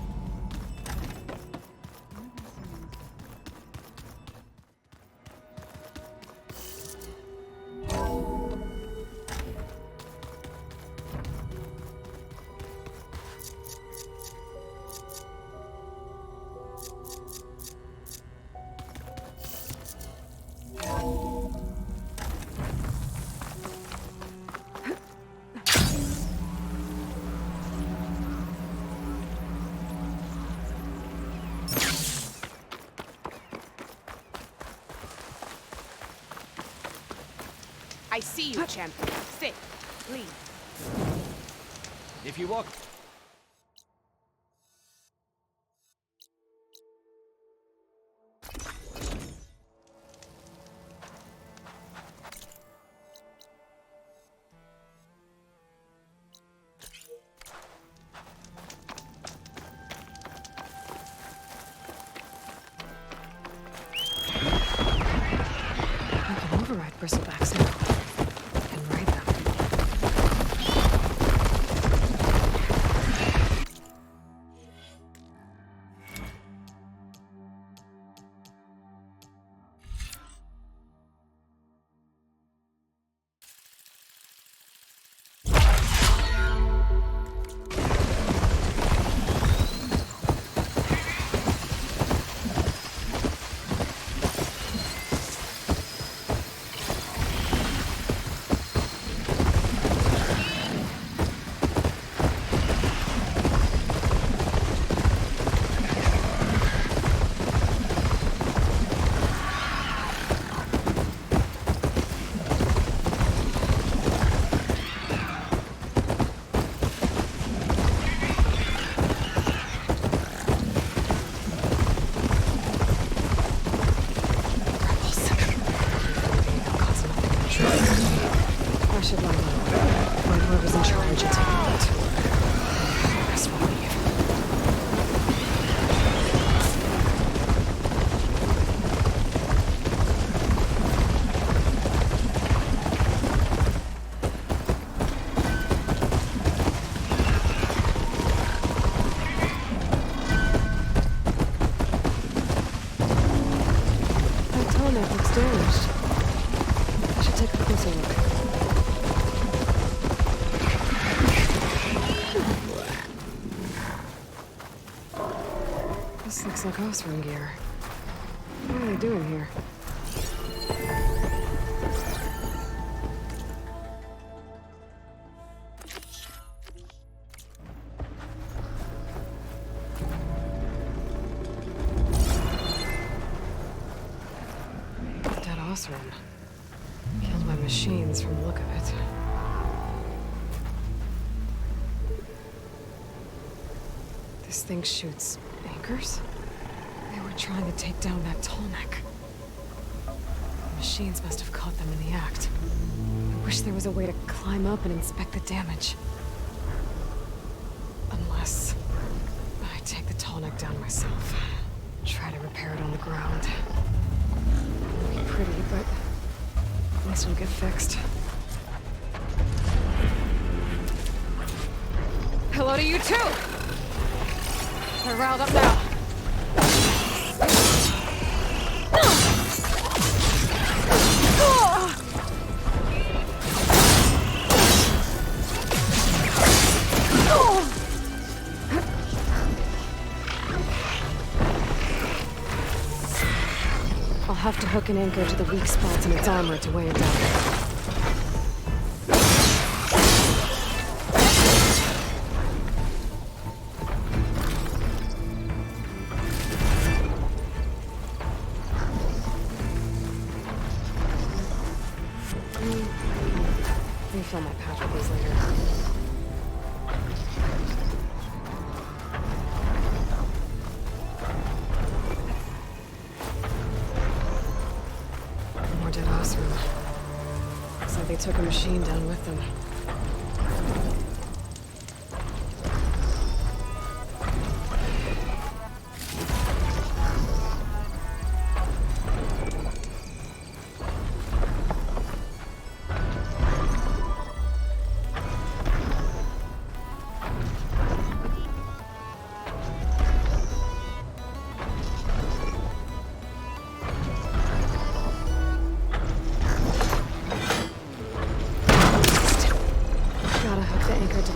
I see you, champion. Sit, please. If you walk... I can override bristlebacks now. And ride them. This looks like Osram gear. What are they doing here? Dead Osram. Killed by machines from the look of it. This thing shoots anchors? They were trying to take down that tallneck. The machines must have caught them in the act. I wish there was a way to climb up and inspect the damage. Unless I take the tallneck down myself. Try to repair it on the ground. Won't be pretty, but at least it'll get fixed. Hello to you too! They're riled up now. I'll have to hook an anchor to the weak spots in its armor to weigh it down. Refill my patch with these later. More dead Osram. Looks like they took a machine down with them.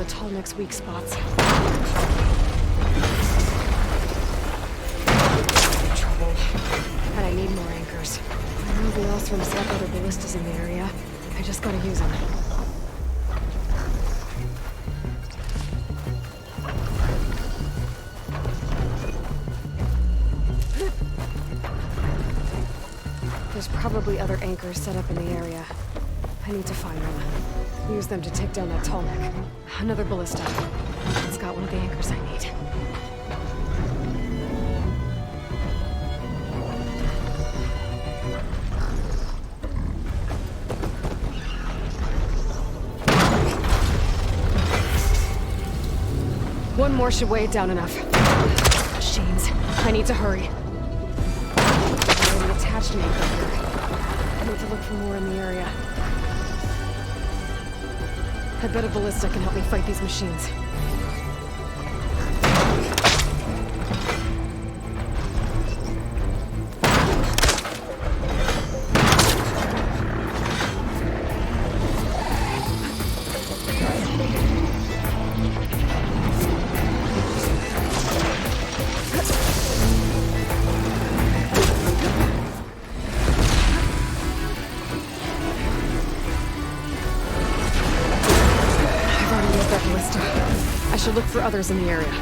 Tallneck's weak spots. Trouble. And I need more anchors. I know the Osram set up other ballistas in the area. I just gotta use them. There's probably other anchors set up in the area. I need to find them. Use them to take down that tallneck. Another ballista. It's got one of the anchors I need. One more should weigh it down enough. Machines. I need to hurry. I already attached an anchor here. I need to look for more in the area. I bet a ballista can help me fight these machines. I should look for others in the area.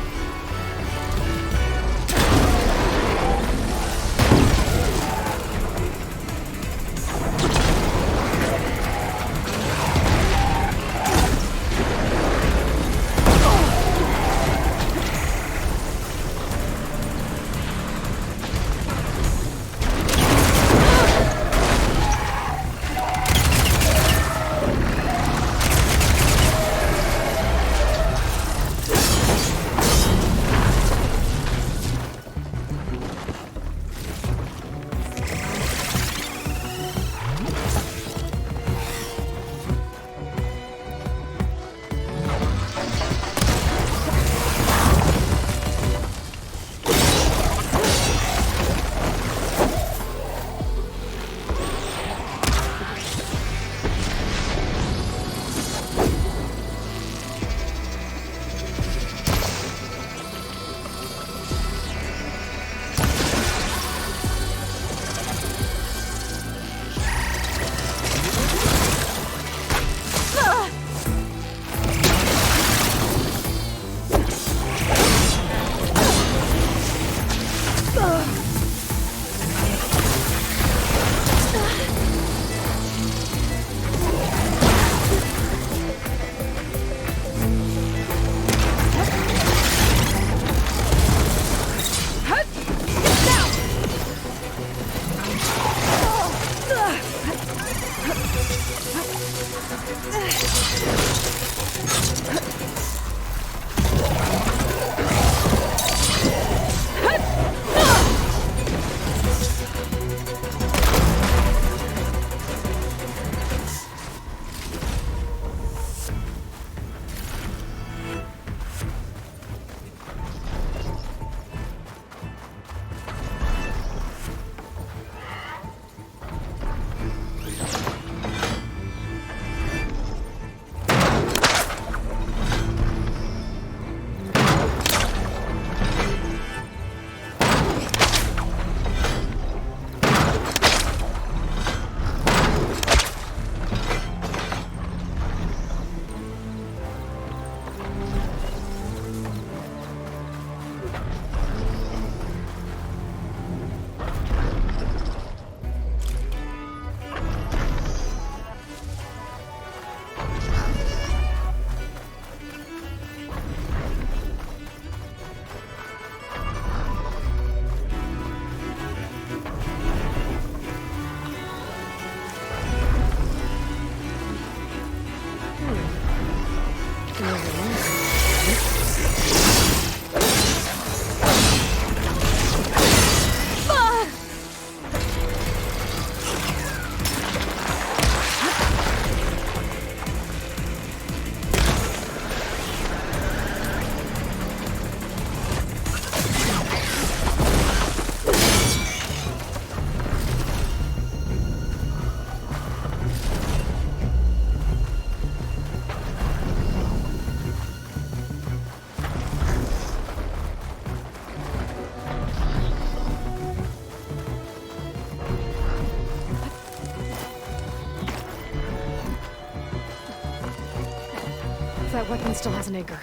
that weapon still has an anchor.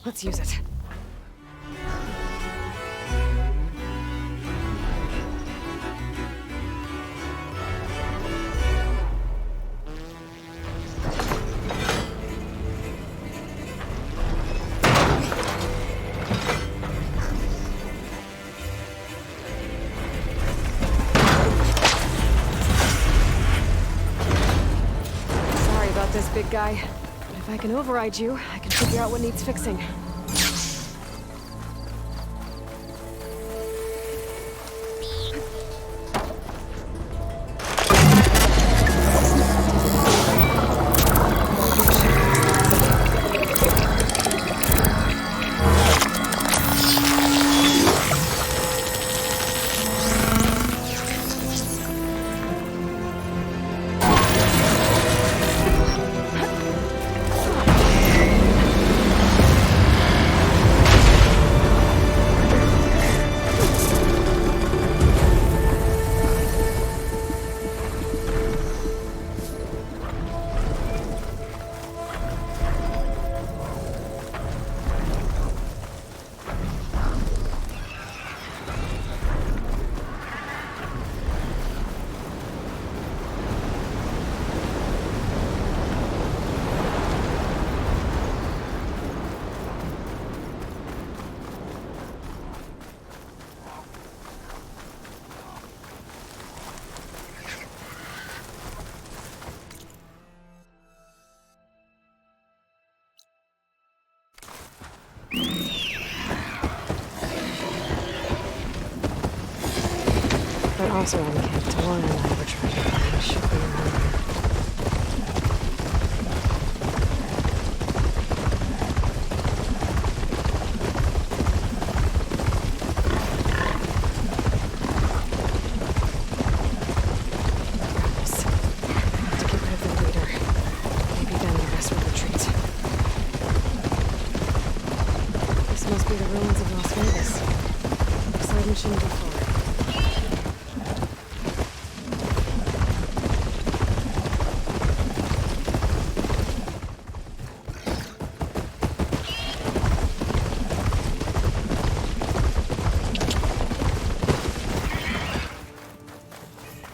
Let's use it. Sorry about this, big guy. But if I can override you, I can figure out what needs fixing. But also on Camp Torn and I were trying to find a ship around.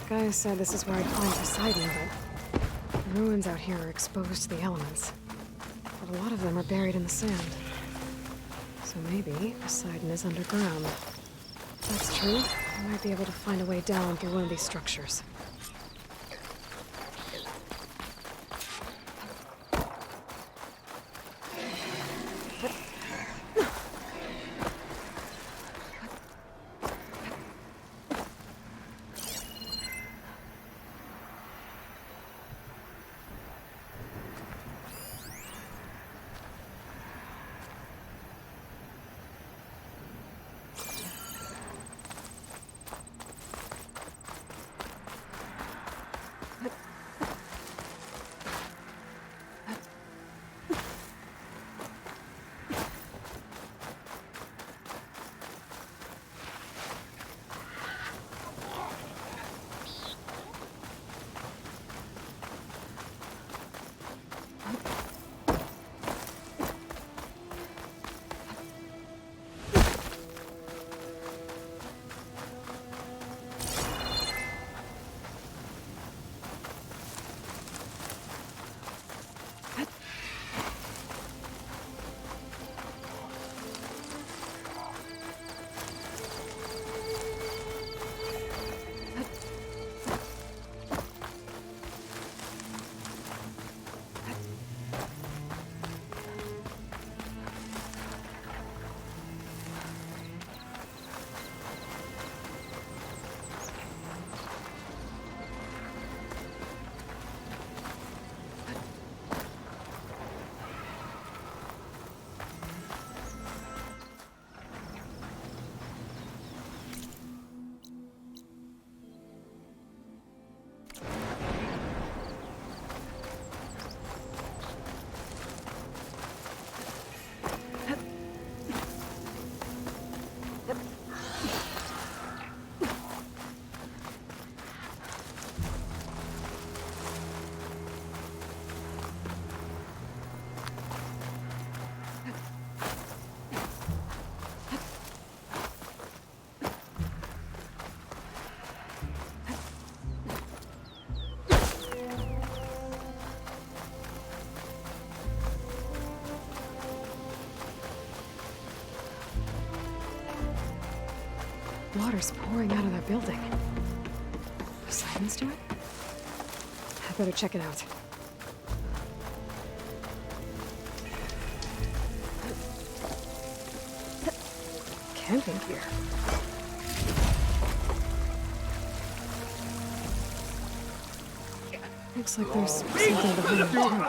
Gaia said this is where I'd find Persuading, but the ruins out here are exposed to the elements. But a lot of them are buried in the sand. So maybe Poseidon is underground. If that's true, I might be able to find a way down through one of these structures. Water's pouring out of that building. Poseidon's doing? I better check it out. Camping gear. Looks like there's something behind the tent.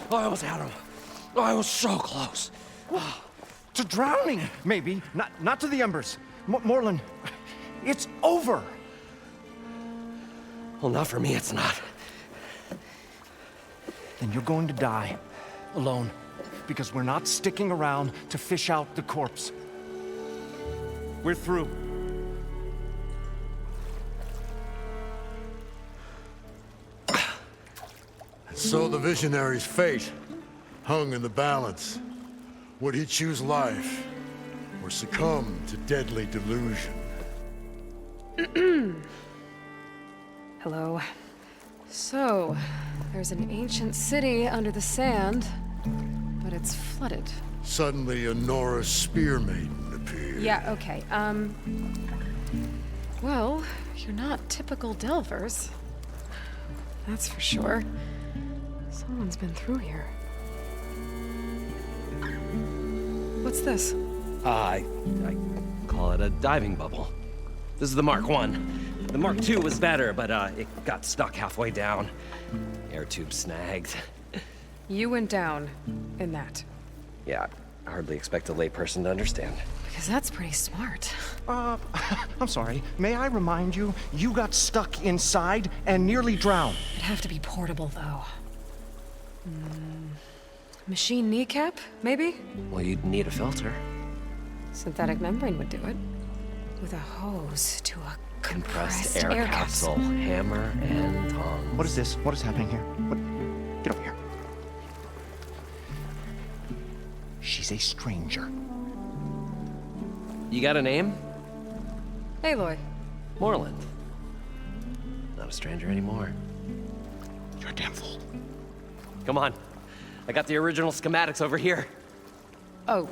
I almost had him. I was so close. To drowning, maybe. Not to the embers. Morlund, it's over. Well, not for me, it's not. Then you're going to die. Alone. Because we're not sticking around to fish out the corpse. We're through. So the visionary's fate hung in the balance. Would he choose life or succumb to deadly delusion? Hello. So, there's an ancient city under the sand, but it's flooded. Suddenly, a Norse spear maiden appeared. Yeah, okay. Well, you're not typical Delvers. That's for sure. Someone's been through here. What's this? I call it a diving bubble. This is the Mark 1. The Mark 2 was better, but it got stuck halfway down. Air tube snagged. You went down in that. Yeah, I hardly expect a layperson to understand. Because that's pretty smart. I'm sorry. May I remind you, you got stuck inside and nearly drowned. It'd have to be portable, though. Machine kneecap, maybe? Well, you'd need a filter. Synthetic membrane would do it. With a hose to a compressed air capsule. Hammer and tongs. What is this? What is happening here? What? Get over here. She's a stranger. You got a name? Aloy. Morlund. Not a stranger anymore. You're a damn fool. Come on. I got the original schematics over here. Oh,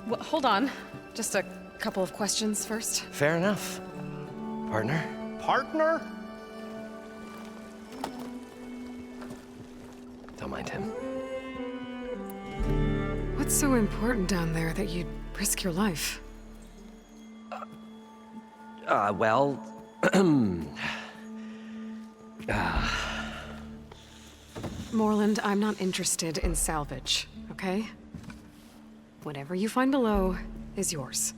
well, hold on. Just a couple of questions first. Fair enough. Partner? Partner? Don't mind him. What's so important down there that you'd risk your life? Well... Morlund, I'm not interested in salvage, okay? Whatever you find below is yours.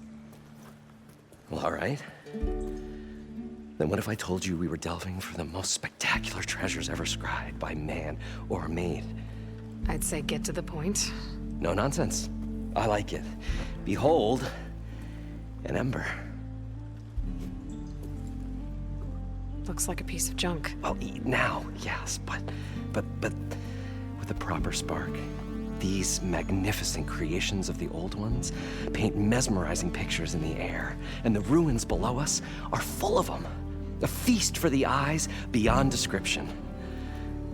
Well, all right. Then what if I told you we were delving for the most spectacular treasures ever scribed by man or maid? I'd say get to the point. No nonsense. I like it. Behold, an ember. Looks like a piece of junk. Well, now, yes, but with a proper spark. These magnificent creations of the old ones paint mesmerizing pictures in the air, and the ruins below us are full of them. A feast for the eyes beyond description.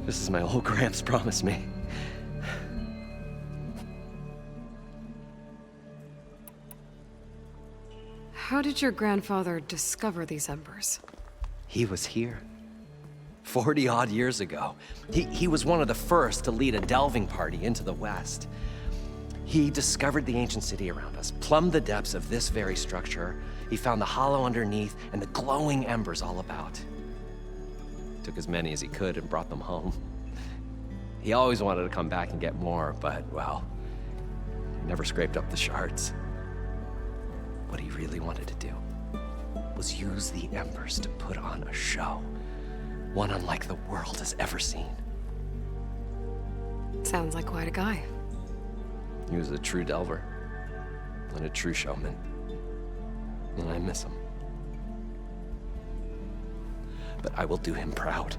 Just as my old Gramps promised me. How did your grandfather discover these embers? He was here. 40-odd years ago. He was one of the first to lead a delving party into the West. He discovered the ancient city around us, plumbed the depths of this very structure. He found the hollow underneath and the glowing embers all about. Took as many as he could and brought them home. He always wanted to come back and get more, but, well, he never scraped up the shards. What he really wanted to do was use the embers to put on a show. One unlike the world has ever seen. Sounds like quite a guy. He was a true delver and a true showman. And I miss him. But I will do him proud.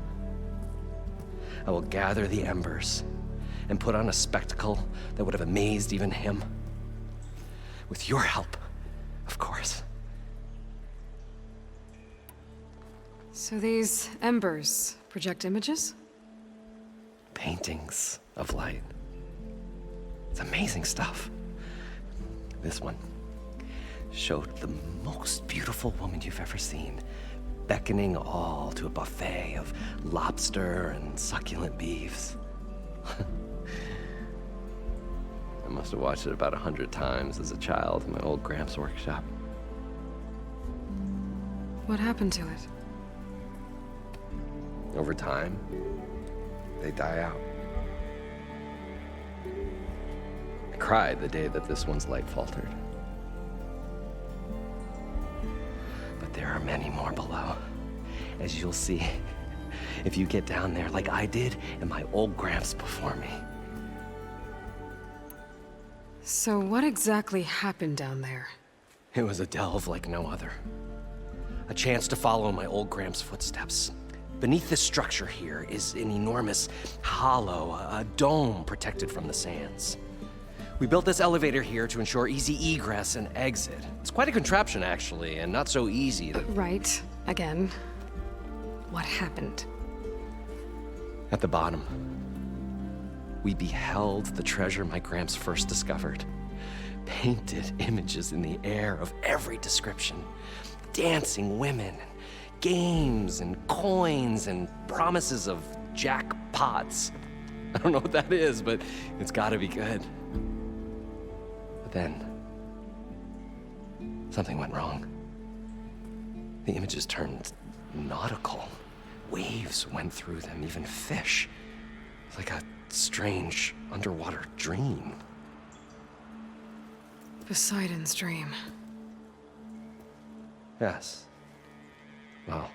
I will gather the embers and put on a spectacle that would have amazed even him. With your help, of course. So these embers project images? Paintings of light. It's amazing stuff. This one showed the most beautiful woman you've ever seen, beckoning all to a buffet of lobster and succulent beefs. I must have watched it about 100 times as a child in my old Gramps' workshop. What happened to it? Over time, they die out. I cried the day that this one's light faltered. But there are many more below, as you'll see if you get down there like I did and my old Gramps before me. So what exactly happened down there? It was a delve like no other. A chance to follow my old Gramps' footsteps. Beneath this structure here is an enormous hollow, a dome protected from the sands. We built this elevator here to ensure easy egress and exit. It's quite a contraption, actually, and not so easy to... Right. Again. What happened? At the bottom, we beheld the treasure my Gramps first discovered. Painted images in the air of every description. Dancing women, games and coins and promises of jackpots. I don't know what that is, but it's gotta be good. But then, something went wrong. The images turned nautical. Waves went through them, even fish. It's like a strange underwater dream. Poseidon's dream. Yes. Well,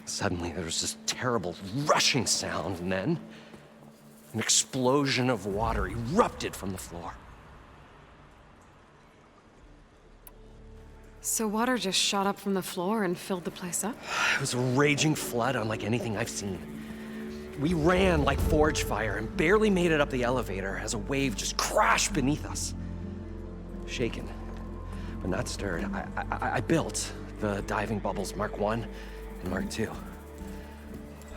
suddenly there was this terrible rushing sound, and then an explosion of water erupted from the floor. So water just shot up from the floor and filled the place up? It was a raging flood unlike anything I've seen. We ran like forge fire and barely made it up the elevator as a wave just crashed beneath us. Shaken, but not stirred, I built the diving bubbles Mark 1 and Mark 2.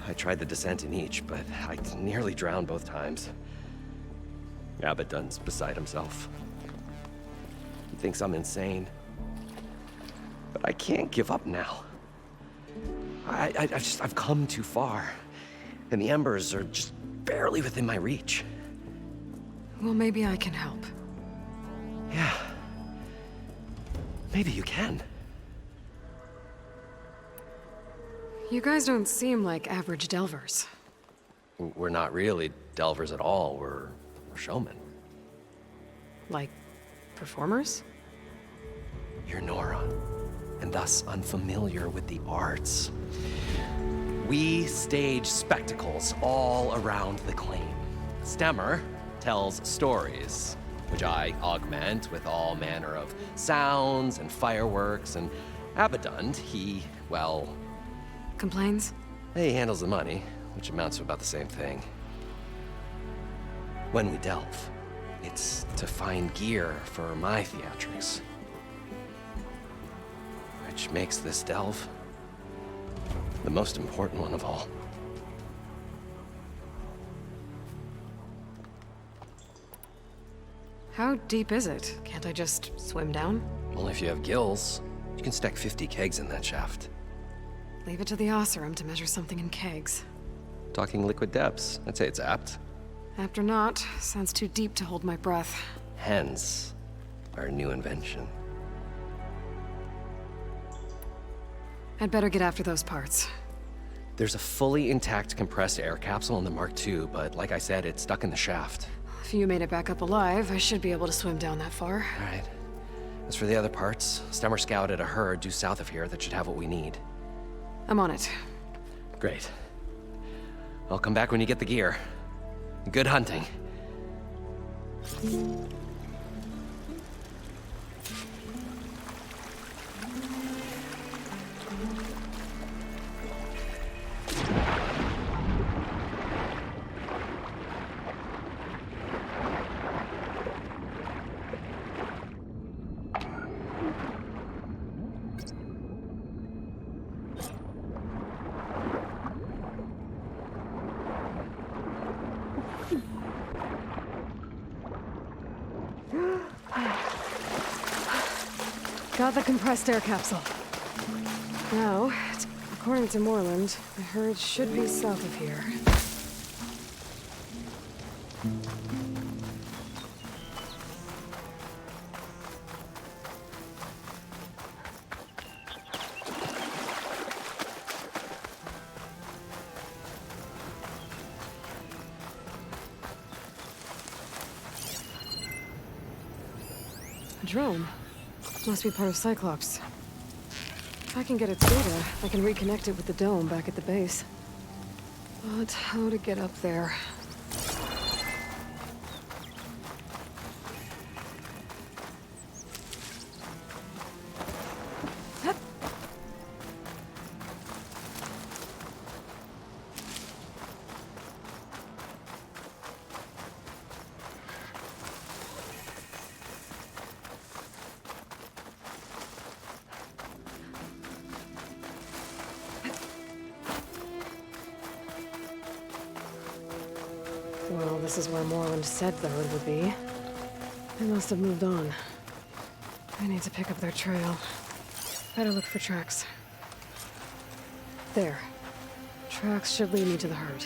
I tried the descent in each, but I nearly drowned both times. Abaddon's beside himself. He thinks I'm insane. But I can't give up now. I've come too far. And the embers are just barely within my reach. Well, maybe I can help. Yeah. Maybe you can. You guys don't seem like average delvers. We're not really delvers at all. We're showmen. Like performers? You're Nora, and thus unfamiliar with the arts. We stage spectacles all around the claim. Stemmer tells stories, which I augment with all manner of sounds and fireworks, and Abaddon, he, well... Complains? He handles the money, which amounts to about the same thing. When we delve, it's to find gear for my theatrics. Which makes this delve the most important one of all. How deep is it? Can't I just swim down? Only if you have gills. You can stack 50 kegs in that shaft. Leave it to the Oseram to measure something in kegs. Talking liquid depths, I'd say it's apt. Apt or not, sounds too deep to hold my breath. Hence, our new invention. I'd better get after those parts. There's a fully intact compressed air capsule in the Mark II, but like I said, it's stuck in the shaft. If you made it back up alive, I should be able to swim down that far. All right. As for the other parts, Stemmer scouted a herd due south of here that should have what we need. I'm on it. Great. I'll come back when you get the gear. Good hunting. Got the compressed air capsule. Now, according to Moreland, the herd should be south of here. A drone. Must be part of Cyclops. If I can get its data, I can reconnect it with the dome back at the base. But how to get up there? Well, this is where Moreland said the herd would be. They must have moved on. I need to pick up their trail. Better look for tracks. There. Tracks should lead me to the herd.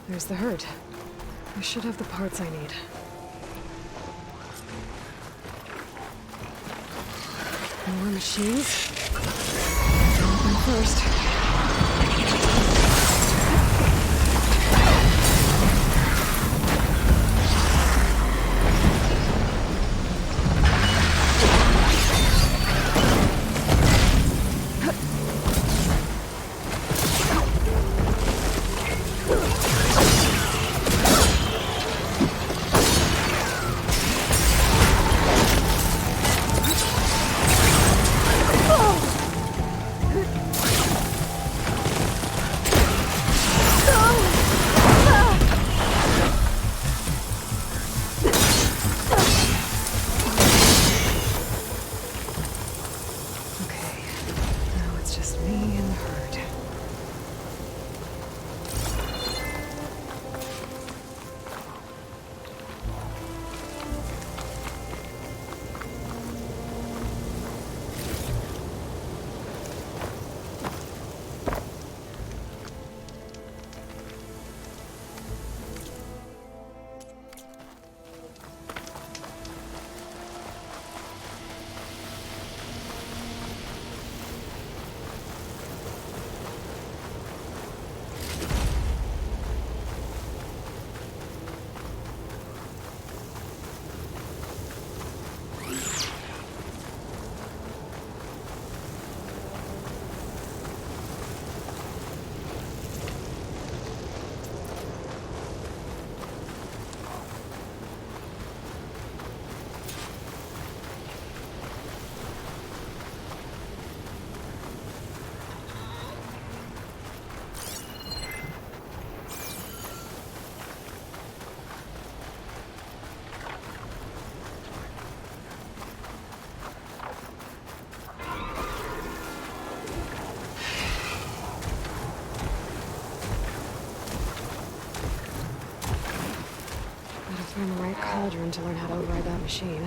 There's the herd. I should have the parts I need. More machines? Open first. Find the right cauldron to learn how to override that machine.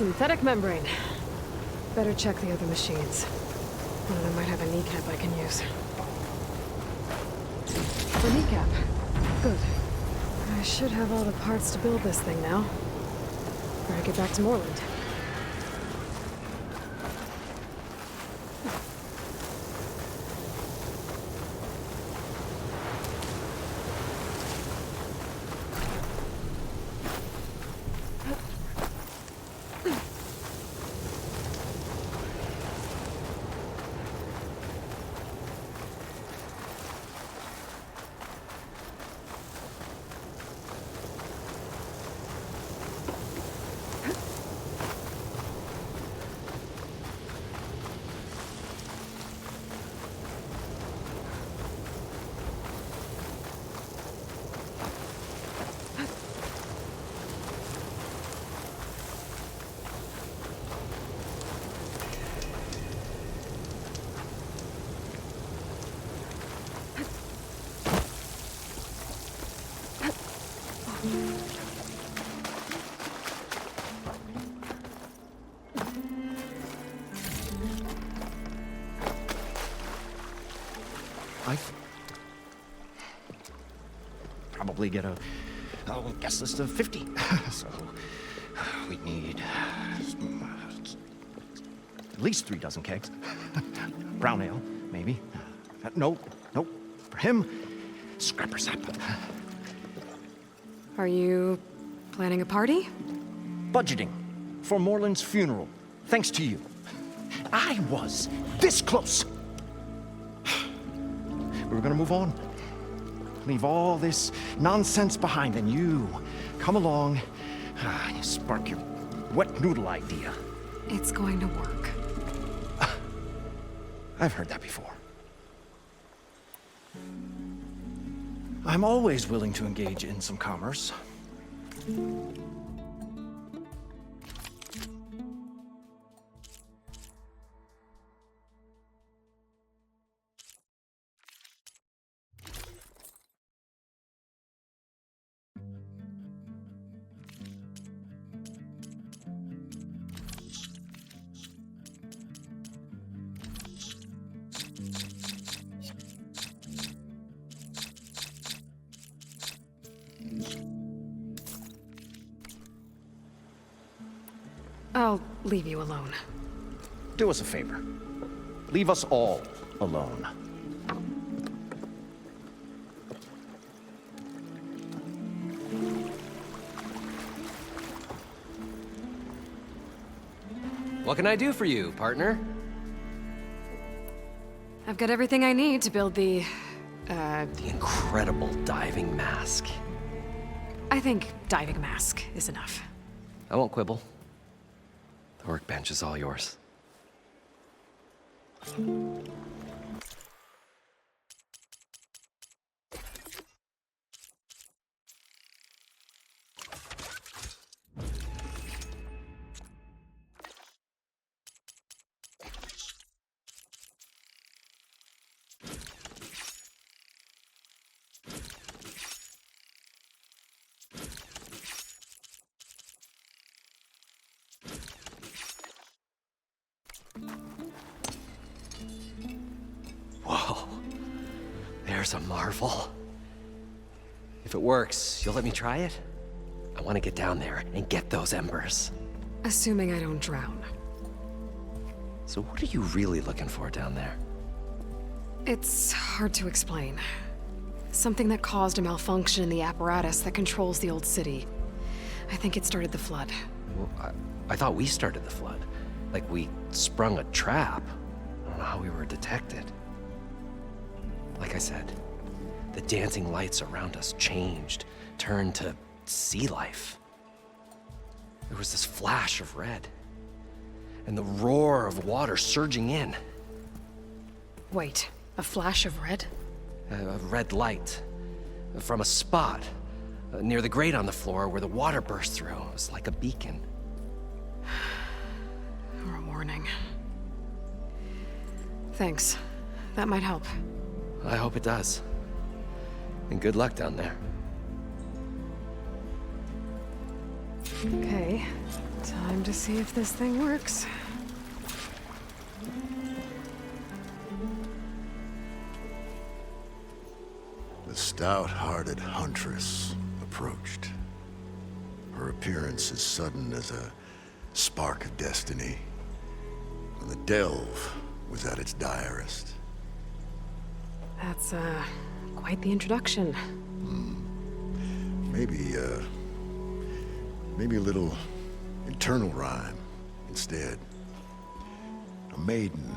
Synthetic membrane. Better check the other machines. One of them might have a kneecap I can use. A kneecap. Good. I should have all the parts to build this thing now. Better get back to Moreland. Probably get a guest list of 50. So we need at least 3 dozen kegs. Brown ale, maybe. No. For him, scrapper sap. Are you planning a party? Budgeting for Moreland's funeral, thanks to you. I was this close. We were gonna move on. Leave all this nonsense behind, and you come along, you spark your wet noodle idea. It's going to work. I've heard that before. I'm always willing to engage in some commerce. I'll leave you alone. Do us a favor. Leave us all alone. What can I do for you, partner? I've got everything I need to build the incredible diving mask. I think diving mask is enough. I won't quibble. The workbench is all yours. Whoa, there's a marvel. If it works, you'll let me try it? I want to get down there and get those embers. Assuming I don't drown. So what are you really looking for down there? It's hard to explain. Something that caused a malfunction in the apparatus that controls the old city. I think it started the flood. Well, I thought we started the flood. Like we sprung a trap. I don't know how we were detected. Like I said, the dancing lights around us changed, turned to sea life. There was this flash of red, and the roar of water surging in. Wait, a flash of red? A red light from a spot near the grate on the floor where the water burst through. It was like a beacon. Or a warning. Thanks. That might help. I hope it does. And good luck down there. Okay. Time Time to see if this thing works. The stout-hearted huntress approached. Her appearance as sudden as a spark of destiny, when the delve was at its direst. That's, quite the introduction. Maybe a little internal rhyme instead. A maiden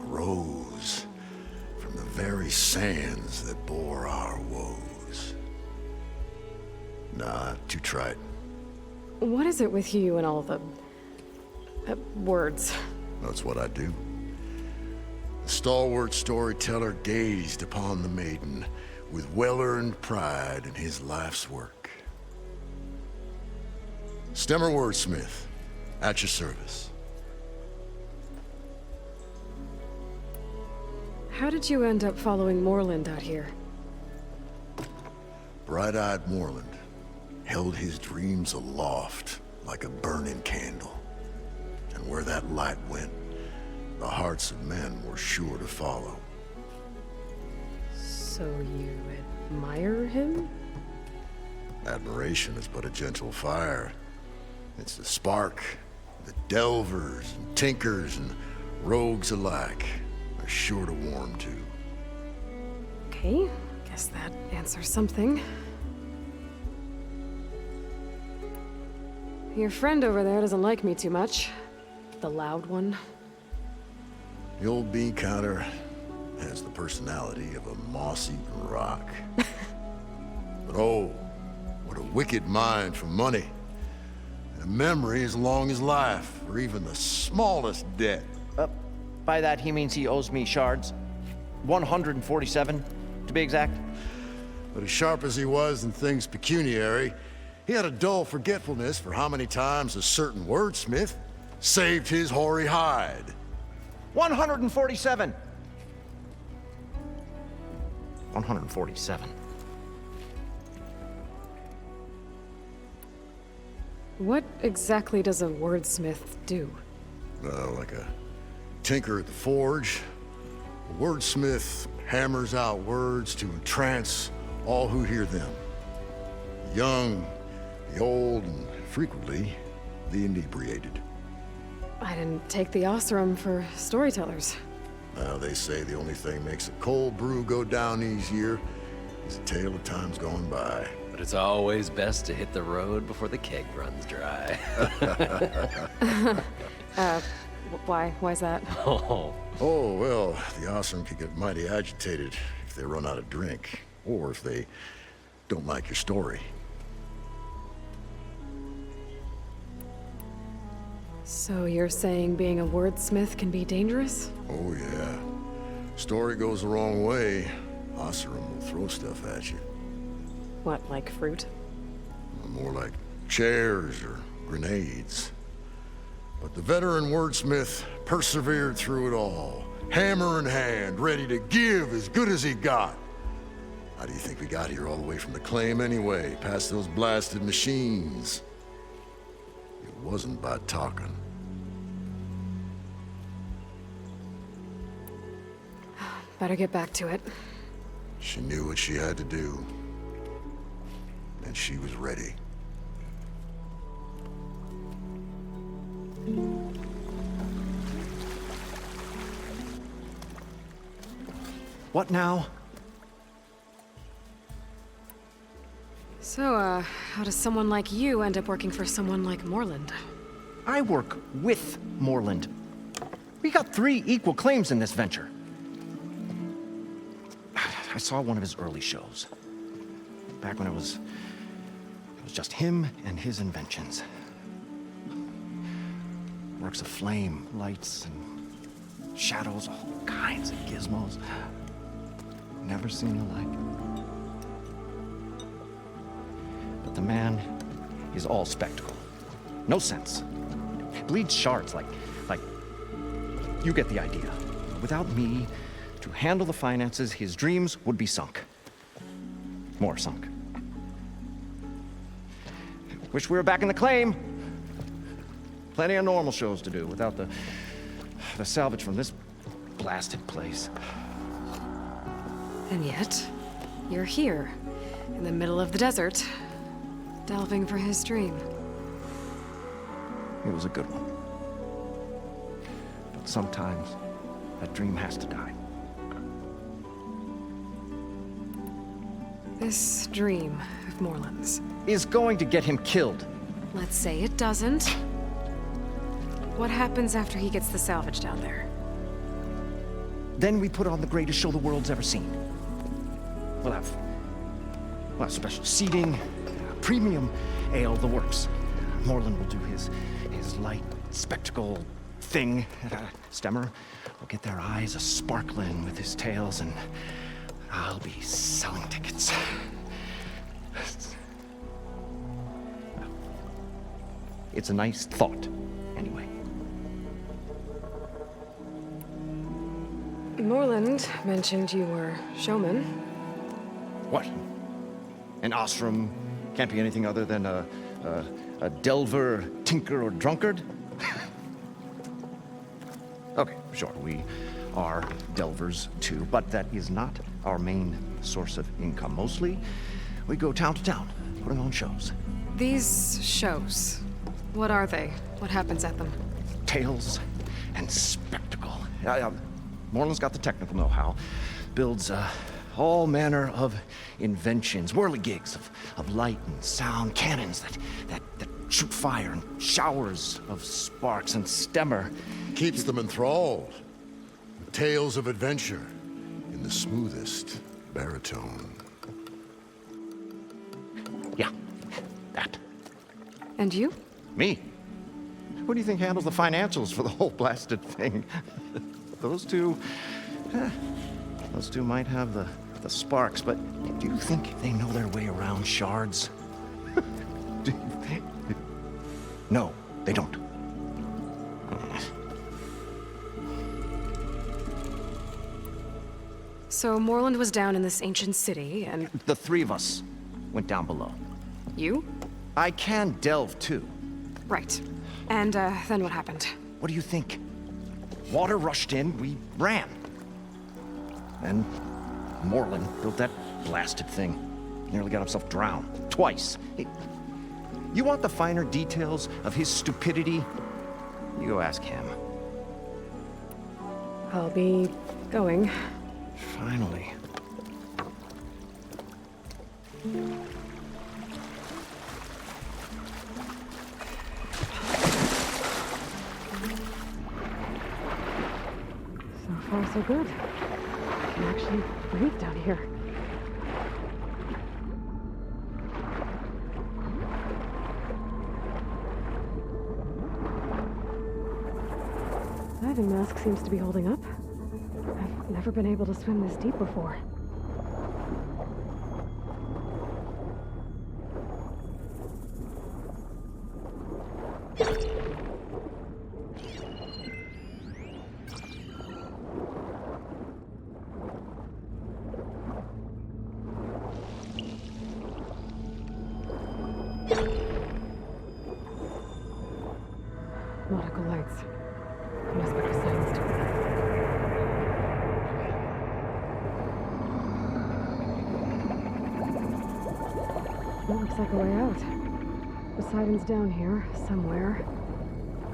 arose from the very sands that bore our woes. Nah, too trite. What is it with you and all the... words? That's what I do. The stalwart storyteller gazed upon the maiden with well-earned pride in his life's work. Stemmer wordsmith, at your service. How did you end up following Moreland out here? Bright-eyed Moreland held his dreams aloft like a burning candle. And where that light went, the hearts of men were sure to follow. So you admire him? Admiration is but a gentle fire. It's the spark that delvers and tinkers and rogues alike are sure to warm to. Okay, guess that answers something. Your friend over there doesn't like me too much. The loud one. The old bean counter has the personality of a moss-eaten rock. But oh, what a wicked mind for money. And a memory as long as life, or even the smallest debt. By that, he means he owes me shards. 147, to be exact. But as sharp as he was in things pecuniary, he had a dull forgetfulness for how many times a certain wordsmith saved his hoary hide. 147! 147. What exactly does a wordsmith do? Like a tinker at the forge. A wordsmith hammers out words to entrance all who hear them. The young, the old, and frequently, the inebriated. I didn't take the Osram for storytellers. Well, they say the only thing makes a cold brew go down easier is a tale of times gone by. But it's always best to hit the road before the keg runs dry. Why's that? Oh, well, the Osram could get mighty agitated if they run out of drink, or if they don't like your story. So you're saying being a wordsmith can be dangerous? Oh, yeah. Story goes the wrong way, Osram will throw stuff at you. What, like fruit? More like chairs or grenades. But the veteran wordsmith persevered through it all, hammer in hand, ready to give as good as he got. How do you think we got here all the way from the claim anyway, past those blasted machines? It wasn't by talking. Better get back to it. She knew what she had to do, and she was ready. What now? So, how does someone like you end up working for someone like Moreland? I work with Moreland. We got 3 equal claims in this venture. I saw one of his early shows. Back when it was just him and his inventions. Works of flame, lights, and shadows, all kinds of gizmos. Never seen the like. But the man is all spectacle. No sense. Bleeds shards like... You get the idea. Without me to handle the finances, his dreams would be sunk. More sunk. Wish we were back in the claim. Plenty of normal shows to do without the salvage from this blasted place. And yet, you're here, in the middle of the desert, delving for his dream. It was a good one. But sometimes, that dream has to die. This dream of Moreland's is going to get him killed. Let's say it doesn't. What happens after he gets the salvage down there? Then we put on the greatest show the world's ever seen. We'll have special seating, premium ale, the works. Moreland will do his light spectacle thing. Stemmer will get their eyes a-sparkling with his tales, and I'll be selling tickets. It's a nice thought, anyway. Moreland mentioned you were showman. What? An ostrom can't be anything other than a delver, tinker, or drunkard? Okay, sure, we are delvers too, but that is not our main source of income. Mostly, we go town to town, putting on shows. These shows, what are they? What happens at them? Tales and spectacle. Moreland's got the technical know-how. Builds all manner of inventions, whirligigs of light and sound, cannons that shoot fire, and showers of sparks, and Stemmer keeps them enthralled. Tales of adventure in the smoothest baritone. Yeah, that. And you? Me? Who do you think handles the financials for the whole blasted thing? Those two might have the sparks, but do you think they know their way around shards? No, they don't. So Moreland was down in this ancient city, and... The three of us went down below. You? I can delve, too. Right. And, then what happened? What do you think? Water rushed in, we ran. Then Moreland built that blasted thing. Nearly got himself drowned. Twice. You want the finer details of his stupidity? You go ask him. I'll be going. Finally. So far, so good. I can actually breathe down here. Diving mask seems to be holding up. I've never been able to swim this deep before. Nautical lights. Must be Poseidon's doing. That looks like a way out. Poseidon's down here, somewhere.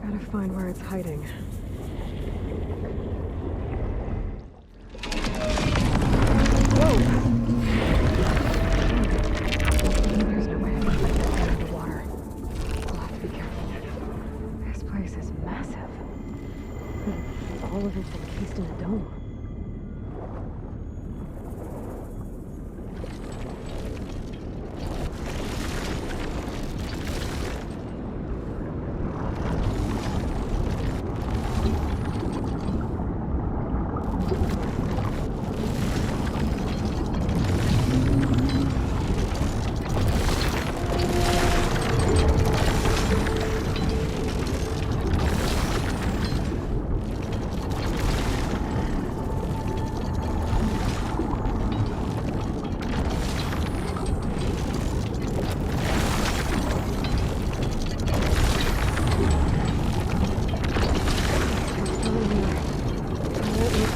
Gotta find where it's hiding. Whoa! There's no way I can fight that down in the water. I'll have to be careful. This place is massive. All of it's encased in a dome.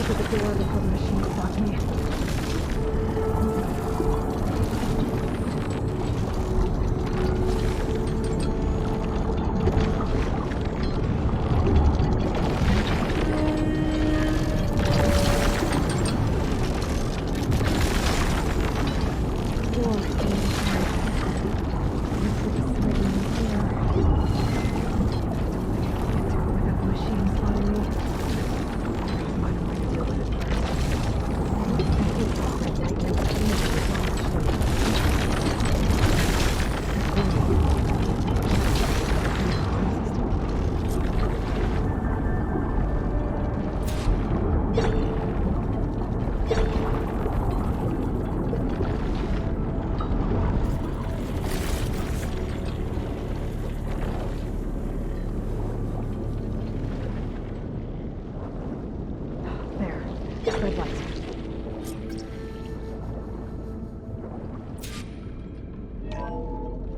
to the door before the machine stopped me.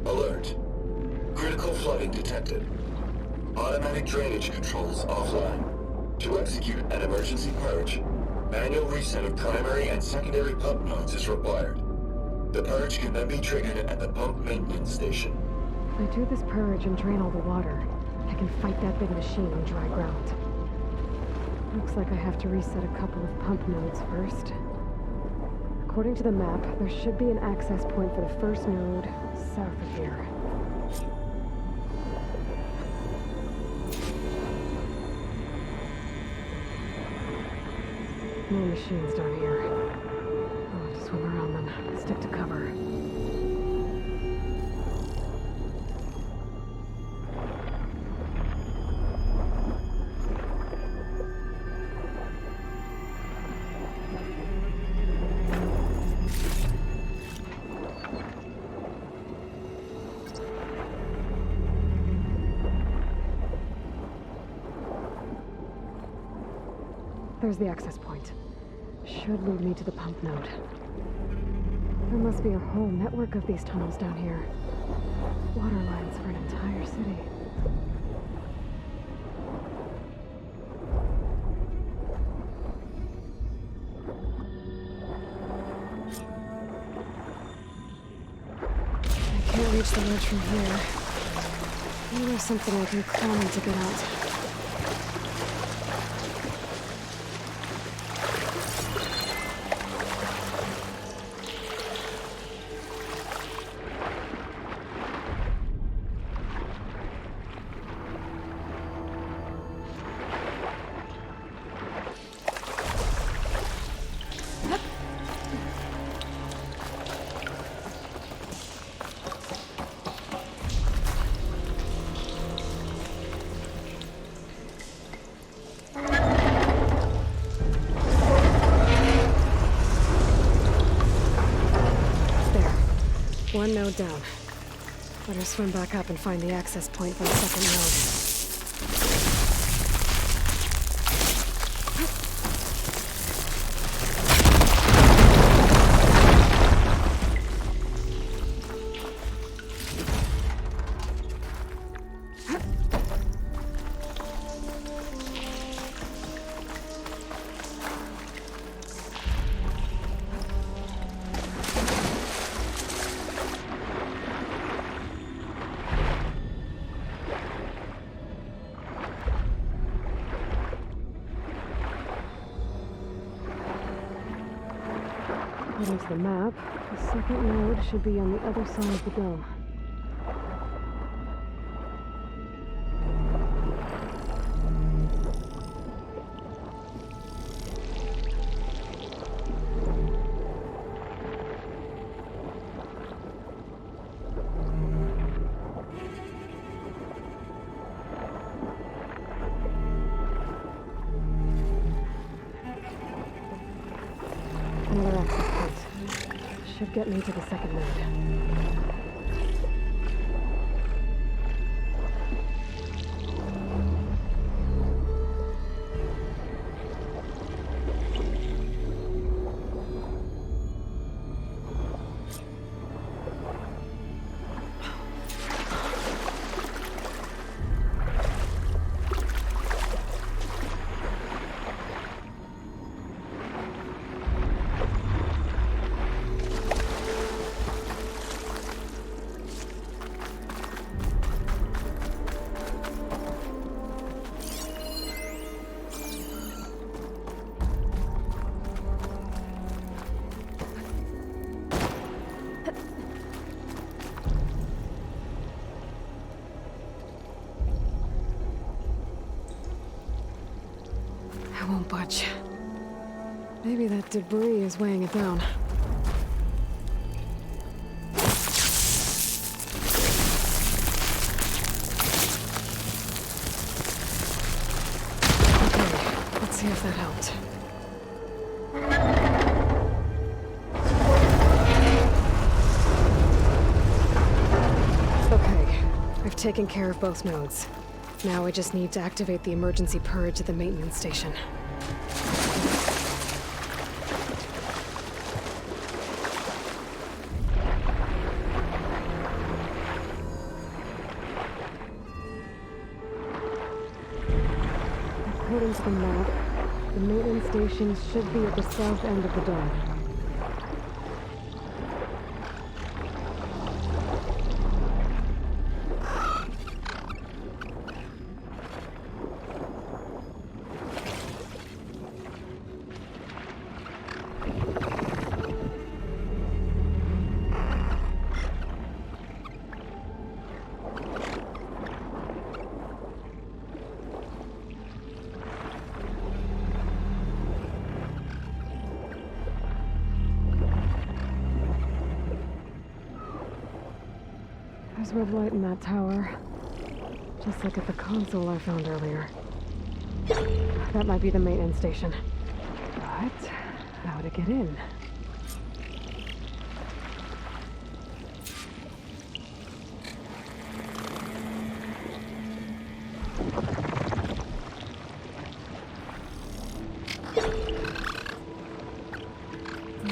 Alert. Critical flooding detected. Automatic drainage controls offline. To execute an emergency purge, manual reset of primary and secondary pump nodes is required. The purge can then be triggered at the pump maintenance station. If I do this purge and drain all the water, I can fight that big machine on dry ground. Looks like I have to reset a couple of pump nodes first. According to the map, there should be an access point for the first node south of here. More machines down here. I'll have to swim around them, stick to cover. There's the access point. Should lead me to the pump node. There must be a whole network of these tunnels down here. Water lines for an entire city. I can't reach the ledge from here. Maybe there's something I can climb to get out. One node down. Better swim back up and find the access point for the second node. According to the map, the second node should be on the other side of the dome. Another access point. Should get me to the second node. I won't budge. Maybe that debris is weighing it down. Okay, let's see if that helped. Okay, I've taken care of both nodes. Now I just need to activate the emergency purge at the maintenance station. According to the map, the maintenance station should be at the south end of the dome. There's red light in that tower. Just like at the console I found earlier. That might be the maintenance station. But how to get in?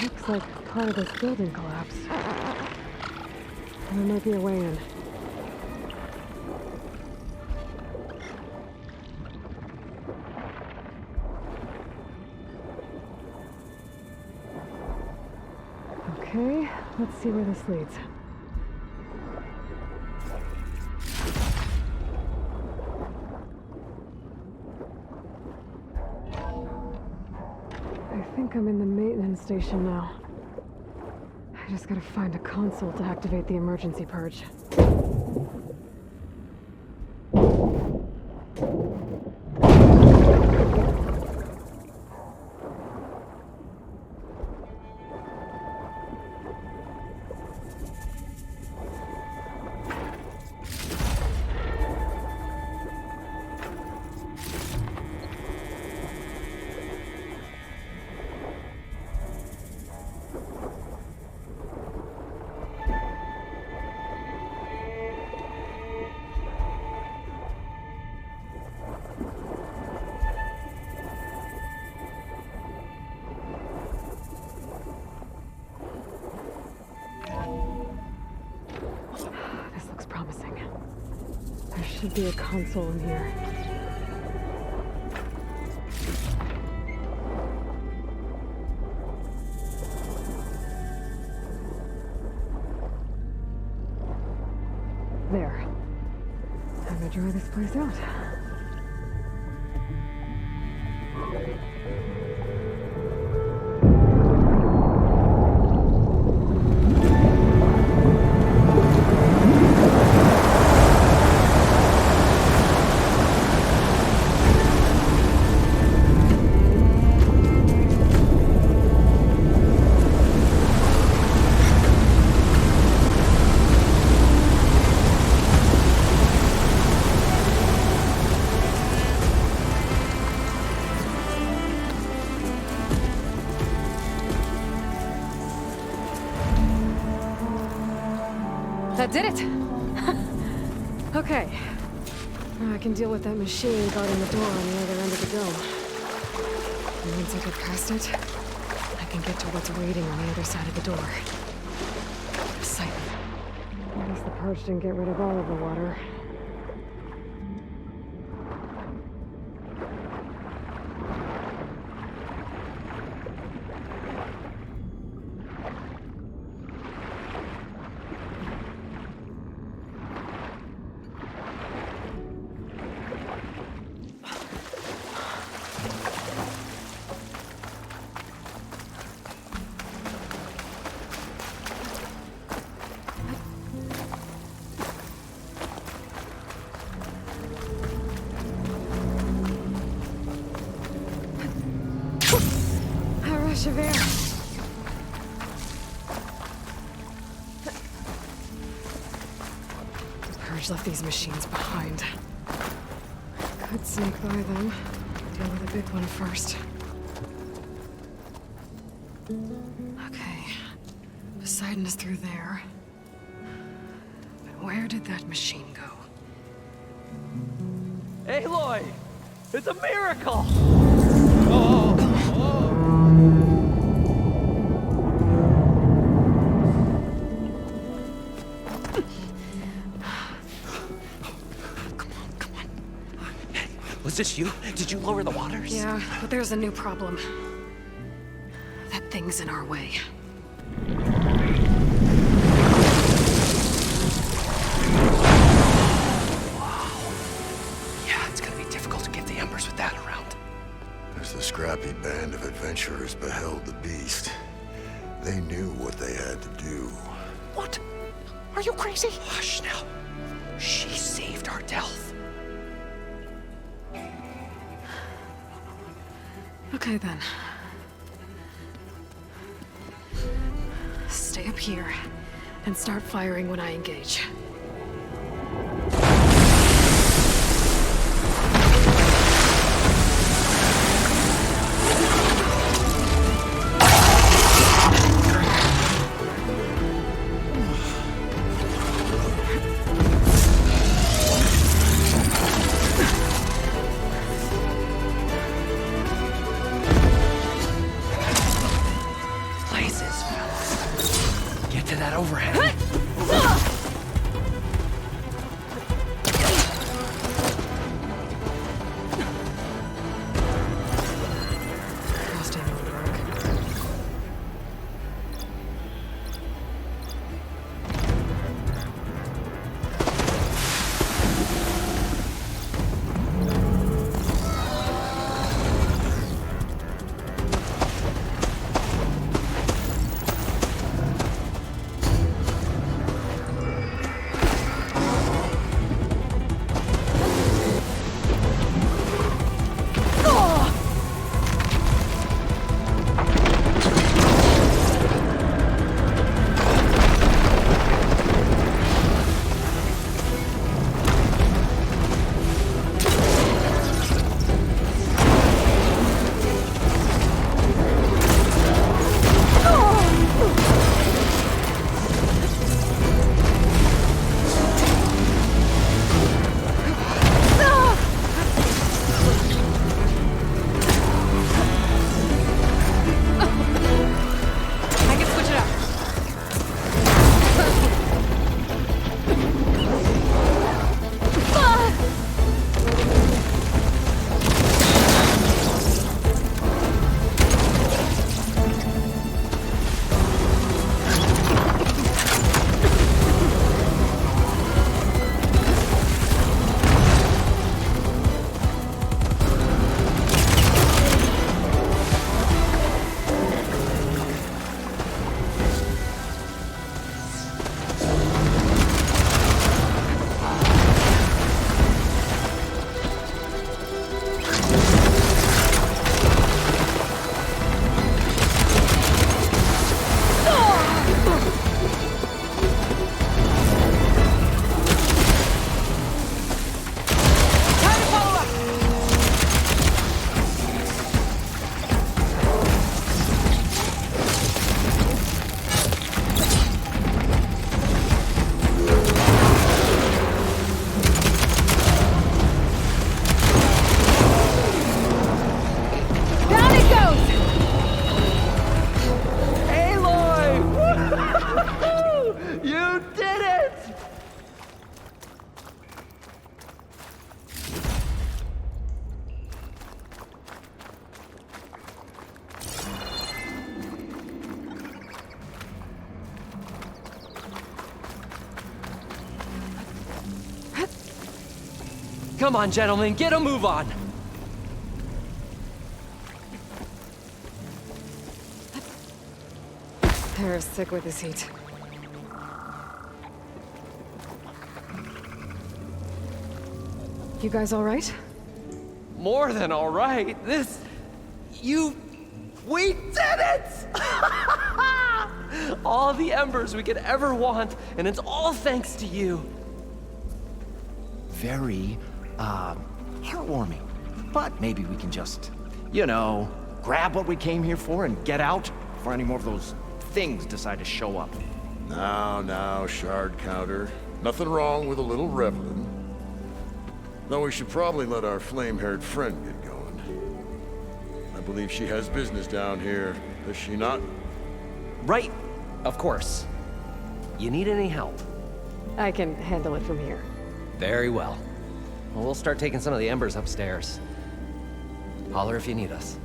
Looks like part of this building collapsed. There might be a way in. Okay, let's see where this leads. I think I'm in the maintenance station now. I just gotta find a console to activate the emergency purge. Should be a console in here. There. Time to dry this place out. That did it! Okay. Now I can deal with that machine guarding the door on the other end of the dome. And once I get past it, I can get to what's waiting on the other side of the door. Exciting. At least the purge didn't get rid of all of the water. rush of air. The Purge left these machines behind. Could sneak by them. Deal with the big one first. Okay. Poseidon is through there. But where did that machine go? Aloy! It's a miracle! Was this you? Did you lower the waters? Yeah, but there's a new problem. That thing's in our way. Yeah, it's gonna be difficult to get the embers with that around. As the scrappy band of adventurers beheld the beast, they knew what they had to do. What? Are you crazy? Hush now. She saved our Delph. Okay then. Stay up here and start firing when I engage. Come on, gentlemen, get a move on! They're sick with this heat. You guys all right? More than all right. We did it! All the embers we could ever want, and it's all thanks to you. Very, heartwarming. But maybe we can just, you know, grab what we came here for and get out before any more of those things decide to show up. Now, shard counter. Nothing wrong with a little reveling. Though we should probably let our flame-haired friend get going. I believe she has business down here, does she not? Right, of course. You need any help? I can handle it from here. Very well. Well, we'll start taking some of the embers upstairs. Holler if you need us.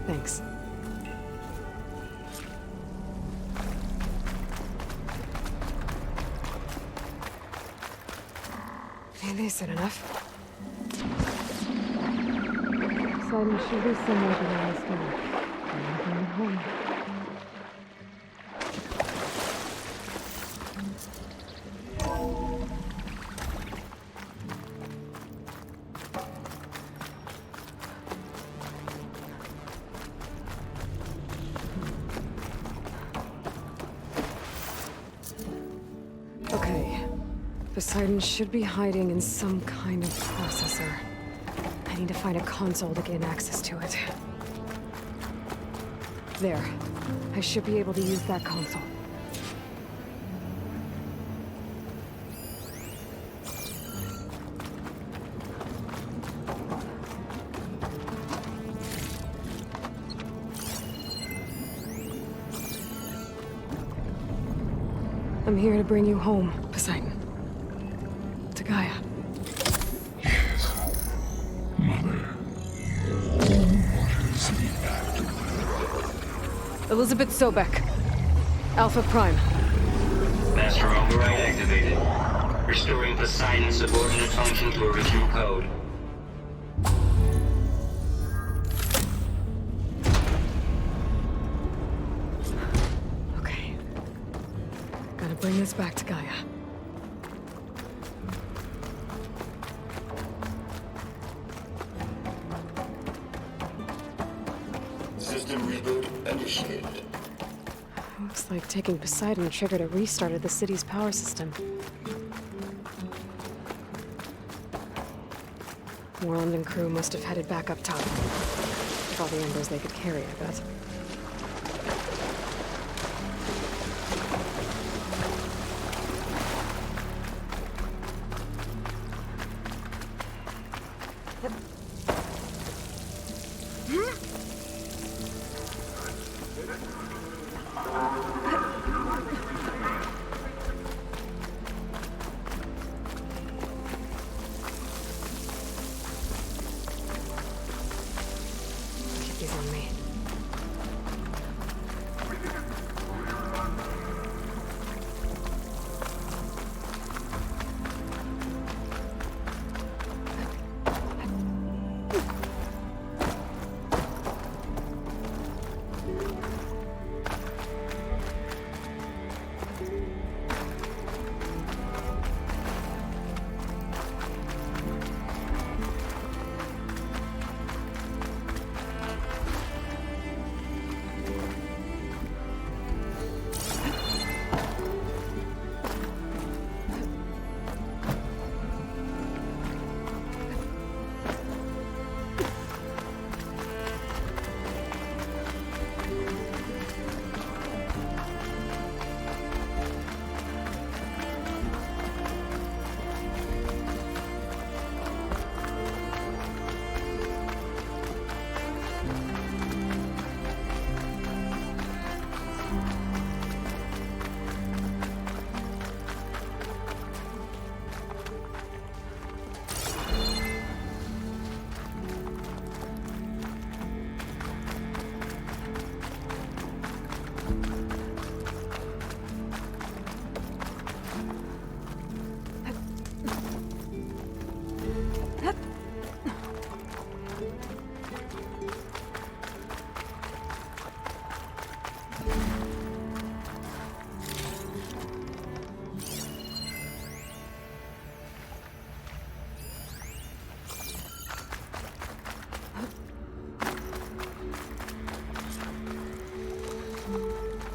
Thanks. Hey, decent enough. Poseidon should be somewhere beyond this door. I'm going home. Poseidon should be hiding in some kind of processor. I need to find a console to gain access to it. There. I should be able to use that console. I'm here to bring you home, Poseidon. To Gaia. Yes. Mother. What is the act? Elizabeth Sobek. Alpha Prime. Master override activated. Restoring Poseidon's subordinate function to original code. Okay. Gotta bring this back to Gaia. System reboot initiated. Looks like taking Poseidon triggered a restart of the city's power system. Warland and crew must have headed back up top. With all the embers they could carry, I bet.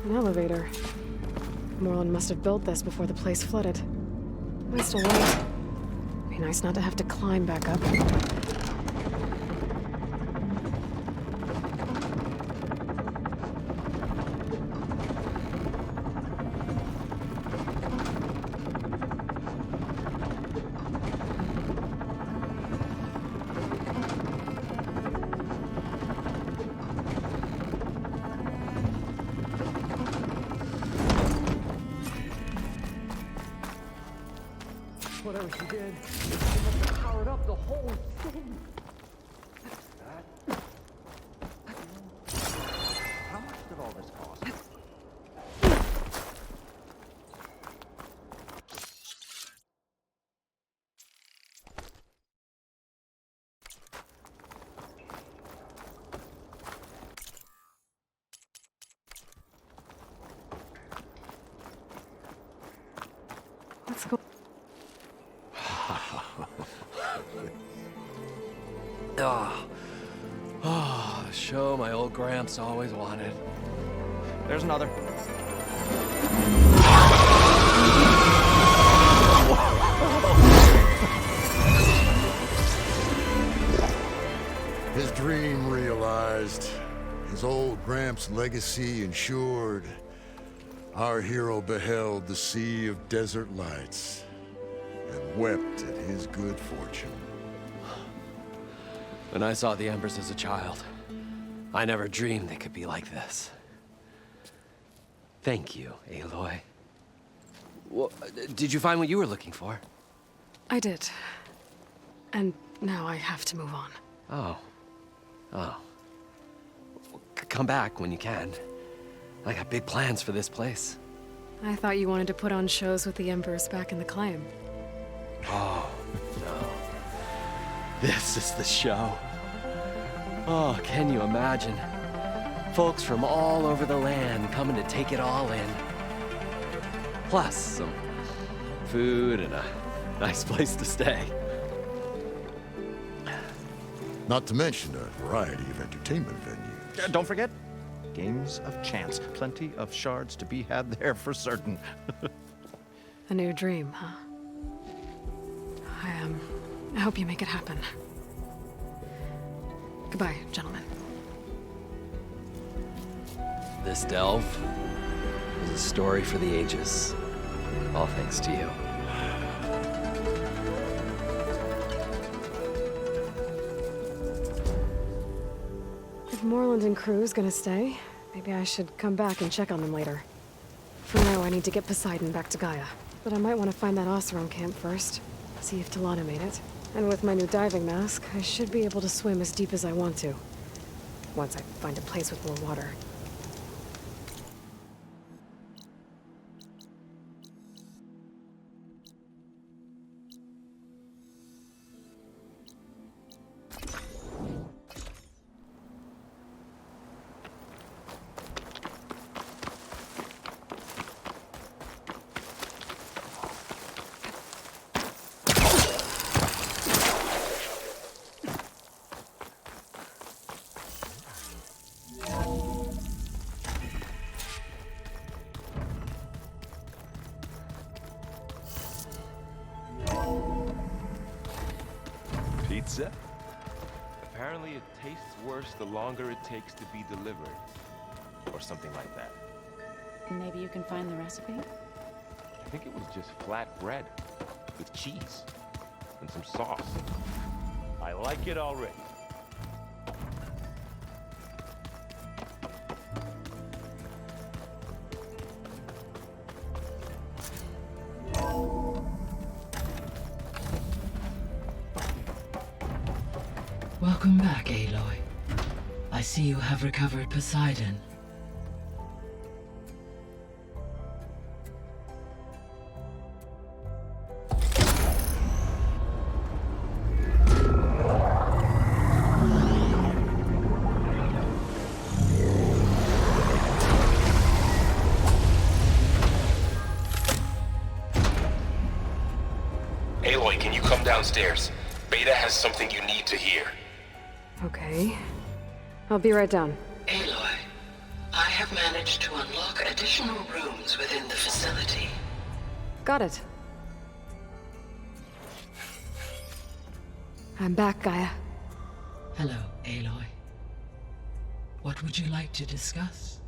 An elevator. Moreland must have built this before the place flooded. I still wait. Be nice not to have to climb back up. Whatever she did, she must have powered up the whole thing. How much did all this cost? Let's go. The show my old Gramps always wanted. There's another. His dream realized. His old Gramps' legacy ensured. Our hero beheld the sea of desert lights and wept at his good fortune. When I saw the Embers as a child, I never dreamed they could be like this. Thank you, Aloy. Well, did you find what you were looking for? I did. And now I have to move on. Oh. Well, come back when you can. I got big plans for this place. I thought you wanted to put on shows with the Embers back in the clan. Oh, no. This is the show. Oh, can you imagine? Folks from all over the land coming to take it all in. Plus some food and a nice place to stay. Not to mention a variety of entertainment venues. Don't forget, games of chance. Plenty of shards to be had there for certain. A new dream, huh? I hope you make it happen. Goodbye, gentlemen. This delve is a story for the ages. All thanks to you. If Moreland and crew's gonna stay, maybe I should come back and check on them later. For now, I need to get Persuading back to Gaia. But I might want to find that Oseram camp first. See if Talana made it. And with my new diving mask, I should be able to swim as deep as I want to. Once I find a place with more water. Pizza? Apparently it tastes worse the longer it takes to be delivered. Or something like that. Maybe you can find the recipe? I think it was just flat bread with cheese and some sauce. I like it already. Welcome back, Aloy. I see you have recovered Poseidon. Aloy, can you come downstairs? Beta has something you need to hear. Okay. I'll be right down. Aloy, I have managed to unlock additional rooms within the facility. Got it. I'm back, Gaia. Hello, Aloy. What would you like to discuss?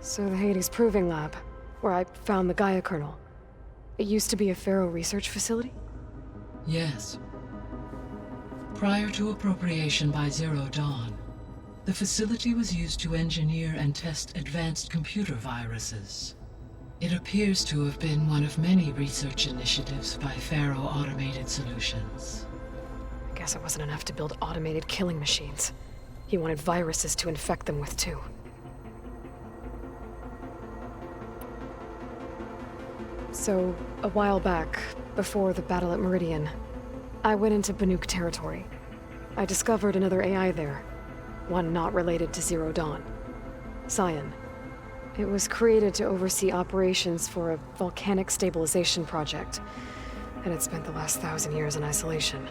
So the Hades Proving Lab, where I found the Gaia kernel. It used to be a Pharaoh research facility? Yes. Prior to appropriation by Zero Dawn, the facility was used to engineer and test advanced computer viruses. It appears to have been one of many research initiatives by Pharaoh Automated Solutions. I guess it wasn't enough to build automated killing machines. He wanted viruses to infect them with too. So, a while back, before the battle at Meridian, I went into Banuk territory. I discovered another AI there, one not related to Zero Dawn. Cyan. It was created to oversee operations for a volcanic stabilization project, and it spent the last 1,000 years in isolation.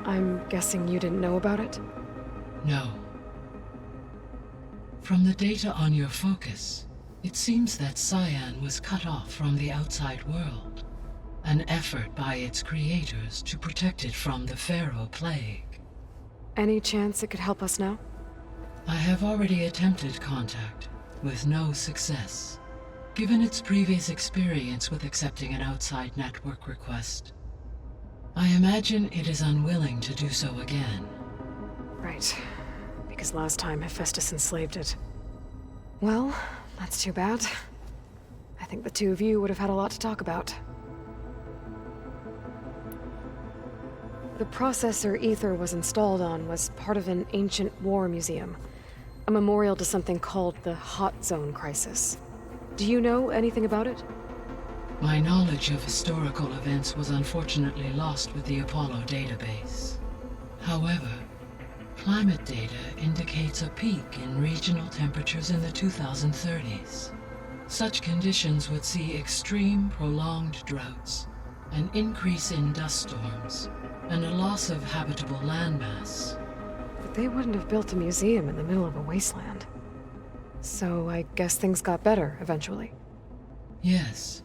I'm guessing you didn't know about it? No. From the data on your focus, it seems that Cyan was cut off from the outside world, an effort by its creators to protect it from the Pharaoh plague. Any chance it could help us now? I have already attempted contact, with no success. Given its previous experience with accepting an outside network request, I imagine it is unwilling to do so again. Right. Because last time Hephaestus enslaved it. Well, that's too bad. I think the two of you would have had a lot to talk about. The processor Ether was installed on was part of an ancient war museum. A memorial to something called the Hot Zone Crisis. Do you know anything about it? My knowledge of historical events was unfortunately lost with the Apollo database. However, climate data indicates a peak in regional temperatures in the 2030s. Such conditions would see extreme, prolonged droughts, an increase in dust storms, and a loss of habitable landmass. But they wouldn't have built a museum in the middle of a wasteland. So I guess things got better eventually. Yes.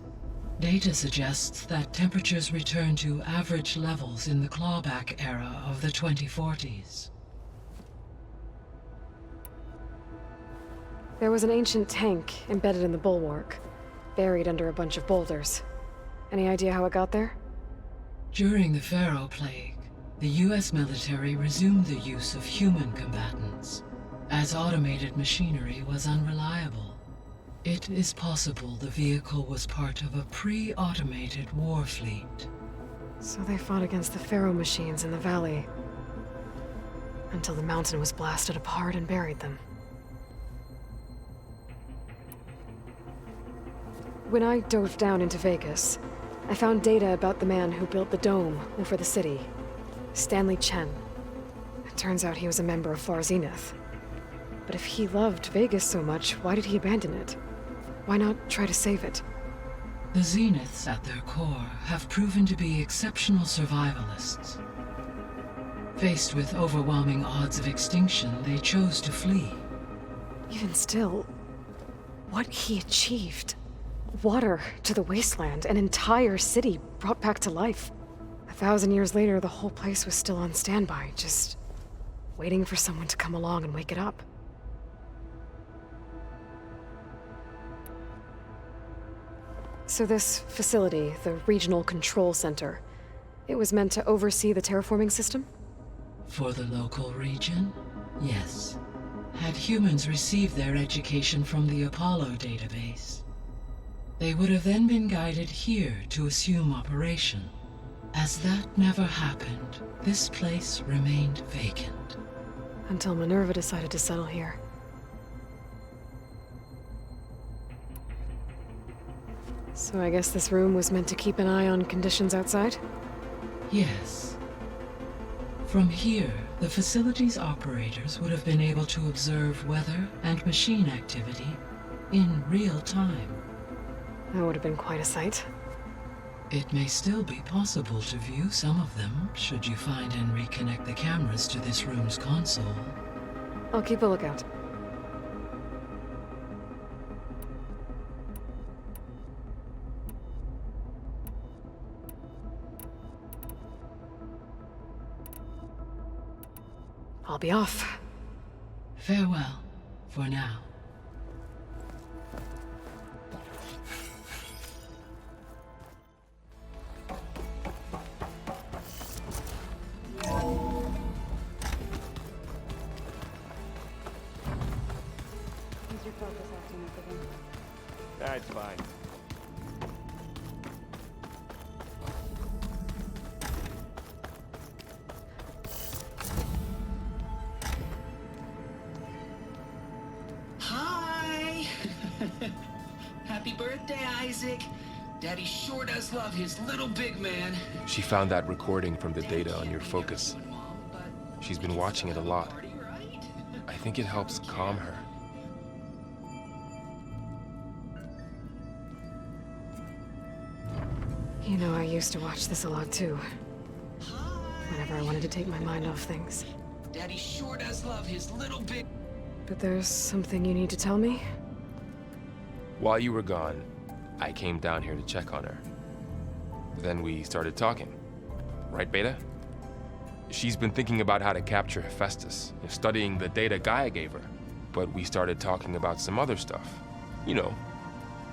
Data suggests that temperatures returned to average levels in the clawback era of the 2040s. There was an ancient tank embedded in the bulwark, buried under a bunch of boulders. Any idea how it got there? During the Pharaoh plague, the US military resumed the use of human combatants, as automated machinery was unreliable. It is possible the vehicle was part of a pre-automated war fleet. So they fought against the Pharaoh machines in the valley, until the mountain was blasted apart and buried them. When I dove down into Vegas, I found data about the man who built the dome over the city, Stanley Chen. It turns out he was a member of Far Zenith. But if he loved Vegas so much, why did he abandon it? Why not try to save it? The Zeniths at their core have proven to be exceptional survivalists. Faced with overwhelming odds of extinction, they chose to flee. Even still, what he achieved. Water to the wasteland, an entire city brought back to life. 1,000 years later, the whole place was still on standby, just waiting for someone to come along and wake it up. So this facility, the Regional Control Center, it was meant to oversee the terraforming system? For the local region, yes. Had humans received their education from the Apollo database, they would have then been guided here to assume operation. As that never happened, this place remained vacant. Until Minerva decided to settle here. So I guess this room was meant to keep an eye on conditions outside? Yes. From here, the facility's operators would have been able to observe weather and machine activity in real time. That would have been quite a sight. It may still be possible to view some of them, should you find and reconnect the cameras to this room's console. I'll keep a lookout. I'll be off. Farewell, for now. Is your focus acting up again? That's fine. Hi! Happy birthday, Isaac. Daddy sure does love his little big man. She found that recording from the data on your focus. She's been watching it a lot. I think it helps calm her. You know, I used to watch this a lot too. Whenever I wanted to take my mind off things. Daddy sure does love his little big... But there's something you need to tell me? While you were gone, I came down here to check on her. Then we started talking. Right, Beta? She's been thinking about how to capture Hephaestus, studying the data Gaia gave her. But we started talking about some other stuff. You know,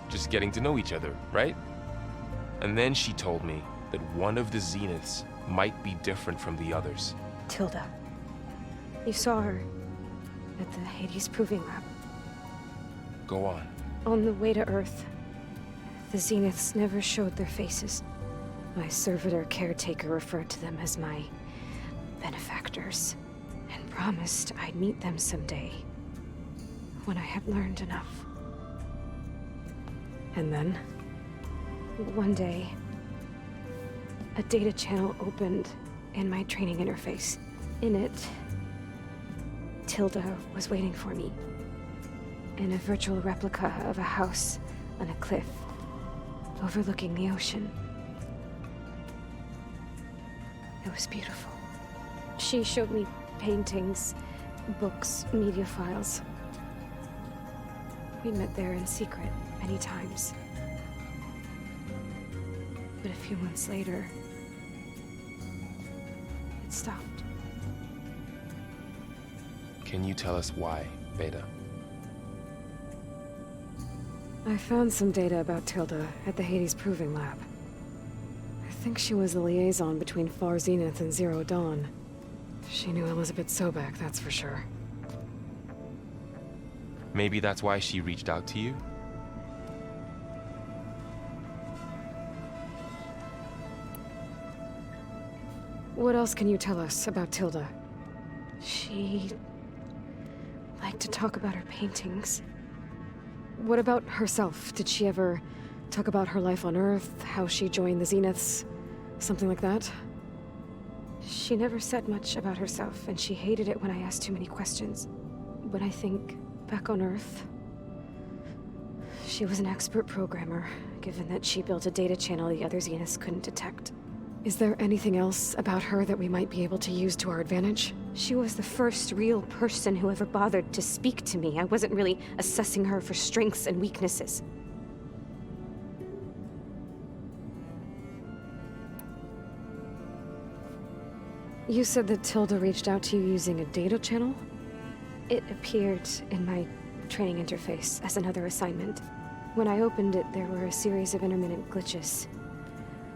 just getting to know each other, right? And then she told me that one of the Zeniths might be different from the others. Tilda. You saw her at the Hades Proving Lab. Go on. On the way to Earth, the Zeniths never showed their faces. My servitor caretaker referred to them as my benefactors, and promised I'd meet them someday, when I had learned enough. And then? One day, a data channel opened in my training interface. In it, Tilda was waiting for me, in a virtual replica of a house on a cliff, overlooking the ocean. It was beautiful. She showed me paintings, books, media files. We met there in secret many times. But a few months later, it stopped. Can you tell us why, Beta? I found some data about Tilda at the Hades Proving Lab. I think she was the liaison between Far Zenith and Zero Dawn. She knew Elizabeth Sobek, that's for sure. Maybe that's why she reached out to you? What else can you tell us about Tilda? She liked to talk about her paintings. What about herself? Did she ever talk about her life on Earth, how she joined the Zeniths, something like that? She never said much about herself, and she hated it when I asked too many questions. When I think back on Earth, she was an expert programmer, given that she built a data channel the other Zeniths couldn't detect. Is there anything else about her that we might be able to use to our advantage? She was the first real person who ever bothered to speak to me. I wasn't really assessing her for strengths and weaknesses. You said that Tilda reached out to you using a data channel? It appeared in my training interface as another assignment. When I opened it, there were a series of intermittent glitches.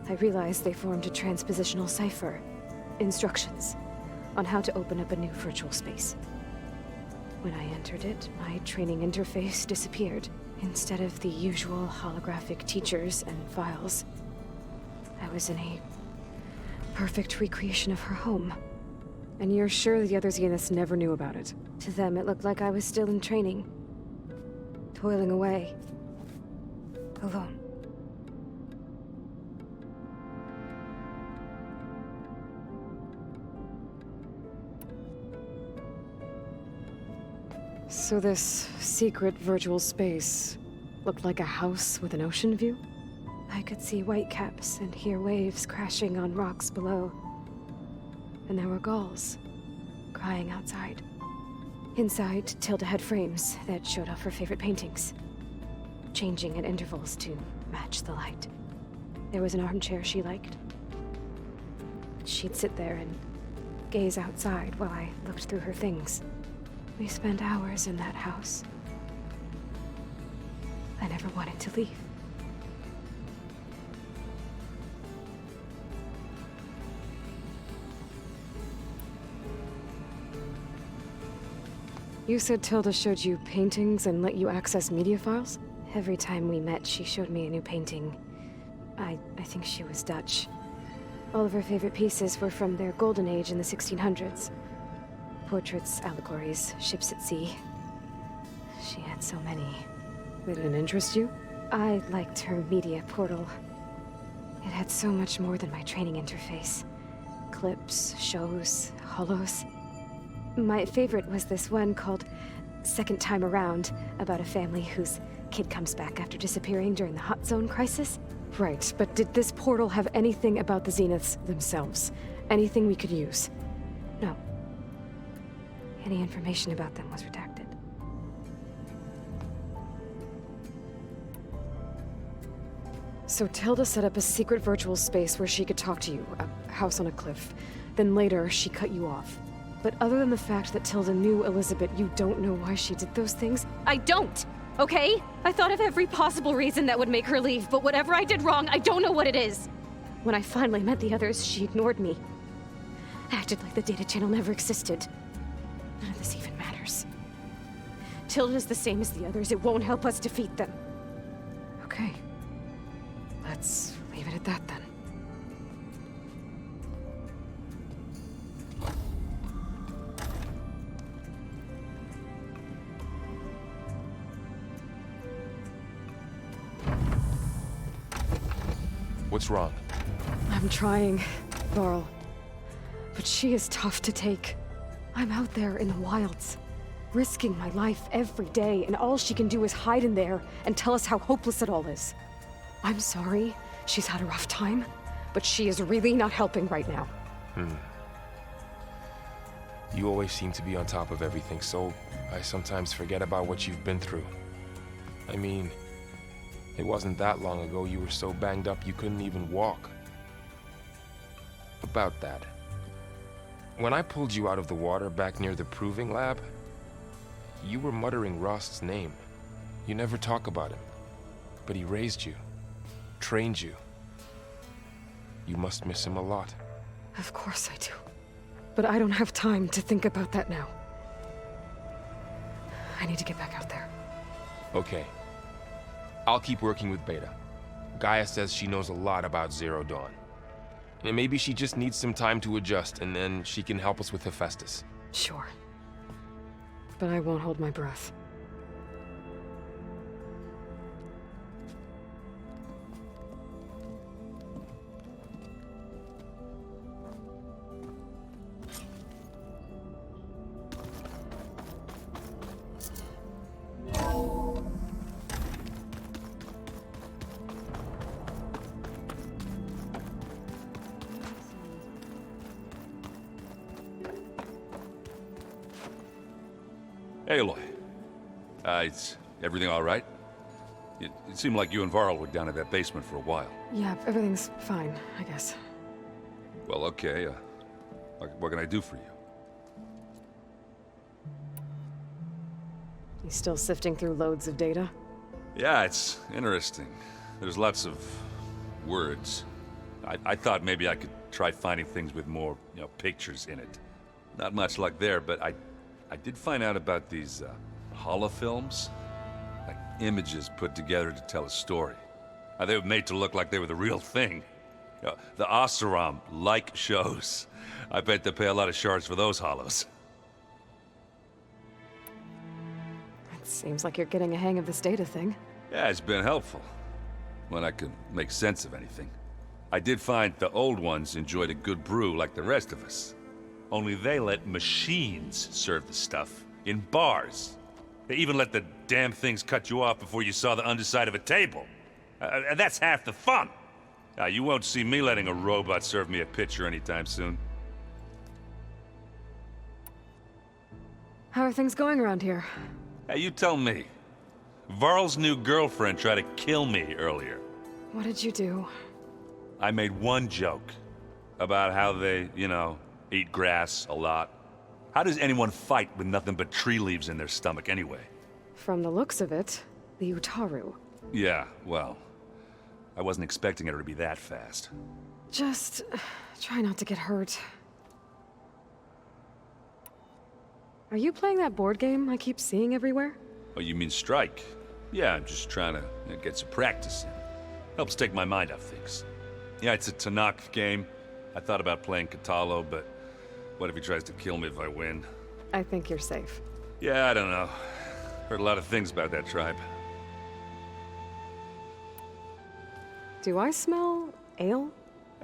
I realized they formed a transpositional cipher. Instructions on how to open up a new virtual space. When I entered it, my training interface disappeared. Instead of the usual holographic teachers and files, I was in a perfect recreation of her home. And you're sure the other Zeniths never knew about it? To them, it looked like I was still in training. Toiling away. Alone. So this secret virtual space looked like a house with an ocean view? I could see whitecaps and hear waves crashing on rocks below. And there were gulls crying outside. Inside, Tilda had frames that showed off her favorite paintings, changing at intervals to match the light. There was an armchair she liked. She'd sit there and gaze outside while I looked through her things. We spent hours in that house. I never wanted to leave. You said Tilda showed you paintings and let you access media files? Every time we met, she showed me a new painting. I think she was Dutch. All of her favorite pieces were from their golden age in the 1600s. Portraits, allegories, ships at sea. She had so many. Did it interest you? I liked her media portal. It had so much more than my training interface. Clips, shows, holos. My favorite was this one called Second Time Around, about a family whose kid comes back after disappearing during the Hot Zone crisis. Right, but did this portal have anything about the Zeniths themselves? Anything we could use? No. Any information about them was redacted. So Tilda set up a secret virtual space where she could talk to you, a house on a cliff. Then later, she cut you off. But other than the fact that Tilda knew Elizabeth, you don't know why she did those things? I don't! Okay? I thought of every possible reason that would make her leave, but whatever I did wrong, I don't know what it is. When I finally met the others, she ignored me. Acted like the data channel never existed. None of this even matters. Tilda's the same as the others. It won't help us defeat them. Okay. Let's leave it at that then. What's wrong? I'm trying, Varl. But she is tough to take. I'm out there in the wilds, risking my life every day, and all she can do is hide in there and tell us how hopeless it all is. I'm sorry she's had a rough time, but she is really not helping right now. You always seem to be on top of everything, so I sometimes forget about what you've been through. I mean, it wasn't that long ago you were so banged up you couldn't even walk. About that. When I pulled you out of the water back near the proving lab, you were muttering Rost's name. You never talk about him. But he raised you, trained you. You must miss him a lot. Of course I do. But I don't have time to think about that now. I need to get back out there. Okay. I'll keep working with Beta. Gaia says she knows a lot about Zero Dawn. And maybe she just needs some time to adjust, and then she can help us with Hephaestus. Sure. But I won't hold my breath. Hey, Aloy. Is everything all right? It seemed like you and Varl were down in that basement for a while. Yeah, everything's fine, I guess. Well, okay. What can I do for you? You still sifting through loads of data? Yeah, it's interesting. There's lots of words. I thought maybe I could try finding things with more, pictures in it. Not much luck there, but I did find out about these holofilms. Like images put together to tell a story. They were made to look like they were the real thing. The Oseram like shows. I bet they pay a lot of shards for those holos. It seems like you're getting a hang of this data thing. Yeah, it's been helpful. When I could make sense of anything. I did find the old ones enjoyed a good brew like the rest of us. Only they let machines serve the stuff in bars. They even let the damn things cut you off before you saw the underside of a table. That's half the fun. You won't see me letting a robot serve me a pitcher anytime soon. How are things going around here? You tell me. Varl's new girlfriend tried to kill me earlier. What did you do? I made one joke about how they, eat grass a lot. How does anyone fight with nothing but tree leaves in their stomach anyway? From the looks of it, the Utaru. Yeah, well, I wasn't expecting her to be that fast. Just try not to get hurt. Are you playing that board game I keep seeing everywhere? Oh, you mean Strike? Yeah, I'm just trying to get some practice in. Helps take my mind off things. Yeah, it's a tallneck game. I thought about playing Catalo, but what if he tries to kill me if I win? I think you're safe. Yeah, I don't know. Heard a lot of things about that tribe. Do I smell ale?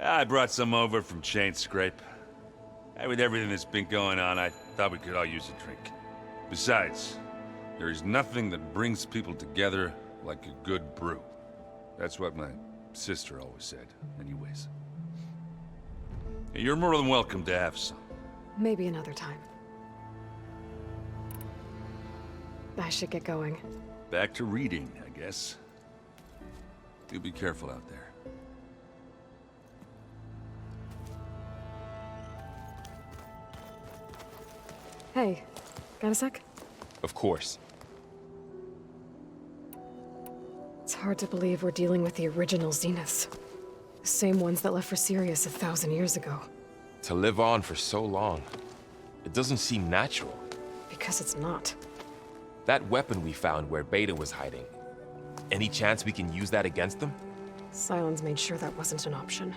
I brought some over from Chainscrape. With everything that's been going on, I thought we could all use a drink. Besides, there is nothing that brings people together like a good brew. That's what my sister always said, anyways. You're more than welcome to have some. Maybe another time. I should get going. Back to reading, I guess. You be careful out there. Hey, got a sec? Of course. It's hard to believe we're dealing with the original Zeniths. The same ones that left for Sirius 1,000 years ago. To live on for so long, it doesn't seem natural. Because it's not. That weapon we found where Beta was hiding, any chance we can use that against them? Sylens made sure that wasn't an option.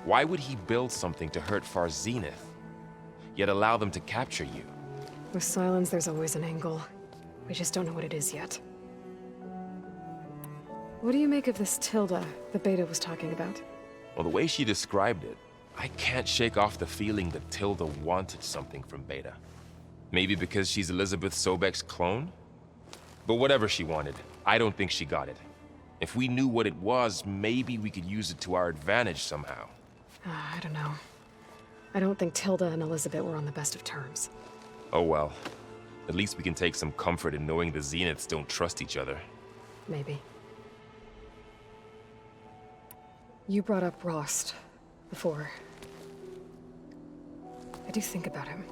Why would he build something to hurt Far's Zenith, yet allow them to capture you? With Sylens, there's always an angle. We just don't know what it is yet. What do you make of this Tilda the Beta was talking about? Well, the way she described it, I can't shake off the feeling that Tilda wanted something from Beta. Maybe because she's Elizabeth Sobek's clone? But whatever she wanted, I don't think she got it. If we knew what it was, maybe we could use it to our advantage somehow. I don't know. I don't think Tilda and Elizabeth were on the best of terms. Oh well. At least we can take some comfort in knowing the Zeniths don't trust each other. Maybe. You brought up Rost before. I do think about him.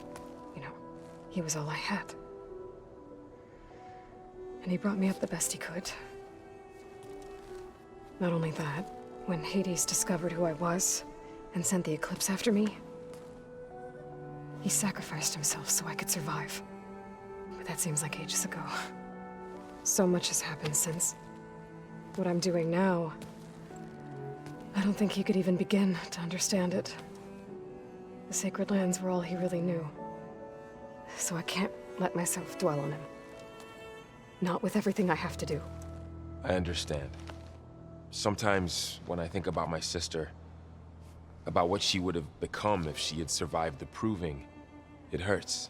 He was all I had. And he brought me up the best he could. Not only that, when Hades discovered who I was and sent the eclipse after me, he sacrificed himself so I could survive. But that seems like ages ago. So much has happened since. What I'm doing now, I don't think he could even begin to understand it. The sacred lands were all he really knew. So I can't let myself dwell on him. Not with everything I have to do. I understand. Sometimes, when I think about my sister, about what she would have become if she had survived the proving, it hurts.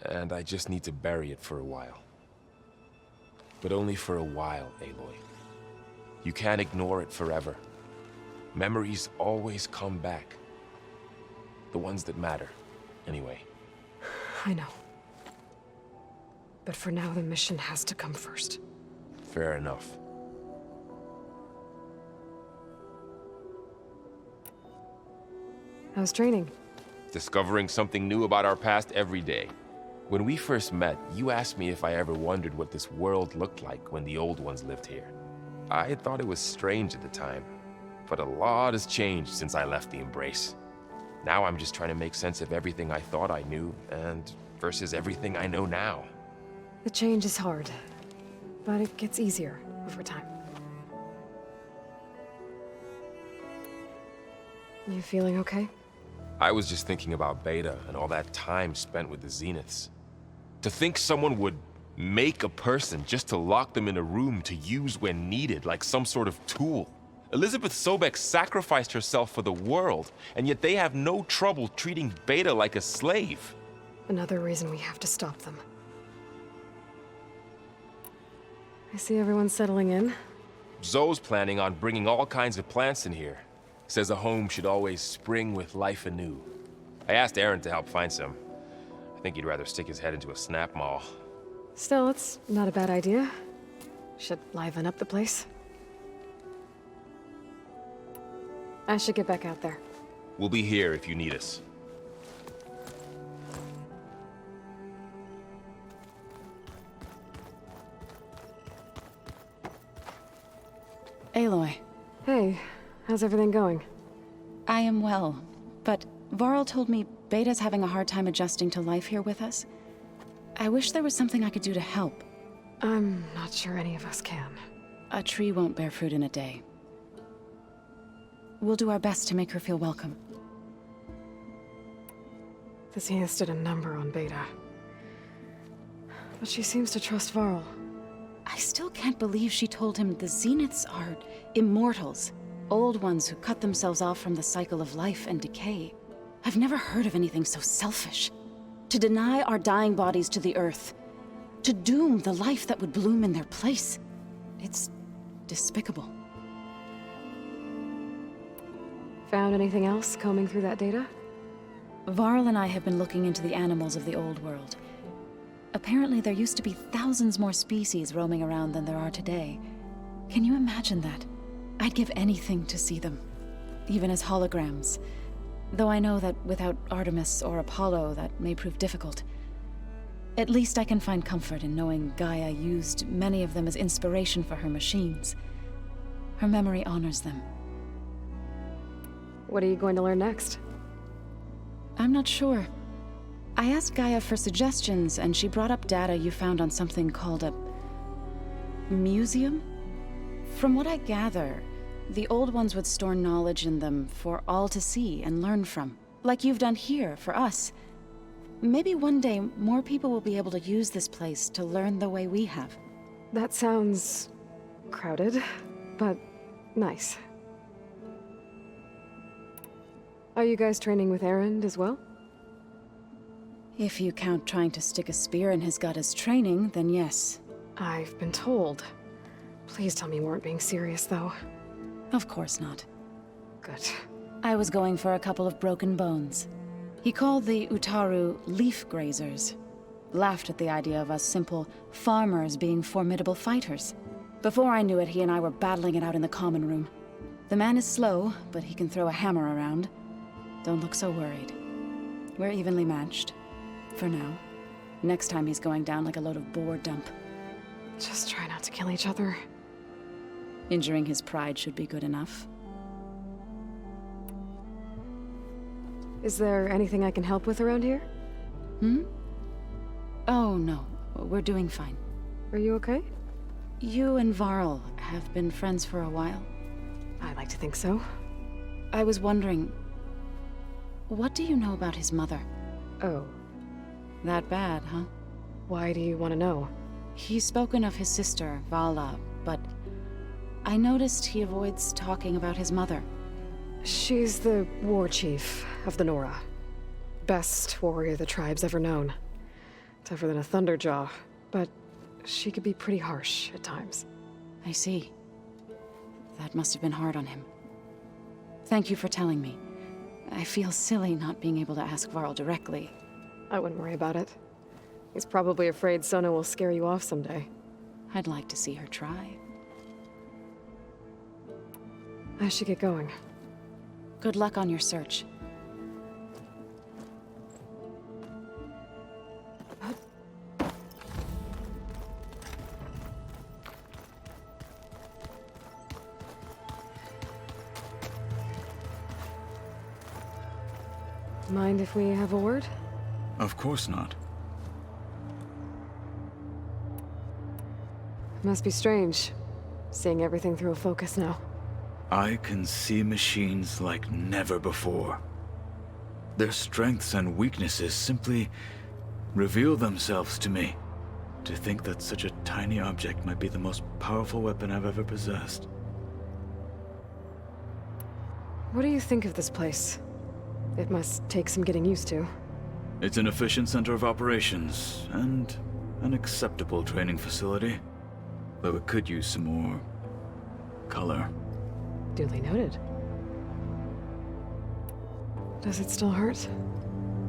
And I just need to bury it for a while. But only for a while, Aloy. You can't ignore it forever. Memories always come back. The ones that matter, anyway. I know. But for now, the mission has to come first. Fair enough. How's training? Discovering something new about our past every day. When we first met, you asked me if I ever wondered what this world looked like when the old ones lived here. I thought it was strange at the time, but a lot has changed since I left the Embrace. Now I'm just trying to make sense of everything I thought I knew, and versus everything I know now. The change is hard, but it gets easier over time. You feeling okay? I was just thinking about Beta and all that time spent with the Zeniths. To think someone would make a person just to lock them in a room to use when needed, like some sort of tool. Elizabeth Sobek sacrificed herself for the world, and yet they have no trouble treating Beta like a slave. Another reason we have to stop them. I see everyone's settling in. Zoe's planning on bringing all kinds of plants in here. Says a home should always spring with life anew. I asked Erend to help find some. I think he'd rather stick his head into a snap mall. Still, it's not a bad idea. Should liven up the place. I should get back out there. We'll be here if you need us. Aloy. Hey, how's everything going? I am well, but Varl told me Beta's having a hard time adjusting to life here with us. I wish there was something I could do to help. I'm not sure any of us can. A tree won't bear fruit in a day. We'll do our best to make her feel welcome. The Zenith did a number on Beta. But she seems to trust Varl. I still can't believe she told him the Zeniths are immortals. Old ones who cut themselves off from the cycle of life and decay. I've never heard of anything so selfish. To deny our dying bodies to the earth. To doom the life that would bloom in their place. It's despicable. Found anything else combing through that data? Varl and I have been looking into the animals of the old world. Apparently there used to be thousands more species roaming around than there are today. Can you imagine that? I'd give anything to see them, even as holograms. Though I know that without Artemis or Apollo, that may prove difficult. At least I can find comfort in knowing Gaia used many of them as inspiration for her machines. Her memory honors them. What are you going to learn next? I'm not sure. I asked Gaia for suggestions, and she brought up data you found on something called a museum? From what I gather, the old ones would store knowledge in them for all to see and learn from, like you've done here for us. Maybe one day more people will be able to use this place to learn the way we have. That sounds crowded, but nice. Are you guys training with Erend as well? If you count trying to stick a spear in his gut as training, then yes. I've been told. Please tell me you weren't being serious, though. Of course not. Good. I was going for a couple of broken bones. He called the Utaru leaf grazers. Laughed at the idea of us simple farmers being formidable fighters. Before I knew it, he and I were battling it out in the common room. The man is slow, but he can throw a hammer around. Don't look so worried. We're evenly matched. For now. Next time he's going down like a load of boar dump. Just try not to kill each other. Injuring his pride should be good enough. Is there anything I can help with around here? Oh, no. We're doing fine. Are you okay? You and Varl have been friends for a while. I like to think so. I was wondering, what do you know about his mother? Oh. That bad, huh? Why do you want to know? He's spoken of his sister, Vala, but I noticed he avoids talking about his mother. She's the war chief of the Nora. Best warrior the tribe's ever known. Tougher than a thunderjaw, but she could be pretty harsh at times. I see. That must have been hard on him. Thank you for telling me. I feel silly not being able to ask Varl directly. I wouldn't worry about it. He's probably afraid Sona will scare you off someday. I'd like to see her try. I should get going. Good luck on your search. Mind if we have a word? Of course not. Must be strange, seeing everything through a focus now. I can see machines like never before. Their strengths and weaknesses simply reveal themselves to me. To think that such a tiny object might be the most powerful weapon I've ever possessed. What do you think of this place? It must take some getting used to. It's an efficient center of operations, and an acceptable training facility. Though it could use some more color. Duly noted. Does it still hurt?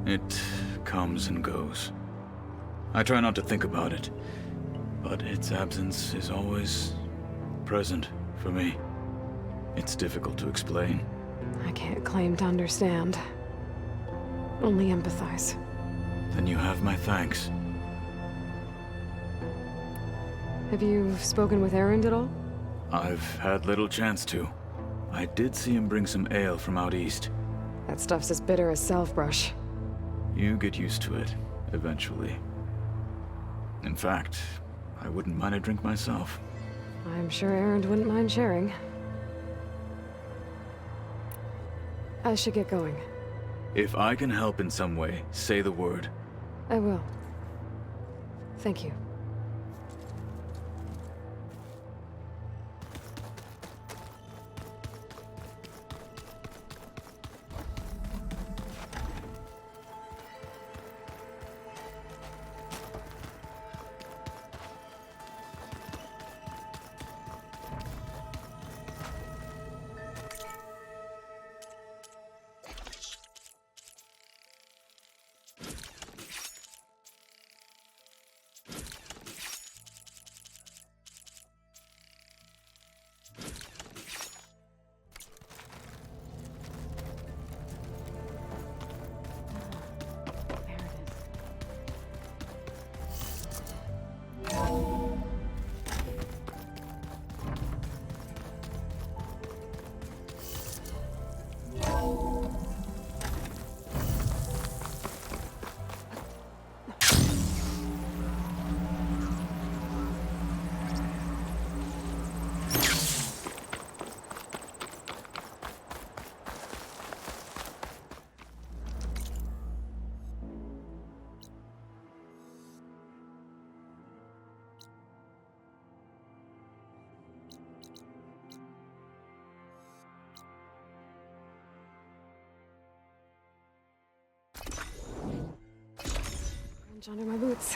It comes and goes. I try not to think about it, but its absence is always present for me. It's difficult to explain. I can't claim to understand. Only empathize. Then you have my thanks. Have you spoken with Erend at all? I've had little chance to. I did see him bring some ale from out east. That stuff's as bitter as self-brush. You get used to it, eventually. In fact, I wouldn't mind a drink myself. I'm sure Erend wouldn't mind sharing. I should get going. If I can help in some way, say the word. I will. Thank you. Under my boots.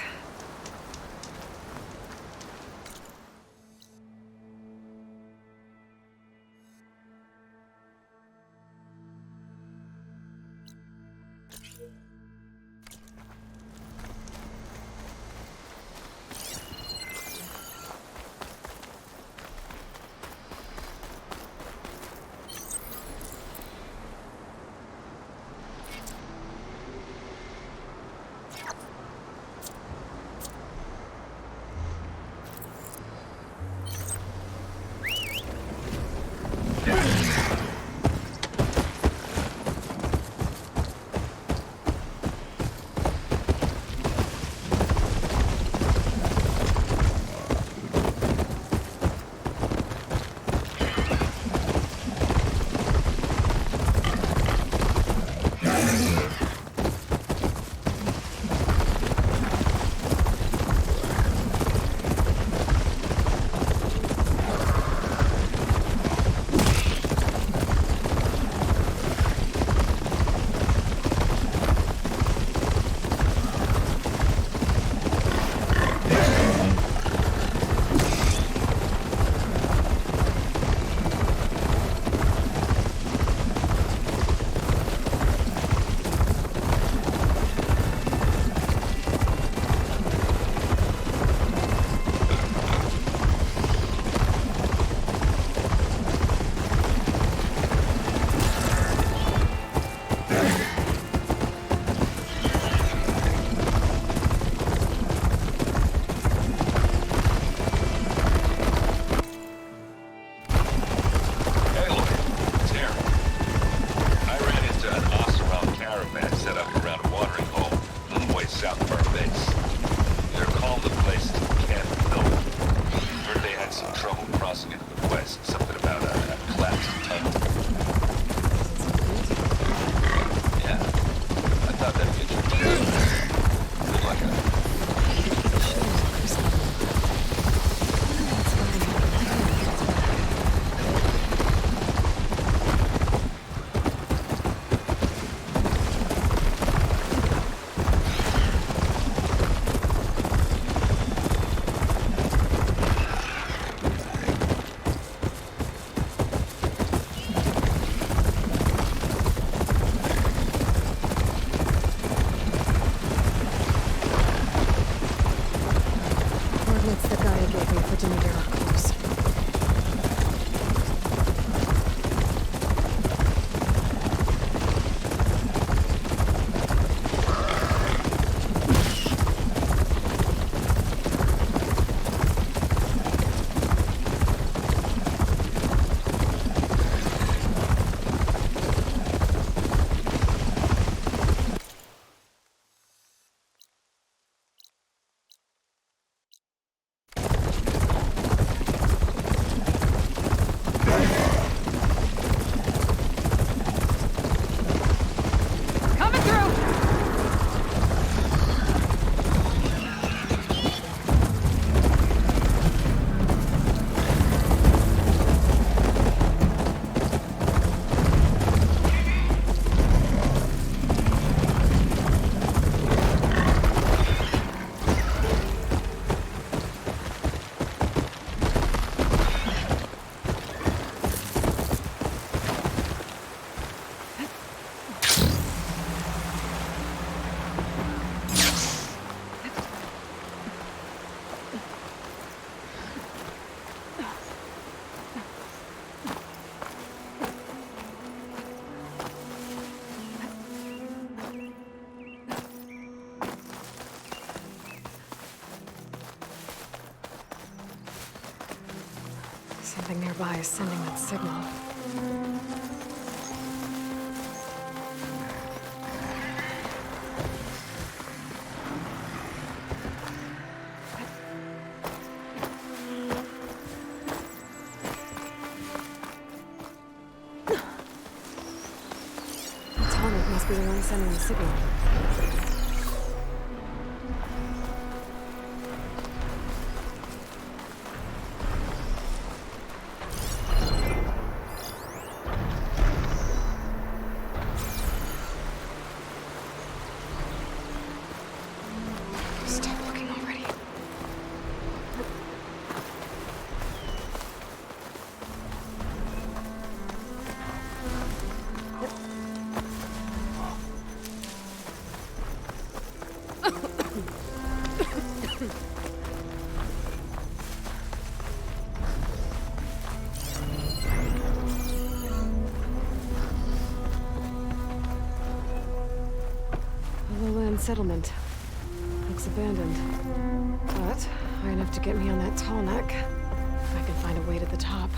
Something nearby is sending that signal. The tallneck must be the one sending the signal. Stop looking already. A low-land settlement. Looks abandoned. But high enough to get me on that tallneck. If I can find a way to the top.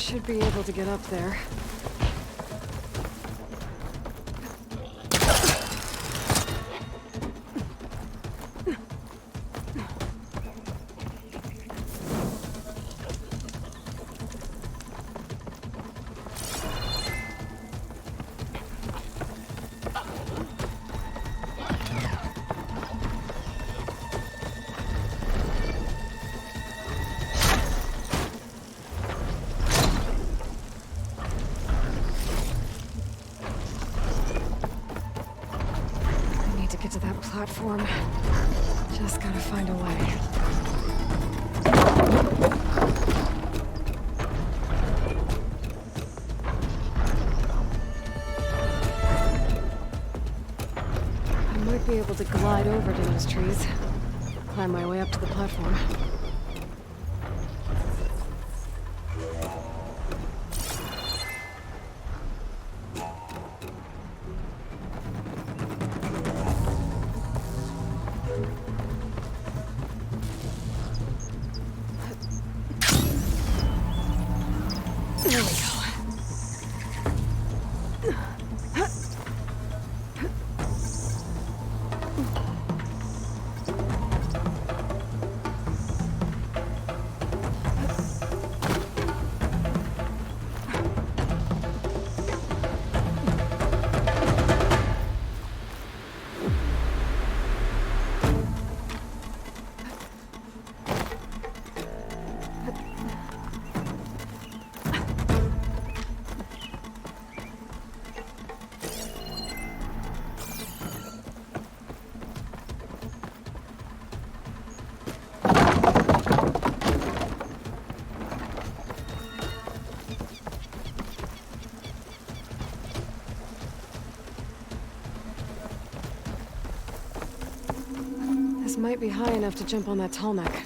Should be able to get up there. Platform. Just gotta find a way. I might be able to glide over to those trees. Climb my way up to the platform. Might be high enough to jump on that tallneck.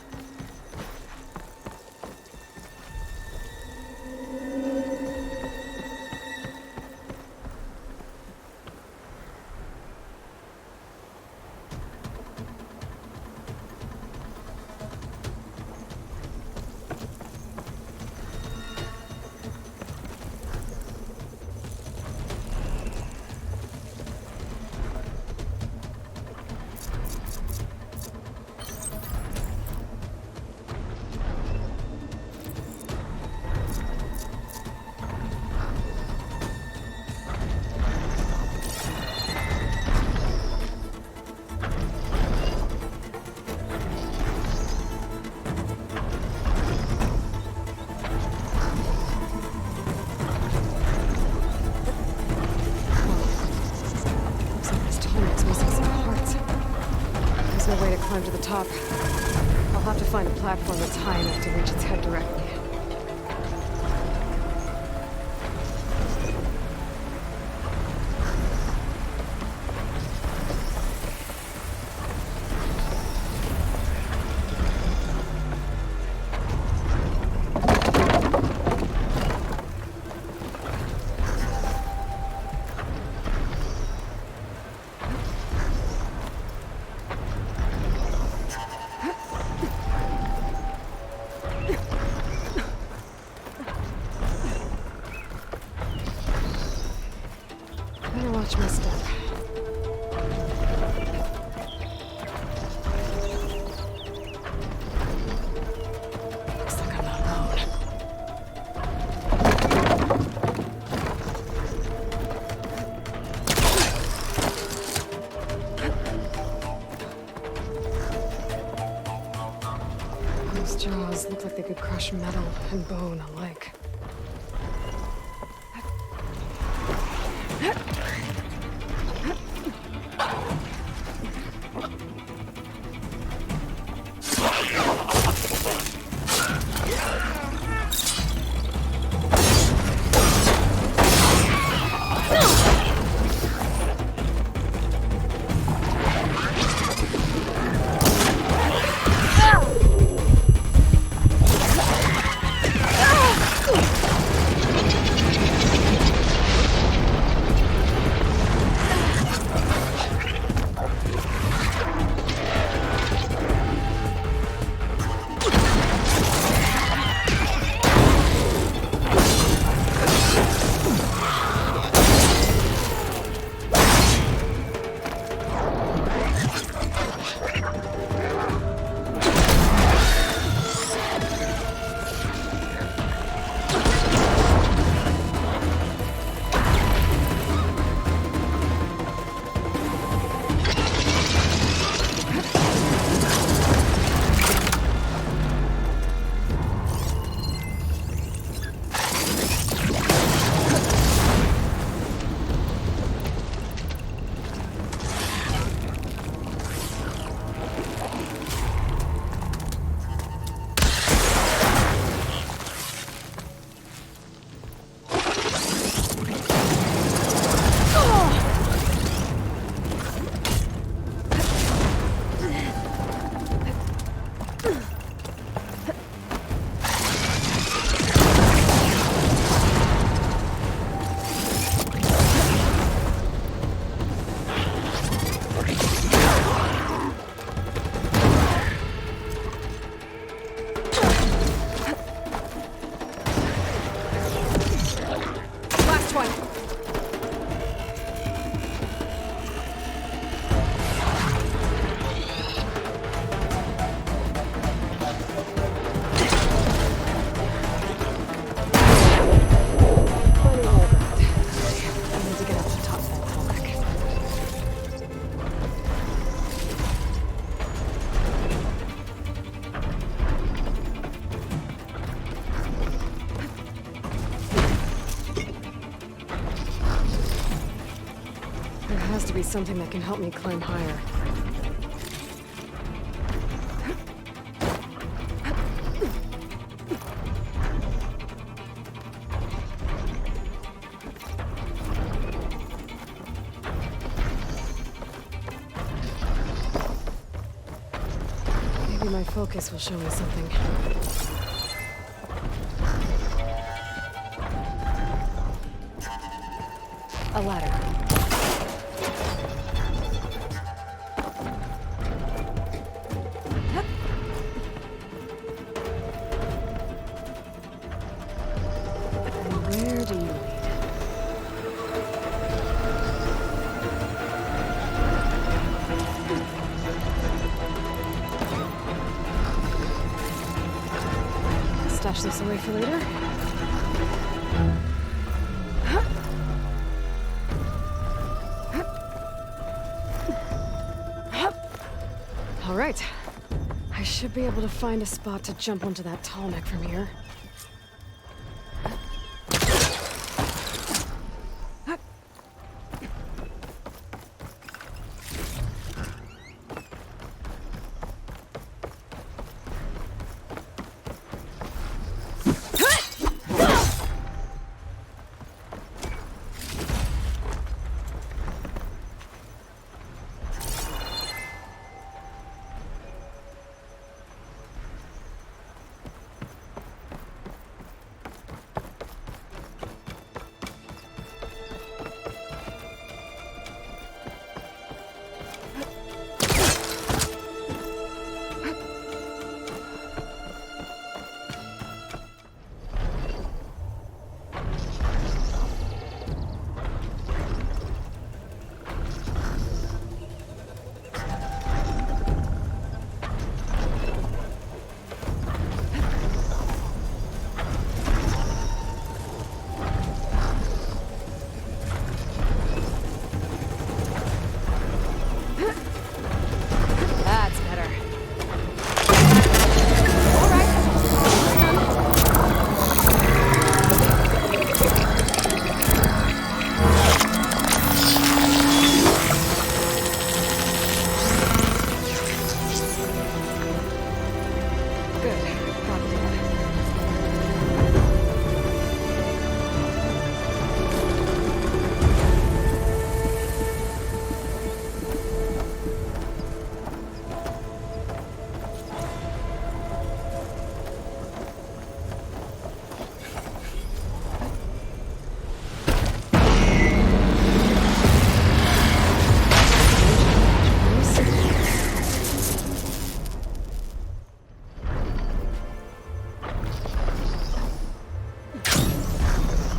Climb to the top. I'll have to find a platform that's high enough to reach its head directly. Watch my step. Looks like I'm not alone. Those jaws look like they could crush metal and bone alike. has to be something that can help me climb higher. Maybe my focus will show me something. A ladder. Where do you lead? Stash this away for later. All right. I should be able to find a spot to jump onto that tallneck from here.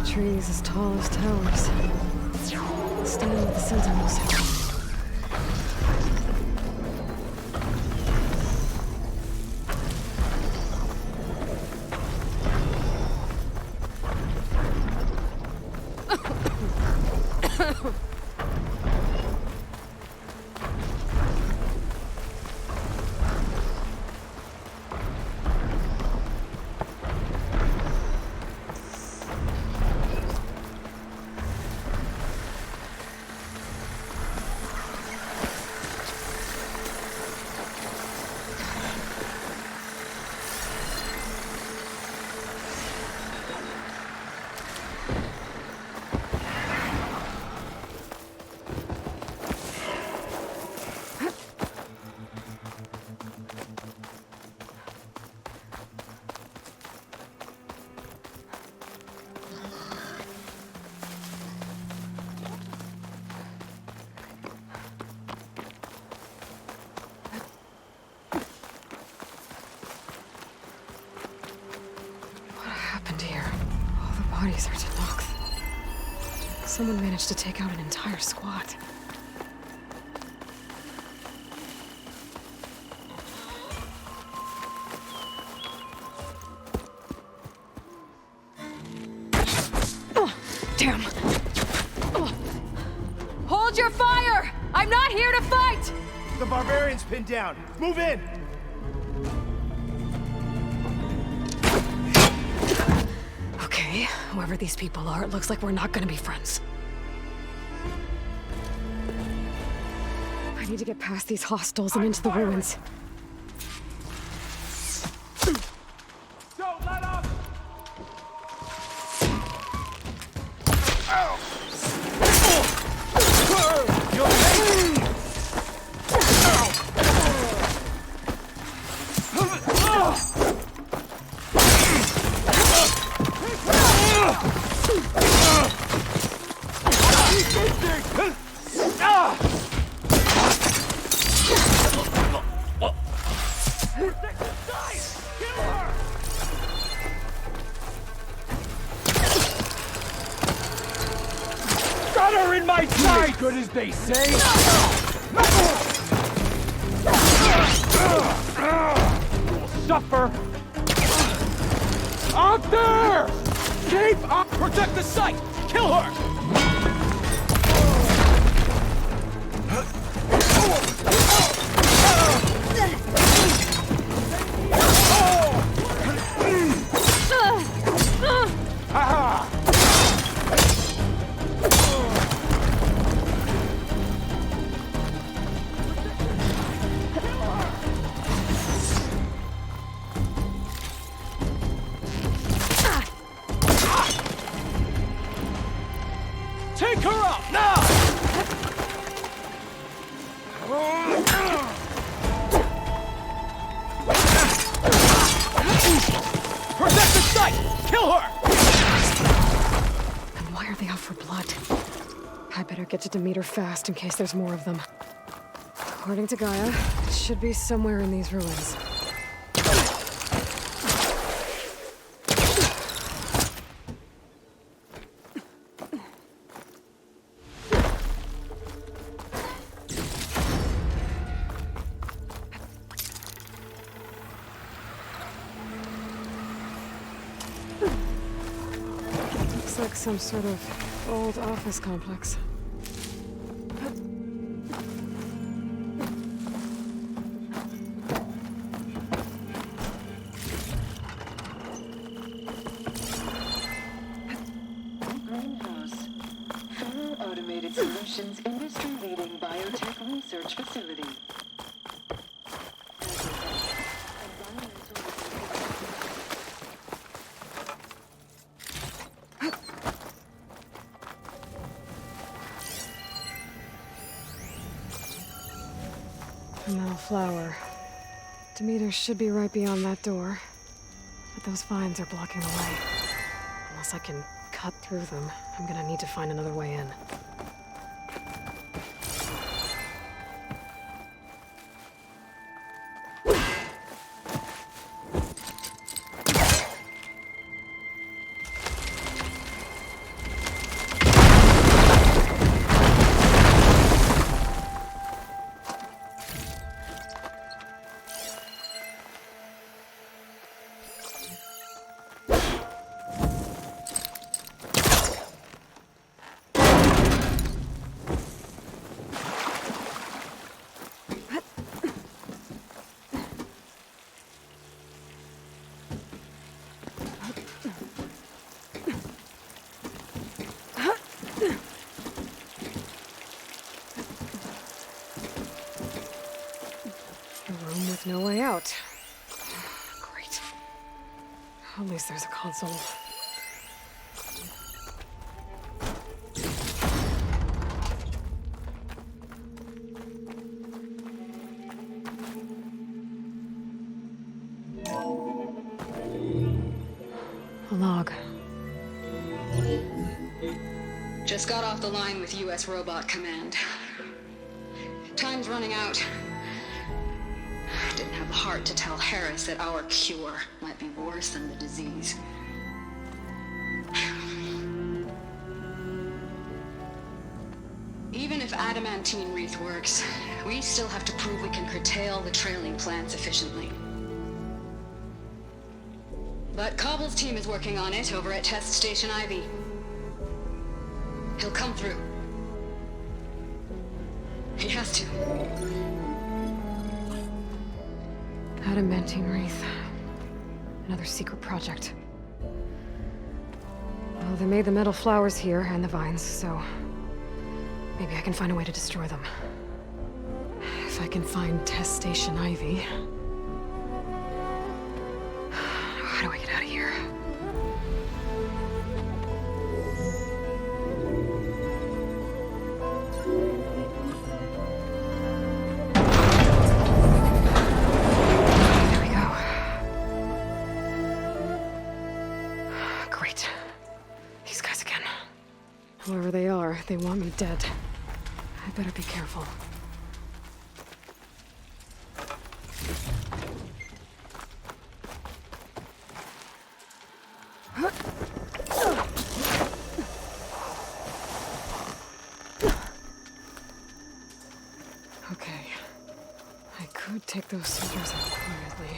Trees as tall as towers. Stand with the sentinels. Bodies are Tallneck. Someone managed to take out an entire squad. Oh, damn. Oh. Hold your fire! I'm not here to fight! The barbarian's pinned down. Move in! Whoever these people are, it looks like we're not gonna be friends. need to get past these hostiles and into the ruins. Don't let up! Got her in my sight, good as they say. You'll suffer. Out there! Keep up! Protect the site! Kill her! Take her out now! Protect the site! Kill her! And why are they out for blood? I better get to Demeter fast in case there's more of them. According to Gaia, it should be somewhere in these ruins. Looks like some sort of old office complex. Greenhouse. Full automated solutions industry-leading biotech research facility. A metal flower. Demeter should be right beyond that door. But those vines are blocking the way. Unless I can cut through them, I'm gonna need to find another way in. No way out. Great. At least there's a console. A log. Just got off the line with U.S. Robot Command. Time's running out. Didn't have the heart to tell Harris that our cure might be worse than the disease. Even if adamantine wreath works, we still have to prove we can curtail the trailing plants efficiently. But Cobble's team is working on it over at Test Station Ivy. He'll come through. He has to. Adamantine wreath. Another secret project. Well, they made the metal flowers here and the vines, so maybe I can find a way to destroy them. I can find test station Ivy. How do I get out of here? There we go. Great. These guys again. Whoever they are, they want me dead. I better be careful. Okay. I could take those soldiers out quietly.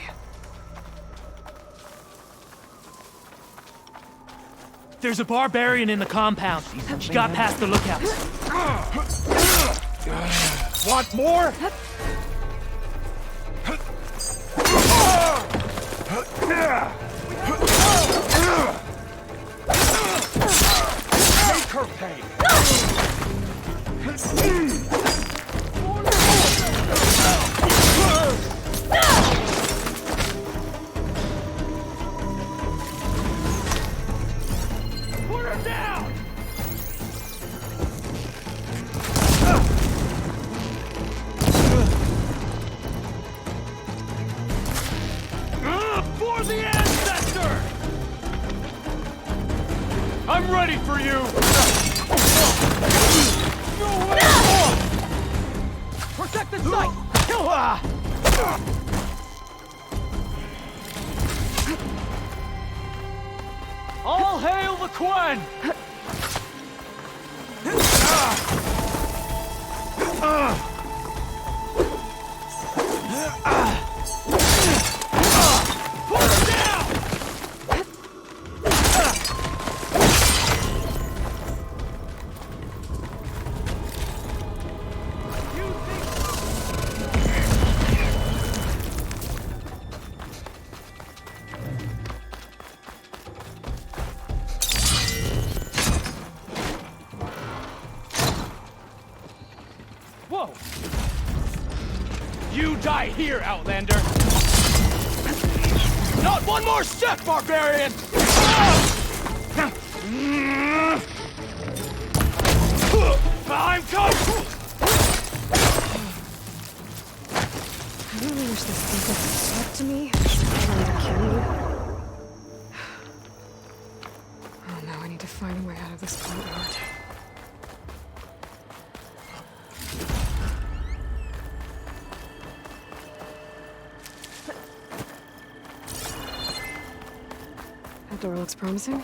There's a barbarian in the compound. She got past the lookouts. Want more? Make her pay. Put her down! For the ancestor! I'm ready for you! Protect the site! Kill her! All hail the Quen! Put her down! Whoa! You die here, Outlander! Not one more step, barbarian! I'm coming! I really wish this thing could talk to me. Trying to kill you. Oh no, I need to find a way out of this courtyard. That door looks promising.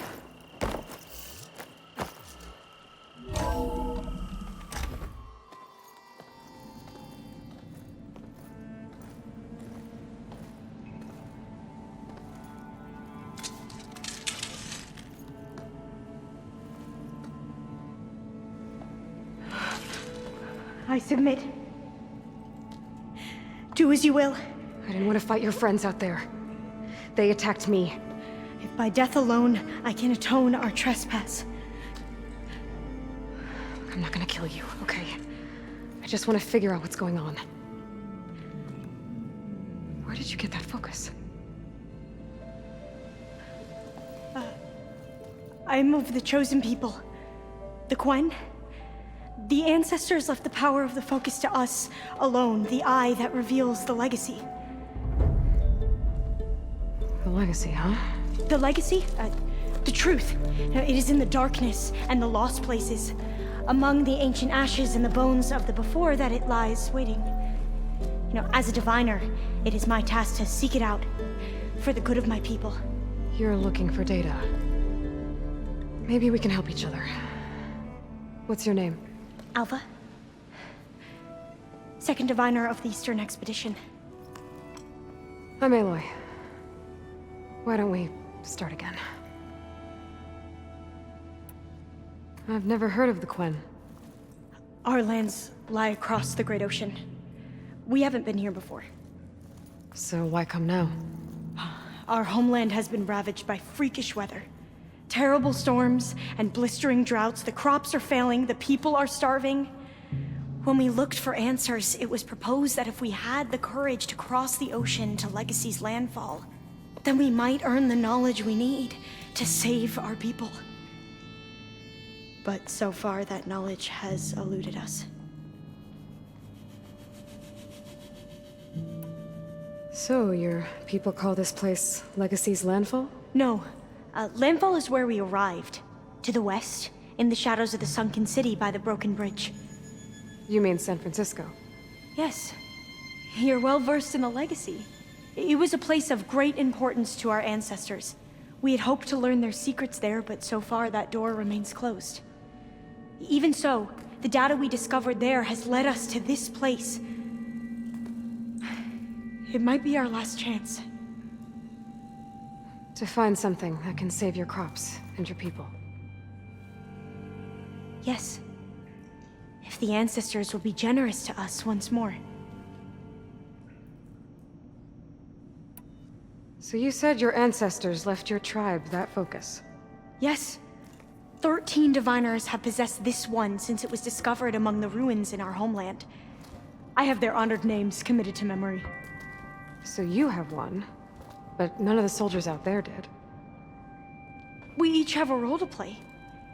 I submit. Do as you will. I didn't want to fight your friends out there. They attacked me. If by death alone I can atone our trespass. I'm not gonna kill you, okay? I just want to figure out what's going on. Where did you get that focus? I'm of the chosen people. The Quen. The ancestors left the power of the focus to us alone, the eye that reveals the legacy. The legacy, huh? The legacy? The truth. Now, it is in the darkness and the lost places, among the ancient ashes and the bones of the before that it lies waiting. As a diviner, it is my task to seek it out for the good of my people. You're looking for data. Maybe we can help each other. What's your name? Alva. Second diviner of the Eastern Expedition. I'm Aloy. Why don't we start again? I've never heard of the Quen. Our lands lie across the Great Ocean. We haven't been here before. So why come now? Our homeland has been ravaged by freakish weather. Terrible storms and blistering droughts. The crops are failing, the people are starving. When we looked for answers, it was proposed that if we had the courage to cross the ocean to Legacy's landfall, then we might earn the knowledge we need to save our people. But so far, that knowledge has eluded us. So, your people call this place Legacy's landfall? No. Landfall is where we arrived. To the west, in the shadows of the sunken city by the broken bridge. You mean San Francisco? Yes. You're well versed in the Legacy. It was a place of great importance to our ancestors. We had hoped to learn their secrets there, but so far that door remains closed. Even so, the data we discovered there has led us to this place. It might be our last chance. To find something that can save your crops and your people. Yes. If the ancestors will be generous to us once more. So you said your ancestors left your tribe that focus? Yes. 13 diviners have possessed this one since it was discovered among the ruins in our homeland. I have their honored names committed to memory. So you have one, but none of the soldiers out there did. We each have a role to play.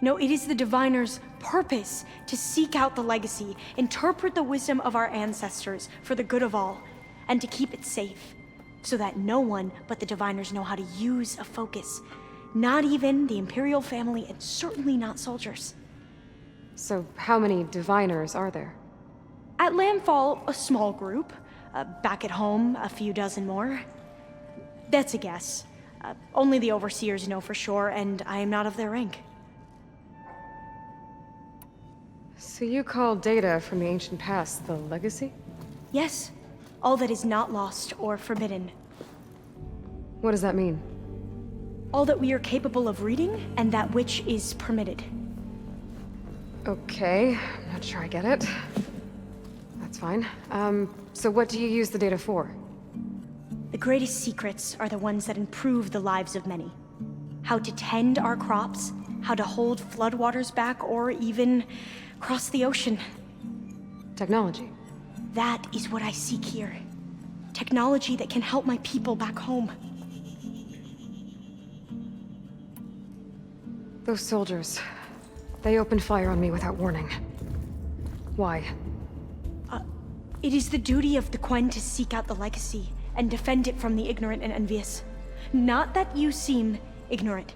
No, it is the diviner's purpose to seek out the Legacy, interpret the wisdom of our ancestors for the good of all, and to keep it safe, so that no one but the diviners know how to use a focus. Not even the Imperial family, and certainly not soldiers. So how many diviners are there? At Landfall, a small group. Back at home, a few dozen more. That's a guess. Only the overseers know for sure, and I am not of their rank. So you call data from the ancient past the Legacy? Yes. All that is not lost or forbidden. What does that mean? All that we are capable of reading, and that which is permitted. Okay, I'm not sure I get it. That's fine. So what do you use the data for? The greatest secrets are the ones that improve the lives of many. How to tend our crops, how to hold floodwaters back, or even cross the ocean. Technology. That is what I seek here. Technology that can help my people back home. Those soldiers, they opened fire on me without warning. Why? It is the duty of the Quen to seek out the Legacy and defend it from the ignorant and envious. Not that you seem ignorant.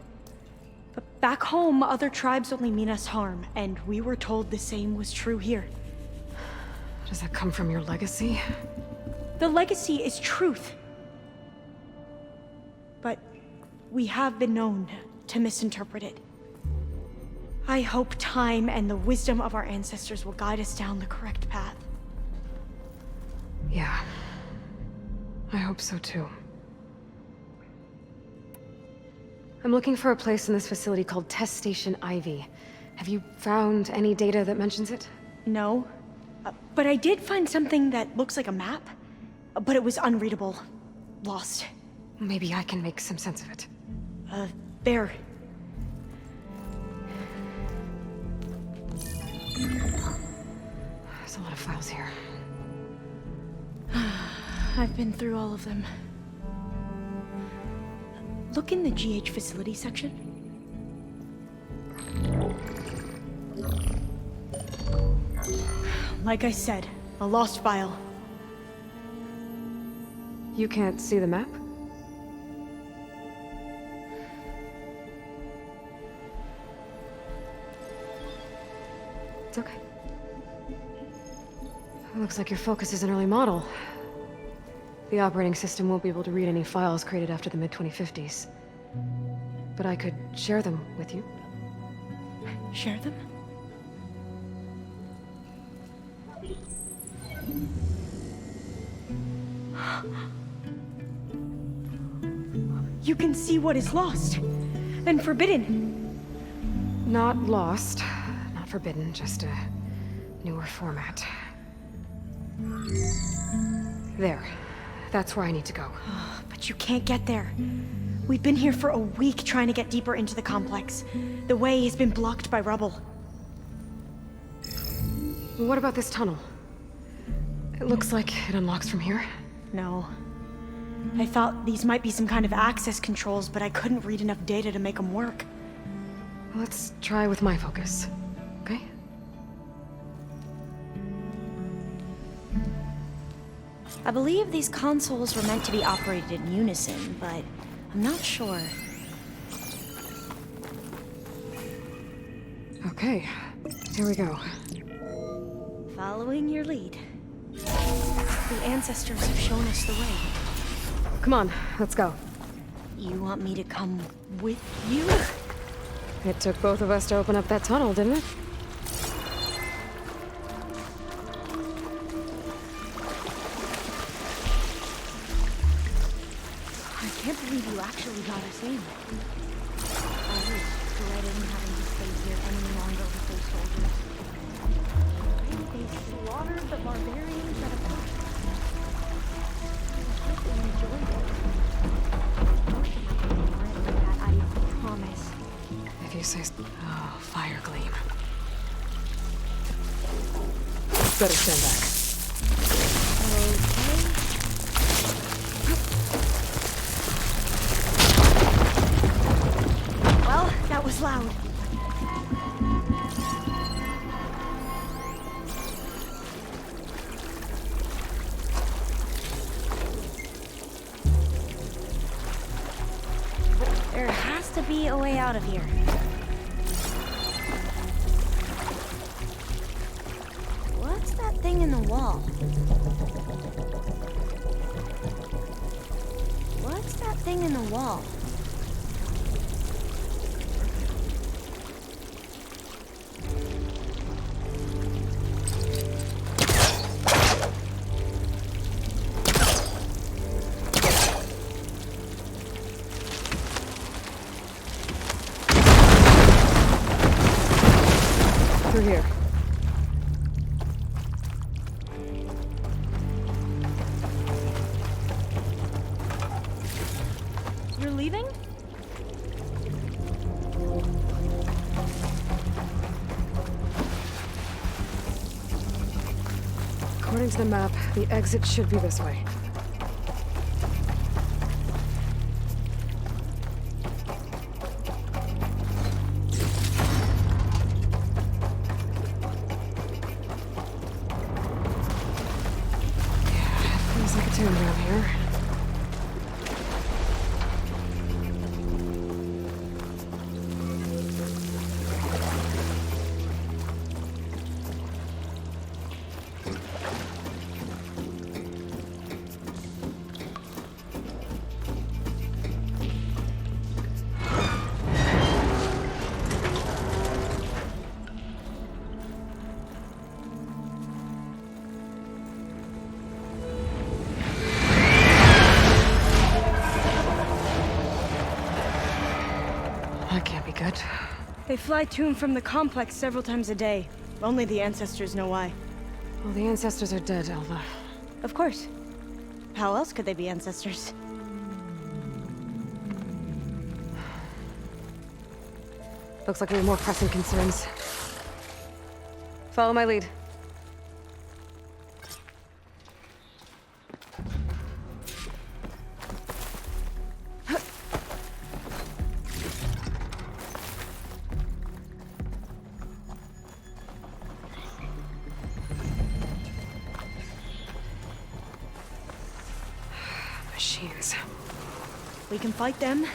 But back home, other tribes only mean us harm, and we were told the same was true here. Does that come from your legacy? The Legacy is truth. But we have been known to misinterpret it. I hope time and the wisdom of our ancestors will guide us down the correct path. Yeah. I hope so too. I'm looking for a place in this facility called Test Station Ivy. Have you found any data that mentions it? No. But I did find something that looks like a map. But it was unreadable. Lost. Maybe I can make some sense of it. There. There's a lot of files here. I've been through all of them. Look in the GH facility section. Like I said, a lost file. You can't see the map? It's okay. It looks like your focus is an early model. The operating system won't be able to read any files created after the mid-2050s. But I could share them with you. Share them? You can see what is lost and forbidden. Not lost, not forbidden, just a newer format. There. That's where I need to go. But you can't get there. We've been here for a week trying to get deeper into the complex. The way has been blocked by rubble. What about this tunnel? It looks like it unlocks from here. No. I thought these might be some kind of access controls, but I couldn't read enough data to make them work. Let's try with my focus, okay? I believe these consoles were meant to be operated in unison, but I'm not sure. Okay, here we go. Following your lead. The ancestors have shown us the way. Come on, let's go. You want me to come with you? It took both of us to open up that tunnel, didn't it? I can't believe you actually got us in. I was dreading having to stay here any longer with those soldiers. They slaughtered the barbarians that attacked us. I hope they enjoyed it. Most of my time regret that, I promise. If you say so. Oh, fire gleam. Better stand back. Okay. Well, that was loud. There has to be a way out of here. What's that thing in the wall? What's that thing in the wall? Through here. You're leaving? According to the map, the exit should be this way. Feels like a tomb down here. That can't be good. They fly to and from the complex several times a day. Only the ancestors know why. Well, the ancestors are dead, Elva. Of course. How else could they be ancestors? Looks like we have more pressing concerns. Follow my lead. Machines. We can fight them.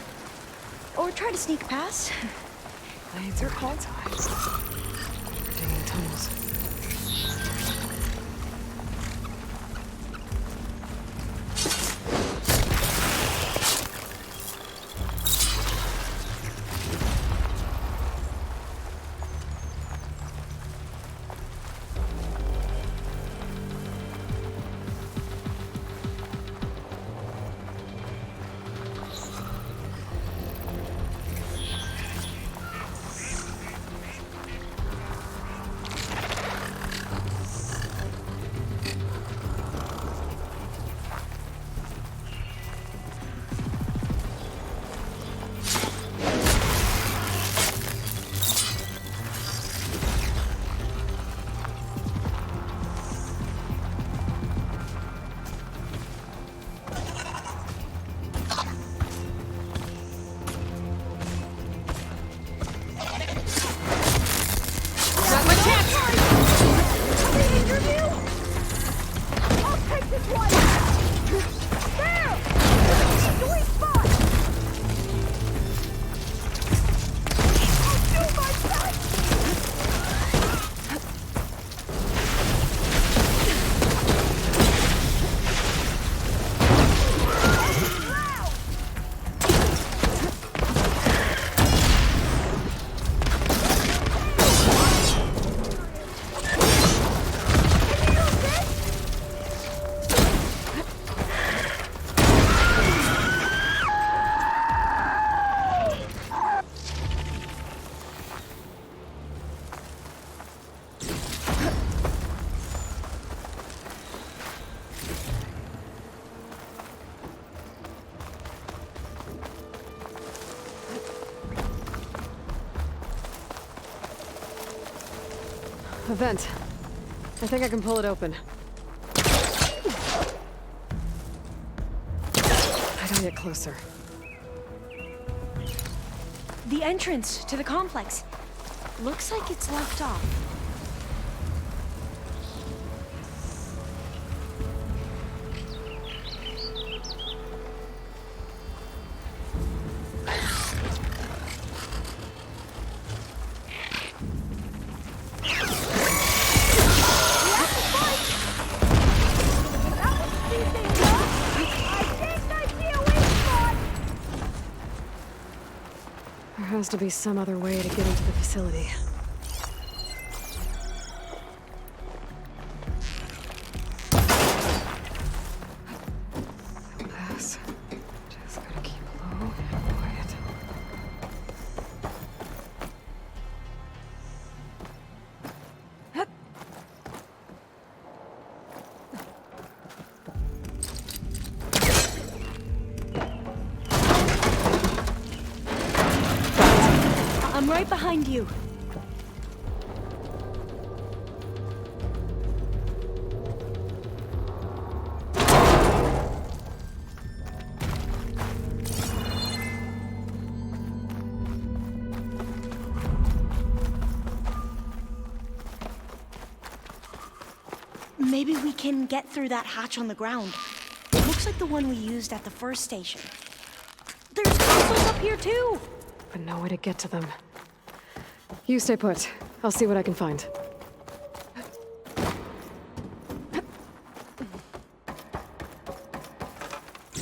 Or try to sneak past. Blades are all times. Digging tunnels. A vent. I think I can pull it open. How do I get closer? The entrance to the complex. Looks like it's locked off. There has to be some other way to get into the facility. Pass. Just gotta keep low and quiet. I'm right behind you. Maybe we can get through that hatch on the ground. It looks like the one we used at the first station. There's consoles up here too! But no way to get to them. You stay put. I'll see what I can find. There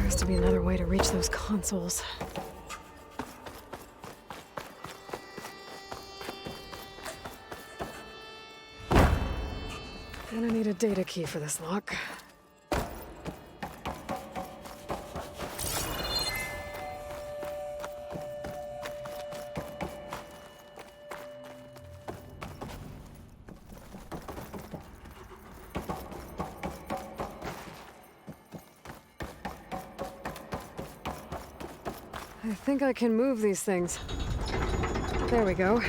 has to be another way to reach those consoles. Gonna need a data key for this lock. I think I can move these things. There we go.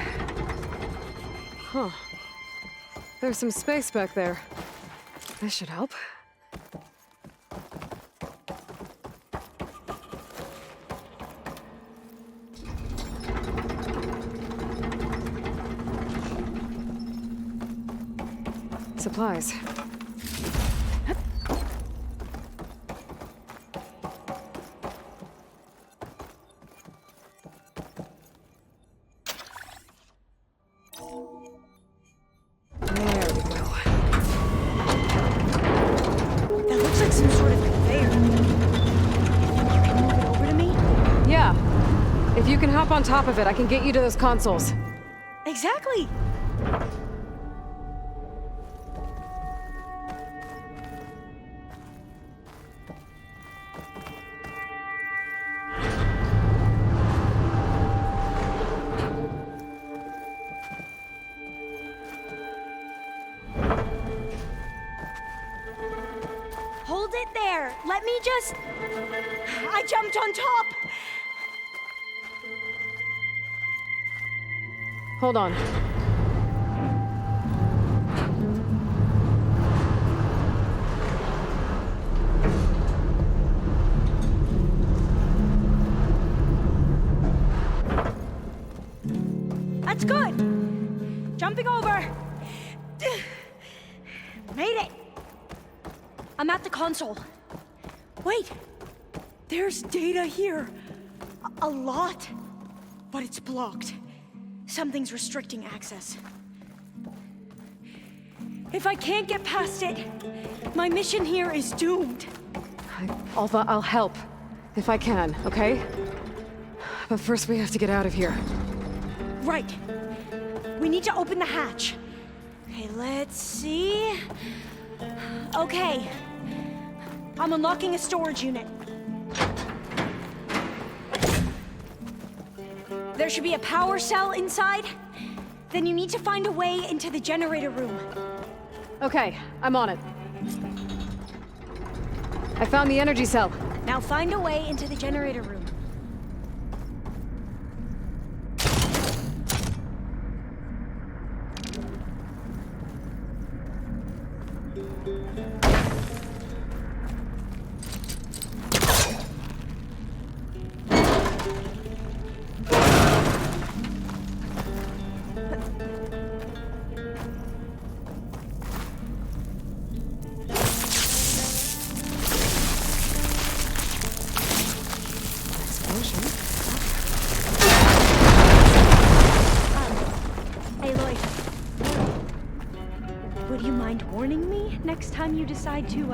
Huh. There's some space back there. This should help. Supplies. On top of it, I can get you to those consoles. Exactly! Hold it there! Let me just... I jumped on top! Hold on. That's good! Jumping over! Made it! I'm at the console. Wait! There's data here. A lot. But it's blocked. Something's restricting access. If I can't get past it, my mission here is doomed. I'll help. If I can, okay? But first we have to get out of here. Right. We need to open the hatch. Okay, let's see... Okay. I'm unlocking a storage unit. There should be a power cell inside. Then you need to find a way into the generator room. Okay, I'm on it. I found the energy cell. Now find a way into the generator room. next time you decide to,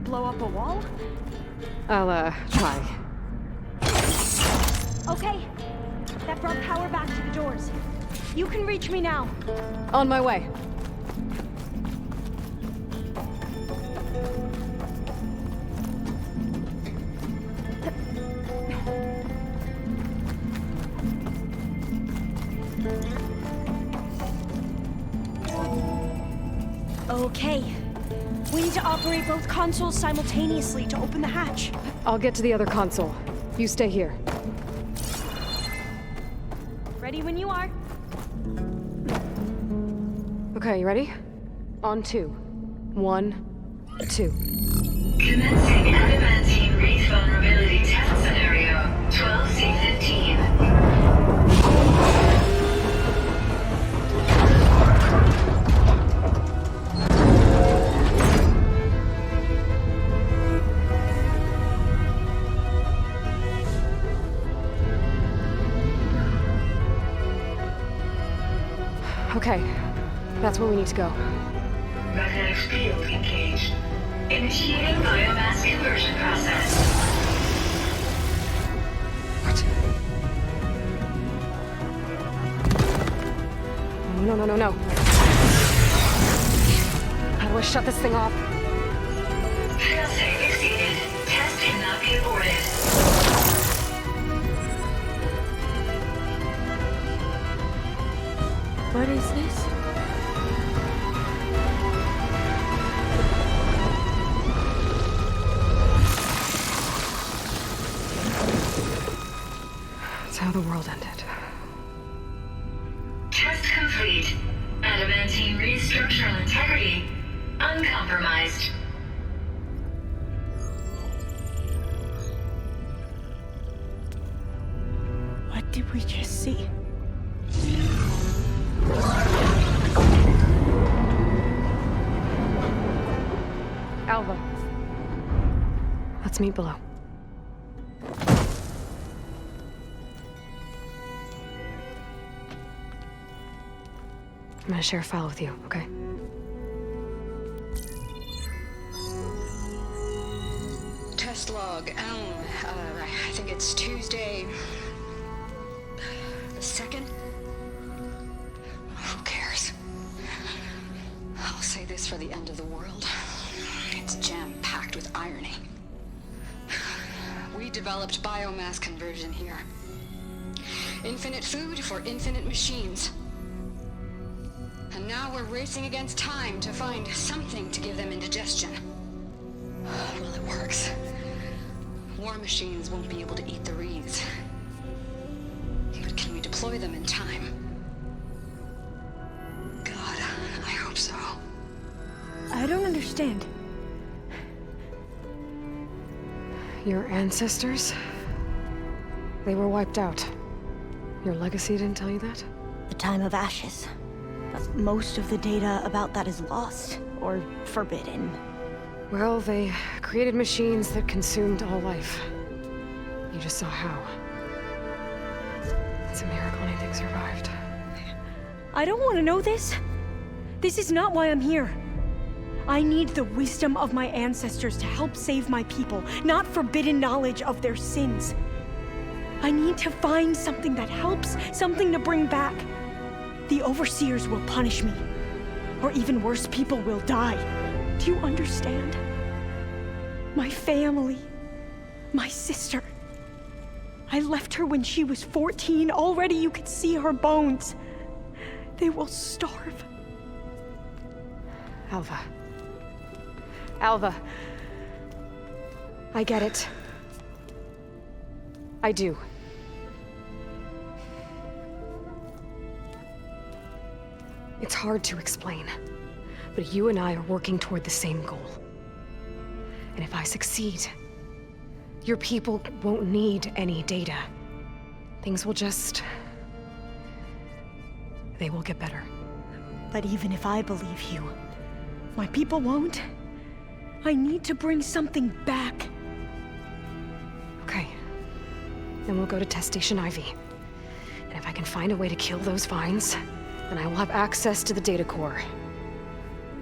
blow up a wall? I'll, try. Okay. That brought power back to the doors. You can reach me now. On my way. Okay. We need to operate both consoles simultaneously to open the hatch. I'll get to the other console. You stay here. Ready when you are. Okay, you ready? On 2. 1, 2. Commencing adamantine wraith vulnerability test scenario 12C15. Okay, that's where we need to go. Magnetic field engaged. Initiating biomass conversion process. What? No. How do I shut this thing off? Failsafe exceeded. Test cannot be aborted. What is this? That's how the world ended. Test complete. Adamantine wraith structural integrity uncompromised. What did we just see? Alva. Let's meet below. I'm gonna share a file with you, okay? Test log. I think it's Tuesday the 2nd. Who cares? I'll say this for the end of the world. It's jam-packed with irony. We developed biomass conversion here. Infinite food for infinite machines. And now we're racing against time to find something to give them indigestion. Well, it works. War machines won't be able to eat the wreaths. But can we deploy them in time? God, I hope so. I don't understand. Your ancestors? They were wiped out. Your legacy didn't tell you that? The time of ashes. But most of the data about that is lost, or forbidden. Well, they created machines that consumed all life. You just saw how. It's a miracle anything survived. I don't want to know this. This is not why I'm here. I need the wisdom of my ancestors to help save my people, not forbidden knowledge of their sins. I need to find something that helps, something to bring back. The overseers will punish me. Or even worse, people will die. Do you understand? My family. My sister. I left her when she was 14. Already you could see her bones. They will starve. Alva. Alva. I get it. I do. It's hard to explain, but you and I are working toward the same goal. And if I succeed, your people won't need any data. Things will just... they will get better. But even if I believe you, my people won't. I need to bring something back. Okay. Then we'll go to Test Station Ivy. And if I can find a way to kill those vines, then I will have access to the data core.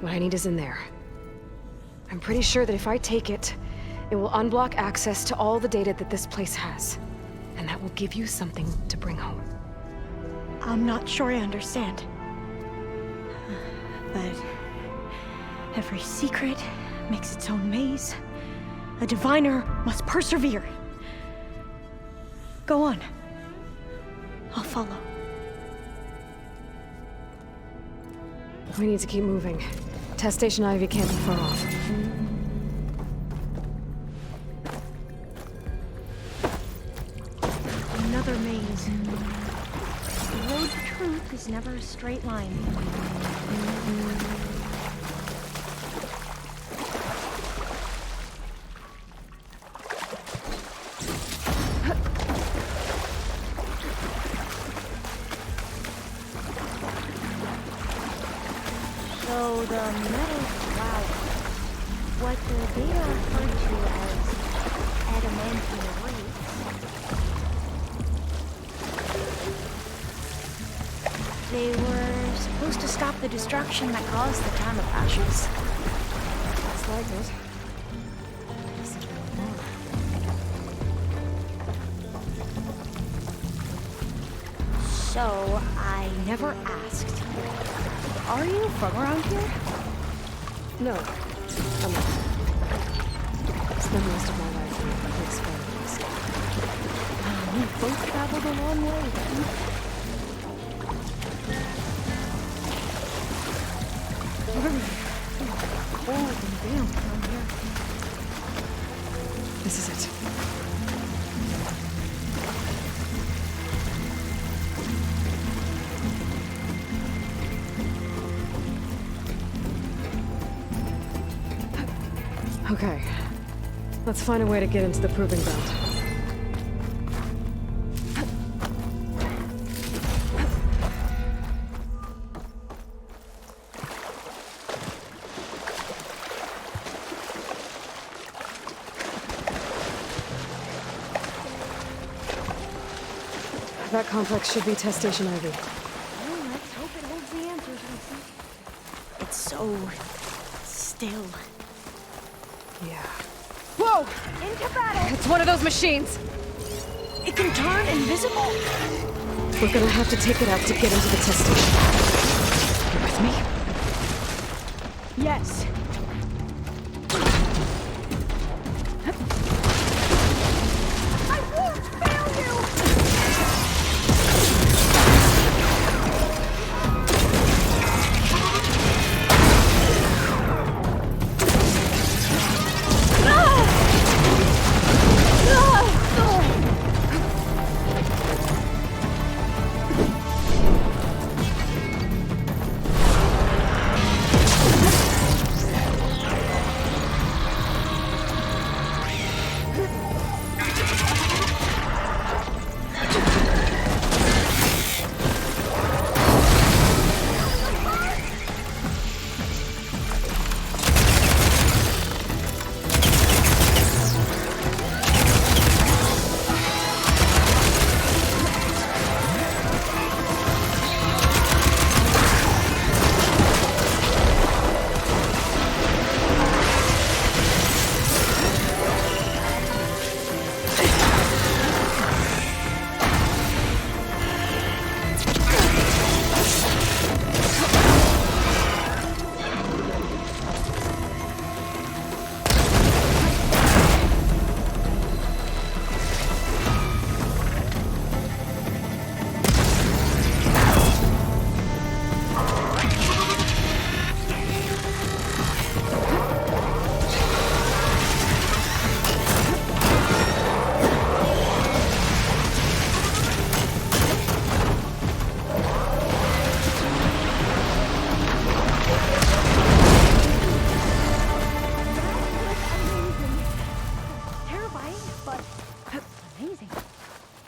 What I need is in there. I'm pretty sure that if I take it, it will unblock access to all the data that this place has. And that will give you something to bring home. I'm not sure I understand. But every secret makes its own maze. A diviner must persevere. Go on. I'll follow. We need to keep moving. Test Station Ivy can't be far off. Another maze. The road to truth is never a straight line. So the metal flower, what the data referred to as adamantine wraiths, they were supposed to stop the destruction that caused the Time of Ashes? That's like it. So, I never asked. Are you from around here? No. I'm not. Spent most of my life in big Spires. We both traveled a long way then. Cold and damp down here. This is it. Okay. Let's find a way to get into the proving ground. That complex should be Test Station Ivy. Well, let's hope it holds the answers we seek. It's so still. Yeah. Whoa! Into battle! It's one of those machines! It can turn invisible! We're gonna have to take it out to get into the test station. You with me? Yes. I won't fail you!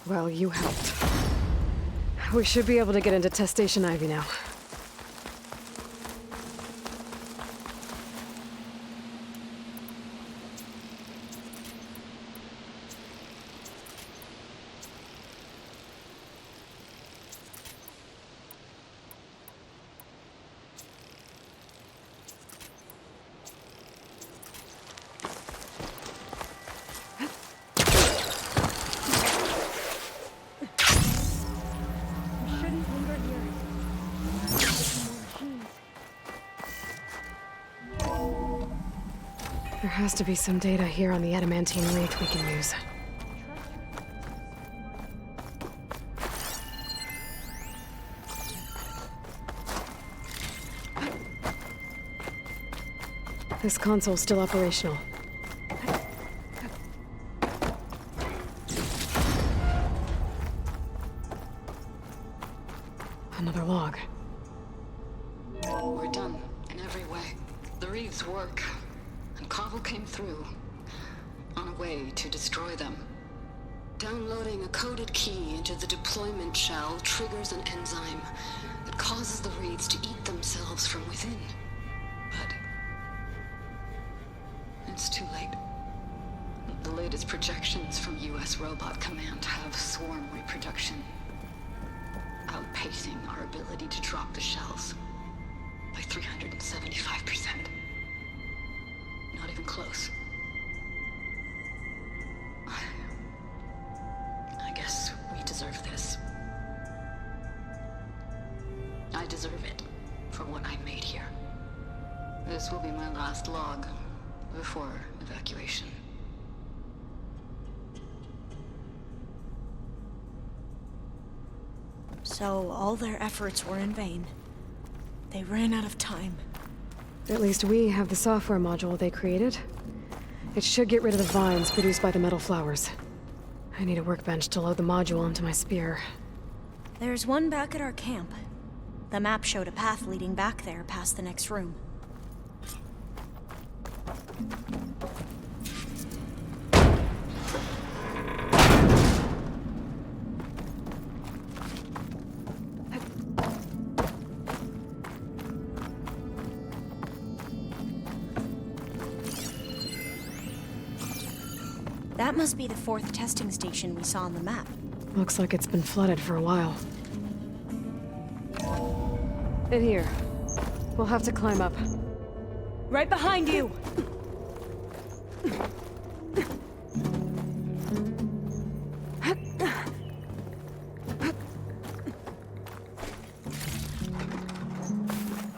Well, you helped. We should be able to get into Test Station Ivy now. There has to be some data here on the adamantine wreath we can use. This console's still operational. Another log. We're done, in every way. The wreaths work, and Cobble came through, on a way to destroy them. Downloading a coded key into the deployment shell triggers an enzyme that causes the wreaths to eat themselves from within. But it's too late. The latest projections from US Robot Command have swarm reproduction, outpacing our ability to drop the shells by 375%. Not even close. I guess we deserve this. I deserve it for what I made here. This will be my last log before evacuation. So all their efforts were in vain. They ran out of time. At least we have the software module they created. It should get rid of the vines produced by the metal flowers. I need a workbench to load the module into my spear. There's one back at our camp. The map showed a path leading back there past the next room. That must be the 4th testing station we saw on the map. Looks like it's been flooded for a while. In here. We'll have to climb up. Right behind you!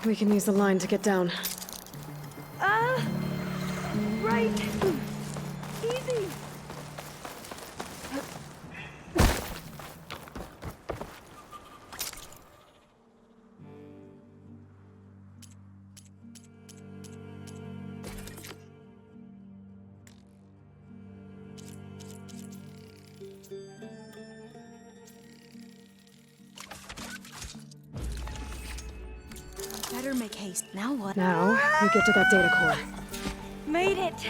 We can use the line to get down. Right. Easy. Better make haste. Now what? Now, we get to that data core. Made it!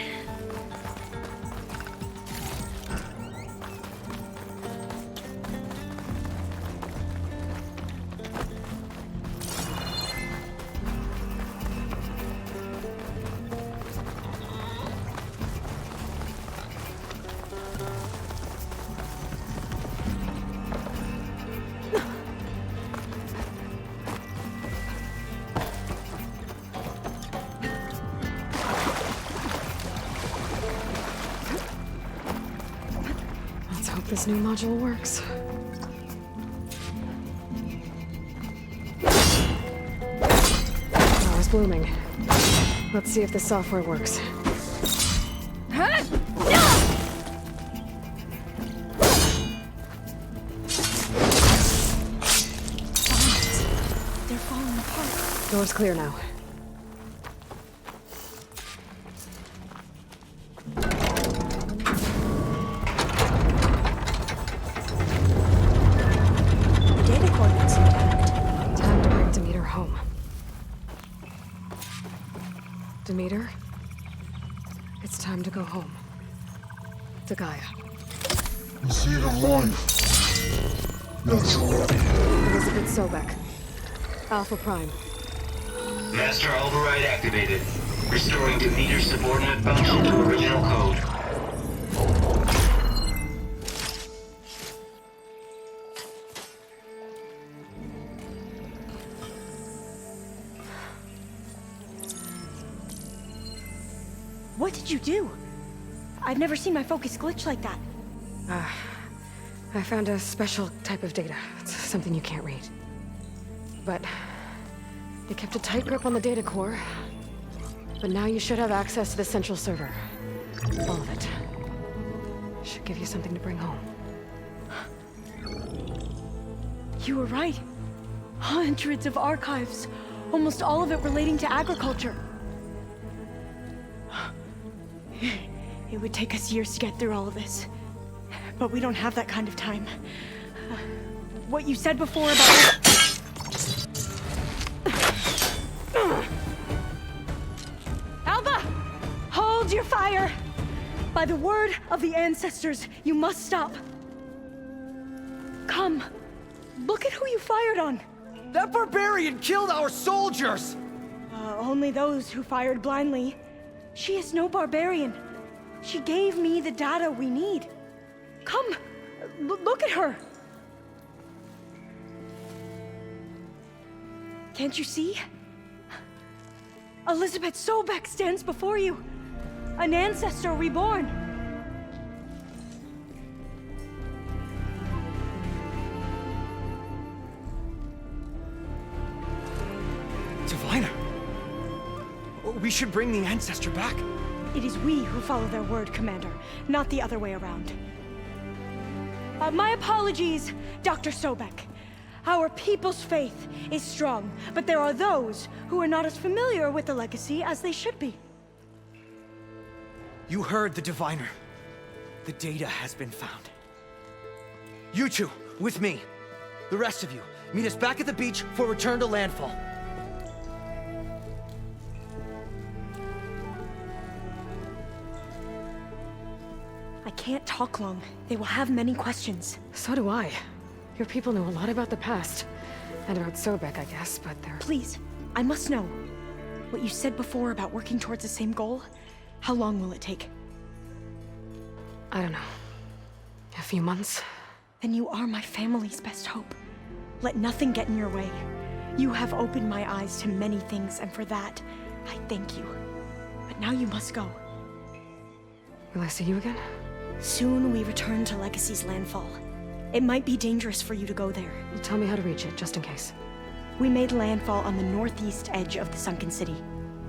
This new module works. Power's blooming. Let's see if the software works. They're falling apart. Door's clear now. Demeter, it's time to go home. To Gaia. The seed of life. Natural. Elizabeth Sobek. Alpha Prime. Master override activated. Restoring Demeter's subordinate function to original code. What did you do? I've never seen my focus glitch like that. I found a special type of data. It's something you can't read. But it kept a tight grip on the data core. But now you should have access to the central server. All of it. Should give you something to bring home. You were right. Hundreds of archives. Almost all of it relating to agriculture. It would take us years to get through all of this. But we don't have that kind of time. What you said before about... Alva! Hold your fire! By the word of the ancestors, you must stop. Come. Look at who you fired on. That barbarian killed our soldiers! Only those who fired blindly. She is no barbarian. She gave me the data we need. Come, look at her. Can't you see? Elizabeth Sobek stands before you. An ancestor reborn. Diviner! We should bring the ancestor back. It is we who follow their word, Commander, not the other way around. My apologies, Dr. Sobek. Our people's faith is strong, but there are those who are not as familiar with the legacy as they should be. You heard the diviner. The data has been found. You two, with me. The rest of you, meet us back at the beach for return to landfall. I can't talk long. They will have many questions. So do I. Your people know a lot about the past. And about Sobek, I guess, but they're... Please, I must know. What you said before about working towards the same goal, how long will it take? I don't know. A few months? Then you are my family's best hope. Let nothing get in your way. You have opened my eyes to many things, and for that, I thank you. But now you must go. Will I see you again? Soon we return to Legacy's landfall. It might be dangerous for you to go there. Tell me how to reach it, just in case. We made landfall on the northeast edge of the sunken city.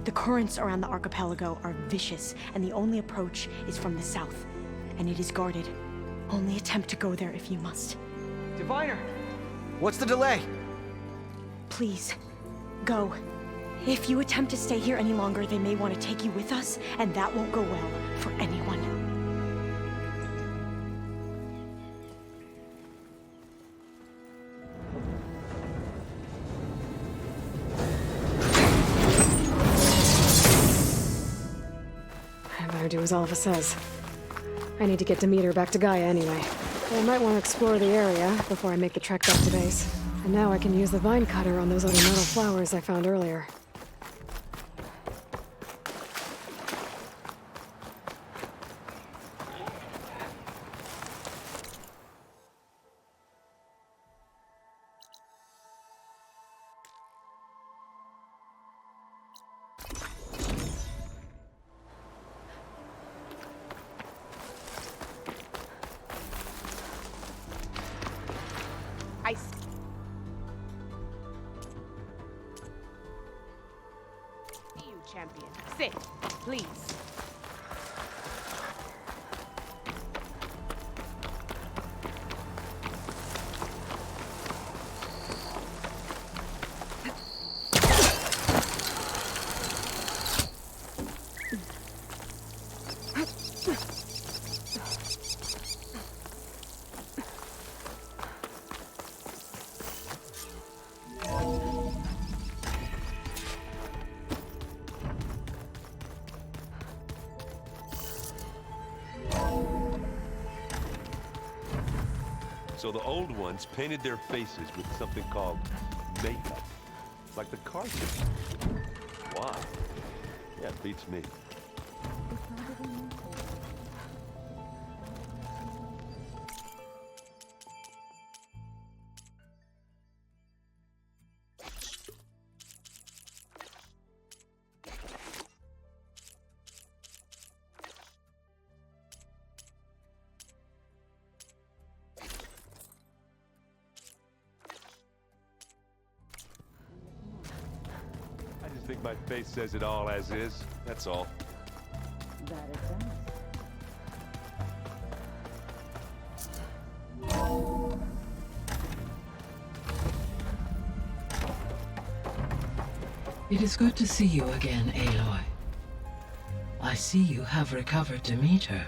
The currents around the archipelago are vicious, and the only approach is from the south. And it is guarded. Only attempt to go there if you must. Diviner! What's the delay? Please, go. If you attempt to stay here any longer, they may want to take you with us, and that won't go well for anyone. I better do as Alva says. I need to get Demeter back to Gaia anyway. I might want to explore the area before I make the trek back to base. And now I can use the vine cutter on those other metal flowers I found earlier. Champion. Sit, please. So the old ones painted their faces with something called makeup. Like the cartoon. Why? Yeah, it beats me. think my face says it all as is, that's all. That it does. It is good to see you again, Aloy. I see you have recovered Demeter.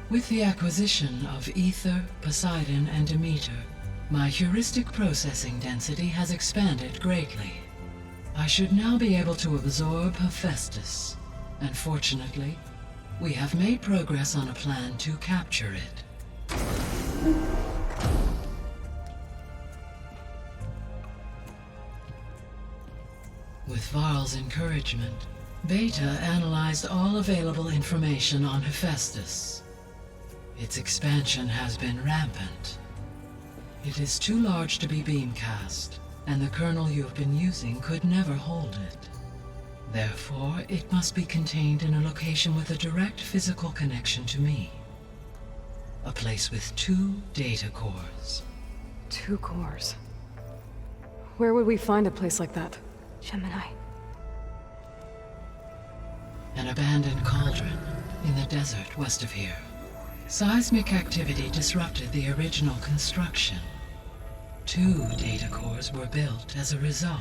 With the acquisition of Ether, Poseidon, and Demeter, my heuristic processing density has expanded greatly. I should now be able to absorb Hephaestus, and fortunately, we have made progress on a plan to capture it. With Varl's encouragement, Beta analyzed all available information on Hephaestus. Its expansion has been rampant. It is too large to be beamcast, and the kernel you have been using could never hold it. Therefore, it must be contained in a location with a direct physical connection to me. A place with 2 data cores. 2 cores? Where would we find a place like that? Gemini. An abandoned cauldron in the desert west of here. Seismic activity disrupted the original construction. 2 data cores were built as a result.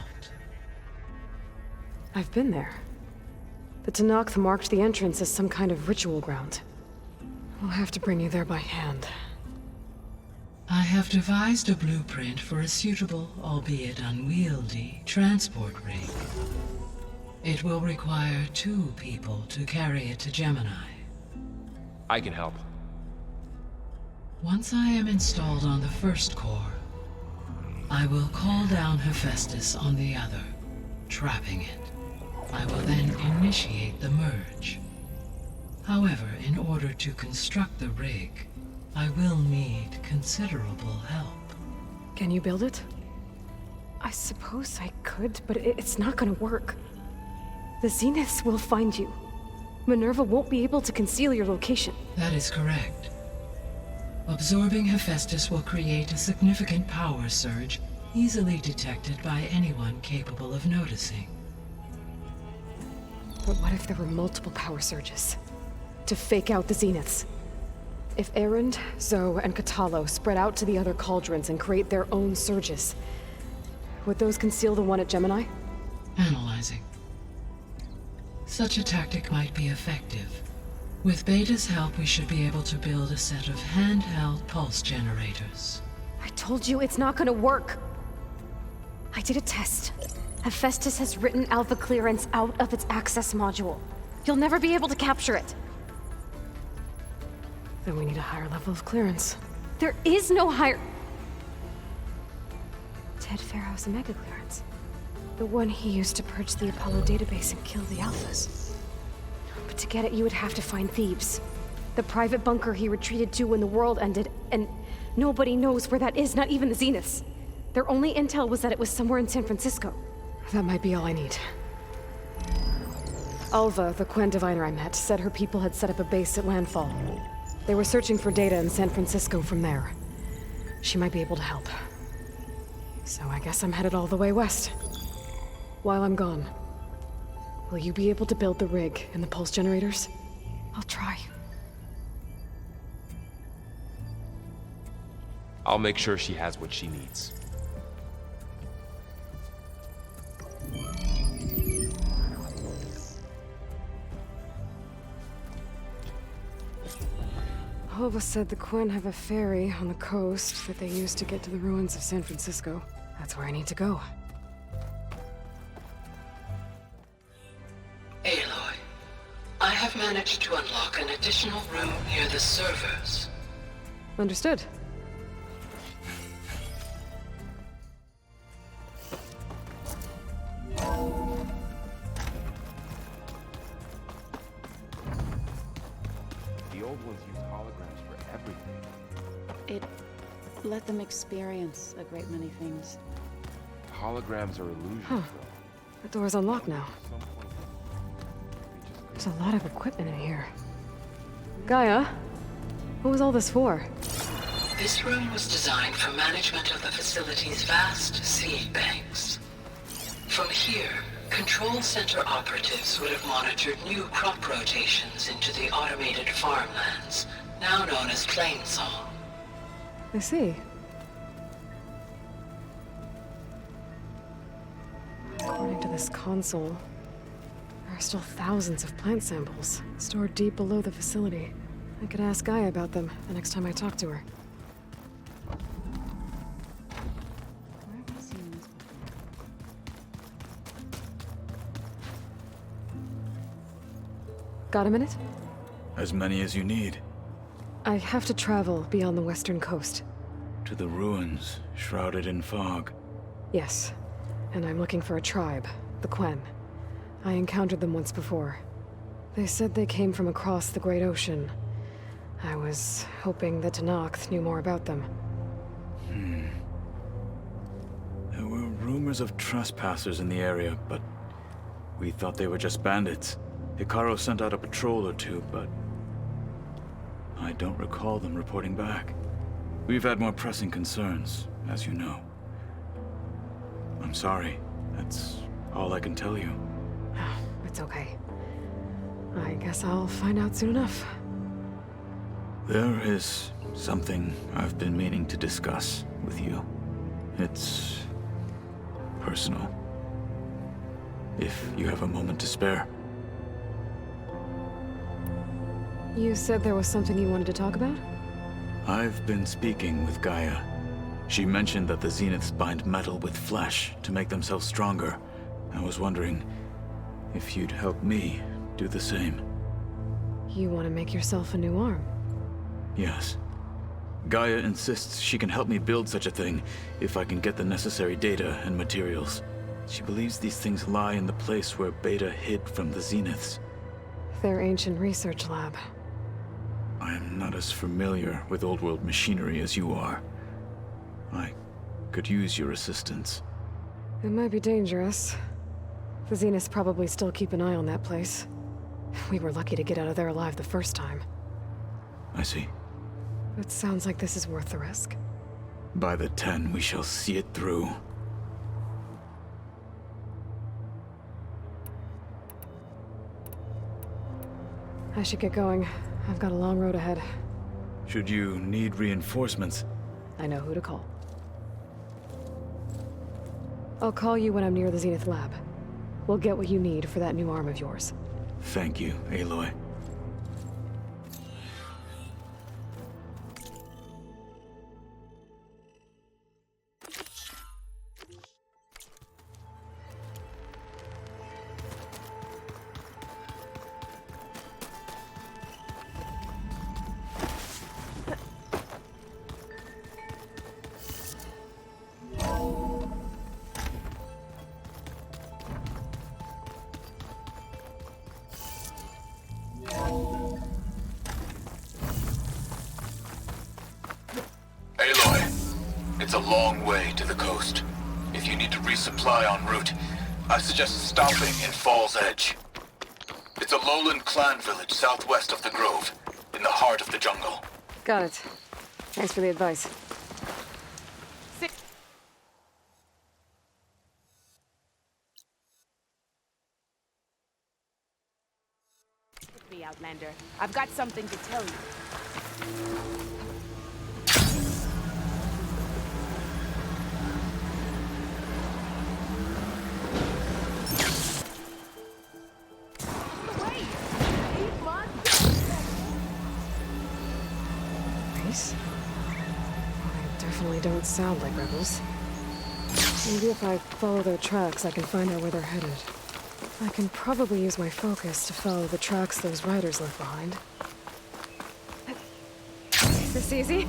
I've been there. The Tenakth marked the entrance as some kind of ritual ground. We'll have to bring you there by hand. I have devised a blueprint for a suitable, albeit unwieldy, transport rig. It will require 2 people to carry it to Gemini. I can help. Once I am installed on the first core, I will call down Hephaestus on the other, trapping it. I will then initiate the merge. However, in order to construct the rig, I will need considerable help. Can you build it? I suppose I could, but it's not gonna work. The Zeniths will find you. Minerva won't be able to conceal your location. That is correct. Absorbing Hephaestus will create a significant power surge, easily detected by anyone capable of noticing. But what if there were multiple power surges? To fake out the Zeniths? If Erend, Zoe, and Katalo spread out to the other cauldrons and create their own surges, would those conceal the one at Gemini? Analyzing. Such a tactic might be effective. With Beta's help, we should be able to build a set of handheld pulse generators. I told you it's not gonna work! I did a test. Hephaestus has written alpha clearance out of its access module. You'll never be able to capture it. Then we need a higher level of clearance. There is no higher... Ted Pharaoh's Omega clearance. The one he used to purge the Apollo database and kill the Alphas. But to get it, you would have to find Thebes. The private bunker he retreated to when the world ended, and nobody knows where that is, not even the Zeniths. Their only intel was that it was somewhere in San Francisco. That might be all I need. Alva, the Quen diviner I met, said her people had set up a base at landfall. They were searching for data in San Francisco from there. She might be able to help. So I guess I'm headed all the way west. While I'm gone, will you be able to build the rig and the pulse generators? I'll try. I'll make sure she has what she needs. Alva said the Quen have a ferry on the coast that they use to get to the ruins of San Francisco. That's where I need to go. Aloy, I have managed to unlock an additional room near the servers. Understood. The old ones used holograms for everything. It let them experience a great many things. Holograms are illusions, Huh. though. The door's unlocked now. There's a lot of equipment in here. Gaia, what was all this for? This room was designed for management of the facility's vast seed banks. From here, Control Center operatives would have monitored new crop rotations into the automated farmlands, now known as Plainsong. I see. According to this console, there are still thousands of plant samples stored deep below the facility. I could ask Gaia about them the next time I talk to her. Where have I seen this before? Got a minute? As many as you need. I have to travel beyond the western coast. To the ruins, shrouded in fog. Yes, and I'm looking for a tribe, the Quen. I encountered them once before. They said they came from across the Great Ocean. I was hoping that Tenakth knew more about them. There were rumors of trespassers in the area, but we thought they were just bandits. Utaru sent out a patrol or two, but I don't recall them reporting back. We've had more pressing concerns, as you know. I'm sorry. That's all I can tell you. It's okay. I guess I'll find out soon enough. There is something I've been meaning to discuss with you. It's personal. If you have a moment to spare. You said there was something you wanted to talk about? I've been speaking with Gaia. She mentioned that the Zeniths bind metal with flesh to make themselves stronger. I was wondering if you'd help me do the same. You want to make yourself a new arm? Yes. Gaia insists she can help me build such a thing if I can get the necessary data and materials. She believes these things lie in the place where Beta hid from the Zeniths. Their ancient research lab. I am not as familiar with old-world machinery as you are. I could use your assistance. It might be dangerous. The Zeniths probably still keep an eye on that place. We were lucky to get out of there alive the first time. I see. It sounds like this is worth the risk. By the 10, we shall see it through. I should get going. I've got a long road ahead. Should you need reinforcements? I know who to call. I'll call you when I'm near the Zenith lab. We'll get what you need for that new arm of yours. Thank you, Aloy. It's a long way to the coast. If you need to resupply en route, I suggest stopping in Fall's Edge. It's a lowland clan village southwest of the Grove, in the heart of the jungle. Got it. Thanks for the advice. Me, Outlander. I've got something to tell you. Definitely don't sound like rebels. Maybe if I follow their tracks, I can find out where they're headed. I can probably use my focus to follow the tracks those riders left behind. Is this easy?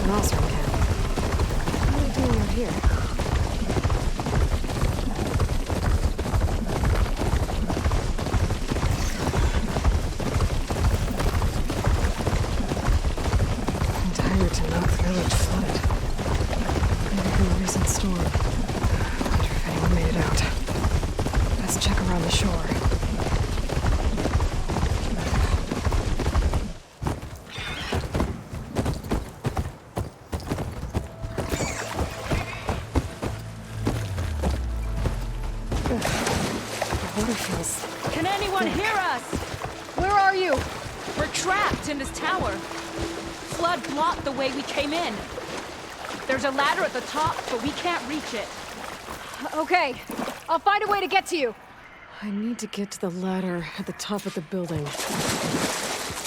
Rosser camp. What are they doing out here? Entire Zenith village flooded. Maybe from a recent storm. Wonder if anyone made it out. Let's check around the shore. Can anyone hear us? Where are you? We're trapped in this tower. Flood blocked the way we came in. There's a ladder at the top, but we can't reach it. Okay, I'll find a way to get to you. I need to get to the ladder at the top of the building.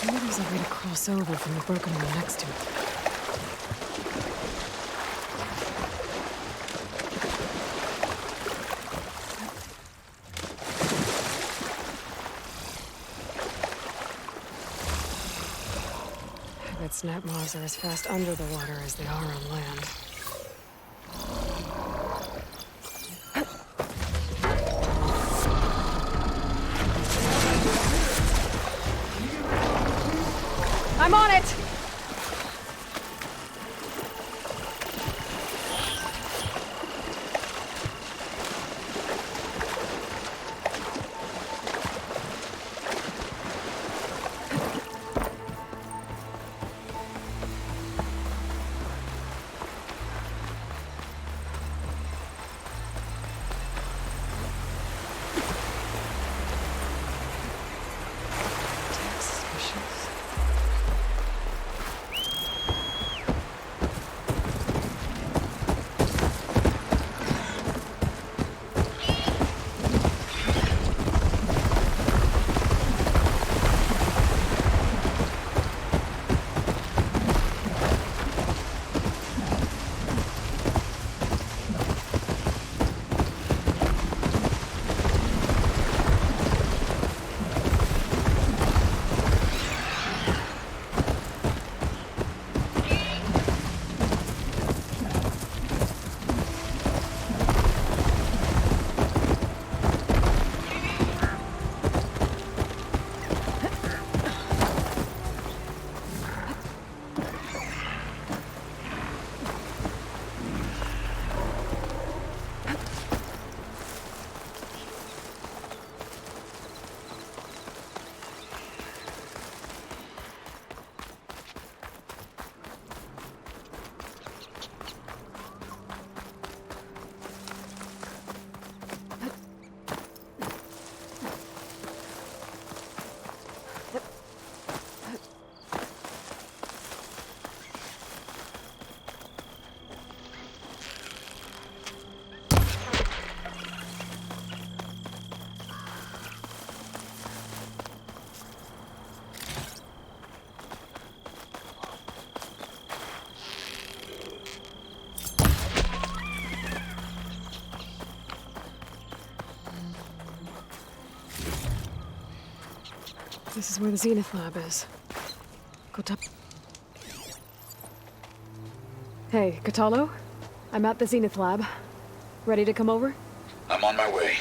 Maybe there's a way to cross over from the broken one next to it. I bet snap moths are as fast under the water as they are on land. I'm on it! This is where the Zenith lab is. Hey, Katalo? I'm at the Zenith lab. Ready to come over? I'm on my way.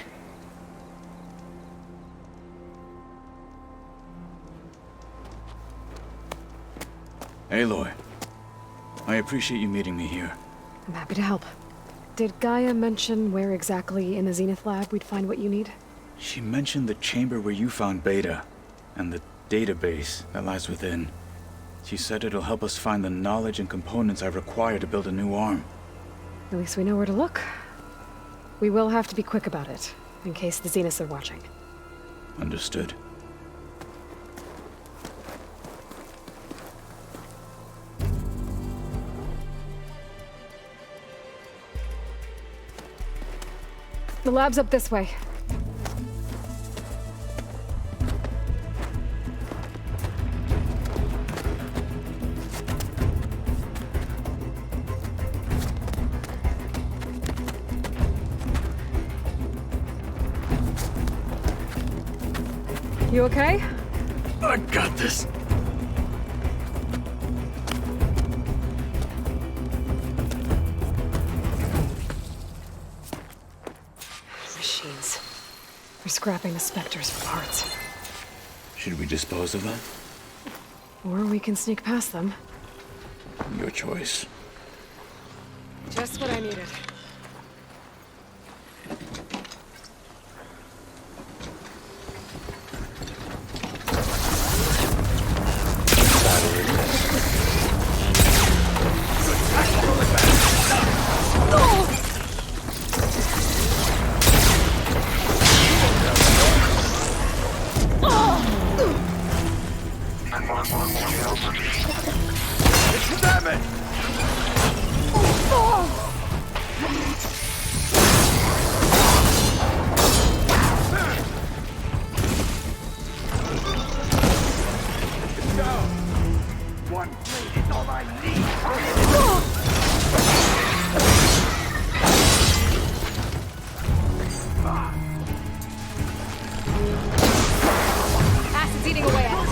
Aloy, I appreciate you meeting me here. I'm happy to help. Did Gaia mention where exactly in the Zenith lab we'd find what you need? She mentioned the chamber where you found Beta, and the database that lies within. She said it'll help us find the knowledge and components I require to build a new arm. At least we know where to look. We will have to be quick about it, in case the Zeniths are watching. Understood. The lab's up this way. You okay? I got this. We're scrapping the specters for parts. Should we dispose of them? Or we can sneak past them. Your choice. Just what I needed. Acid's eating away at us.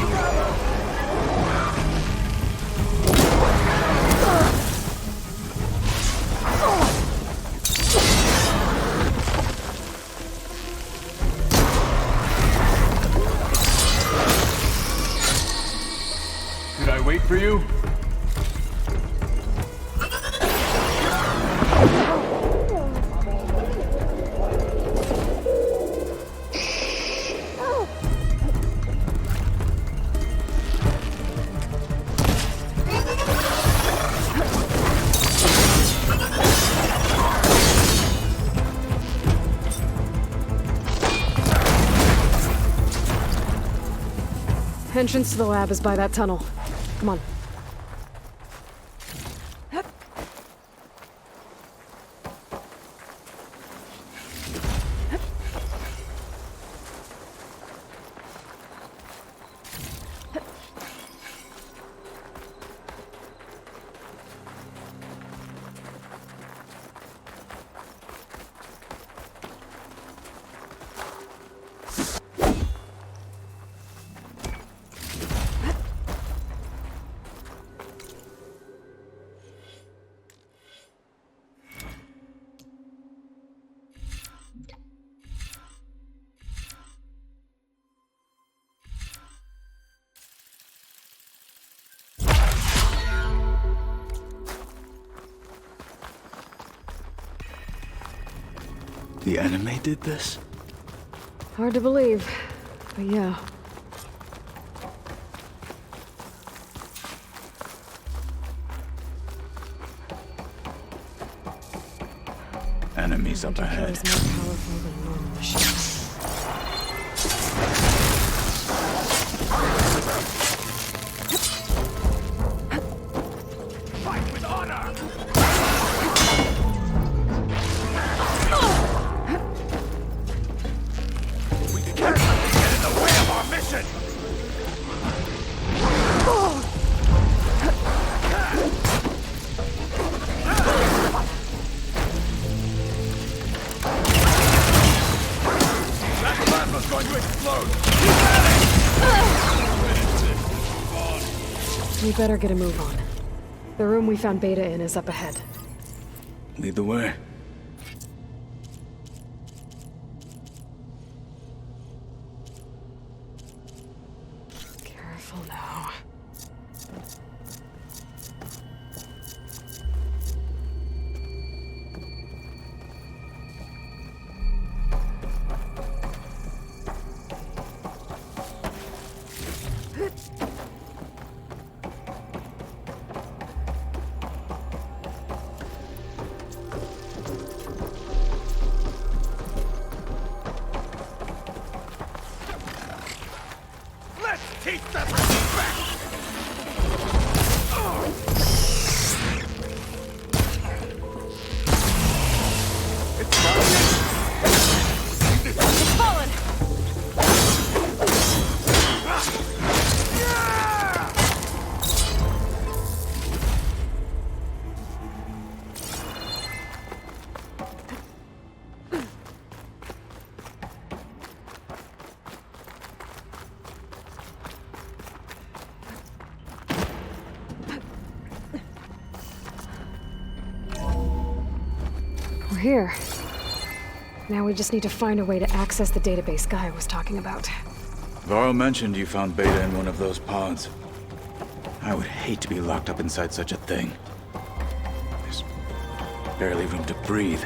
Did I wait for you? Entrance to the lab is by that tunnel. Come on. The anime did this? Hard to believe, but yeah. Enemies up ahead. Is more powerful than normal machines. Fight with honor! We can't let them get in the way of our mission! That plasma's going to explode! We better get a move on. The room we found Beta in is up ahead. Lead the way. Careful now. Let's teach them respect! It's fallen! We're here. Now we just need to find a way to access the database Gaia was talking about. Varl mentioned you found Beta in one of those pods. I would hate to be locked up inside such a thing. There's barely room to breathe.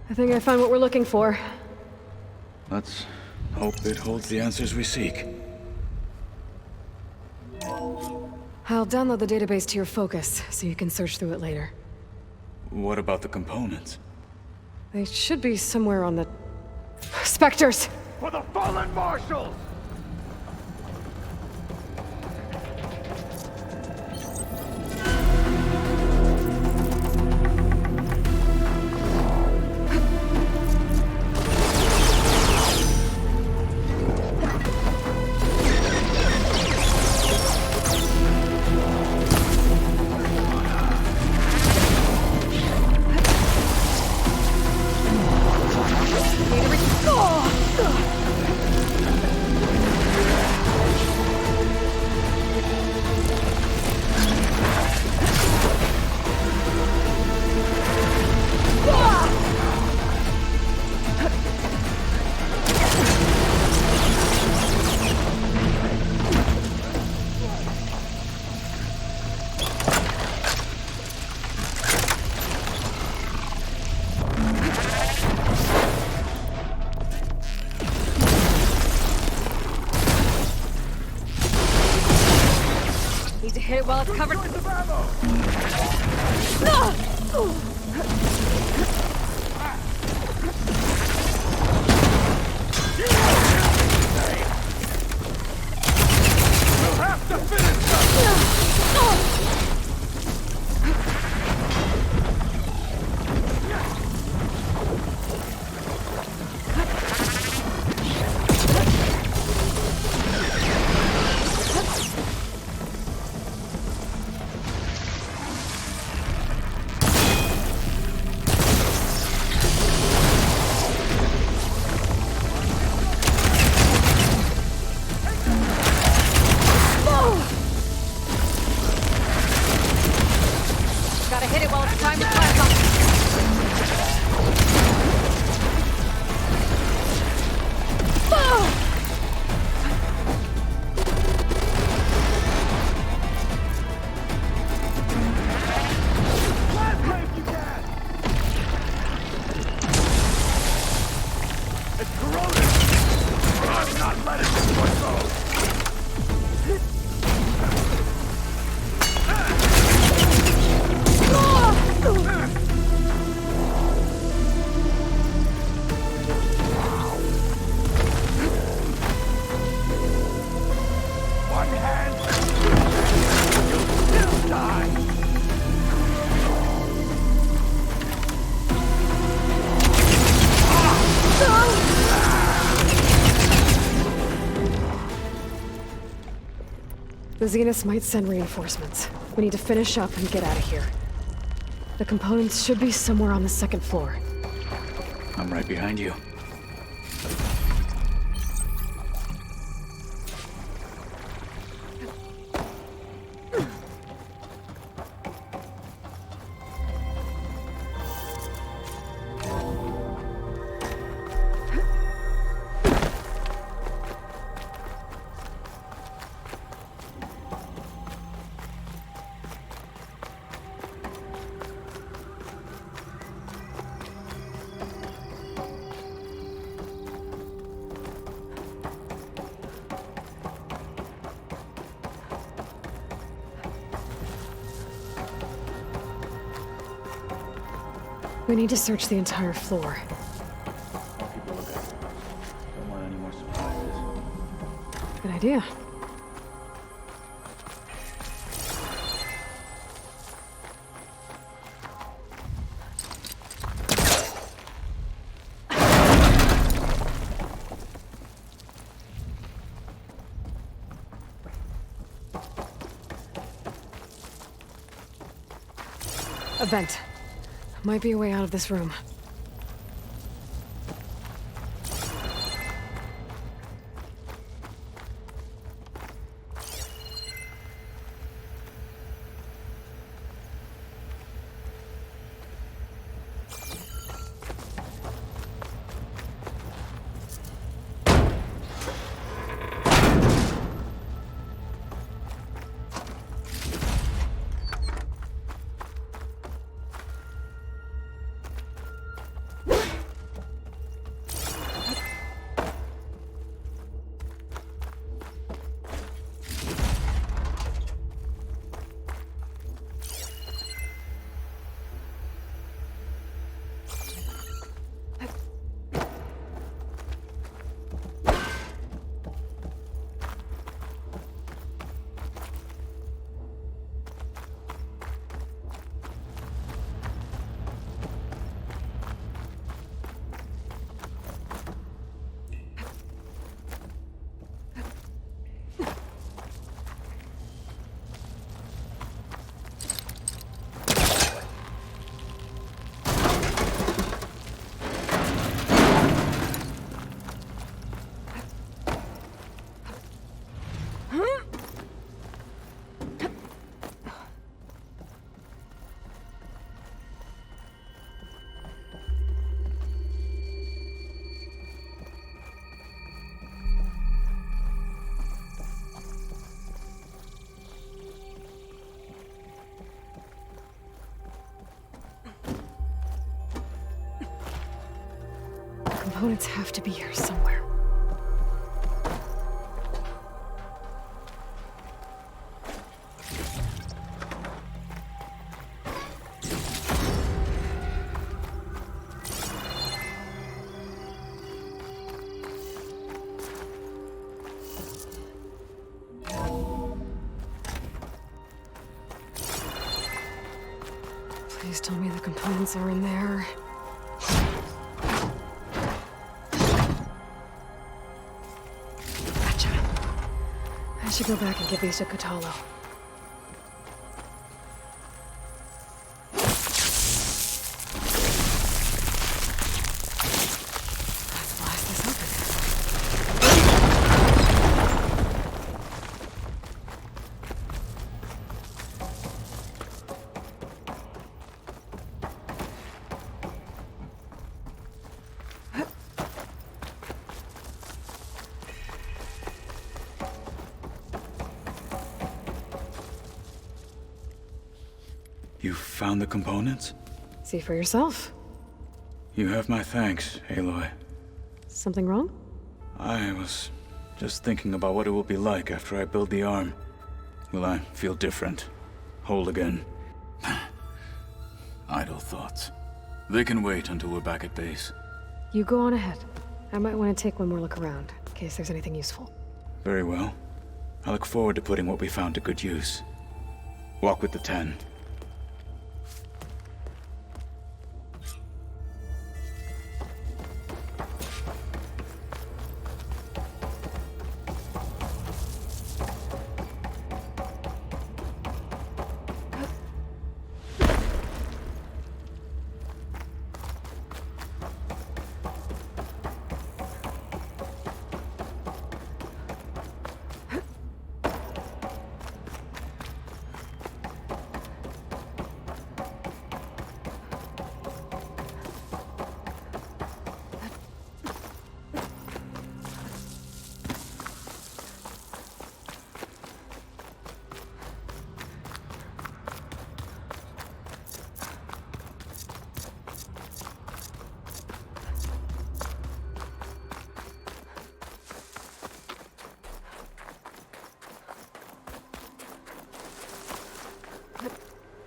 I think I found what we're looking for. Let's hope it holds the answers we seek. I'll download the database to your Focus, so you can search through it later. What about the components? They should be somewhere on the... Spectres! For the fallen marshals! Need to hit it while it's covered. We'll have to finish Gotta hit it while it's time to plasma. It's corroded! I'm not letting this one go! One hand! You'll still die! The Zeniths might send reinforcements. We need to finish up and get out of here. The components should be somewhere on the second floor. I'm right behind you. We need to search the entire floor. idea. A vent. Might be a way out of this room. Components have to be here somewhere. Please tell me the components are in there. I should go back and give these to Utaru. Let's blast this open. You found the components? See for yourself. You have my thanks, Aloy. Something wrong? I was just thinking about what it will be like after I build the arm. Will I feel different? Whole again? Idle thoughts. They can wait until we're back at base. You go on ahead. I might want to take one more look around, in case there's anything useful. Very well. I look forward to putting what we found to good use. Walk with the 10.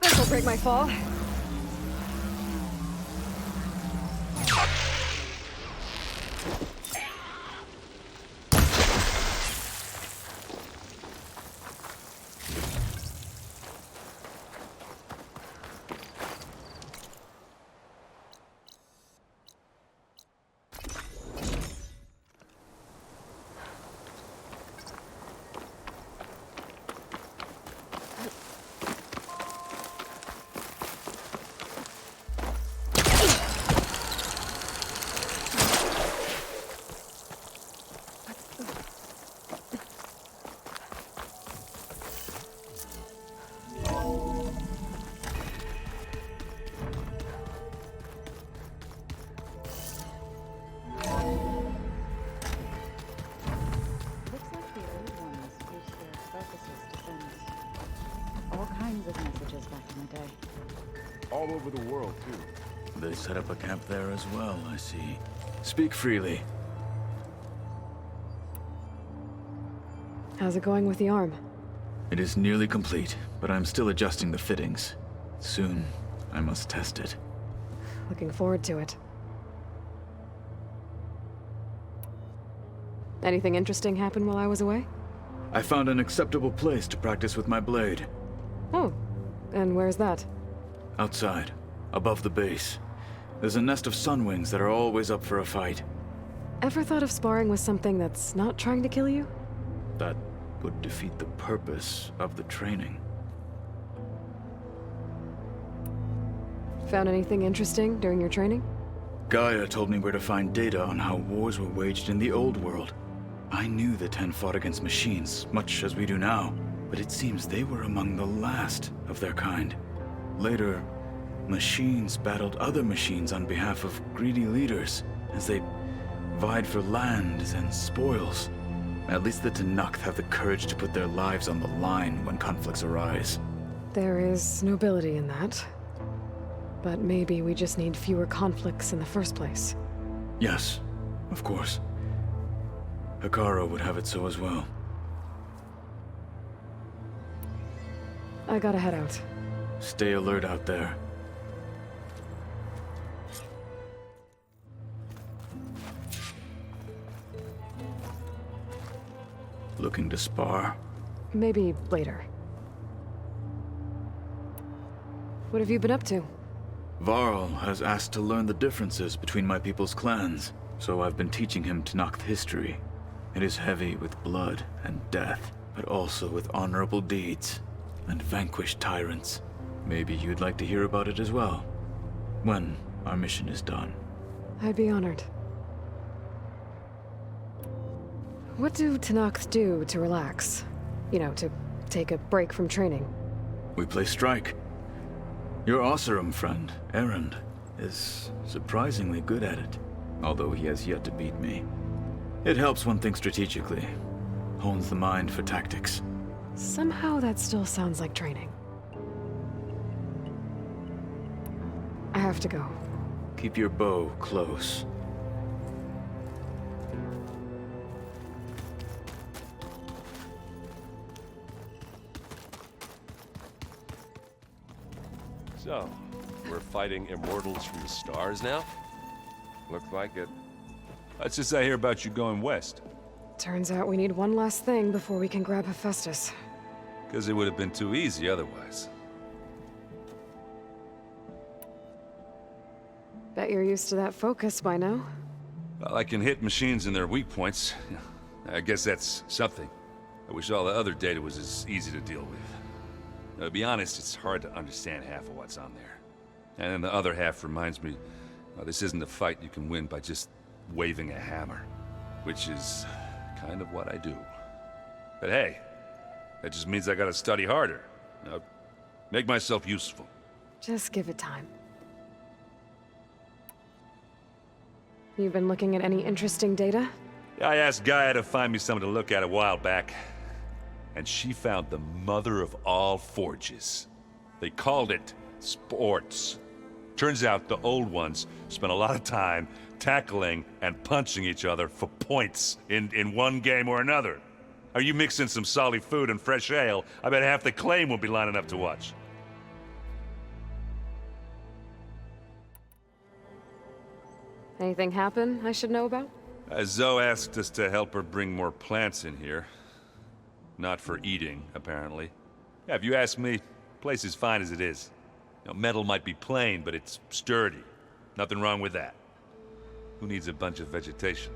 This'll break my fall. messages back in the day. All over the world, too. They set up a camp there as well, I see. Speak freely. How's it going with the arm? It is nearly complete, but I'm still adjusting the fittings. Soon, I must test it. Looking forward to it. Anything interesting happen while I was away? I found an acceptable place to practice with my blade. Oh, and where's that? Outside, above the base. There's a nest of sunwings that are always up for a fight. Ever thought of sparring with something that's not trying to kill you? That would defeat the purpose of the training. Found anything interesting during your training? Gaia told me where to find data on how wars were waged in the old world. I knew the Ten fought against machines, much as we do now, but it seems they were among the last of their kind. Later, machines battled other machines on behalf of greedy leaders, as they vied for lands and spoils. At least the Tenakth have the courage to put their lives on the line when conflicts arise. There is nobility in that. But maybe we just need fewer conflicts in the first place. Yes, of course. Utaru would have it so as well. I gotta head out. Stay alert out there. Looking to spar? Maybe later. What have you been up to? Varl has asked to learn the differences between my people's clans, so I've been teaching him Tenakth history. It is heavy with blood and death, but also with honorable deeds and vanquished tyrants. Maybe you'd like to hear about it as well, when our mission is done. I'd be honored. What do Tenakth do to relax? You know, to take a break from training? We play strike. Your Oseram friend, Erend, is surprisingly good at it, although he has yet to beat me. It helps one think strategically, hones the mind for tactics. Somehow that still sounds like training. I have to go. Keep your bow close. So, we're fighting immortals from the stars now? Looks like it. That's just I hear about you going west. Turns out we need one last thing before we can grab Hephaestus. Because it would have been too easy otherwise. Bet you're used to that focus by now. Well, I can hit machines in their weak points. I guess that's something. I wish all the other data was as easy to deal with. Now, to be honest, it's hard to understand half of what's on there. And then the other half reminds me, well, this isn't a fight you can win by just waving a hammer. Which is kind of what I do. But hey, that just means I gotta study harder. Now, make myself useful. Just give it time. You've been looking at any interesting data? I asked Gaia to find me something to look at a while back. And she found the mother of all forges. They called it sports. Turns out the old ones spent a lot of time tackling and punching each other for points in one game or another. Are you mixing some solid food and fresh ale? I bet half the claim will be lining up to watch. Anything happen I should know about? Zoe asked us to help her bring more plants in here. Not for eating, apparently. Yeah, if you ask me, the place is fine as it is. You know, metal might be plain, but it's sturdy. Nothing wrong with that. Who needs a bunch of vegetation?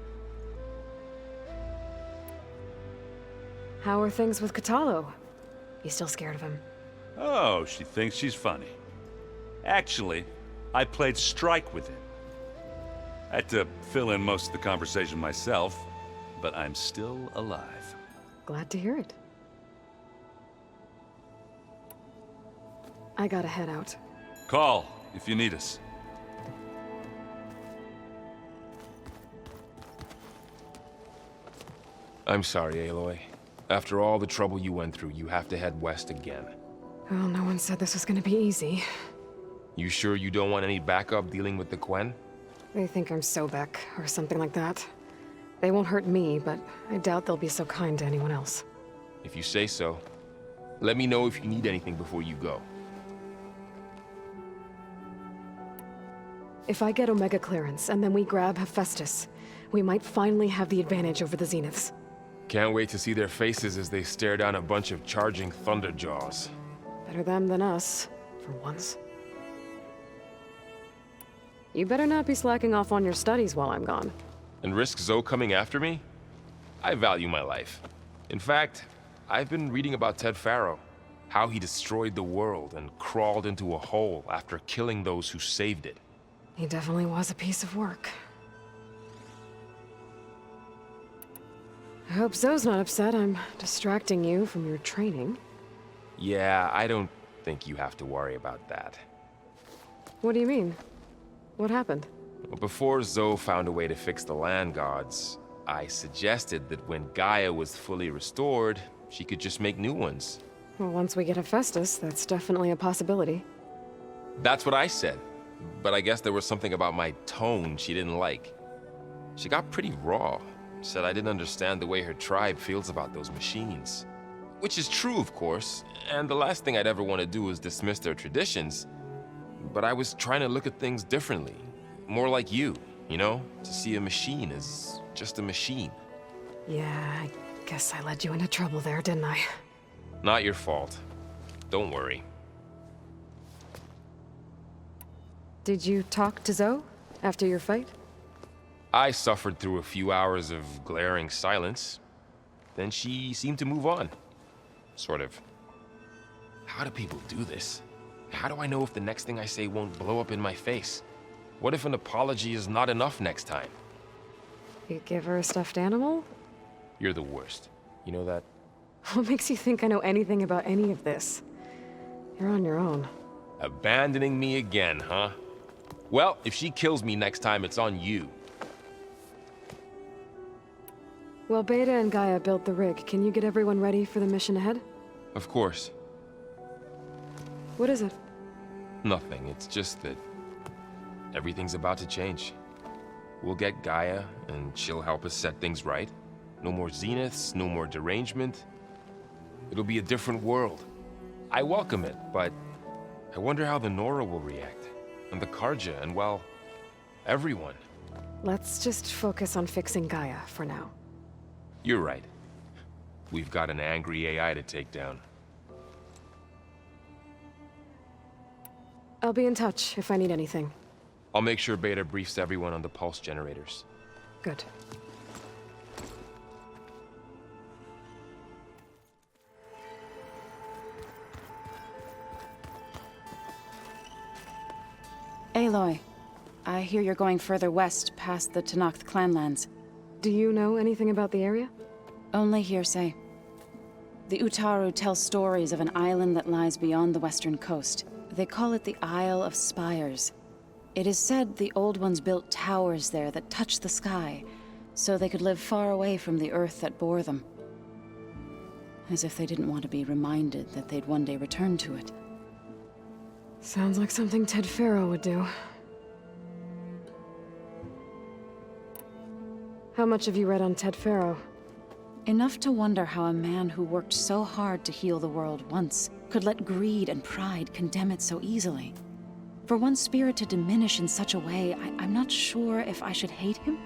How are things with Katalo? You still scared of him? Oh, she thinks she's funny. Actually, I played strike with him. I had to fill in most of the conversation myself, but I'm still alive. Glad to hear it. I gotta head out. Call if you need us. I'm sorry, Aloy. After all the trouble you went through, you have to head west again. Well, no one said this was gonna be easy. You sure you don't want any backup dealing with the Quen? They think I'm Sobek, or something like that. They won't hurt me, but I doubt they'll be so kind to anyone else. If you say so. Let me know if you need anything before you go. If I get Omega clearance, and then we grab Hephaestus, we might finally have the advantage over the Zeniths. Can't wait to see their faces as they stare down a bunch of charging thunderjaws. Better them than us, for once. You better not be slacking off on your studies while I'm gone. And risk Zoe coming after me? I value my life. In fact, I've been reading about Ted Faro. How he destroyed the world and crawled into a hole after killing those who saved it. He definitely was a piece of work. I hope Zoe's not upset I'm distracting you from your training. Yeah, I don't think you have to worry about that. What do you mean? What happened? Well, before Zoe found a way to fix the land gods, I suggested that when Gaia was fully restored, she could just make new ones. Well, once we get Hephaestus, that's definitely a possibility. That's what I said. But I guess there was something about my tone she didn't like. She got pretty raw. Said I didn't understand the way her tribe feels about those machines. Which is true, of course, and the last thing I'd ever want to do is dismiss their traditions. But I was trying to look at things differently. More like you know? To see a machine as just a machine. Yeah, I guess I led you into trouble there, didn't I? Not your fault. Don't worry. Did you talk to Zoe after your fight? I suffered through a few hours of glaring silence. Then she seemed to move on. Sort of. How do people do this? How do I know if the next thing I say won't blow up in my face? What if an apology is not enough next time? You give her a stuffed animal? You're the worst. You know that? What makes you think I know anything about any of this? You're on your own. Abandoning me again, huh? Well, if she kills me next time, it's on you. Well, Beta and Gaia built the rig. Can you get everyone ready for the mission ahead? Of course. What is it? Nothing. It's just that everything's about to change. We'll get Gaia, and she'll help us set things right. No more Zeniths, no more derangement. It'll be a different world. I welcome it, but I wonder how the Nora will react. And the Karja, and well, everyone. Let's just focus on fixing Gaia for now. You're right. We've got an angry AI to take down. I'll be in touch if I need anything. I'll make sure Beta briefs everyone on the pulse generators. Good. Aloy, I hear you're going further west past the Tenakth clanlands. Do you know anything about the area? Only hearsay. The Utaru tell stories of an island that lies beyond the western coast. They call it the Isle of Spires. It is said the Old Ones built towers there that touch the sky, so they could live far away from the earth that bore them. As if they didn't want to be reminded that they'd one day return to it. Sounds like something Ted Faro would do. How much have you read on Ted Faro? Enough to wonder how a man who worked so hard to heal the world once could let greed and pride condemn it so easily. For one spirit to diminish in such a way, I'm not sure if I should hate him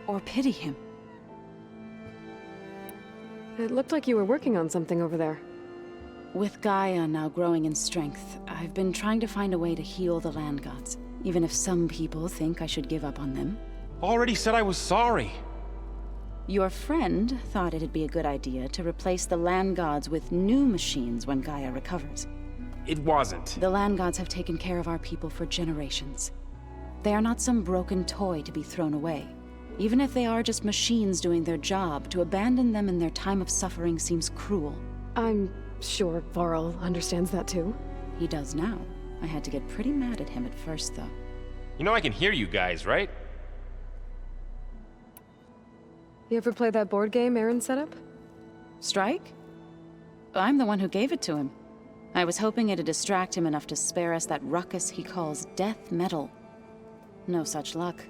or pity him. It looked like you were working on something over there. With Gaia now growing in strength, I've been trying to find a way to heal the land gods, even if some people think I should give up on them. Already said I was sorry. Your friend thought it'd be a good idea to replace the land gods with new machines when Gaia recovers. It wasn't. The land gods have taken care of our people for generations. They are not some broken toy to be thrown away. Even if they are just machines doing their job, to abandon them in their time of suffering seems cruel. I'm sure Varl understands that too. He does now. I had to get pretty mad at him at first, though. You know I can hear you guys, right? You ever play that board game Erend set up? Strike? I'm the one who gave it to him. I was hoping it'd distract him enough to spare us that ruckus he calls death metal. No such luck.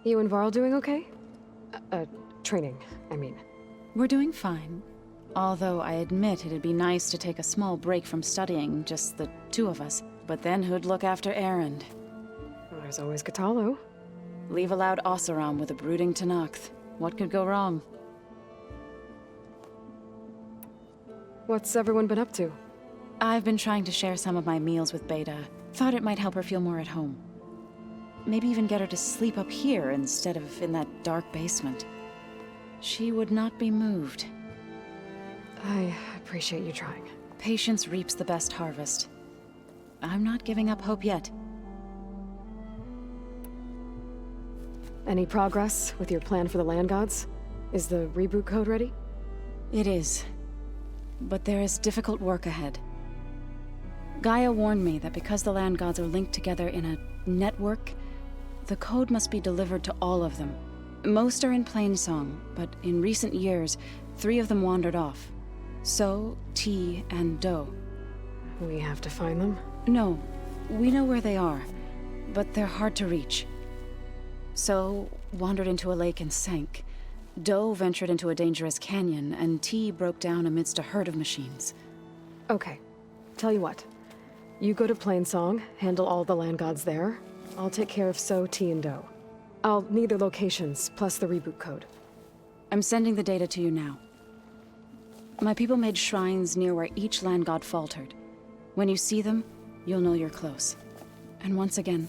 You and Varl doing okay? Training, I mean. We're doing fine. Although I admit it'd be nice to take a small break from studying, just the two of us. But then who'd look after Erend? Well, there's always Utaru. Leave a loud Oseram with a brooding Tenakth. What could go wrong? What's everyone been up to? I've been trying to share some of my meals with Beta. Thought it might help her feel more at home. Maybe even get her to sleep up here instead of in that dark basement. She would not be moved. I appreciate you trying. Patience reaps the best harvest. I'm not giving up hope yet. Any progress with your plan for the land gods? Is the reboot code ready? It is. But there is difficult work ahead. Gaia warned me that because the land gods are linked together in a network, the code must be delivered to all of them. Most are in Plainsong, but in recent years, 3 of them wandered off. So, T, and Do. We have to find them? No, we know where they are, but they're hard to reach. So, wandered into a lake and sank. Do ventured into a dangerous canyon, and T broke down amidst a herd of machines. Okay. Tell you what. You go to Plainsong, handle all the land gods there. I'll take care of So, T, and Do. I'll need their locations, plus the reboot code. I'm sending the data to you now. My people made shrines near where each land god faltered. When you see them, you'll know you're close. And once again,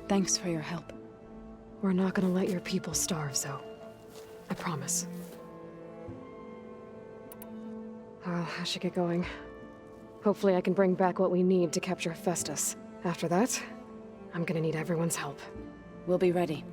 thanks for your help. We're not gonna let your people starve, Zo. I promise. I should get going. Hopefully I can bring back what we need to capture Festus. After that, I'm gonna need everyone's help. We'll be ready.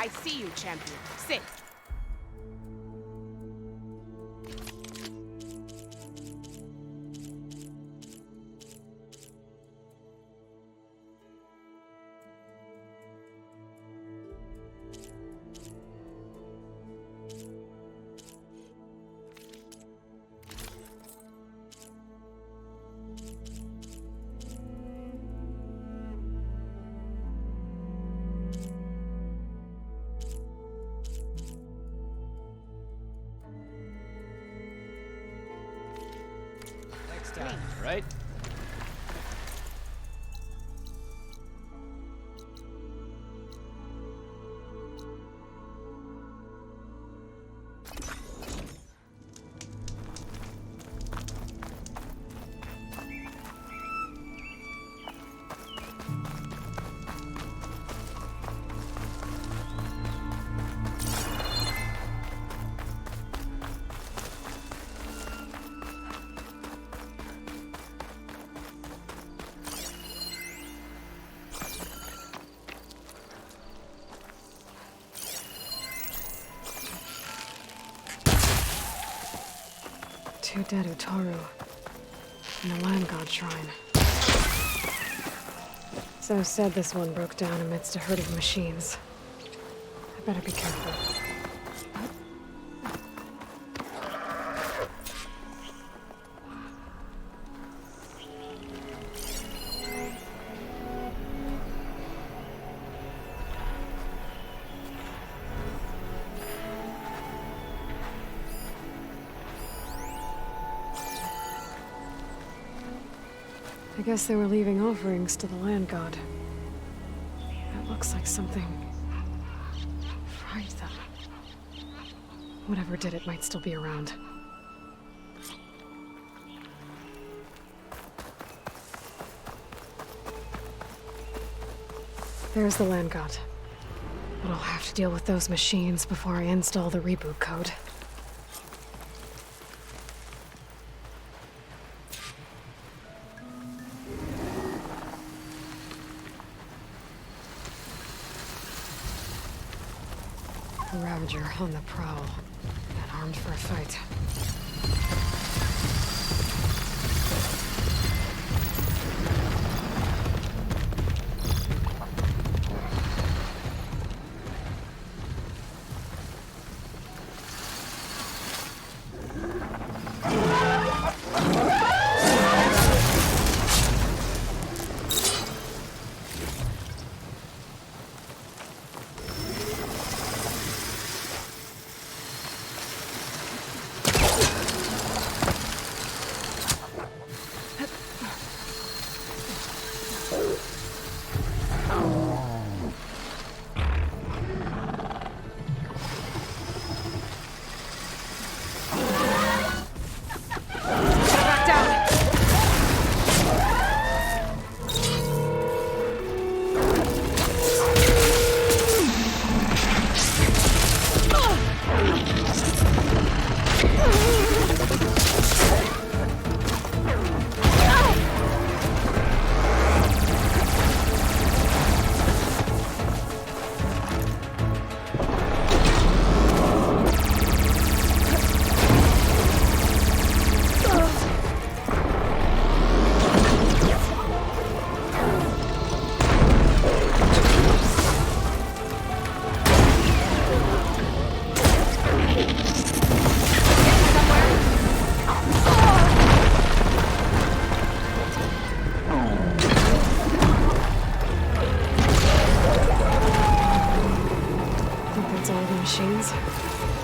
I see you, champion. Sit. Right? Two dead Utaru. In the land god shrine. So said this one broke down amidst a herd of machines. I better be careful. I guess they were leaving offerings to the land god. It looks like something fried them. Whatever did it might still be around. There's the land god. But I'll have to deal with those machines before I install the reboot code. A Ravager on the prowl, and armed for a fight.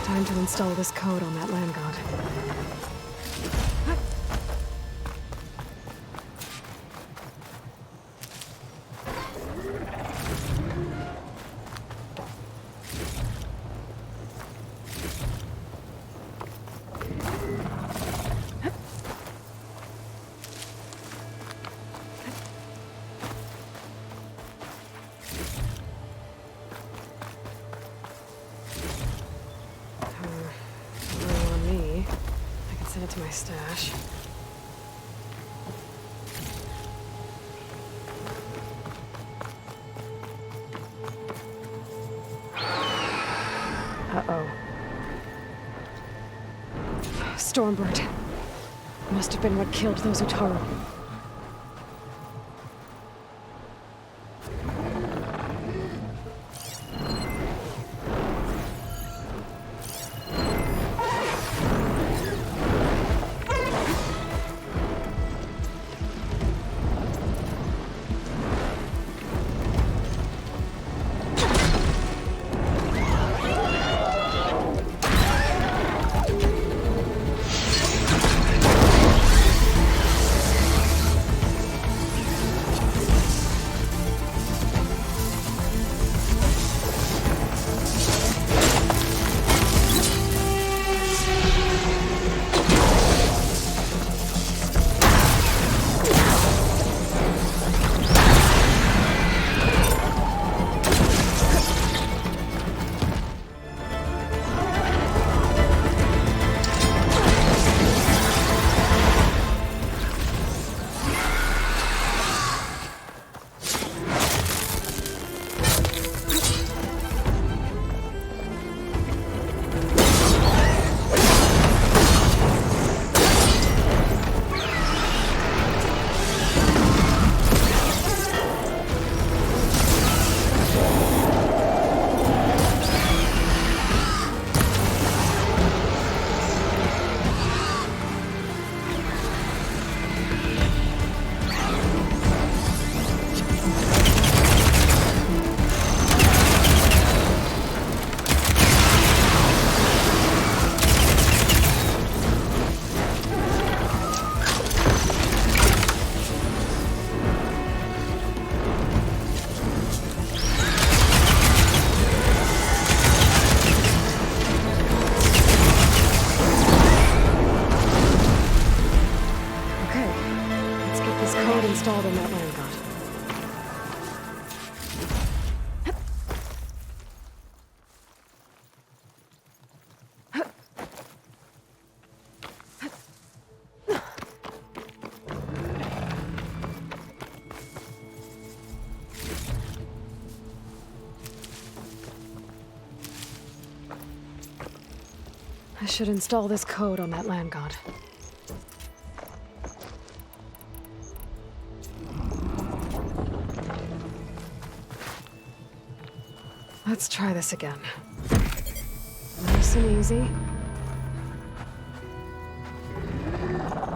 Time to install this code on that land god. To my stash. Uh-oh. Stormbird. Must have been what killed those Utaru. this code installed on that land god. I should install this code on that land god. Let's try this again. Nice and easy.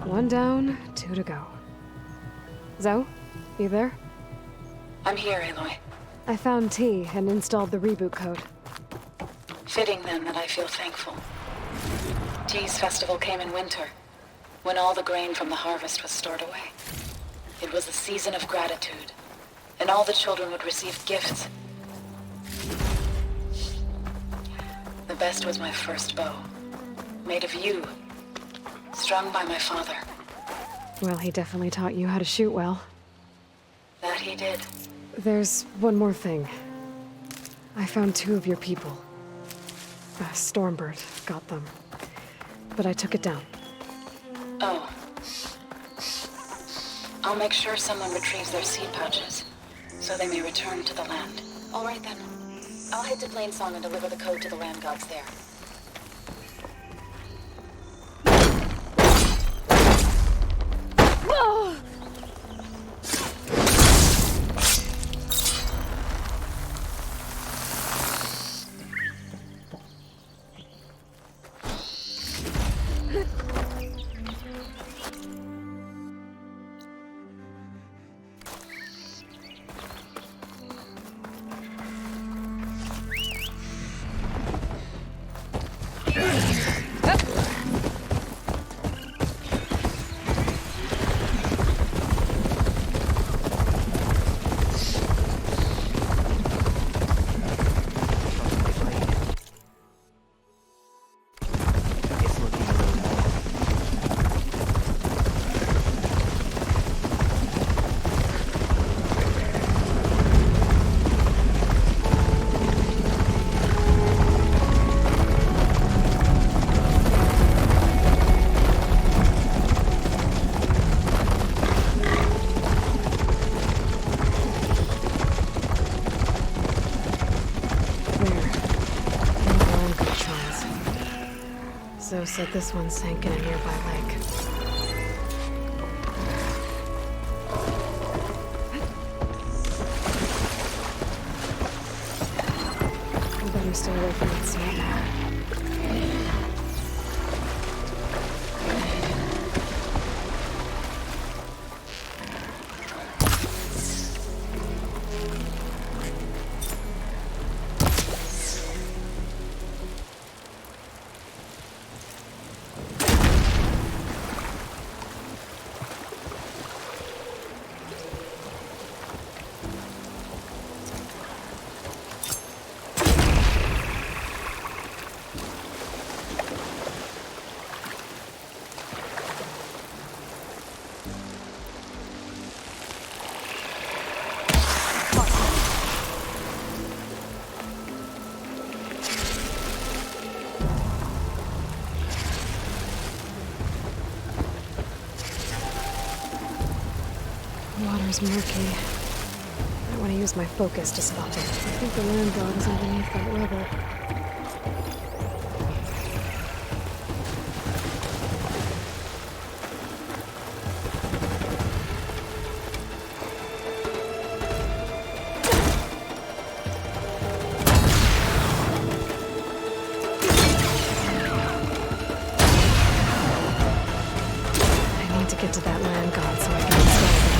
1 down, 2 to go. Zoe, you there? I'm here, Aloy. I found T and installed the reboot code. Fitting then that I feel thankful. T's festival came in winter, when all the grain from the harvest was stored away. It was a season of gratitude, and all the children would receive gifts. The best was my first bow, made of yew, strung by my father. Well, he definitely taught you how to shoot well. That he did. There's one more thing. I found 2 of your people. Stormbird got them, but I took it down. Oh. I'll make sure someone retrieves their seed pouches, so they may return to the land. All right then. I'll head to Plainsong and deliver the code to the land gods there. Whoa! Zoe said this one sank in a nearby lake. We better stay away from that scene. Water's murky. I want to use my focus to spot it. I think the land god is underneath that rubble. I need to get to that land god so I can install the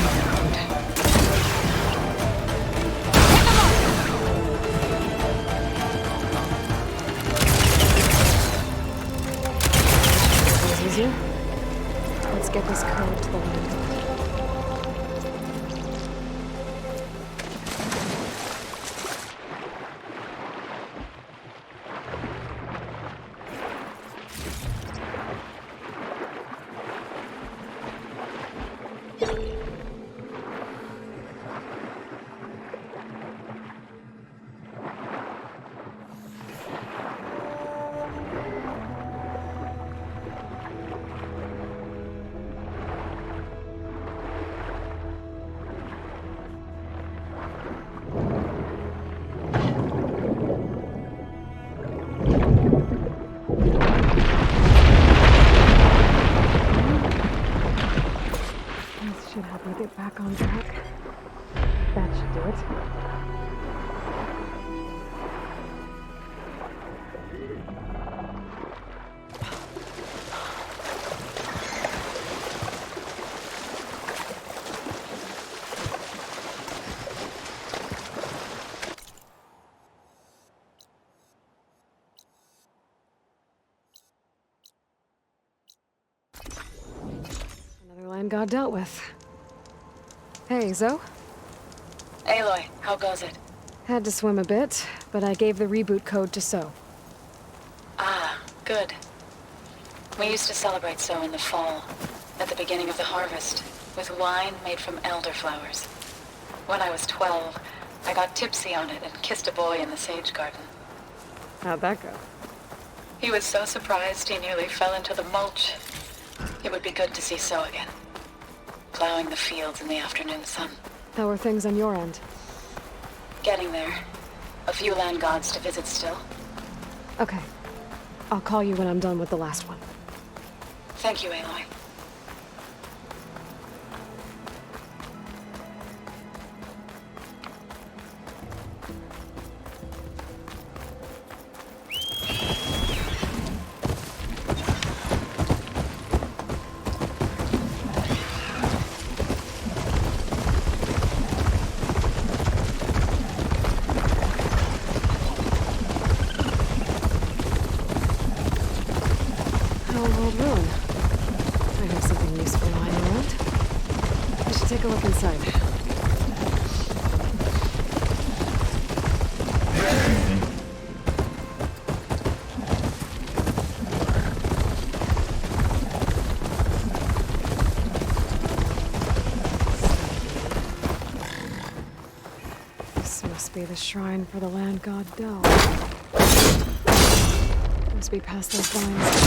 should help me get back on track. That should do it. Another land god dealt with. Hey, Zoe? Aloy, how goes it? Had to swim a bit, but I gave the reboot code to So. Ah, good. We used to celebrate So in the fall, at the beginning of the harvest, with wine made from elderflowers. When I was 12, I got tipsy on it and kissed a boy in the sage garden. How'd that go? He was so surprised he nearly fell into the mulch. It would be good to see So again. Plowing the fields in the afternoon sun. How were things on your end? Getting there. A few land gods to visit still. Okay. I'll call you when I'm done with the last one. Thank you, Aloy. Take a look inside. This must be the shrine for the land god Del. Must be past those vines.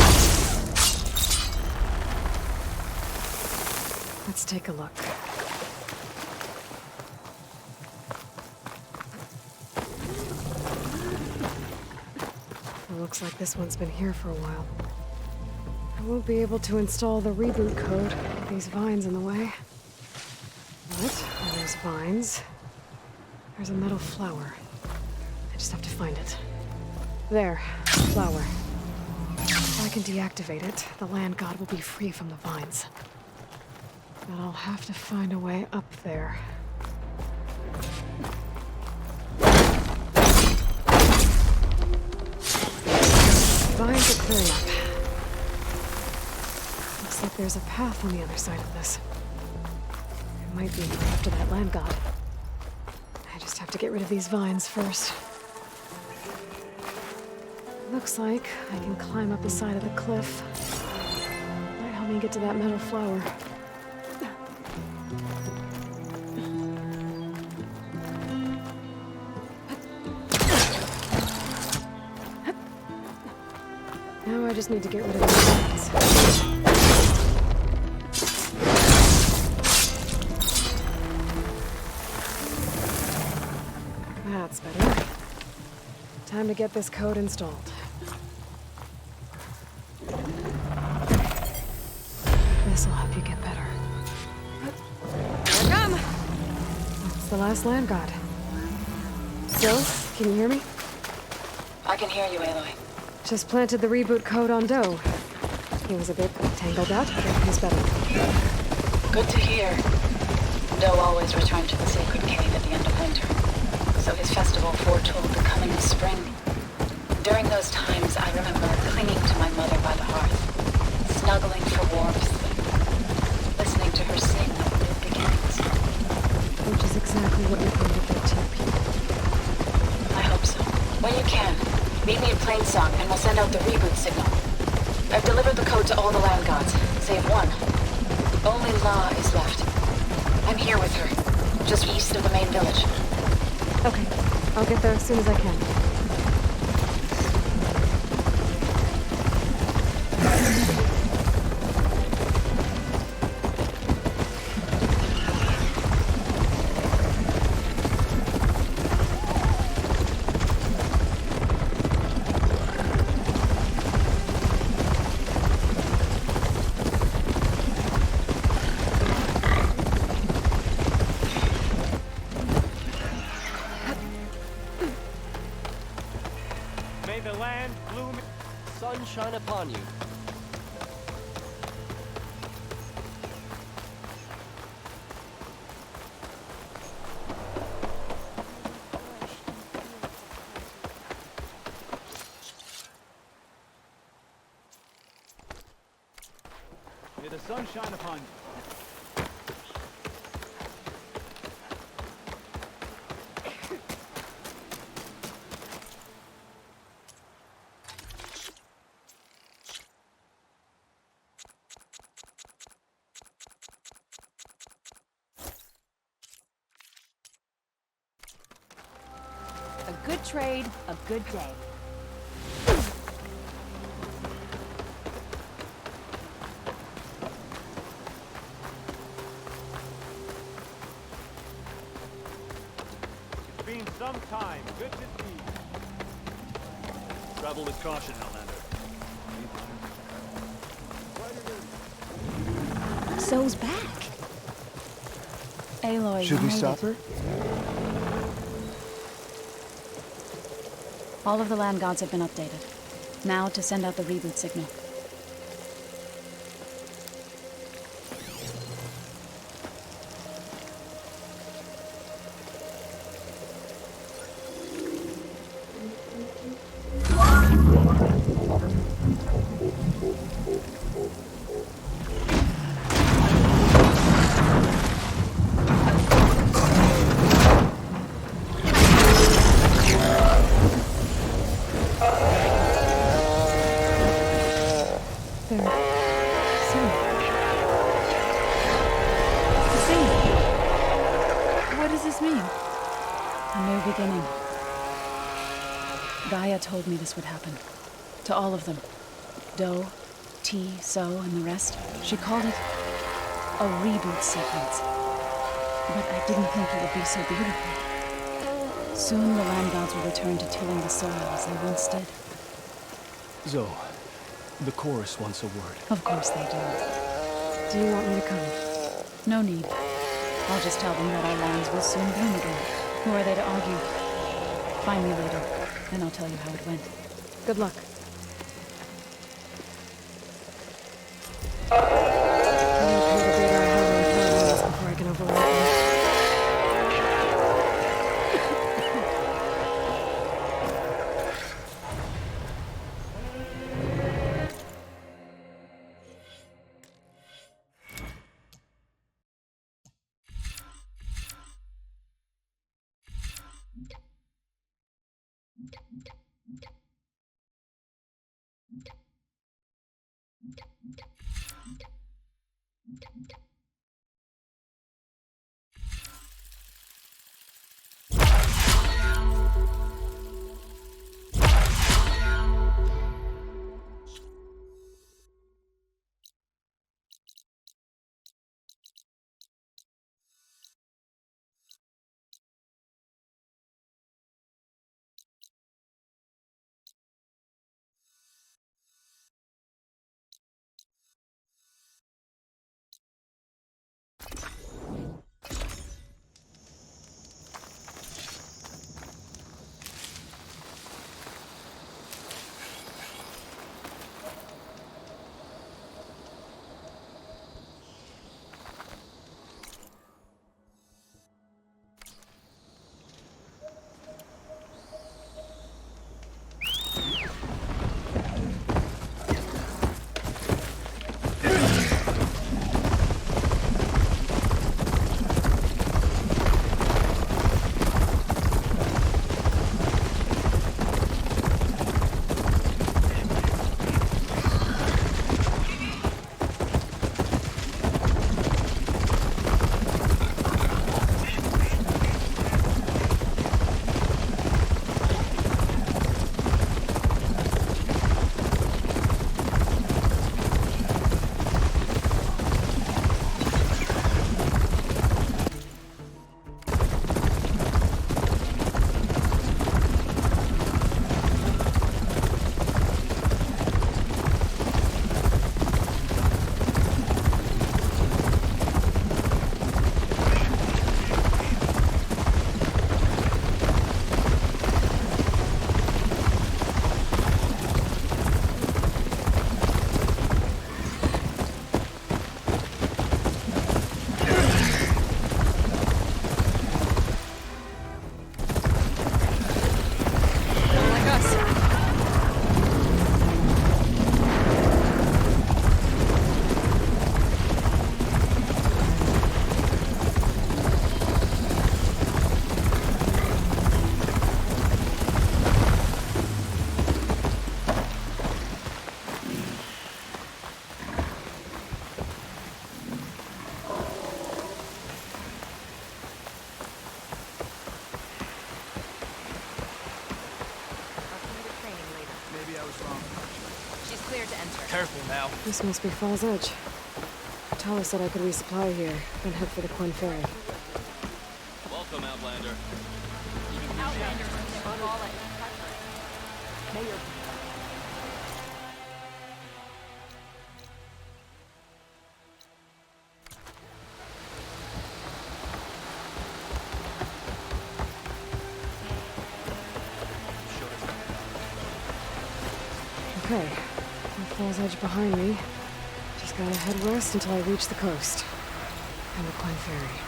Let's take a look. Looks like this one's been here for a while. I won't be able to install the reboot code with these vines in the way. But there's vines. There's a metal flower. I just have to find it. There, flower. If I can deactivate it, the land god will be free from the vines. But I'll have to find a way up there. Vines are clearing up. Looks like there's a path on the other side of this. It might be after that land god. I just have to get rid of these vines first. Looks like I can climb up the side of the cliff. Might help me get to that metal flower. Now I just need to get rid of these vines. That's better. Time to get this code installed. This'll help you get better. Here I come! That's the last land god. Joe, can you hear me? I can hear you, Aloy. Just planted the reboot code on Doe. He was a bit tangled up, but he's better. Good to hear. Doe always returned to the sacred cave at the end of winter, so his festival foretold the coming of spring. During those times, I remember clinging to my mother by the hearth, snuggling for warmth, listening to her sing of new beginnings. Which is exactly what you're going to get to, Pete. I hope so. When you can, meet me at Plainsong and we'll send out the reboot signal. I've delivered the code to all the land gods, save one. Only La is left. I'm here with her, just east of the main village. Okay, I'll get there as soon as I can. shine upon you. May the sun shine upon you. A good trade, a good day. It's been some time. Good to see you. Travel with caution, Outlander. Zoe's back. Aloy, Should you we made stop it. her? All of the land gods have been updated. Now to send out the reboot signal. Beginning. Gaia told me this would happen. To all of them. Do, T, So, and the rest. She called it a reboot sequence. But I didn't think it would be so beautiful. Soon the land gods will return to tilling the soil as they once did. Zoe, the chorus wants a word. Of course they do. Do you want me to come? No need. I'll just tell them that our lands will soon bloom again. Who are they to argue? Find me later, and I'll tell you how it went. Good luck. Before I can override them. Careful now. This must be Fall's Edge. Tyler said I could resupply here, then head for the Quinn Ferry. Welcome, Outlander. Outlander, Barren. Mayor. Okay, with Fall's Edge behind me, just gotta head west until I reach the coast. And the Quinn Ferry.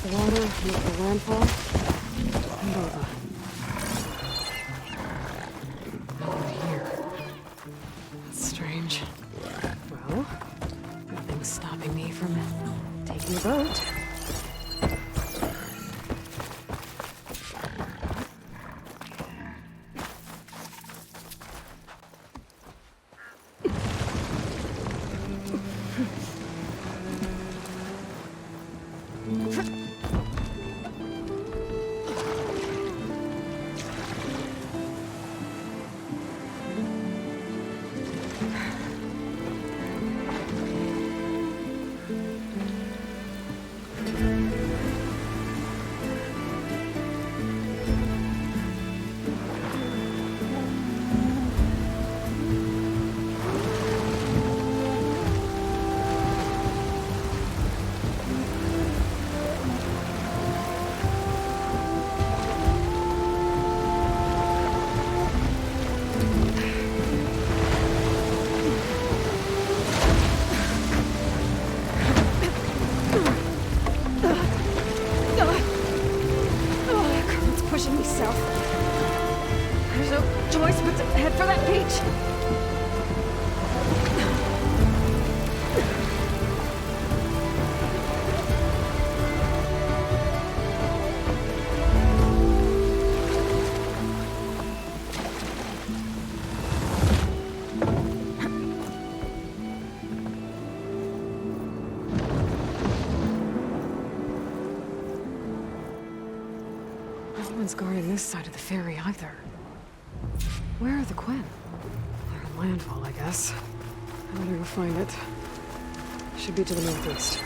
The water, make the landfall, and over. Over here. That's strange. Well, nothing's stopping me from taking the boat. choice but to head for that beach. No one's guarding this side of the ferry either. Where are the Quinn? They're in landfall, I guess. I better go find it. Should be to the northeast.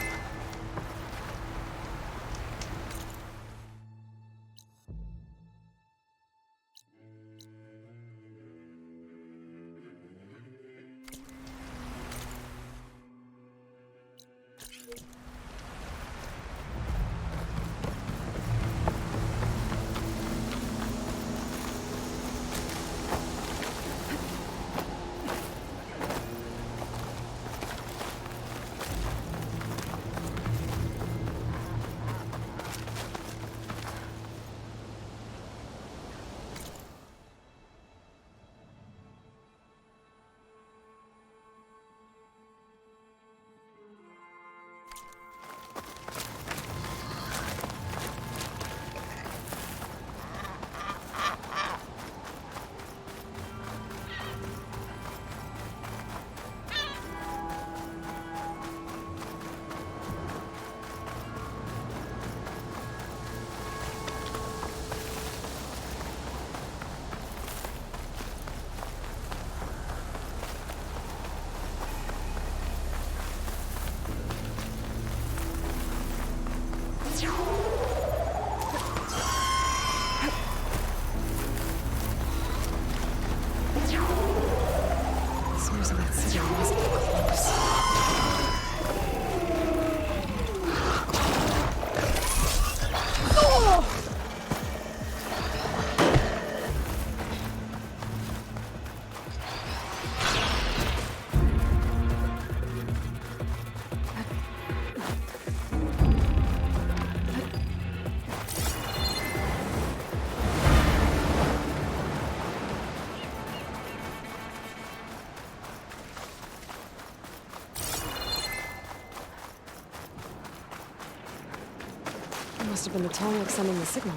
Must have been the tallneck sending the signal.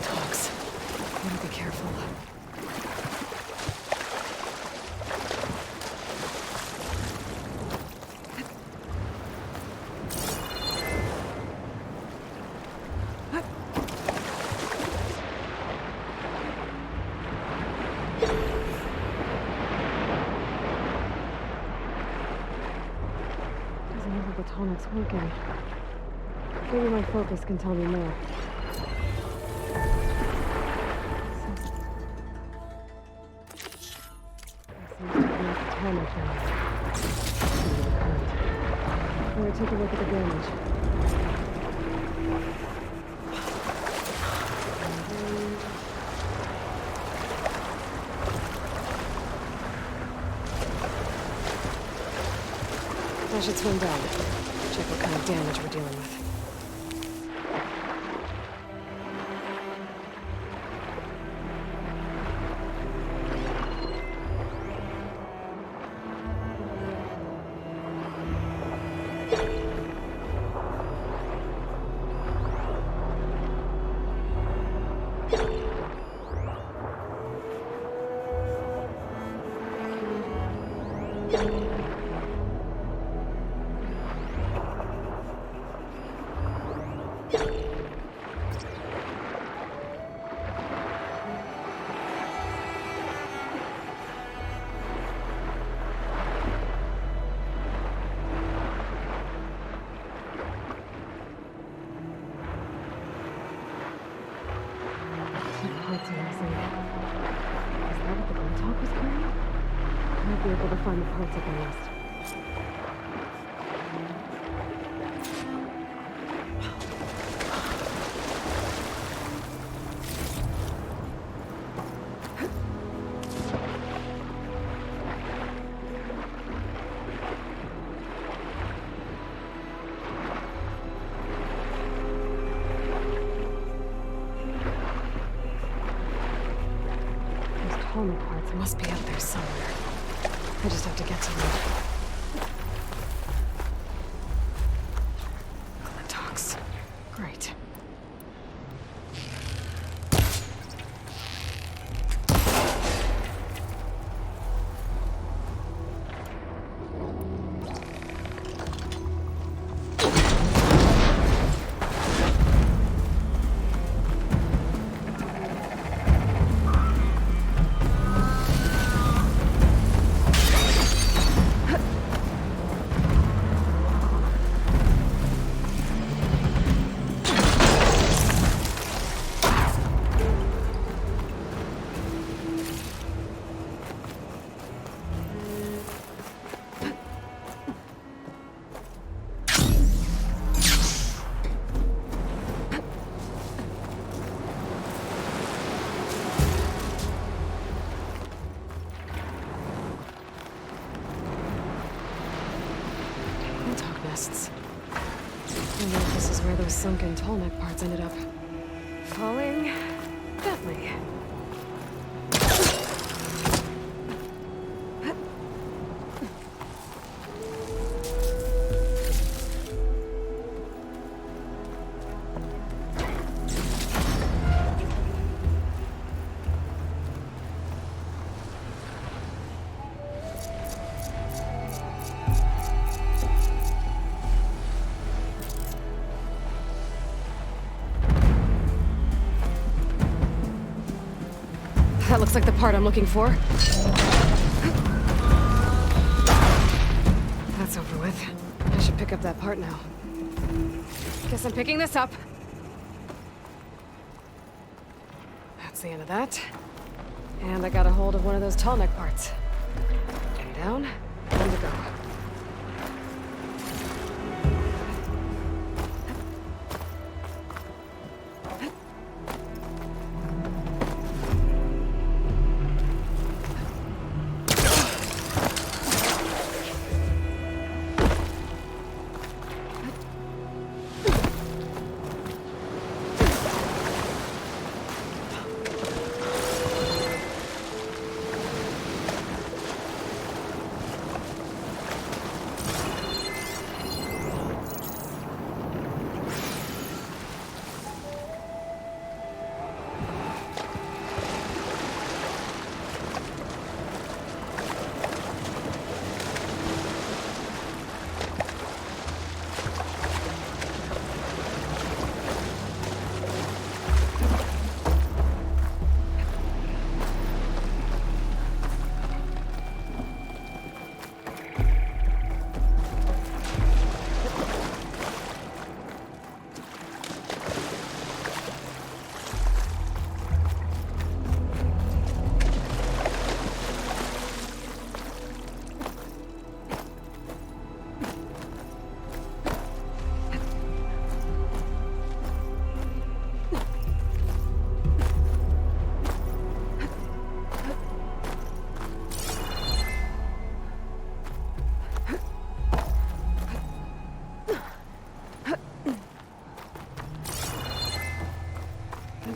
Dogs. Better be careful. Doesn't look like the tallneck's working. Maybe my focus can tell me more. Take a look at the damage. I should swing down. Check what kind of damage we're dealing with. Find the parts of the nest. tallneck parts must be up there somewhere. I just have to get to them. The docks. Great. I wonder if this is where those sunken tallneck parts ended up. Falling gently. That looks like the part I'm looking for. That's over with. I should pick up that part now. Guess I'm picking this up. That's the end of that. And I got a hold of one of those tallneck parts. And down, and to go.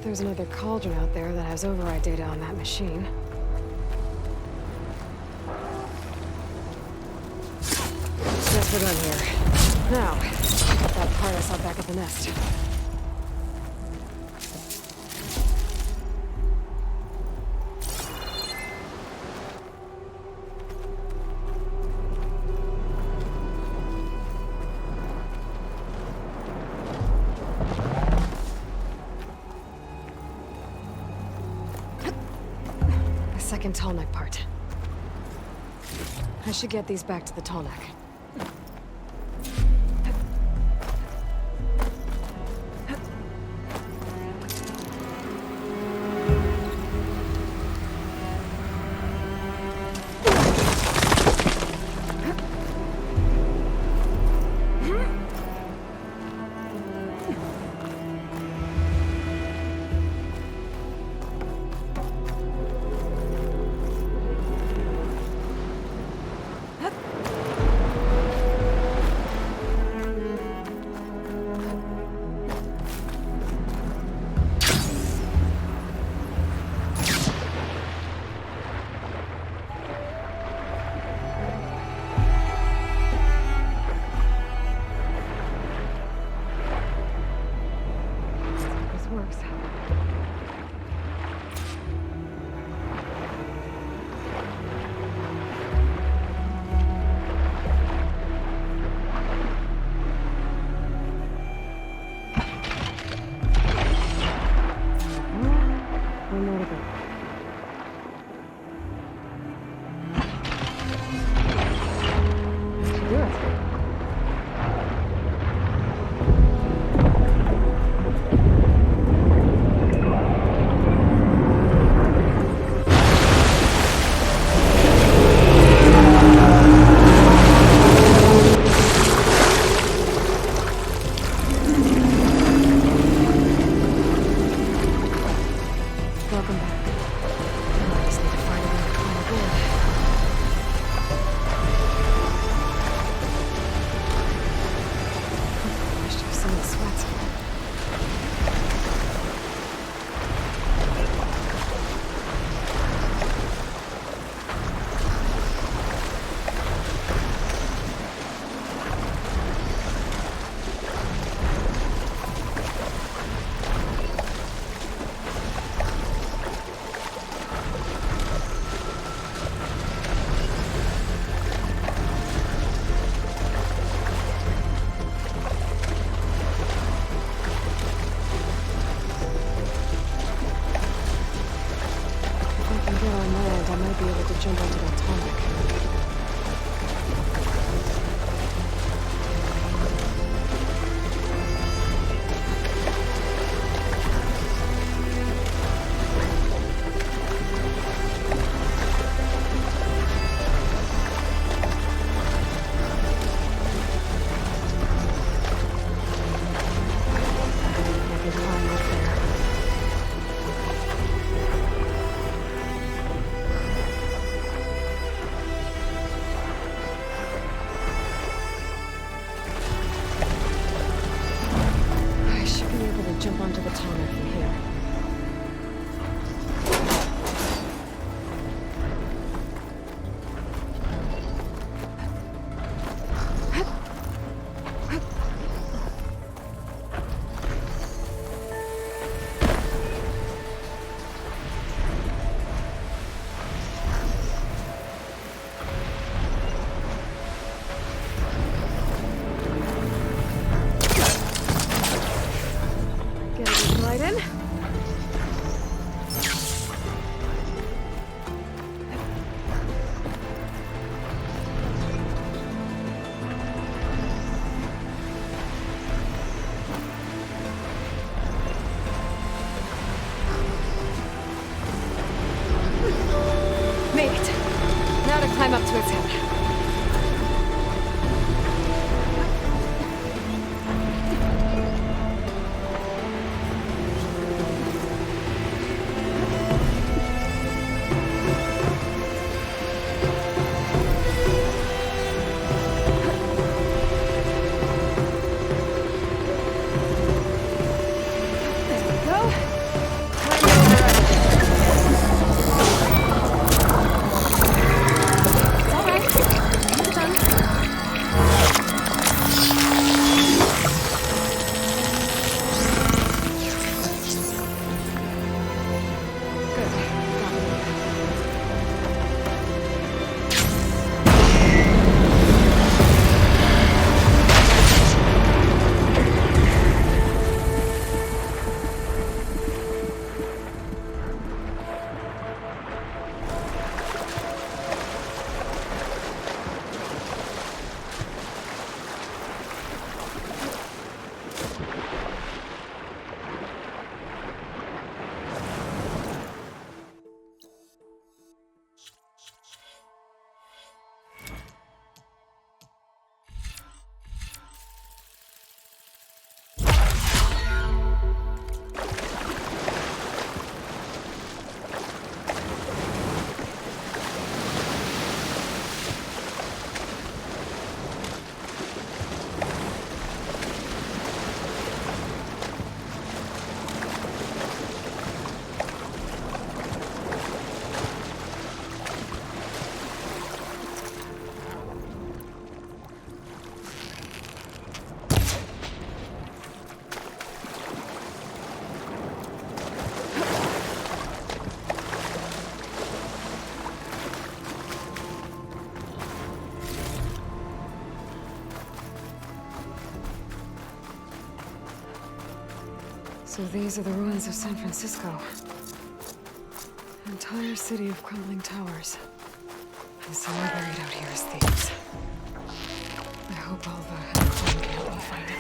There's another cauldron out there that has override data on that machine. Guess we're done here. Now, pick up that part I saw back at the nest. Second tallneck part. I should get these back to the tallneck. Welcome back. I just need to find a way to climb aboard. Washed off some of the sweats. Jump onto that tallneck. Jump onto the tallneck from here. Climb up to its head. So these are the ruins of San Francisco. Entire city of crumbling towers. And somewhere buried out here is thieves. I hope Alva and Clone can help me find it.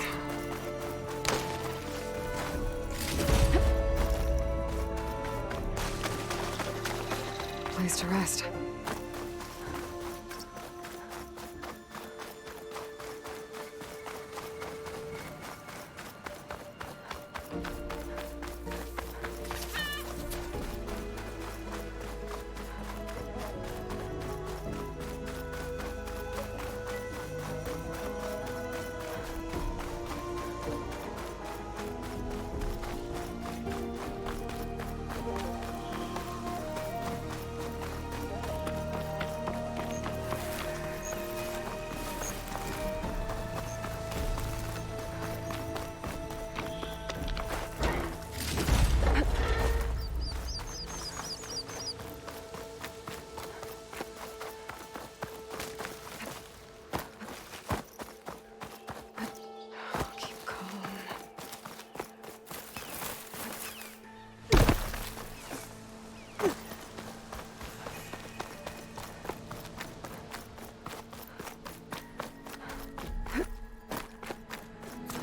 Place to rest.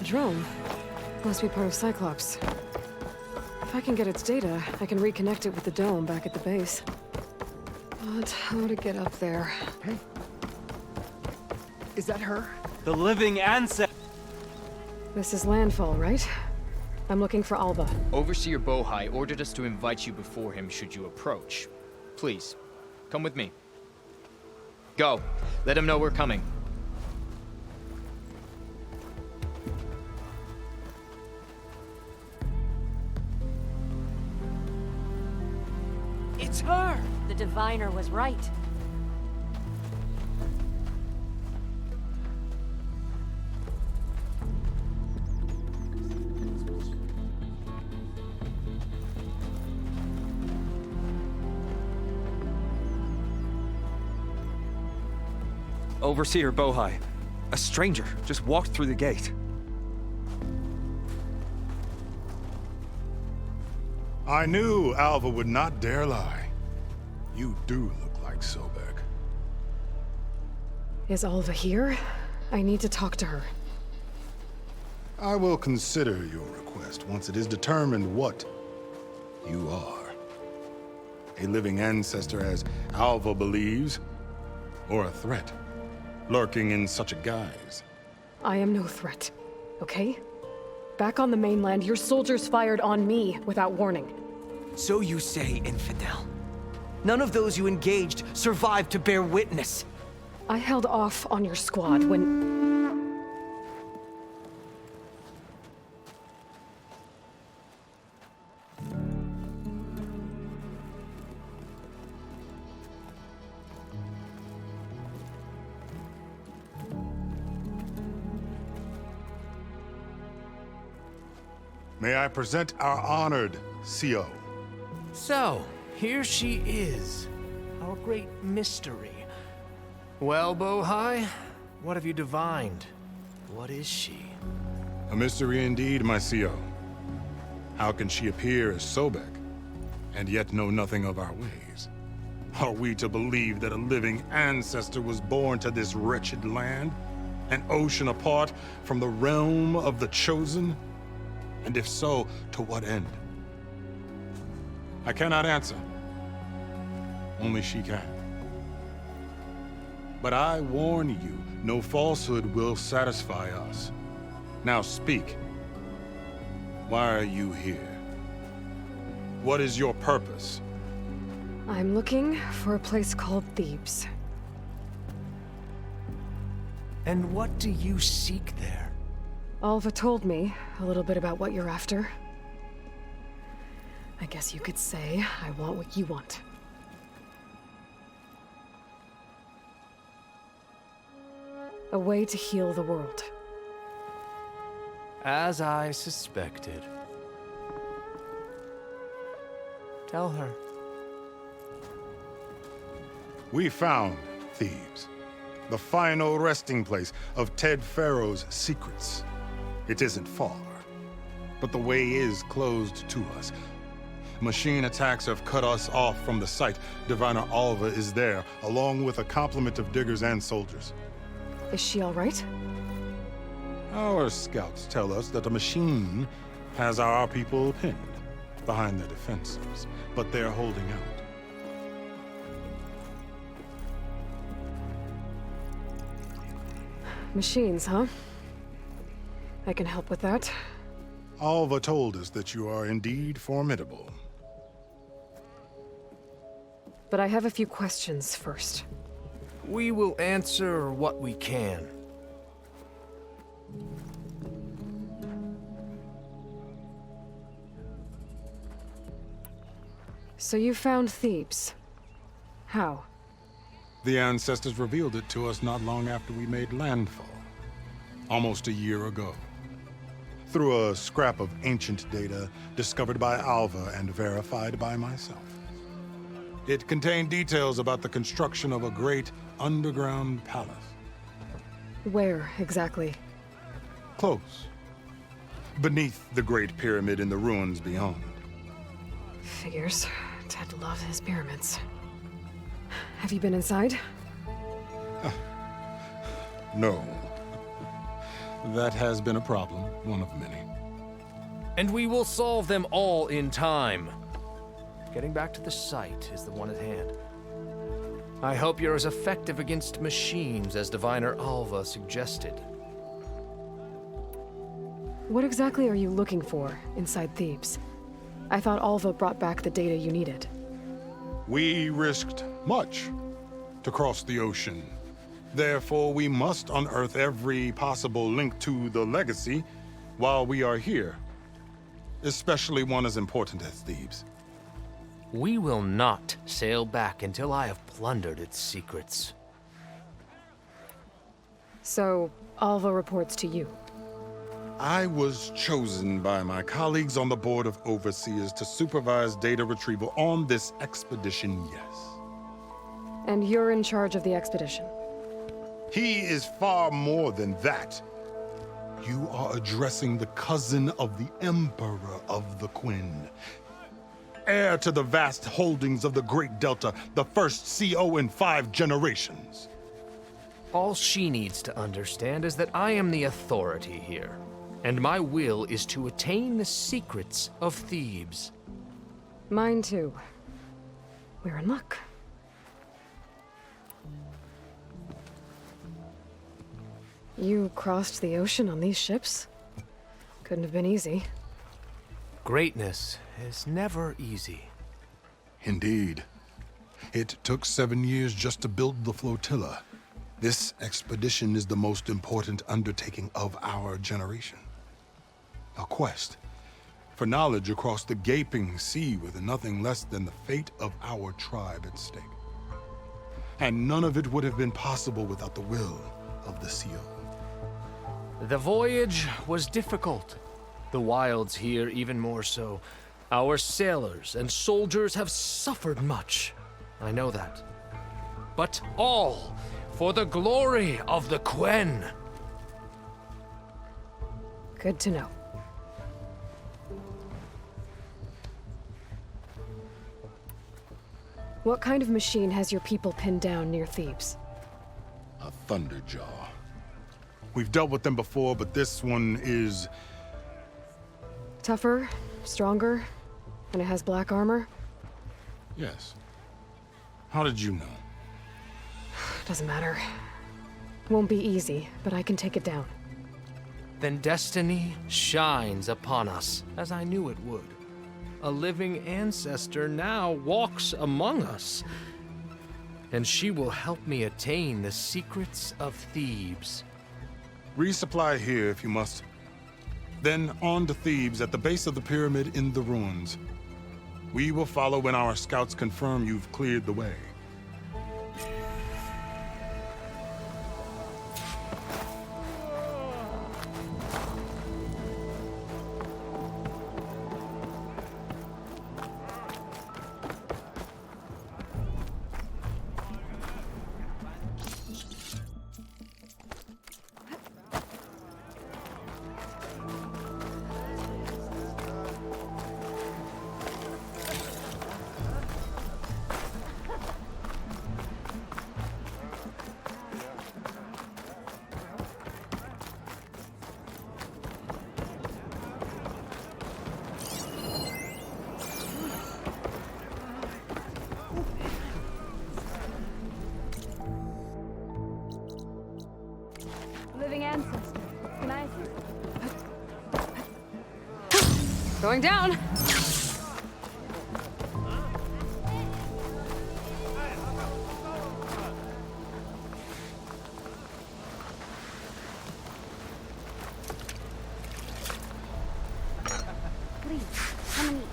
drone. Must be part of Cyclops. If I can get its data, I can reconnect it with the dome back at the base. But how to get up there? Hey. Is that her? The living ancestor. This is landfall, right? I'm looking for Alva. Overseer Bohai ordered us to invite you before him should you approach. Please, come with me. Go. Let him know we're coming. It's her! The diviner was right. Overseer Bohai. A stranger just walked through the gate. I knew Alva would not dare lie. You do look like Sobek. Is Alva here? I need to talk to her. I will consider your request once it is determined what you are. A living ancestor, as Alva believes, or a threat, lurking in such a guise. I am no threat, okay? Back on the mainland, your soldiers fired on me without warning. So you say, infidel. None of those you engaged survived to bear witness. I held off on your squad when... May I present our honored CO. So, here she is, our great mystery. Well, Bohai, what have you divined? What is she? A mystery indeed, my CO. How can she appear as Sobek, and yet know nothing of our ways? Are we to believe that a living ancestor was born to this wretched land? An ocean apart from the realm of the Chosen? And if so, to what end? I cannot answer. Only she can. But I warn you, no falsehood will satisfy us. Now speak. Why are you here? What is your purpose? I'm looking for a place called Thebes. And what do you seek there? Alva told me a little bit about what you're after. I guess you could say I want what you want. A way to heal the world. As I suspected. Tell her. We found Thebes, the final resting place of Ted Pharaoh's secrets. It isn't far, but the way is closed to us. Machine attacks have cut us off from the site. Diviner Alva is there, along with a complement of diggers and soldiers. Is she all right? Our scouts tell us that a machine has our people pinned behind their defenses, but they're holding out. Machines, huh? I can help with that. Alva told us that you are indeed formidable. But I have a few questions first. We will answer what we can. So you found Thebes. How? The ancestors revealed it to us not long after we made landfall. Almost a year ago. Through a scrap of ancient data discovered by Alva and verified by myself. It contained details about the construction of a great underground palace. Where, exactly? Close. Beneath the Great Pyramid in the ruins beyond. Figures. Ted loved his pyramids. Have you been inside? No. That has been a problem, one of many. And we will solve them all in time. Getting back to the site is the one at hand. I hope you're as effective against machines as Diviner Alva suggested. What exactly are you looking for inside Thebes? I thought Alva brought back the data you needed. We risked much to cross the ocean. Therefore, we must unearth every possible link to the legacy while we are here, especially one as important as Thebes. We will not sail back until I have plundered its secrets. So, Alva reports to you. I was chosen by my colleagues on the Board of Overseers to supervise data retrieval on this expedition, yes. And you're in charge of the expedition? He is far more than that. You are addressing the cousin of the Emperor of the Quinn. Heir to the vast holdings of the Great Delta, the first CO in 5 generations. All she needs to understand is that I am the authority here, and my will is to attain the secrets of Thebes. Mine too. We're in luck. You crossed the ocean on these ships? Couldn't have been easy. Greatness is never easy. Indeed. It took 7 years just to build the flotilla. This expedition is the most important undertaking of our generation. A quest for knowledge across the gaping sea with nothing less than the fate of our tribe at stake. And none of it would have been possible without the will of the CO. The voyage was difficult. The wilds here even more so. Our sailors and soldiers have suffered much. I know that. But all for the glory of the Quen. Good to know. What kind of machine has your people pinned down near Thebes? A Thunderjaw. We've dealt with them before, but this one is... Tougher, stronger, and it has black armor? Yes. How did you know? Doesn't matter. Won't be easy, but I can take it down. Then destiny shines upon us, as I knew it would. A living ancestor now walks among us, and she will help me attain the secrets of Thebes. Resupply here if you must. Then on to Thebes at the base of the pyramid in the ruins. We will follow when our scouts confirm you've cleared the way. Living ancestor. Can I assist? Going down! Please, come and eat.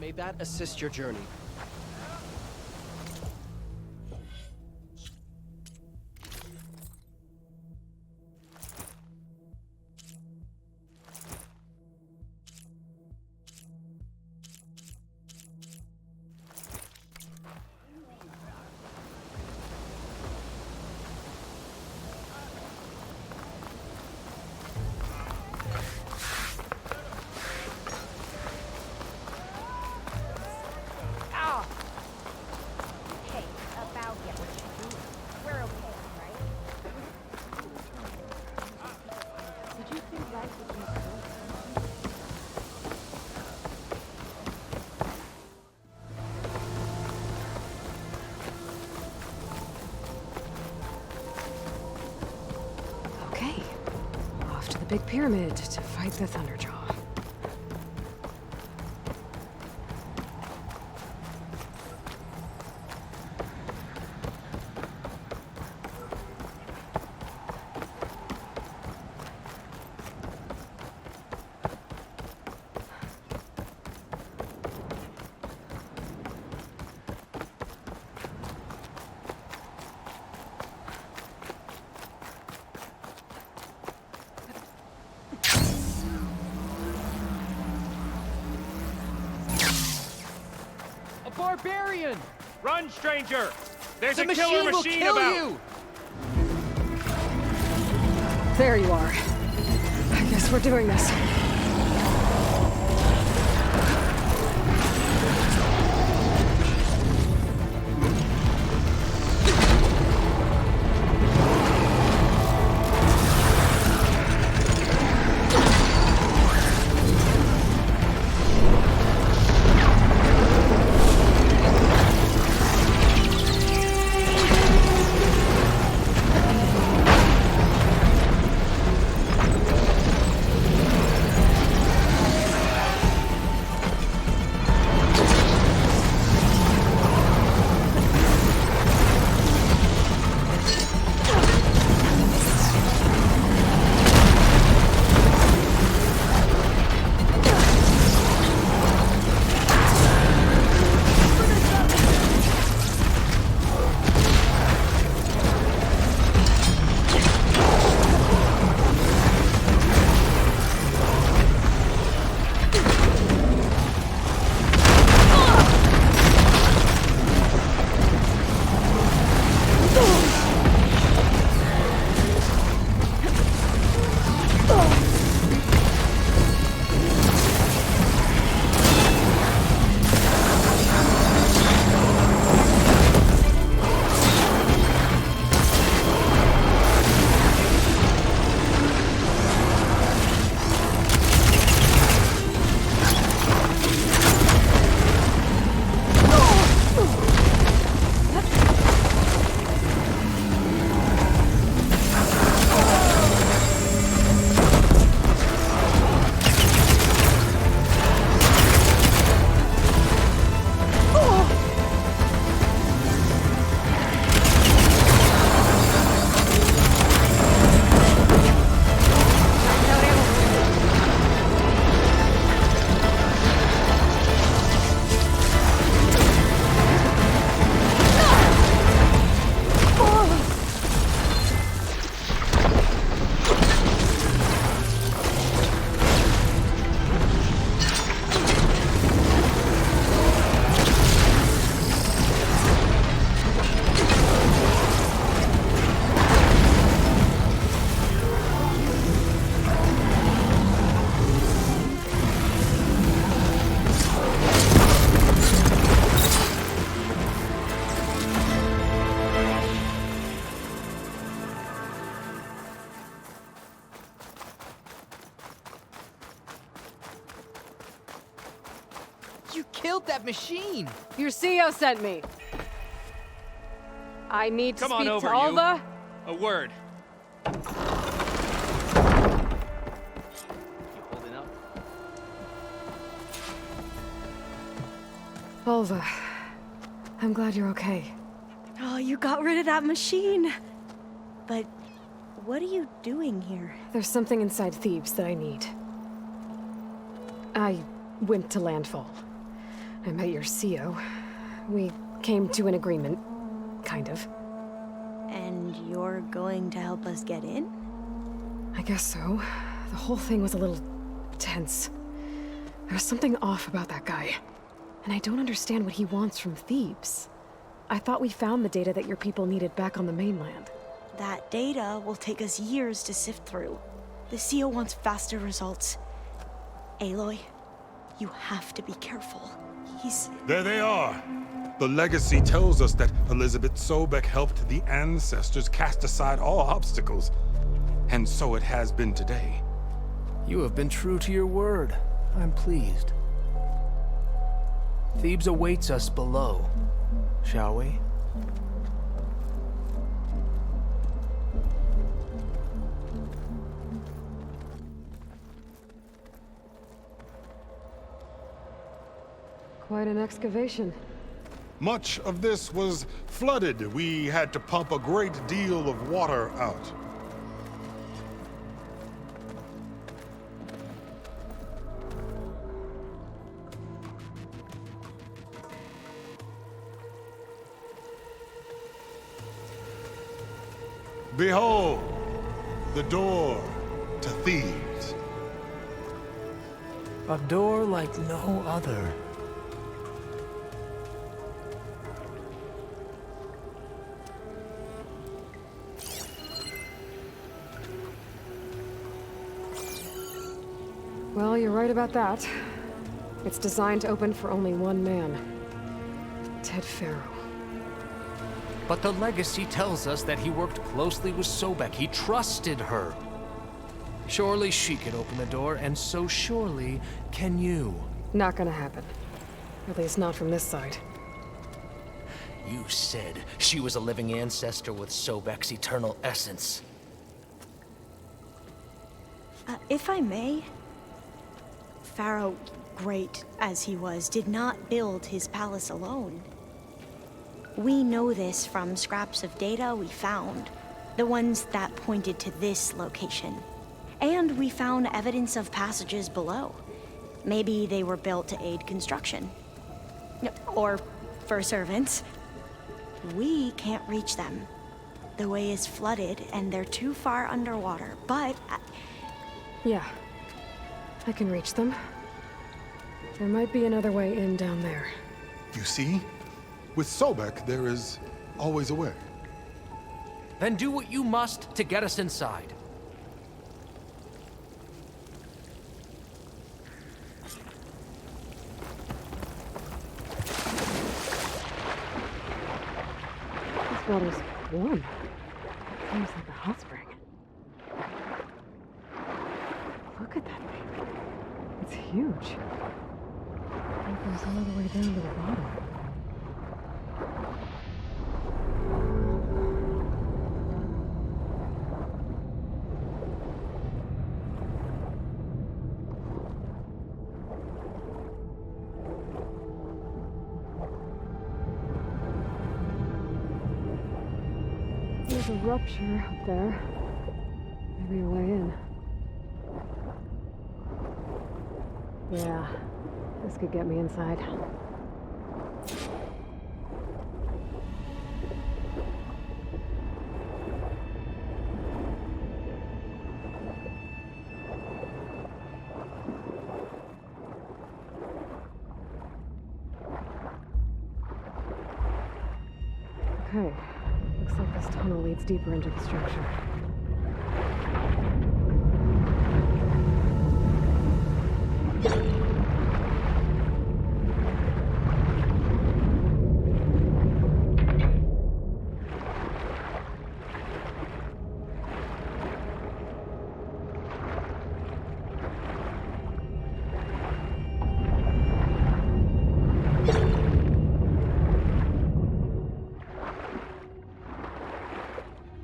May that assist your journey. Okay. Off to the big pyramid to fight the Thunderjaw. Barbarian! Run, stranger! There's The a killer machine will machine kill about! you! There you are. I guess we're doing this. You killed that machine! Your CEO sent me. I need to Come on speak over, to Alva. A word. You holding up? Alva, I'm glad you're okay. Oh, you got rid of that machine. But what are you doing here? There's something inside Thebes that I need. I went to landfall. I met your CO. We came to an agreement, kind of. And you're going to help us get in? I guess so. The whole thing was a little tense. There was something off about that guy. And I don't understand what he wants from Thebes. I thought we found the data that your people needed back on the mainland. That data will take us years to sift through. The CO wants faster results. Aloy, you have to be careful. There they are! The legacy tells us that Elizabeth Sobek helped the ancestors cast aside all obstacles. And so it has been today. You have been true to your word. I'm pleased. Thebes awaits us below, shall we? Quite an excavation. Much of this was flooded. We had to pump a great deal of water out. Behold, the door to Thebes. A door like no other. Well, you're right about that. It's designed to open for only one man. Ted Pharaoh. But the legacy tells us that he worked closely with Sobek. He trusted her. Surely she could open the door, and so surely can you. Not gonna happen. At least not from this side. You said she was a living ancestor with Sobek's eternal essence. If I may, Pharaoh, great as he was, did not build his palace alone. We know this from scraps of data we found, the ones that pointed to this location. And we found evidence of passages below. Maybe they were built to aid construction. Or for servants. We can't reach them. The way is flooded and they're too far underwater, but... Yeah. I can reach them. There might be another way in down there. You see? With Sobek, there is always a way. Then do what you must to get us inside. This water's warm. Almost like a hot spring. Look at that thing. It's huge. It goes all the way down to the bottom. There's a rupture up there. Maybe a way in. Yeah, this could get me inside. Okay, looks like this tunnel leads deeper into the structure.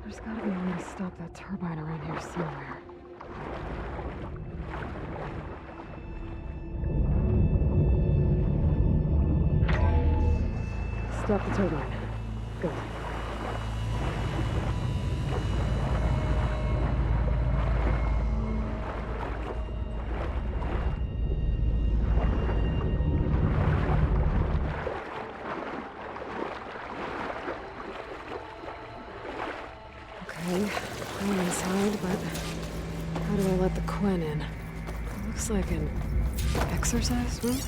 There's gotta be a way to stop that turbine around here somewhere. Stop the turbine. Good. go inside, but how do I let the Quen in? Looks like an exercise room?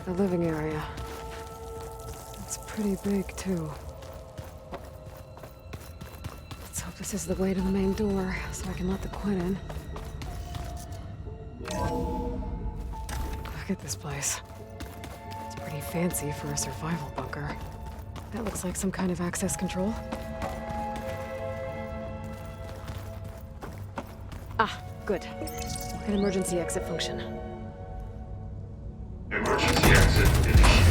The living area. It's pretty big, too. Let's hope this is the way to the main door, so I can let the Quen in. Look at this place. It's pretty fancy for a survival bunker. That looks like some kind of access control. Ah, good. An emergency exit function. Emergency exit initiated.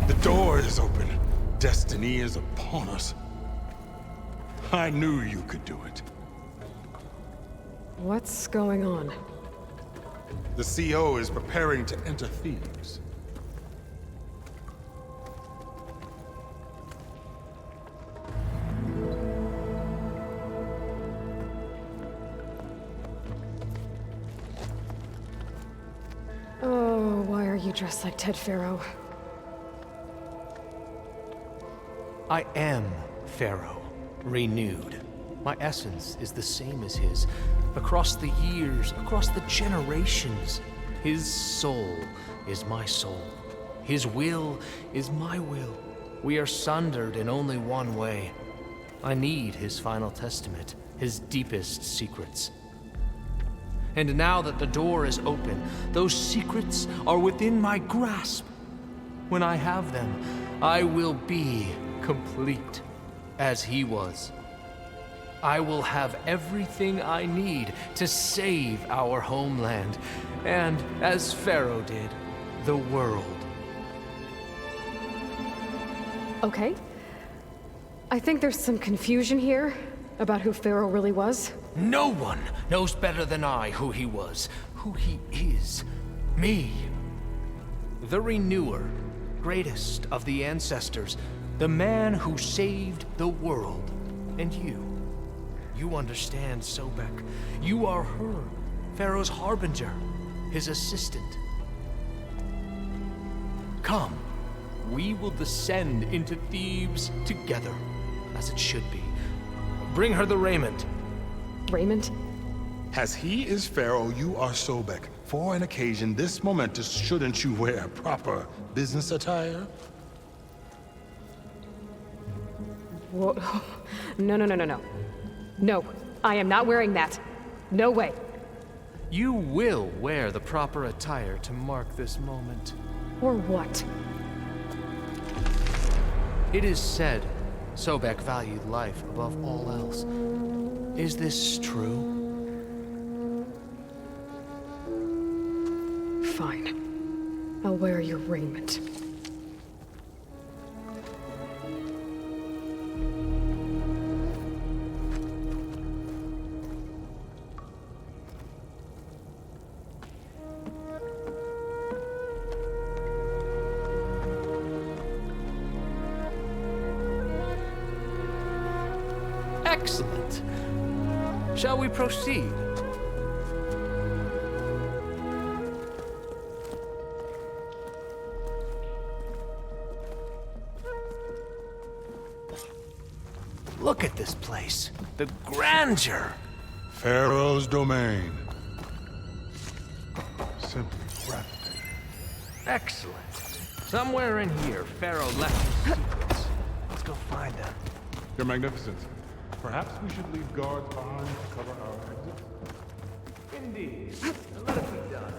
The door is open. Destiny is upon us. I knew you could do it. What's going on? The CO is preparing to enter Thebes. Oh, why are you dressed like Ted Pharaoh? I am Pharaoh, renewed. My essence is the same as his. Across the years, across the generations, his soul is my soul. His will is my will. We are sundered in only one way. I need his final testament, his deepest secrets. And now that the door is open, those secrets are within my grasp. When I have them, I will be complete, as he was. I will have everything I need to save our homeland, and, as Pharaoh did, the world. Okay. I think there's some confusion here about who Pharaoh really was. No one knows better than I who he was, who he is. Me. The Renewer, greatest of the ancestors, the man who saved the world. And you. You understand, Sobek. You are her, Pharaoh's harbinger, his assistant. Come, we will descend into Thebes together, as it should be. Bring her the raiment. Raiment? As he is Pharaoh, you are Sobek. For an occasion this momentous, shouldn't you wear proper business attire? Whoa. No. No, I am not wearing that. No way. You will wear the proper attire to mark this moment. Or what? It is said Sobek valued life above all else. Is this true? Fine. I'll wear your raiment. Excellent. Shall we proceed? Look at this place. The grandeur. Pharaoh's domain. Simply breathtaking. Excellent. Somewhere in here, Pharaoh left his secrets. Let's go find them. Your Magnificence, perhaps we should leave guards behind to cover our exit? Indeed. Let it be done.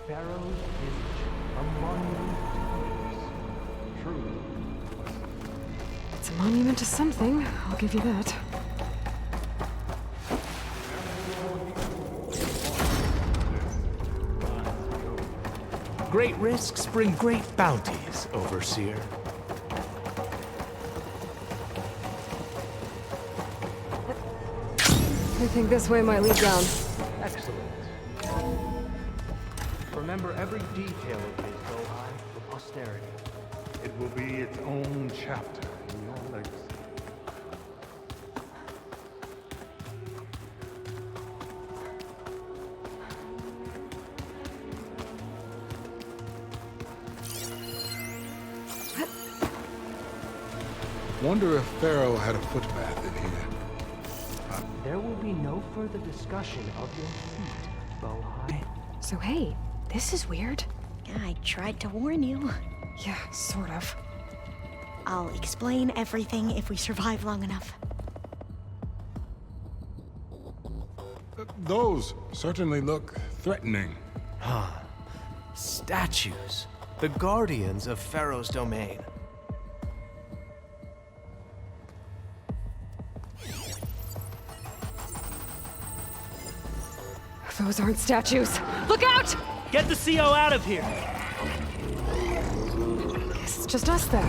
Pharaoh's image, a monument to peace. Truly. It's a monument to something, I'll give you that. Great risks bring great bounties, Overseer. I think this way might lead down. Excellent. Remember every detail of his, Bohai, for posterity. It will be its own chapter in your legacy. Wonder if Pharaoh had a footbath in here. There will be no further discussion of your feet, Bohai. So hey, this is weird. I tried to warn you. Yeah, sort of. I'll explain everything if we survive long enough. Those certainly look threatening. Huh. Statues. The guardians of Pharaoh's domain. Those aren't statues. Look out! Get the CO out of here! Guess it's just us then.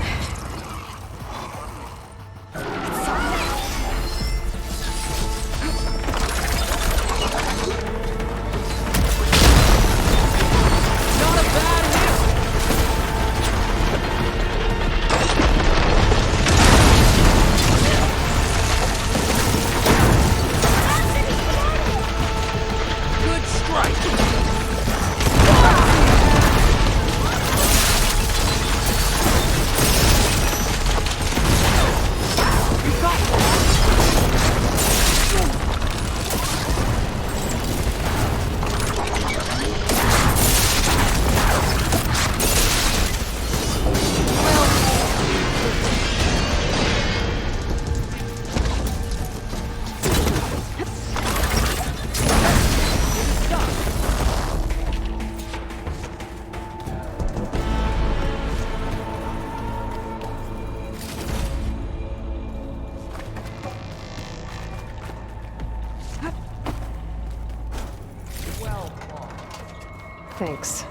Thanks.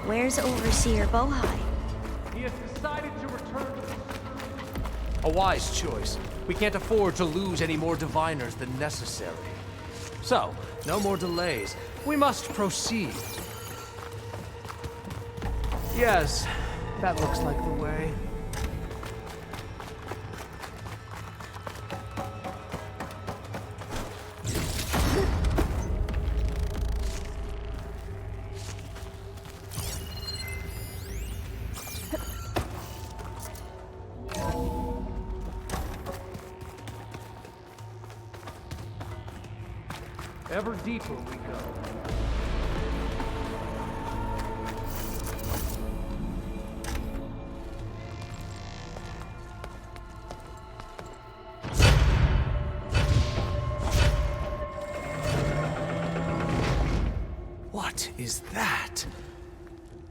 Where's Overseer Bohai? He has decided to return. A wise choice. We can't afford to lose any more diviners than necessary. So, no more delays. We must proceed. Yes, that looks like the way. Ever deeper we go. What is that?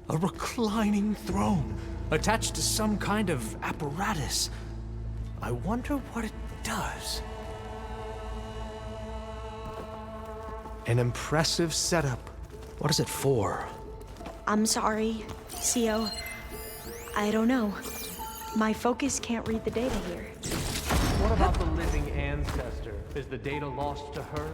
A reclining throne, attached to some kind of apparatus. I wonder what it does. An impressive setup. What is it for? I'm sorry, CO. I don't know. My focus can't read the data here. What about the living ancestor? Is the data lost to her?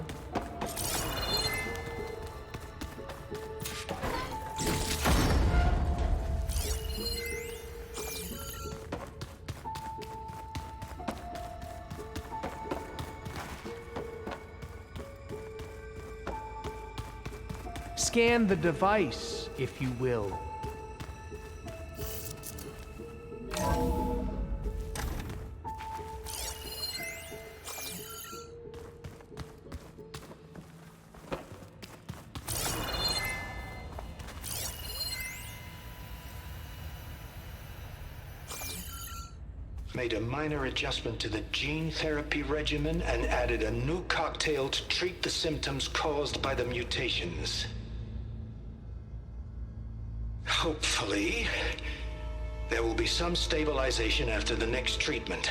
Scan the device, if you will. Made a minor adjustment to the gene therapy regimen and added a new cocktail to treat the symptoms caused by the mutations. Hopefully, there will be some stabilization after the next treatment.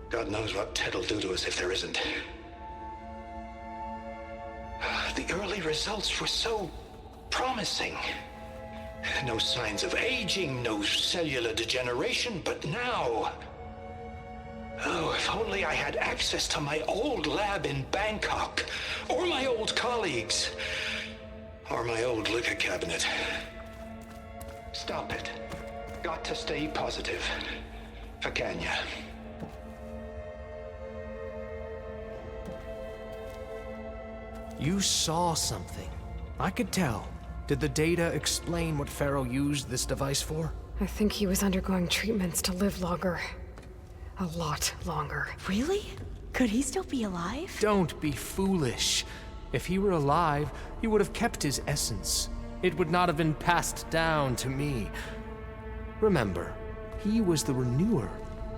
God knows what Ted'll do to us if there isn't. The early results were so promising. No signs of aging, no cellular degeneration, but now... Oh, if only I had access to my old lab in Bangkok, or my old colleagues, or my old liquor cabinet. Stop it. Got to stay positive. For Gaia. You saw something. I could tell. Did the data explain what Pharaoh used this device for? I think he was undergoing treatments to live longer. A lot longer. Really? Could he still be alive? Don't be foolish. If he were alive, he would have kept his essence. It would not have been passed down to me. Remember, he was the renewer.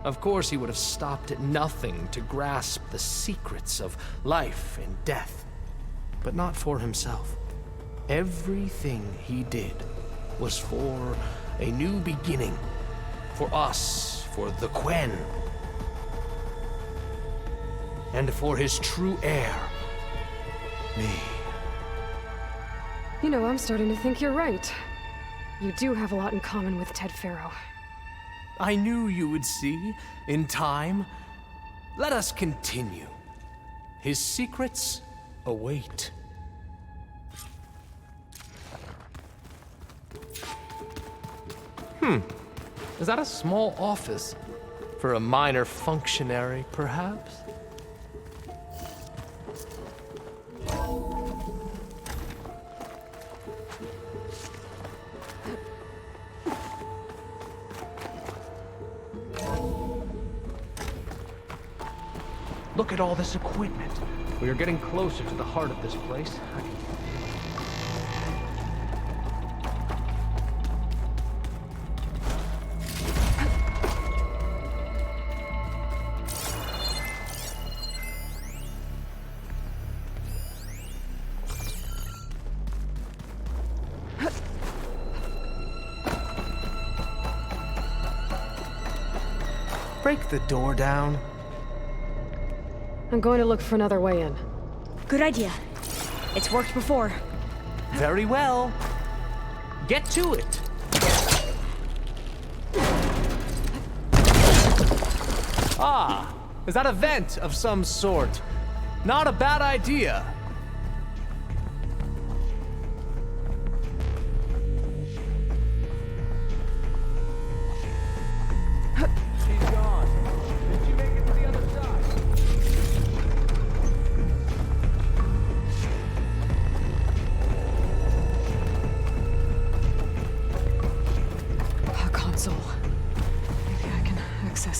Of course, he would have stopped at nothing to grasp the secrets of life and death. But not for himself. Everything he did was for a new beginning. For us, for the Quen. And for his true heir, me. You know, I'm starting to think you're right. You do have a lot in common with Ted Pharaoh. I knew you would see, in time. Let us continue. His secrets await. Is that a small office? For a minor functionary, perhaps? Look at all this equipment. We are getting closer to the heart of this place. Break the door down. I'm going to look for another way in. Good idea. It's worked before. Very well. Get to it. Ah, is that a vent of some sort? Not a bad idea.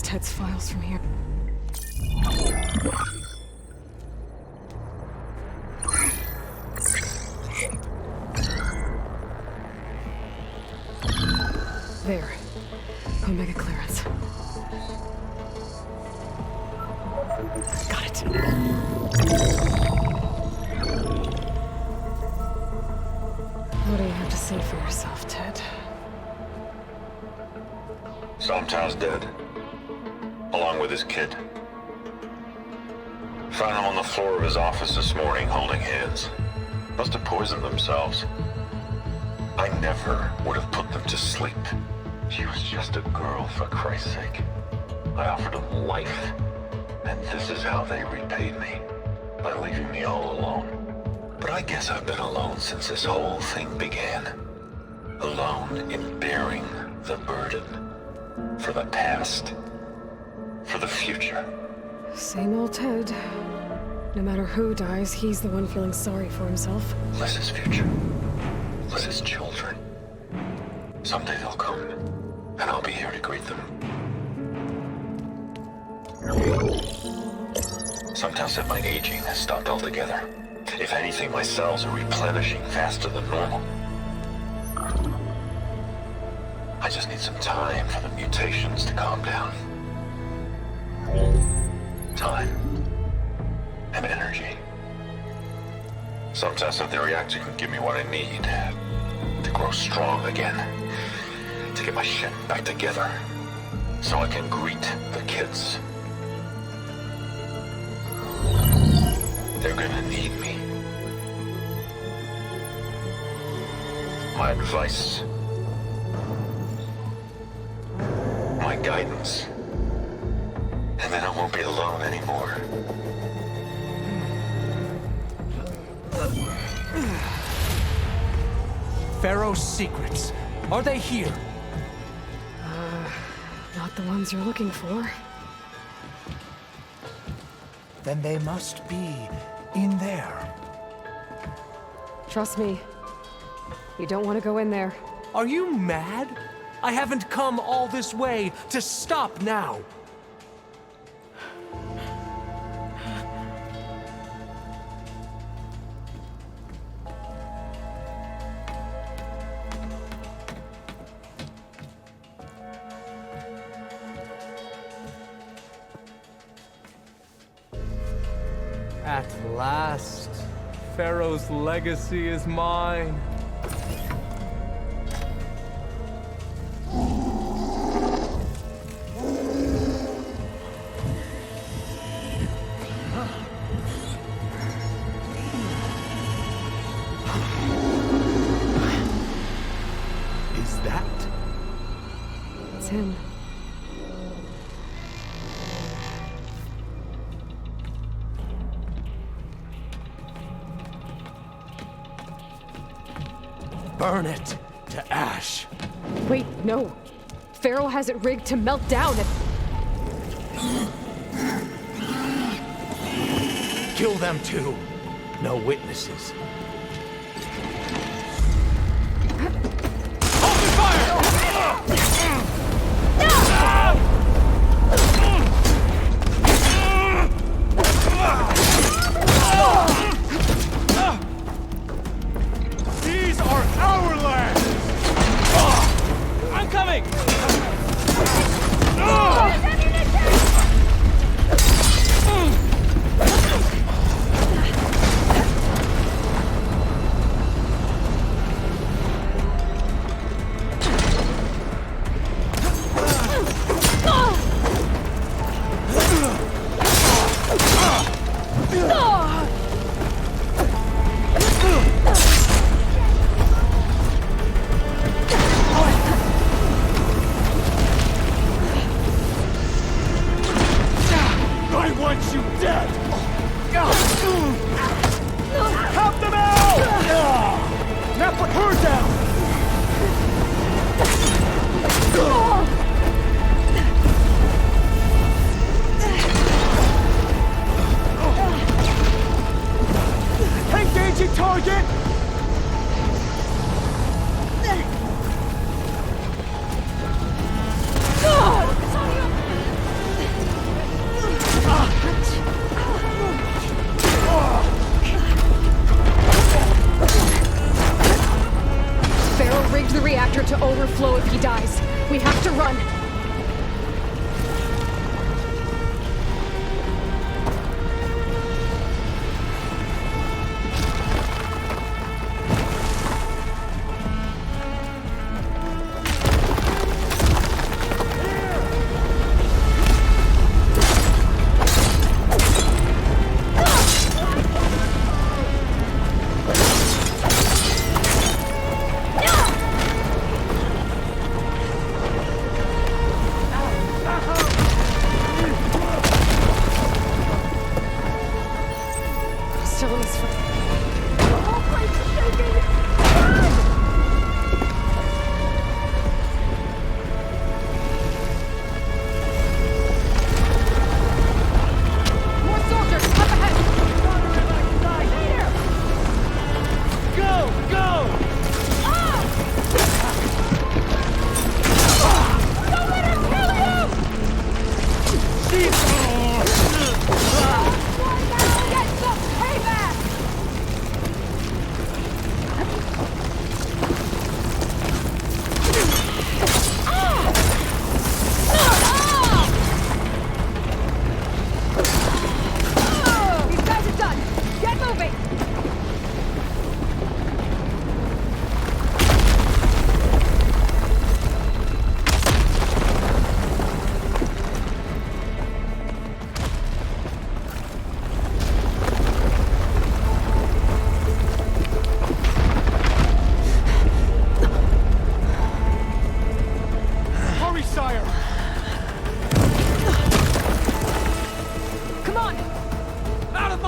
Ted's files from here. There. Omega clearance. Got it. What do you have to say for yourself, Ted? Sometimes dead. Along with his kid. Found him on the floor of his office this morning, holding hands. Must have poisoned themselves. I never would have put them to sleep. She was just a girl, for Christ's sake. I offered them life, and this is how they repaid me. By leaving me all alone. But I guess I've been alone since this whole thing began. Alone in bearing the burden. For the past. For the future. Same old Ted. No matter who dies, he's the one feeling sorry for himself. Less his future. Less his children. Someday they'll come, and I'll be here to greet them. Sometimes if my aging has stopped altogether. If anything, my cells are replenishing faster than normal. I just need some time for the mutations to calm down. Time. And energy. Sometimes if the reactor can give me what I need to grow strong again. To get my shit back together. So I can greet the kids. They're gonna need me. my advice, my guidance, and then I won't be alone anymore. Pharaoh's secrets. Are they here? Not the ones you're looking for. Then they must be in there. Trust me. You don't want to go in there. Are you mad? I haven't come all this way to stop now. At last, Pharaoh's legacy is mine. Is that? It's him. Burn it to ash. Wait, no. Pharaoh has it rigged to melt down and... Kill them too. No witnesses. Open fire! These are our lands! I'm coming! To overflow if he dies. We have to run.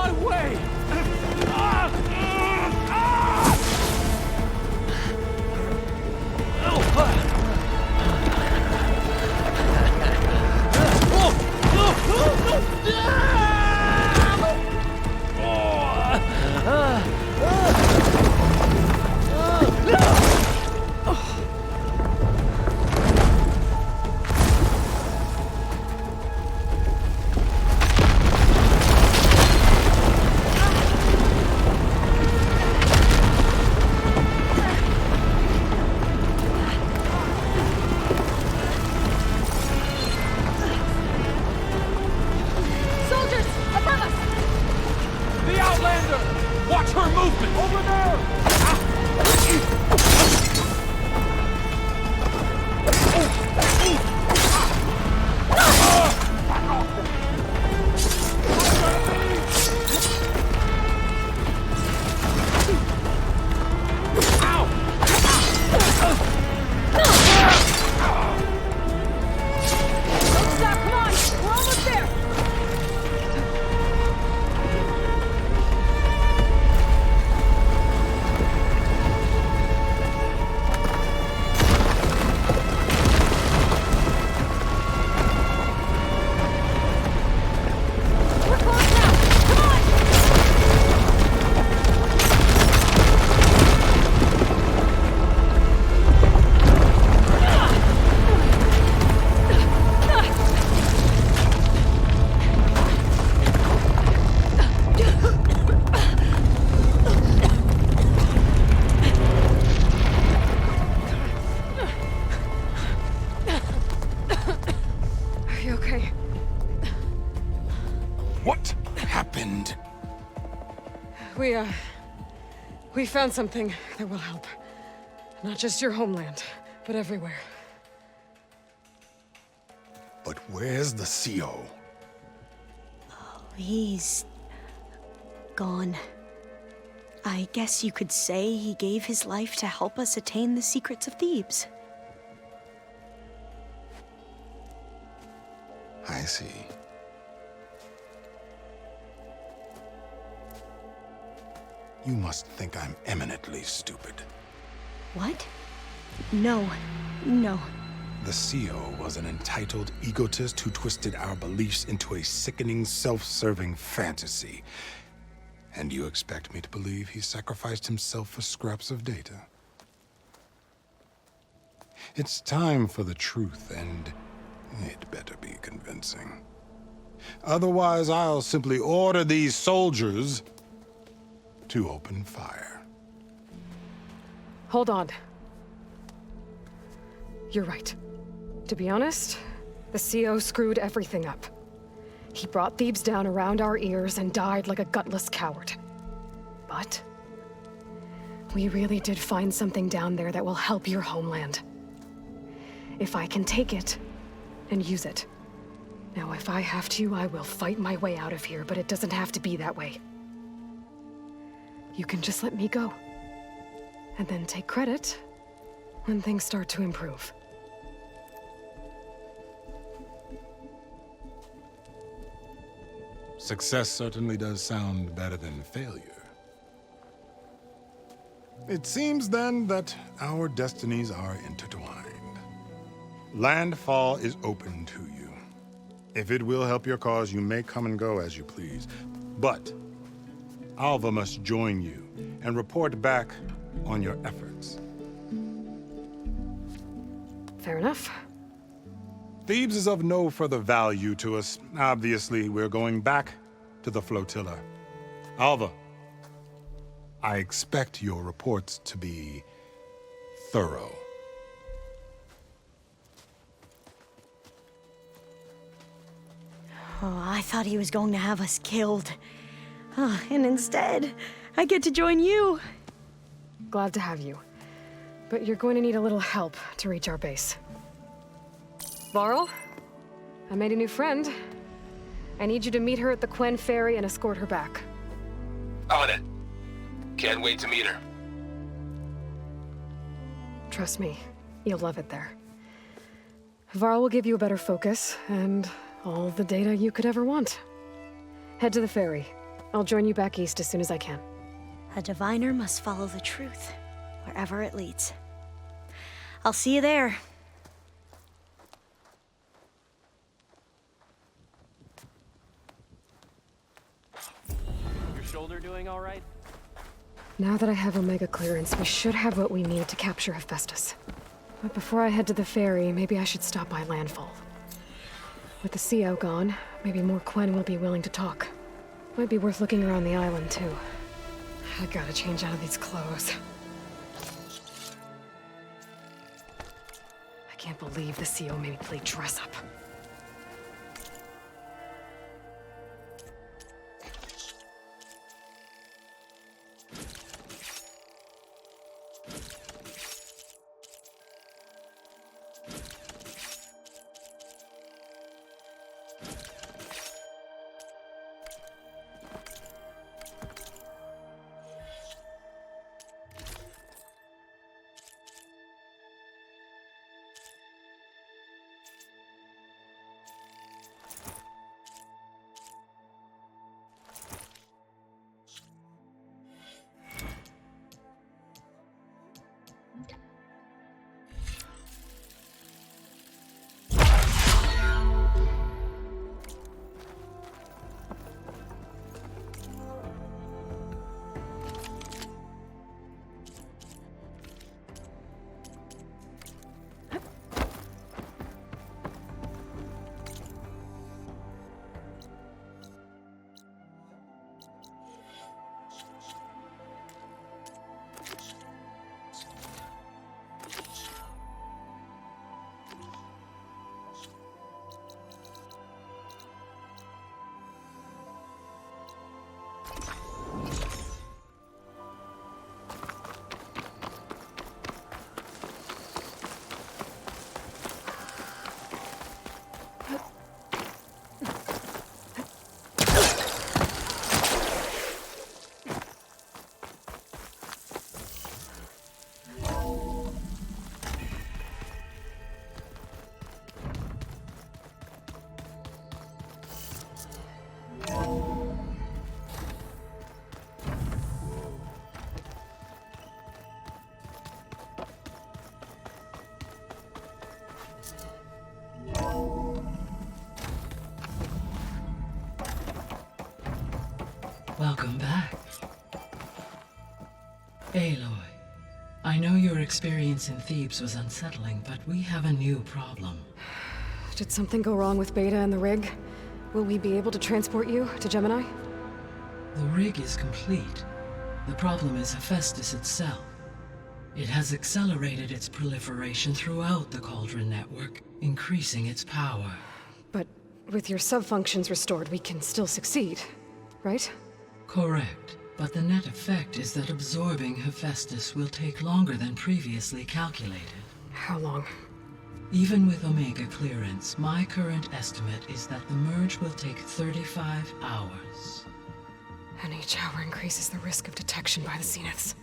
my way! We found something that will help. Not just your homeland, but everywhere. But where's the CO? He's gone. I guess you could say he gave his life to help us attain the secrets of Thebes. I see. You must think I'm eminently stupid. What? No. No. The CO was an entitled egotist who twisted our beliefs into a sickening, self-serving fantasy. And you expect me to believe he sacrificed himself for scraps of data? It's time for the truth, and it better be convincing. Otherwise, I'll simply order these soldiers to open fire. Hold on. You're right. To be honest, the CO screwed everything up. He brought Thebes down around our ears and died like a gutless coward. But we really did find something down there that will help your homeland. If I can take it and use it. Now, if I have to, I will fight my way out of here, but it doesn't have to be that way. You can just let me go. And then take credit when things start to improve. Success certainly does sound better than failure. It seems then that our destinies are intertwined. Landfall is open to you. If it will help your cause, you may come and go as you please. But Alva must join you and report back on your efforts. Fair enough. Thebes is of no further value to us. Obviously, we're going back to the flotilla. Alva, I expect your reports to be thorough. Oh, I thought he was going to have us killed. And instead, I get to join you. Glad to have you. But you're going to need a little help to reach our base. Varl, I made a new friend. I need you to meet her at the Quen Ferry and escort her back. On it. Can't wait to meet her. Trust me, you'll love it there. Varl will give you a better focus, and all the data you could ever want. Head to the ferry. I'll join you back east as soon as I can. A diviner must follow the truth, wherever it leads. I'll see you there. Your shoulder doing all right? Now that I have Omega clearance, we should have what we need to capture Hephaestus. But before I head to the ferry, maybe I should stop by landfall. With the CO gone, maybe more Quen will be willing to talk. Might be worth looking around the island, too. I gotta change out of these clothes. I can't believe the CO made me play dress up. Welcome back. Aloy, I know your experience in Thebes was unsettling, but we have a new problem. Did something go wrong with Beta and the rig? Will we be able to transport you to Gemini? The rig is complete. The problem is Hephaestus itself. It has accelerated its proliferation throughout the cauldron network, increasing its power. But with your sub-functions restored, we can still succeed, right? Correct. But the net effect is that absorbing Hephaestus will take longer than previously calculated. How long? Even with Omega clearance, my current estimate is that the merge will take 35 hours. And each hour increases the risk of detection by the Zeniths.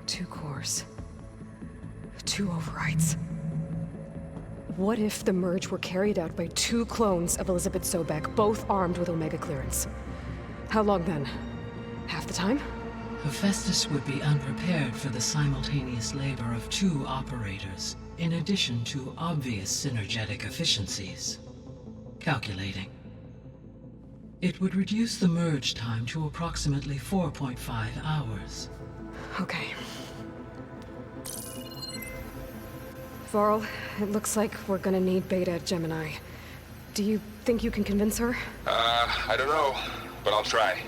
Two cores. Two overrides. What if the merge were carried out by two clones of Elizabeth Sobek, both armed with Omega clearance? How long then? Half the time? Hephaestus would be unprepared for the simultaneous labor of two operators, in addition to obvious synergetic efficiencies. Calculating. It would reduce the merge time to approximately 4.5 hours. Okay. Varl, it looks like we're gonna need Beta at Gemini. Do you think you can convince her? I don't know, but I'll try.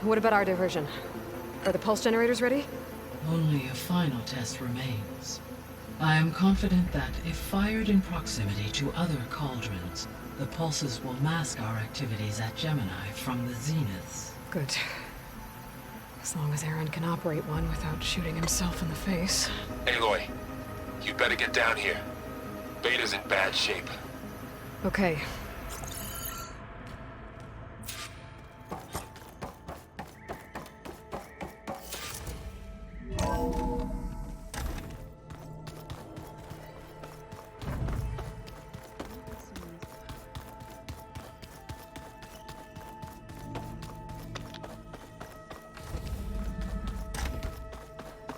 What about our diversion? Are the pulse generators ready? Only a final test remains. I am confident that if fired in proximity to other cauldrons, the pulses will mask our activities at Gemini from the Zeniths. Good. As long as Erend can operate one without shooting himself in the face. Aloy, you better get down here. Beta's in bad shape. Okay.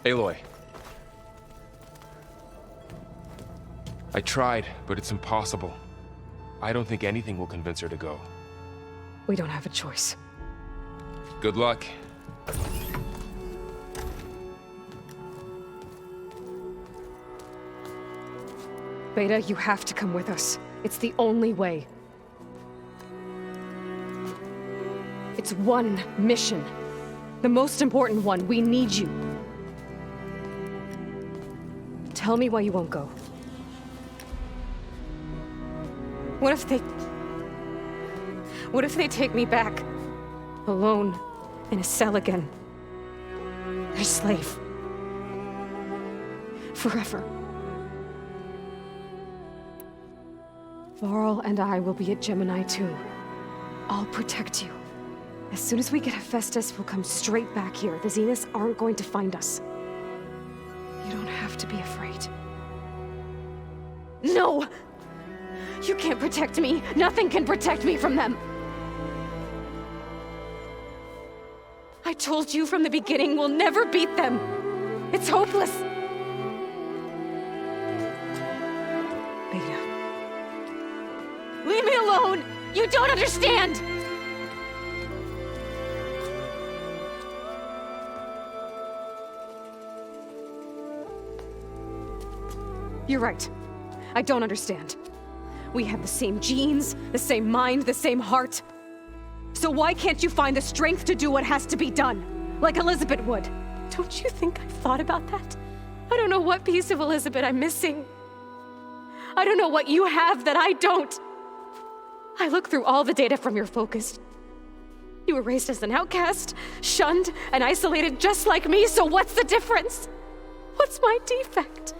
Aloy. I tried, but it's impossible. I don't think anything will convince her to go. We don't have a choice. Good luck. Beta, you have to come with us. It's the only way. It's one mission. The most important one. We need you. Tell me why you won't go. What if they take me back? Alone, in a cell again. Their slave. Forever. Varl and I will be at Gemini too. I'll protect you. As soon as we get Hephaestus, we'll come straight back here. The Zeniths aren't going to find us. You don't have to be afraid. No! You can't protect me. Nothing can protect me from them. I told you from the beginning we'll never beat them. It's hopeless. Beta. Leave me alone! You don't understand! You're right. I don't understand. We have the same genes, the same mind, the same heart. So why can't you find the strength to do what has to be done? Like Elizabeth would. Don't you think I've thought about that? I don't know what piece of Elizabeth I'm missing. I don't know what you have that I don't. I look through all the data from your focus. You were raised as an outcast, shunned, and isolated just like me, so what's the difference? What's my defect?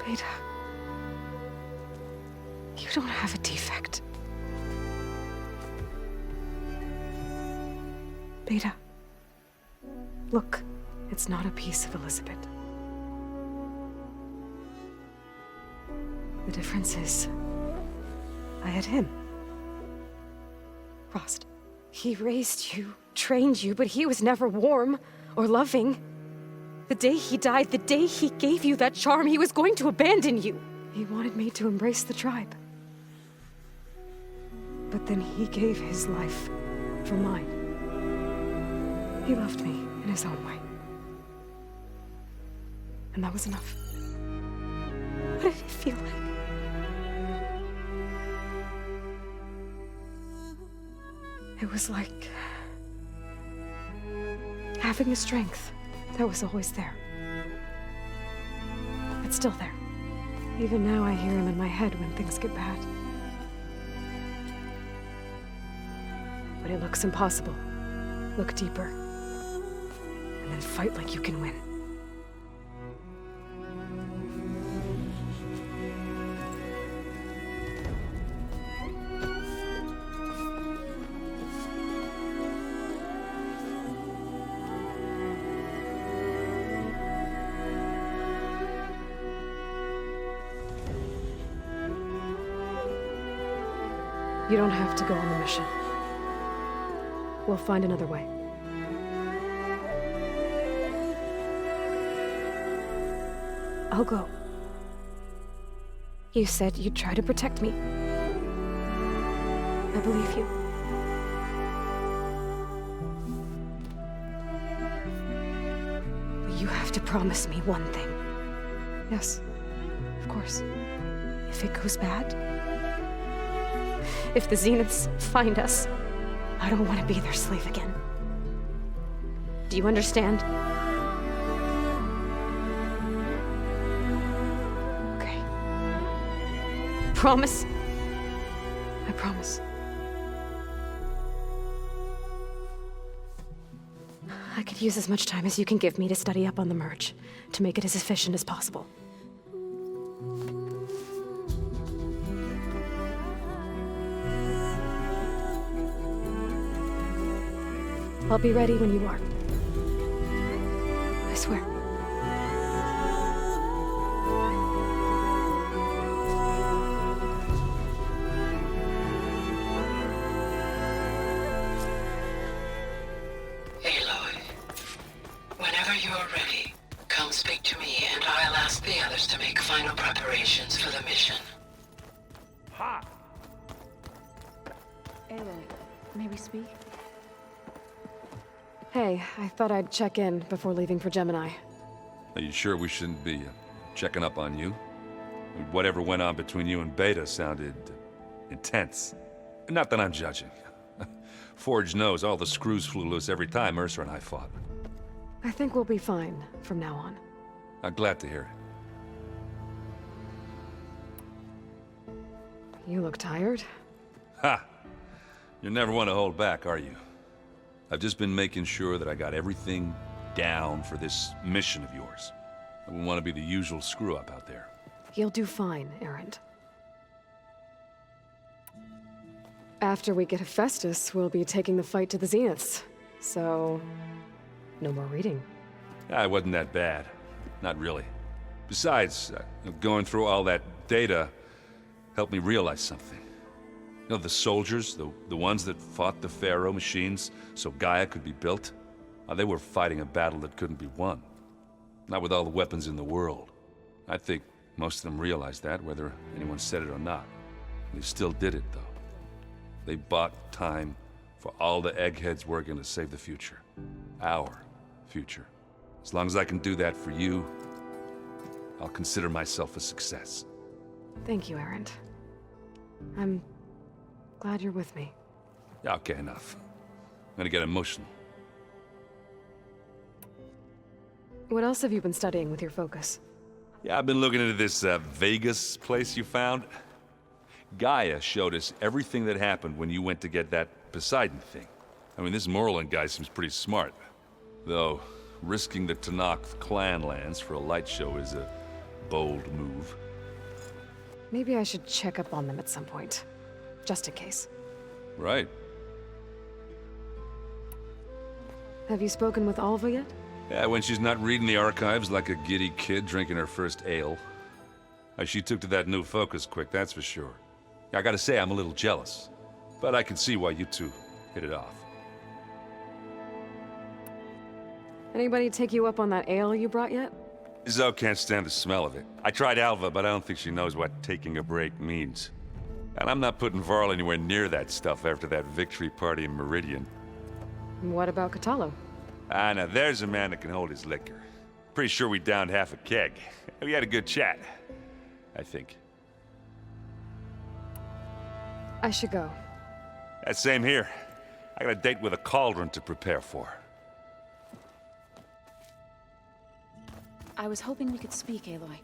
Beta, you don't have a defect. Beta, look, it's not a piece of Elizabeth. The difference is, I had him. Frost. He raised you, trained you, but he was never warm or loving. The day he died, the day he gave you that charm, he was going to abandon you. He wanted me to embrace the tribe. But then he gave his life for mine. He loved me in his own way. And that was enough. What did it feel like? It was like having a strength that was always there. It's still there. Even now I hear him in my head when things get bad. But it looks impossible. Look deeper. And then fight like you can win. You don't have to go on the mission. We'll find another way. I'll go. You said you'd try to protect me. I believe you. But you have to promise me one thing. Yes, of course. If it goes bad, if the Zeniths find us, I don't want to be their slave again. Do you understand? Okay. Promise? I promise. I could use as much time as you can give me to study up on the merge, to make it as efficient as possible. I'll be ready when you are. I swear. Whenever you are ready, come speak to me and I'll ask the others to make final preparations for the mission. Ha! Aloy, may we speak? Hey, I thought I'd check in before leaving for Gemini. Are you sure we shouldn't be checking up on you? Whatever went on between you and Beta sounded intense. Not that I'm judging. Forge knows all the screws flew loose every time Ursa and I fought. I think we'll be fine from now on. I'm glad to hear it. You look tired. Ha! You never want to hold back, are you? I've just been making sure that I got everything down for this mission of yours. I wouldn't want to be the usual screw-up out there. You'll do fine, Erend. After we get Hephaestus, we'll be taking the fight to the Zeniths. So, no more reading. It wasn't that bad. Not really. Besides, going through all that data helped me realize something. You know, the soldiers, the ones that fought the Pharaoh machines so Gaia could be built, they were fighting a battle that couldn't be won. Not with all the weapons in the world. I think most of them realized that, whether anyone said it or not. They still did it, though. They bought time for all the eggheads working to save the future. Our future. As long as I can do that for you, I'll consider myself a success. Thank you, Erend. I'm glad you're with me. Yeah, okay, enough. I'm gonna get emotional. What else have you been studying with your focus? Yeah, I've been looking into this Vegas place you found. Gaia showed us everything that happened when you went to get that Poseidon thing. I mean, this Merlin guy seems pretty smart. Though, risking the Tallneck clan lands for a light show is a bold move. Maybe I should check up on them at some point. Just in case. Right. Have you spoken with Alva yet? Yeah, when she's not reading the archives like a giddy kid drinking her first ale. She took to that new focus quick, that's for sure. I gotta say, I'm a little jealous. But I can see why you two hit it off. Anybody take you up on that ale you brought yet? Zoe can't stand the smell of it. I tried Alva, but I don't think she knows what taking a break means. And I'm not putting Varl anywhere near that stuff after that victory party in Meridian. What about Catallo? Now there's a man that can hold his liquor. Pretty sure we downed half a keg. We had a good chat, I think. I should go. Same here. I got a date with a cauldron to prepare for. I was hoping we could speak, Aloy.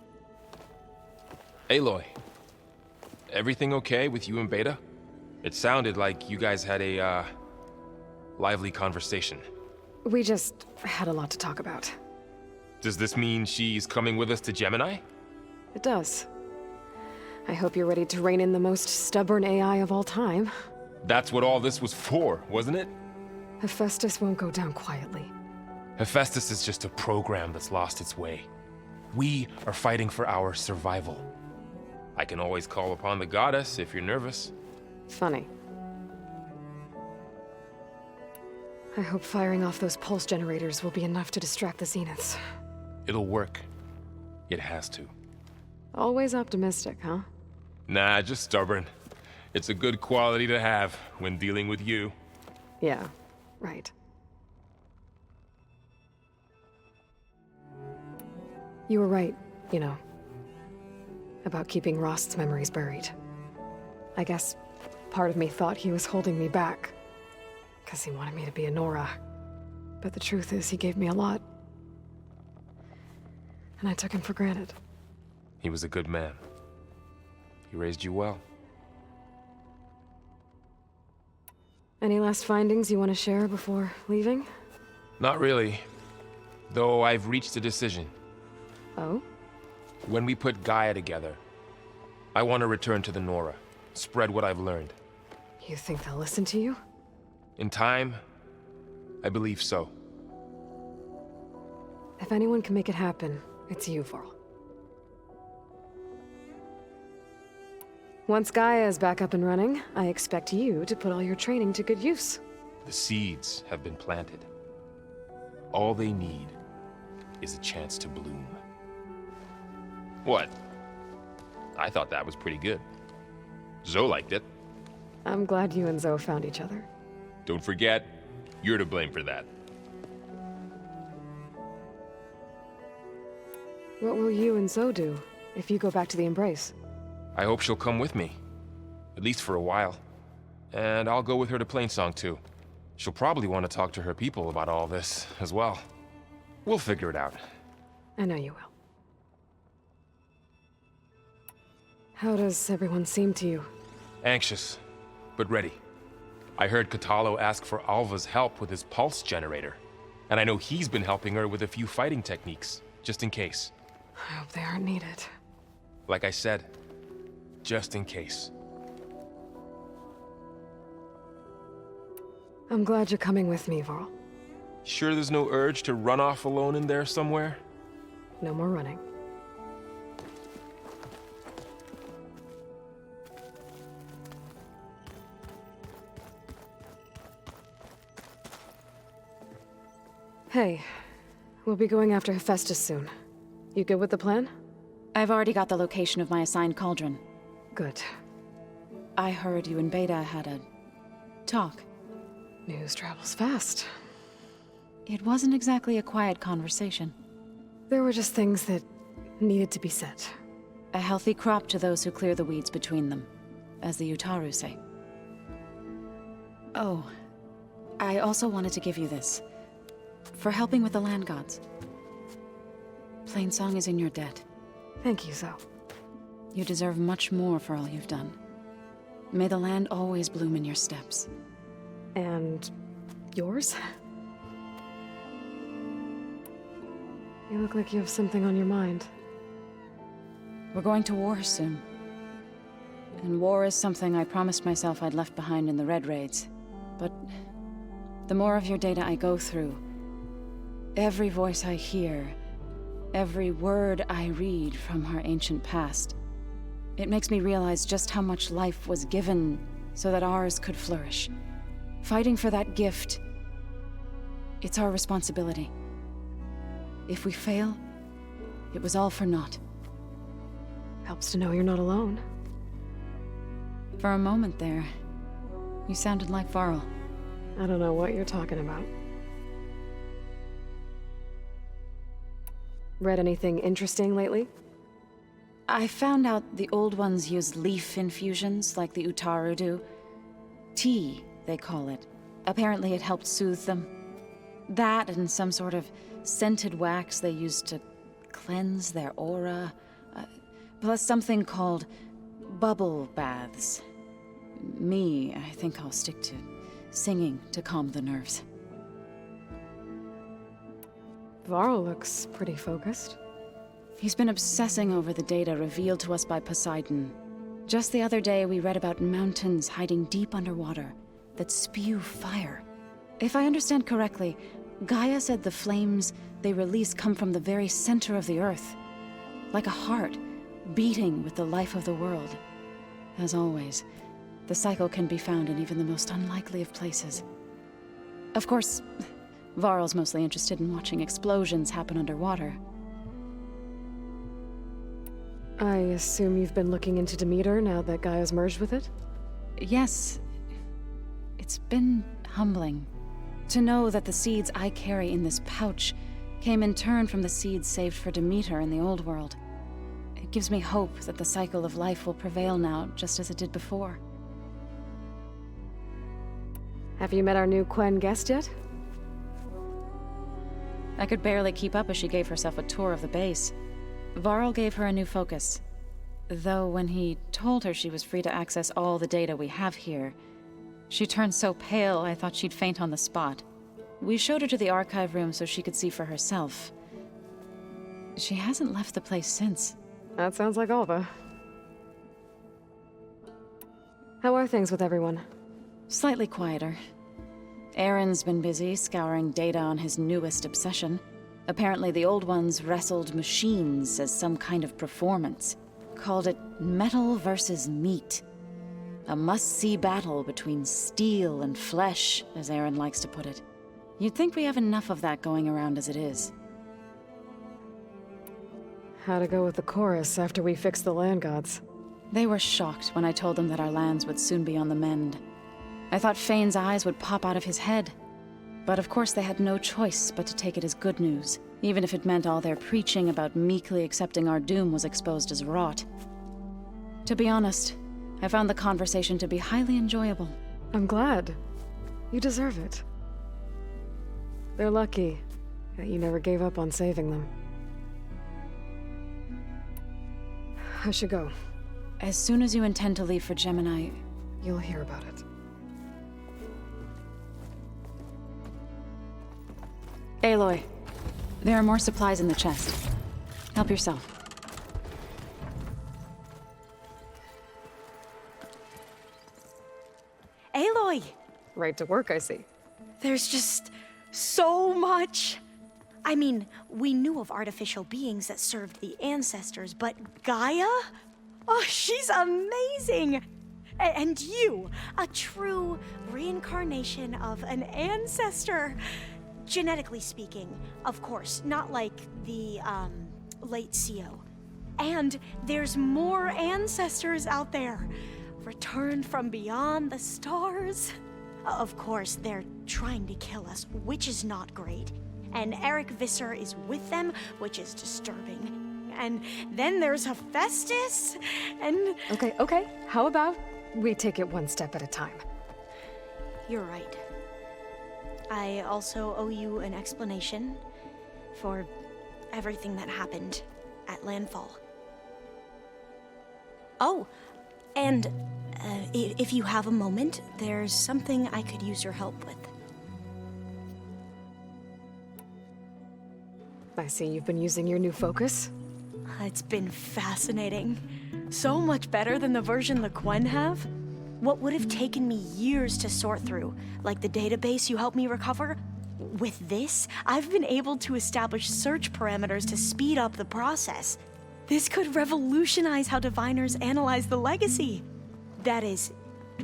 Aloy, everything okay with you and Beta? It sounded like you guys had a, lively conversation. We just had a lot to talk about. Does this mean she's coming with us to Gemini? It does. I hope you're ready to rein in the most stubborn AI of all time. That's what all this was for, wasn't it? Hephaestus won't go down quietly. Hephaestus is just a program that's lost its way. We are fighting for our survival. I can always call upon the goddess if you're nervous. Funny. I hope firing off those pulse generators will be enough to distract the Zeniths. It'll work. It has to. Always optimistic, huh? Nah, just stubborn. It's a good quality to have when dealing with you. Yeah, right. You were right, you know, about keeping Rost's memories buried. I guess part of me thought he was holding me back, because he wanted me to be a Nora. But the truth is, he gave me a lot. And I took him for granted. He was a good man. He raised you well. Any last findings you want to share before leaving? Not really. Though I've reached a decision. Oh? When we put Gaia together, I want to return to the Nora. Spread what I've learned. You think they'll listen to you? In time, I believe so. If anyone can make it happen, it's you, Varl. Once Gaia is back up and running, I expect you to put all your training to good use. The seeds have been planted. All they need is a chance to bloom. What? I thought that was pretty good. Zoe liked it. I'm glad you and Zoe found each other. Don't forget, you're to blame for that. What will you and Zoe do if you go back to the Embrace? I hope she'll come with me. At least for a while. And I'll go with her to Plainsong too. She'll probably want to talk to her people about all this as well. We'll figure it out. I know you will. How does everyone seem to you? Anxious, but ready. I heard Katalo ask for Alva's help with his pulse generator. And I know he's been helping her with a few fighting techniques, just in case. I hope they aren't needed. Like I said, just in case. I'm glad you're coming with me, Varl. Sure there's no urge to run off alone in there somewhere? No more running. Hey, we'll be going after Hephaestus soon. You good with the plan? I've already got the location of my assigned cauldron. Good. I heard you and Beta had a talk. News travels fast. It wasn't exactly a quiet conversation. There were just things that needed to be said. A healthy crop to those who clear the weeds between them, as the Utaru say. Oh, I also wanted to give you this. For helping with the land gods. Plainsong is in your debt. Thank you, Zoe. You deserve much more for all you've done. May the land always bloom in your steps. And yours? You look like you have something on your mind. We're going to war soon. And war is something I promised myself I'd left behind in the Red Raids. But the more of your data I go through, every voice I hear, every word I read from our ancient past, it makes me realize just how much life was given so that ours could flourish. Fighting for that gift, it's our responsibility. If we fail, it was all for naught. Helps to know you're not alone. For a moment there, you sounded like Varl. I don't know what you're talking about. Read anything interesting lately? I found out the old ones used leaf infusions like the Utaru do. Tea, they call it. Apparently it helped soothe them. That and some sort of scented wax they used to cleanse their aura. Plus something called bubble baths. Me, I think I'll stick to singing to calm the nerves. Varl looks pretty focused. He's been obsessing over the data revealed to us by Poseidon. Just the other day, we read about mountains hiding deep underwater that spew fire. If I understand correctly, Gaia said the flames they release come from the very center of the Earth. Like a heart, beating with the life of the world. As always, the cycle can be found in even the most unlikely of places. Of course, Varl's mostly interested in watching explosions happen underwater. I assume you've been looking into Demeter now that Gaia's merged with it? Yes. It's been humbling to know that the seeds I carry in this pouch came in turn from the seeds saved for Demeter in the old world. It gives me hope that the cycle of life will prevail now, just as it did before. Have you met our new Quen guest yet? I could barely keep up as she gave herself a tour of the base. Varl gave her a new focus. Though when he told her she was free to access all the data we have here, she turned so pale I thought she'd faint on the spot. We showed her to the archive room so she could see for herself. She hasn't left the place since. That sounds like Alva. How are things with everyone? Slightly quieter. Erend's been busy scouring data on his newest obsession. Apparently the old ones wrestled machines as some kind of performance. Called it metal versus meat. A must-see battle between steel and flesh, as Erend likes to put it. You'd think we have enough of that going around as it is. How'd it go with the chorus after we fixed the land gods? They were shocked when I told them that our lands would soon be on the mend. I thought Fane's eyes would pop out of his head. But of course they had no choice but to take it as good news, even if it meant all their preaching about meekly accepting our doom was exposed as rot. To be honest, I found the conversation to be highly enjoyable. I'm glad. You deserve it. They're lucky that you never gave up on saving them. I should go. As soon as you intend to leave for Gemini, you'll hear about it. Aloy, there are more supplies in the chest. Help yourself. Aloy! Right to work, I see. There's just so much. I mean, we knew of artificial beings that served the ancestors, but Gaia? Oh, she's amazing! And you, a true reincarnation of an ancestor. Genetically speaking, of course, not like the, late CO. And there's more ancestors out there, returned from beyond the stars. Of course, they're trying to kill us, which is not great. And Eric Visser is with them, which is disturbing. And then there's Hephaestus, and... Okay. How about we take it one step at a time? You're right. I also owe you an explanation for everything that happened at Landfall. Oh, and if you have a moment, there's something I could use your help with. I see you've been using your new focus. It's been fascinating. So much better than the version the Quen have. What would have taken me years to sort through, like the database you helped me recover, with this, I've been able to establish search parameters to speed up the process. This could revolutionize how diviners analyze the legacy. That is,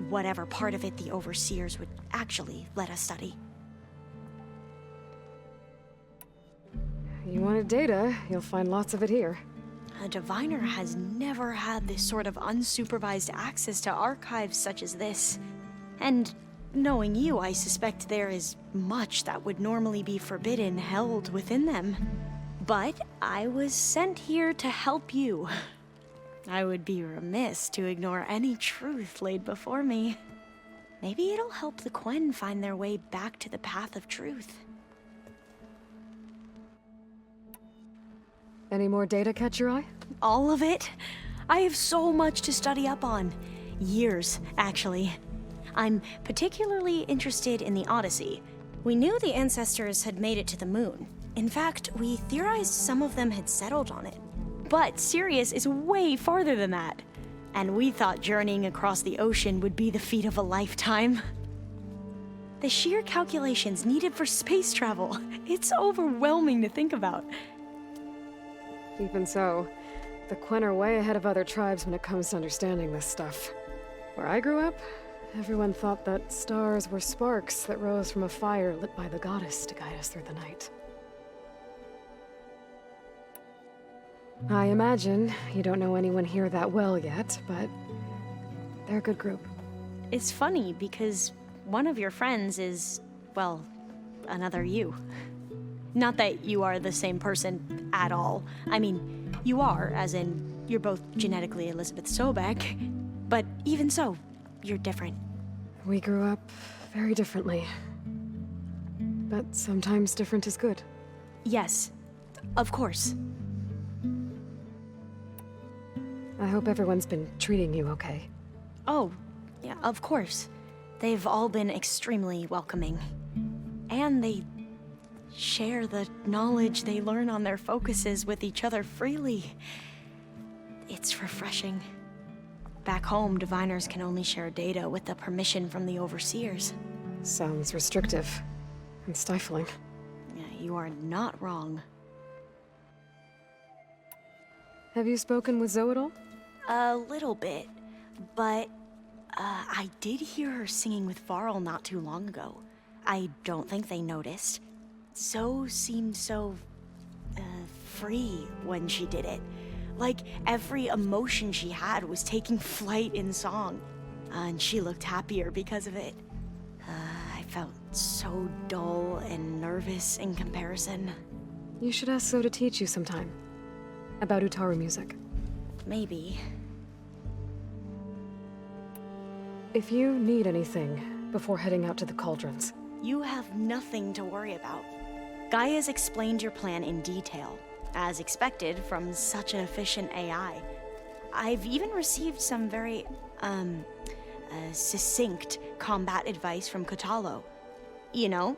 whatever part of it the overseers would actually let us study. You wanted data, you'll find lots of it here. A diviner has never had this sort of unsupervised access to archives such as this. And knowing you, I suspect there is much that would normally be forbidden held within them. But I was sent here to help you. I would be remiss to ignore any truth laid before me. Maybe it'll help the Quen find their way back to the path of truth. Any more data catch your eye? All of it. I have so much to study up on. Years, actually. I'm particularly interested in the Odyssey. We knew the ancestors had made it to the moon. In fact, we theorized some of them had settled on it. But Sirius is way farther than that. And we thought journeying across the ocean would be the feat of a lifetime. The sheer calculations needed for space travel, it's overwhelming to think about. Even so, the Quen are way ahead of other tribes when it comes to understanding this stuff. Where I grew up, everyone thought that stars were sparks that rose from a fire lit by the goddess to guide us through the night. I imagine you don't know anyone here that well yet, but they're a good group. It's funny because one of your friends is, well, another you. Not that you are the same person at all. I mean, you are, as in, you're both genetically Elizabeth Sobek, but even so, you're different. We grew up very differently. But sometimes different is good. Yes, of course. I hope everyone's been treating you okay. Oh, yeah, of course. They've all been extremely welcoming. And they share the knowledge they learn on their focuses with each other freely. It's refreshing. Back home, diviners can only share data with the permission from the overseers. Sounds restrictive and stifling. Yeah, you are not wrong. Have you spoken with Zoe at all? A little bit, but I did hear her singing with Varl not too long ago. I don't think they noticed. Zoe seemed so free when she did it. Like every emotion she had was taking flight in song. And she looked happier because of it. I felt so dull and nervous in comparison. You should ask Zoe to teach you sometime. About Utaru music. Maybe. If you need anything before heading out to the cauldrons. You have nothing to worry about. Gaia's explained your plan in detail, as expected from such an efficient AI. I've even received some very, succinct combat advice from Kotalo. You know,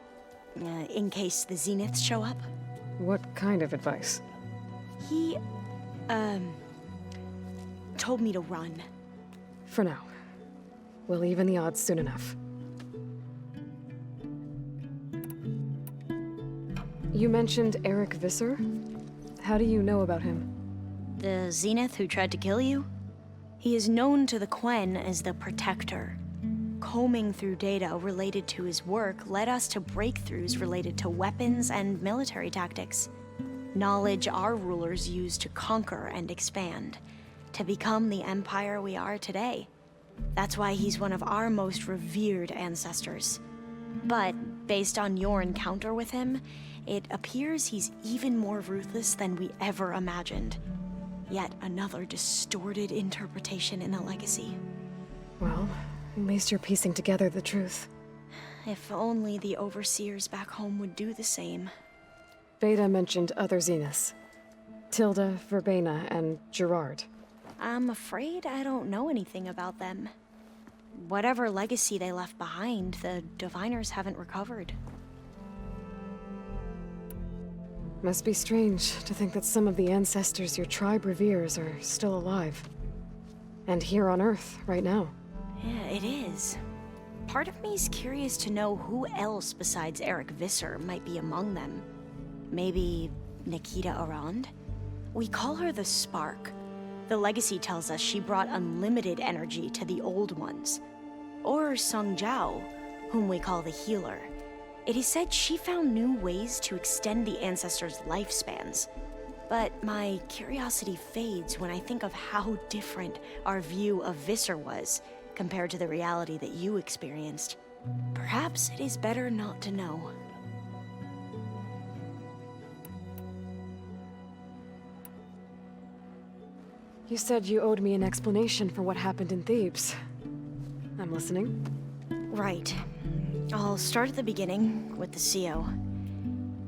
in case the Zeniths show up. What kind of advice? He, told me to run. For now. We'll even the odds soon enough. You mentioned Eric Visser? How do you know about him? The Zenith who tried to kill you? He is known to the Quen as the Protector. Combing through data related to his work led us to breakthroughs related to weapons and military tactics. Knowledge our rulers used to conquer and expand, to become the empire we are today. That's why he's one of our most revered ancestors. But based on your encounter with him, it appears he's even more ruthless than we ever imagined. Yet another distorted interpretation in the legacy. Well, at least you're piecing together the truth. If only the overseers back home would do the same. Beta mentioned other Zeniths. Tilda, Verbena, and Gerard. I'm afraid I don't know anything about them. Whatever legacy they left behind, the diviners haven't recovered. Must be strange to think that some of the ancestors your tribe reveres are still alive. And here on Earth, right now. Yeah, it is. Part of me's curious to know who else besides Eric Visser might be among them. Maybe Nikita Erend? We call her the Spark. The legacy tells us she brought unlimited energy to the old ones. Or Sung Jiao, whom we call the Healer. It is said she found new ways to extend the ancestors' lifespans. But my curiosity fades when I think of how different our view of Visser was compared to the reality that you experienced. Perhaps it is better not to know. You said you owed me an explanation for what happened in Thebes. I'm listening. Right. I'll start at the beginning with the CO.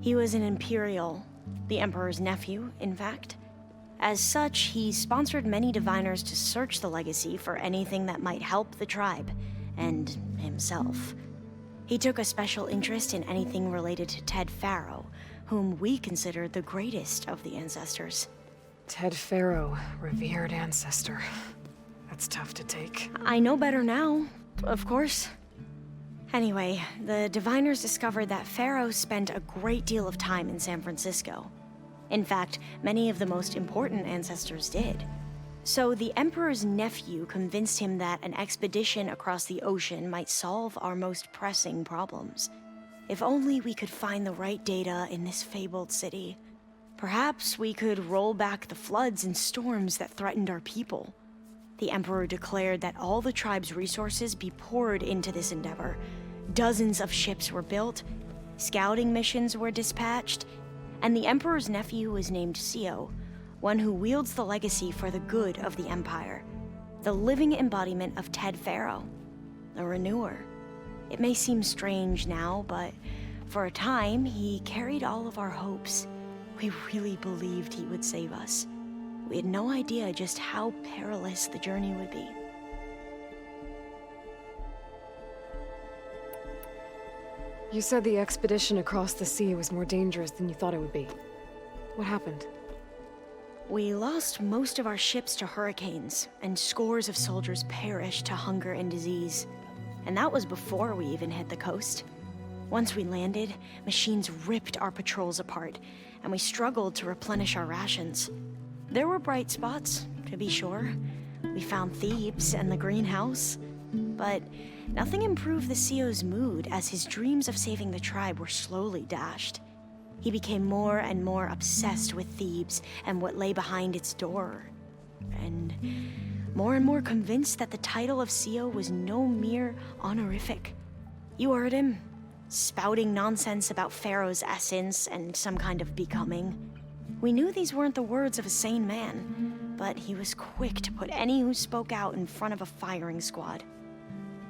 He was an Imperial, the Emperor's nephew, in fact. As such, he sponsored many diviners to search the legacy for anything that might help the tribe, and himself. He took a special interest in anything related to Ted Faro, whom we consider the greatest of the ancestors. Ted Faro, revered ancestor. That's tough to take. I know better now, of course. Anyway, the diviners discovered that Faro spent a great deal of time in San Francisco. In fact, many of the most important ancestors did. So the Emperor's nephew convinced him that an expedition across the ocean might solve our most pressing problems. If only we could find the right data in this fabled city. Perhaps we could roll back the floods and storms that threatened our people. The Emperor declared that all the tribe's resources be poured into this endeavor. Dozens of ships were built, scouting missions were dispatched, and the Emperor's nephew was named Sio, one who wields the legacy for the good of the Empire. The living embodiment of Ted Faro, a renewer. It may seem strange now, but for a time, he carried all of our hopes. We really believed he would save us. We had no idea just how perilous the journey would be. You said the expedition across the sea was more dangerous than you thought it would be. What happened? We lost most of our ships to hurricanes, and scores of soldiers perished to hunger and disease. And that was before we even hit the coast. Once we landed, machines ripped our patrols apart, and we struggled to replenish our rations. There were bright spots, to be sure. We found Thebes and the greenhouse. But nothing improved the CEO's mood as his dreams of saving the tribe were slowly dashed. He became more and more obsessed with Thebes and what lay behind its door. And more convinced that the title of CEO was no mere honorific. You heard him, spouting nonsense about Pharaoh's essence and some kind of becoming. We knew these weren't the words of a sane man, but he was quick to put any who spoke out in front of a firing squad.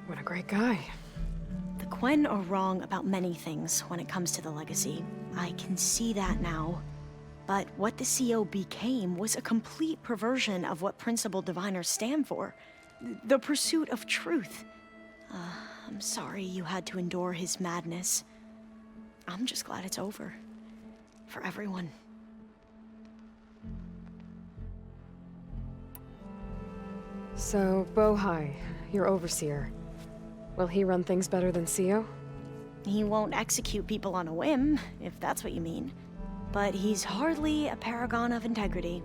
What a great guy. The Quen are wrong about many things when it comes to the legacy. I can see that now. But what the CEO became was a complete perversion of what principled diviners stand for. The pursuit of truth. I'm sorry you had to endure his madness. I'm just glad it's over. For everyone. So, Bohai, your overseer. Will he run things better than CEO? He won't execute people on a whim, if that's what you mean. But he's hardly a paragon of integrity.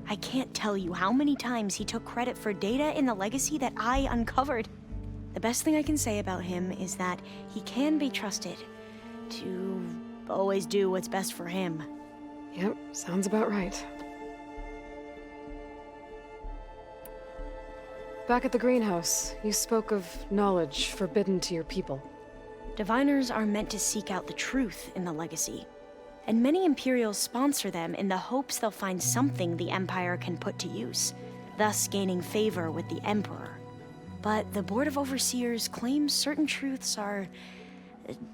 I can't tell you how many times he took credit for data in the legacy that I uncovered. The best thing I can say about him is that he can be trusted to always do what's best for him. Yep, sounds about right. Back at the greenhouse, you spoke of knowledge forbidden to your people. Diviners are meant to seek out the truth in the legacy, and many Imperials sponsor them in the hopes they'll find something the Empire can put to use, thus gaining favor with the Emperor. But the Board of Overseers claims certain truths are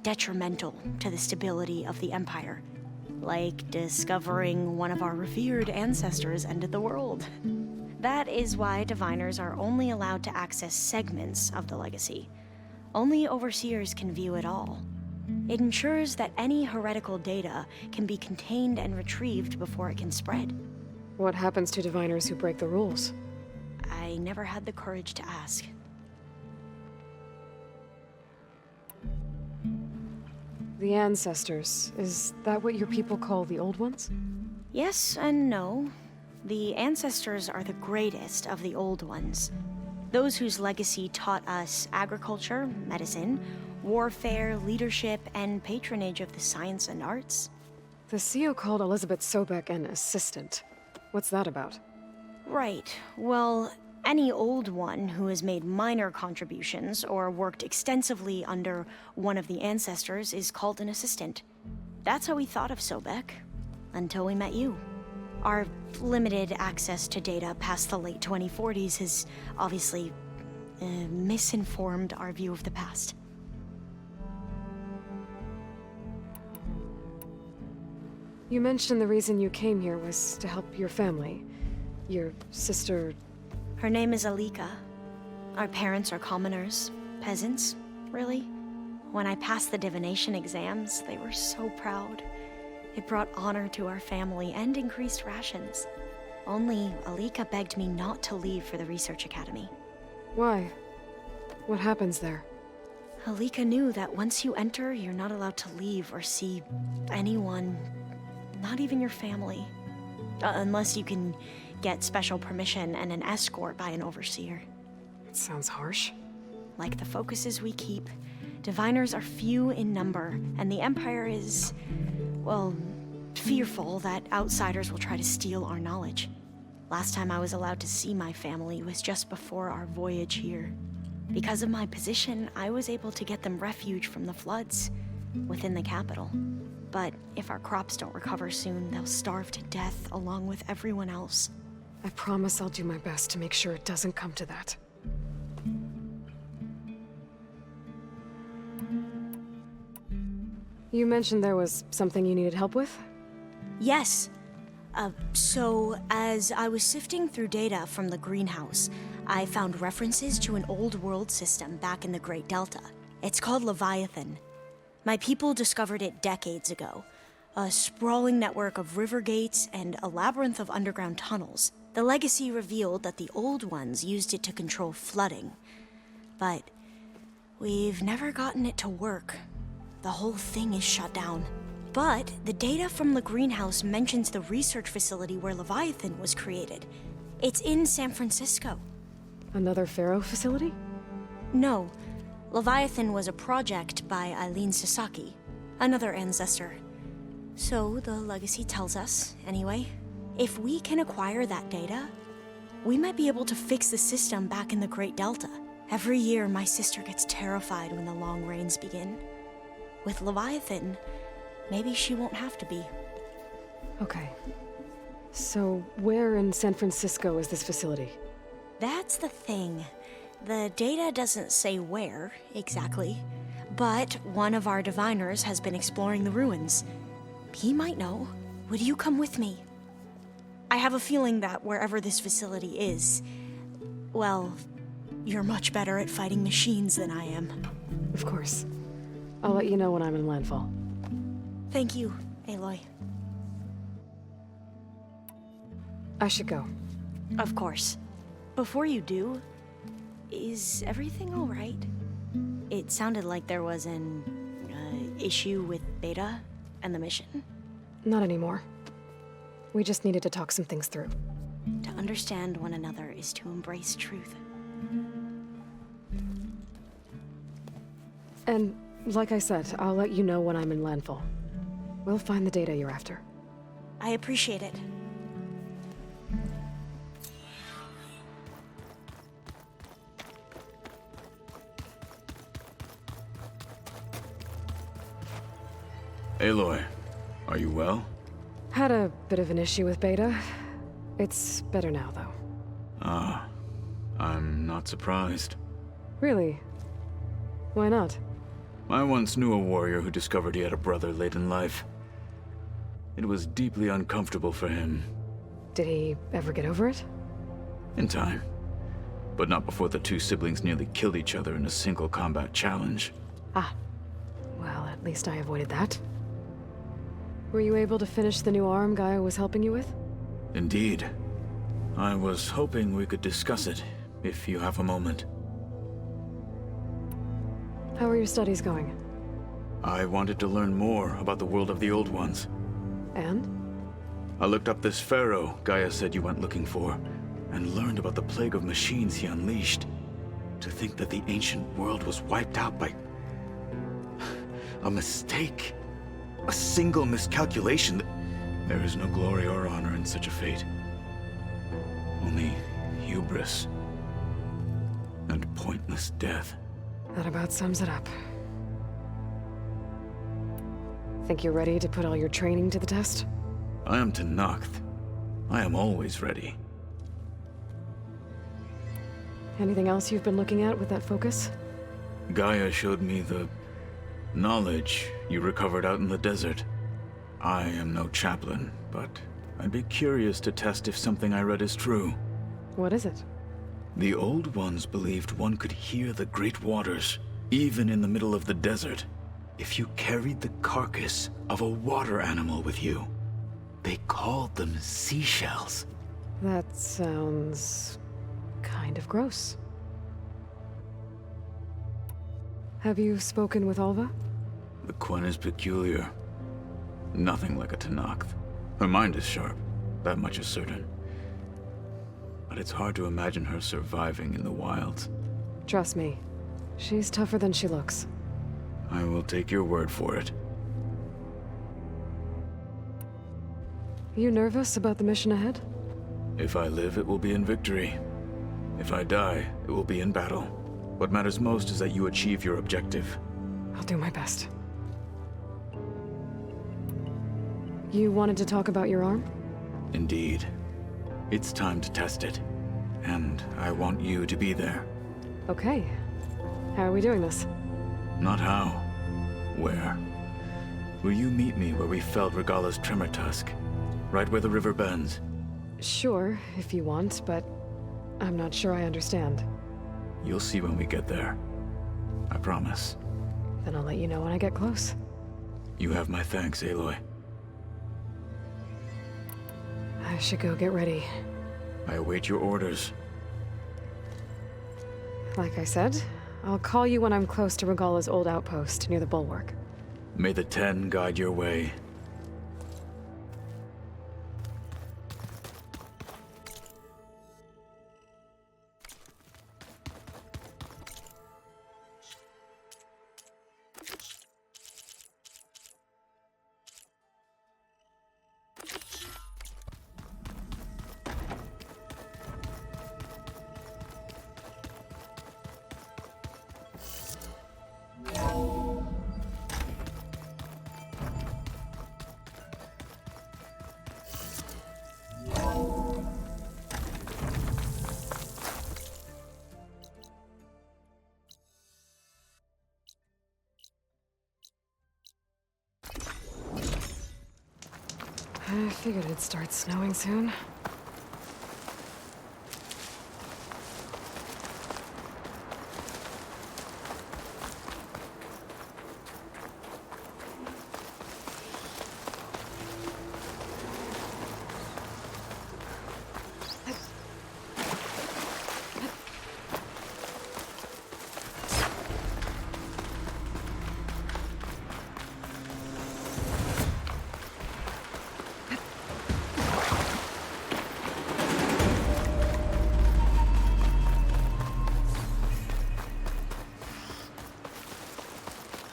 detrimental to the stability of the Empire, like discovering one of our revered ancestors ended the world. That is why diviners are only allowed to access segments of the legacy. Only overseers can view it all. It ensures that any heretical data can be contained and retrieved before it can spread. What happens to diviners who break the rules? I never had the courage to ask. The ancestors, is that what your people call the old ones? Yes and no. The ancestors are the greatest of the old ones. Those whose legacy taught us agriculture, medicine, warfare, leadership, and patronage of the science and arts. The CEO called Elizabeth Sobek an assistant. What's that about? Right. Well, any old one who has made minor contributions or worked extensively under one of the ancestors is called an assistant. That's how we thought of Sobek, until we met you. Our limited access to data past the late 2040s has obviously misinformed our view of the past. You mentioned the reason you came here was to help your family. Your sister... Her name is Alika. Our parents are commoners. Peasants, really. When I passed the divination exams, they were so proud. It brought honor to our family and increased rations. Only Alika begged me not to leave for the research academy. Why? What happens there? Alika knew that once you enter, you're not allowed to leave or see anyone, not even your family. Unless you can get special permission and an escort by an overseer. It sounds harsh. Like the focuses we keep, diviners are few in number, and the Empire is... well, fearful that outsiders will try to steal our knowledge. Last time I was allowed to see my family was just before our voyage here. Because of my position, I was able to get them refuge from the floods within the capital. But if our crops don't recover soon, they'll starve to death along with everyone else. I promise I'll do my best to make sure it doesn't come to that. You mentioned there was something you needed help with? Yes. So, as I was sifting through data from the greenhouse, I found references to an old world system back in the Great Delta. It's called Leviathan. My people discovered it decades ago. A sprawling network of river gates and a labyrinth of underground tunnels. The legacy revealed that the old ones used it to control flooding. But we've never gotten it to work. The whole thing is shut down. But the data from the greenhouse mentions the research facility where Leviathan was created. It's in San Francisco. Another Pharaoh facility? No. Leviathan was a project by Eileen Sasaki, another ancestor. So the legacy tells us, anyway. If we can acquire that data, we might be able to fix the system back in the Great Delta. Every year, my sister gets terrified when the long rains begin. With Leviathan, maybe she won't have to be. Okay. So, where in San Francisco is this facility? That's the thing. The data doesn't say where, exactly. But one of our diviners has been exploring the ruins. He might know. Would you come with me? I have a feeling that wherever this facility is, well, you're much better at fighting machines than I am. Of course. I'll let you know when I'm in landfall. Thank you, Aloy. I should go. Of course. Before you do, is everything all right? It sounded like there was an issue with Beta and the mission. Not anymore. We just needed to talk some things through. To understand one another is to embrace truth. And, like I said, I'll let you know when I'm in landfall. We'll find the data you're after. I appreciate it. Aloy, are you well? Had a bit of an issue with Beta. It's better now, though. Ah, I'm not surprised. Really? Why not? I once knew a warrior who discovered he had a brother late in life. It was deeply uncomfortable for him. Did he ever get over it? In time. But not before the two siblings nearly killed each other in a single combat challenge. Ah. Well, at least I avoided that. Were you able to finish the new arm Gaia was helping you with? Indeed. I was hoping we could discuss it, if you have a moment. How are your studies going? I wanted to learn more about the world of the Old Ones. And? I looked up this pharaoh Gaia said you went looking for, and learned about the plague of machines he unleashed. To think that the ancient world was wiped out by a mistake. A single miscalculation. There is no glory or honor in such a fate. Only hubris and pointless death. That about sums it up. Think you're ready to put all your training to the test? I am Tenakth. I am always ready. Anything else you've been looking at with that focus? Gaia showed me the knowledge you recovered out in the desert. I am no chaplain, but I'd be curious to test if something I read is true. What is it? The Old Ones believed one could hear the great waters, even in the middle of the desert, if you carried the carcass of a water animal with you. They called them seashells. That sounds kind of gross. Have you spoken with Alva? The Quen is peculiar. Nothing like a Tenakth. Her mind is sharp, that much is certain. But it's hard to imagine her surviving in the wilds. Trust me, she's tougher than she looks. I will take your word for it. You nervous about the mission ahead? If I live, it will be in victory. If I die, it will be in battle. What matters most is that you achieve your objective. I'll do my best. You wanted to talk about your arm? Indeed. It's time to test it. And I want you to be there. Okay. How are we doing this? Not how. Where? Will you meet me where we felled Regala's tremor tusk? Right where the river bends? Sure, if you want, but I'm not sure I understand. You'll see when we get there. I promise. Then I'll let you know when I get close. You have my thanks, Aloy. I should go get ready. I await your orders. Like I said, I'll call you when I'm close to Regala's old outpost near the bulwark. May the Ten guide your way. I figured it'd start snowing soon.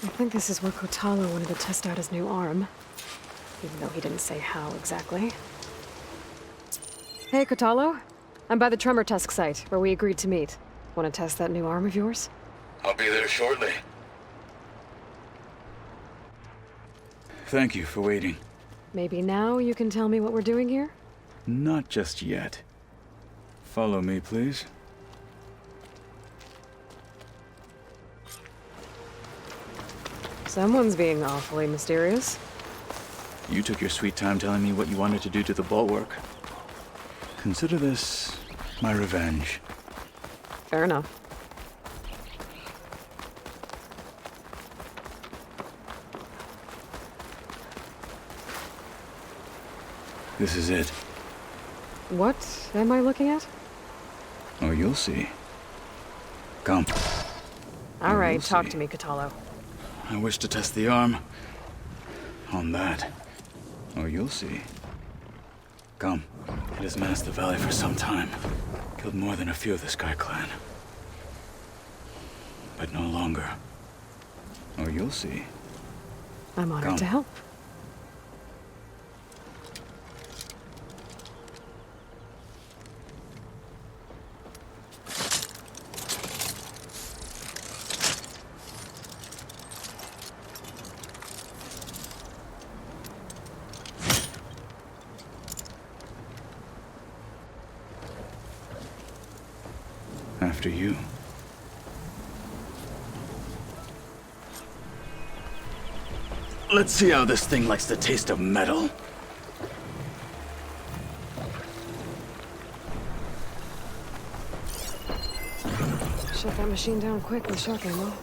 I think this is where Kotalo wanted to test out his new arm. Even though he didn't say how exactly. Hey, Kotalo. I'm by the Tremor Tusk site, where we agreed to meet. Want to test that new arm of yours? I'll be there shortly. Thank you for waiting. Maybe now you can tell me what we're doing here? Not just yet. Follow me, please. Someone's being awfully mysterious. You took your sweet time telling me what you wanted to do to the bulwark. Consider this my revenge. Fair enough. This is it. What am I looking at? Oh, you'll see. Come. All right, talk to me, Kotalo. I wish to test the arm. On that. Oh, you'll see. Come. It has menaced the valley for some time. Killed more than a few of the Sky Clan. But no longer. Oh, you'll see. I'm honored to help. After you. Let's see how this thing likes the taste of metal. Shut that machine down quick with shock ammo.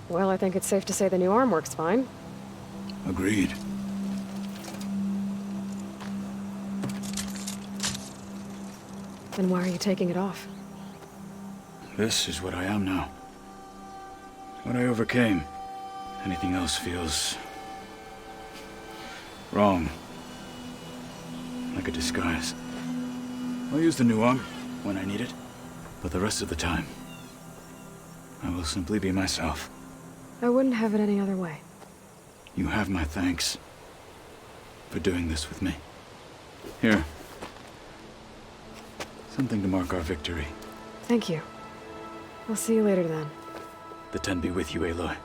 Well, I think it's safe to say the new arm works fine. Agreed. Then why are you taking it off? This is what I am now. what I overcame. Anything else feels... wrong. Like a disguise. I'll use the new arm when I need it, but the rest of the time, I will simply be myself. I wouldn't have it any other way. You have my thanks for doing this with me. Here. Something to mark our victory. Thank you. I'll see you later then. The 10 be with you, Aloy.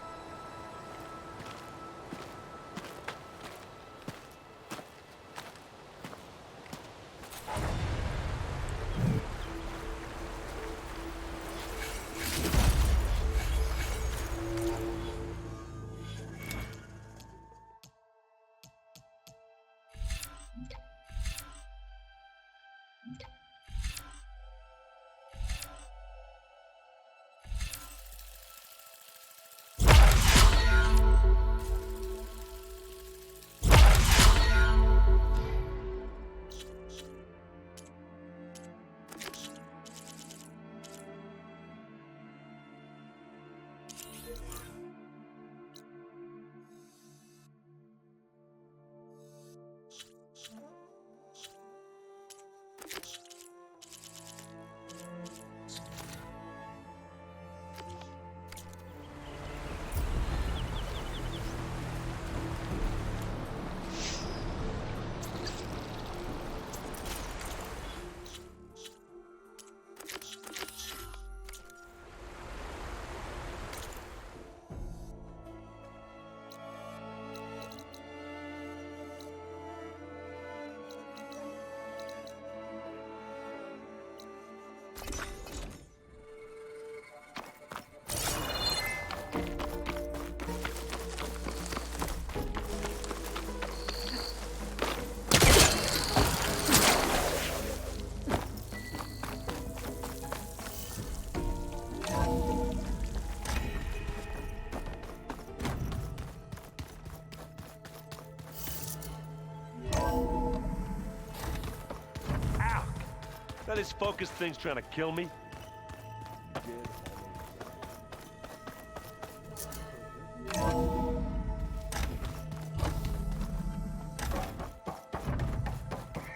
That this focus thing's trying to kill me?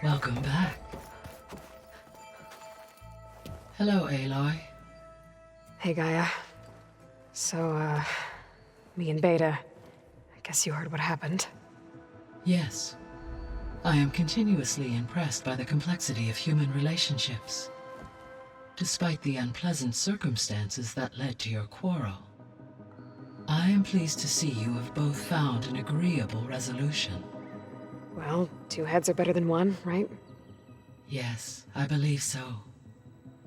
Welcome back. Hello, Aloy. Hey, Gaia. So, me and Beta, I guess you heard what happened. Yes. I am continuously impressed by the complexity of human relationships. Despite the unpleasant circumstances that led to your quarrel, I am pleased to see you have both found an agreeable resolution. Well, 2 heads are better than 1, right? Yes, I believe so.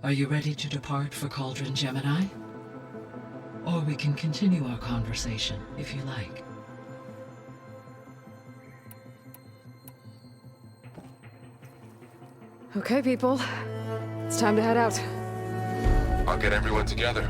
Are you ready to depart for Cauldron Gemini? Or we can continue our conversation, if you like. Okay, people. It's time to head out. I'll get everyone together.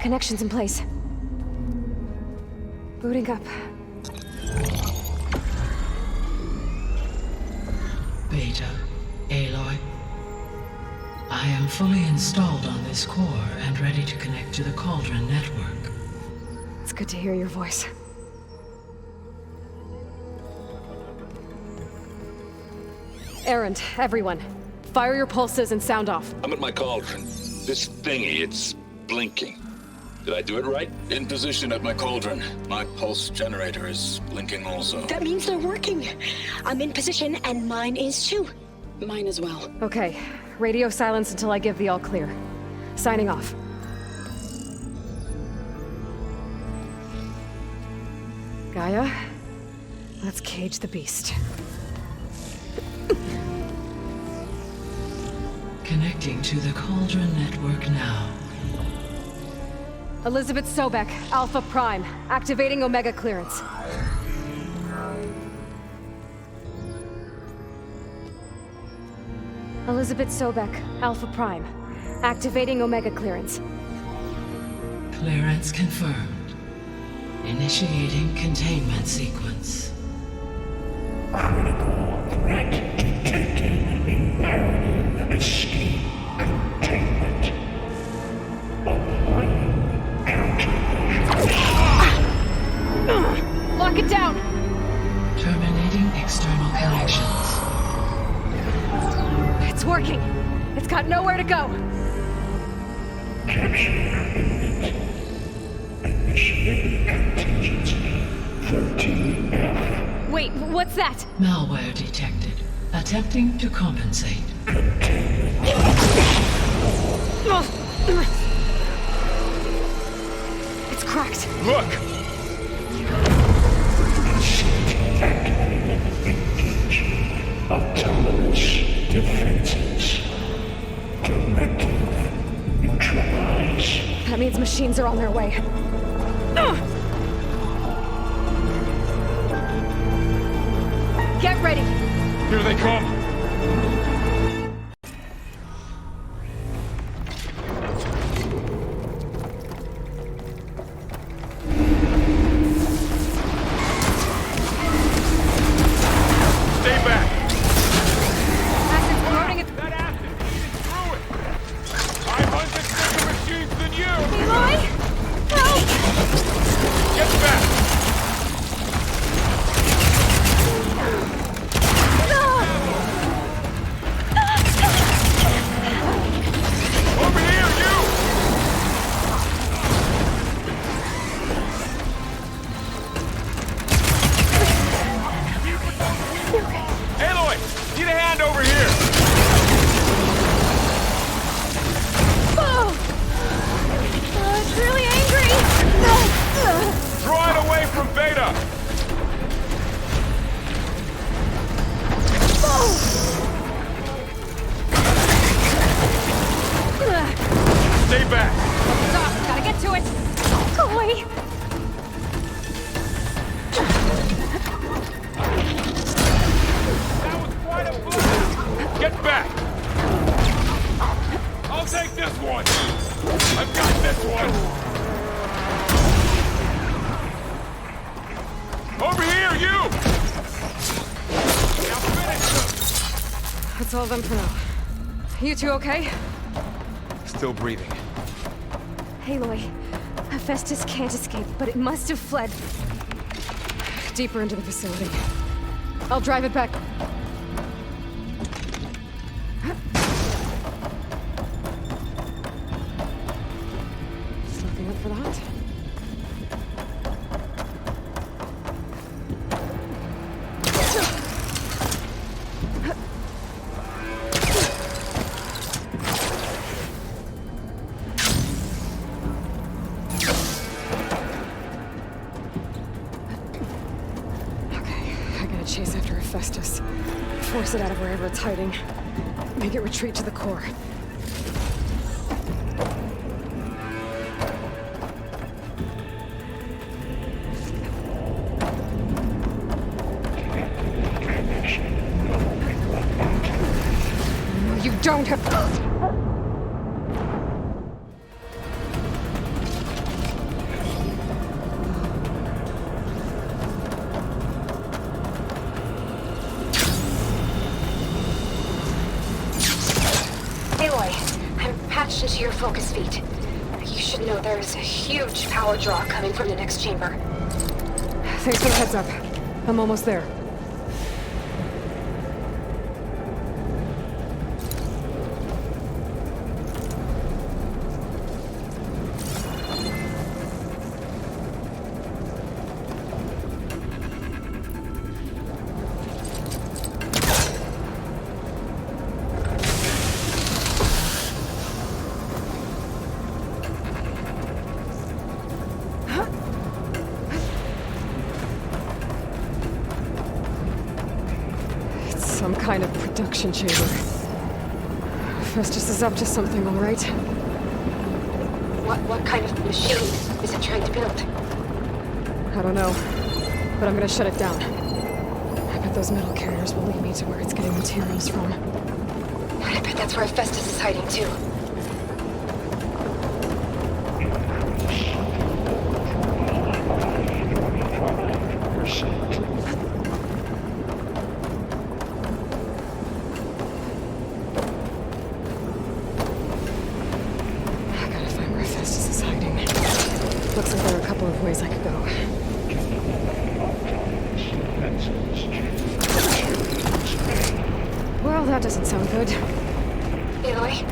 Connections in place. Booting up. Beta, Aloy. I am fully installed on this core and ready to connect to the Cauldron network. It's good to hear your voice. Erend, everyone. Fire your pulses and sound off. I'm at my cauldron. This thingy, it's blinking. Did I do it right? In position at my cauldron. My pulse generator is blinking also. That means they're working. I'm in position, and mine is too. Mine as well. Okay. Radio silence until I give the all clear. Signing off. Gaia, let's cage the beast. Connecting to the cauldron network now. Elizabeth Sobek, Alpha Prime, activating Omega clearance. Elizabeth Sobek, Alpha Prime, activating Omega clearance. Clearance confirmed. Initiating containment sequence. Critical threat detected in Meridian escape containment. Applying countermeasures. Lock it down! Terminating external connections. It's working! It's got nowhere to go! Initiating contingency 13F. Wait, what's that? Malware detected. Attempting to compensate. It's cracked. Look! Engaging autonomous defenses. Directive neutralize. That means machines are on their way. Get ready! Here they come! Stay back! Acid's corroding its... That acid eating through it! I'm hunting bigger machines than you! Eloy! Help! Get back! Over here, you! Aloy! Need a hand over here! It's really angry! Draw it away from Beta! Stay back! Stop! Gotta get to it! Go away! That was quite a blow! Get back! I'll take this one! I've got this one! Over here, you! Now finish them! That's all of them for now. You two okay? Still breathing. Aloy, Hephaestus can't escape, but it must have fled deeper into the facility. I'll drive it back. Just looking up for that. Chase after Hephaestus. Force it out of wherever it's hiding. Make it retreat to the core. No, you don't have... into your focus feed. You should You know, there's a huge power draw coming from the next chamber. Thanks for the heads up. I'm almost there. Some kind of production chamber. Festus is up to something, all right? What kind of machine is it trying to build? I don't know, but I'm gonna shut it down. I bet those metal carriers will lead me to where it's getting materials from. I bet that's where Festus is hiding too. Ways I could go. Well, that doesn't sound good. Aloy,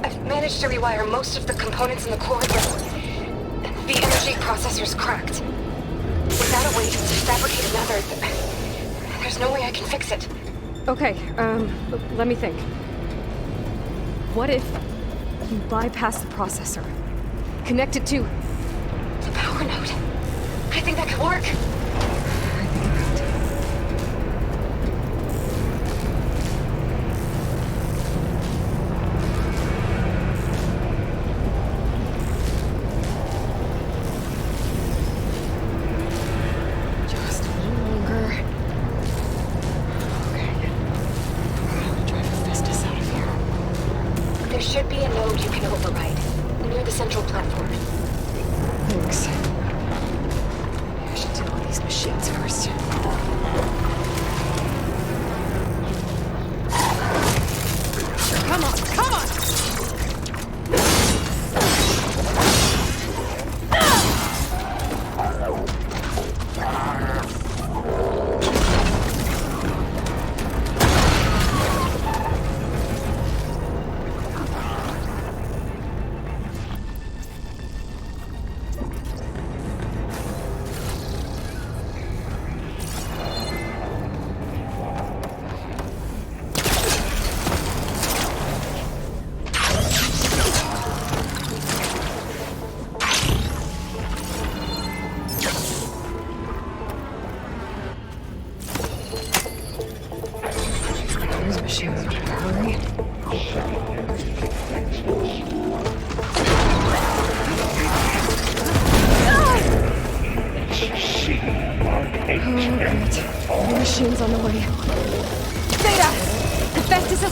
I've managed to rewire most of the components in the core, but the energy processor's cracked. Without a way to fabricate another, there's no way I can fix it. Okay, let me think. What if you bypass the processor? Connect it to power node. I think that could work. Just a little longer. Okay. I'll drive Festus out of here. There should be a node you can override near the central platform. Thanks. I should do all these machines first. Come on, come on!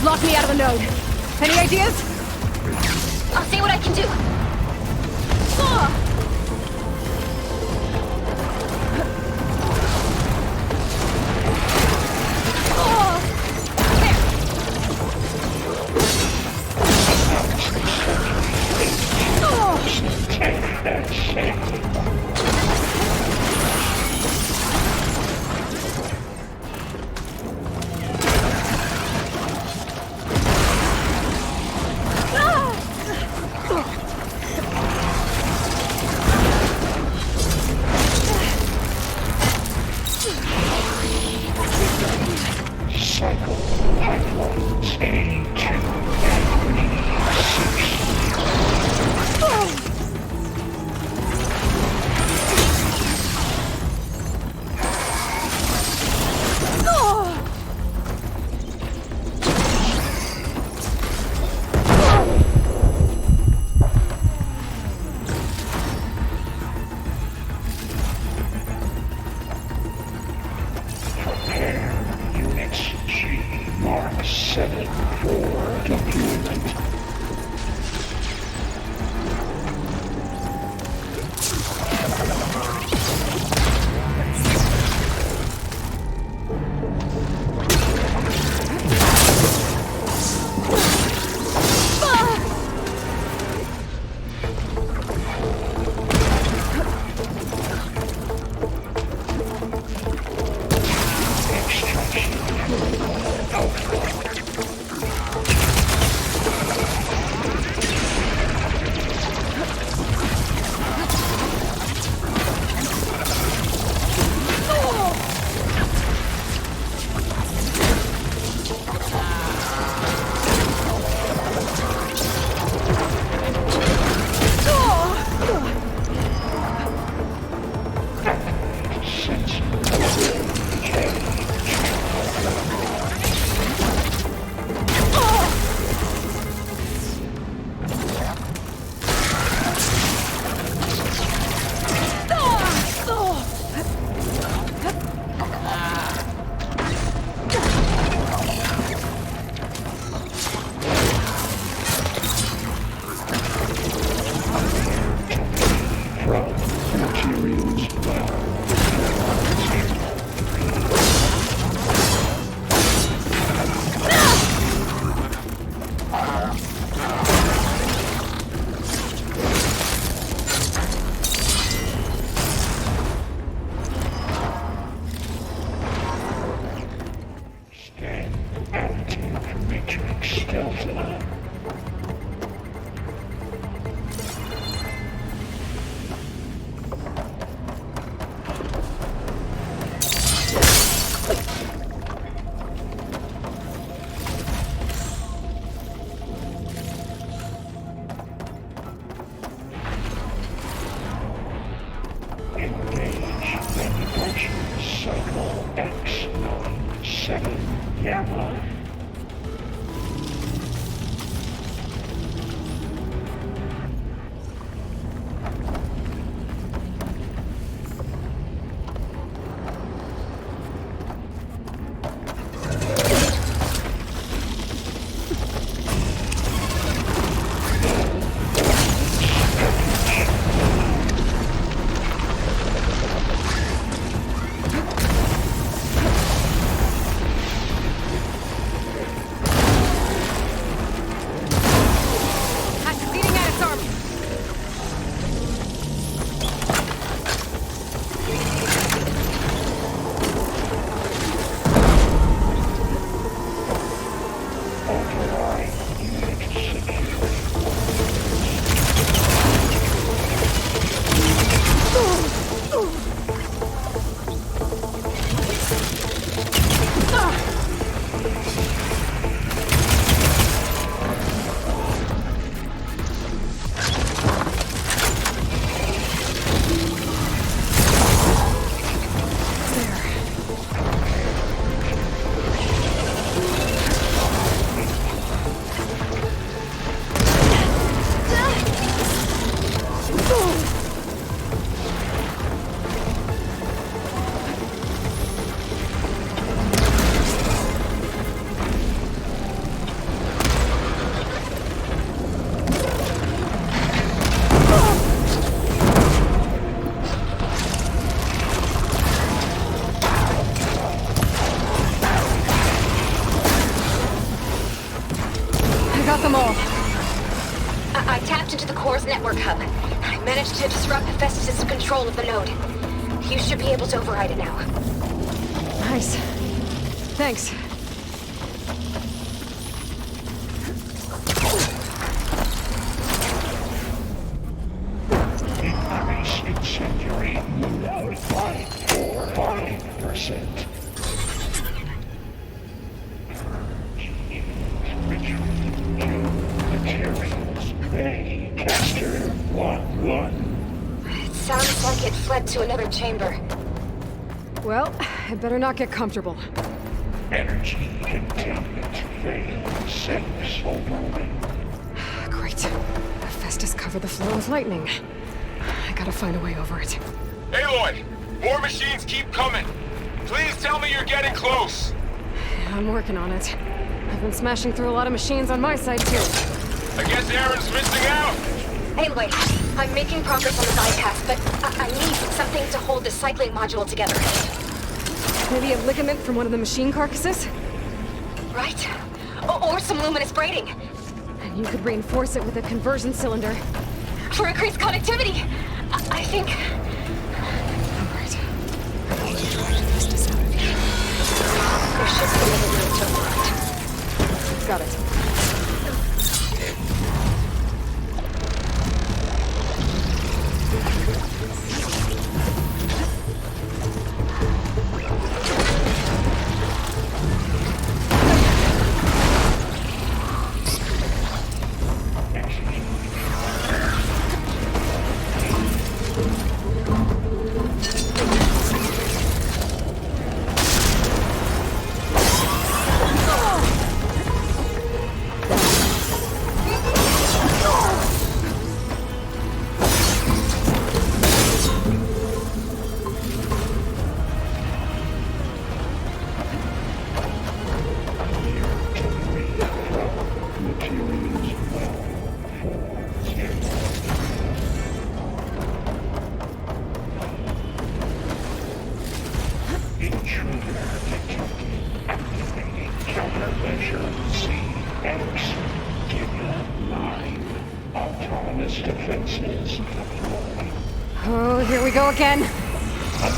Locked me out of the node. Any ideas? I'll see what I can do. from materials Scan anti-matrix stealthily. Engage manufacturing cycle X97 Gamma. I tapped into the core's network hub. I managed to disrupt Hephaestus' control of the node. You should be able to override it now. Nice. Thanks. Increase incendiary load by 400%. Materials. Hey, Caster 1-1. It sounds like it fled to another chamber. Well, I better not get comfortable. Energy containment failed. Settings overwhelming. Great. Hephaestus covered the floor with lightning. I gotta find a way over it. Aloy! More machines keep coming! Please tell me you're getting close! I'm working on it. I've been smashing through a lot of machines on my side, too. I guess Erend's missing out! Anyway, I'm making progress on the bypass, but I need something to hold the cycling module together. Maybe a ligament from one of the machine carcasses? Right? Or some luminous braiding. And you could reinforce it with a conversion cylinder. For increased connectivity! I think... Alright. I need to try to test this out of here. There should be another way to override. Got it. Oh, here we go again. That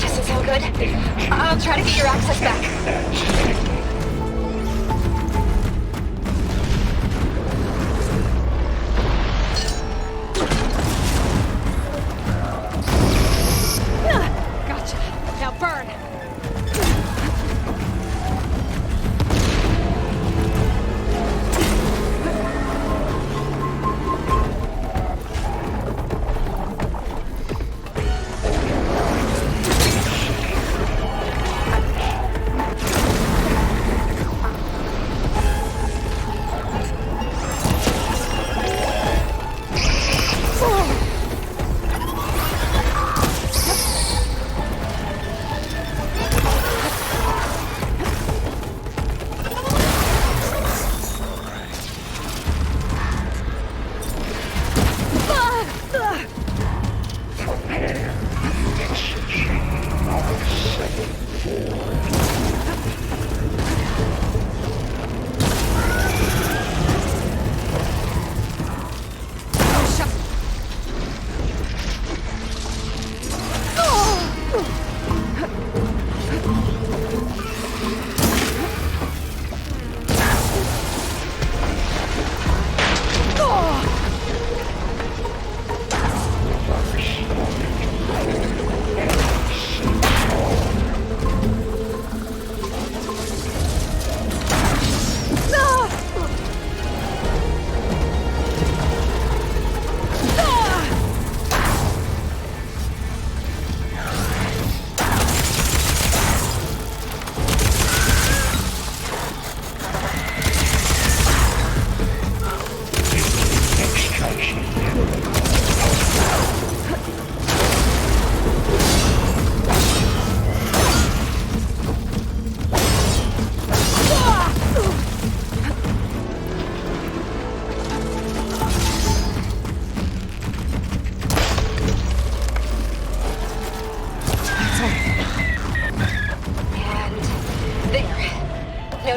doesn't sound good. I'll try to get your access back. Gotcha. Now burn.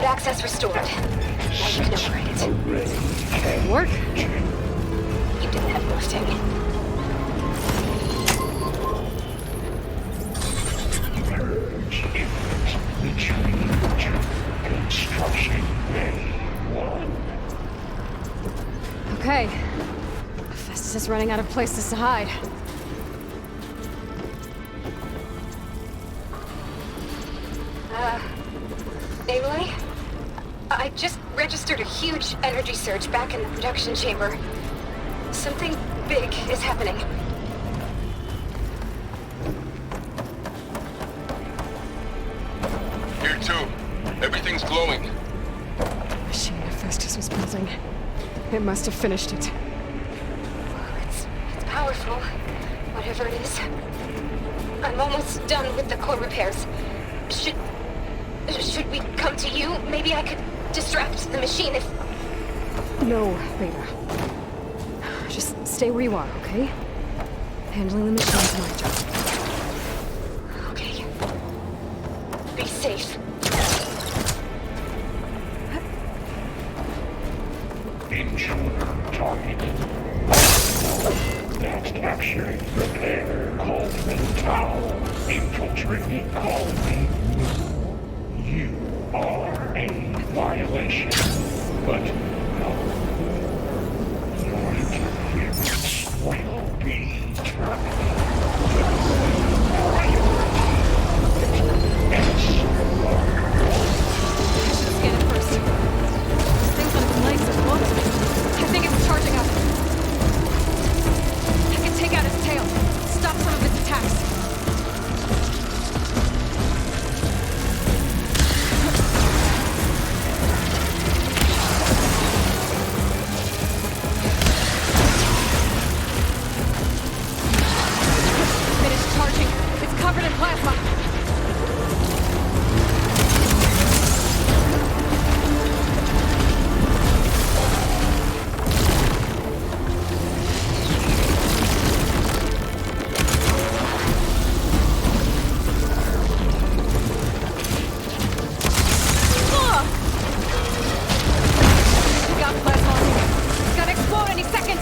Access restored. Now you can operate it. Work? You did the heavy lifting. Okay. Festus is running out of places to hide. Aloy? I just registered a huge energy surge back in the production chamber. Something big is happening. Here too. Everything's glowing. The machine Festus was building. It must have finished it. It's powerful, whatever it is. I'm almost done with the core repairs. Should we come to you? Maybe I could distract the machine if... No, Beta. Just stay where you are, okay? Handling the machine's my job. Okay. Be safe. Intruder targeted. That's capturing repair cauldron tower. Infiltrating colony. You are a violation, but no. Your interference will be terminated. Scan it first. This thing's on its legs as well. I think it's charging up. I can take out its tail. Stop some of its attacks. Covered in plasma. We got plasma on here. It's gonna explode any second.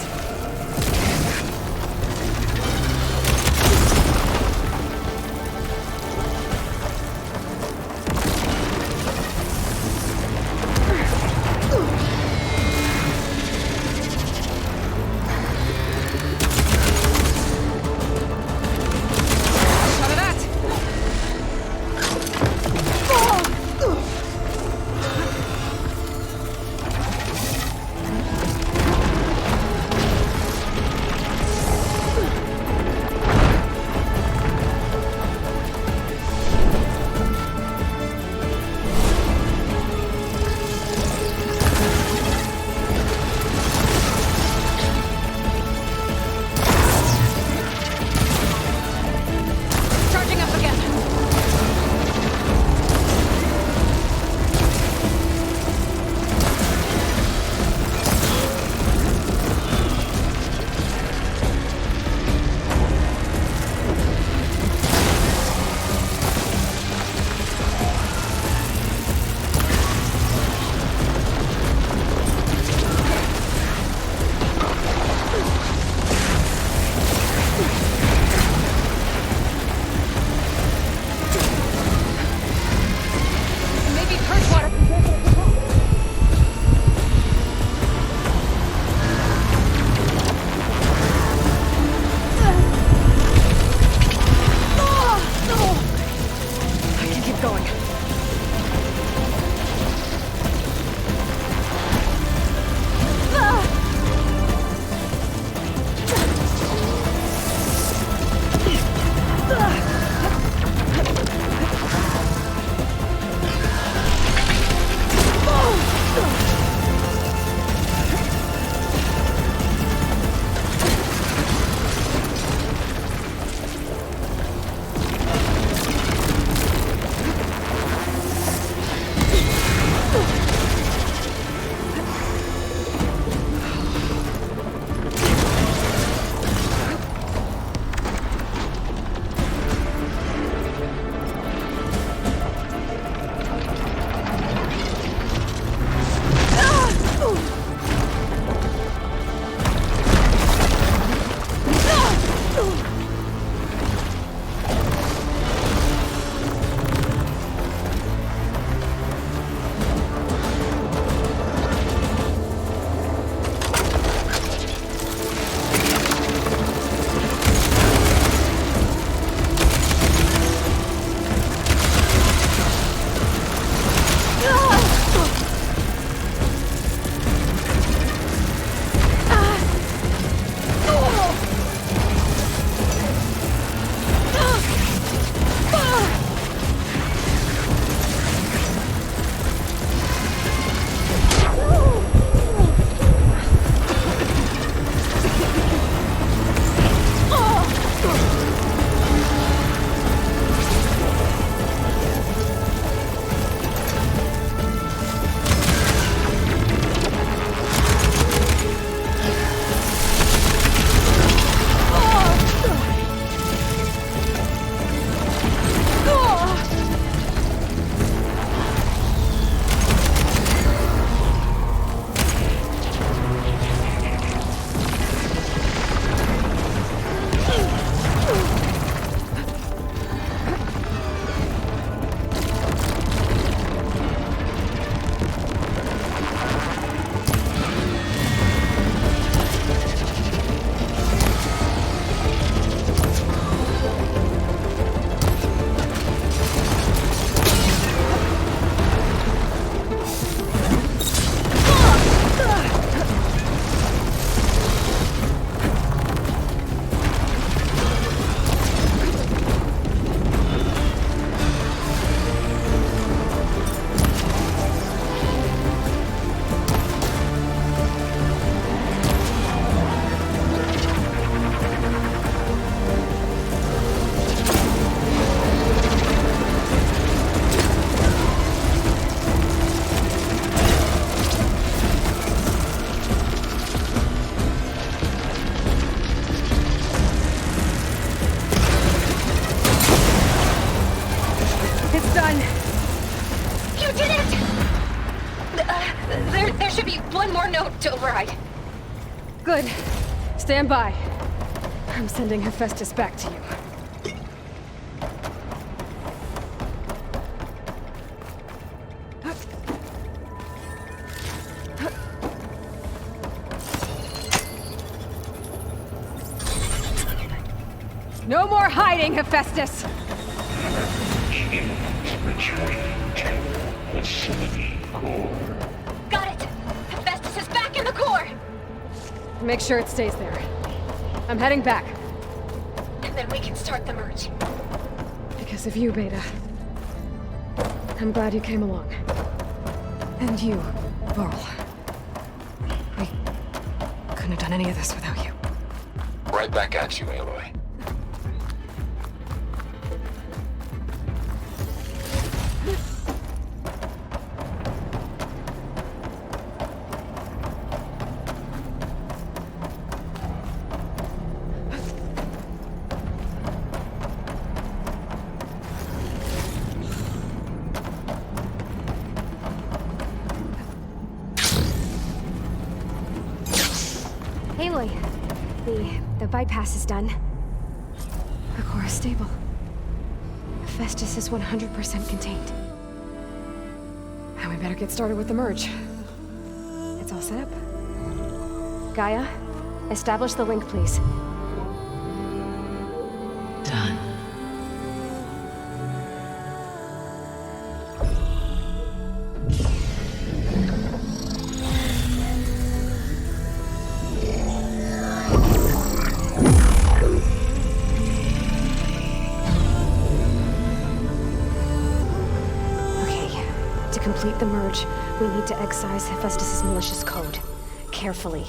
good. Stand by. I'm sending Hephaestus back to you. No more hiding, Hephaestus! Facility core. Got it! Hephaestus is back in the core! Make sure it stays there. I'm heading back. And then we can start the merge. Because of you, Beta. I'm glad you came along. And you, Varl. We couldn't have done any of this without you. Right back at you, Aloy. Aloy, the bypass is done. The core is stable. Hephaestus is 100% contained. And we better get started with the merge. It's all set up. Gaia, establish the link, please. Done. To complete the merge, we need to excise Hephaestus' malicious code. Carefully.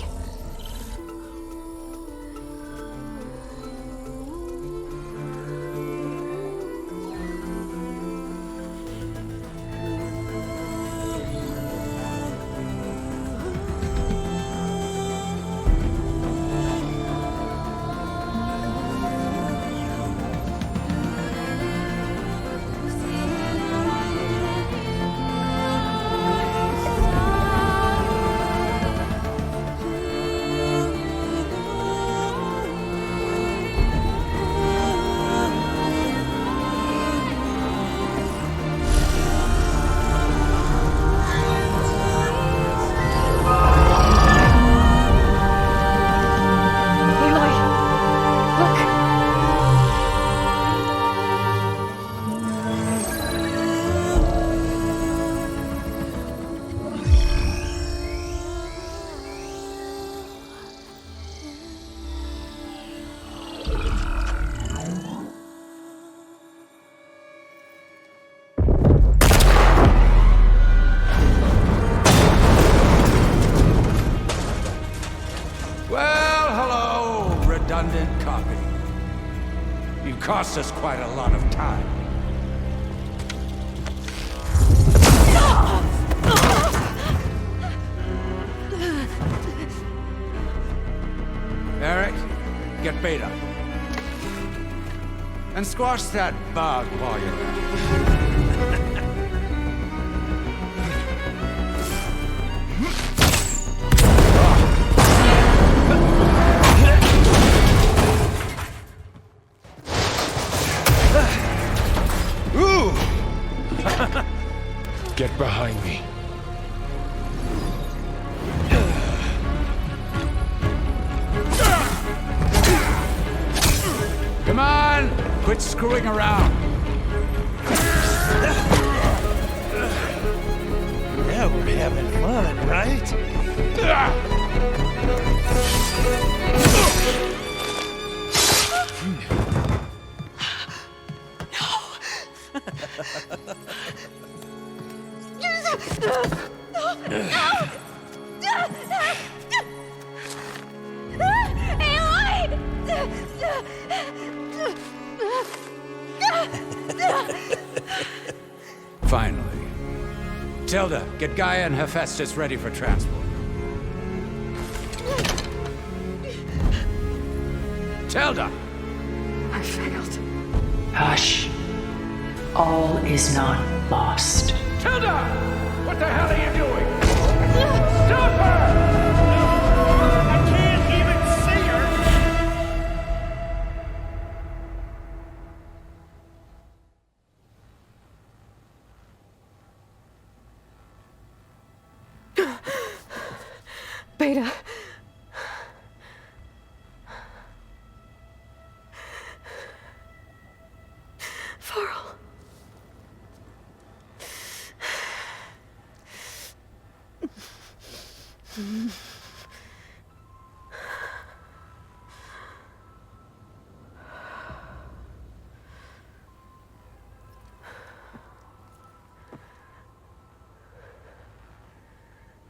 redundant copy. You cost us quite a lot of time. Eric, get Beta. And squash that bug while you're at it. Get behind me. Come on! Quit screwing around! Yeah, we're having fun, right? Finally. Tilda, get Gaia and Hephaestus ready for transport. Tilda! I failed. Hush. All is not lost. Tilda! What the hell are you doing? Stop her! I can't hear Beta. Varl.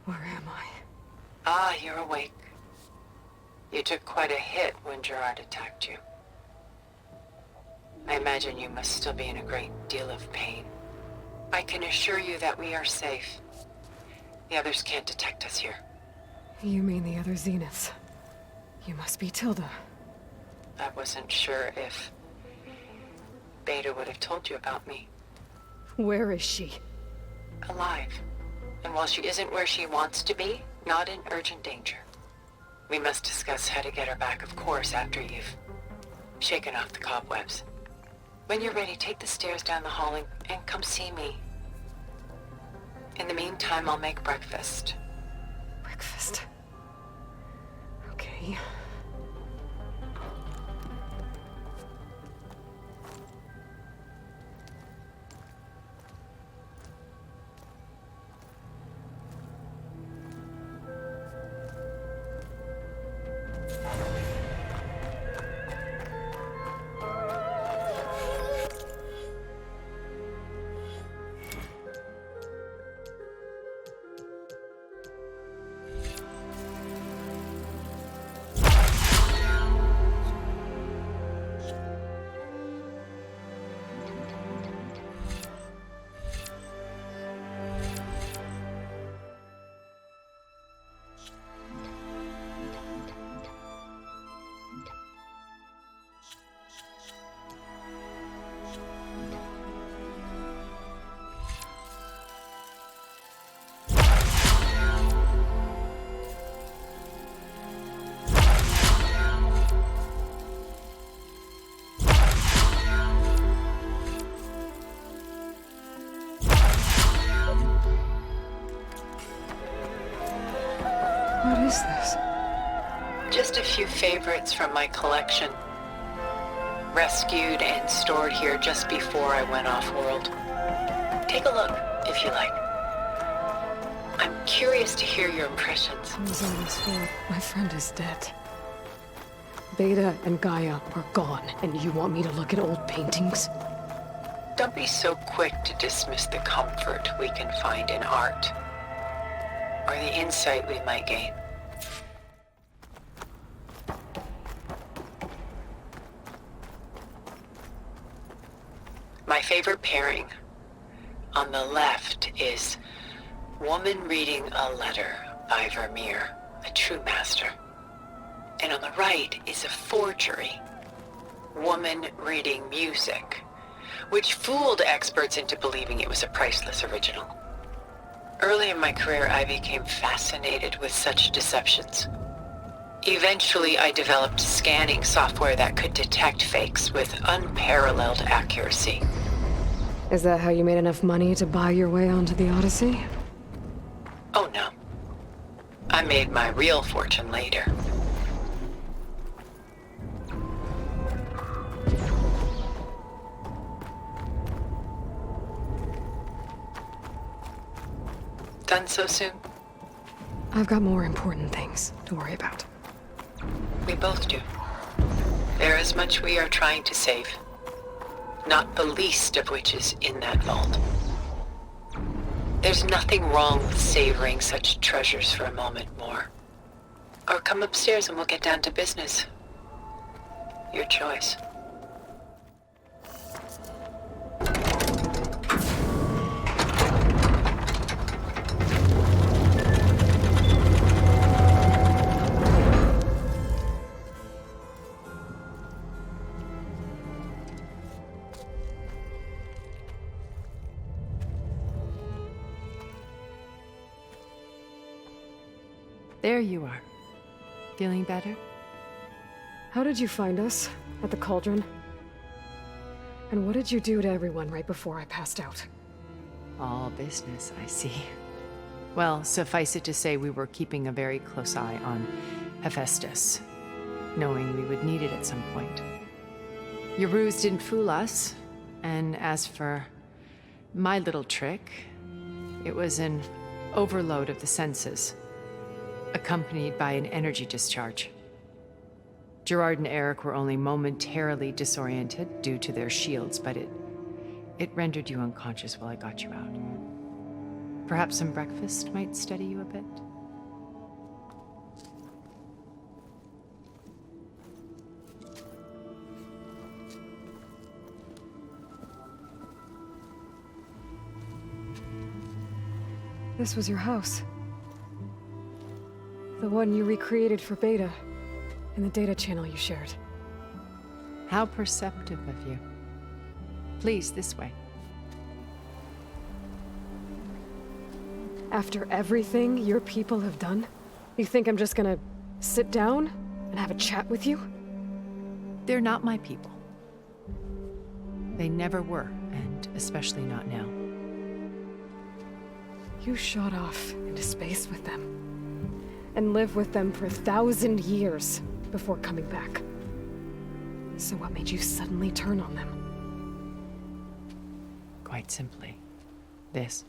Where am I? Ah, you're awake. You took quite a hit when Gerard attacked you. I imagine you must still be in a great deal of pain. I can assure you that we are safe. The others can't detect us here. You mean the other Zeniths? You must be Tilda. I wasn't sure if Beta would have told you about me. Where is she? Alive. And while she isn't where she wants to be, not in urgent danger. We must discuss how to get her back, of course, after you've shaken off the cobwebs. When you're ready, take the stairs down the hall and come see me. In the meantime, I'll make breakfast. Breakfast? Okay. What is this? Just a few favorites from my collection. Rescued and stored here just before I went off-world. Take a look, if you like. I'm curious to hear your impressions. It was all his fault. My friend is dead. Beta and Gaia are gone, and you want me to look at old paintings? Don't be so quick to dismiss the comfort we can find in art, or the insight we might gain. My favorite pairing on the left is Woman Reading a Letter by Vermeer, a true master. And on the right is a forgery, Woman Reading Music, which fooled experts into believing it was a priceless original. Early in my career, I became fascinated with such deceptions. Eventually, I developed scanning software that could detect fakes with unparalleled accuracy. Is that how you made enough money to buy your way onto the Odyssey? Oh no. I made my real fortune later. Done so soon? I've got more important things to worry about. We both do. There is much we are trying to save. Not the least of which is in that vault. There's nothing wrong with savoring such treasures for a moment more. Or come upstairs and we'll get down to business. Your choice. There you are. Feeling better? How did you find us? At the cauldron? And what did you do to everyone right before I passed out? All business, I see. Well, suffice it to say we were keeping a very close eye on Hephaestus, knowing we would need it at some point. Your ruse didn't fool us, and as for my little trick, it was an overload of the senses, accompanied by an energy discharge. Gerard and Eric were only momentarily disoriented due to their shields, but it rendered you unconscious while I got you out. Perhaps some breakfast might steady you a bit? This was your house. The one you recreated for Beta, in the data channel you shared. How perceptive of you. Please, this way. After everything your people have done, you think I'm just gonna sit down and have a chat with you? They're not my people. They never were, and especially not now. You shot off into space with them, and lived with them for 1,000 years before coming back. So what made you suddenly turn on them? Quite simply, this.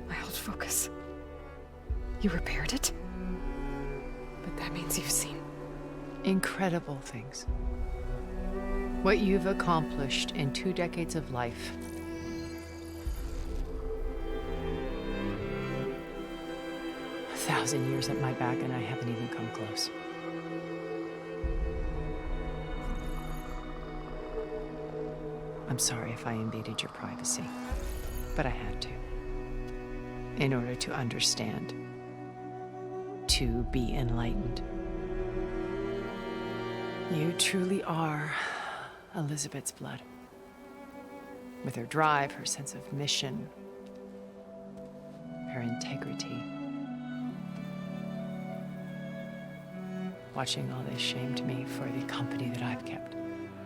My old focus. You repaired it? But that means you've seen incredible things. What you've accomplished in 2 decades of life. A 1,000 years at my back and I haven't even come close. I'm sorry if I invaded your privacy, but I had to. In order to understand. To be enlightened. You truly are Elizabeth's blood. With her drive, her sense of mission, her integrity. Watching all this shamed me for the company that I've kept.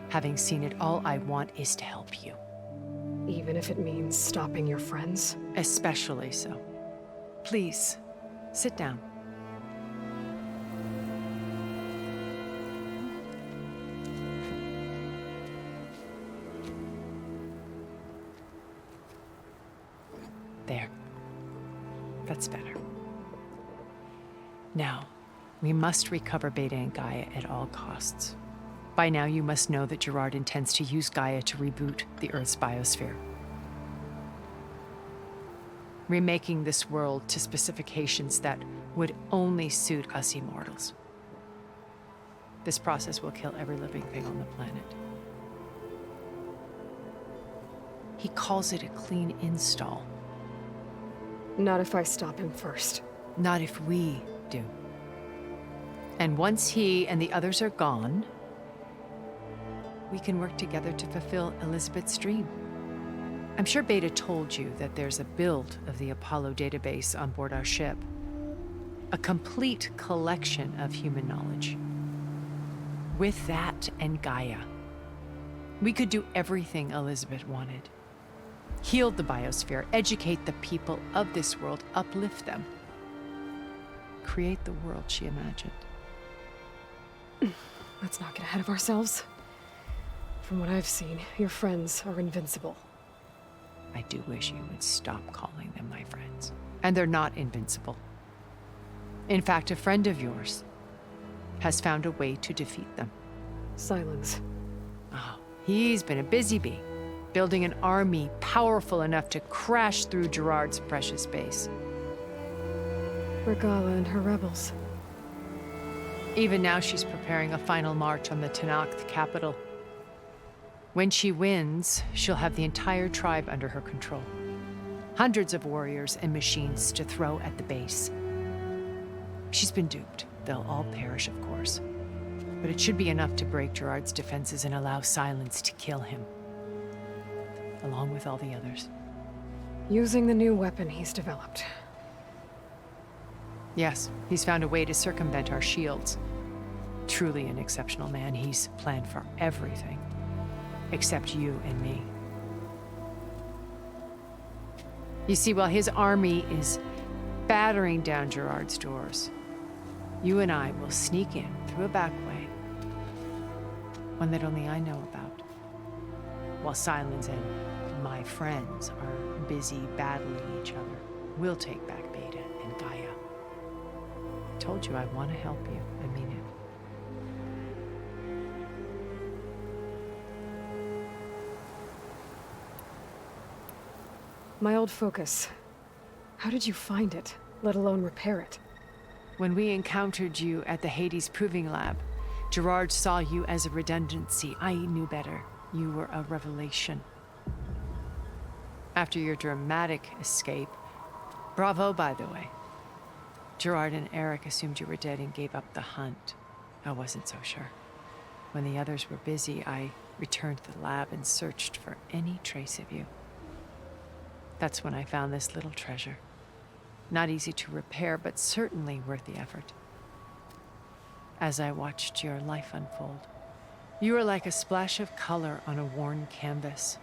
Having seen it, all I want is to help you. Even if it means stopping your friends? Especially so. Please, sit down. There. That's better. Now, we must recover Beta and Gaia at all costs. By now, you must know that Gerard intends to use Gaia to reboot the Earth's biosphere. Remaking this world to specifications that would only suit us immortals. This process will kill every living thing on the planet. He calls it a clean install. Not if I stop him first. Not if we do. And once he and the others are gone, we can work together to fulfill Elizabeth's dream. I'm sure Beta told you that there's a build of the Apollo database on board our ship. A complete collection of human knowledge. With that and Gaia, we could do everything Elizabeth wanted. Heal the biosphere, educate the people of this world, uplift them. Create the world she imagined. Let's not get ahead of ourselves. From what I've seen, your friends are invincible. I do wish you would stop calling them my friends. And they're not invincible. In fact, a friend of yours has found a way to defeat them. Silence. Oh, he's been a busy bee, building an army powerful enough to crash through Gerard's precious base. Regala and her rebels. Even now, she's preparing a final march on the Tallneck capital. When she wins, she'll have the entire tribe under her control. Hundreds of warriors and machines to throw at the base. She's been duped. They'll all perish, of course. But it should be enough to break Gerard's defenses and allow Silence to kill him. Along with all the others. Using the new weapon he's developed. Yes, he's found a way to circumvent our shields. Truly an exceptional man. He's planned for everything. Except you and me. You see, while his army is battering down Gerard's doors, you and I will sneak in through a back way, one that only I know about, while Silence and my friends are busy battling each other. We'll take back Beta and Gaia. I told you I want to help you. I mean it. My old focus. How did you find it, let alone repair it? When we encountered you at the Hades Proving Lab, Gerard saw you as a redundancy. I knew better. You were a revelation. After your dramatic escape, bravo, by the way. Gerard and Eric assumed you were dead and gave up the hunt. I wasn't so sure. When the others were busy, I returned to the lab and searched for any trace of you. That's when I found this little treasure. Not easy to repair, but certainly worth the effort. As I watched your life unfold, you were like a splash of color on a worn canvas.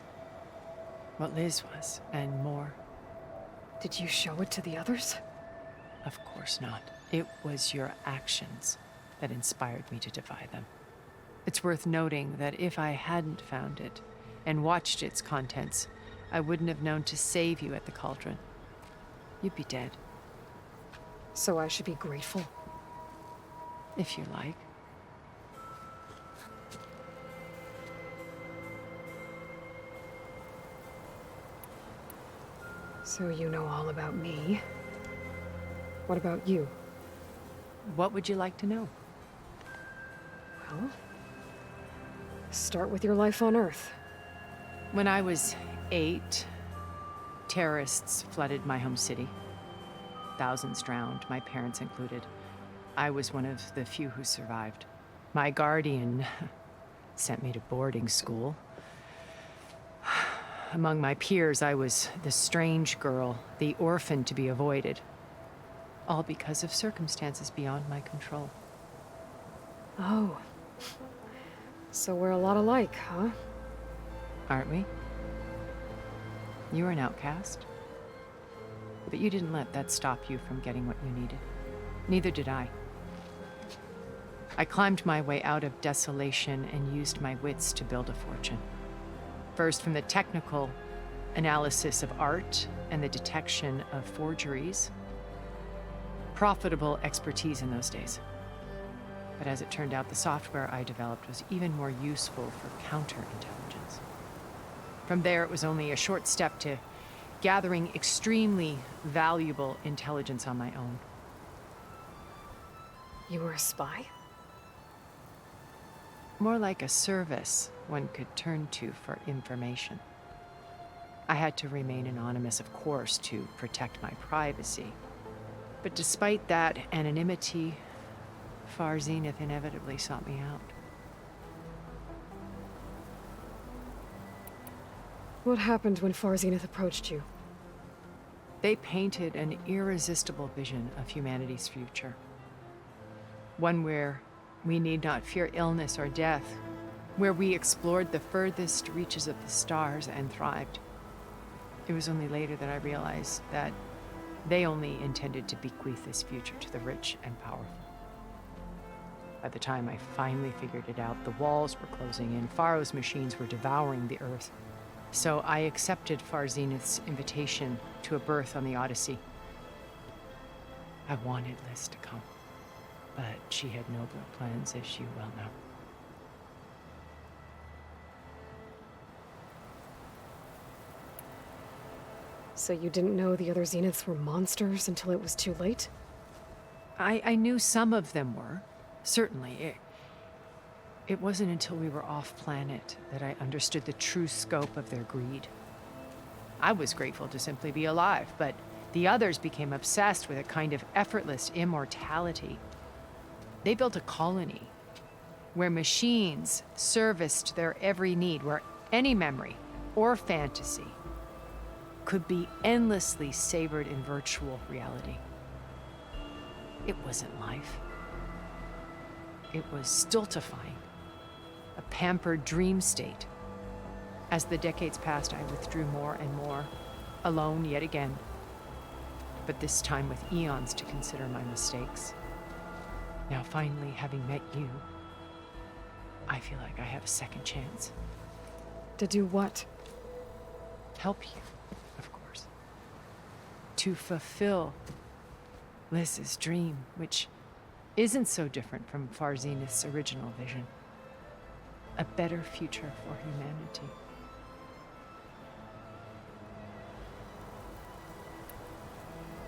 What Liz was, and more. Did you show it to the others? Of course not. It was your actions that inspired me to defy them. It's worth noting that if I hadn't found it and watched its contents, I wouldn't have known to save you at the cauldron. You'd be dead. So I should be grateful? If you like. So you know all about me. What about you? What would you like to know? Well, start with your life on Earth. When I was 8, terrorists flooded my home city. Thousands drowned, my parents included. I was one of the few who survived. My guardian sent me to boarding school. Among my peers, I was the strange girl, the orphan to be avoided. All because of circumstances beyond my control. Oh. So we're a lot alike, huh? Aren't we? You were an outcast. But you didn't let that stop you from getting what you needed. Neither did I. I climbed my way out of desolation and used my wits to build a fortune. First, from the technical analysis of art and the detection of forgeries. Profitable expertise in those days. But as it turned out, the software I developed was even more useful for counterintelligence. From there, it was only a short step to gathering extremely valuable intelligence on my own. You were a spy? More like a service one could turn to for information. I had to remain anonymous, of course, to protect my privacy. But despite that anonymity, Far Zenith inevitably sought me out. What happened when Far Zenith approached you? They painted an irresistible vision of humanity's future. One where we need not fear illness or death, where we explored the furthest reaches of the stars and thrived. It was only later that I realized that they only intended to bequeath this future to the rich and powerful. By the time I finally figured it out, the walls were closing in, Pharaoh's machines were devouring the Earth. So I accepted Far Zenith's invitation to a berth on the Odyssey. I wanted Liz to come, but she had nobler plans, as you well know. So you didn't know the other Zeniths were monsters until it was too late? I knew some of them were, certainly. It wasn't until we were off-planet that I understood the true scope of their greed. I was grateful to simply be alive, but the others became obsessed with a kind of effortless immortality. They built a colony where machines serviced their every need, where any memory or fantasy could be endlessly savored in virtual reality. It wasn't life. It was stultifying, a pampered dream state. As the decades passed, I withdrew more and more, alone yet again. But this time with eons to consider my mistakes. Now finally, having met you, I feel like I have a second chance. To do what? Help you, of course. To fulfill Liz's dream, which isn't so different from Zenith's original vision. A better future for humanity.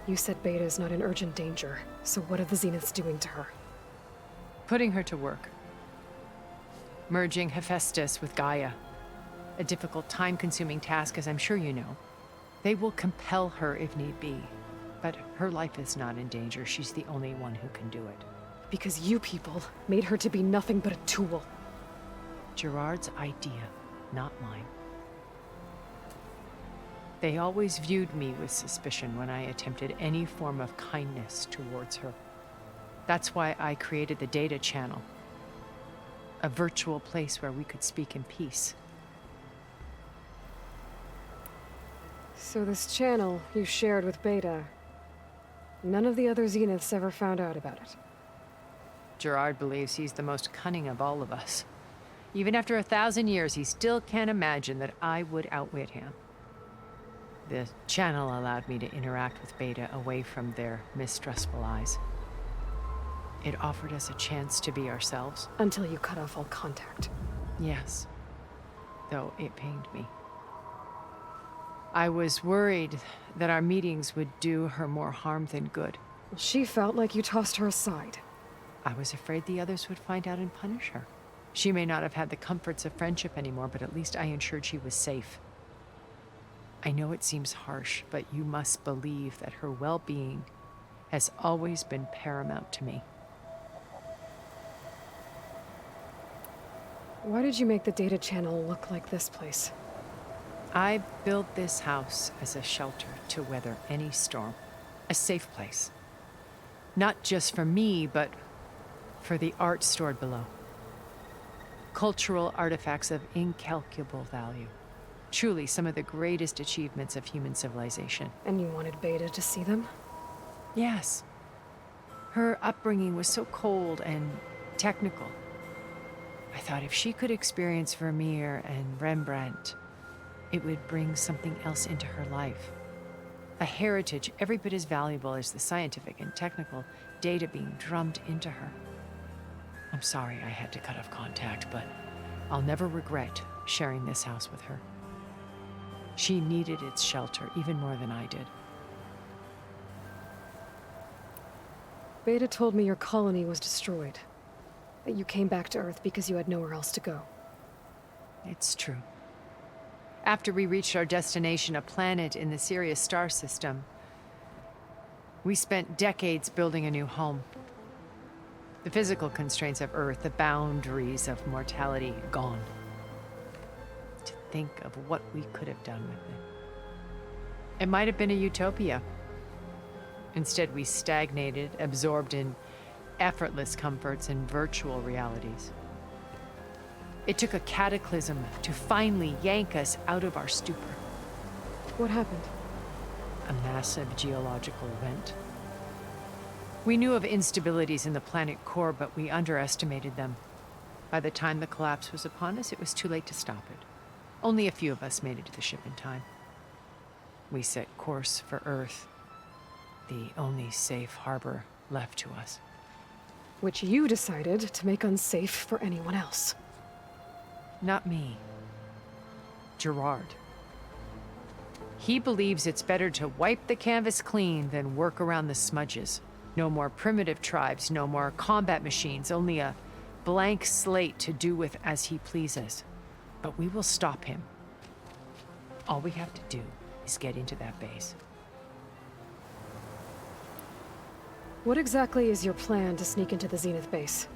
You said Beta is not in urgent danger, so what are the Zeniths doing to her? Putting her to work. Merging Hephaestus with Gaia. A difficult, time-consuming task, as I'm sure you know. They will compel her if need be. But her life is not in danger. She's the only one who can do it. Because you people made her to be nothing but a tool. Gerard's idea, not mine. They always viewed me with suspicion when I attempted any form of kindness towards her. That's why I created the data channel. A virtual place where we could speak in peace. So this channel you shared with Beta, none of the other Zeniths ever found out about it. Gerard believes he's the most cunning of all of us. Even after 1,000 years, he still can't imagine that I would outwit him. The channel allowed me to interact with Beta away from their mistrustful eyes. It offered us a chance to be ourselves. Until you cut off all contact. Yes. Though it pained me. I was worried that our meetings would do her more harm than good. She felt like you tossed her aside. I was afraid the others would find out and punish her. She may not have had the comforts of friendship anymore, but at least I ensured she was safe. I know it seems harsh, but you must believe that her well-being has always been paramount to me. Why did you make the data channel look like this place? I built this house as a shelter to weather any storm. A safe place. Not just for me, but for the art stored below. Cultural artifacts of incalculable value. Truly some of the greatest achievements of human civilization. And you wanted Beta to see them? Yes. Her upbringing was so cold and technical. I thought if she could experience Vermeer and Rembrandt, it would bring something else into her life. A heritage every bit as valuable as the scientific and technical data being drummed into her. I'm sorry I had to cut off contact, but I'll never regret sharing this house with her. She needed its shelter even more than I did. Beta told me your colony was destroyed. That you came back to Earth because you had nowhere else to go. It's true. After we reached our destination, a planet in the Sirius star system, we spent decades building a new home. The physical constraints of Earth, the boundaries of mortality, gone. To think of what we could have done with it. It might have been a utopia. Instead, we stagnated, absorbed in effortless comforts and virtual realities. It took a cataclysm to finally yank us out of our stupor. What happened? A massive geological event. We knew of instabilities in the planet core, but we underestimated them. By the time the collapse was upon us, it was too late to stop it. Only a few of us made it to the ship in time. We set course for Earth, the only safe harbor left to us. Which you decided to make unsafe for anyone else. Not me. Gerard. He believes it's better to wipe the canvas clean than work around the smudges. No more primitive tribes, no more combat machines, only a blank slate to do with as he pleases. But we will stop him. All we have to do is get into that base. What exactly is your plan to sneak into the Zenith base?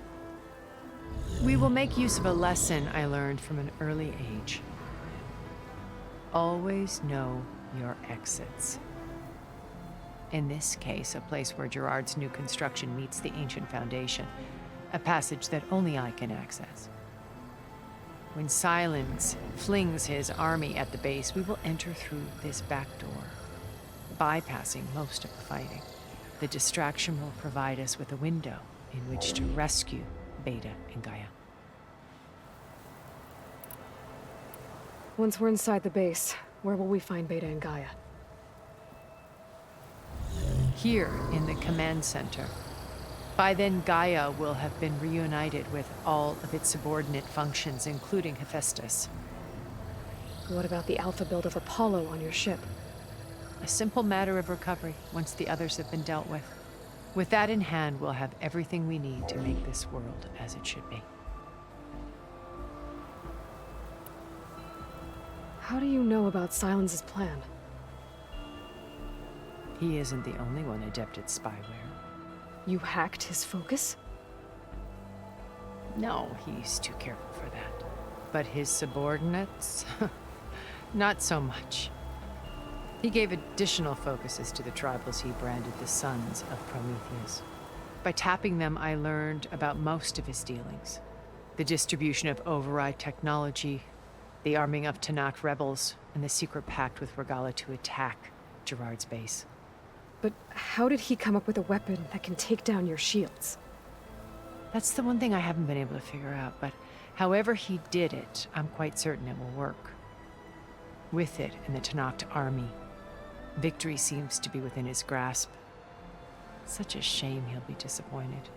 We will make use of a lesson I learned from an early age. Always know your exits. In this case, a place where Gerard's new construction meets the ancient foundation, a passage that only I can access. When Silence flings his army at the base, we will enter through this back door, bypassing most of the fighting. The distraction will provide us with a window in which to rescue Beta and Gaia. Once we're inside the base, where will we find Beta and Gaia? Here in the command center. By then, Gaia will have been reunited with all of its subordinate functions, including Hephaestus. What about the alpha build of Apollo on your ship? A simple matter of recovery once the others have been dealt with. With that in hand, we'll have everything we need to make this world as it should be. How do you know about Silence's plan? He isn't the only one adept at spyware. You hacked his focus? No, he's too careful for that. But his subordinates? Not so much. He gave additional focuses to the tribals he branded the Sons of Prometheus. By tapping them, I learned about most of his dealings. The distribution of override technology, the arming of Tallneck rebels, and the secret pact with Regala to attack Gerard's base. But how did he come up with a weapon that can take down your shields? That's the one thing I haven't been able to figure out, but however he did it, I'm quite certain it will work. With it and the Tallneck army, victory seems to be within his grasp. Such a shame he'll be disappointed.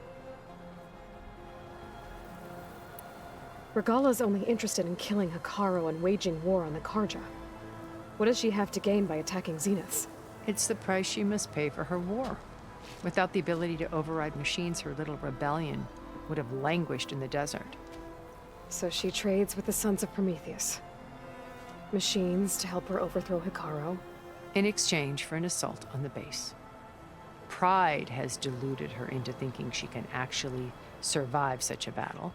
Regala's only interested in killing Utaru and waging war on the Karja. What does she have to gain by attacking Zeniths? It's the price she must pay for her war. Without the ability to override machines, her little rebellion would have languished in the desert. So she trades with the Sons of Prometheus. Machines to help her overthrow Utaru. In exchange for an assault on the base. Pride has deluded her into thinking she can actually survive such a battle.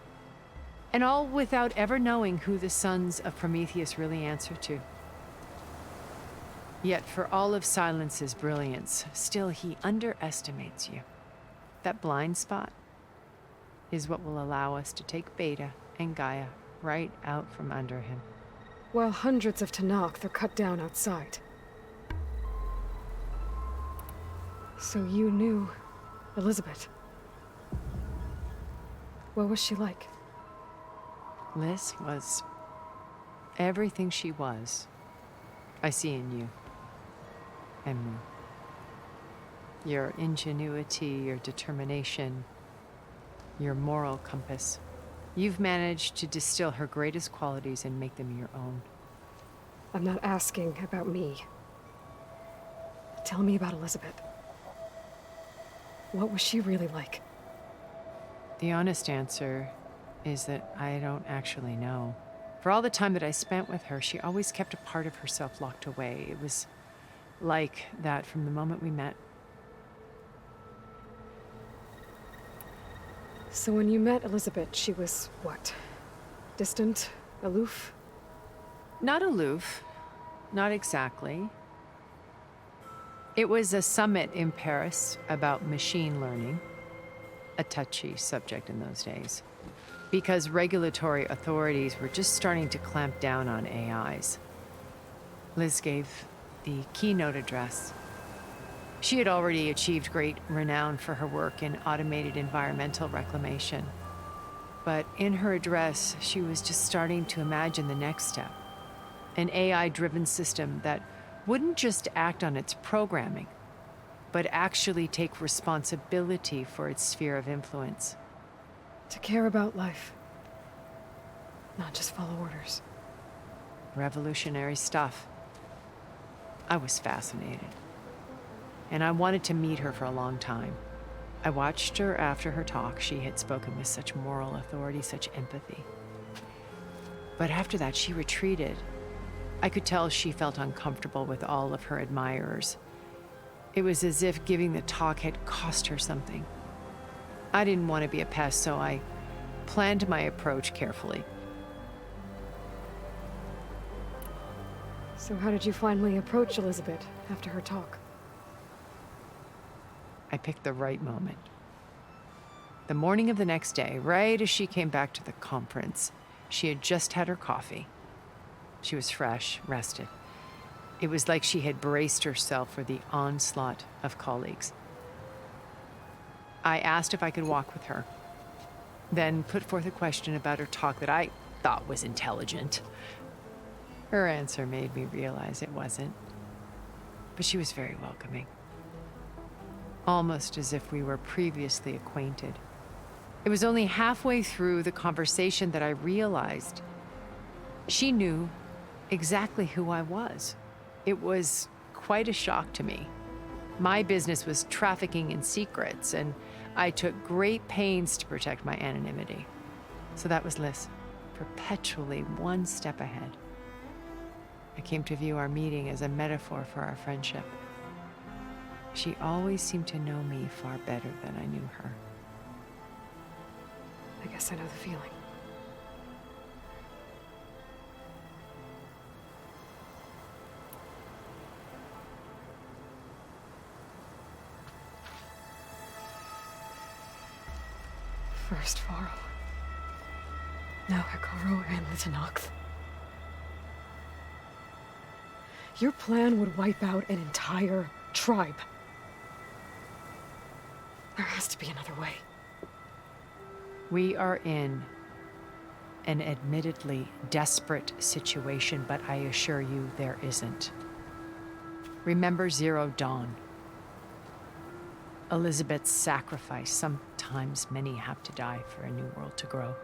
And all without ever knowing who the Sons of Prometheus really answer to. Yet for all of Silence's brilliance, still he underestimates you. That blind spot is what will allow us to take Beta and Gaia right out from under him. While hundreds of Tallneck are cut down outside. So you knew Elizabeth. What was she like? Liz was everything she was. I see in you. And more. Your ingenuity, your determination, your moral compass. You've managed to distill her greatest qualities and make them your own. I'm not asking about me. Tell me about Elizabeth. What was she really like? The honest answer is that I don't actually know. For all the time that I spent with her, she always kept a part of herself locked away. It was like that from the moment we met. So when you met Elizabeth, she was what? Distant? Aloof? Not aloof. Not exactly. It was a summit in Paris about machine learning, a touchy subject in those days, because regulatory authorities were just starting to clamp down on AIs. Liz gave the keynote address. She had already achieved great renown for her work in automated environmental reclamation. But in her address, she was just starting to imagine the next step. An AI-driven system that wouldn't just act on its programming, but actually take responsibility for its sphere of influence. To care about life. Not just follow orders. Revolutionary stuff. I was fascinated. And I wanted to meet her for a long time. I watched her after her talk. She had spoken with such moral authority, such empathy. But after that, she retreated. I could tell she felt uncomfortable with all of her admirers. It was as if giving the talk had cost her something. I didn't want to be a pest, so I planned my approach carefully. So how did you finally approach Elizabeth after her talk? I picked the right moment. The morning of the next day, right as she came back to the conference, She had just had her coffee. She was fresh, rested. It was like she had braced herself for the onslaught of colleagues. I asked if I could walk with her, then put forth a question about her talk that I thought was intelligent. Her answer made me realize it wasn't, but she was very welcoming. Almost as if we were previously acquainted. It was only halfway through the conversation that I realized she knew exactly who I was. It was quite a shock to me. My business was trafficking in secrets, and I took great pains to protect my anonymity. So that was Liz, perpetually one step ahead. I came to view our meeting as a metaphor for our friendship. She always seemed to know me far better than I knew her. I guess I know the feeling. First Varl. Now Utaru and the Tallneck. Your plan would wipe out an entire tribe. There has to be another way. We are in an admittedly desperate situation, but I assure you there isn't. Remember Zero Dawn. Elizabeth's sacrifice. Sometimes many have to die for a new world to grow.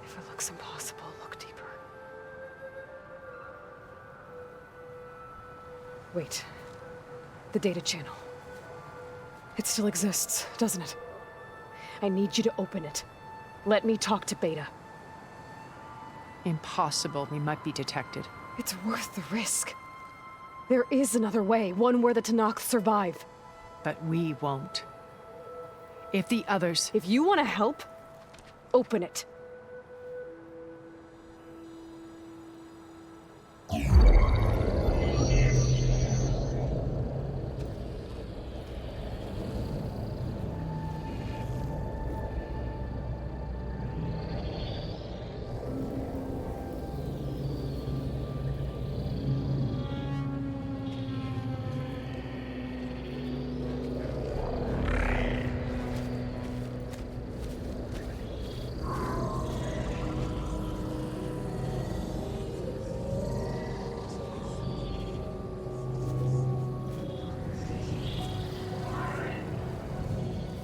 If it looks impossible, look deeper. Wait. The data channel. It still exists, doesn't it? I need you to open it. Let me talk to Beta. Impossible. We might be detected. It's worth the risk. There is another way, one where the Tallneck survive. But we won't. If the others... If you want to help, open it.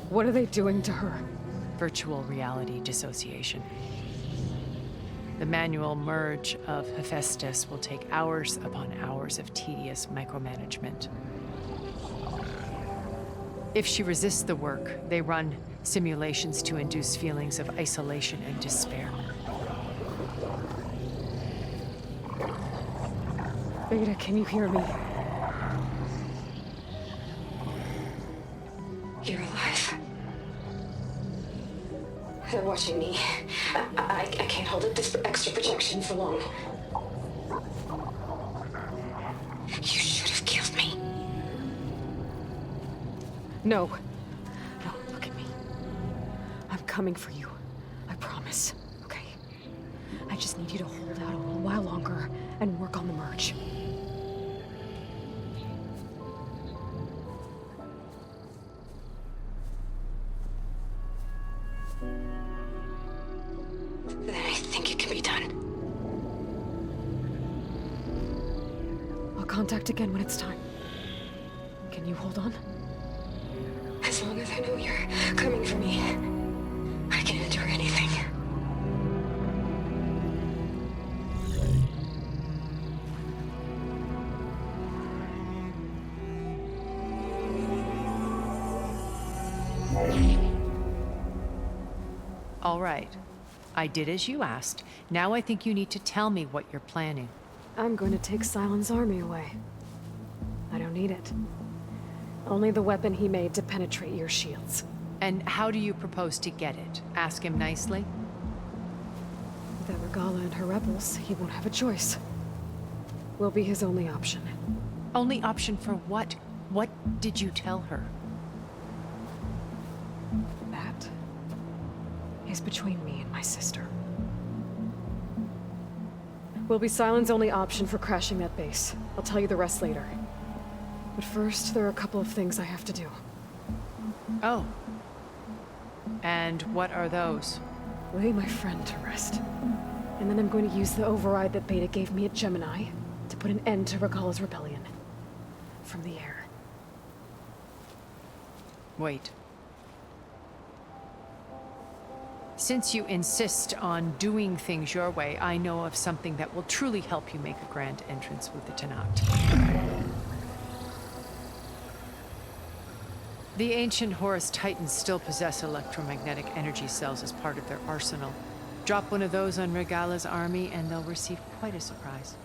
What are they doing to her? Virtual reality dissociation. The manual merge of Hephaestus will take hours upon hours of tedious micromanagement. If she resists the work, they run simulations to induce feelings of isolation and despair. Beta, can you hear me? You're alive. They're watching me. I can't hold up this extra protection for long. You should have killed me. No. No, look at me. I'm coming for you. I promise. Okay? I just need you to hold out a little while longer and work on the merge. Then I think it can be done. I'll contact again when it's time. Can you hold on? As long as I know you're coming for me, I can endure anything. All right. I did as you asked. Now I think you need to tell me what you're planning. I'm going to take Silent's army away. I don't need it. Only the weapon he made to penetrate your shields. And how do you propose to get it? Ask him nicely? Without Regala and her rebels, he won't have a choice. We'll be his only option. Only option for what? What did you tell her? That is between me and my sister. Will be Sylens' only option for crashing that base. I'll tell you the rest later. But first, there are a couple of things I have to do. Oh. And what are those? Lay my friend to rest. And then I'm going to use the override that Beta gave me at Gemini to put an end to Regalla's rebellion. From the air. Wait. Since you insist on doing things your way, I know of something that will truly help you make a grand entrance with the Tenat. The ancient Horus Titans still possess electromagnetic energy cells as part of their arsenal. Drop one of those on Regalla's army and they'll receive quite a surprise.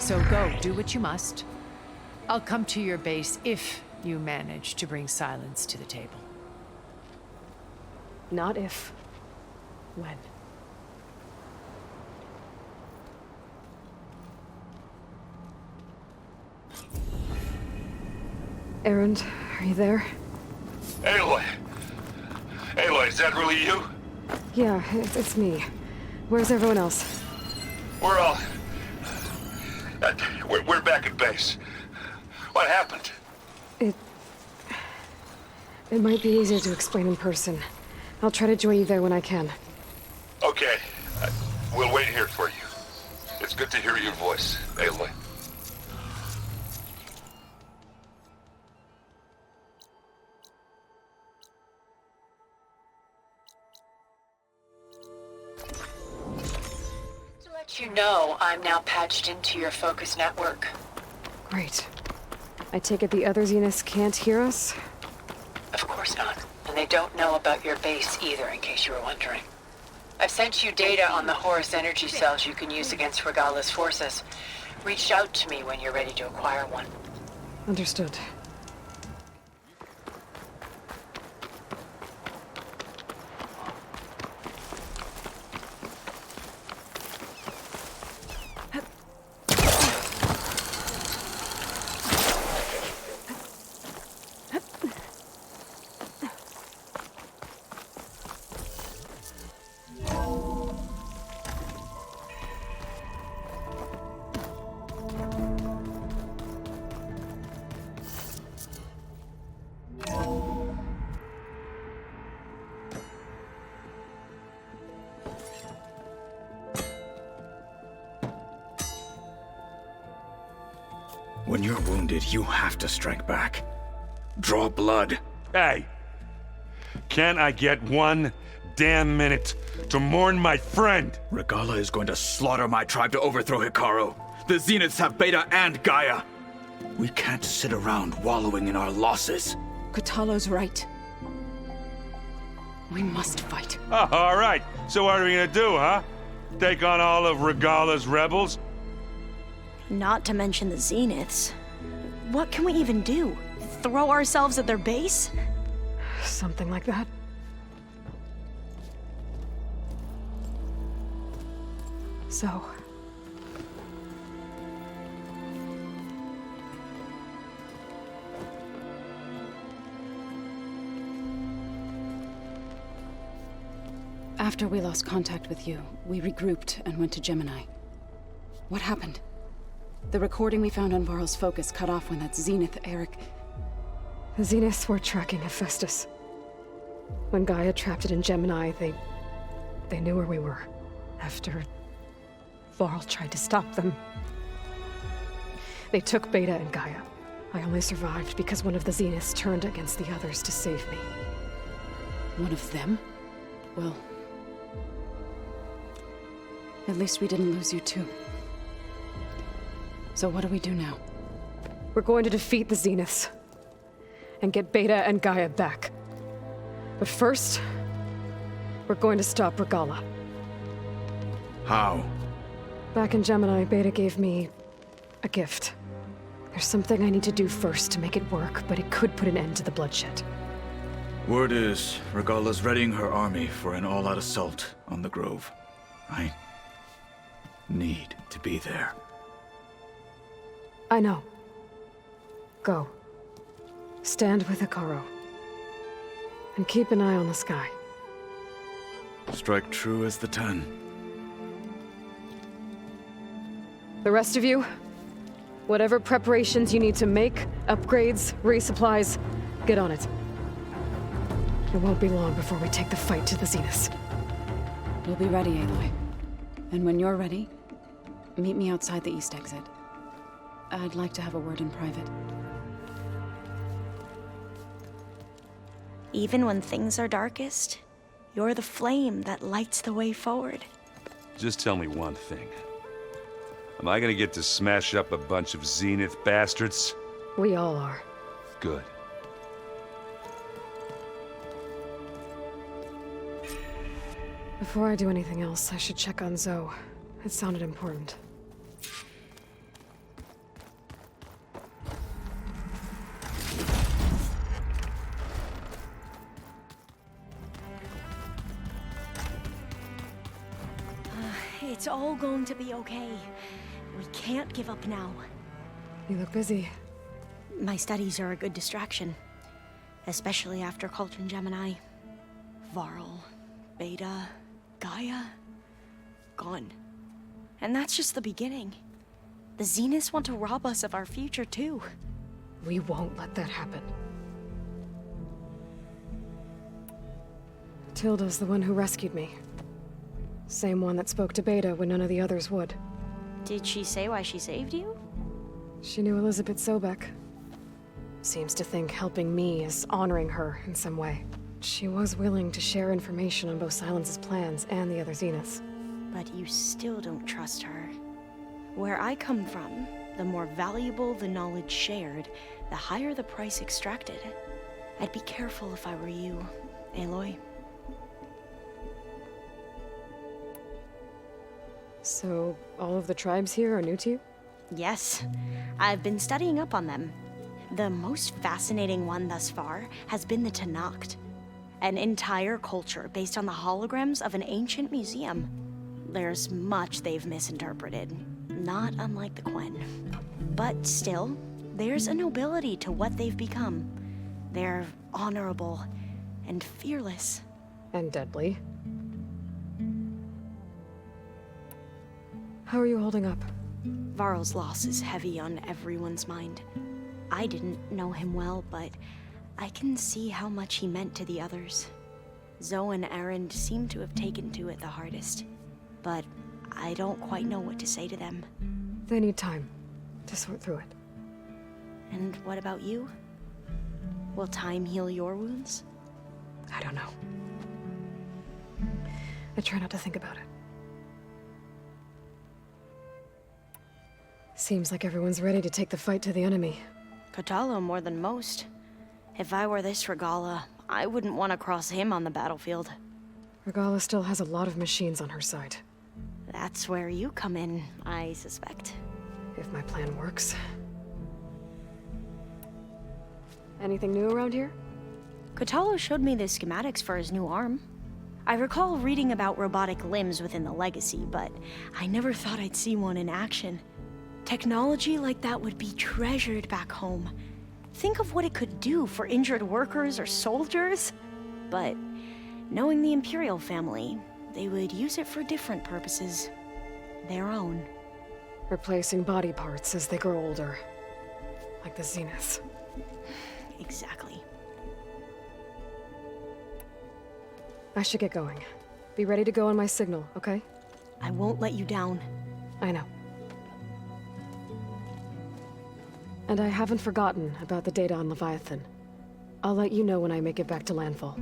So go, do what you must. I'll come to your base if you manage to bring Sylens to the table. Not if. When. Erend, are you there? Aloy! Aloy, is that really you? Yeah, it's me. Where's everyone else? We're all... we're back at base. What happened? It might be easier to explain in person. I'll try to join you there when I can. Okay. We'll wait here for you. It's good to hear your voice, Aloy. To let you know, I'm now patched into your focus network. Great. I take it the other Zeniths can't hear us? Of course not. And they don't know about your base either, in case you were wondering. I've sent you data on the Horus energy cells you can use against Regalla's forces. Reach out to me when you're ready to acquire one. Understood. When you're wounded, you have to strike back. Draw blood. Hey! Can I get one damn minute to mourn my friend? Regalla is going to slaughter my tribe to overthrow Hikaru. The Zeniths have Beta and Gaia. We can't sit around wallowing in our losses. Kotallo's right. We must fight. Oh, all right. So what are we gonna do, huh? Take on all of Regalla's rebels? Not to mention the Zeniths. What can we even do? Throw ourselves at their base? Something like that. So... After we lost contact with you, we regrouped and went to Gemini. What happened? The recording we found on Varl's focus cut off when that Zenith, Eric... The Zeniths were tracking Hephaestus. When Gaia trapped it in Gemini, they knew where we were. After Varl tried to stop them. They took Beta and Gaia. I only survived because one of the Zeniths turned against the others to save me. One of them? Well... at least we didn't lose you too. So what do we do now? We're going to defeat the Zeniths. And get Beta and Gaia back. But first, we're going to stop Regalla. How? Back in Gemini, Beta gave me a gift. There's something I need to do first to make it work, but it could put an end to the bloodshed. Word is, Regalla's readying her army for an all-out assault on the Grove. I need to be there. I know. Go. Stand with Utaru. And keep an eye on the sky. Strike true as the 10. The rest of you, whatever preparations you need to make, upgrades, resupplies, get on it. It won't be long before we take the fight to the Zenith. We'll be ready, Aloy. And when you're ready, meet me outside the east exit. I'd like to have a word in private. Even when things are darkest, you're the flame that lights the way forward. Just tell me one thing. Am I gonna get to smash up a bunch of Zenith bastards? We all are. Good. Before I do anything else, I should check on Zoe. It sounded important. It's all going to be okay. We can't give up now. You look busy. My studies are a good distraction. Especially after Cauldron Gemini. Varl, Beta, Gaia, gone. And that's just the beginning. The Zeniths want to rob us of our future too. We won't let that happen. Tilda's the one who rescued me. Same one that spoke to Beta when none of the others would. Did she say why she saved you? She knew Elizabeth Sobek. Seems to think helping me is honoring her in some way. She was willing to share information on both Silence's plans and the other Zeniths. But you still don't trust her. Where I come from, the more valuable the knowledge shared, the higher the price extracted. I'd be careful if I were you, Aloy. So, all of the tribes here are new to you? Yes. I've been studying up on them. The most fascinating one thus far has been the Tallneck, an entire culture based on the holograms of an ancient museum. There's much they've misinterpreted, not unlike the Quen. But still, there's a nobility to what they've become. They're honorable and fearless. And deadly. How are you holding up? Varl's loss is heavy on everyone's mind. I didn't know him well, but I can see how much he meant to the others. Zoe and Erend seem to have taken to it the hardest, but I don't quite know what to say to them. They need time to sort through it. And what about you? Will time heal your wounds? I don't know. I try not to think about it. Seems like everyone's ready to take the fight to the enemy. Kotallo more than most. If I were this Regala, I wouldn't want to cross him on the battlefield. Regala still has a lot of machines on her side. That's where you come in, I suspect. If my plan works. Anything new around here? Kotallo showed me the schematics for his new arm. I recall reading about robotic limbs within the Legacy, but I never thought I'd see one in action. Technology like that would be treasured back home. Think of what it could do for injured workers or soldiers. But knowing the Imperial family, they would use it for different purposes. Their own. Replacing body parts as they grow older. Like the Zeniths. Exactly. I should get going. Be ready to go on my signal, okay? I won't let you down. I know. And I haven't forgotten about the data on Leviathan. I'll let you know when I make it back to landfall.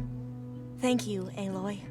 Thank you, Aloy.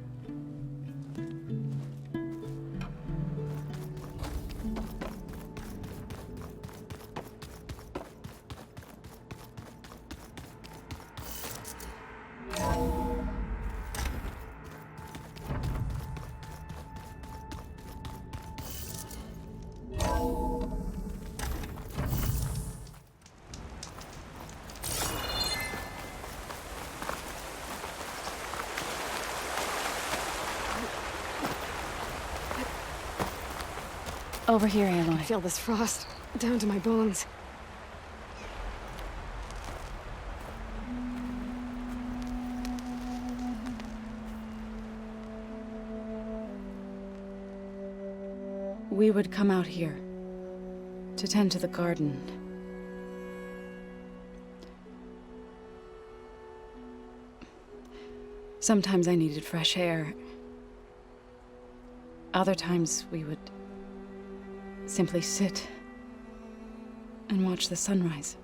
Over here, Aloy. I feel this frost down to my bones. We would come out here to tend to the garden. Sometimes I needed fresh air. Other times we would simply sit and watch the sunrise.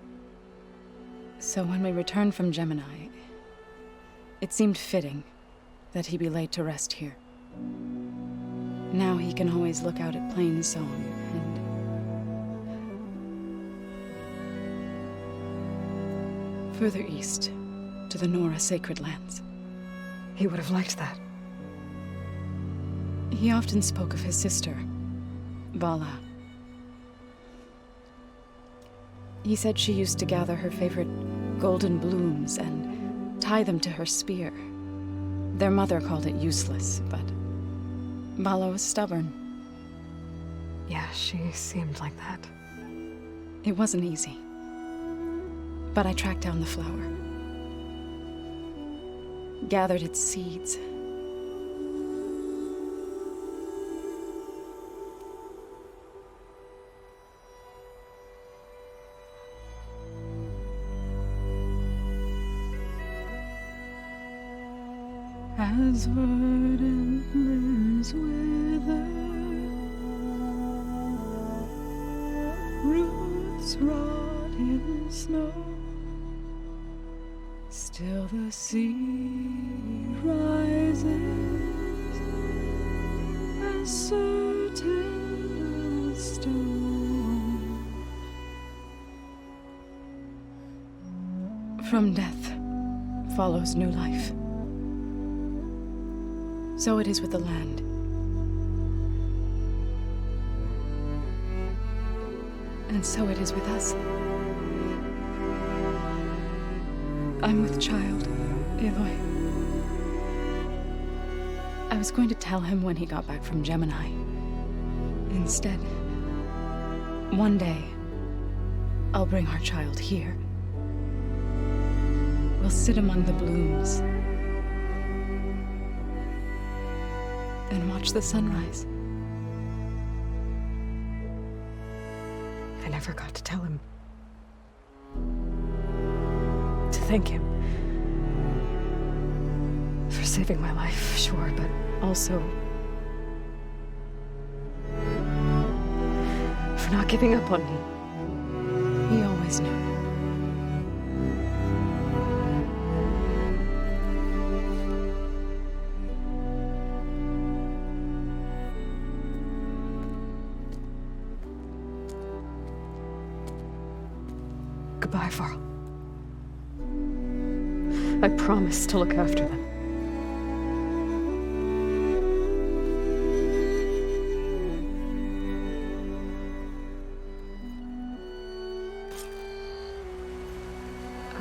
So when we returned from Gemini, it seemed fitting that he be laid to rest here. Now he can always look out at Plainsong and further east to the Nora Sacred Lands. He would have liked that. He often spoke of his sister, Vala. He said she used to gather her favorite golden blooms and tie them to her spear. Their mother called it useless, but Vala was stubborn. Yeah, she seemed like that. It wasn't easy. But I tracked down the flower. Gathered its seeds. As verdant limbs wither, roots rot in snow, still the sea rises, as certain as stone. From death follows new life. So it is with the land. And so it is with us. I'm with child, Aloy. I was going to tell him when he got back from Gemini. Instead, one day, I'll bring our child here. We'll sit among the blooms and watch the sunrise. I never got to tell him. To thank him. For saving my life, sure, but also for not giving up on me. He always knew. Goodbye, Varl. I promise to look after them.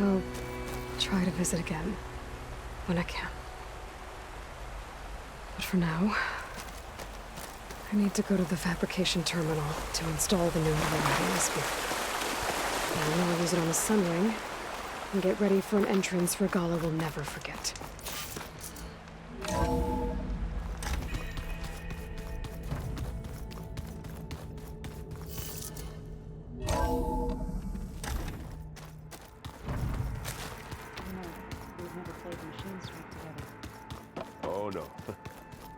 I'll try to visit again when I can. But for now, I need to go to the fabrication terminal to install the new Reuniting spear. And I'll use it on the Sunwing and get ready for an entrance Regala will never forget. Oh no.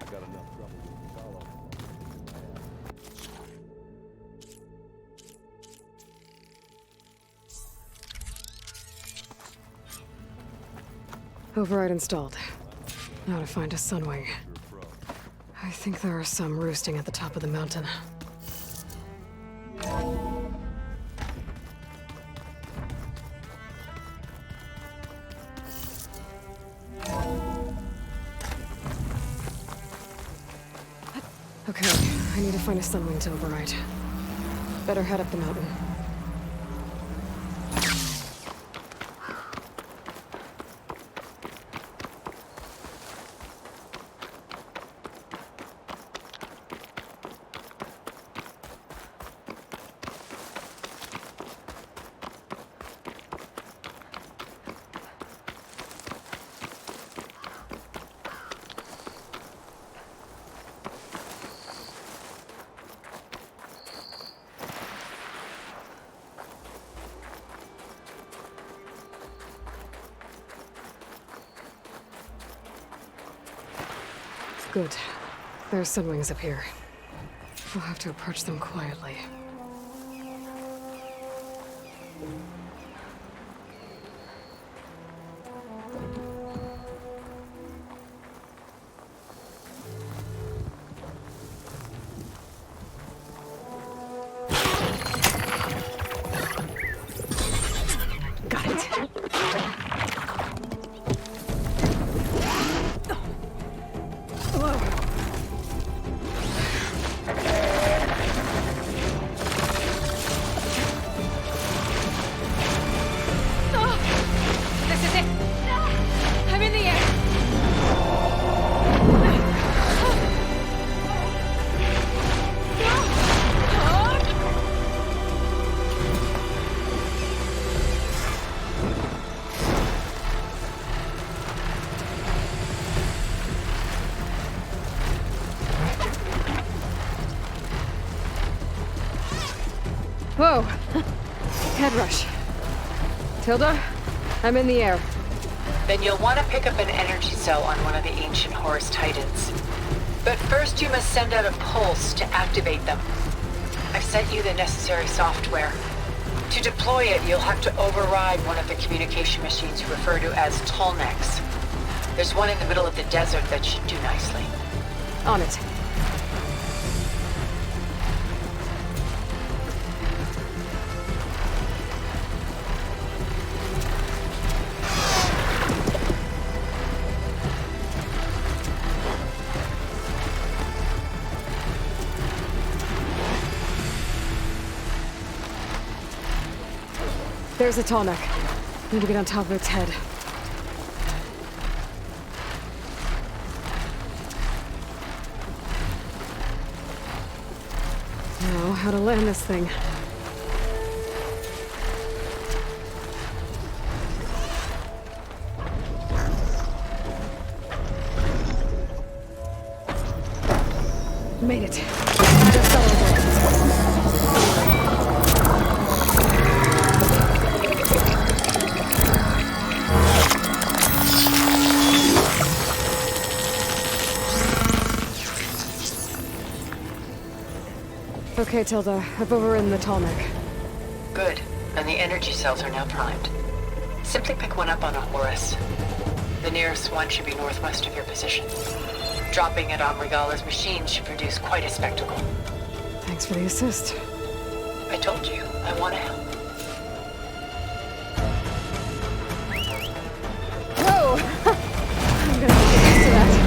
I got enough trouble with Solo. Override installed. Now to find a Sunwing. I think there are some roosting at the top of the mountain. Okay, I need to find a Sunwing to override. Better head up the mountain. Good. There's sunwings up here. We'll have to approach them quietly. Got it. Whoa. Whoa! Head rush. Tilda, I'm in the air. Then you'll want to pick up an energy cell on one of the ancient Horus Titans. But first you must send out a pulse to activate them. I've sent you the necessary software. To deploy it, you'll have to override one of the communication machines you refer to as tallnecks. There's one in the middle of the desert that should do nicely. On it. There's a tallneck. Need to get on top of its head. Now, how to land this thing. Made it. Just celebrate. Okay, Tilda. I've overridden the tallneck. Good. And the energy cells are now primed. Simply pick one up on a Horus. The nearest one should be northwest of your position. Dropping it on Regala's machine should produce quite a spectacle. Thanks for the assist. I told you, I want to help. Whoa! I'm gonna get used to that.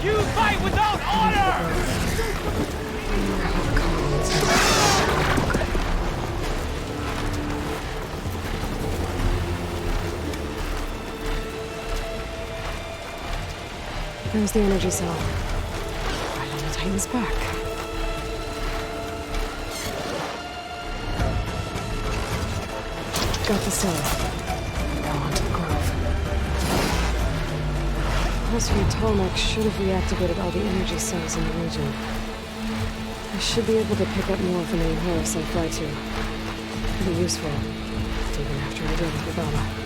You fight without order! There's the energy cell. Right on the Titan's back. Got the cell. Now onto the grove. Pulse-free tallneck should have reactivated all the energy cells in the region. I should be able to pick up more from any Horus I fly to. It'll be useful, even after I deal with Obama.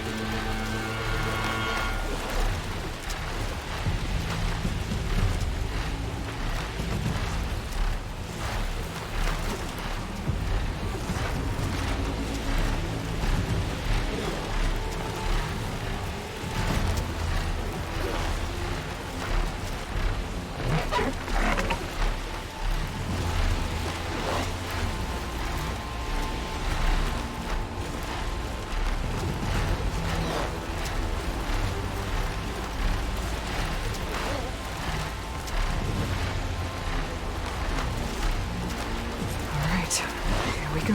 Here we go.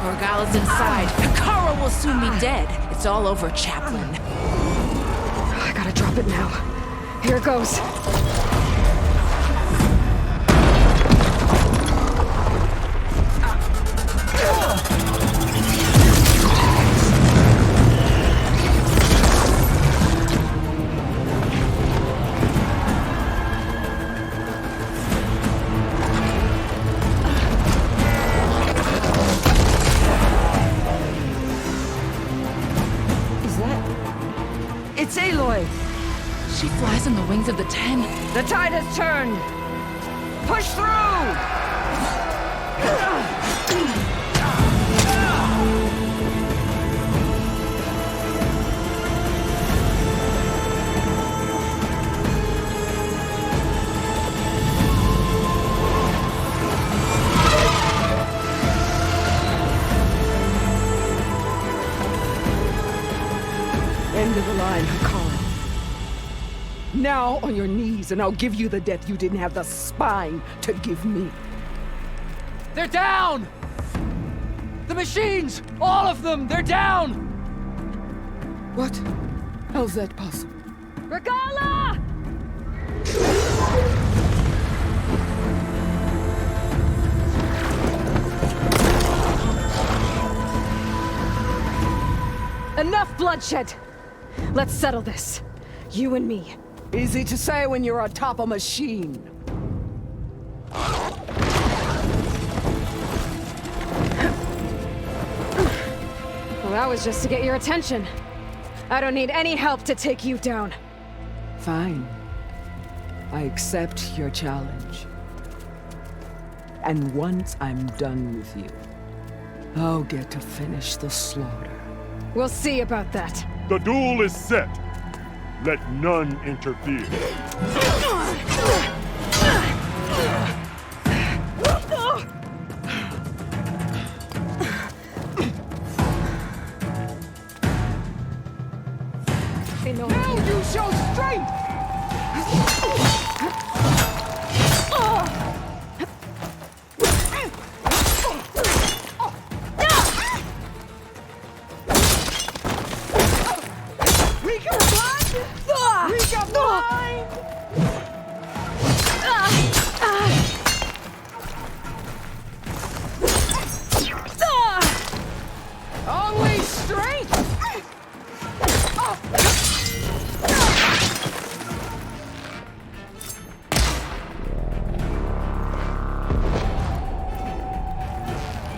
Orgala's inside. Hikaru will soon be dead. It's all over, Chaplain. I gotta drop it now. Here it goes. It's Aloy! She flies on the wings of the 10. The tide has turned! Push through! End of the line, Hikaru. Now on your knees, and I'll give you the death you didn't have the spine to give me. They're down! The machines! All of them! They're down! What? How's that possible? Regala! Enough bloodshed! Let's settle this. You and me. Easy to say when you're atop a machine. Well, that was just to get your attention. I don't need any help to take you down. Fine. I accept your challenge. And once I'm done with you, I'll get to finish the slaughter. We'll see about that. The duel is set. Let none interfere. Now you show strength! Only strength!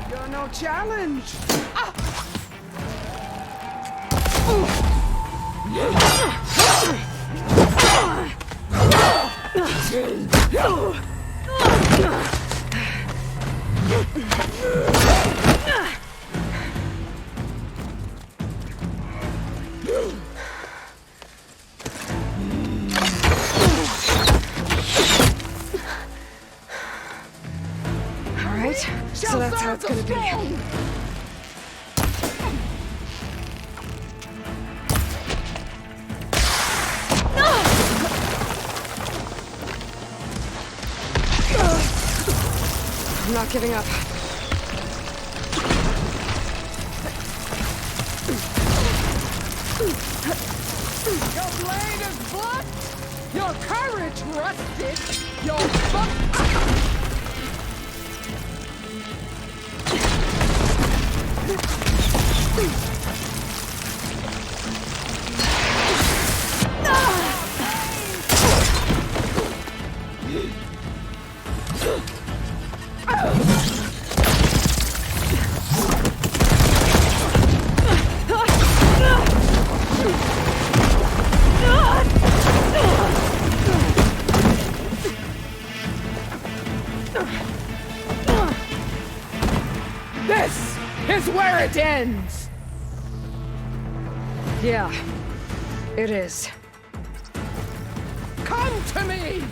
You're no challenge! Alright, so that's how it's gonna be. I'm not giving up. Your blade is blunt! Your courage rusted! Your This is where it ends! Yeah, it is. Come to me!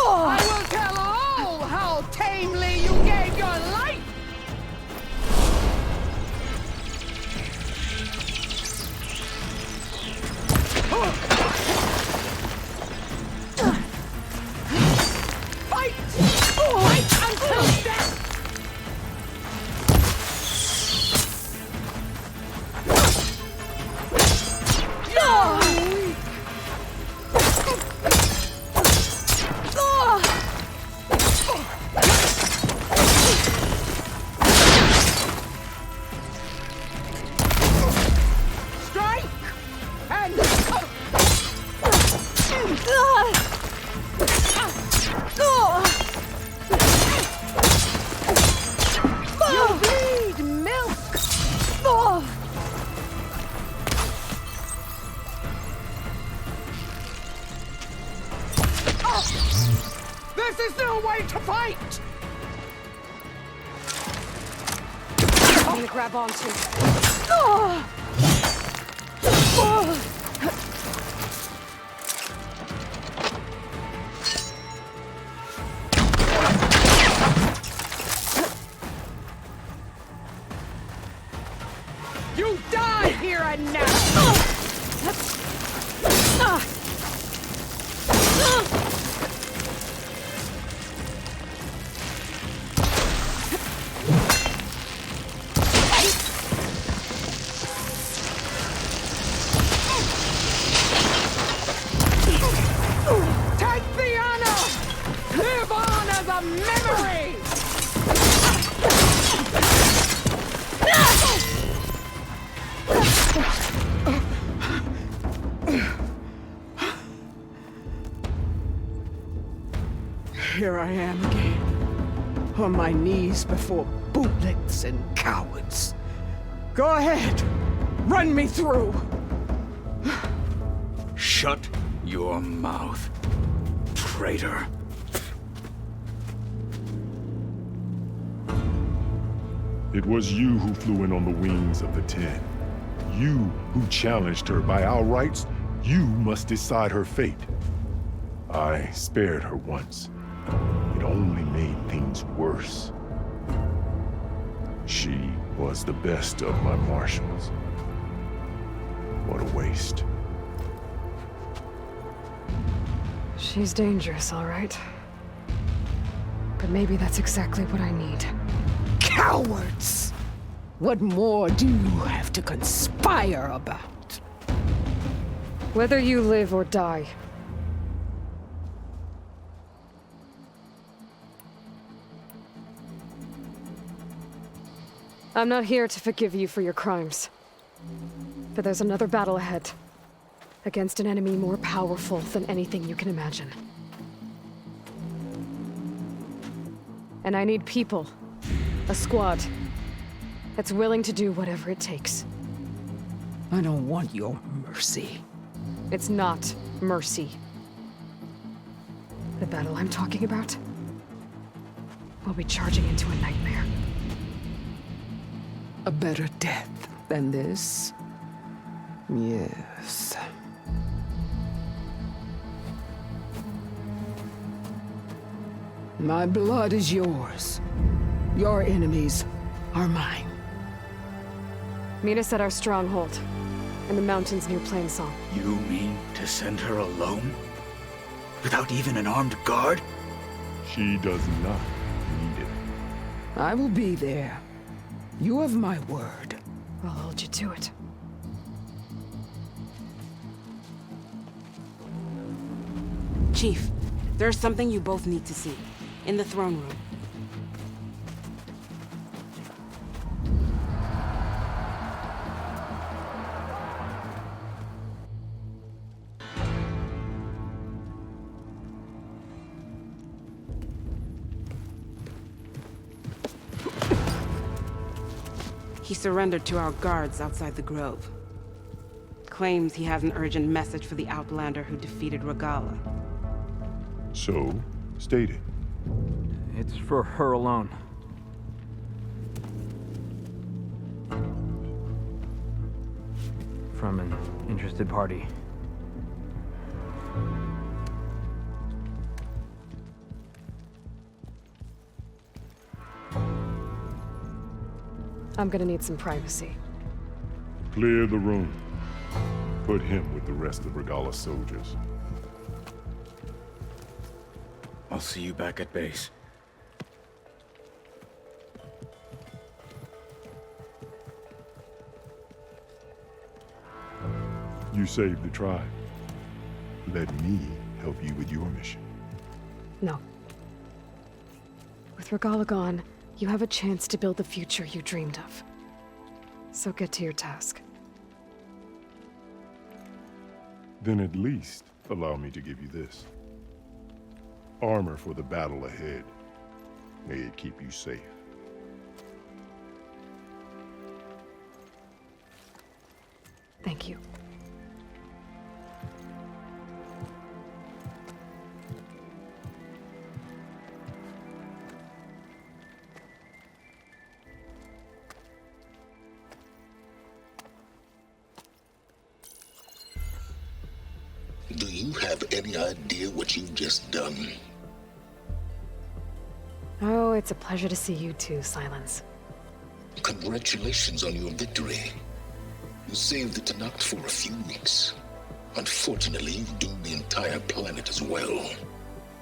I will tell all how tamely you gave your life! Fight! Fight until death! Strike! And... You bleed milk! This is no way to fight! I'm gonna grab onto. You die here and now! Take the honor! Live on as a memory! Here I am again, on my knees before bootlets and cowards. Go ahead, run me through. Shut your mouth, traitor. It was you who flew in on the wings of the 10. You who challenged her. By our rights, you must decide her fate. I spared her once. It only made things worse. She was the best of my marshals. What a waste. She's dangerous, all right. But maybe that's exactly what I need. Cowards! What more do you have to conspire about? Whether you live or die. I'm not here to forgive you for your crimes. But there's another battle ahead. Against an enemy more powerful than anything you can imagine. And I need people. A squad. That's willing to do whatever it takes. I don't want your mercy. It's not mercy. The battle I'm talking about will be charging into a nightmare. A better death than this? Yes. My blood is yours. Your enemies are mine. Meet us at our stronghold, in the mountains near Plainsong. You mean to send her alone? Without even an armed guard? She does not need it. I will be there. You have my word. I'll hold you to it. Chief, there's something you both need to see. In the throne room. He surrendered to our guards outside the grove. Claims he has an urgent message for the Outlander who defeated Regala. So, state it. It's for her alone. From an interested party. I'm gonna need some privacy. Clear the room. Put him with the rest of Regala's soldiers. I'll see you back at base. You saved the tribe. Let me help you with your mission. No. With Regala gone, you have a chance to build the future you dreamed of. So get to your task. Then at least allow me to give you this. Armor for the battle ahead. May it keep you safe. Thank you. Do you have any idea what you've just done? Oh, it's a pleasure to see you too, Silence. Congratulations on your victory. You saved the Tanakh for a few weeks. Unfortunately, you've doomed the entire planet as well.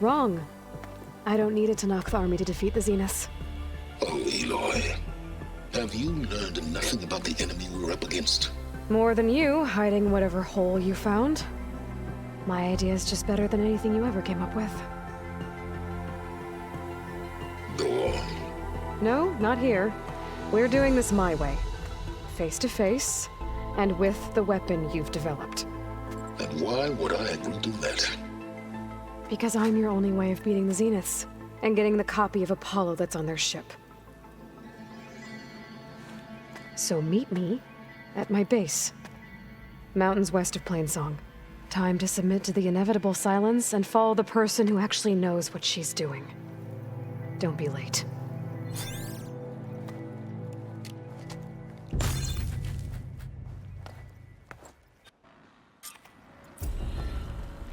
Wrong. I don't need a Tanakh army to defeat the Zeniths. Oh, Aloy. Have you learned nothing about the enemy we're up against? More than you, hiding whatever hole you found. My idea is just better than anything you ever came up with. Go on. No, not here. We're doing this my way. Face to face, and with the weapon you've developed. And why would I agree to that? Because I'm your only way of beating the Zeniths, and getting the copy of Apollo that's on their ship. So meet me at my base. Mountains west of Plainsong. Time to submit to the inevitable silence and follow the person who actually knows what she's doing. Don't be late.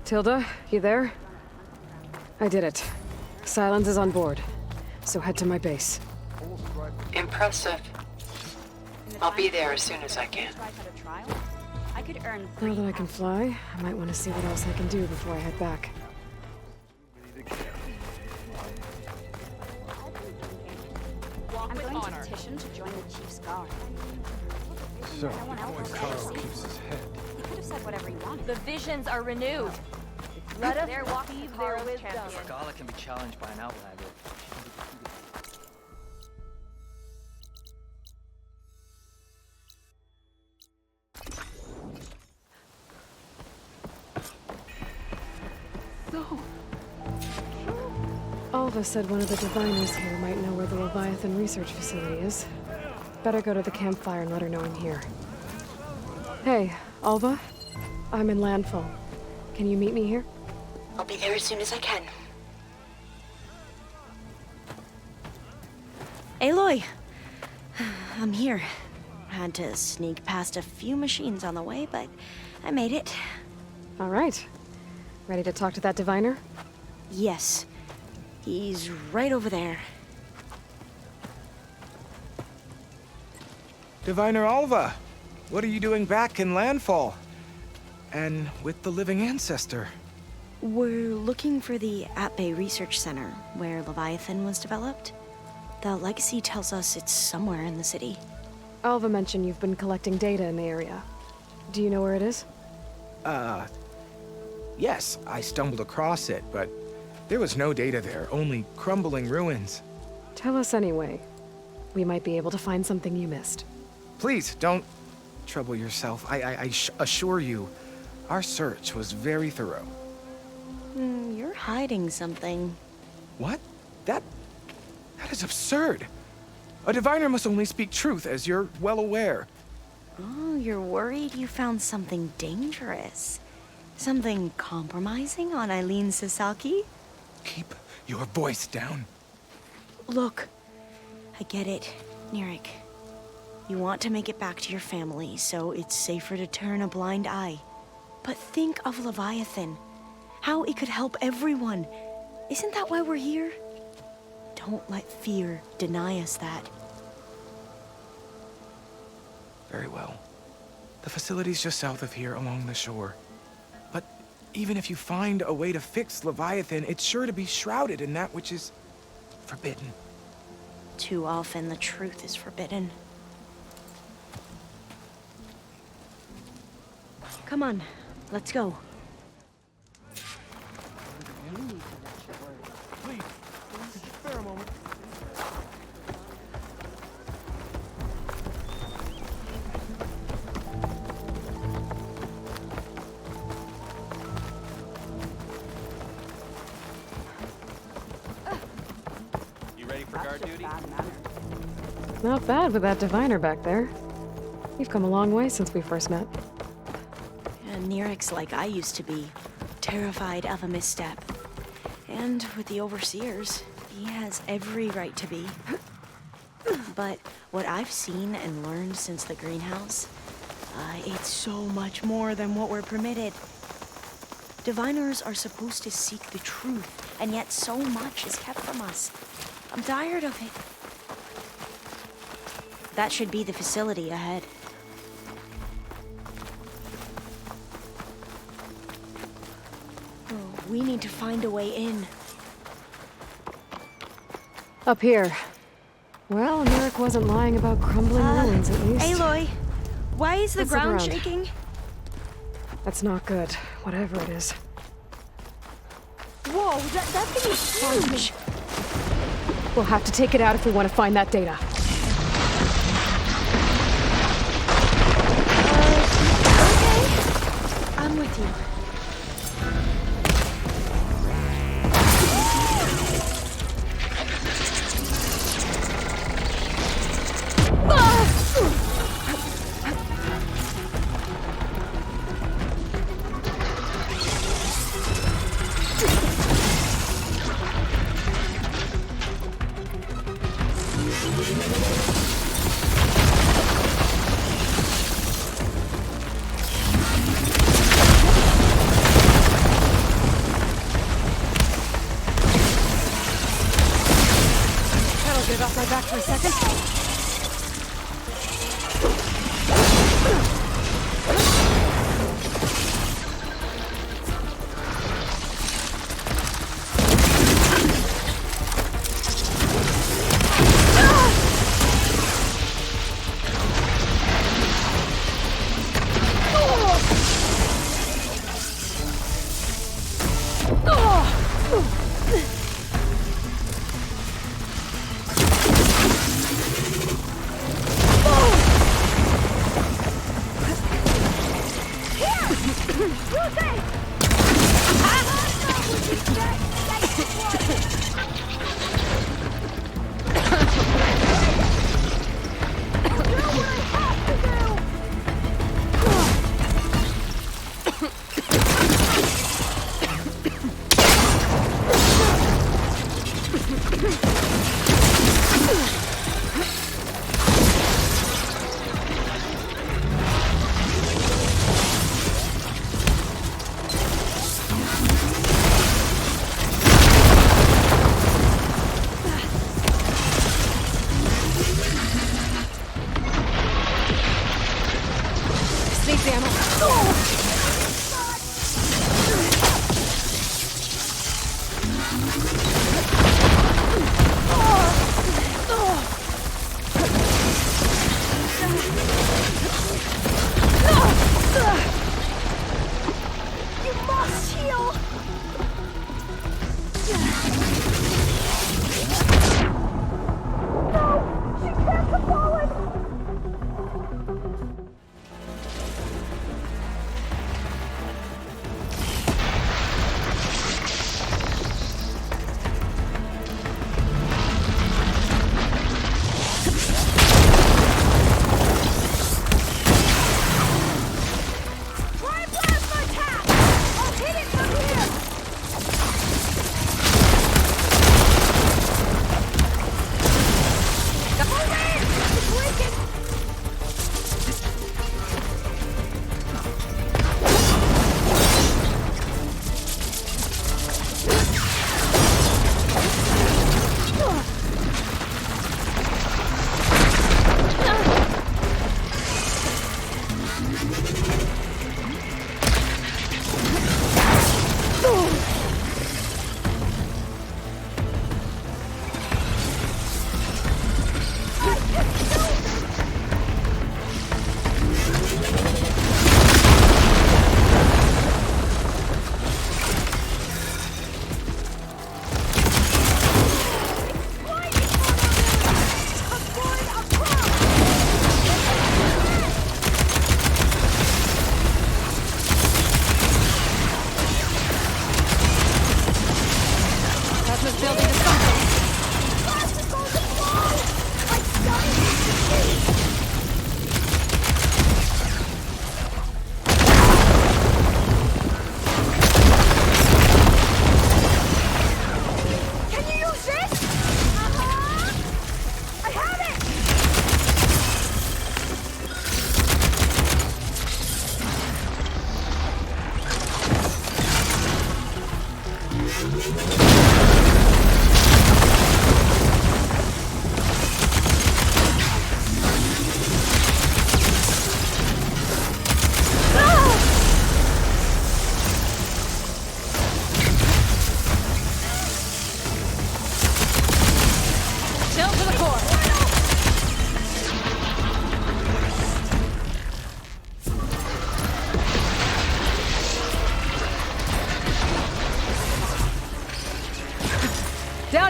Tilda, you there? I did it. Silence is on board, so head to my base. Impressive. I'll be there as soon as I can. I could earn. Now that I can fly, I might want to see what else I can do before I head back. I'm going to petition to join the Chief's Guard. So, Utaru keeps his head. He could have said whatever he wanted. The visions are renewed. Let us They're walking their wisdom. Regala can be challenged by an outlander. Alva said one of the diviners here might know where the Leviathan research facility is. Better go to the campfire and let her know I'm here. Hey, Alva? I'm in landfall. Can you meet me here? I'll be there as soon as I can. Aloy! I'm here. Had to sneak past a few machines on the way, but I made it. All right. Ready to talk to that diviner? Yes. He's right over there. Diviner Alva, what are you doing back in Landfall? And with the living ancestor? We're looking for the At-Bay Research Center, where Leviathan was developed. The legacy tells us it's somewhere in the city. Alva mentioned you've been collecting data in the area. Do you know where it is? Yes, I stumbled across it, but there was no data there, only crumbling ruins. Tell us anyway. We might be able to find something you missed. Please, don't trouble yourself. I assure you, our search was very thorough. You're hiding something. What? That is absurd. A diviner must only speak truth, as you're well aware. Oh, you're worried you found something dangerous? Something compromising on Eileen Sasaki? Keep your voice down. Look, I get it, Nirik. You want to make it back to your family, so it's safer to turn a blind eye. But think of Leviathan. How it could help everyone. Isn't that why we're here? Don't let fear deny us that. Very well. The facility's just south of here, along the shore. But even if you find a way to fix Leviathan, it's sure to be shrouded in that which is forbidden. Too often the truth is forbidden. Come on, let's go. Please, spare a moment. You ready for guard duty? Not bad with that diviner back there. We've come a long way since we first met. And Nirik's like I used to be, terrified of a misstep. And with the overseers, he has every right to be. But what I've seen and learned since the greenhouse, it's so much more than what we're permitted. Diviners are supposed to seek the truth, and yet so much is kept from us. I'm tired of it. That should be the facility ahead. Oh, we need to find a way in. Up here. Well, Nirik wasn't lying about crumbling ruins, at least. Aloy, why is the Let's look ground around. shaking? That's not good, whatever it is. Whoa, that thing is huge! We'll have to take it out if we want to find that data. Okay, I'm with you.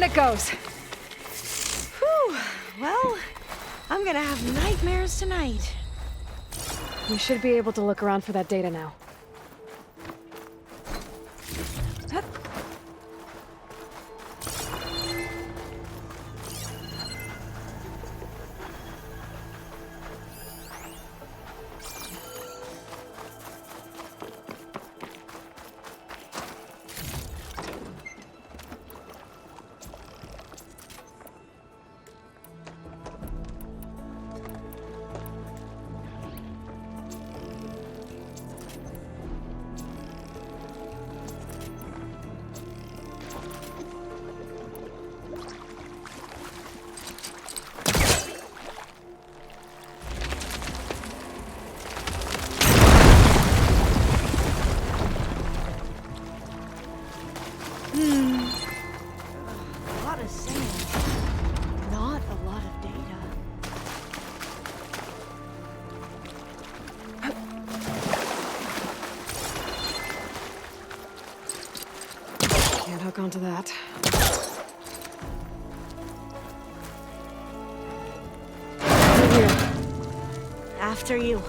on it goes. Whew. Well, I'm gonna have nightmares tonight. We should be able to look around for that data now. A lot of sand. Not a lot of data. Can't hook onto that. Over here. After you.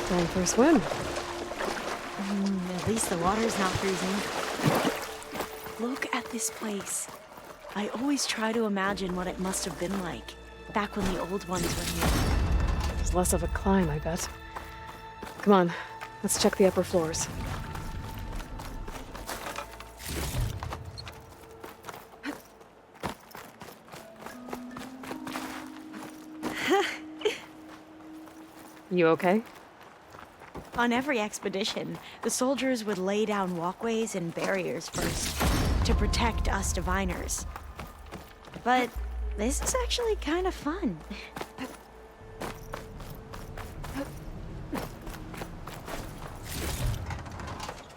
Time for a swim. At least the water's not freezing. Look at this place. I always try to imagine what it must have been like back when the old ones were here. It's less of a climb, I bet. Come on, let's check the upper floors. You okay? On every expedition, the soldiers would lay down walkways and barriers first to protect us diviners. But this is actually kind of fun.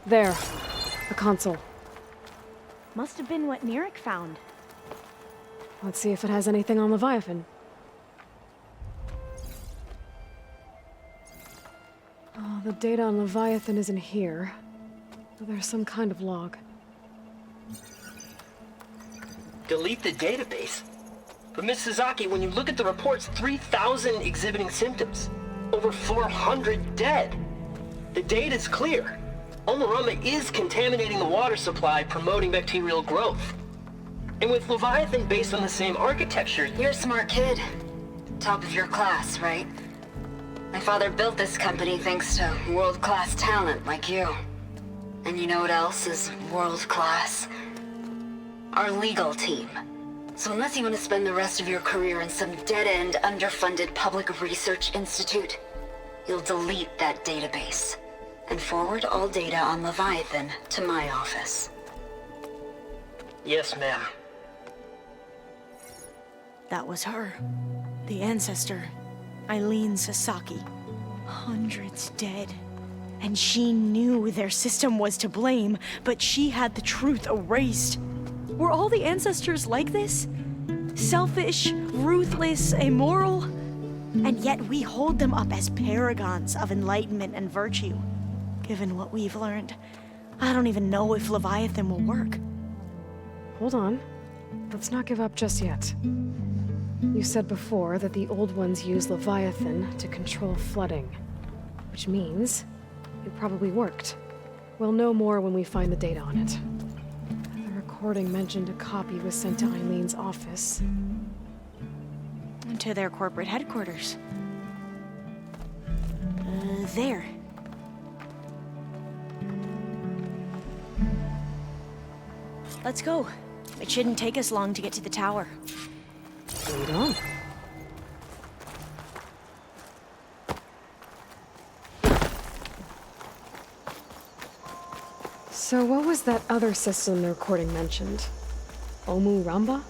There, the console. Must have been what Neric found. Let's see if it has anything on Leviathan. Oh, the data on Leviathan isn't here. But there's some kind of log. Delete the database? But Miss Sasaki, when you look at the reports, 3,000 exhibiting symptoms. Over 400 dead. The data's clear. Omarama is contaminating the water supply, promoting bacterial growth. And with Leviathan based on the same architecture... You're a smart kid. Top of your class, right? My father built this company thanks to world-class talent like you. And you know what else is world-class? Our legal team. So unless you want to spend the rest of your career in some dead-end, underfunded public research institute, you'll delete that database and forward all data on Leviathan to my office. Yes, ma'am. That was her. The ancestor, Eileen Sasaki. Hundreds dead. And she knew their system was to blame, but she had the truth erased. Were all the ancestors like this? Selfish, ruthless, immoral? And yet we hold them up as paragons of enlightenment and virtue. Given what we've learned, I don't even know if Leviathan will work. Hold on. Let's not give up just yet. You said before that the old ones use Leviathan to control flooding. Which means it probably worked. We'll know more when we find the data on it. The recording mentioned a copy was sent to Eileen's office. To their corporate headquarters. There. Let's go. It shouldn't take us long to get to the tower. Lead on. So what was that other system the recording mentioned? Omu Ramba?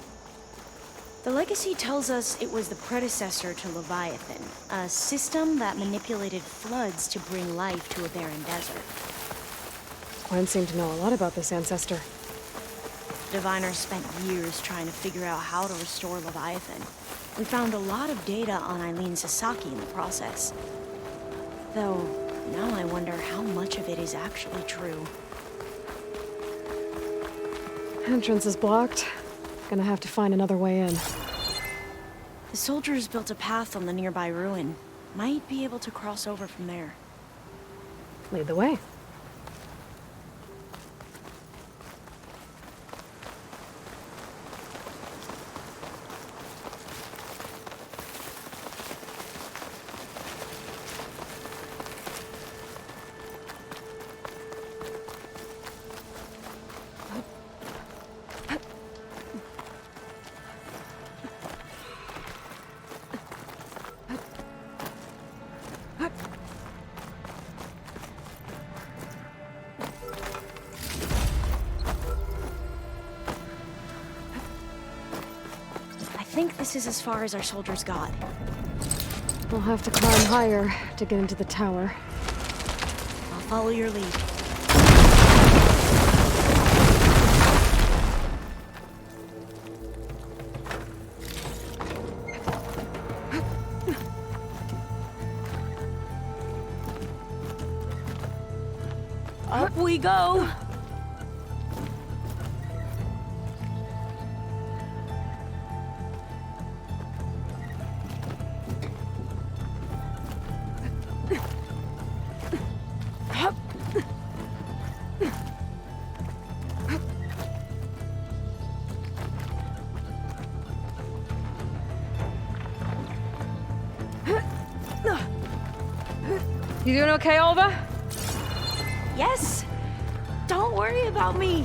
The legacy tells us it was the predecessor to Leviathan, a system that manipulated floods to bring life to a barren desert. Gwen seemed to know a lot about this ancestor. Diviners spent years trying to figure out how to restore Leviathan. We found a lot of data on Eileen Sasaki in the process. Though, Now I wonder how much of it is actually true. Entrance is blocked. Gonna have to find another way in. The soldiers built a path on the nearby ruin. Might be able to cross over from there. Lead the way. I think this is as far as our soldiers got. We'll have to climb higher to get into the tower. I'll follow your lead. Up we go! You doing okay, Olva? Yes! Don't worry about me!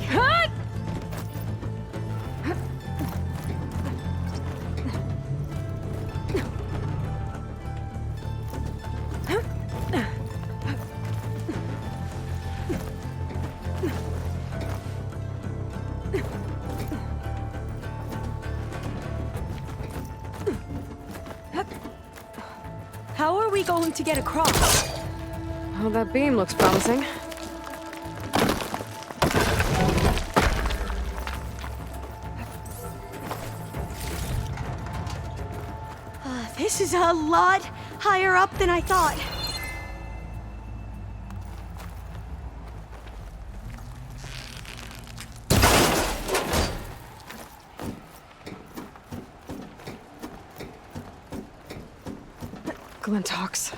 How are we going to get across? Oh, that beam looks promising. This is a lot higher up than I thought. Glintox.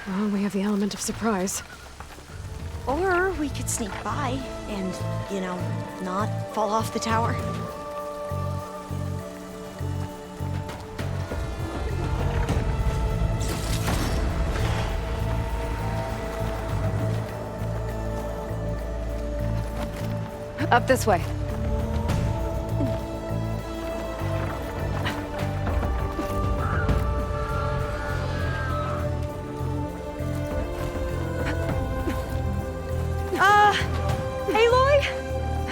Well, we have the element of surprise. Or we could sneak by and, you know, not fall off the tower. Up this way. Aloy?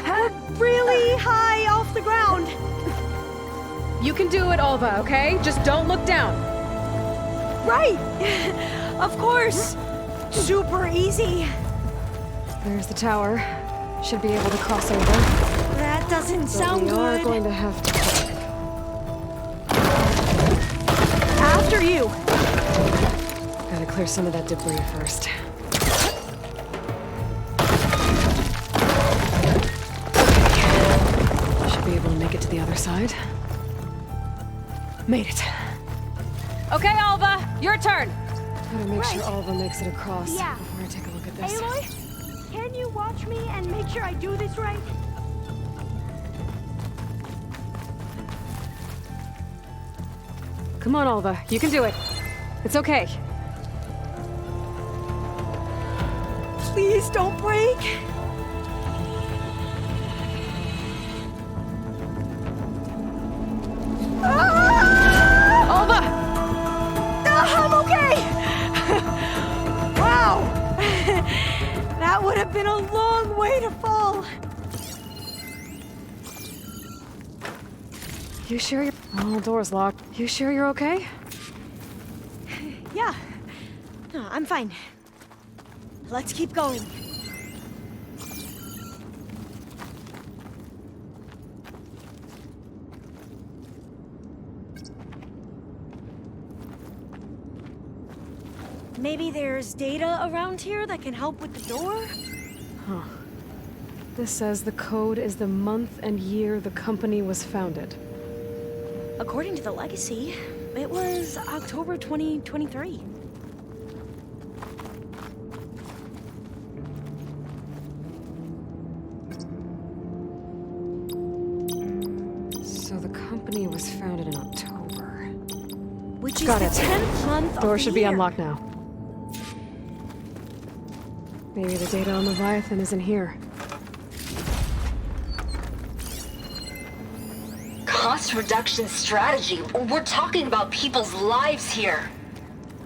We're really high off the ground. You can do it, Olva, okay? Just don't look down. Right! Of course! Super easy. There's the tower. Should be able to cross over. That doesn't sound We are good. going to have to... After you! Gotta clear some of that debris first. Okay. Should be able to make it to the other side. Made it. Okay, Alva, your turn. Gotta make sure Alva makes it across Yeah. before I take a look at this. Aloy, can you watch me and make sure I do this right? Come on, Alva. You can do it. It's okay. Please don't break. Alva! I'm okay! Wow! That would have been a long way to fall. You sure you're... Oh, door's locked. You sure you're okay? Yeah. No, I'm fine. Let's keep going. Maybe there's data around here that can help with the door? Huh. This says the code is the month and year the company was founded. According to the legacy, it was October 2023. So the company was founded in October. Which is Got the it. 10th month of Door the should be year. unlocked now. Maybe the data on Leviathan is in here. Cost reduction strategy? We're talking about people's lives here.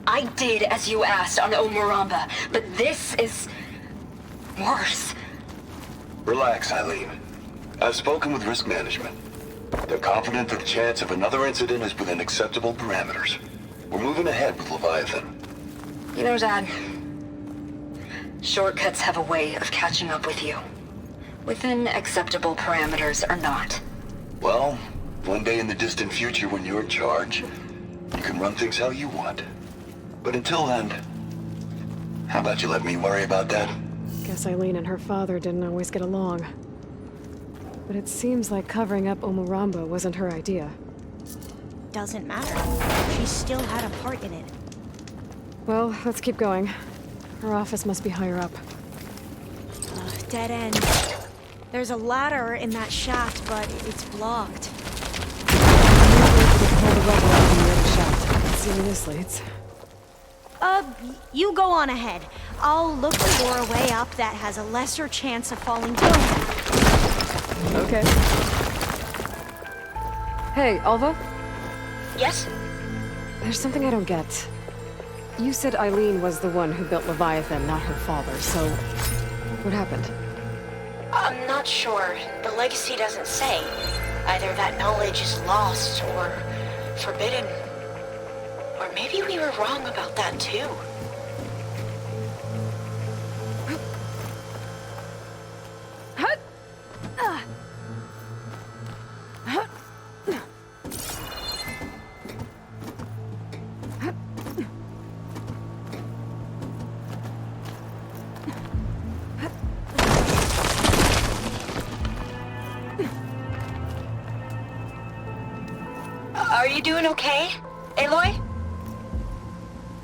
I did as you asked on Omuramba, but this is worse. Relax, Eileen. I've spoken with risk management. They're confident that the chance of another incident is within acceptable parameters. We're moving ahead with Leviathan. You know, Dad, shortcuts have a way of catching up with you. Within acceptable parameters or not. Well, one day in the distant future when you're in charge, you can run things how you want. But until then, how about you let me worry about that? Guess Eileen and her father didn't always get along. But it seems like covering up Omuramba wasn't her idea. Doesn't matter. She still had a part in it. Well, let's keep going. Her office must be higher up. Dead end. There's a ladder in that shaft, but it's blocked. Pull the rubber out from the other shaft. See where this leads. You go on ahead. I'll look for a way up that has a lesser chance of falling down. Okay. Hey, Alva? Yes? There's something I don't get. You said Eileen was the one who built Leviathan, not her father, so... what happened? I'm not sure. The legacy doesn't say. Either that knowledge is lost or forbidden. Or maybe we were wrong about that too. Are you doing okay, Aloy?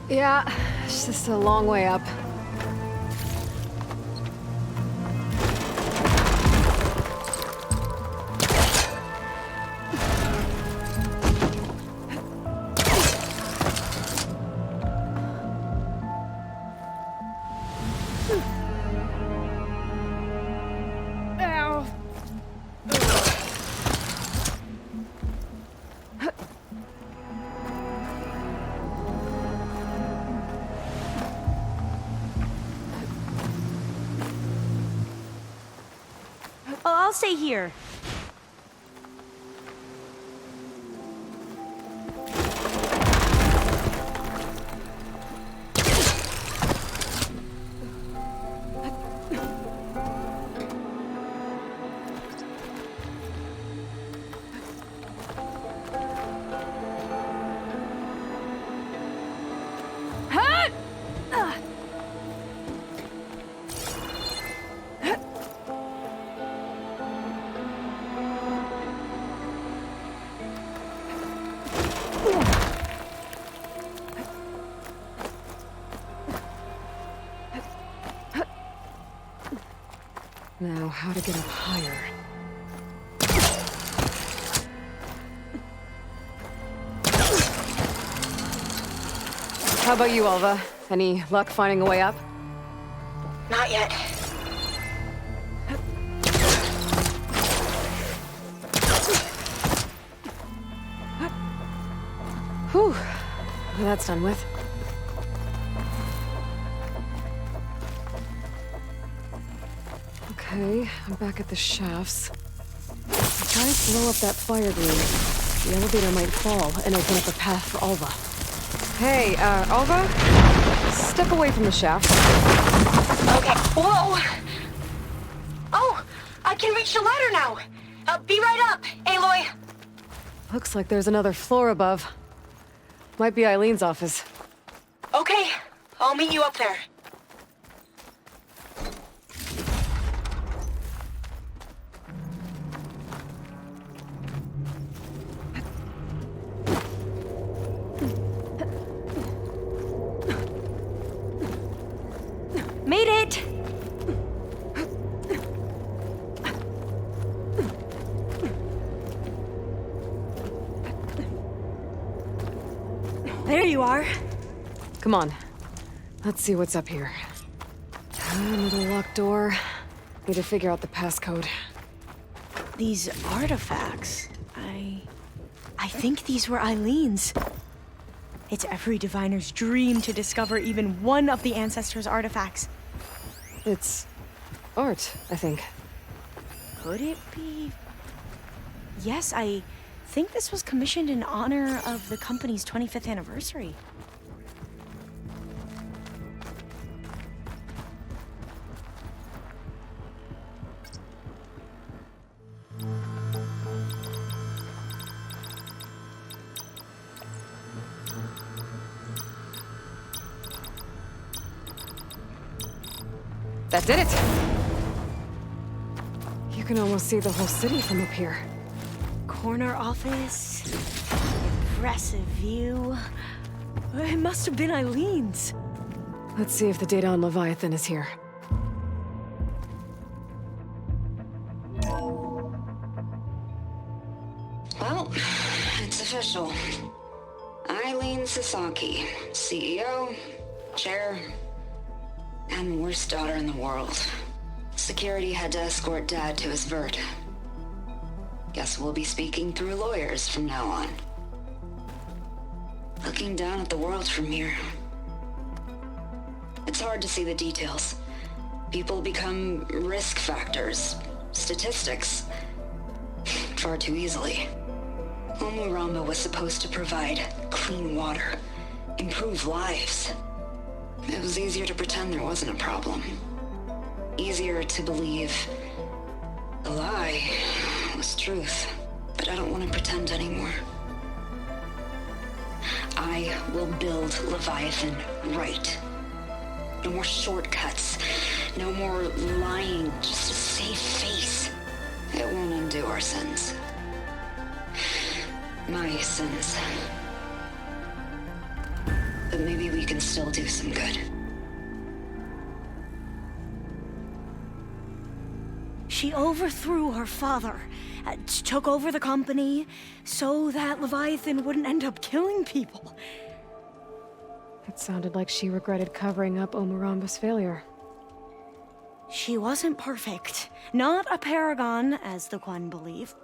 Yeah, it's just a long way up. I'll stay here. Now, how to get up higher? How about you, Alva? Any luck finding a way up? Not yet. Whew. That's done with. Okay, I'm back at the shafts. If I blow up that fire green, the elevator might fall and open up a path for Alva. Hey, Alva? Step away from the shaft. Okay. Whoa! Oh! I can reach the ladder now! Be right up, Aloy! Looks like there's another floor above. Might be Eileen's office. Okay. I'll meet you up there. Made it! There you are. Come on. Let's see what's up here. Another locked door. Need to figure out the passcode. These artifacts, I think these were Eileen's. It's every diviner's dream to discover even one of the ancestors' artifacts. It's art, I think. Could it be? Yes, I think this was commissioned in honor of the company's 25th anniversary. That did it! You can almost see the whole city from up here. Corner office, impressive view. It must have been Eileen's. Let's see if the data on Leviathan is here. Well, it's official. Eileen Sasaki, CEO, chair, and worst daughter in the world. Security had to escort Dad to his vert. Guess we'll be speaking through lawyers from now on. Looking down at the world from here. It's hard to see the details. People become risk factors, statistics, far too easily. Omuramba was supposed to provide clean water, improve lives. It was easier to pretend there wasn't a problem. Easier to believe the lie was truth. But I don't want to pretend anymore. I will build Leviathan right. No more shortcuts. No more lying just to save face. It won't undo our sins. My sins. But maybe we can still do some good. She overthrew her father, took over the company, so that Leviathan wouldn't end up killing people. It sounded like she regretted covering up Omuramba's failure. She wasn't perfect. Not a paragon, as the Quan believe,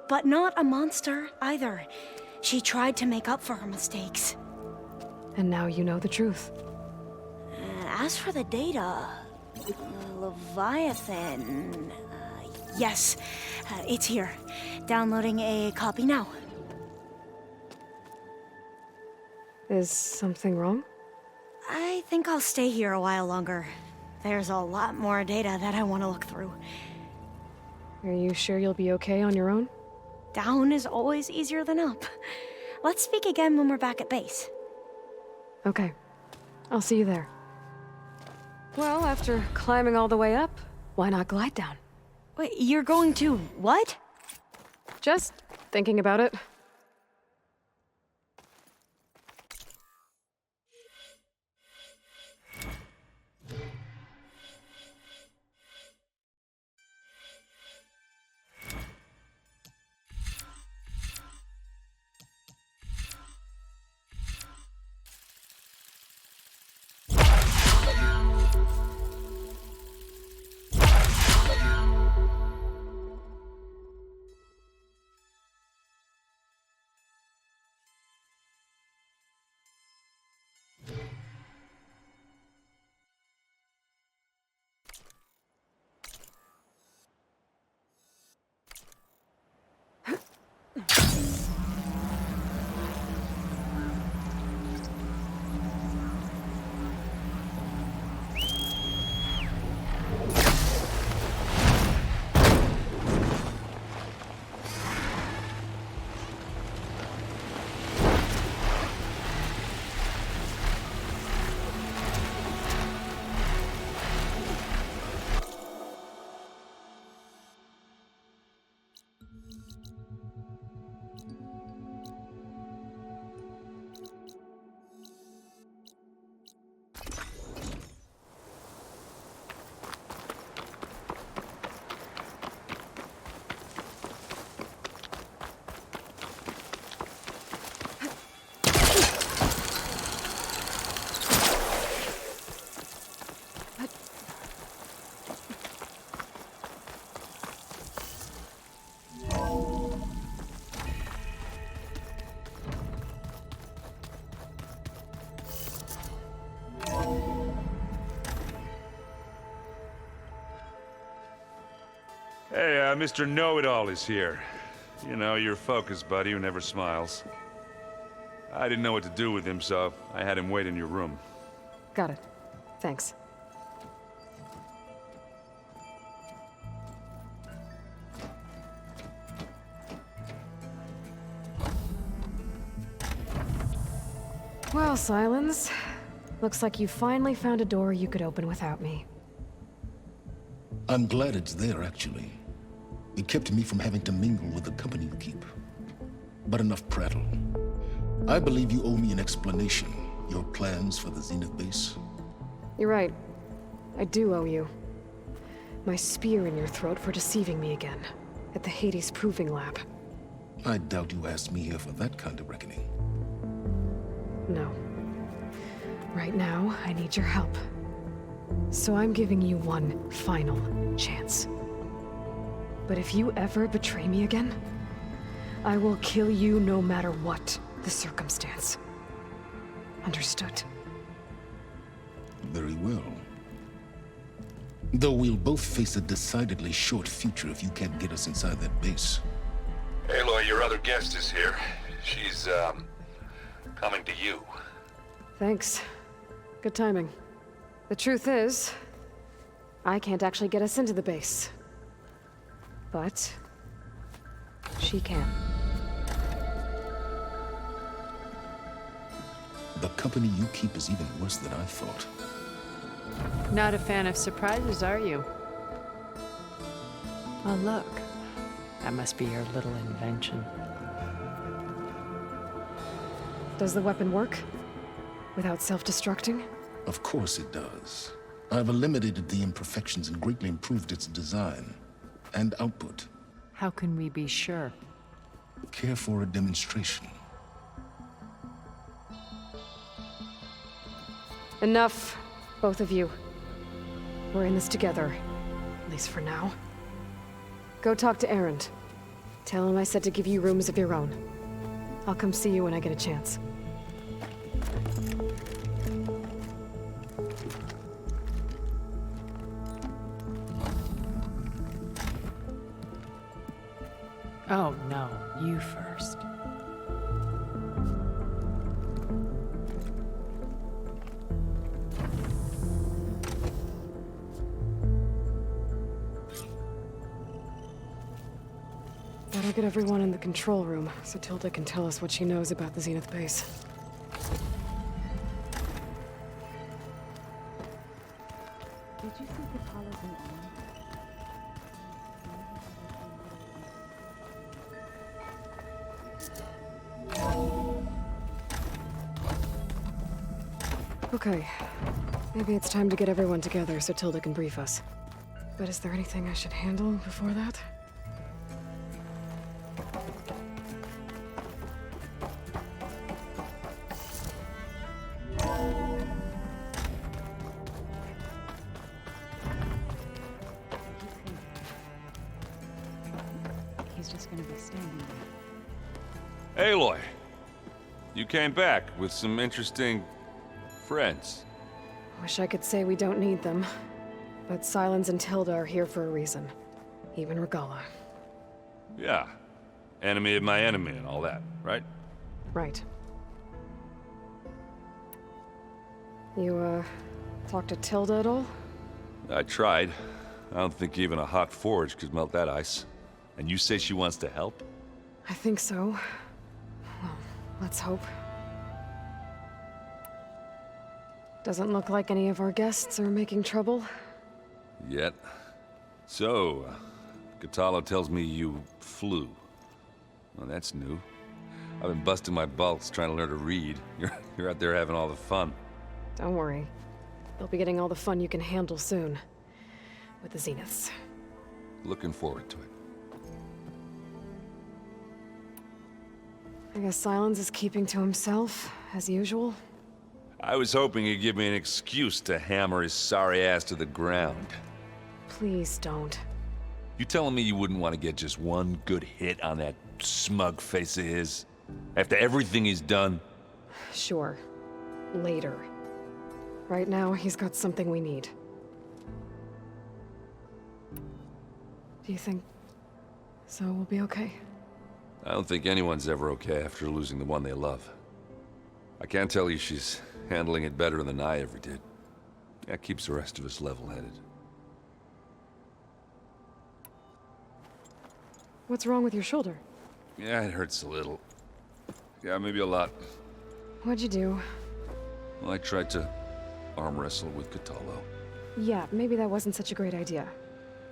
but not a monster either. She tried to make up for her mistakes. And now you know the truth. As for the data, Leviathan... yes, it's here. Downloading a copy now. Is something wrong? I think I'll stay here a while longer. There's a lot more data that I want to look through. Are you sure you'll be okay on your own? Down is always easier than up. Let's speak again when we're back at base. Okay. I'll see you there. Well, after climbing all the way up, why not glide down? Wait, you're going to what? Just thinking about it. Mr. Know-It-All is here. You know, your focus buddy who never smiles. I didn't know what to do with him, so I had him wait in your room. Got it. Thanks. Well, Silence. Looks like you finally found a door you could open without me. I'm glad it's there, actually. It kept me from having to mingle with the company you keep. But enough prattle. I believe you owe me an explanation. Your plans for the Zenith base? You're right. I do owe you. My spear in your throat for deceiving me again. At the Hades Proving Lab. I doubt you asked me here for that kind of reckoning. No. Right now, I need your help. So I'm giving you one final chance. But if you ever betray me again, I will kill you no matter what the circumstance. Understood? Very well. Though we'll both face a decidedly short future if you can't get us inside that base. Aloy, your other guest is here. She's, coming to you. Thanks. Good timing. The truth is, I can't actually get us into the base. But she can. The company you keep is even worse than I thought. Not a fan of surprises, are you? Oh, look. That must be your little invention. Does the weapon work? Without self-destructing? Of course it does. I've eliminated the imperfections and greatly improved its design and output. How can we be sure? Care for a demonstration? Enough, both of you. We're in this together, at least for now. Go talk to Erend. Tell him I said to give you rooms of your own. I'll come see you when I get a chance. Oh, no. You first. Better get everyone in the control room so Tilda can tell us what she knows about the Zenith base. Did you see Katala's in Erend? Okay. Maybe it's time to get everyone together so Tilda can brief us. But is there anything I should handle before that? He's just gonna be standing there. Aloy! You came back with some interesting friends. Wish I could say we don't need them. But Silence and Tilda are here for a reason. Even Regala. Yeah. Enemy of my enemy and all that, right? Right. You, talked to Tilda at all? I tried. I don't think even a hot forge could melt that ice. And you say she wants to help? I think so. Well, let's hope. Doesn't look like any of our guests are making trouble. Yet. So, Katala tells me you flew. Well, that's new. I've been busting my balls trying to learn to read. You're out there having all the fun. Don't worry. You'll be getting all the fun you can handle soon. With the Zeniths. Looking forward to it. I guess Silence is keeping to himself, as usual. I was hoping he'd give me an excuse to hammer his sorry ass to the ground. Please don't. You telling me you wouldn't want to get just one good hit on that smug face of his? After everything he's done? Sure. Later. Right now, he's got something we need. Do you think So we'll be okay. I don't think anyone's ever okay after losing the one they love. I can't tell you she's handling it better than I ever did. That keeps the rest of us level-headed. What's wrong with your shoulder? Yeah, it hurts a little. Yeah, maybe a lot. What'd you do? Well, I tried to arm wrestle with Catallo. Yeah, maybe that wasn't such a great idea.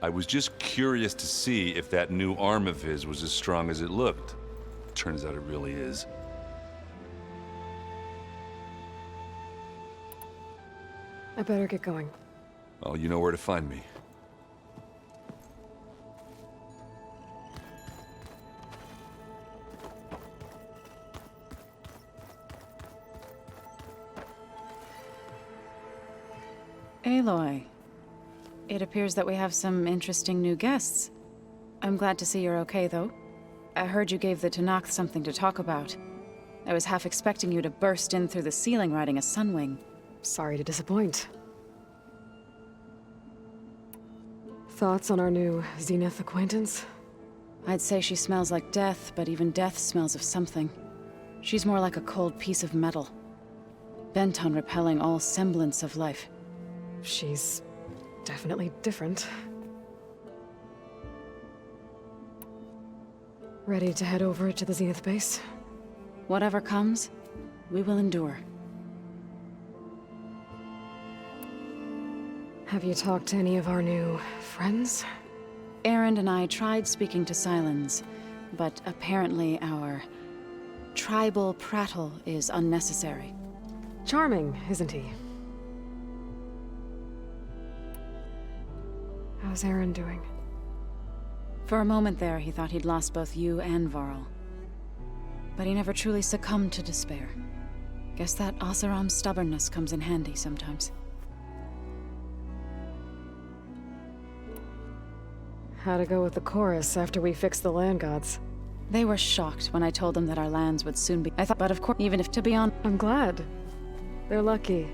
I was just curious to see if that new arm of his was as strong as it looked. Turns out it really is. I better get going. Well, you know where to find me. Aloy, it appears that we have some interesting new guests. I'm glad to see you're okay, though. I heard you gave the Tallneck something to talk about. I was half expecting you to burst in through the ceiling riding a sunwing. Sorry to disappoint. Thoughts on our new Zenith acquaintance? I'd say she smells like death, but even death smells of something. She's more like a cold piece of metal, bent on repelling all semblance of life. She's definitely different. Ready to head over to the Zenith base? Whatever comes, we will endure. Have you talked to any of our new friends? Erend and I tried speaking to Silence, but apparently our tribal prattle is unnecessary. Charming, isn't he? How's Erend doing? For a moment there, he thought he'd lost both you and Varl. But he never truly succumbed to despair. Guess that Oseram's stubbornness comes in handy sometimes. How'd it go with the chorus after we fixed the land gods? They were shocked when I told them that our lands would soon be— I thought, but of course, even if to be honest— I'm glad. They're lucky.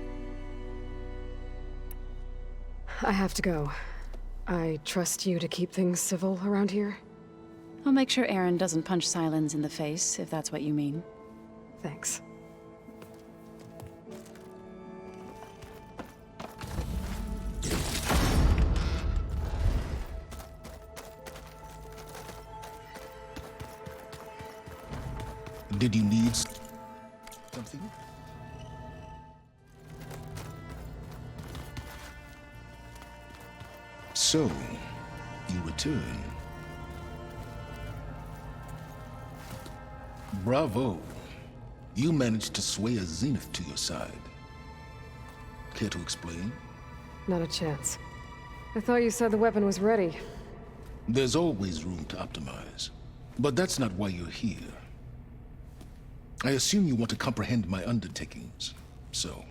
I have to go. I trust you to keep things civil around here? I'll make sure Erend doesn't punch Silence in the face, if that's what you mean. Thanks. Did you need something? So, you return. Bravo. You managed to sway a Zenith to your side. Care to explain? Not a chance. I thought you said the weapon was ready. There's always room to optimize. But that's not why you're here. I assume you want to comprehend my undertakings. So,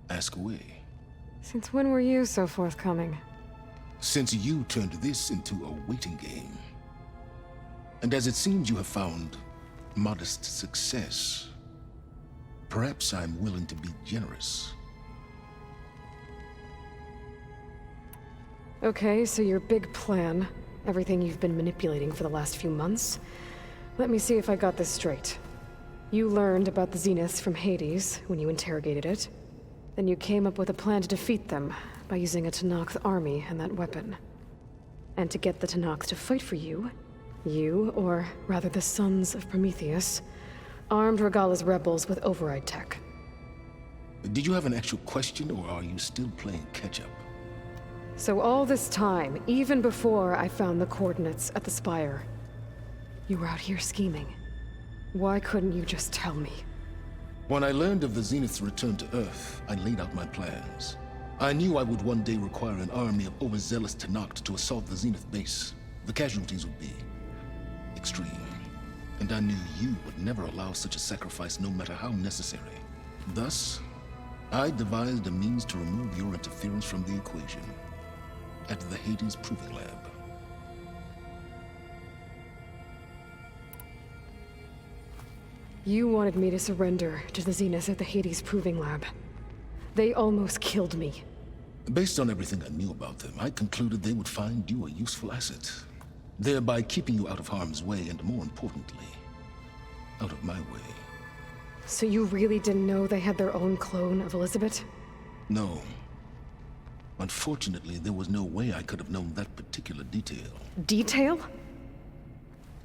ask away. Since when were you so forthcoming? Since you turned this into a waiting game. And as it seems you have found modest success, perhaps I'm willing to be generous. Okay, so your big plan, everything you've been manipulating for the last few months. Let me see if I got this straight. You learned about the Zeniths from Hades when you interrogated it. Then you came up with a plan to defeat them by using a Tallneck army and that weapon. And to get the Tallneck to fight for you, or rather the Sons of Prometheus, armed Regalla's rebels with override tech. Did you have an actual question, or are you still playing catch-up? So all this time, even before I found the coordinates at the Spire, you were out here scheming. Why couldn't you just tell me? When I learned of the Zenith's return to Earth, I laid out my plans. I knew I would one day require an army of overzealous Tallneck to assault the Zenith base. The casualties would be extreme. And I knew you would never allow such a sacrifice, no matter how necessary. Thus, I devised a means to remove your interference from the equation at the Hades Proving Lab. You wanted me to surrender to the Zenith at the Hades Proving Lab. They almost killed me. Based on everything I knew about them, I concluded they would find you a useful asset. thereby keeping you out of harm's way and, more importantly, out of my way. So you really didn't know they had their own clone of Elizabeth? No. Unfortunately, there was no way I could have known that particular detail. Detail?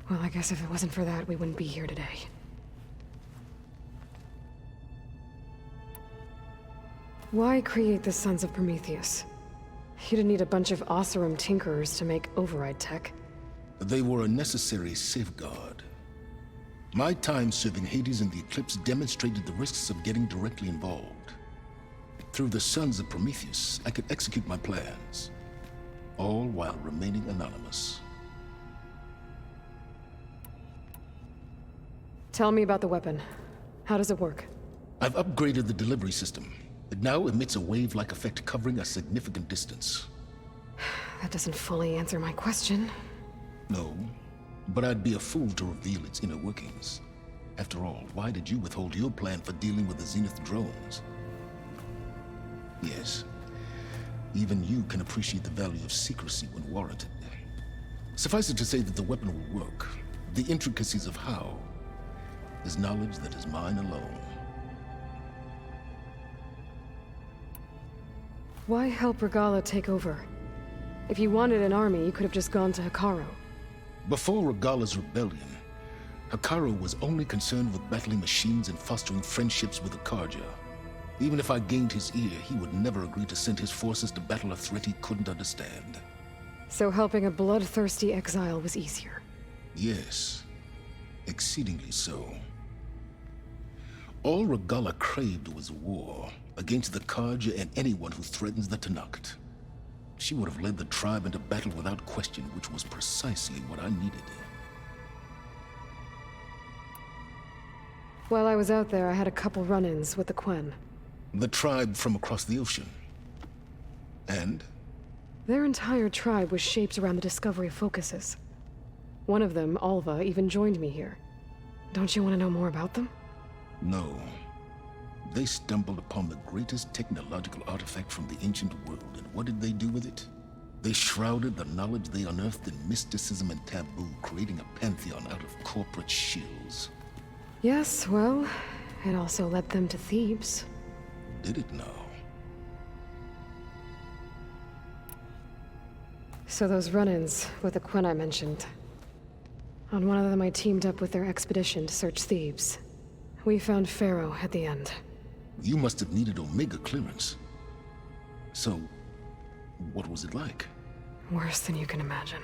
Well, I guess if it wasn't for that, we wouldn't be here today. Why create the Sons of Prometheus? You didn't need a bunch of Oseram tinkerers to make override tech. They were a necessary safeguard. My time serving Hades and the Eclipse demonstrated the risks of getting directly involved. Through the Sons of Prometheus, I could execute my plans, all while remaining anonymous. Tell me about the weapon. How does it work? I've upgraded the delivery system. It now emits a wave-like effect covering a significant distance. That doesn't fully answer my question. No, but I'd be a fool to reveal its inner workings. After all, why did you withhold your plan for dealing with the Zenith drones? Yes, even you can appreciate the value of secrecy when warranted. Suffice it to say that the weapon will work. The intricacies of how is knowledge that is mine alone. Why help Regalla take over? If you wanted an army, you could have just gone to Hikaru. Before Regalla's rebellion, Hikaru was only concerned with battling machines and fostering friendships with the Karja. Even if I gained his ear, he would never agree to send his forces to battle a threat he couldn't understand. So helping a bloodthirsty exile was easier? Yes, exceedingly so. All Regalla craved was war against the Karja and anyone who threatens the Tallneck. She would have led the tribe into battle without question, which was precisely what I needed. While I was out there, I had a couple run-ins with the Quen. The tribe from across the ocean. And? Their entire tribe was shaped around the discovery of focuses. One of them, Alva, even joined me here. Don't you want to know more about them? No. They stumbled upon the greatest technological artifact from the ancient world, and what did they do with it? They shrouded the knowledge they unearthed in mysticism and taboo, creating a pantheon out of corporate shills. Yes, well, it also led them to Thebes. Did it now? So those run-ins with the Quen I mentioned. On one of them I teamed up with their expedition to search Thebes. We found Pharaoh at the end. You must have needed Omega clearance. So, what was it like? Worse than you can imagine.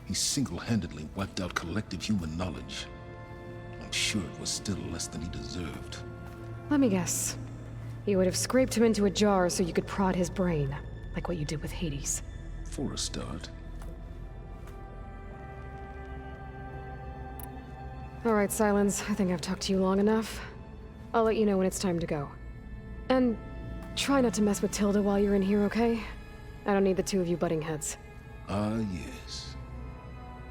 He single-handedly wiped out collective human knowledge. I'm sure it was still less than he deserved. Let me guess. You would have scraped him into a jar so you could prod his brain, like what you did with Hades. For a start. All right, Silence. I think I've talked to you long enough. I'll let you know when it's time to go. And try not to mess with Tilda while you're in here, okay? I don't need the two of you butting heads. Ah, yes.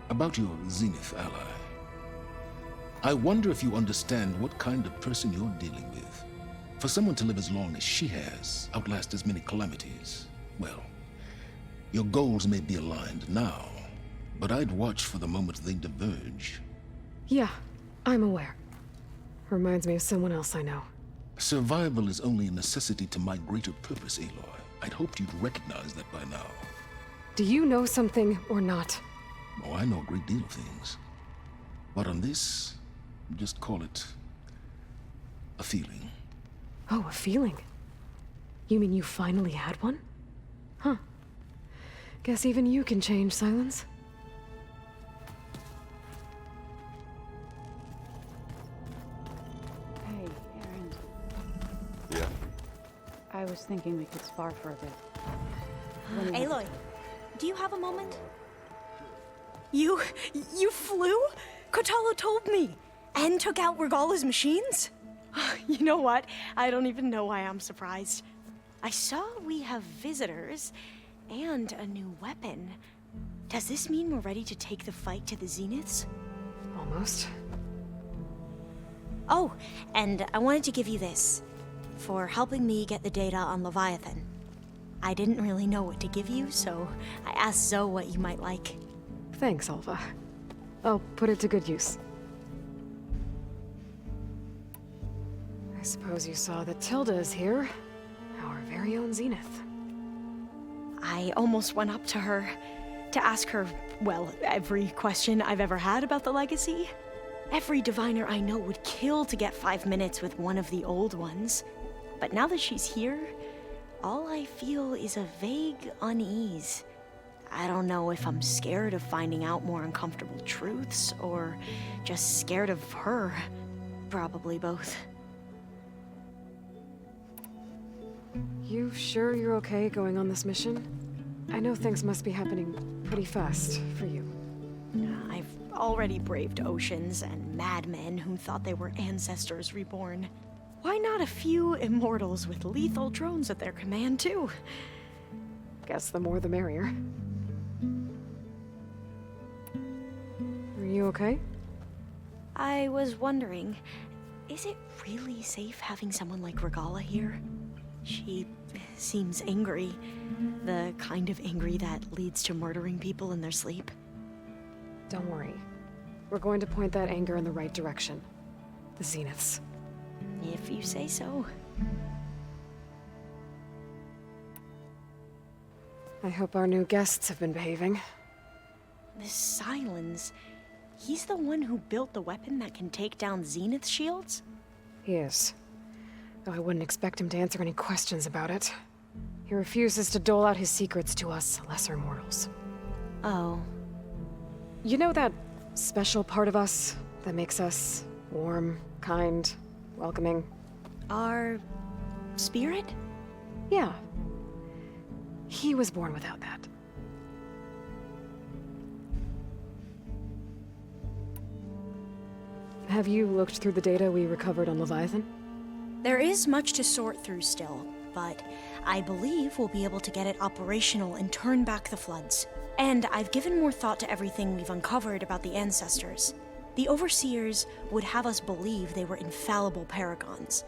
About your Zenith ally. I wonder if you understand what kind of person you're dealing with. For someone to live as long as she has, outlast as many calamities, well, your goals may be aligned now, but I'd watch for the moment they diverge. Yeah, I'm aware. Reminds me of someone else I know. Survival is only a necessity to my greater purpose, Aloy. I'd hoped you'd recognize that by now. Do you know something or not? Oh, I know a great deal of things. But on this, just call it a feeling. Oh, a feeling? You mean you finally had one? Huh. Guess even you can change, Silence. Hey, Erend. Yeah? I was thinking we could spar for a bit. Aloy, do you have a moment? You flew? Kotalo told me! And took out Regalla's machines? You know what? I don't even know why I'm surprised. I saw we have visitors and a new weapon. Does this mean we're ready to take the fight to the Zeniths? Almost. Oh, and I wanted to give you this for helping me get the data on Leviathan. I didn't really know what to give you, so I asked Zoe what you might like. Thanks, Alva. I'll put it to good use. I suppose you saw that Tilda is here. Our very own Zenith. I almost went up to her to ask her, well, every question I've ever had about the legacy. Every diviner I know would kill to get 5 minutes with one of the old ones. But now that she's here, all I feel is a vague unease. I don't know if I'm scared of finding out more uncomfortable truths, or just scared of her. Probably both. You sure you're okay going on this mission? I know things must be happening pretty fast for you. I've already braved oceans and madmen who thought they were ancestors reborn. Why not a few immortals with lethal drones at their command, too? Guess the more the merrier. Are you okay? I was wondering, is it really safe having someone like Regala here? She seems angry. The kind of angry that leads to murdering people in their sleep. Don't worry. We're going to point that anger in the right direction. The Zeniths. If you say so. I hope our new guests have been behaving. This Silence, he's the one who built the weapon that can take down Zenith shields? He is. Though I wouldn't expect him to answer any questions about it. He refuses to dole out his secrets to us lesser mortals. Oh. You know that special part of us that makes us warm, kind, welcoming? Our spirit? Yeah. He was born without that. Have you looked through the data we recovered on Leviathan? There is much to sort through still, but I believe we'll be able to get it operational and turn back the floods. And I've given more thought to everything we've uncovered about the ancestors. The Overseers would have us believe they were infallible paragons.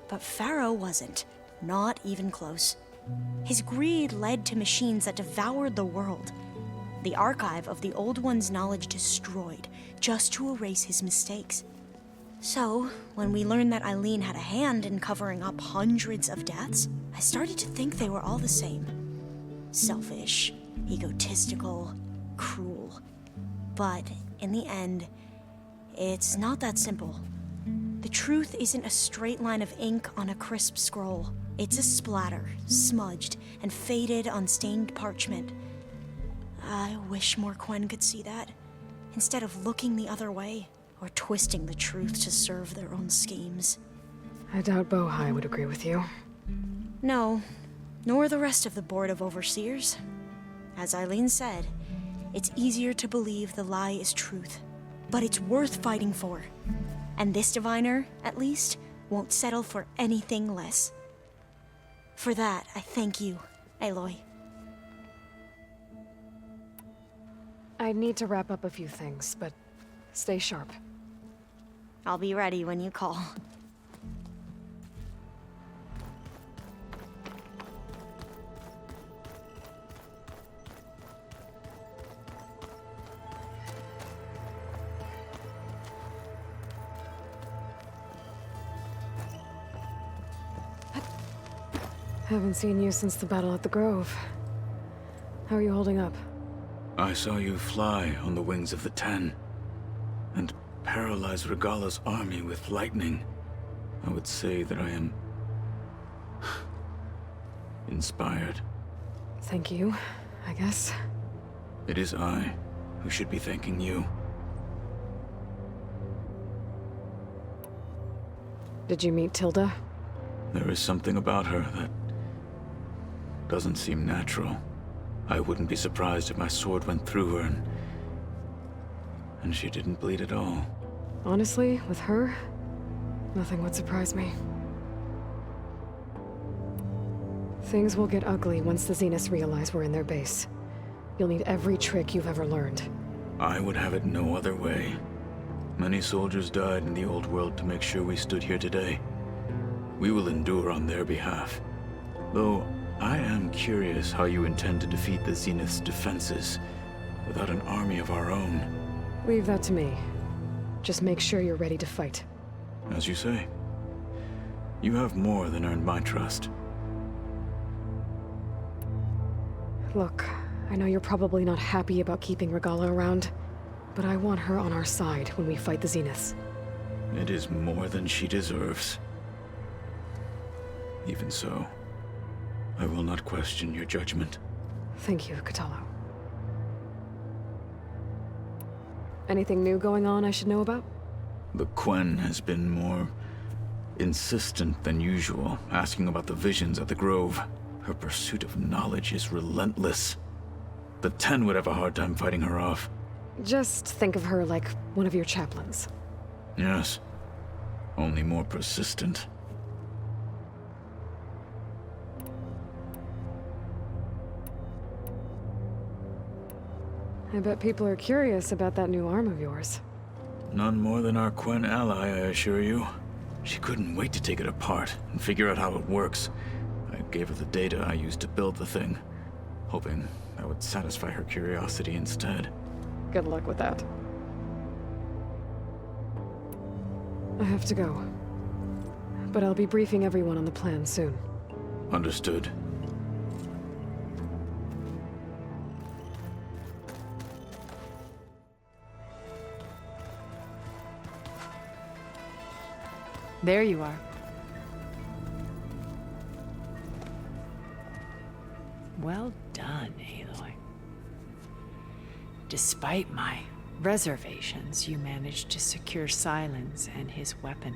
But Pharaoh wasn't. Not even close. His greed led to machines that devoured the world. The archive of the Old One's knowledge destroyed, just to erase his mistakes. So, when we learned that Eileen had a hand in covering up hundreds of deaths, I started to think they were all the same. Selfish, egotistical, cruel. But in the end, it's not that simple. The truth isn't a straight line of ink on a crisp scroll. It's a splatter, smudged and faded on stained parchment. I wish more Quen could see that, instead of looking the other way, or twisting the truth to serve their own schemes. I doubt Bohai would agree with you. No, nor the rest of the Board of Overseers. As Eileen said, it's easier to believe the lie is truth, but it's worth fighting for. And this diviner, at least, won't settle for anything less. For that, I thank you, Aloy. I need to wrap up a few things, but stay sharp. I'll be ready when you call. Haven't seen you since the battle at the Grove. How are you holding up? I saw you fly on the wings of the Ten, and paralyze Regala's army with lightning. I would say that I am inspired. Thank you, I guess. It is I who should be thanking you. Did you meet Tilda? There is something about her that doesn't seem natural. I wouldn't be surprised if my sword went through her and she didn't bleed at all. Honestly, with her, nothing would surprise me. Things will get ugly once the Zeniths realize we're in their base. You'll need every trick you've ever learned. I would have it no other way. Many soldiers died in the old world to make sure we stood here today. We will endure on their behalf. Though, I am curious how you intend to defeat the Zenith's defenses. without an army of our own. Leave that to me. Just make sure you're ready to fight. As you say. You have more than earned my trust. Look, I know you're probably not happy about keeping Regala around, but I want her on our side when we fight the Zeniths. It is more than she deserves. Even so, I will not question your judgment. Thank you, Utaru. Anything new going on I should know about? The Quen has been more insistent than usual, asking about the visions at the Grove. Her pursuit of knowledge is relentless. The Ten would have a hard time fighting her off. Just think of her like one of your chaplains. Yes. Only more persistent. I bet people are curious about that new arm of yours. None more than our Quen ally, I assure you. She couldn't wait to take it apart and figure out how it works. I gave her the data I used to build the thing, hoping that would satisfy her curiosity instead. Good luck with that. I have to go. But I'll be briefing everyone on the plan soon. Understood. There you are. Well done, Aloy. Despite my reservations, you managed to secure Silence and his weapon.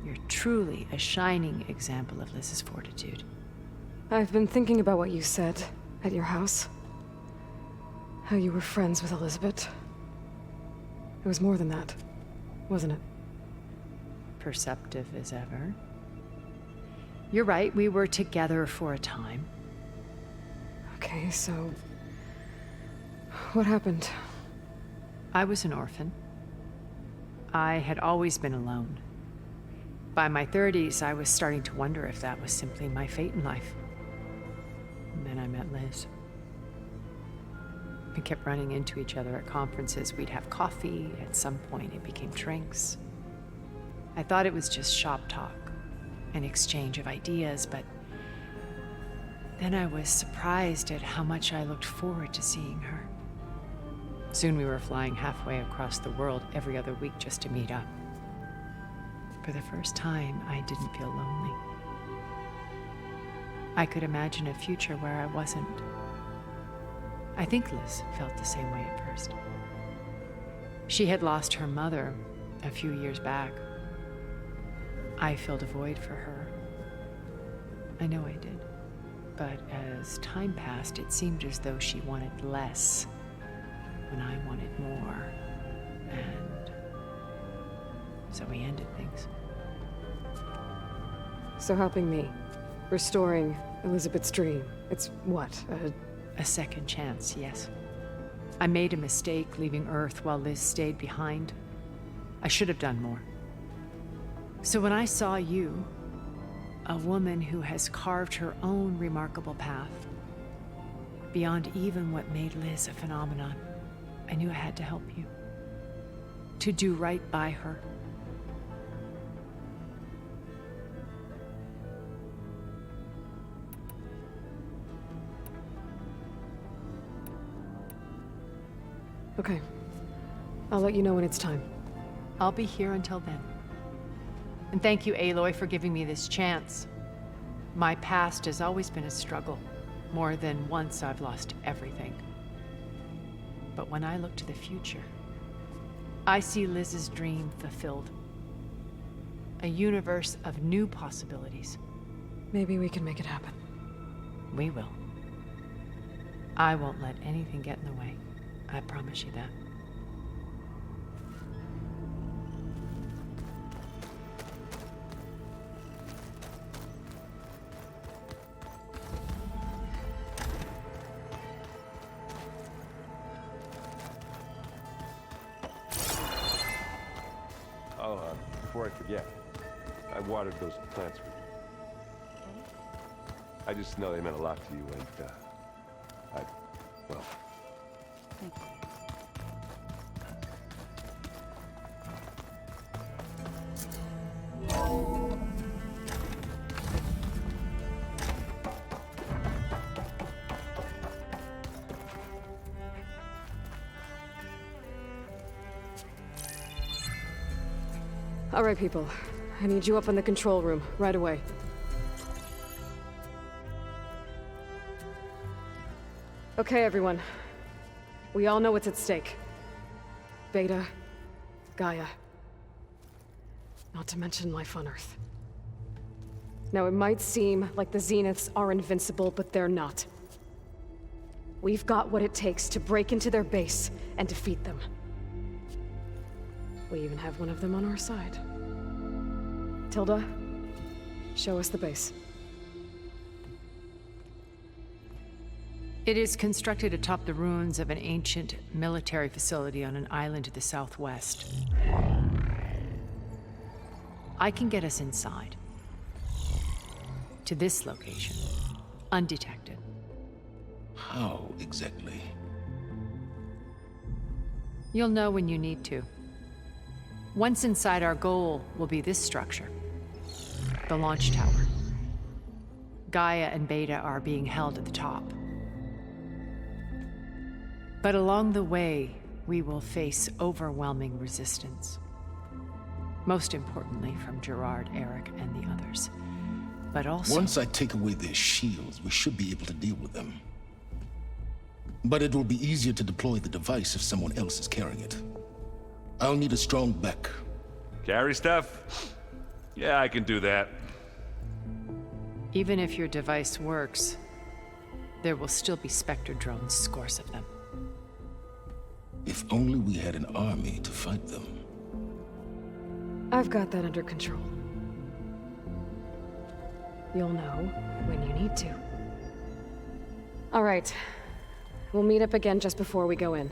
You're truly a shining example of Liz's fortitude. I've been thinking about what you said at your house. How you were friends with Elizabeth. It was more than that, wasn't it? Perceptive as ever. You're right, we were together for a time. Okay, so... what happened? I was an orphan. I had always been alone. By my 30s, I was starting to wonder if that was simply my fate in life. And then I met Liz. We kept running into each other at conferences. We'd have coffee. At some point, it became drinks. I thought it was just shop talk, an exchange of ideas, but then I was surprised at how much I looked forward to seeing her. Soon we were flying halfway across the world every other week just to meet up. For the first time, I didn't feel lonely. I could imagine a future where I wasn't. I think Liz felt the same way at first. She had lost her mother a few years back. I filled a void for her. I know I did. But as time passed, it seemed as though she wanted less when I wanted more. And so we ended things. So helping me, restoring Elizabeth's dream, it's what, a second chance, yes. I made a mistake leaving Earth while Liz stayed behind. I should have done more. So when I saw you, a woman who has carved her own remarkable path, beyond even what made Liz a phenomenon, I knew I had to help you. To do right by her. Okay. I'll let you know when it's time. I'll be here until then. And thank you, Aloy, for giving me this chance. My past has always been a struggle. More than once I've lost everything. But when I look to the future, I see Liz's dream fulfilled. A universe of new possibilities. Maybe we can make it happen. We will. I won't let anything get in the way. I promise you that. Before I forget, I watered those plants for you. I just know they meant a lot to you, and well, Thank you. All right, people. I need you up in the control room, right away. Okay, everyone. We all know what's at stake. Beta, Gaia. Not to mention life on Earth. Now, it might seem like the Zeniths are invincible, but they're not. We've got what it takes to break into their base and defeat them. We even have one of them on our side. Tilda, show us the base. It is constructed atop the ruins of an ancient military facility on an island to the southwest. I can get us inside. To this location, undetected. How exactly? You'll know when you need to. Once inside, our goal will be this structure. The launch tower. Gaia and Beta are being held at the top. But along the way, we will face overwhelming resistance. Most importantly, from Gerard, Eric, and the others. But also... Once I take away their shields, we should be able to deal with them. But it will be easier to deploy the device if someone else is carrying it. I'll need a strong back. Carry stuff? Yeah, I can do that. Even if your device works, there will still be Spectre drones, scores of them. If only we had an army to fight them. I've got that under control. You'll know when you need to. All right. We'll meet up again just before we go in.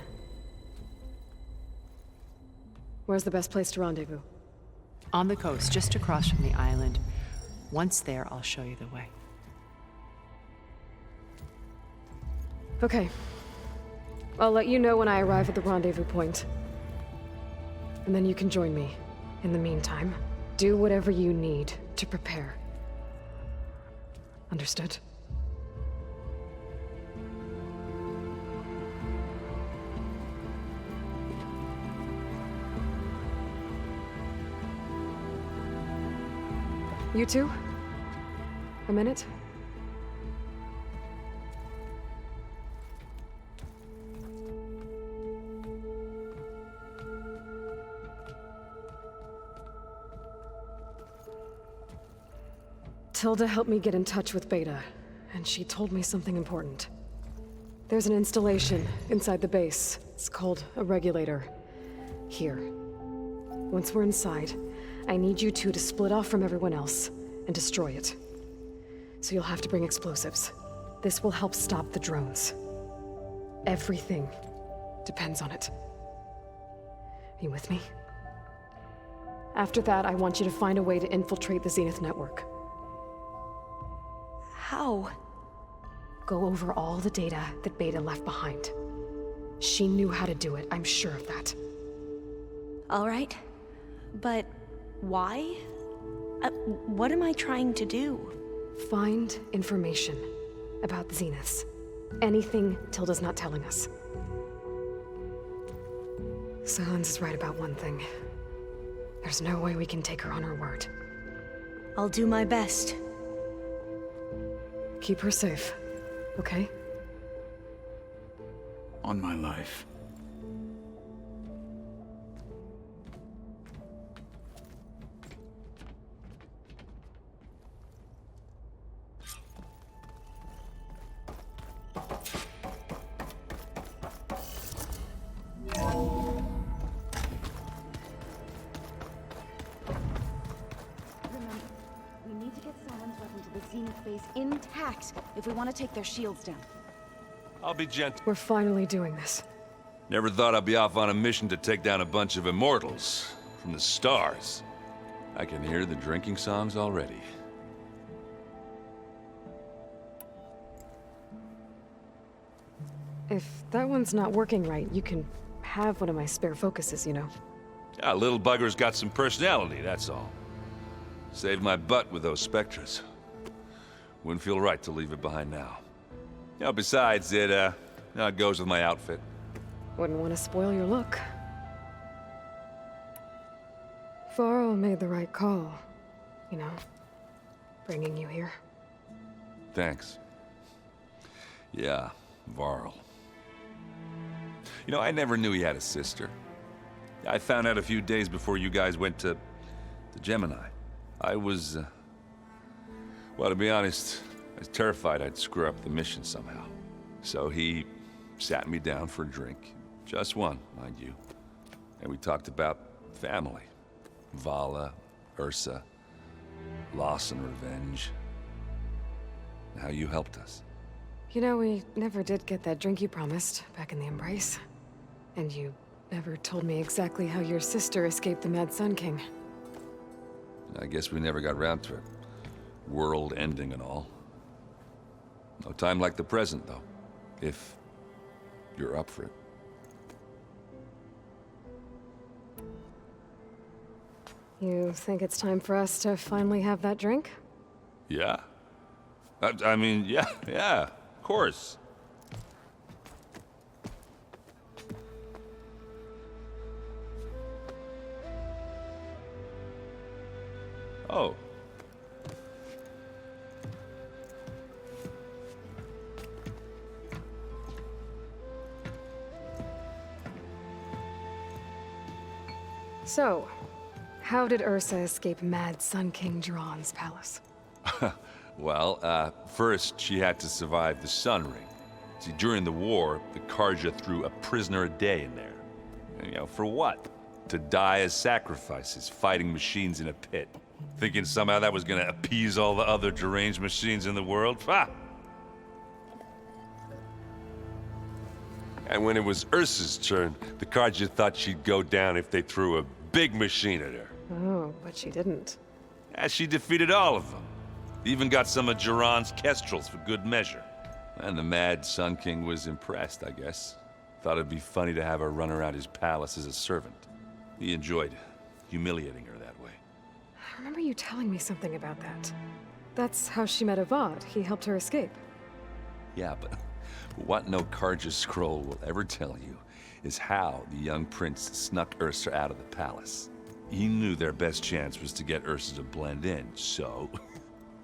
Where's the best place to rendezvous? On the coast, just across from the island. Once there, I'll show you the way. Okay. I'll let you know when I arrive at the rendezvous point. And then you can join me. In the meantime, do whatever you need to prepare. Understood? You two? A minute? Tilda helped me get in touch with Beta, and she told me something important. There's an installation inside the base. It's called a regulator. Here. Once we're inside, I need you two to split off from everyone else and destroy it. So you'll have to bring explosives. This will help stop the drones. Everything depends on it. Are you with me? After that, I want you to find a way to infiltrate the Zenith network. How? Go over all the data that Beta left behind. She knew how to do it, I'm sure of that. All right. But why? What am I trying to do? Find information about the Zeniths. Anything Tilda's not telling us. Silence is right about one thing. There's no way we can take her on her word. I'll do my best. Keep her safe, okay? On my life. Intact if we want to take their shields down. I'll be gentle. We're finally doing this. Never thought I'd be off on a mission to take down a bunch of immortals from the stars. I can hear the drinking songs already. If that one's not working right, you can have one of my spare focuses, you know. Yeah, little bugger's got some personality, that's all. Saved my butt with those spectres. Wouldn't feel right to leave it behind now. You know, besides, it goes with my outfit. Wouldn't want to spoil your look. Varl made the right call, you know, bringing you here. Thanks. Yeah, Varl. You know, I never knew he had a sister. I found out a few days before you guys went to Gemini. I was, well, to be honest, I was terrified I'd screw up the mission somehow. So he sat me down for a drink. Just one, mind you. And we talked about family. Vala, Ursa, loss and revenge. And how you helped us. You know, we never did get that drink you promised back in the Embrace. And you never told me exactly how your sister escaped the Mad Sun King. I guess we never got around to it. World ending and all. No time like the present, though. If you're up for it. You think it's time for us to finally have that drink? Yeah. I mean, yeah, of course. Oh. So, how did Ursa escape Mad Sun King Jiran's palace? Well, first she had to survive the Sun Ring. See, during the war, the Karja threw a prisoner a day in there. And, you know, for what? To die as sacrifices, fighting machines in a pit. Thinking somehow that was gonna appease all the other deranged machines in the world? Ha! And when it was Ursa's turn, the Karja thought she'd go down if they threw a big machine at her. Oh, but she didn't. Yeah, she defeated all of them. Even got some of Jiran's kestrels for good measure. And the Mad Sun King was impressed, I guess. Thought it'd be funny to have her run around his palace as a servant. He enjoyed humiliating her that way. I remember you telling me something about that. That's how she met Avad. He helped her escape. Yeah, but what no Karja scroll will ever tell you is how the young prince snuck Ursa out of the palace. He knew their best chance was to get Ursa to blend in, so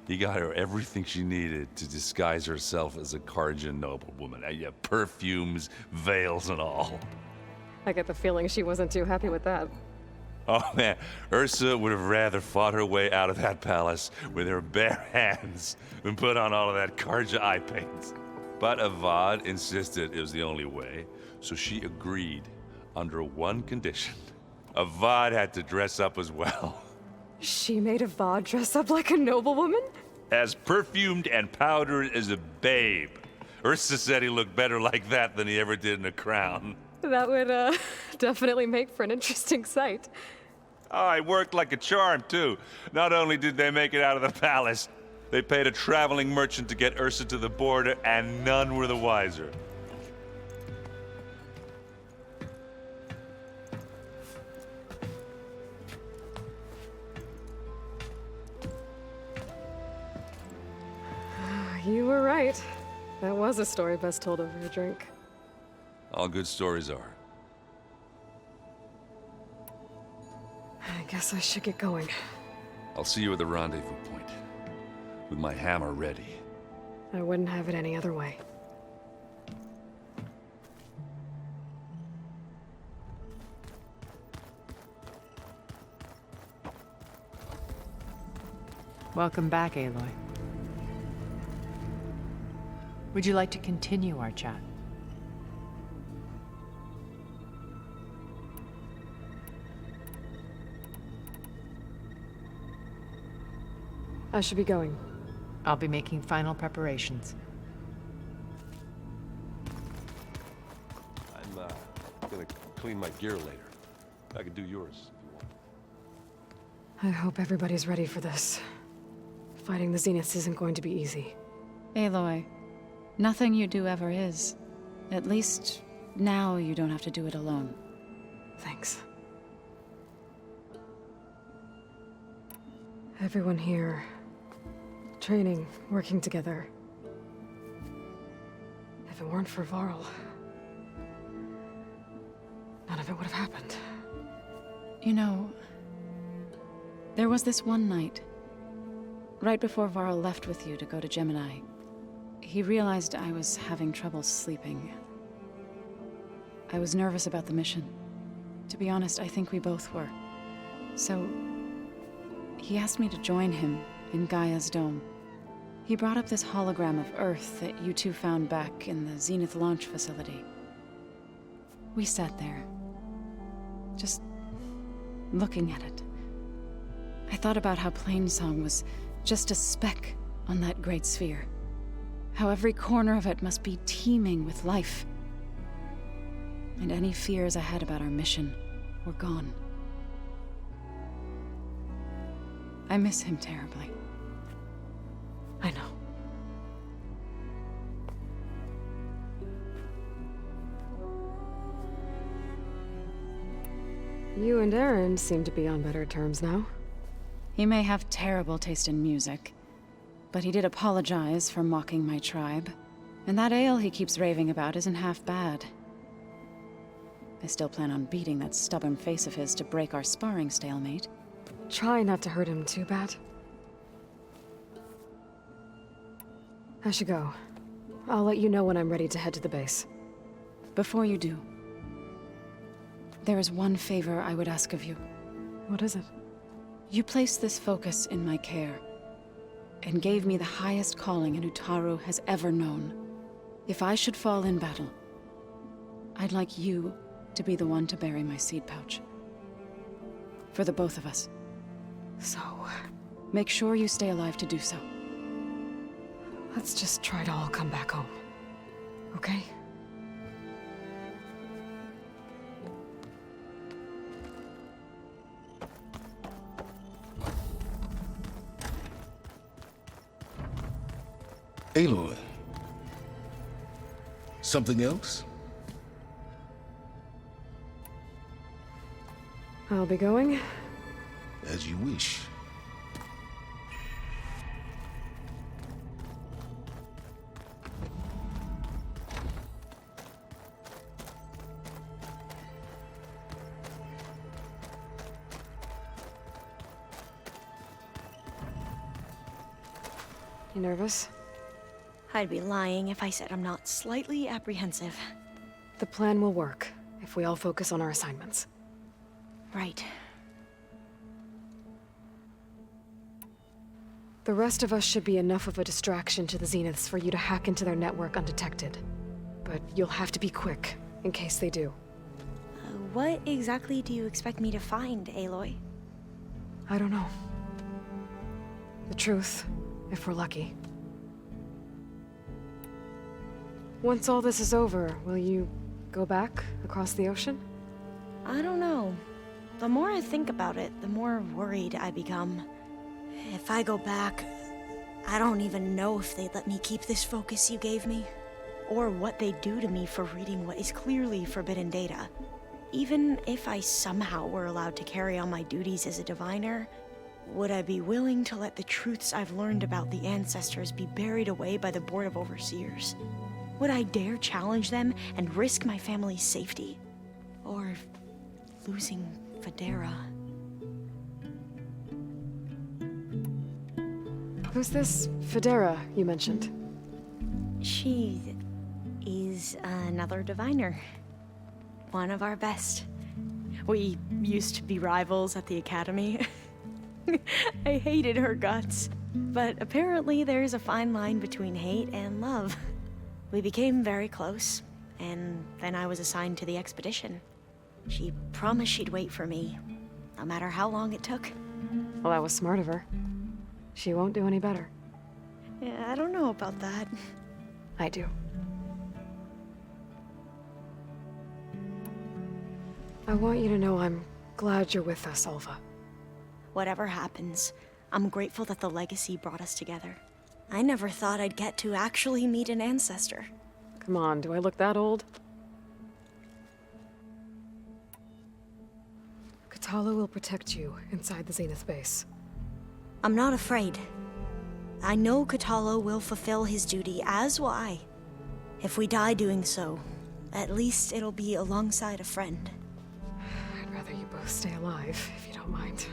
he got her everything she needed to disguise herself as a Karja noblewoman. Yeah, perfumes, veils, and all. I get the feeling she wasn't too happy with that. Oh man, Ursa would have rather fought her way out of that palace with her bare hands than put on all of that Karja eye paint. But Avad insisted it was the only way, so she agreed under one condition. Avad had to dress up as well. She made Avad dress up like a noblewoman? As perfumed and powdered as a babe. Ursa said he looked better like that than he ever did in a crown. That would, definitely make for an interesting sight. Oh, it worked like a charm, too. Not only did they make it out of the palace, they paid a traveling merchant to get Ursa to the border, and none were the wiser. You were right. That was a story best told over a drink. All good stories are. I guess I should get going. I'll see you at the rendezvous point, with my hammer ready. I wouldn't have it any other way. Welcome back, Aloy. Would you like to continue our chat? I should be going. I'll be making final preparations. I'm gonna clean my gear later. I can do yours if you want. I hope everybody's ready for this. Fighting the Zeniths isn't going to be easy. Aloy, nothing you do ever is. At least now you don't have to do it alone. Thanks. Everyone here, training, working together. If it weren't for Varl, none of it would have happened. You know, there was this one night, right before Varl left with you to go to Gemini. He realized I was having trouble sleeping. I was nervous about the mission. To be honest, I think we both were. So, he asked me to join him in Gaia's dome. He brought up this hologram of Earth that you two found back in the Zenith launch facility. We sat there, just looking at it. I thought about how Plainsong was just a speck on that great sphere. How every corner of it must be teeming with life. And any fears I had about our mission were gone. I miss him terribly. I know. You and Erend seem to be on better terms now. He may have terrible taste in music, but he did apologize for mocking my tribe. And that ale he keeps raving about isn't half bad. I still plan on beating that stubborn face of his to break our sparring stalemate. Try not to hurt him too bad. I should go. I'll let you know when I'm ready to head to the base. Before you do, there is one favor I would ask of you. What is it? You placed this focus in my care, and gave me the highest calling an Utaru has ever known. If I should fall in battle, I'd like you to be the one to bury my seed pouch. For the both of us. So, make sure you stay alive to do so. Let's just try to all come back home. Okay? Aloy. Something else? I'll be going. As you wish. You nervous? I'd be lying if I said I'm not slightly apprehensive. The plan will work if we all focus on our assignments. Right. The rest of us should be enough of a distraction to the Zeniths for you to hack into their network undetected. But you'll have to be quick, in case they do. What exactly do you expect me to find, Aloy? I don't know. The truth, if we're lucky. Once all this is over, will you go back across the ocean? I don't know. The more I think about it, the more worried I become. If I go back, I don't even know if they'd let me keep this focus you gave me, or what they'd do to me for reading what is clearly forbidden data. Even if I somehow were allowed to carry on my duties as a diviner, would I be willing to let the truths I've learned about the ancestors be buried away by the Board of Overseers? Would I dare challenge them and risk my family's safety? Or losing Federa? Who's this Federa you mentioned? She is another diviner. One of our best. We used to be rivals at the academy. I hated her guts. But apparently there's a fine line between hate and love. We became very close, and then I was assigned to the expedition. She promised she'd wait for me, no matter how long it took. Well, that was smart of her. She won't do any better. Yeah, I don't know about that. I do. I want you to know I'm glad you're with us, Alva. Whatever happens, I'm grateful that the legacy brought us together. I never thought I'd get to actually meet an ancestor. Come on, do I look that old? Katala will protect you inside the Zenith base. I'm not afraid. I know Katala will fulfill his duty, as will I. If we die doing so, at least it'll be alongside a friend. I'd rather you both stay alive, if you don't mind.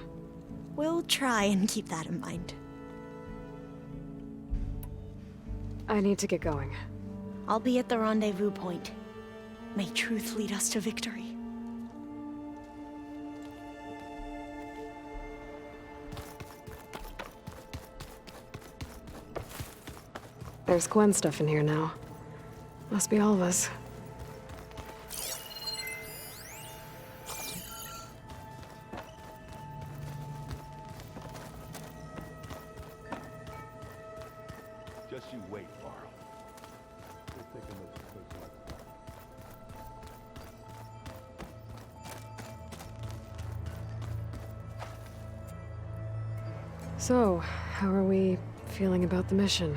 We'll try and keep that in mind. I need to get going. I'll be at the rendezvous point. May truth lead us to victory. There's Gwen's stuff in here now. Must be all of us. Just you wait, Varl. We'll take another close look. So, how are we feeling about the mission?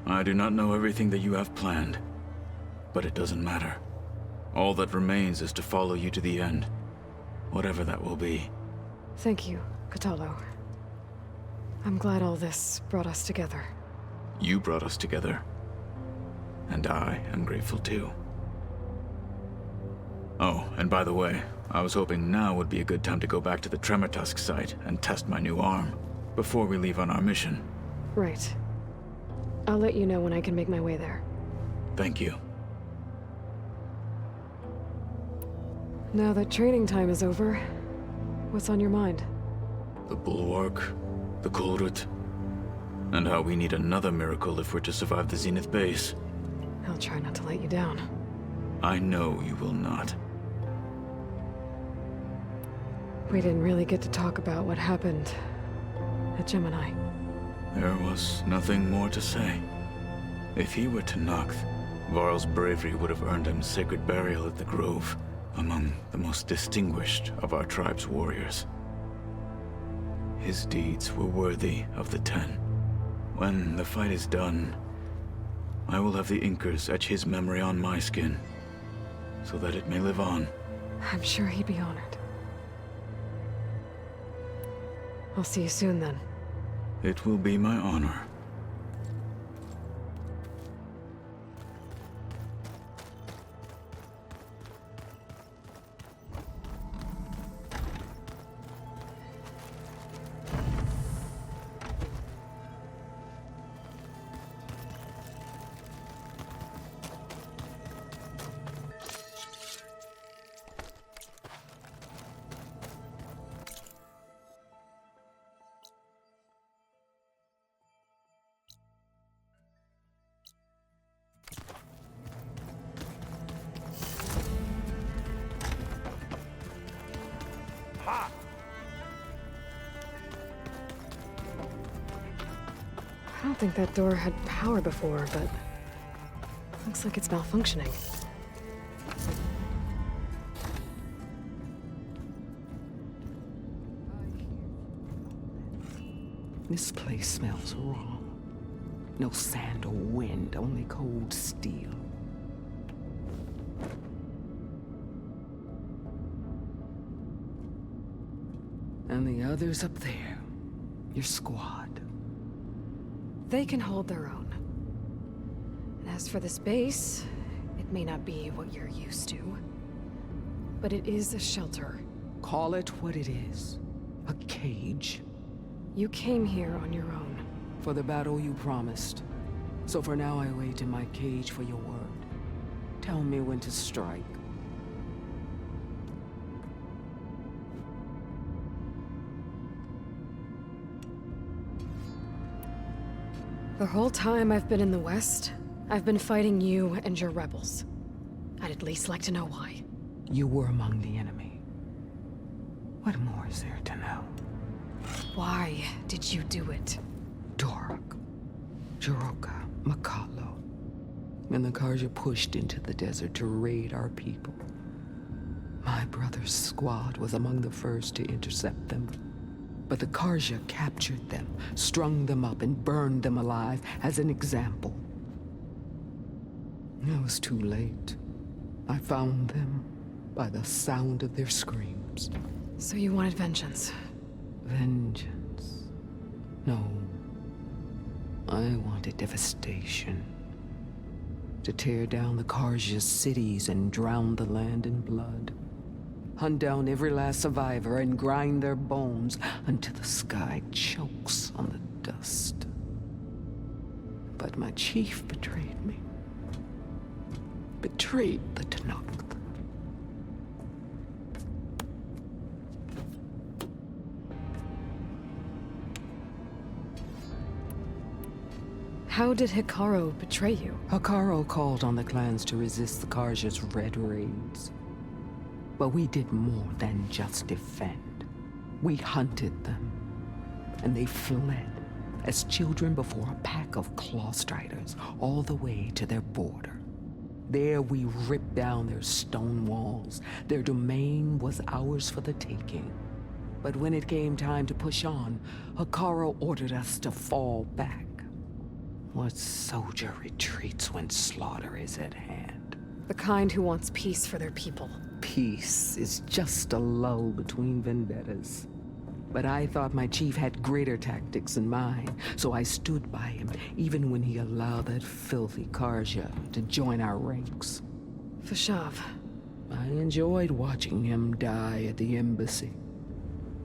I do not know everything that you have planned, but it doesn't matter. All that remains is to follow you to the end, whatever that will be. Thank you, Katalo. I'm glad all this brought us together. You brought us together, and I am grateful too. Oh, and by the way, I was hoping now would be a good time to go back to the Tremortusk site and test my new arm, before we leave on our mission. Right. I'll let you know when I can make my way there. Thank you. Now that training time is over, what's on your mind? The Bulwark, the Kulrut, and how we need another miracle if we're to survive the Zenith base. I'll try not to let you down. I know you will not. We didn't really get to talk about what happened at Gemini. There was nothing more to say. If he were to Noct, Varl's bravery would have earned him sacred burial at the Grove, among the most distinguished of our tribe's warriors. His deeds were worthy of the Ten. When the fight is done, I will have the Inkers etch his memory on my skin, so that it may live on. I'm sure he'd be honored. I'll see you soon then. It will be my honor. I don't think that door had power before, but looks like it's malfunctioning. This place smells wrong. No sand or wind, only cold steel. And the others up there, your squad. They can hold their own. And as for this base, it may not be what you're used to, but it is a shelter. Call it what it is. A cage. You came here on your own. For the battle you promised. So for now I wait in my cage for your word. Tell me when to strike. The whole time I've been in the West, I've been fighting you and your rebels. I'd at least like to know why. You were among the enemy. What more is there to know? Why did you do it? Dork, Jiroka, Makalo, and the Karja pushed into the desert to raid our people. My brother's squad was among the first to intercept them. But the Karja captured them, strung them up, and burned them alive as an example. It was too late. I found them by the sound of their screams. So you wanted vengeance? Vengeance? No. I wanted devastation. To tear down the Karja's cities and drown the land in blood. Hunt down every last survivor and grind their bones until the sky chokes on the dust. But my chief betrayed me. Betrayed the Tanakh. How did Hikaru betray you? Hikaru called on the clans to resist the Karja's red raids. But we did more than just defend. We hunted them, and they fled as children before a pack of claw striders all the way to their border. There we ripped down their stone walls. Their domain was ours for the taking. But when it came time to push on, Hikaru ordered us to fall back. What soldier retreats when slaughter is at hand? The kind who wants peace for their people. Peace is just a lull between vendettas. But I thought my chief had greater tactics in mind, so I stood by him, even when he allowed that filthy Karja to join our ranks. Fashav. I enjoyed watching him die at the embassy.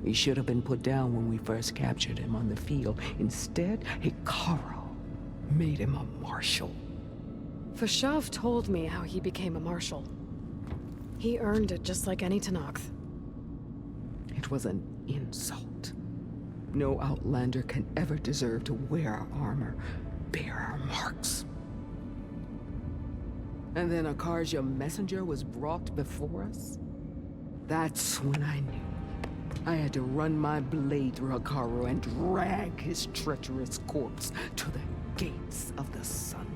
He should have been put down when we first captured him on the field. Instead, Hikaru made him a marshal. Fashav told me how he became a marshal. He earned it just like any Tanakh. It was an insult. No outlander can ever deserve to wear our armor, bear our marks. And then a Karja messenger was brought before us? That's when I knew. I had to run my blade through Hikaru and drag his treacherous corpse to the gates of the sun.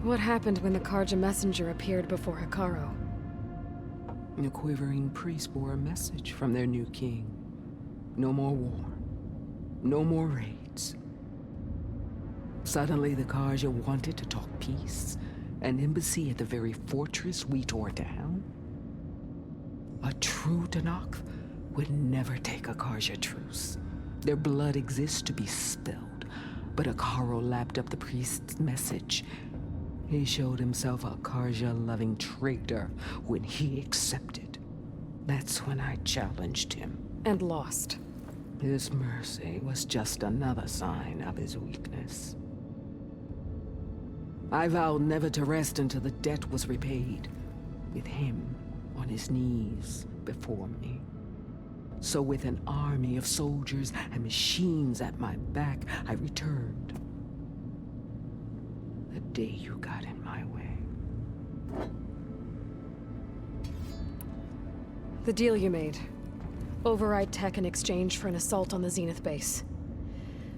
What happened when the Karja messenger appeared before Hikaru? The quivering priests bore a message from their new king. No more war. No more raids. Suddenly the Karja wanted to talk peace. An embassy at the very fortress we tore down? A true Tanakh would never take a Karja truce. Their blood exists to be spilled. But Hikaru lapped up the priest's message. He showed himself a Karja-loving traitor when he accepted. That's when I challenged him. And lost. His mercy was just another sign of his weakness. I vowed never to rest until the debt was repaid, with him on his knees before me. So with an army of soldiers and machines at my back, I returned. The day you got in my way. The deal you made. Override tech in exchange for an assault on the Zenith base.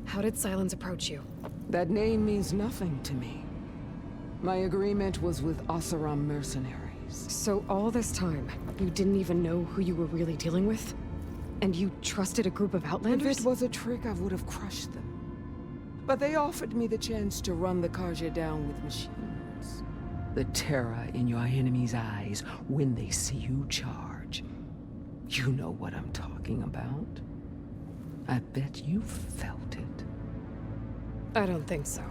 How did Silence approach you? That name means nothing to me. My agreement was with Oseram mercenaries. So all this time, you didn't even know who you were really dealing with? And you trusted a group of outlanders? If it was a trick, I would have crushed them. But they offered me the chance to run the Karja down with machines. The terror in your enemy's eyes when they see you charge. You know what I'm talking about. I bet you felt it. I don't think so.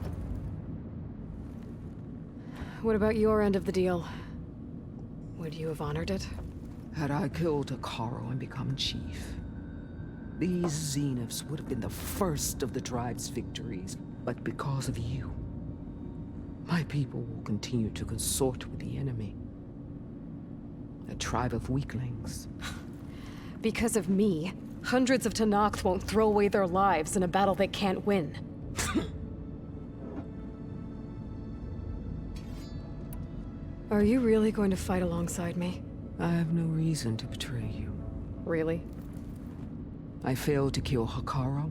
What about your end of the deal? Would you have honored it? Had I killed Hikaru and become chief, these Zeniths would have been the first of the tribe's victories. But because of you, my people will continue to consort with the enemy. A tribe of weaklings. Because of me, hundreds of Tanakh won't throw away their lives in a battle they can't win. Are you really going to fight alongside me? I have no reason to betray you. Really? I failed to kill Hikaru,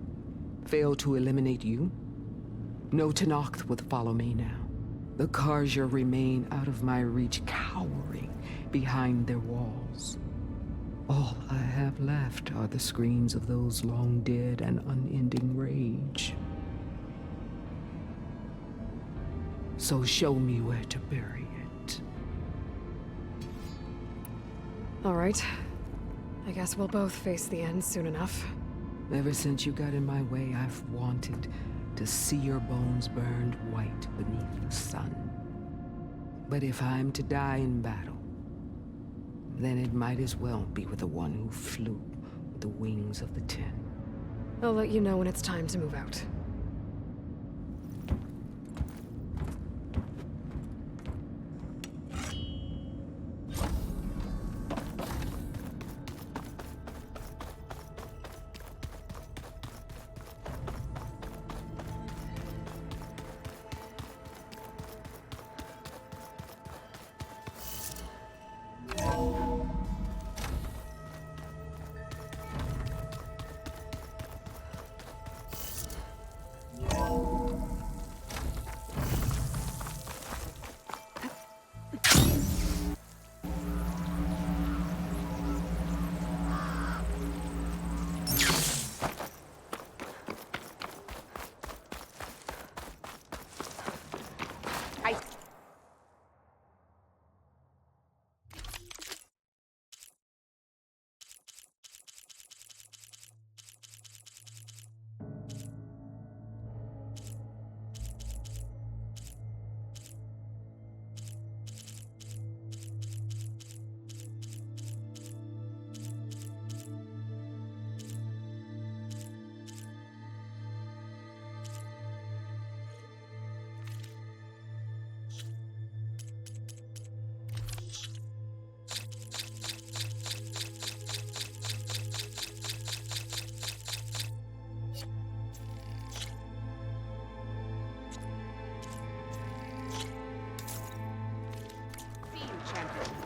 failed to eliminate you. No Tanakh would follow me now. The Karja remain out of my reach, cowering behind their walls. All I have left are the screams of those long dead and unending rage. So show me where to bury it. All right. I guess we'll both face the end soon enough. Ever since you got in my way, I've wanted to see your bones burned white beneath the sun. But if I'm to die in battle, then it might as well be with the one who flew with the wings of the 10. I'll let you know when it's time to move out.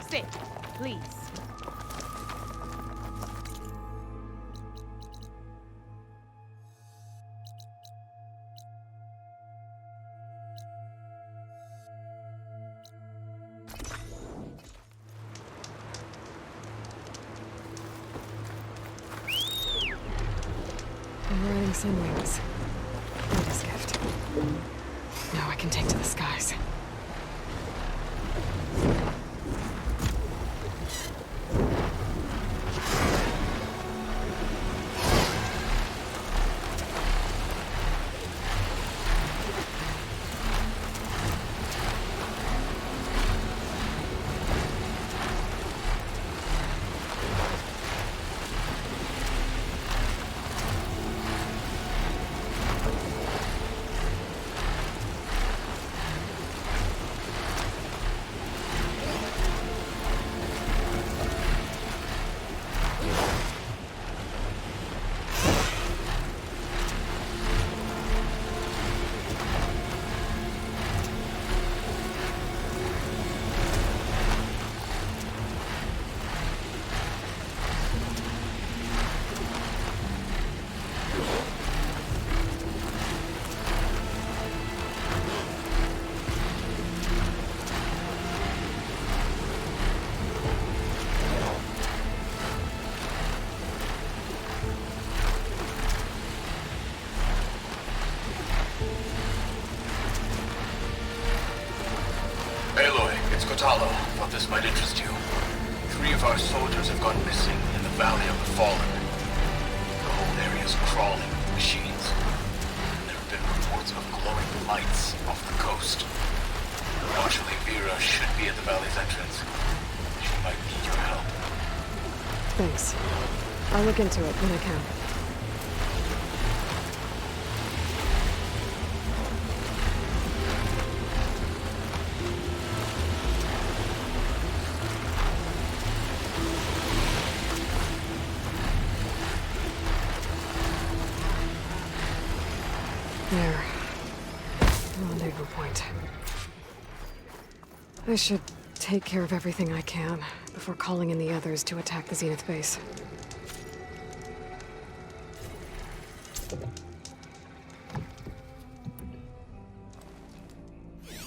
Sit, please. I'm riding sun wings. Latest gift. Now I can take to the skies. Thought this might interest you. 3 of our soldiers have gone missing in the Valley of the Fallen. The whole area is crawling with machines. And there have been reports of glowing lights off the coast. Fortunately, Vera should be at the valley's entrance. She might need your help. Thanks. I'll look into it when I can. There. Rendezvous point. I should take care of everything I can before calling in the others to attack the Zenith base.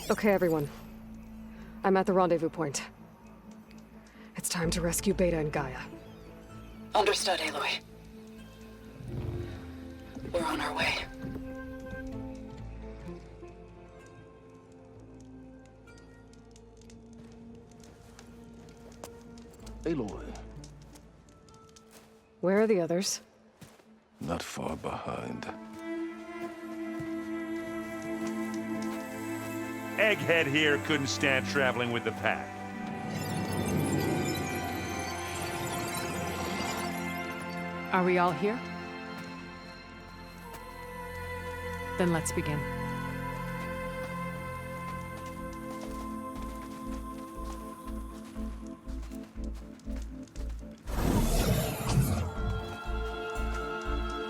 Okay, everyone. I'm at the rendezvous point. It's time to rescue Beta and Gaia. Understood, Aloy. We're on our way. Aloy, Where are the others? not far behind. Egghead here couldn't stand traveling with the pack. Are we all here? Then let's begin.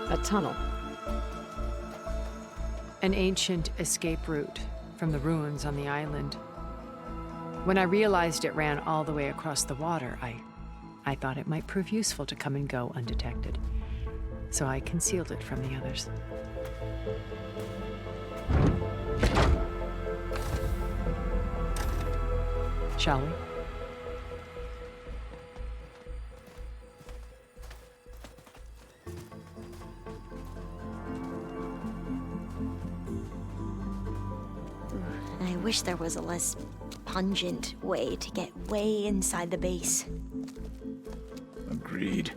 A tunnel. An ancient escape route from the ruins on the island. When I realized it ran all the way across the water, I thought it might prove useful to come and go undetected. So I concealed it from the others. Shall we? I wish there was a less pungent way to get way inside the base. Agreed.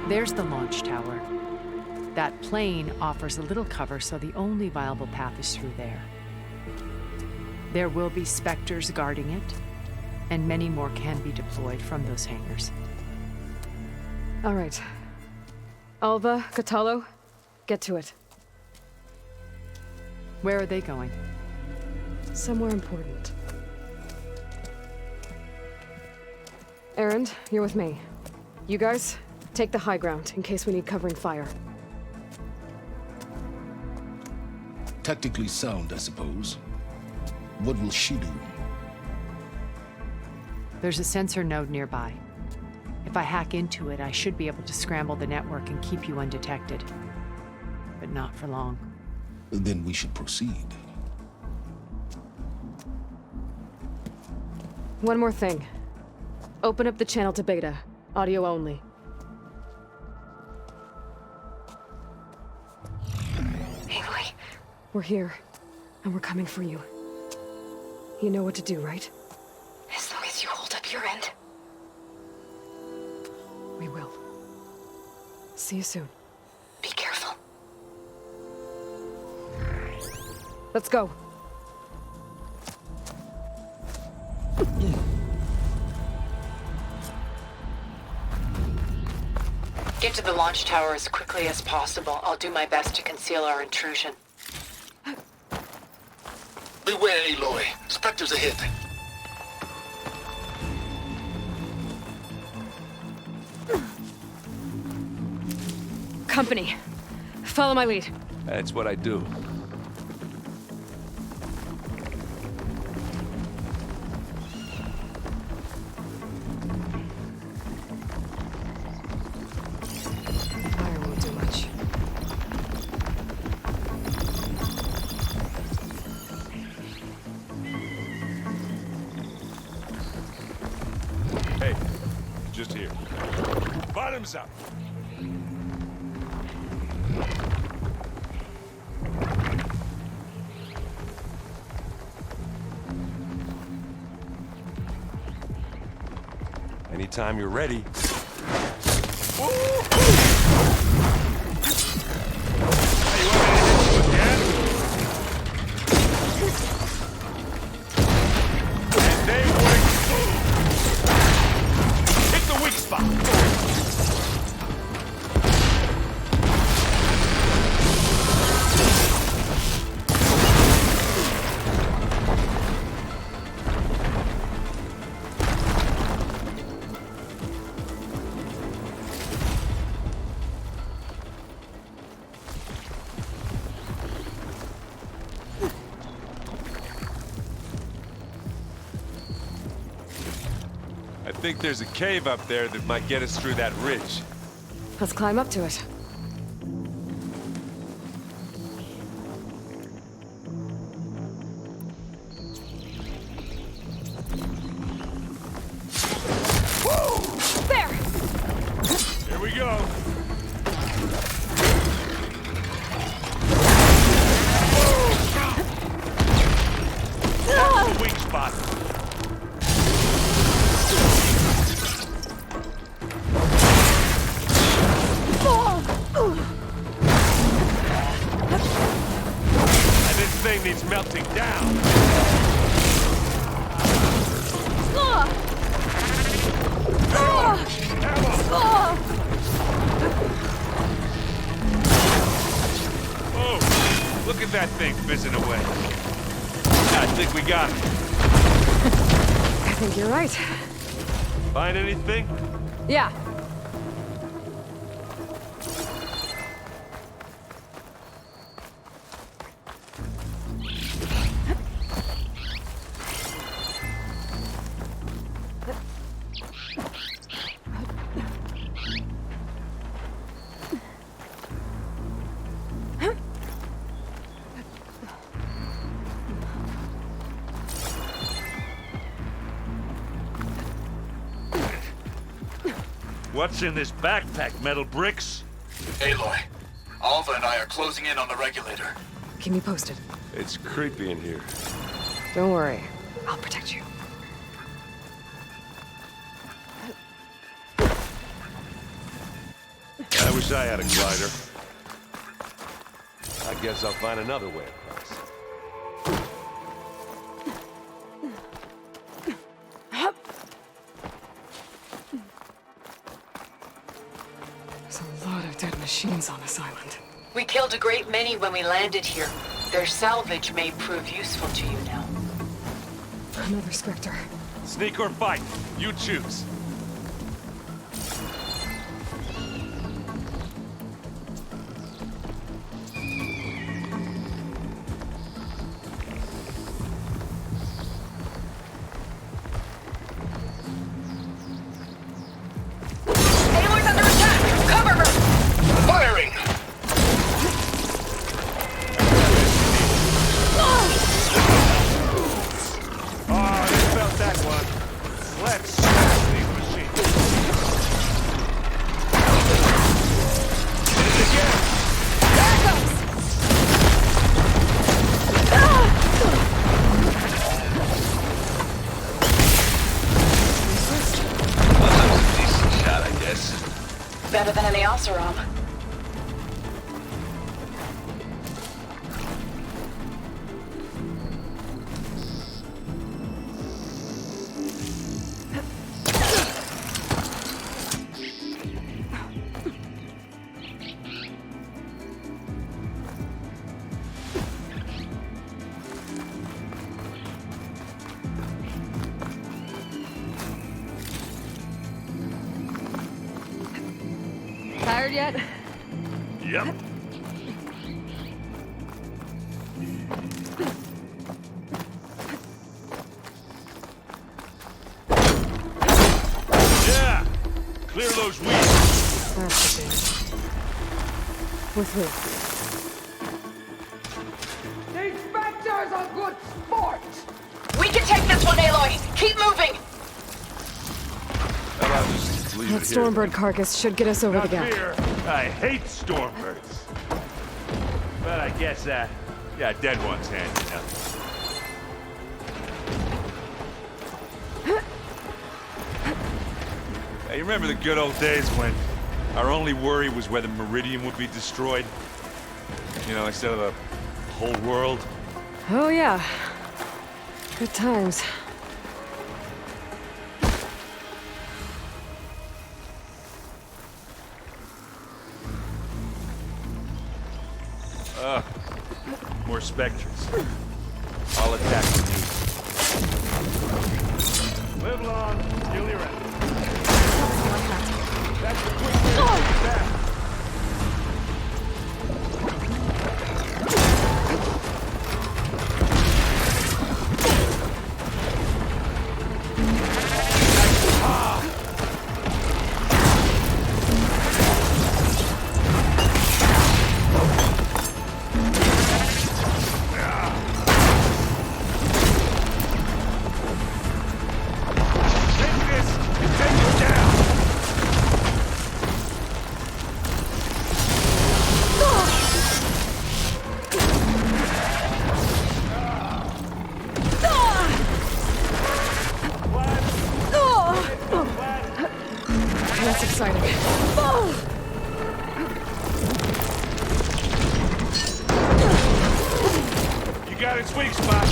There's the launch tower. That plane offers a little cover, so the only viable path is through there. There will be specters guarding it, and many more can be deployed from those hangars. All right. Alva, Catalo, get to it. Where are they going? Somewhere important. Erend, you're with me. You guys, take the high ground in case we need covering fire. Tactically sound, I suppose. What will she do? There's a sensor node nearby. If I hack into it, I should be able to scramble the network and keep you undetected. But not for long. Then we should proceed. One more thing. Open up the channel to beta. Audio only. Aloy? We're here, and we're coming for you. You know what to do, right? As long as you hold up your end. We will. See you soon. Be careful. Let's go. Get to the launch tower as quickly as possible. I'll do my best to conceal our intrusion. Beware, Aloy. Spectre's ahead. Company. Follow my lead. That's what I do. Fire won't do much. Hey, just here. Bottoms up. Anytime you're ready. I think there's a cave up there that might get us through that ridge. Let's climb up to it. There! Here we go. That's the weak spot. And this thing needs melting down. Oh, look at that thing fizzing away. I think we got it. I think you're right. Find anything? Yeah. What's in this backpack, metal bricks? Aloy, Alva and I are closing in on the regulator. Keep me posted. It's creepy in here. Don't worry. I'll protect you. I wish I had a glider. I guess I'll find another way across. There's a lot of dead machines on this island. We killed a great many when we landed here. Their salvage may prove useful to you now. Another spectre. Sneak or fight, you choose. Aloy's under attack! Cover her! Firing! Oh, they felt that one. Let's smash these machines. Hit it again. Well, that was a decent shot, I guess. Better than any Oseram. Tired yet? Yep. Yeah! Clear those weeds. That's the thing. With who? These specters are good sport! We can take this one, Aloy! Keep moving! How about just leave That it here? Stormbird carcass should get us over Not the gap. fear. I hate Stormbirds. But I guess, yeah, dead one's handy enough. Hey, you remember the good old days when our only worry was whether Meridian would be destroyed? You know, instead of the whole world? Oh, yeah. Good times. More spectres. I'll attack with you. Live long, kill your enemy. That's the quick way to get back. Ah! That's exciting. You got its weak spot.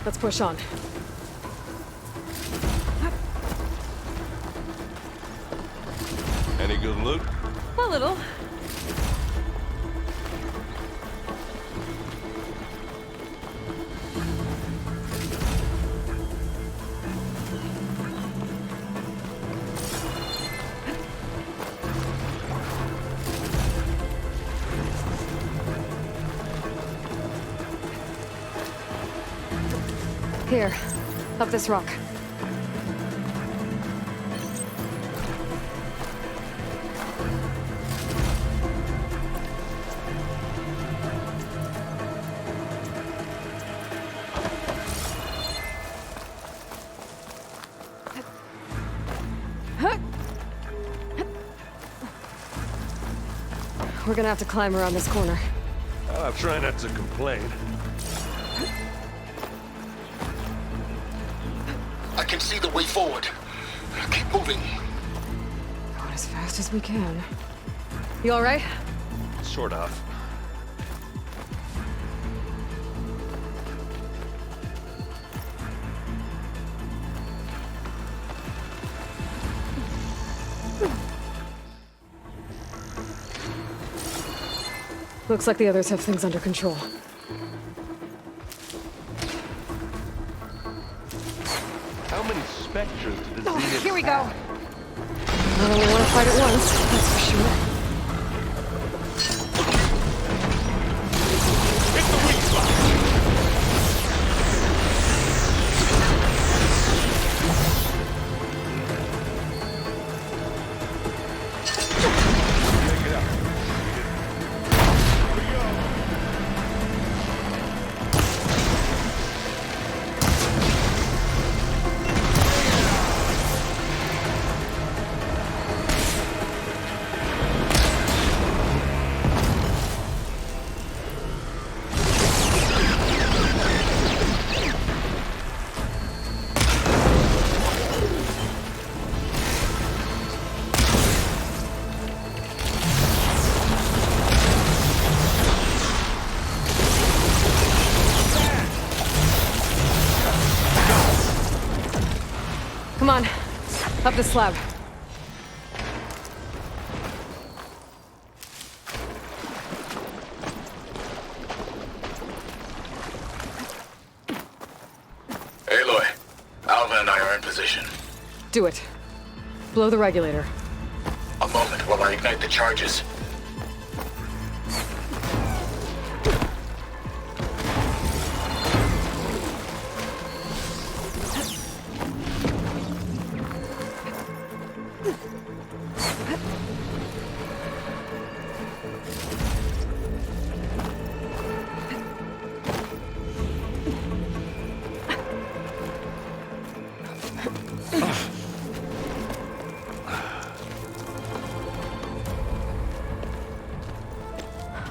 Let's push on. Any good loot? A little. Here, up this rock. We're gonna have to climb around this corner. I'll try not to complain. I can see the way forward. Keep moving. Going as fast as we can. You all right? Sort of. Looks like the others have things under control. How many spectres did the Zenith Here we go. have? I only want to fight at once, that's for sure. Come on, up the slab. Aloy, Alva and I are in position. Do it. Blow the regulator. A moment while I ignite the charges.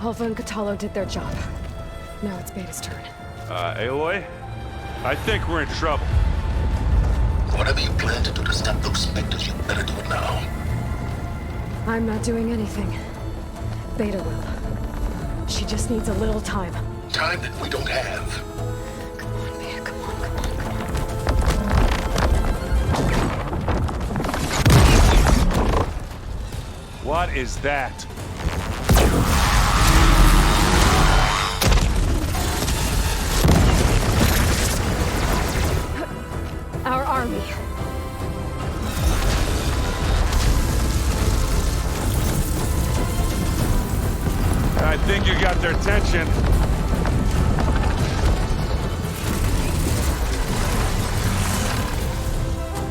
Alpha and Catalo did their job. Now it's Beta's turn. Aloy? I think we're in trouble. Whatever you plan to do to stop those specters, you better do it now. I'm not doing anything. Beta will. She just needs a little time. Time that we don't have. Come on, Beta, come on, come on. What is that? Our army. I think you got their attention.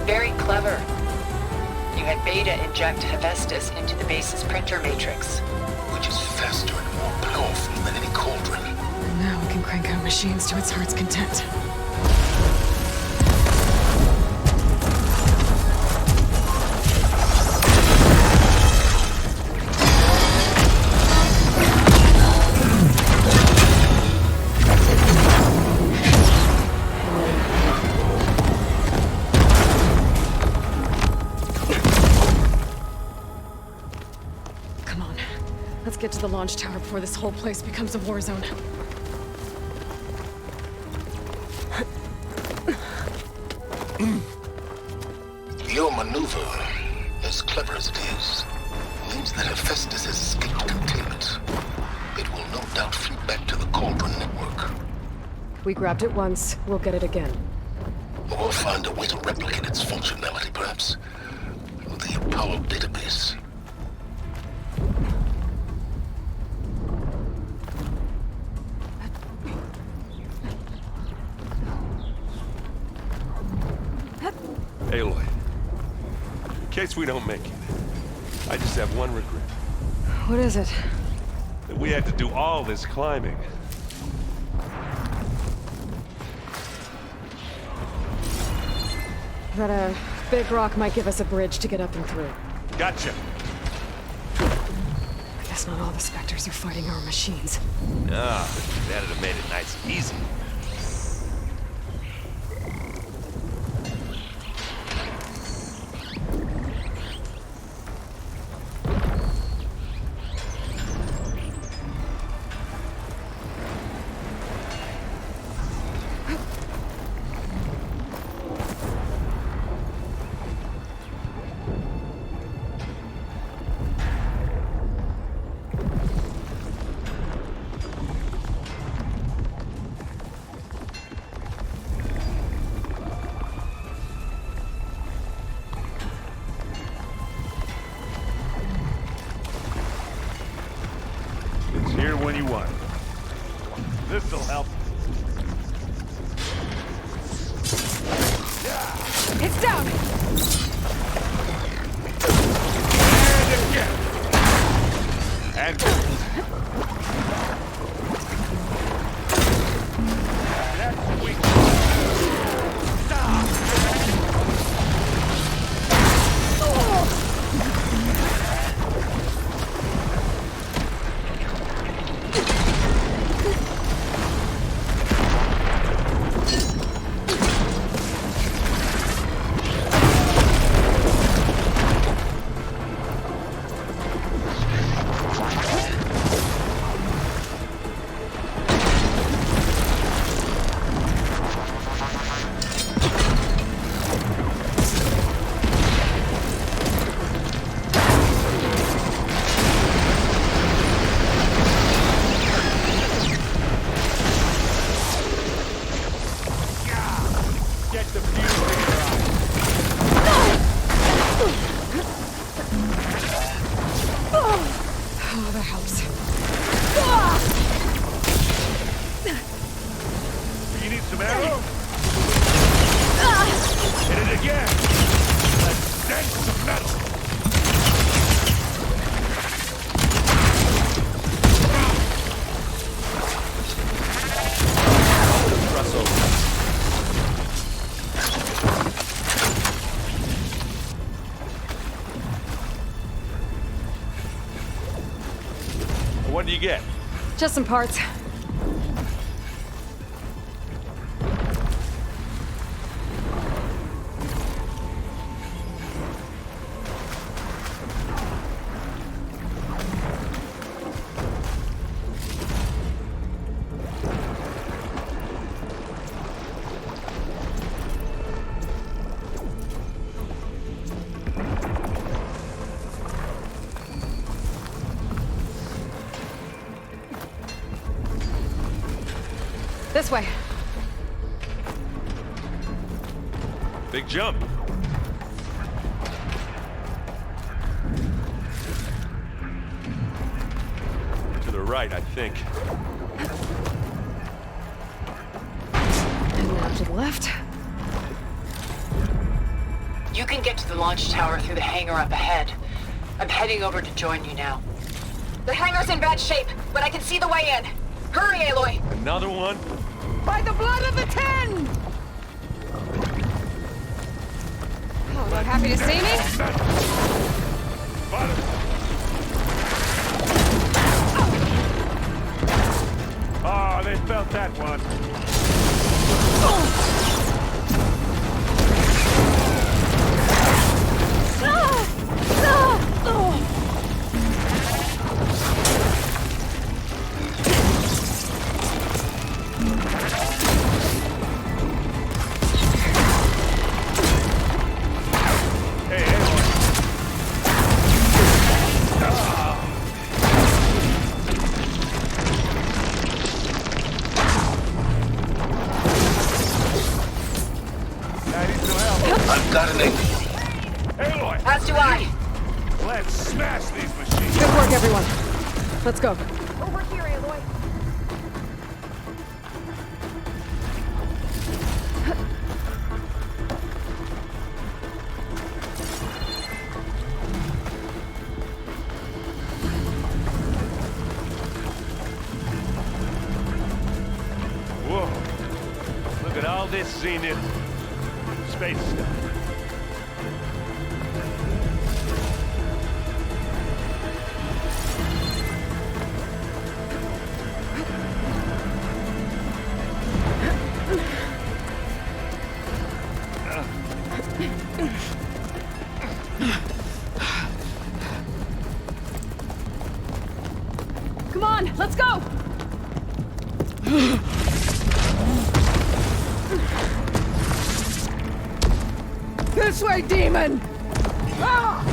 Very clever. You had Beta inject Hephaestus into the base's printer matrix. Which is faster and more powerful than any cauldron. And now we can crank out machines to its heart's content. Get to the launch tower before this whole place becomes a war zone. Your maneuver, as clever as it is, means that Hephaestus has escaped containment. It will no doubt flee back to the cauldron network. We grabbed it once, we'll get it again. Or find a way to replicate its functionality, perhaps, through the Apollo database. Aloy, in case we don't make it, I just have one regret. What is it? That we had to do all this climbing. That big rock might give us a bridge to get up and through. Gotcha. I guess not all the specters are fighting our machines. Ah, that'd have made it nice and easy. Here when you want. This'll help. It's down! And again! And that's weak. Stop! Oh, that helps. You need some arrow? Hit it again! Let's dent some metal! Press over. What do you get? Just some parts. This way. Big jump. To the right, I think. And now to the left. You can get to the launch tower through the hangar up ahead. I'm heading over to join you now. The hangar's in bad shape, but I can see the way in. Hurry, Aloy! Another one? By the blood of the Ten! Oh, not happy to see me? Oh, they felt that one. I've got an angle. Aloy! As do I. Let's smash these machines. Good work, everyone. Let's go. Over here, Aloy. Whoa. Look at all this Zenith space stuff. Come on, let's go! This way, demon! Ah!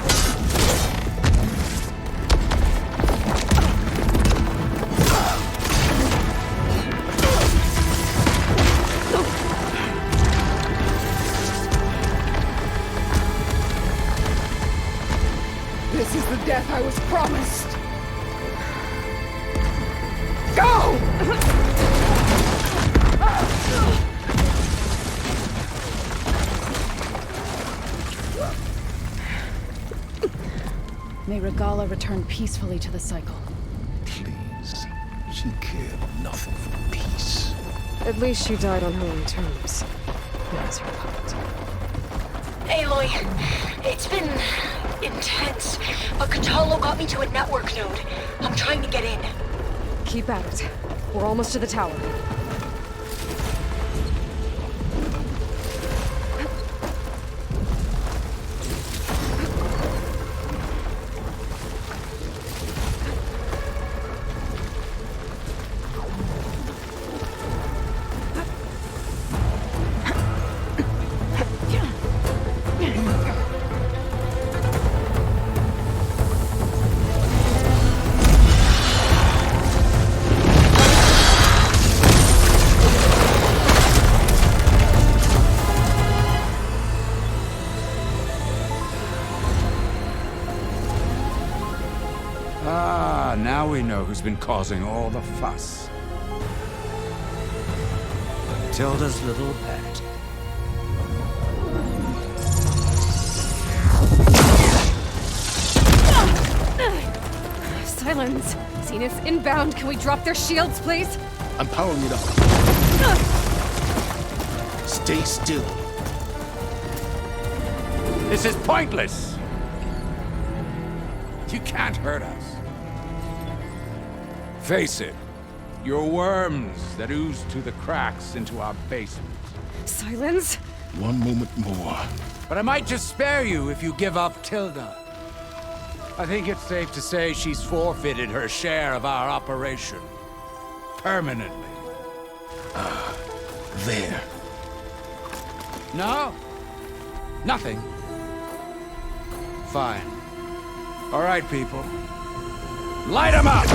This is the death I was promised. Go! May Regala return peacefully to the cycle. Please. She cared nothing for peace. At least she died on her own terms. As her puppet. Aloy, it's been intense, but Katalo got me to a network node. I'm trying to get in. Keep at it. We're almost to the tower. Now we know who's been causing all the fuss. Tilda's little pet. Silence! Zenith inbound. Can we drop their shields, please? I'm powering it up. Stay still. This is pointless! You can't hurt us. Face it, You're worms that ooze through the cracks into our basement. Silence? One moment more. But I might just spare you if you give up Tilda. I think it's safe to say she's forfeited her share of our operation. Permanently. There. No? Nothing? Fine. All right, people. Light 'em up!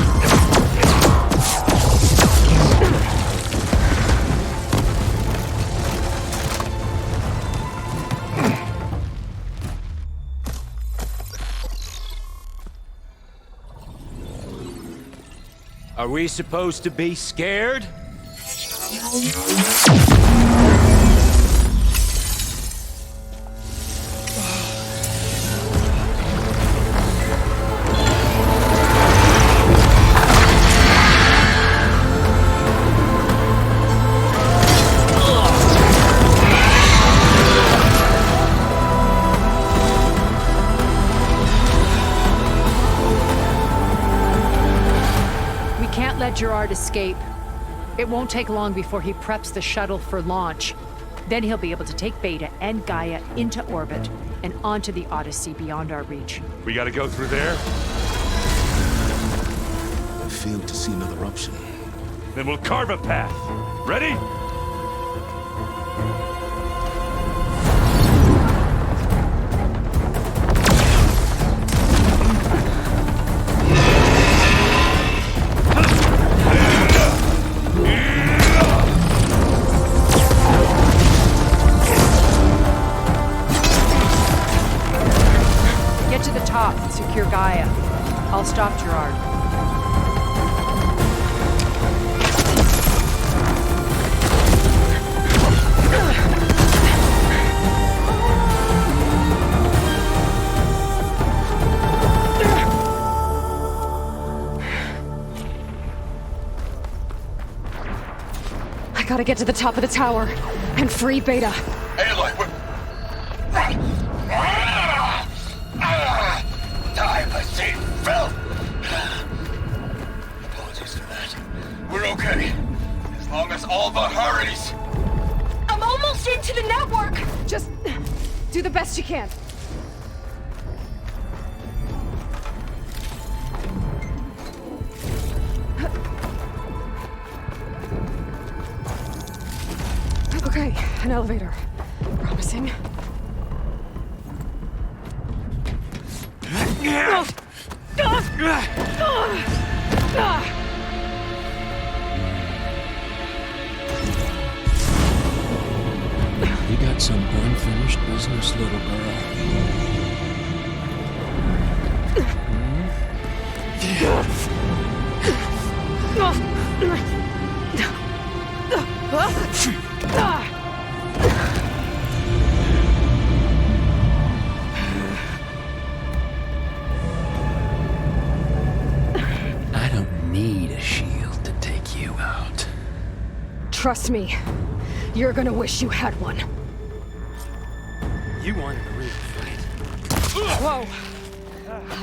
Are we supposed to be scared? Let Gerard escape. It won't take long before he preps the shuttle for launch. Then he'll be able to take Beta and Gaia into orbit and onto the Odyssey beyond our reach. We gotta go through there? I fail to see another option. Then we'll carve a path. Ready? Secure Gaia. I'll stop Gerard. I gotta get to the top of the tower and free Beta. Aloy, we're... Apologies for that. We're okay. As long as Alva hurries. I'm almost into the network! Just do the best you can. Okay, an elevator. Promising. You got some unfinished business, little girl. I don't need a shield to take you out. Trust me, you're gonna wish you had one. You wanted a real fight. Whoa!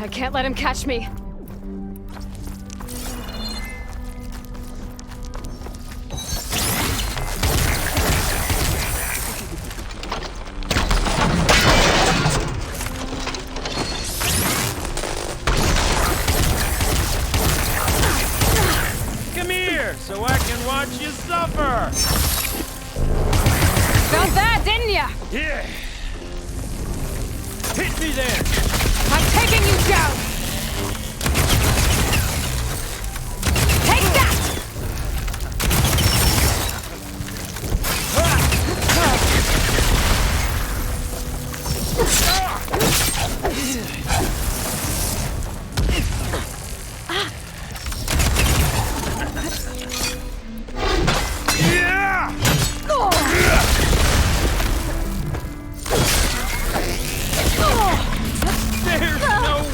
I can't let him catch me. Come here, so I can watch you suffer! Felt that, didn't ya? Yeah! Hit me then! I'm taking you down! Take that!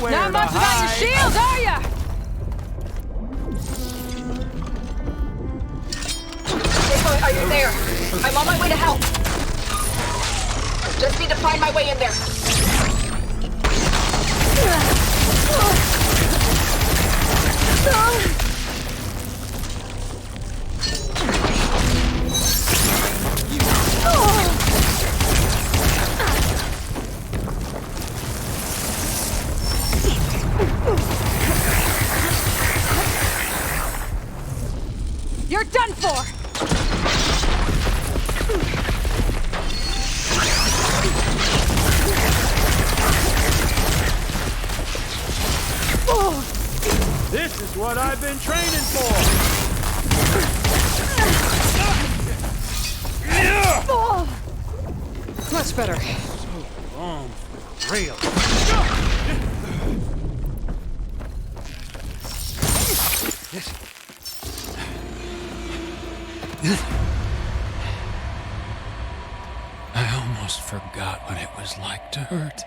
Not much about your shield, are ya? Are you there? I'm on my way to help. Just need to find my way in there. You're done for! This is what I've been training for! Much better. So long, real. I almost forgot what it was like to hurt.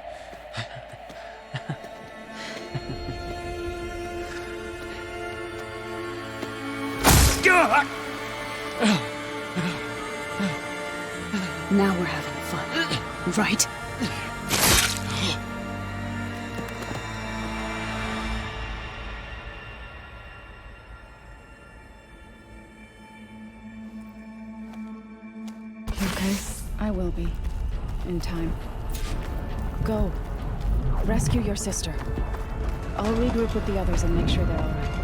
Now we're having fun, right? You okay? I will be. In time. Go. Rescue your sister. I'll regroup with the others and make sure they're all right.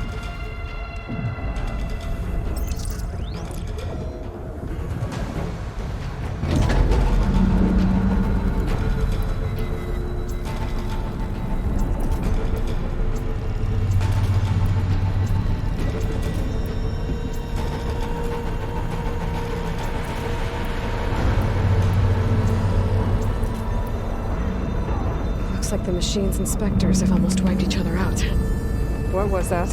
Like the machines and specters have almost wiped each other out. What was that?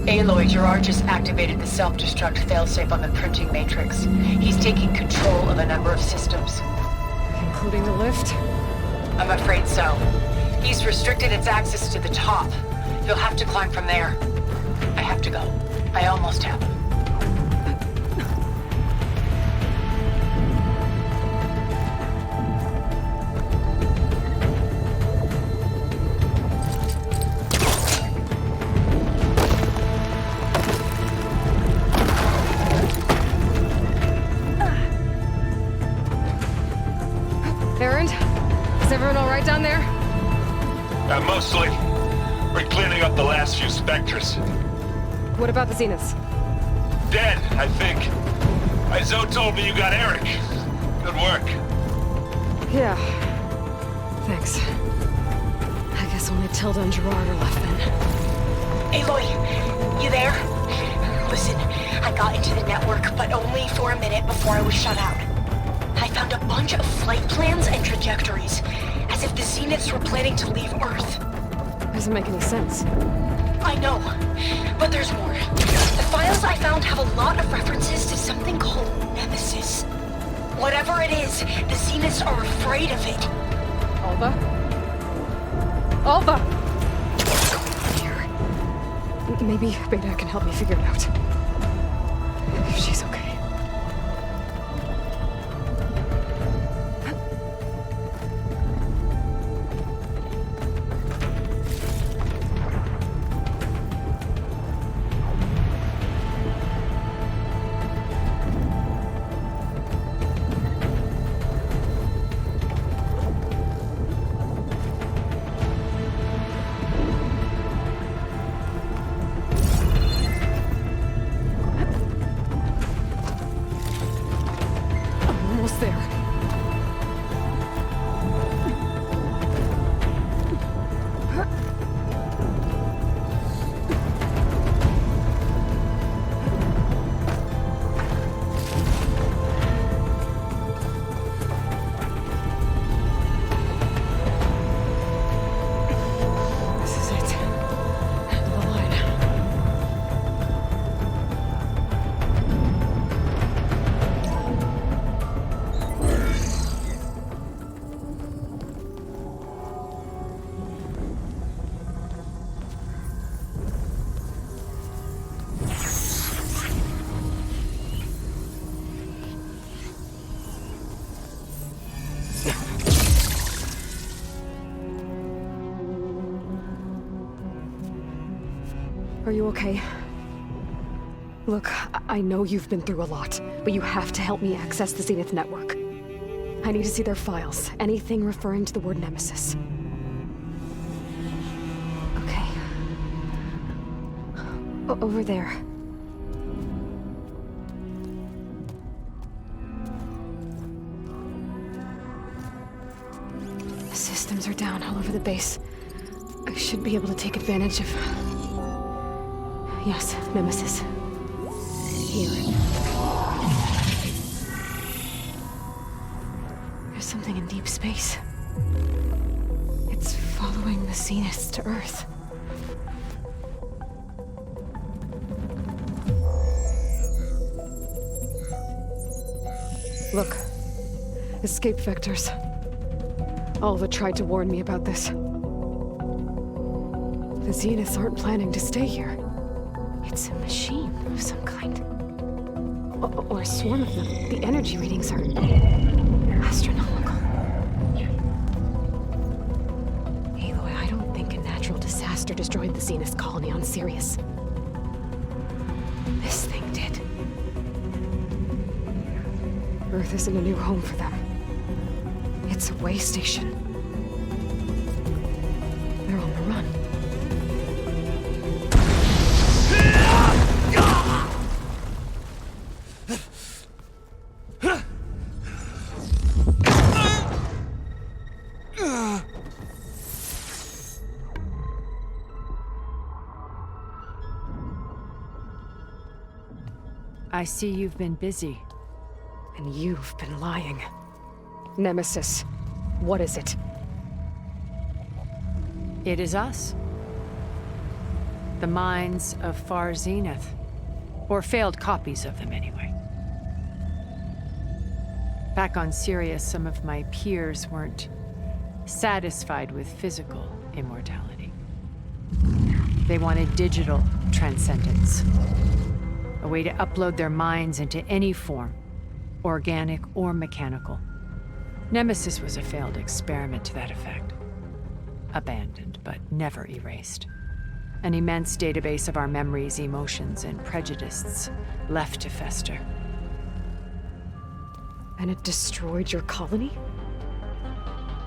Aloy, Gerard just activated the self-destruct failsafe on the printing matrix. He's taking control of a number of systems. Including the lift? I'm afraid so. He's restricted its access to the top. You'll have to climb from there. I have to go. I almost have. Erend? Is everyone all right down there? Mostly. We're cleaning up the last few specters. What about the Zeniths? Dead, I think. Izo told me you got Eric. Good work. Yeah. Thanks. I guess only Tilda and Gerard are left then. Aloy, you there? Listen, I got into the network, but only for a minute before I was shut out. I found a bunch of flight plans and trajectories, as if the Zeniths were planning to leave Earth. Doesn't make any sense. I know, but there's more. The files I found have a lot of references to something called Nemesis. Whatever it is, the Zeniths are afraid of it. Alva? Alva! Here. Maybe Beta can help me figure it out. If she's okay. Are you okay? Look, I know you've been through a lot, but you have to help me access the Zenith network. I need to see their files, anything referring to the word Nemesis. Okay. Over there. The systems are down all over the base. I should be able to take advantage of... Yes, Nemesis. Here. There's something in deep space. It's following the Zeniths to Earth. Look. Escape vectors. Alva tried to warn me about this. The Zeniths aren't planning to stay here. It's a machine of some kind. Or a swarm of them. The energy readings are astronomical. Aloy, I don't think a natural disaster destroyed the Zenith colony on Sirius. This thing did. Earth isn't a new home for them. It's a way station. They're on the run. I see you've been busy. And you've been lying. Nemesis, what is it? It is us. The minds of Far Zenith. Or failed copies of them, anyway. Back on Sirius, some of my peers weren't satisfied with physical immortality. They wanted digital transcendence. A way to upload their minds into any form, organic or mechanical. Nemesis was a failed experiment to that effect. Abandoned, but never erased. An immense database of our memories, emotions, and prejudices left to fester. And it destroyed your colony?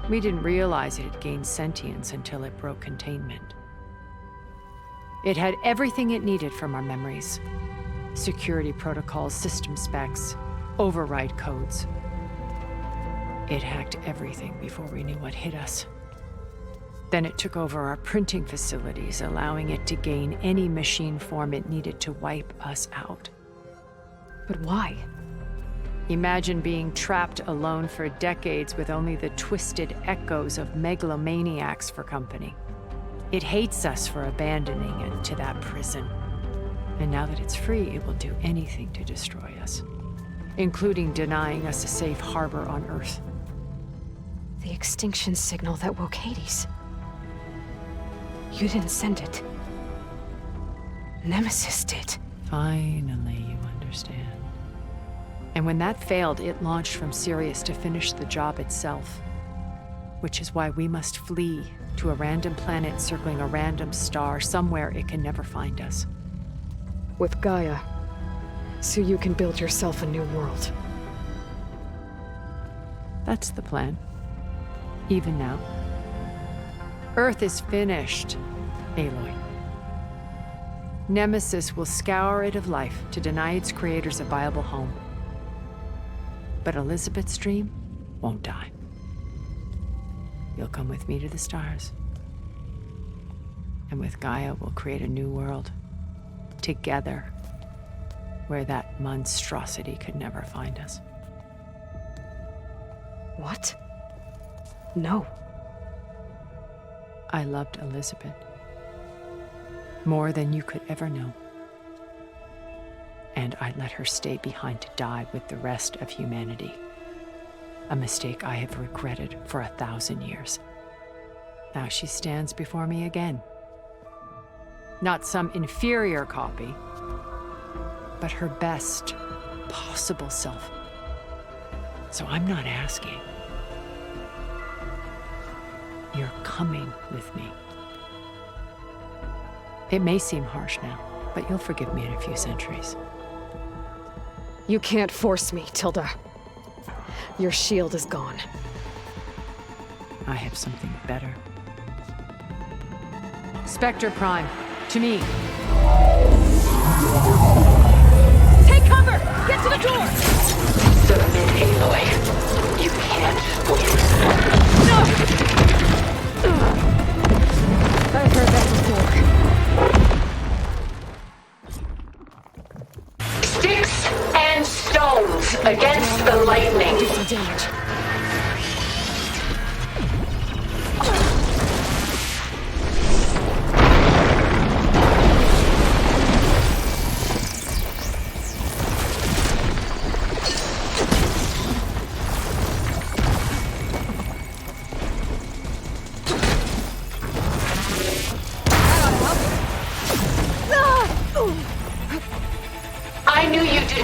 We didn't realize it had gained sentience until it broke containment. It had everything it needed from our memories. Security protocols, system specs, override codes. It hacked everything before we knew what hit us. Then it took over our printing facilities, allowing it to gain any machine form it needed to wipe us out. But why? Imagine being trapped alone for decades with only the twisted echoes of megalomaniacs for company. It hates us for abandoning it to that prison. And now that it's free, it will do anything to destroy us, including denying us a safe harbor on Earth. The extinction signal that woke Hades. You didn't send it. Nemesis did. Finally, you understand. And when that failed, it launched from Sirius to finish the job itself. Which is why we must flee to a random planet circling a random star, somewhere it can never find us. With Gaia, so you can build yourself a new world. That's the plan. Even now. Earth is finished, Aloy. Nemesis will scour it of life to deny its creators a viable home. But Elizabeth's dream won't die. You'll come with me to the stars. And with Gaia, we'll create a new world. Together, where that monstrosity could never find us. What? No. I loved Elizabeth. More than you could ever know. And I let her stay behind to die with the rest of humanity. A mistake I have regretted for 1,000 years. Now she stands before me again. Not some inferior copy, but her best possible self. So I'm not asking. You're coming with me. It may seem harsh now, but you'll forgive me in a few centuries. You can't force me, Tilda. Your shield is gone. I have something better. Spectre Prime, to me. Take cover! Get to the door! Submit, Aloy. You can't win. No!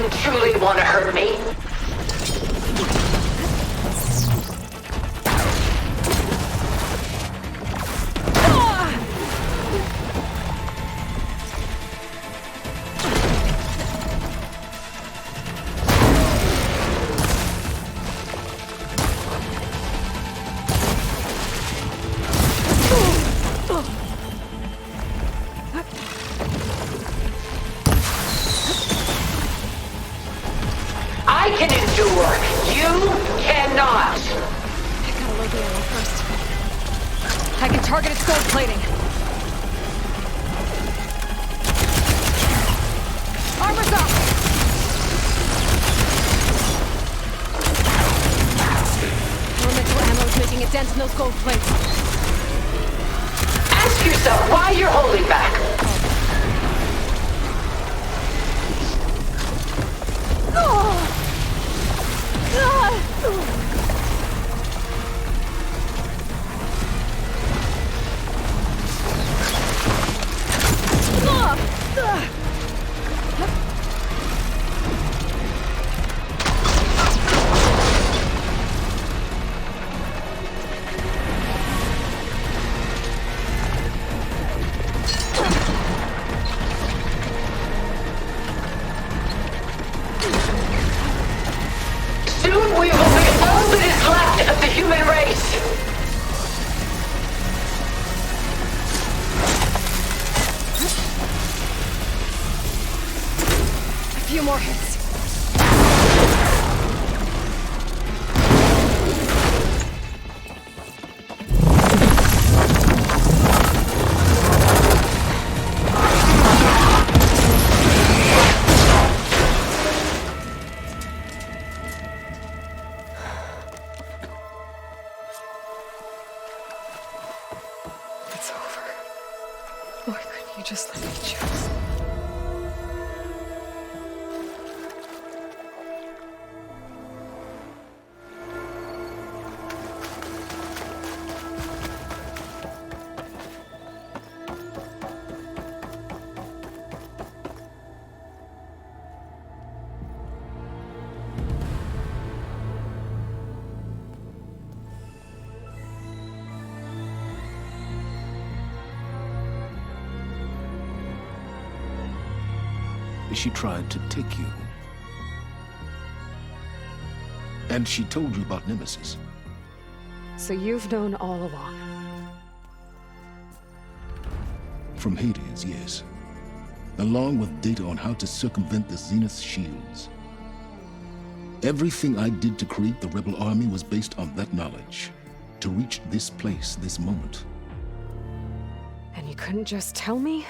didn't truly want to hurt me. I can endure. You cannot. I gotta load the ammo first. I can target its gold plating. Armor's up! Elemental ammo's making a dent in those gold plates. Ask yourself why you're holding back. Soon we will be all that is left of the human race. A few more hits. It's over. Why couldn't you just let me choose? She tried to take you. And she told you about Nemesis. So you've known all along. From Hades, yes. Along with data on how to circumvent the Zenith shields. Everything I did to create the rebel army was based on that knowledge. To reach this place, this moment. And you couldn't just tell me?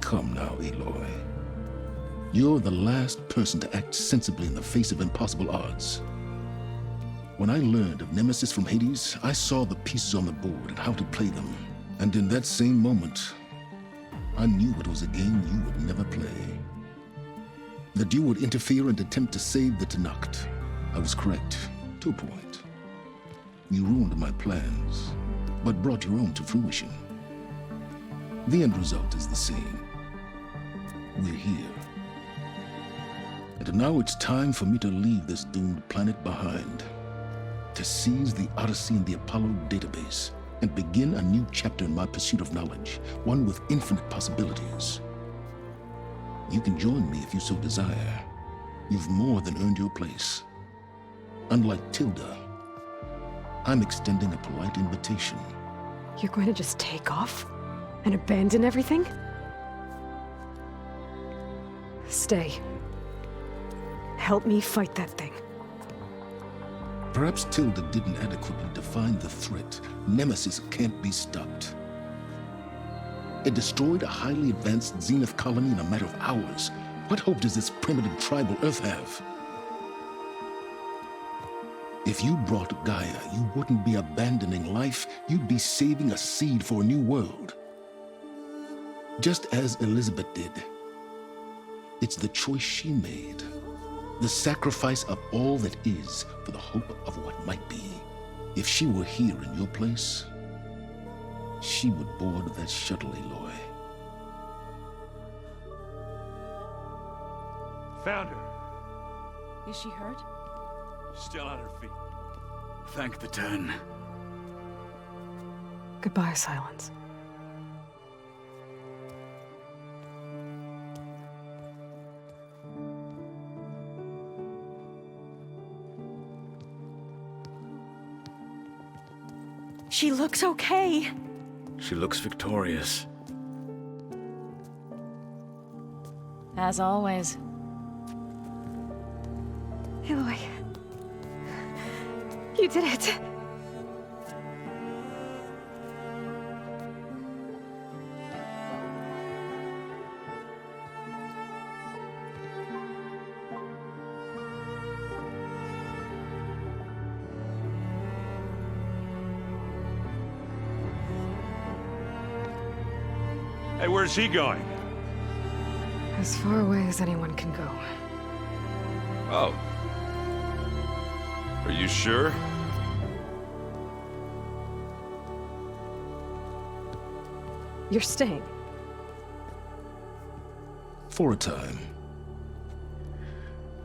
Come now, Aloy. You're the last person to act sensibly in the face of impossible odds. When I learned of Nemesis from Hades, I saw the pieces on the board and how to play them. And in that same moment, I knew it was a game you would never play. That you would interfere and attempt to save the Tenakth. I was correct, to a point. You ruined my plans, but brought your own to fruition. The end result is the same. We're here. And now it's time for me to leave this doomed planet behind. To seize the Odyssey and the Apollo database, and begin a new chapter in my pursuit of knowledge, one with infinite possibilities. You can join me if you so desire. You've more than earned your place. Unlike Tilda, I'm extending a polite invitation. You're going to just take off? And abandon everything? Stay. Help me fight that thing. Perhaps Tilda didn't adequately define the threat. Nemesis can't be stopped. It destroyed a highly advanced Zenith colony in a matter of hours. What hope does this primitive tribal Earth have? If you brought Gaia, you wouldn't be abandoning life, you'd be saving a seed for a new world. Just as Elizabeth did. It's the choice she made. The sacrifice of all that is for the hope of what might be. If she were here in your place, she would board that shuttle, Aloy. Found her. Is she hurt? Still on her feet. Thank the 10. Goodbye, Silence. She looks okay. She looks victorious. As always. Aloy. You did it. Hey, where's he going? As far away as anyone can go. Oh. Are you sure? You're staying. For a time.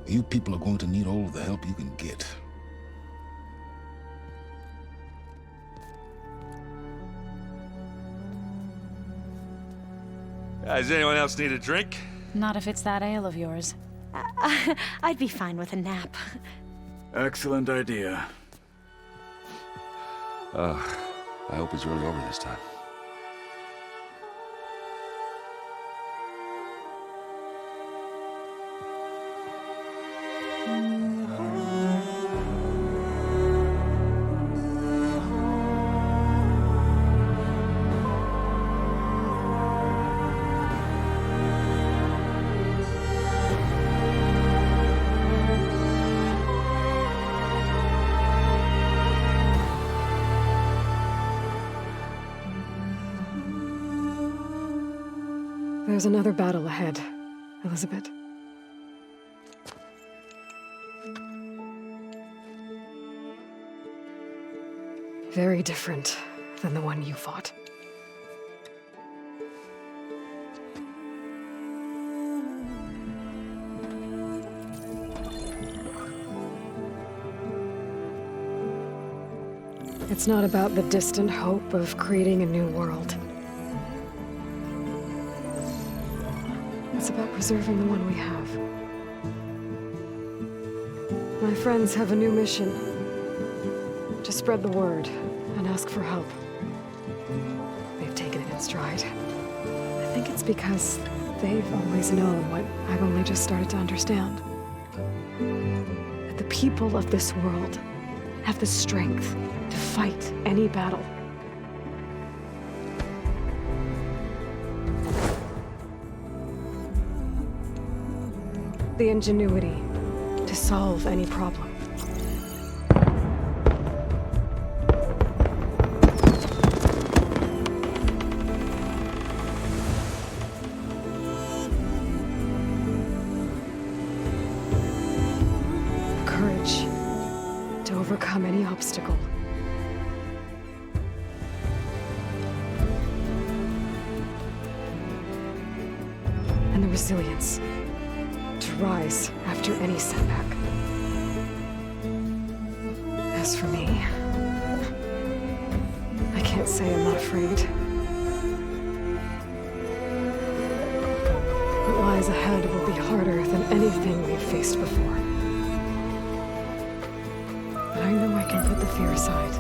You people are going to need all of the help you can get. Does anyone else need a drink? Not if it's that ale of yours. I'd be fine with a nap. Excellent idea. I hope it's really over this time. There's another battle ahead, Elizabeth. Very different than the one you fought. It's not about the distant hope of creating a new world. It's about preserving the one we have. My friends have a new mission. To spread the word and ask for help. They've taken it in stride. I think it's because they've always known what I've only just started to understand. That the people of this world have the strength to fight any battle. The ingenuity to solve any problem. Courage to overcome any obstacle. And the resilience to rise after any setback. As for me, I can't say I'm not afraid. What lies ahead will be harder than anything we've faced before. But I know I can put the fear aside.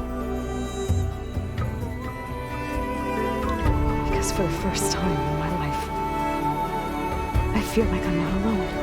Because for the first time in my life, I feel like I'm not alone.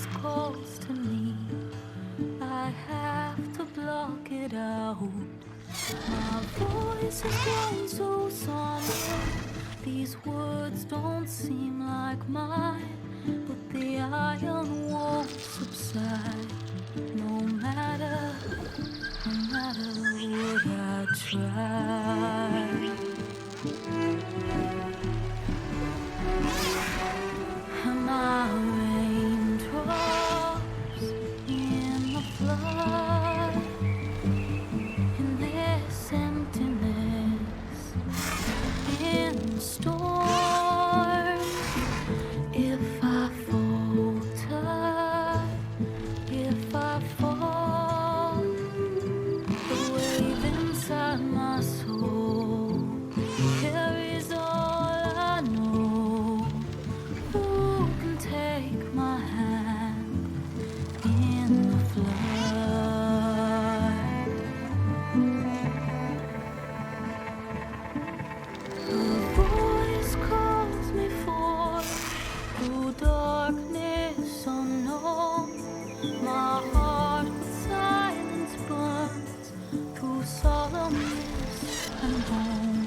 voice calls to me. I have to block it out. My voice has grown so somber. These words don't seem like mine, but the iron won't subside. No matter what I try. And my raindrops in the flood, in this emptiness, in the storm. If I falter, if I fall, the wave inside my soul carries all I know. Who can take my hand in the flood? A voice calls me forth through darkness unknown. My heart with silence burns through solemnness and home.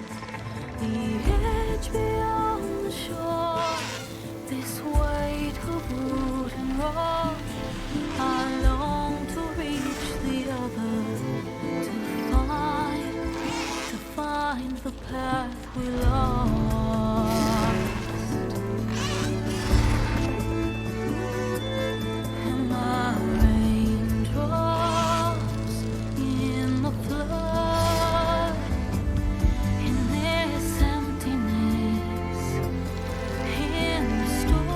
The edge beyond the shore, this weight of root and rock. I long to reach the other, to find the path we lost. And my raindrops in the flood, in this emptiness, in the storm.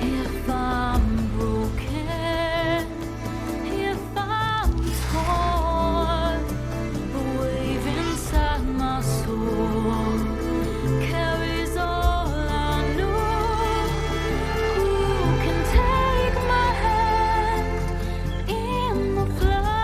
If I'm broken, if I'm torn, the wave inside my soul carries all I know. Who can take my hand in the flood?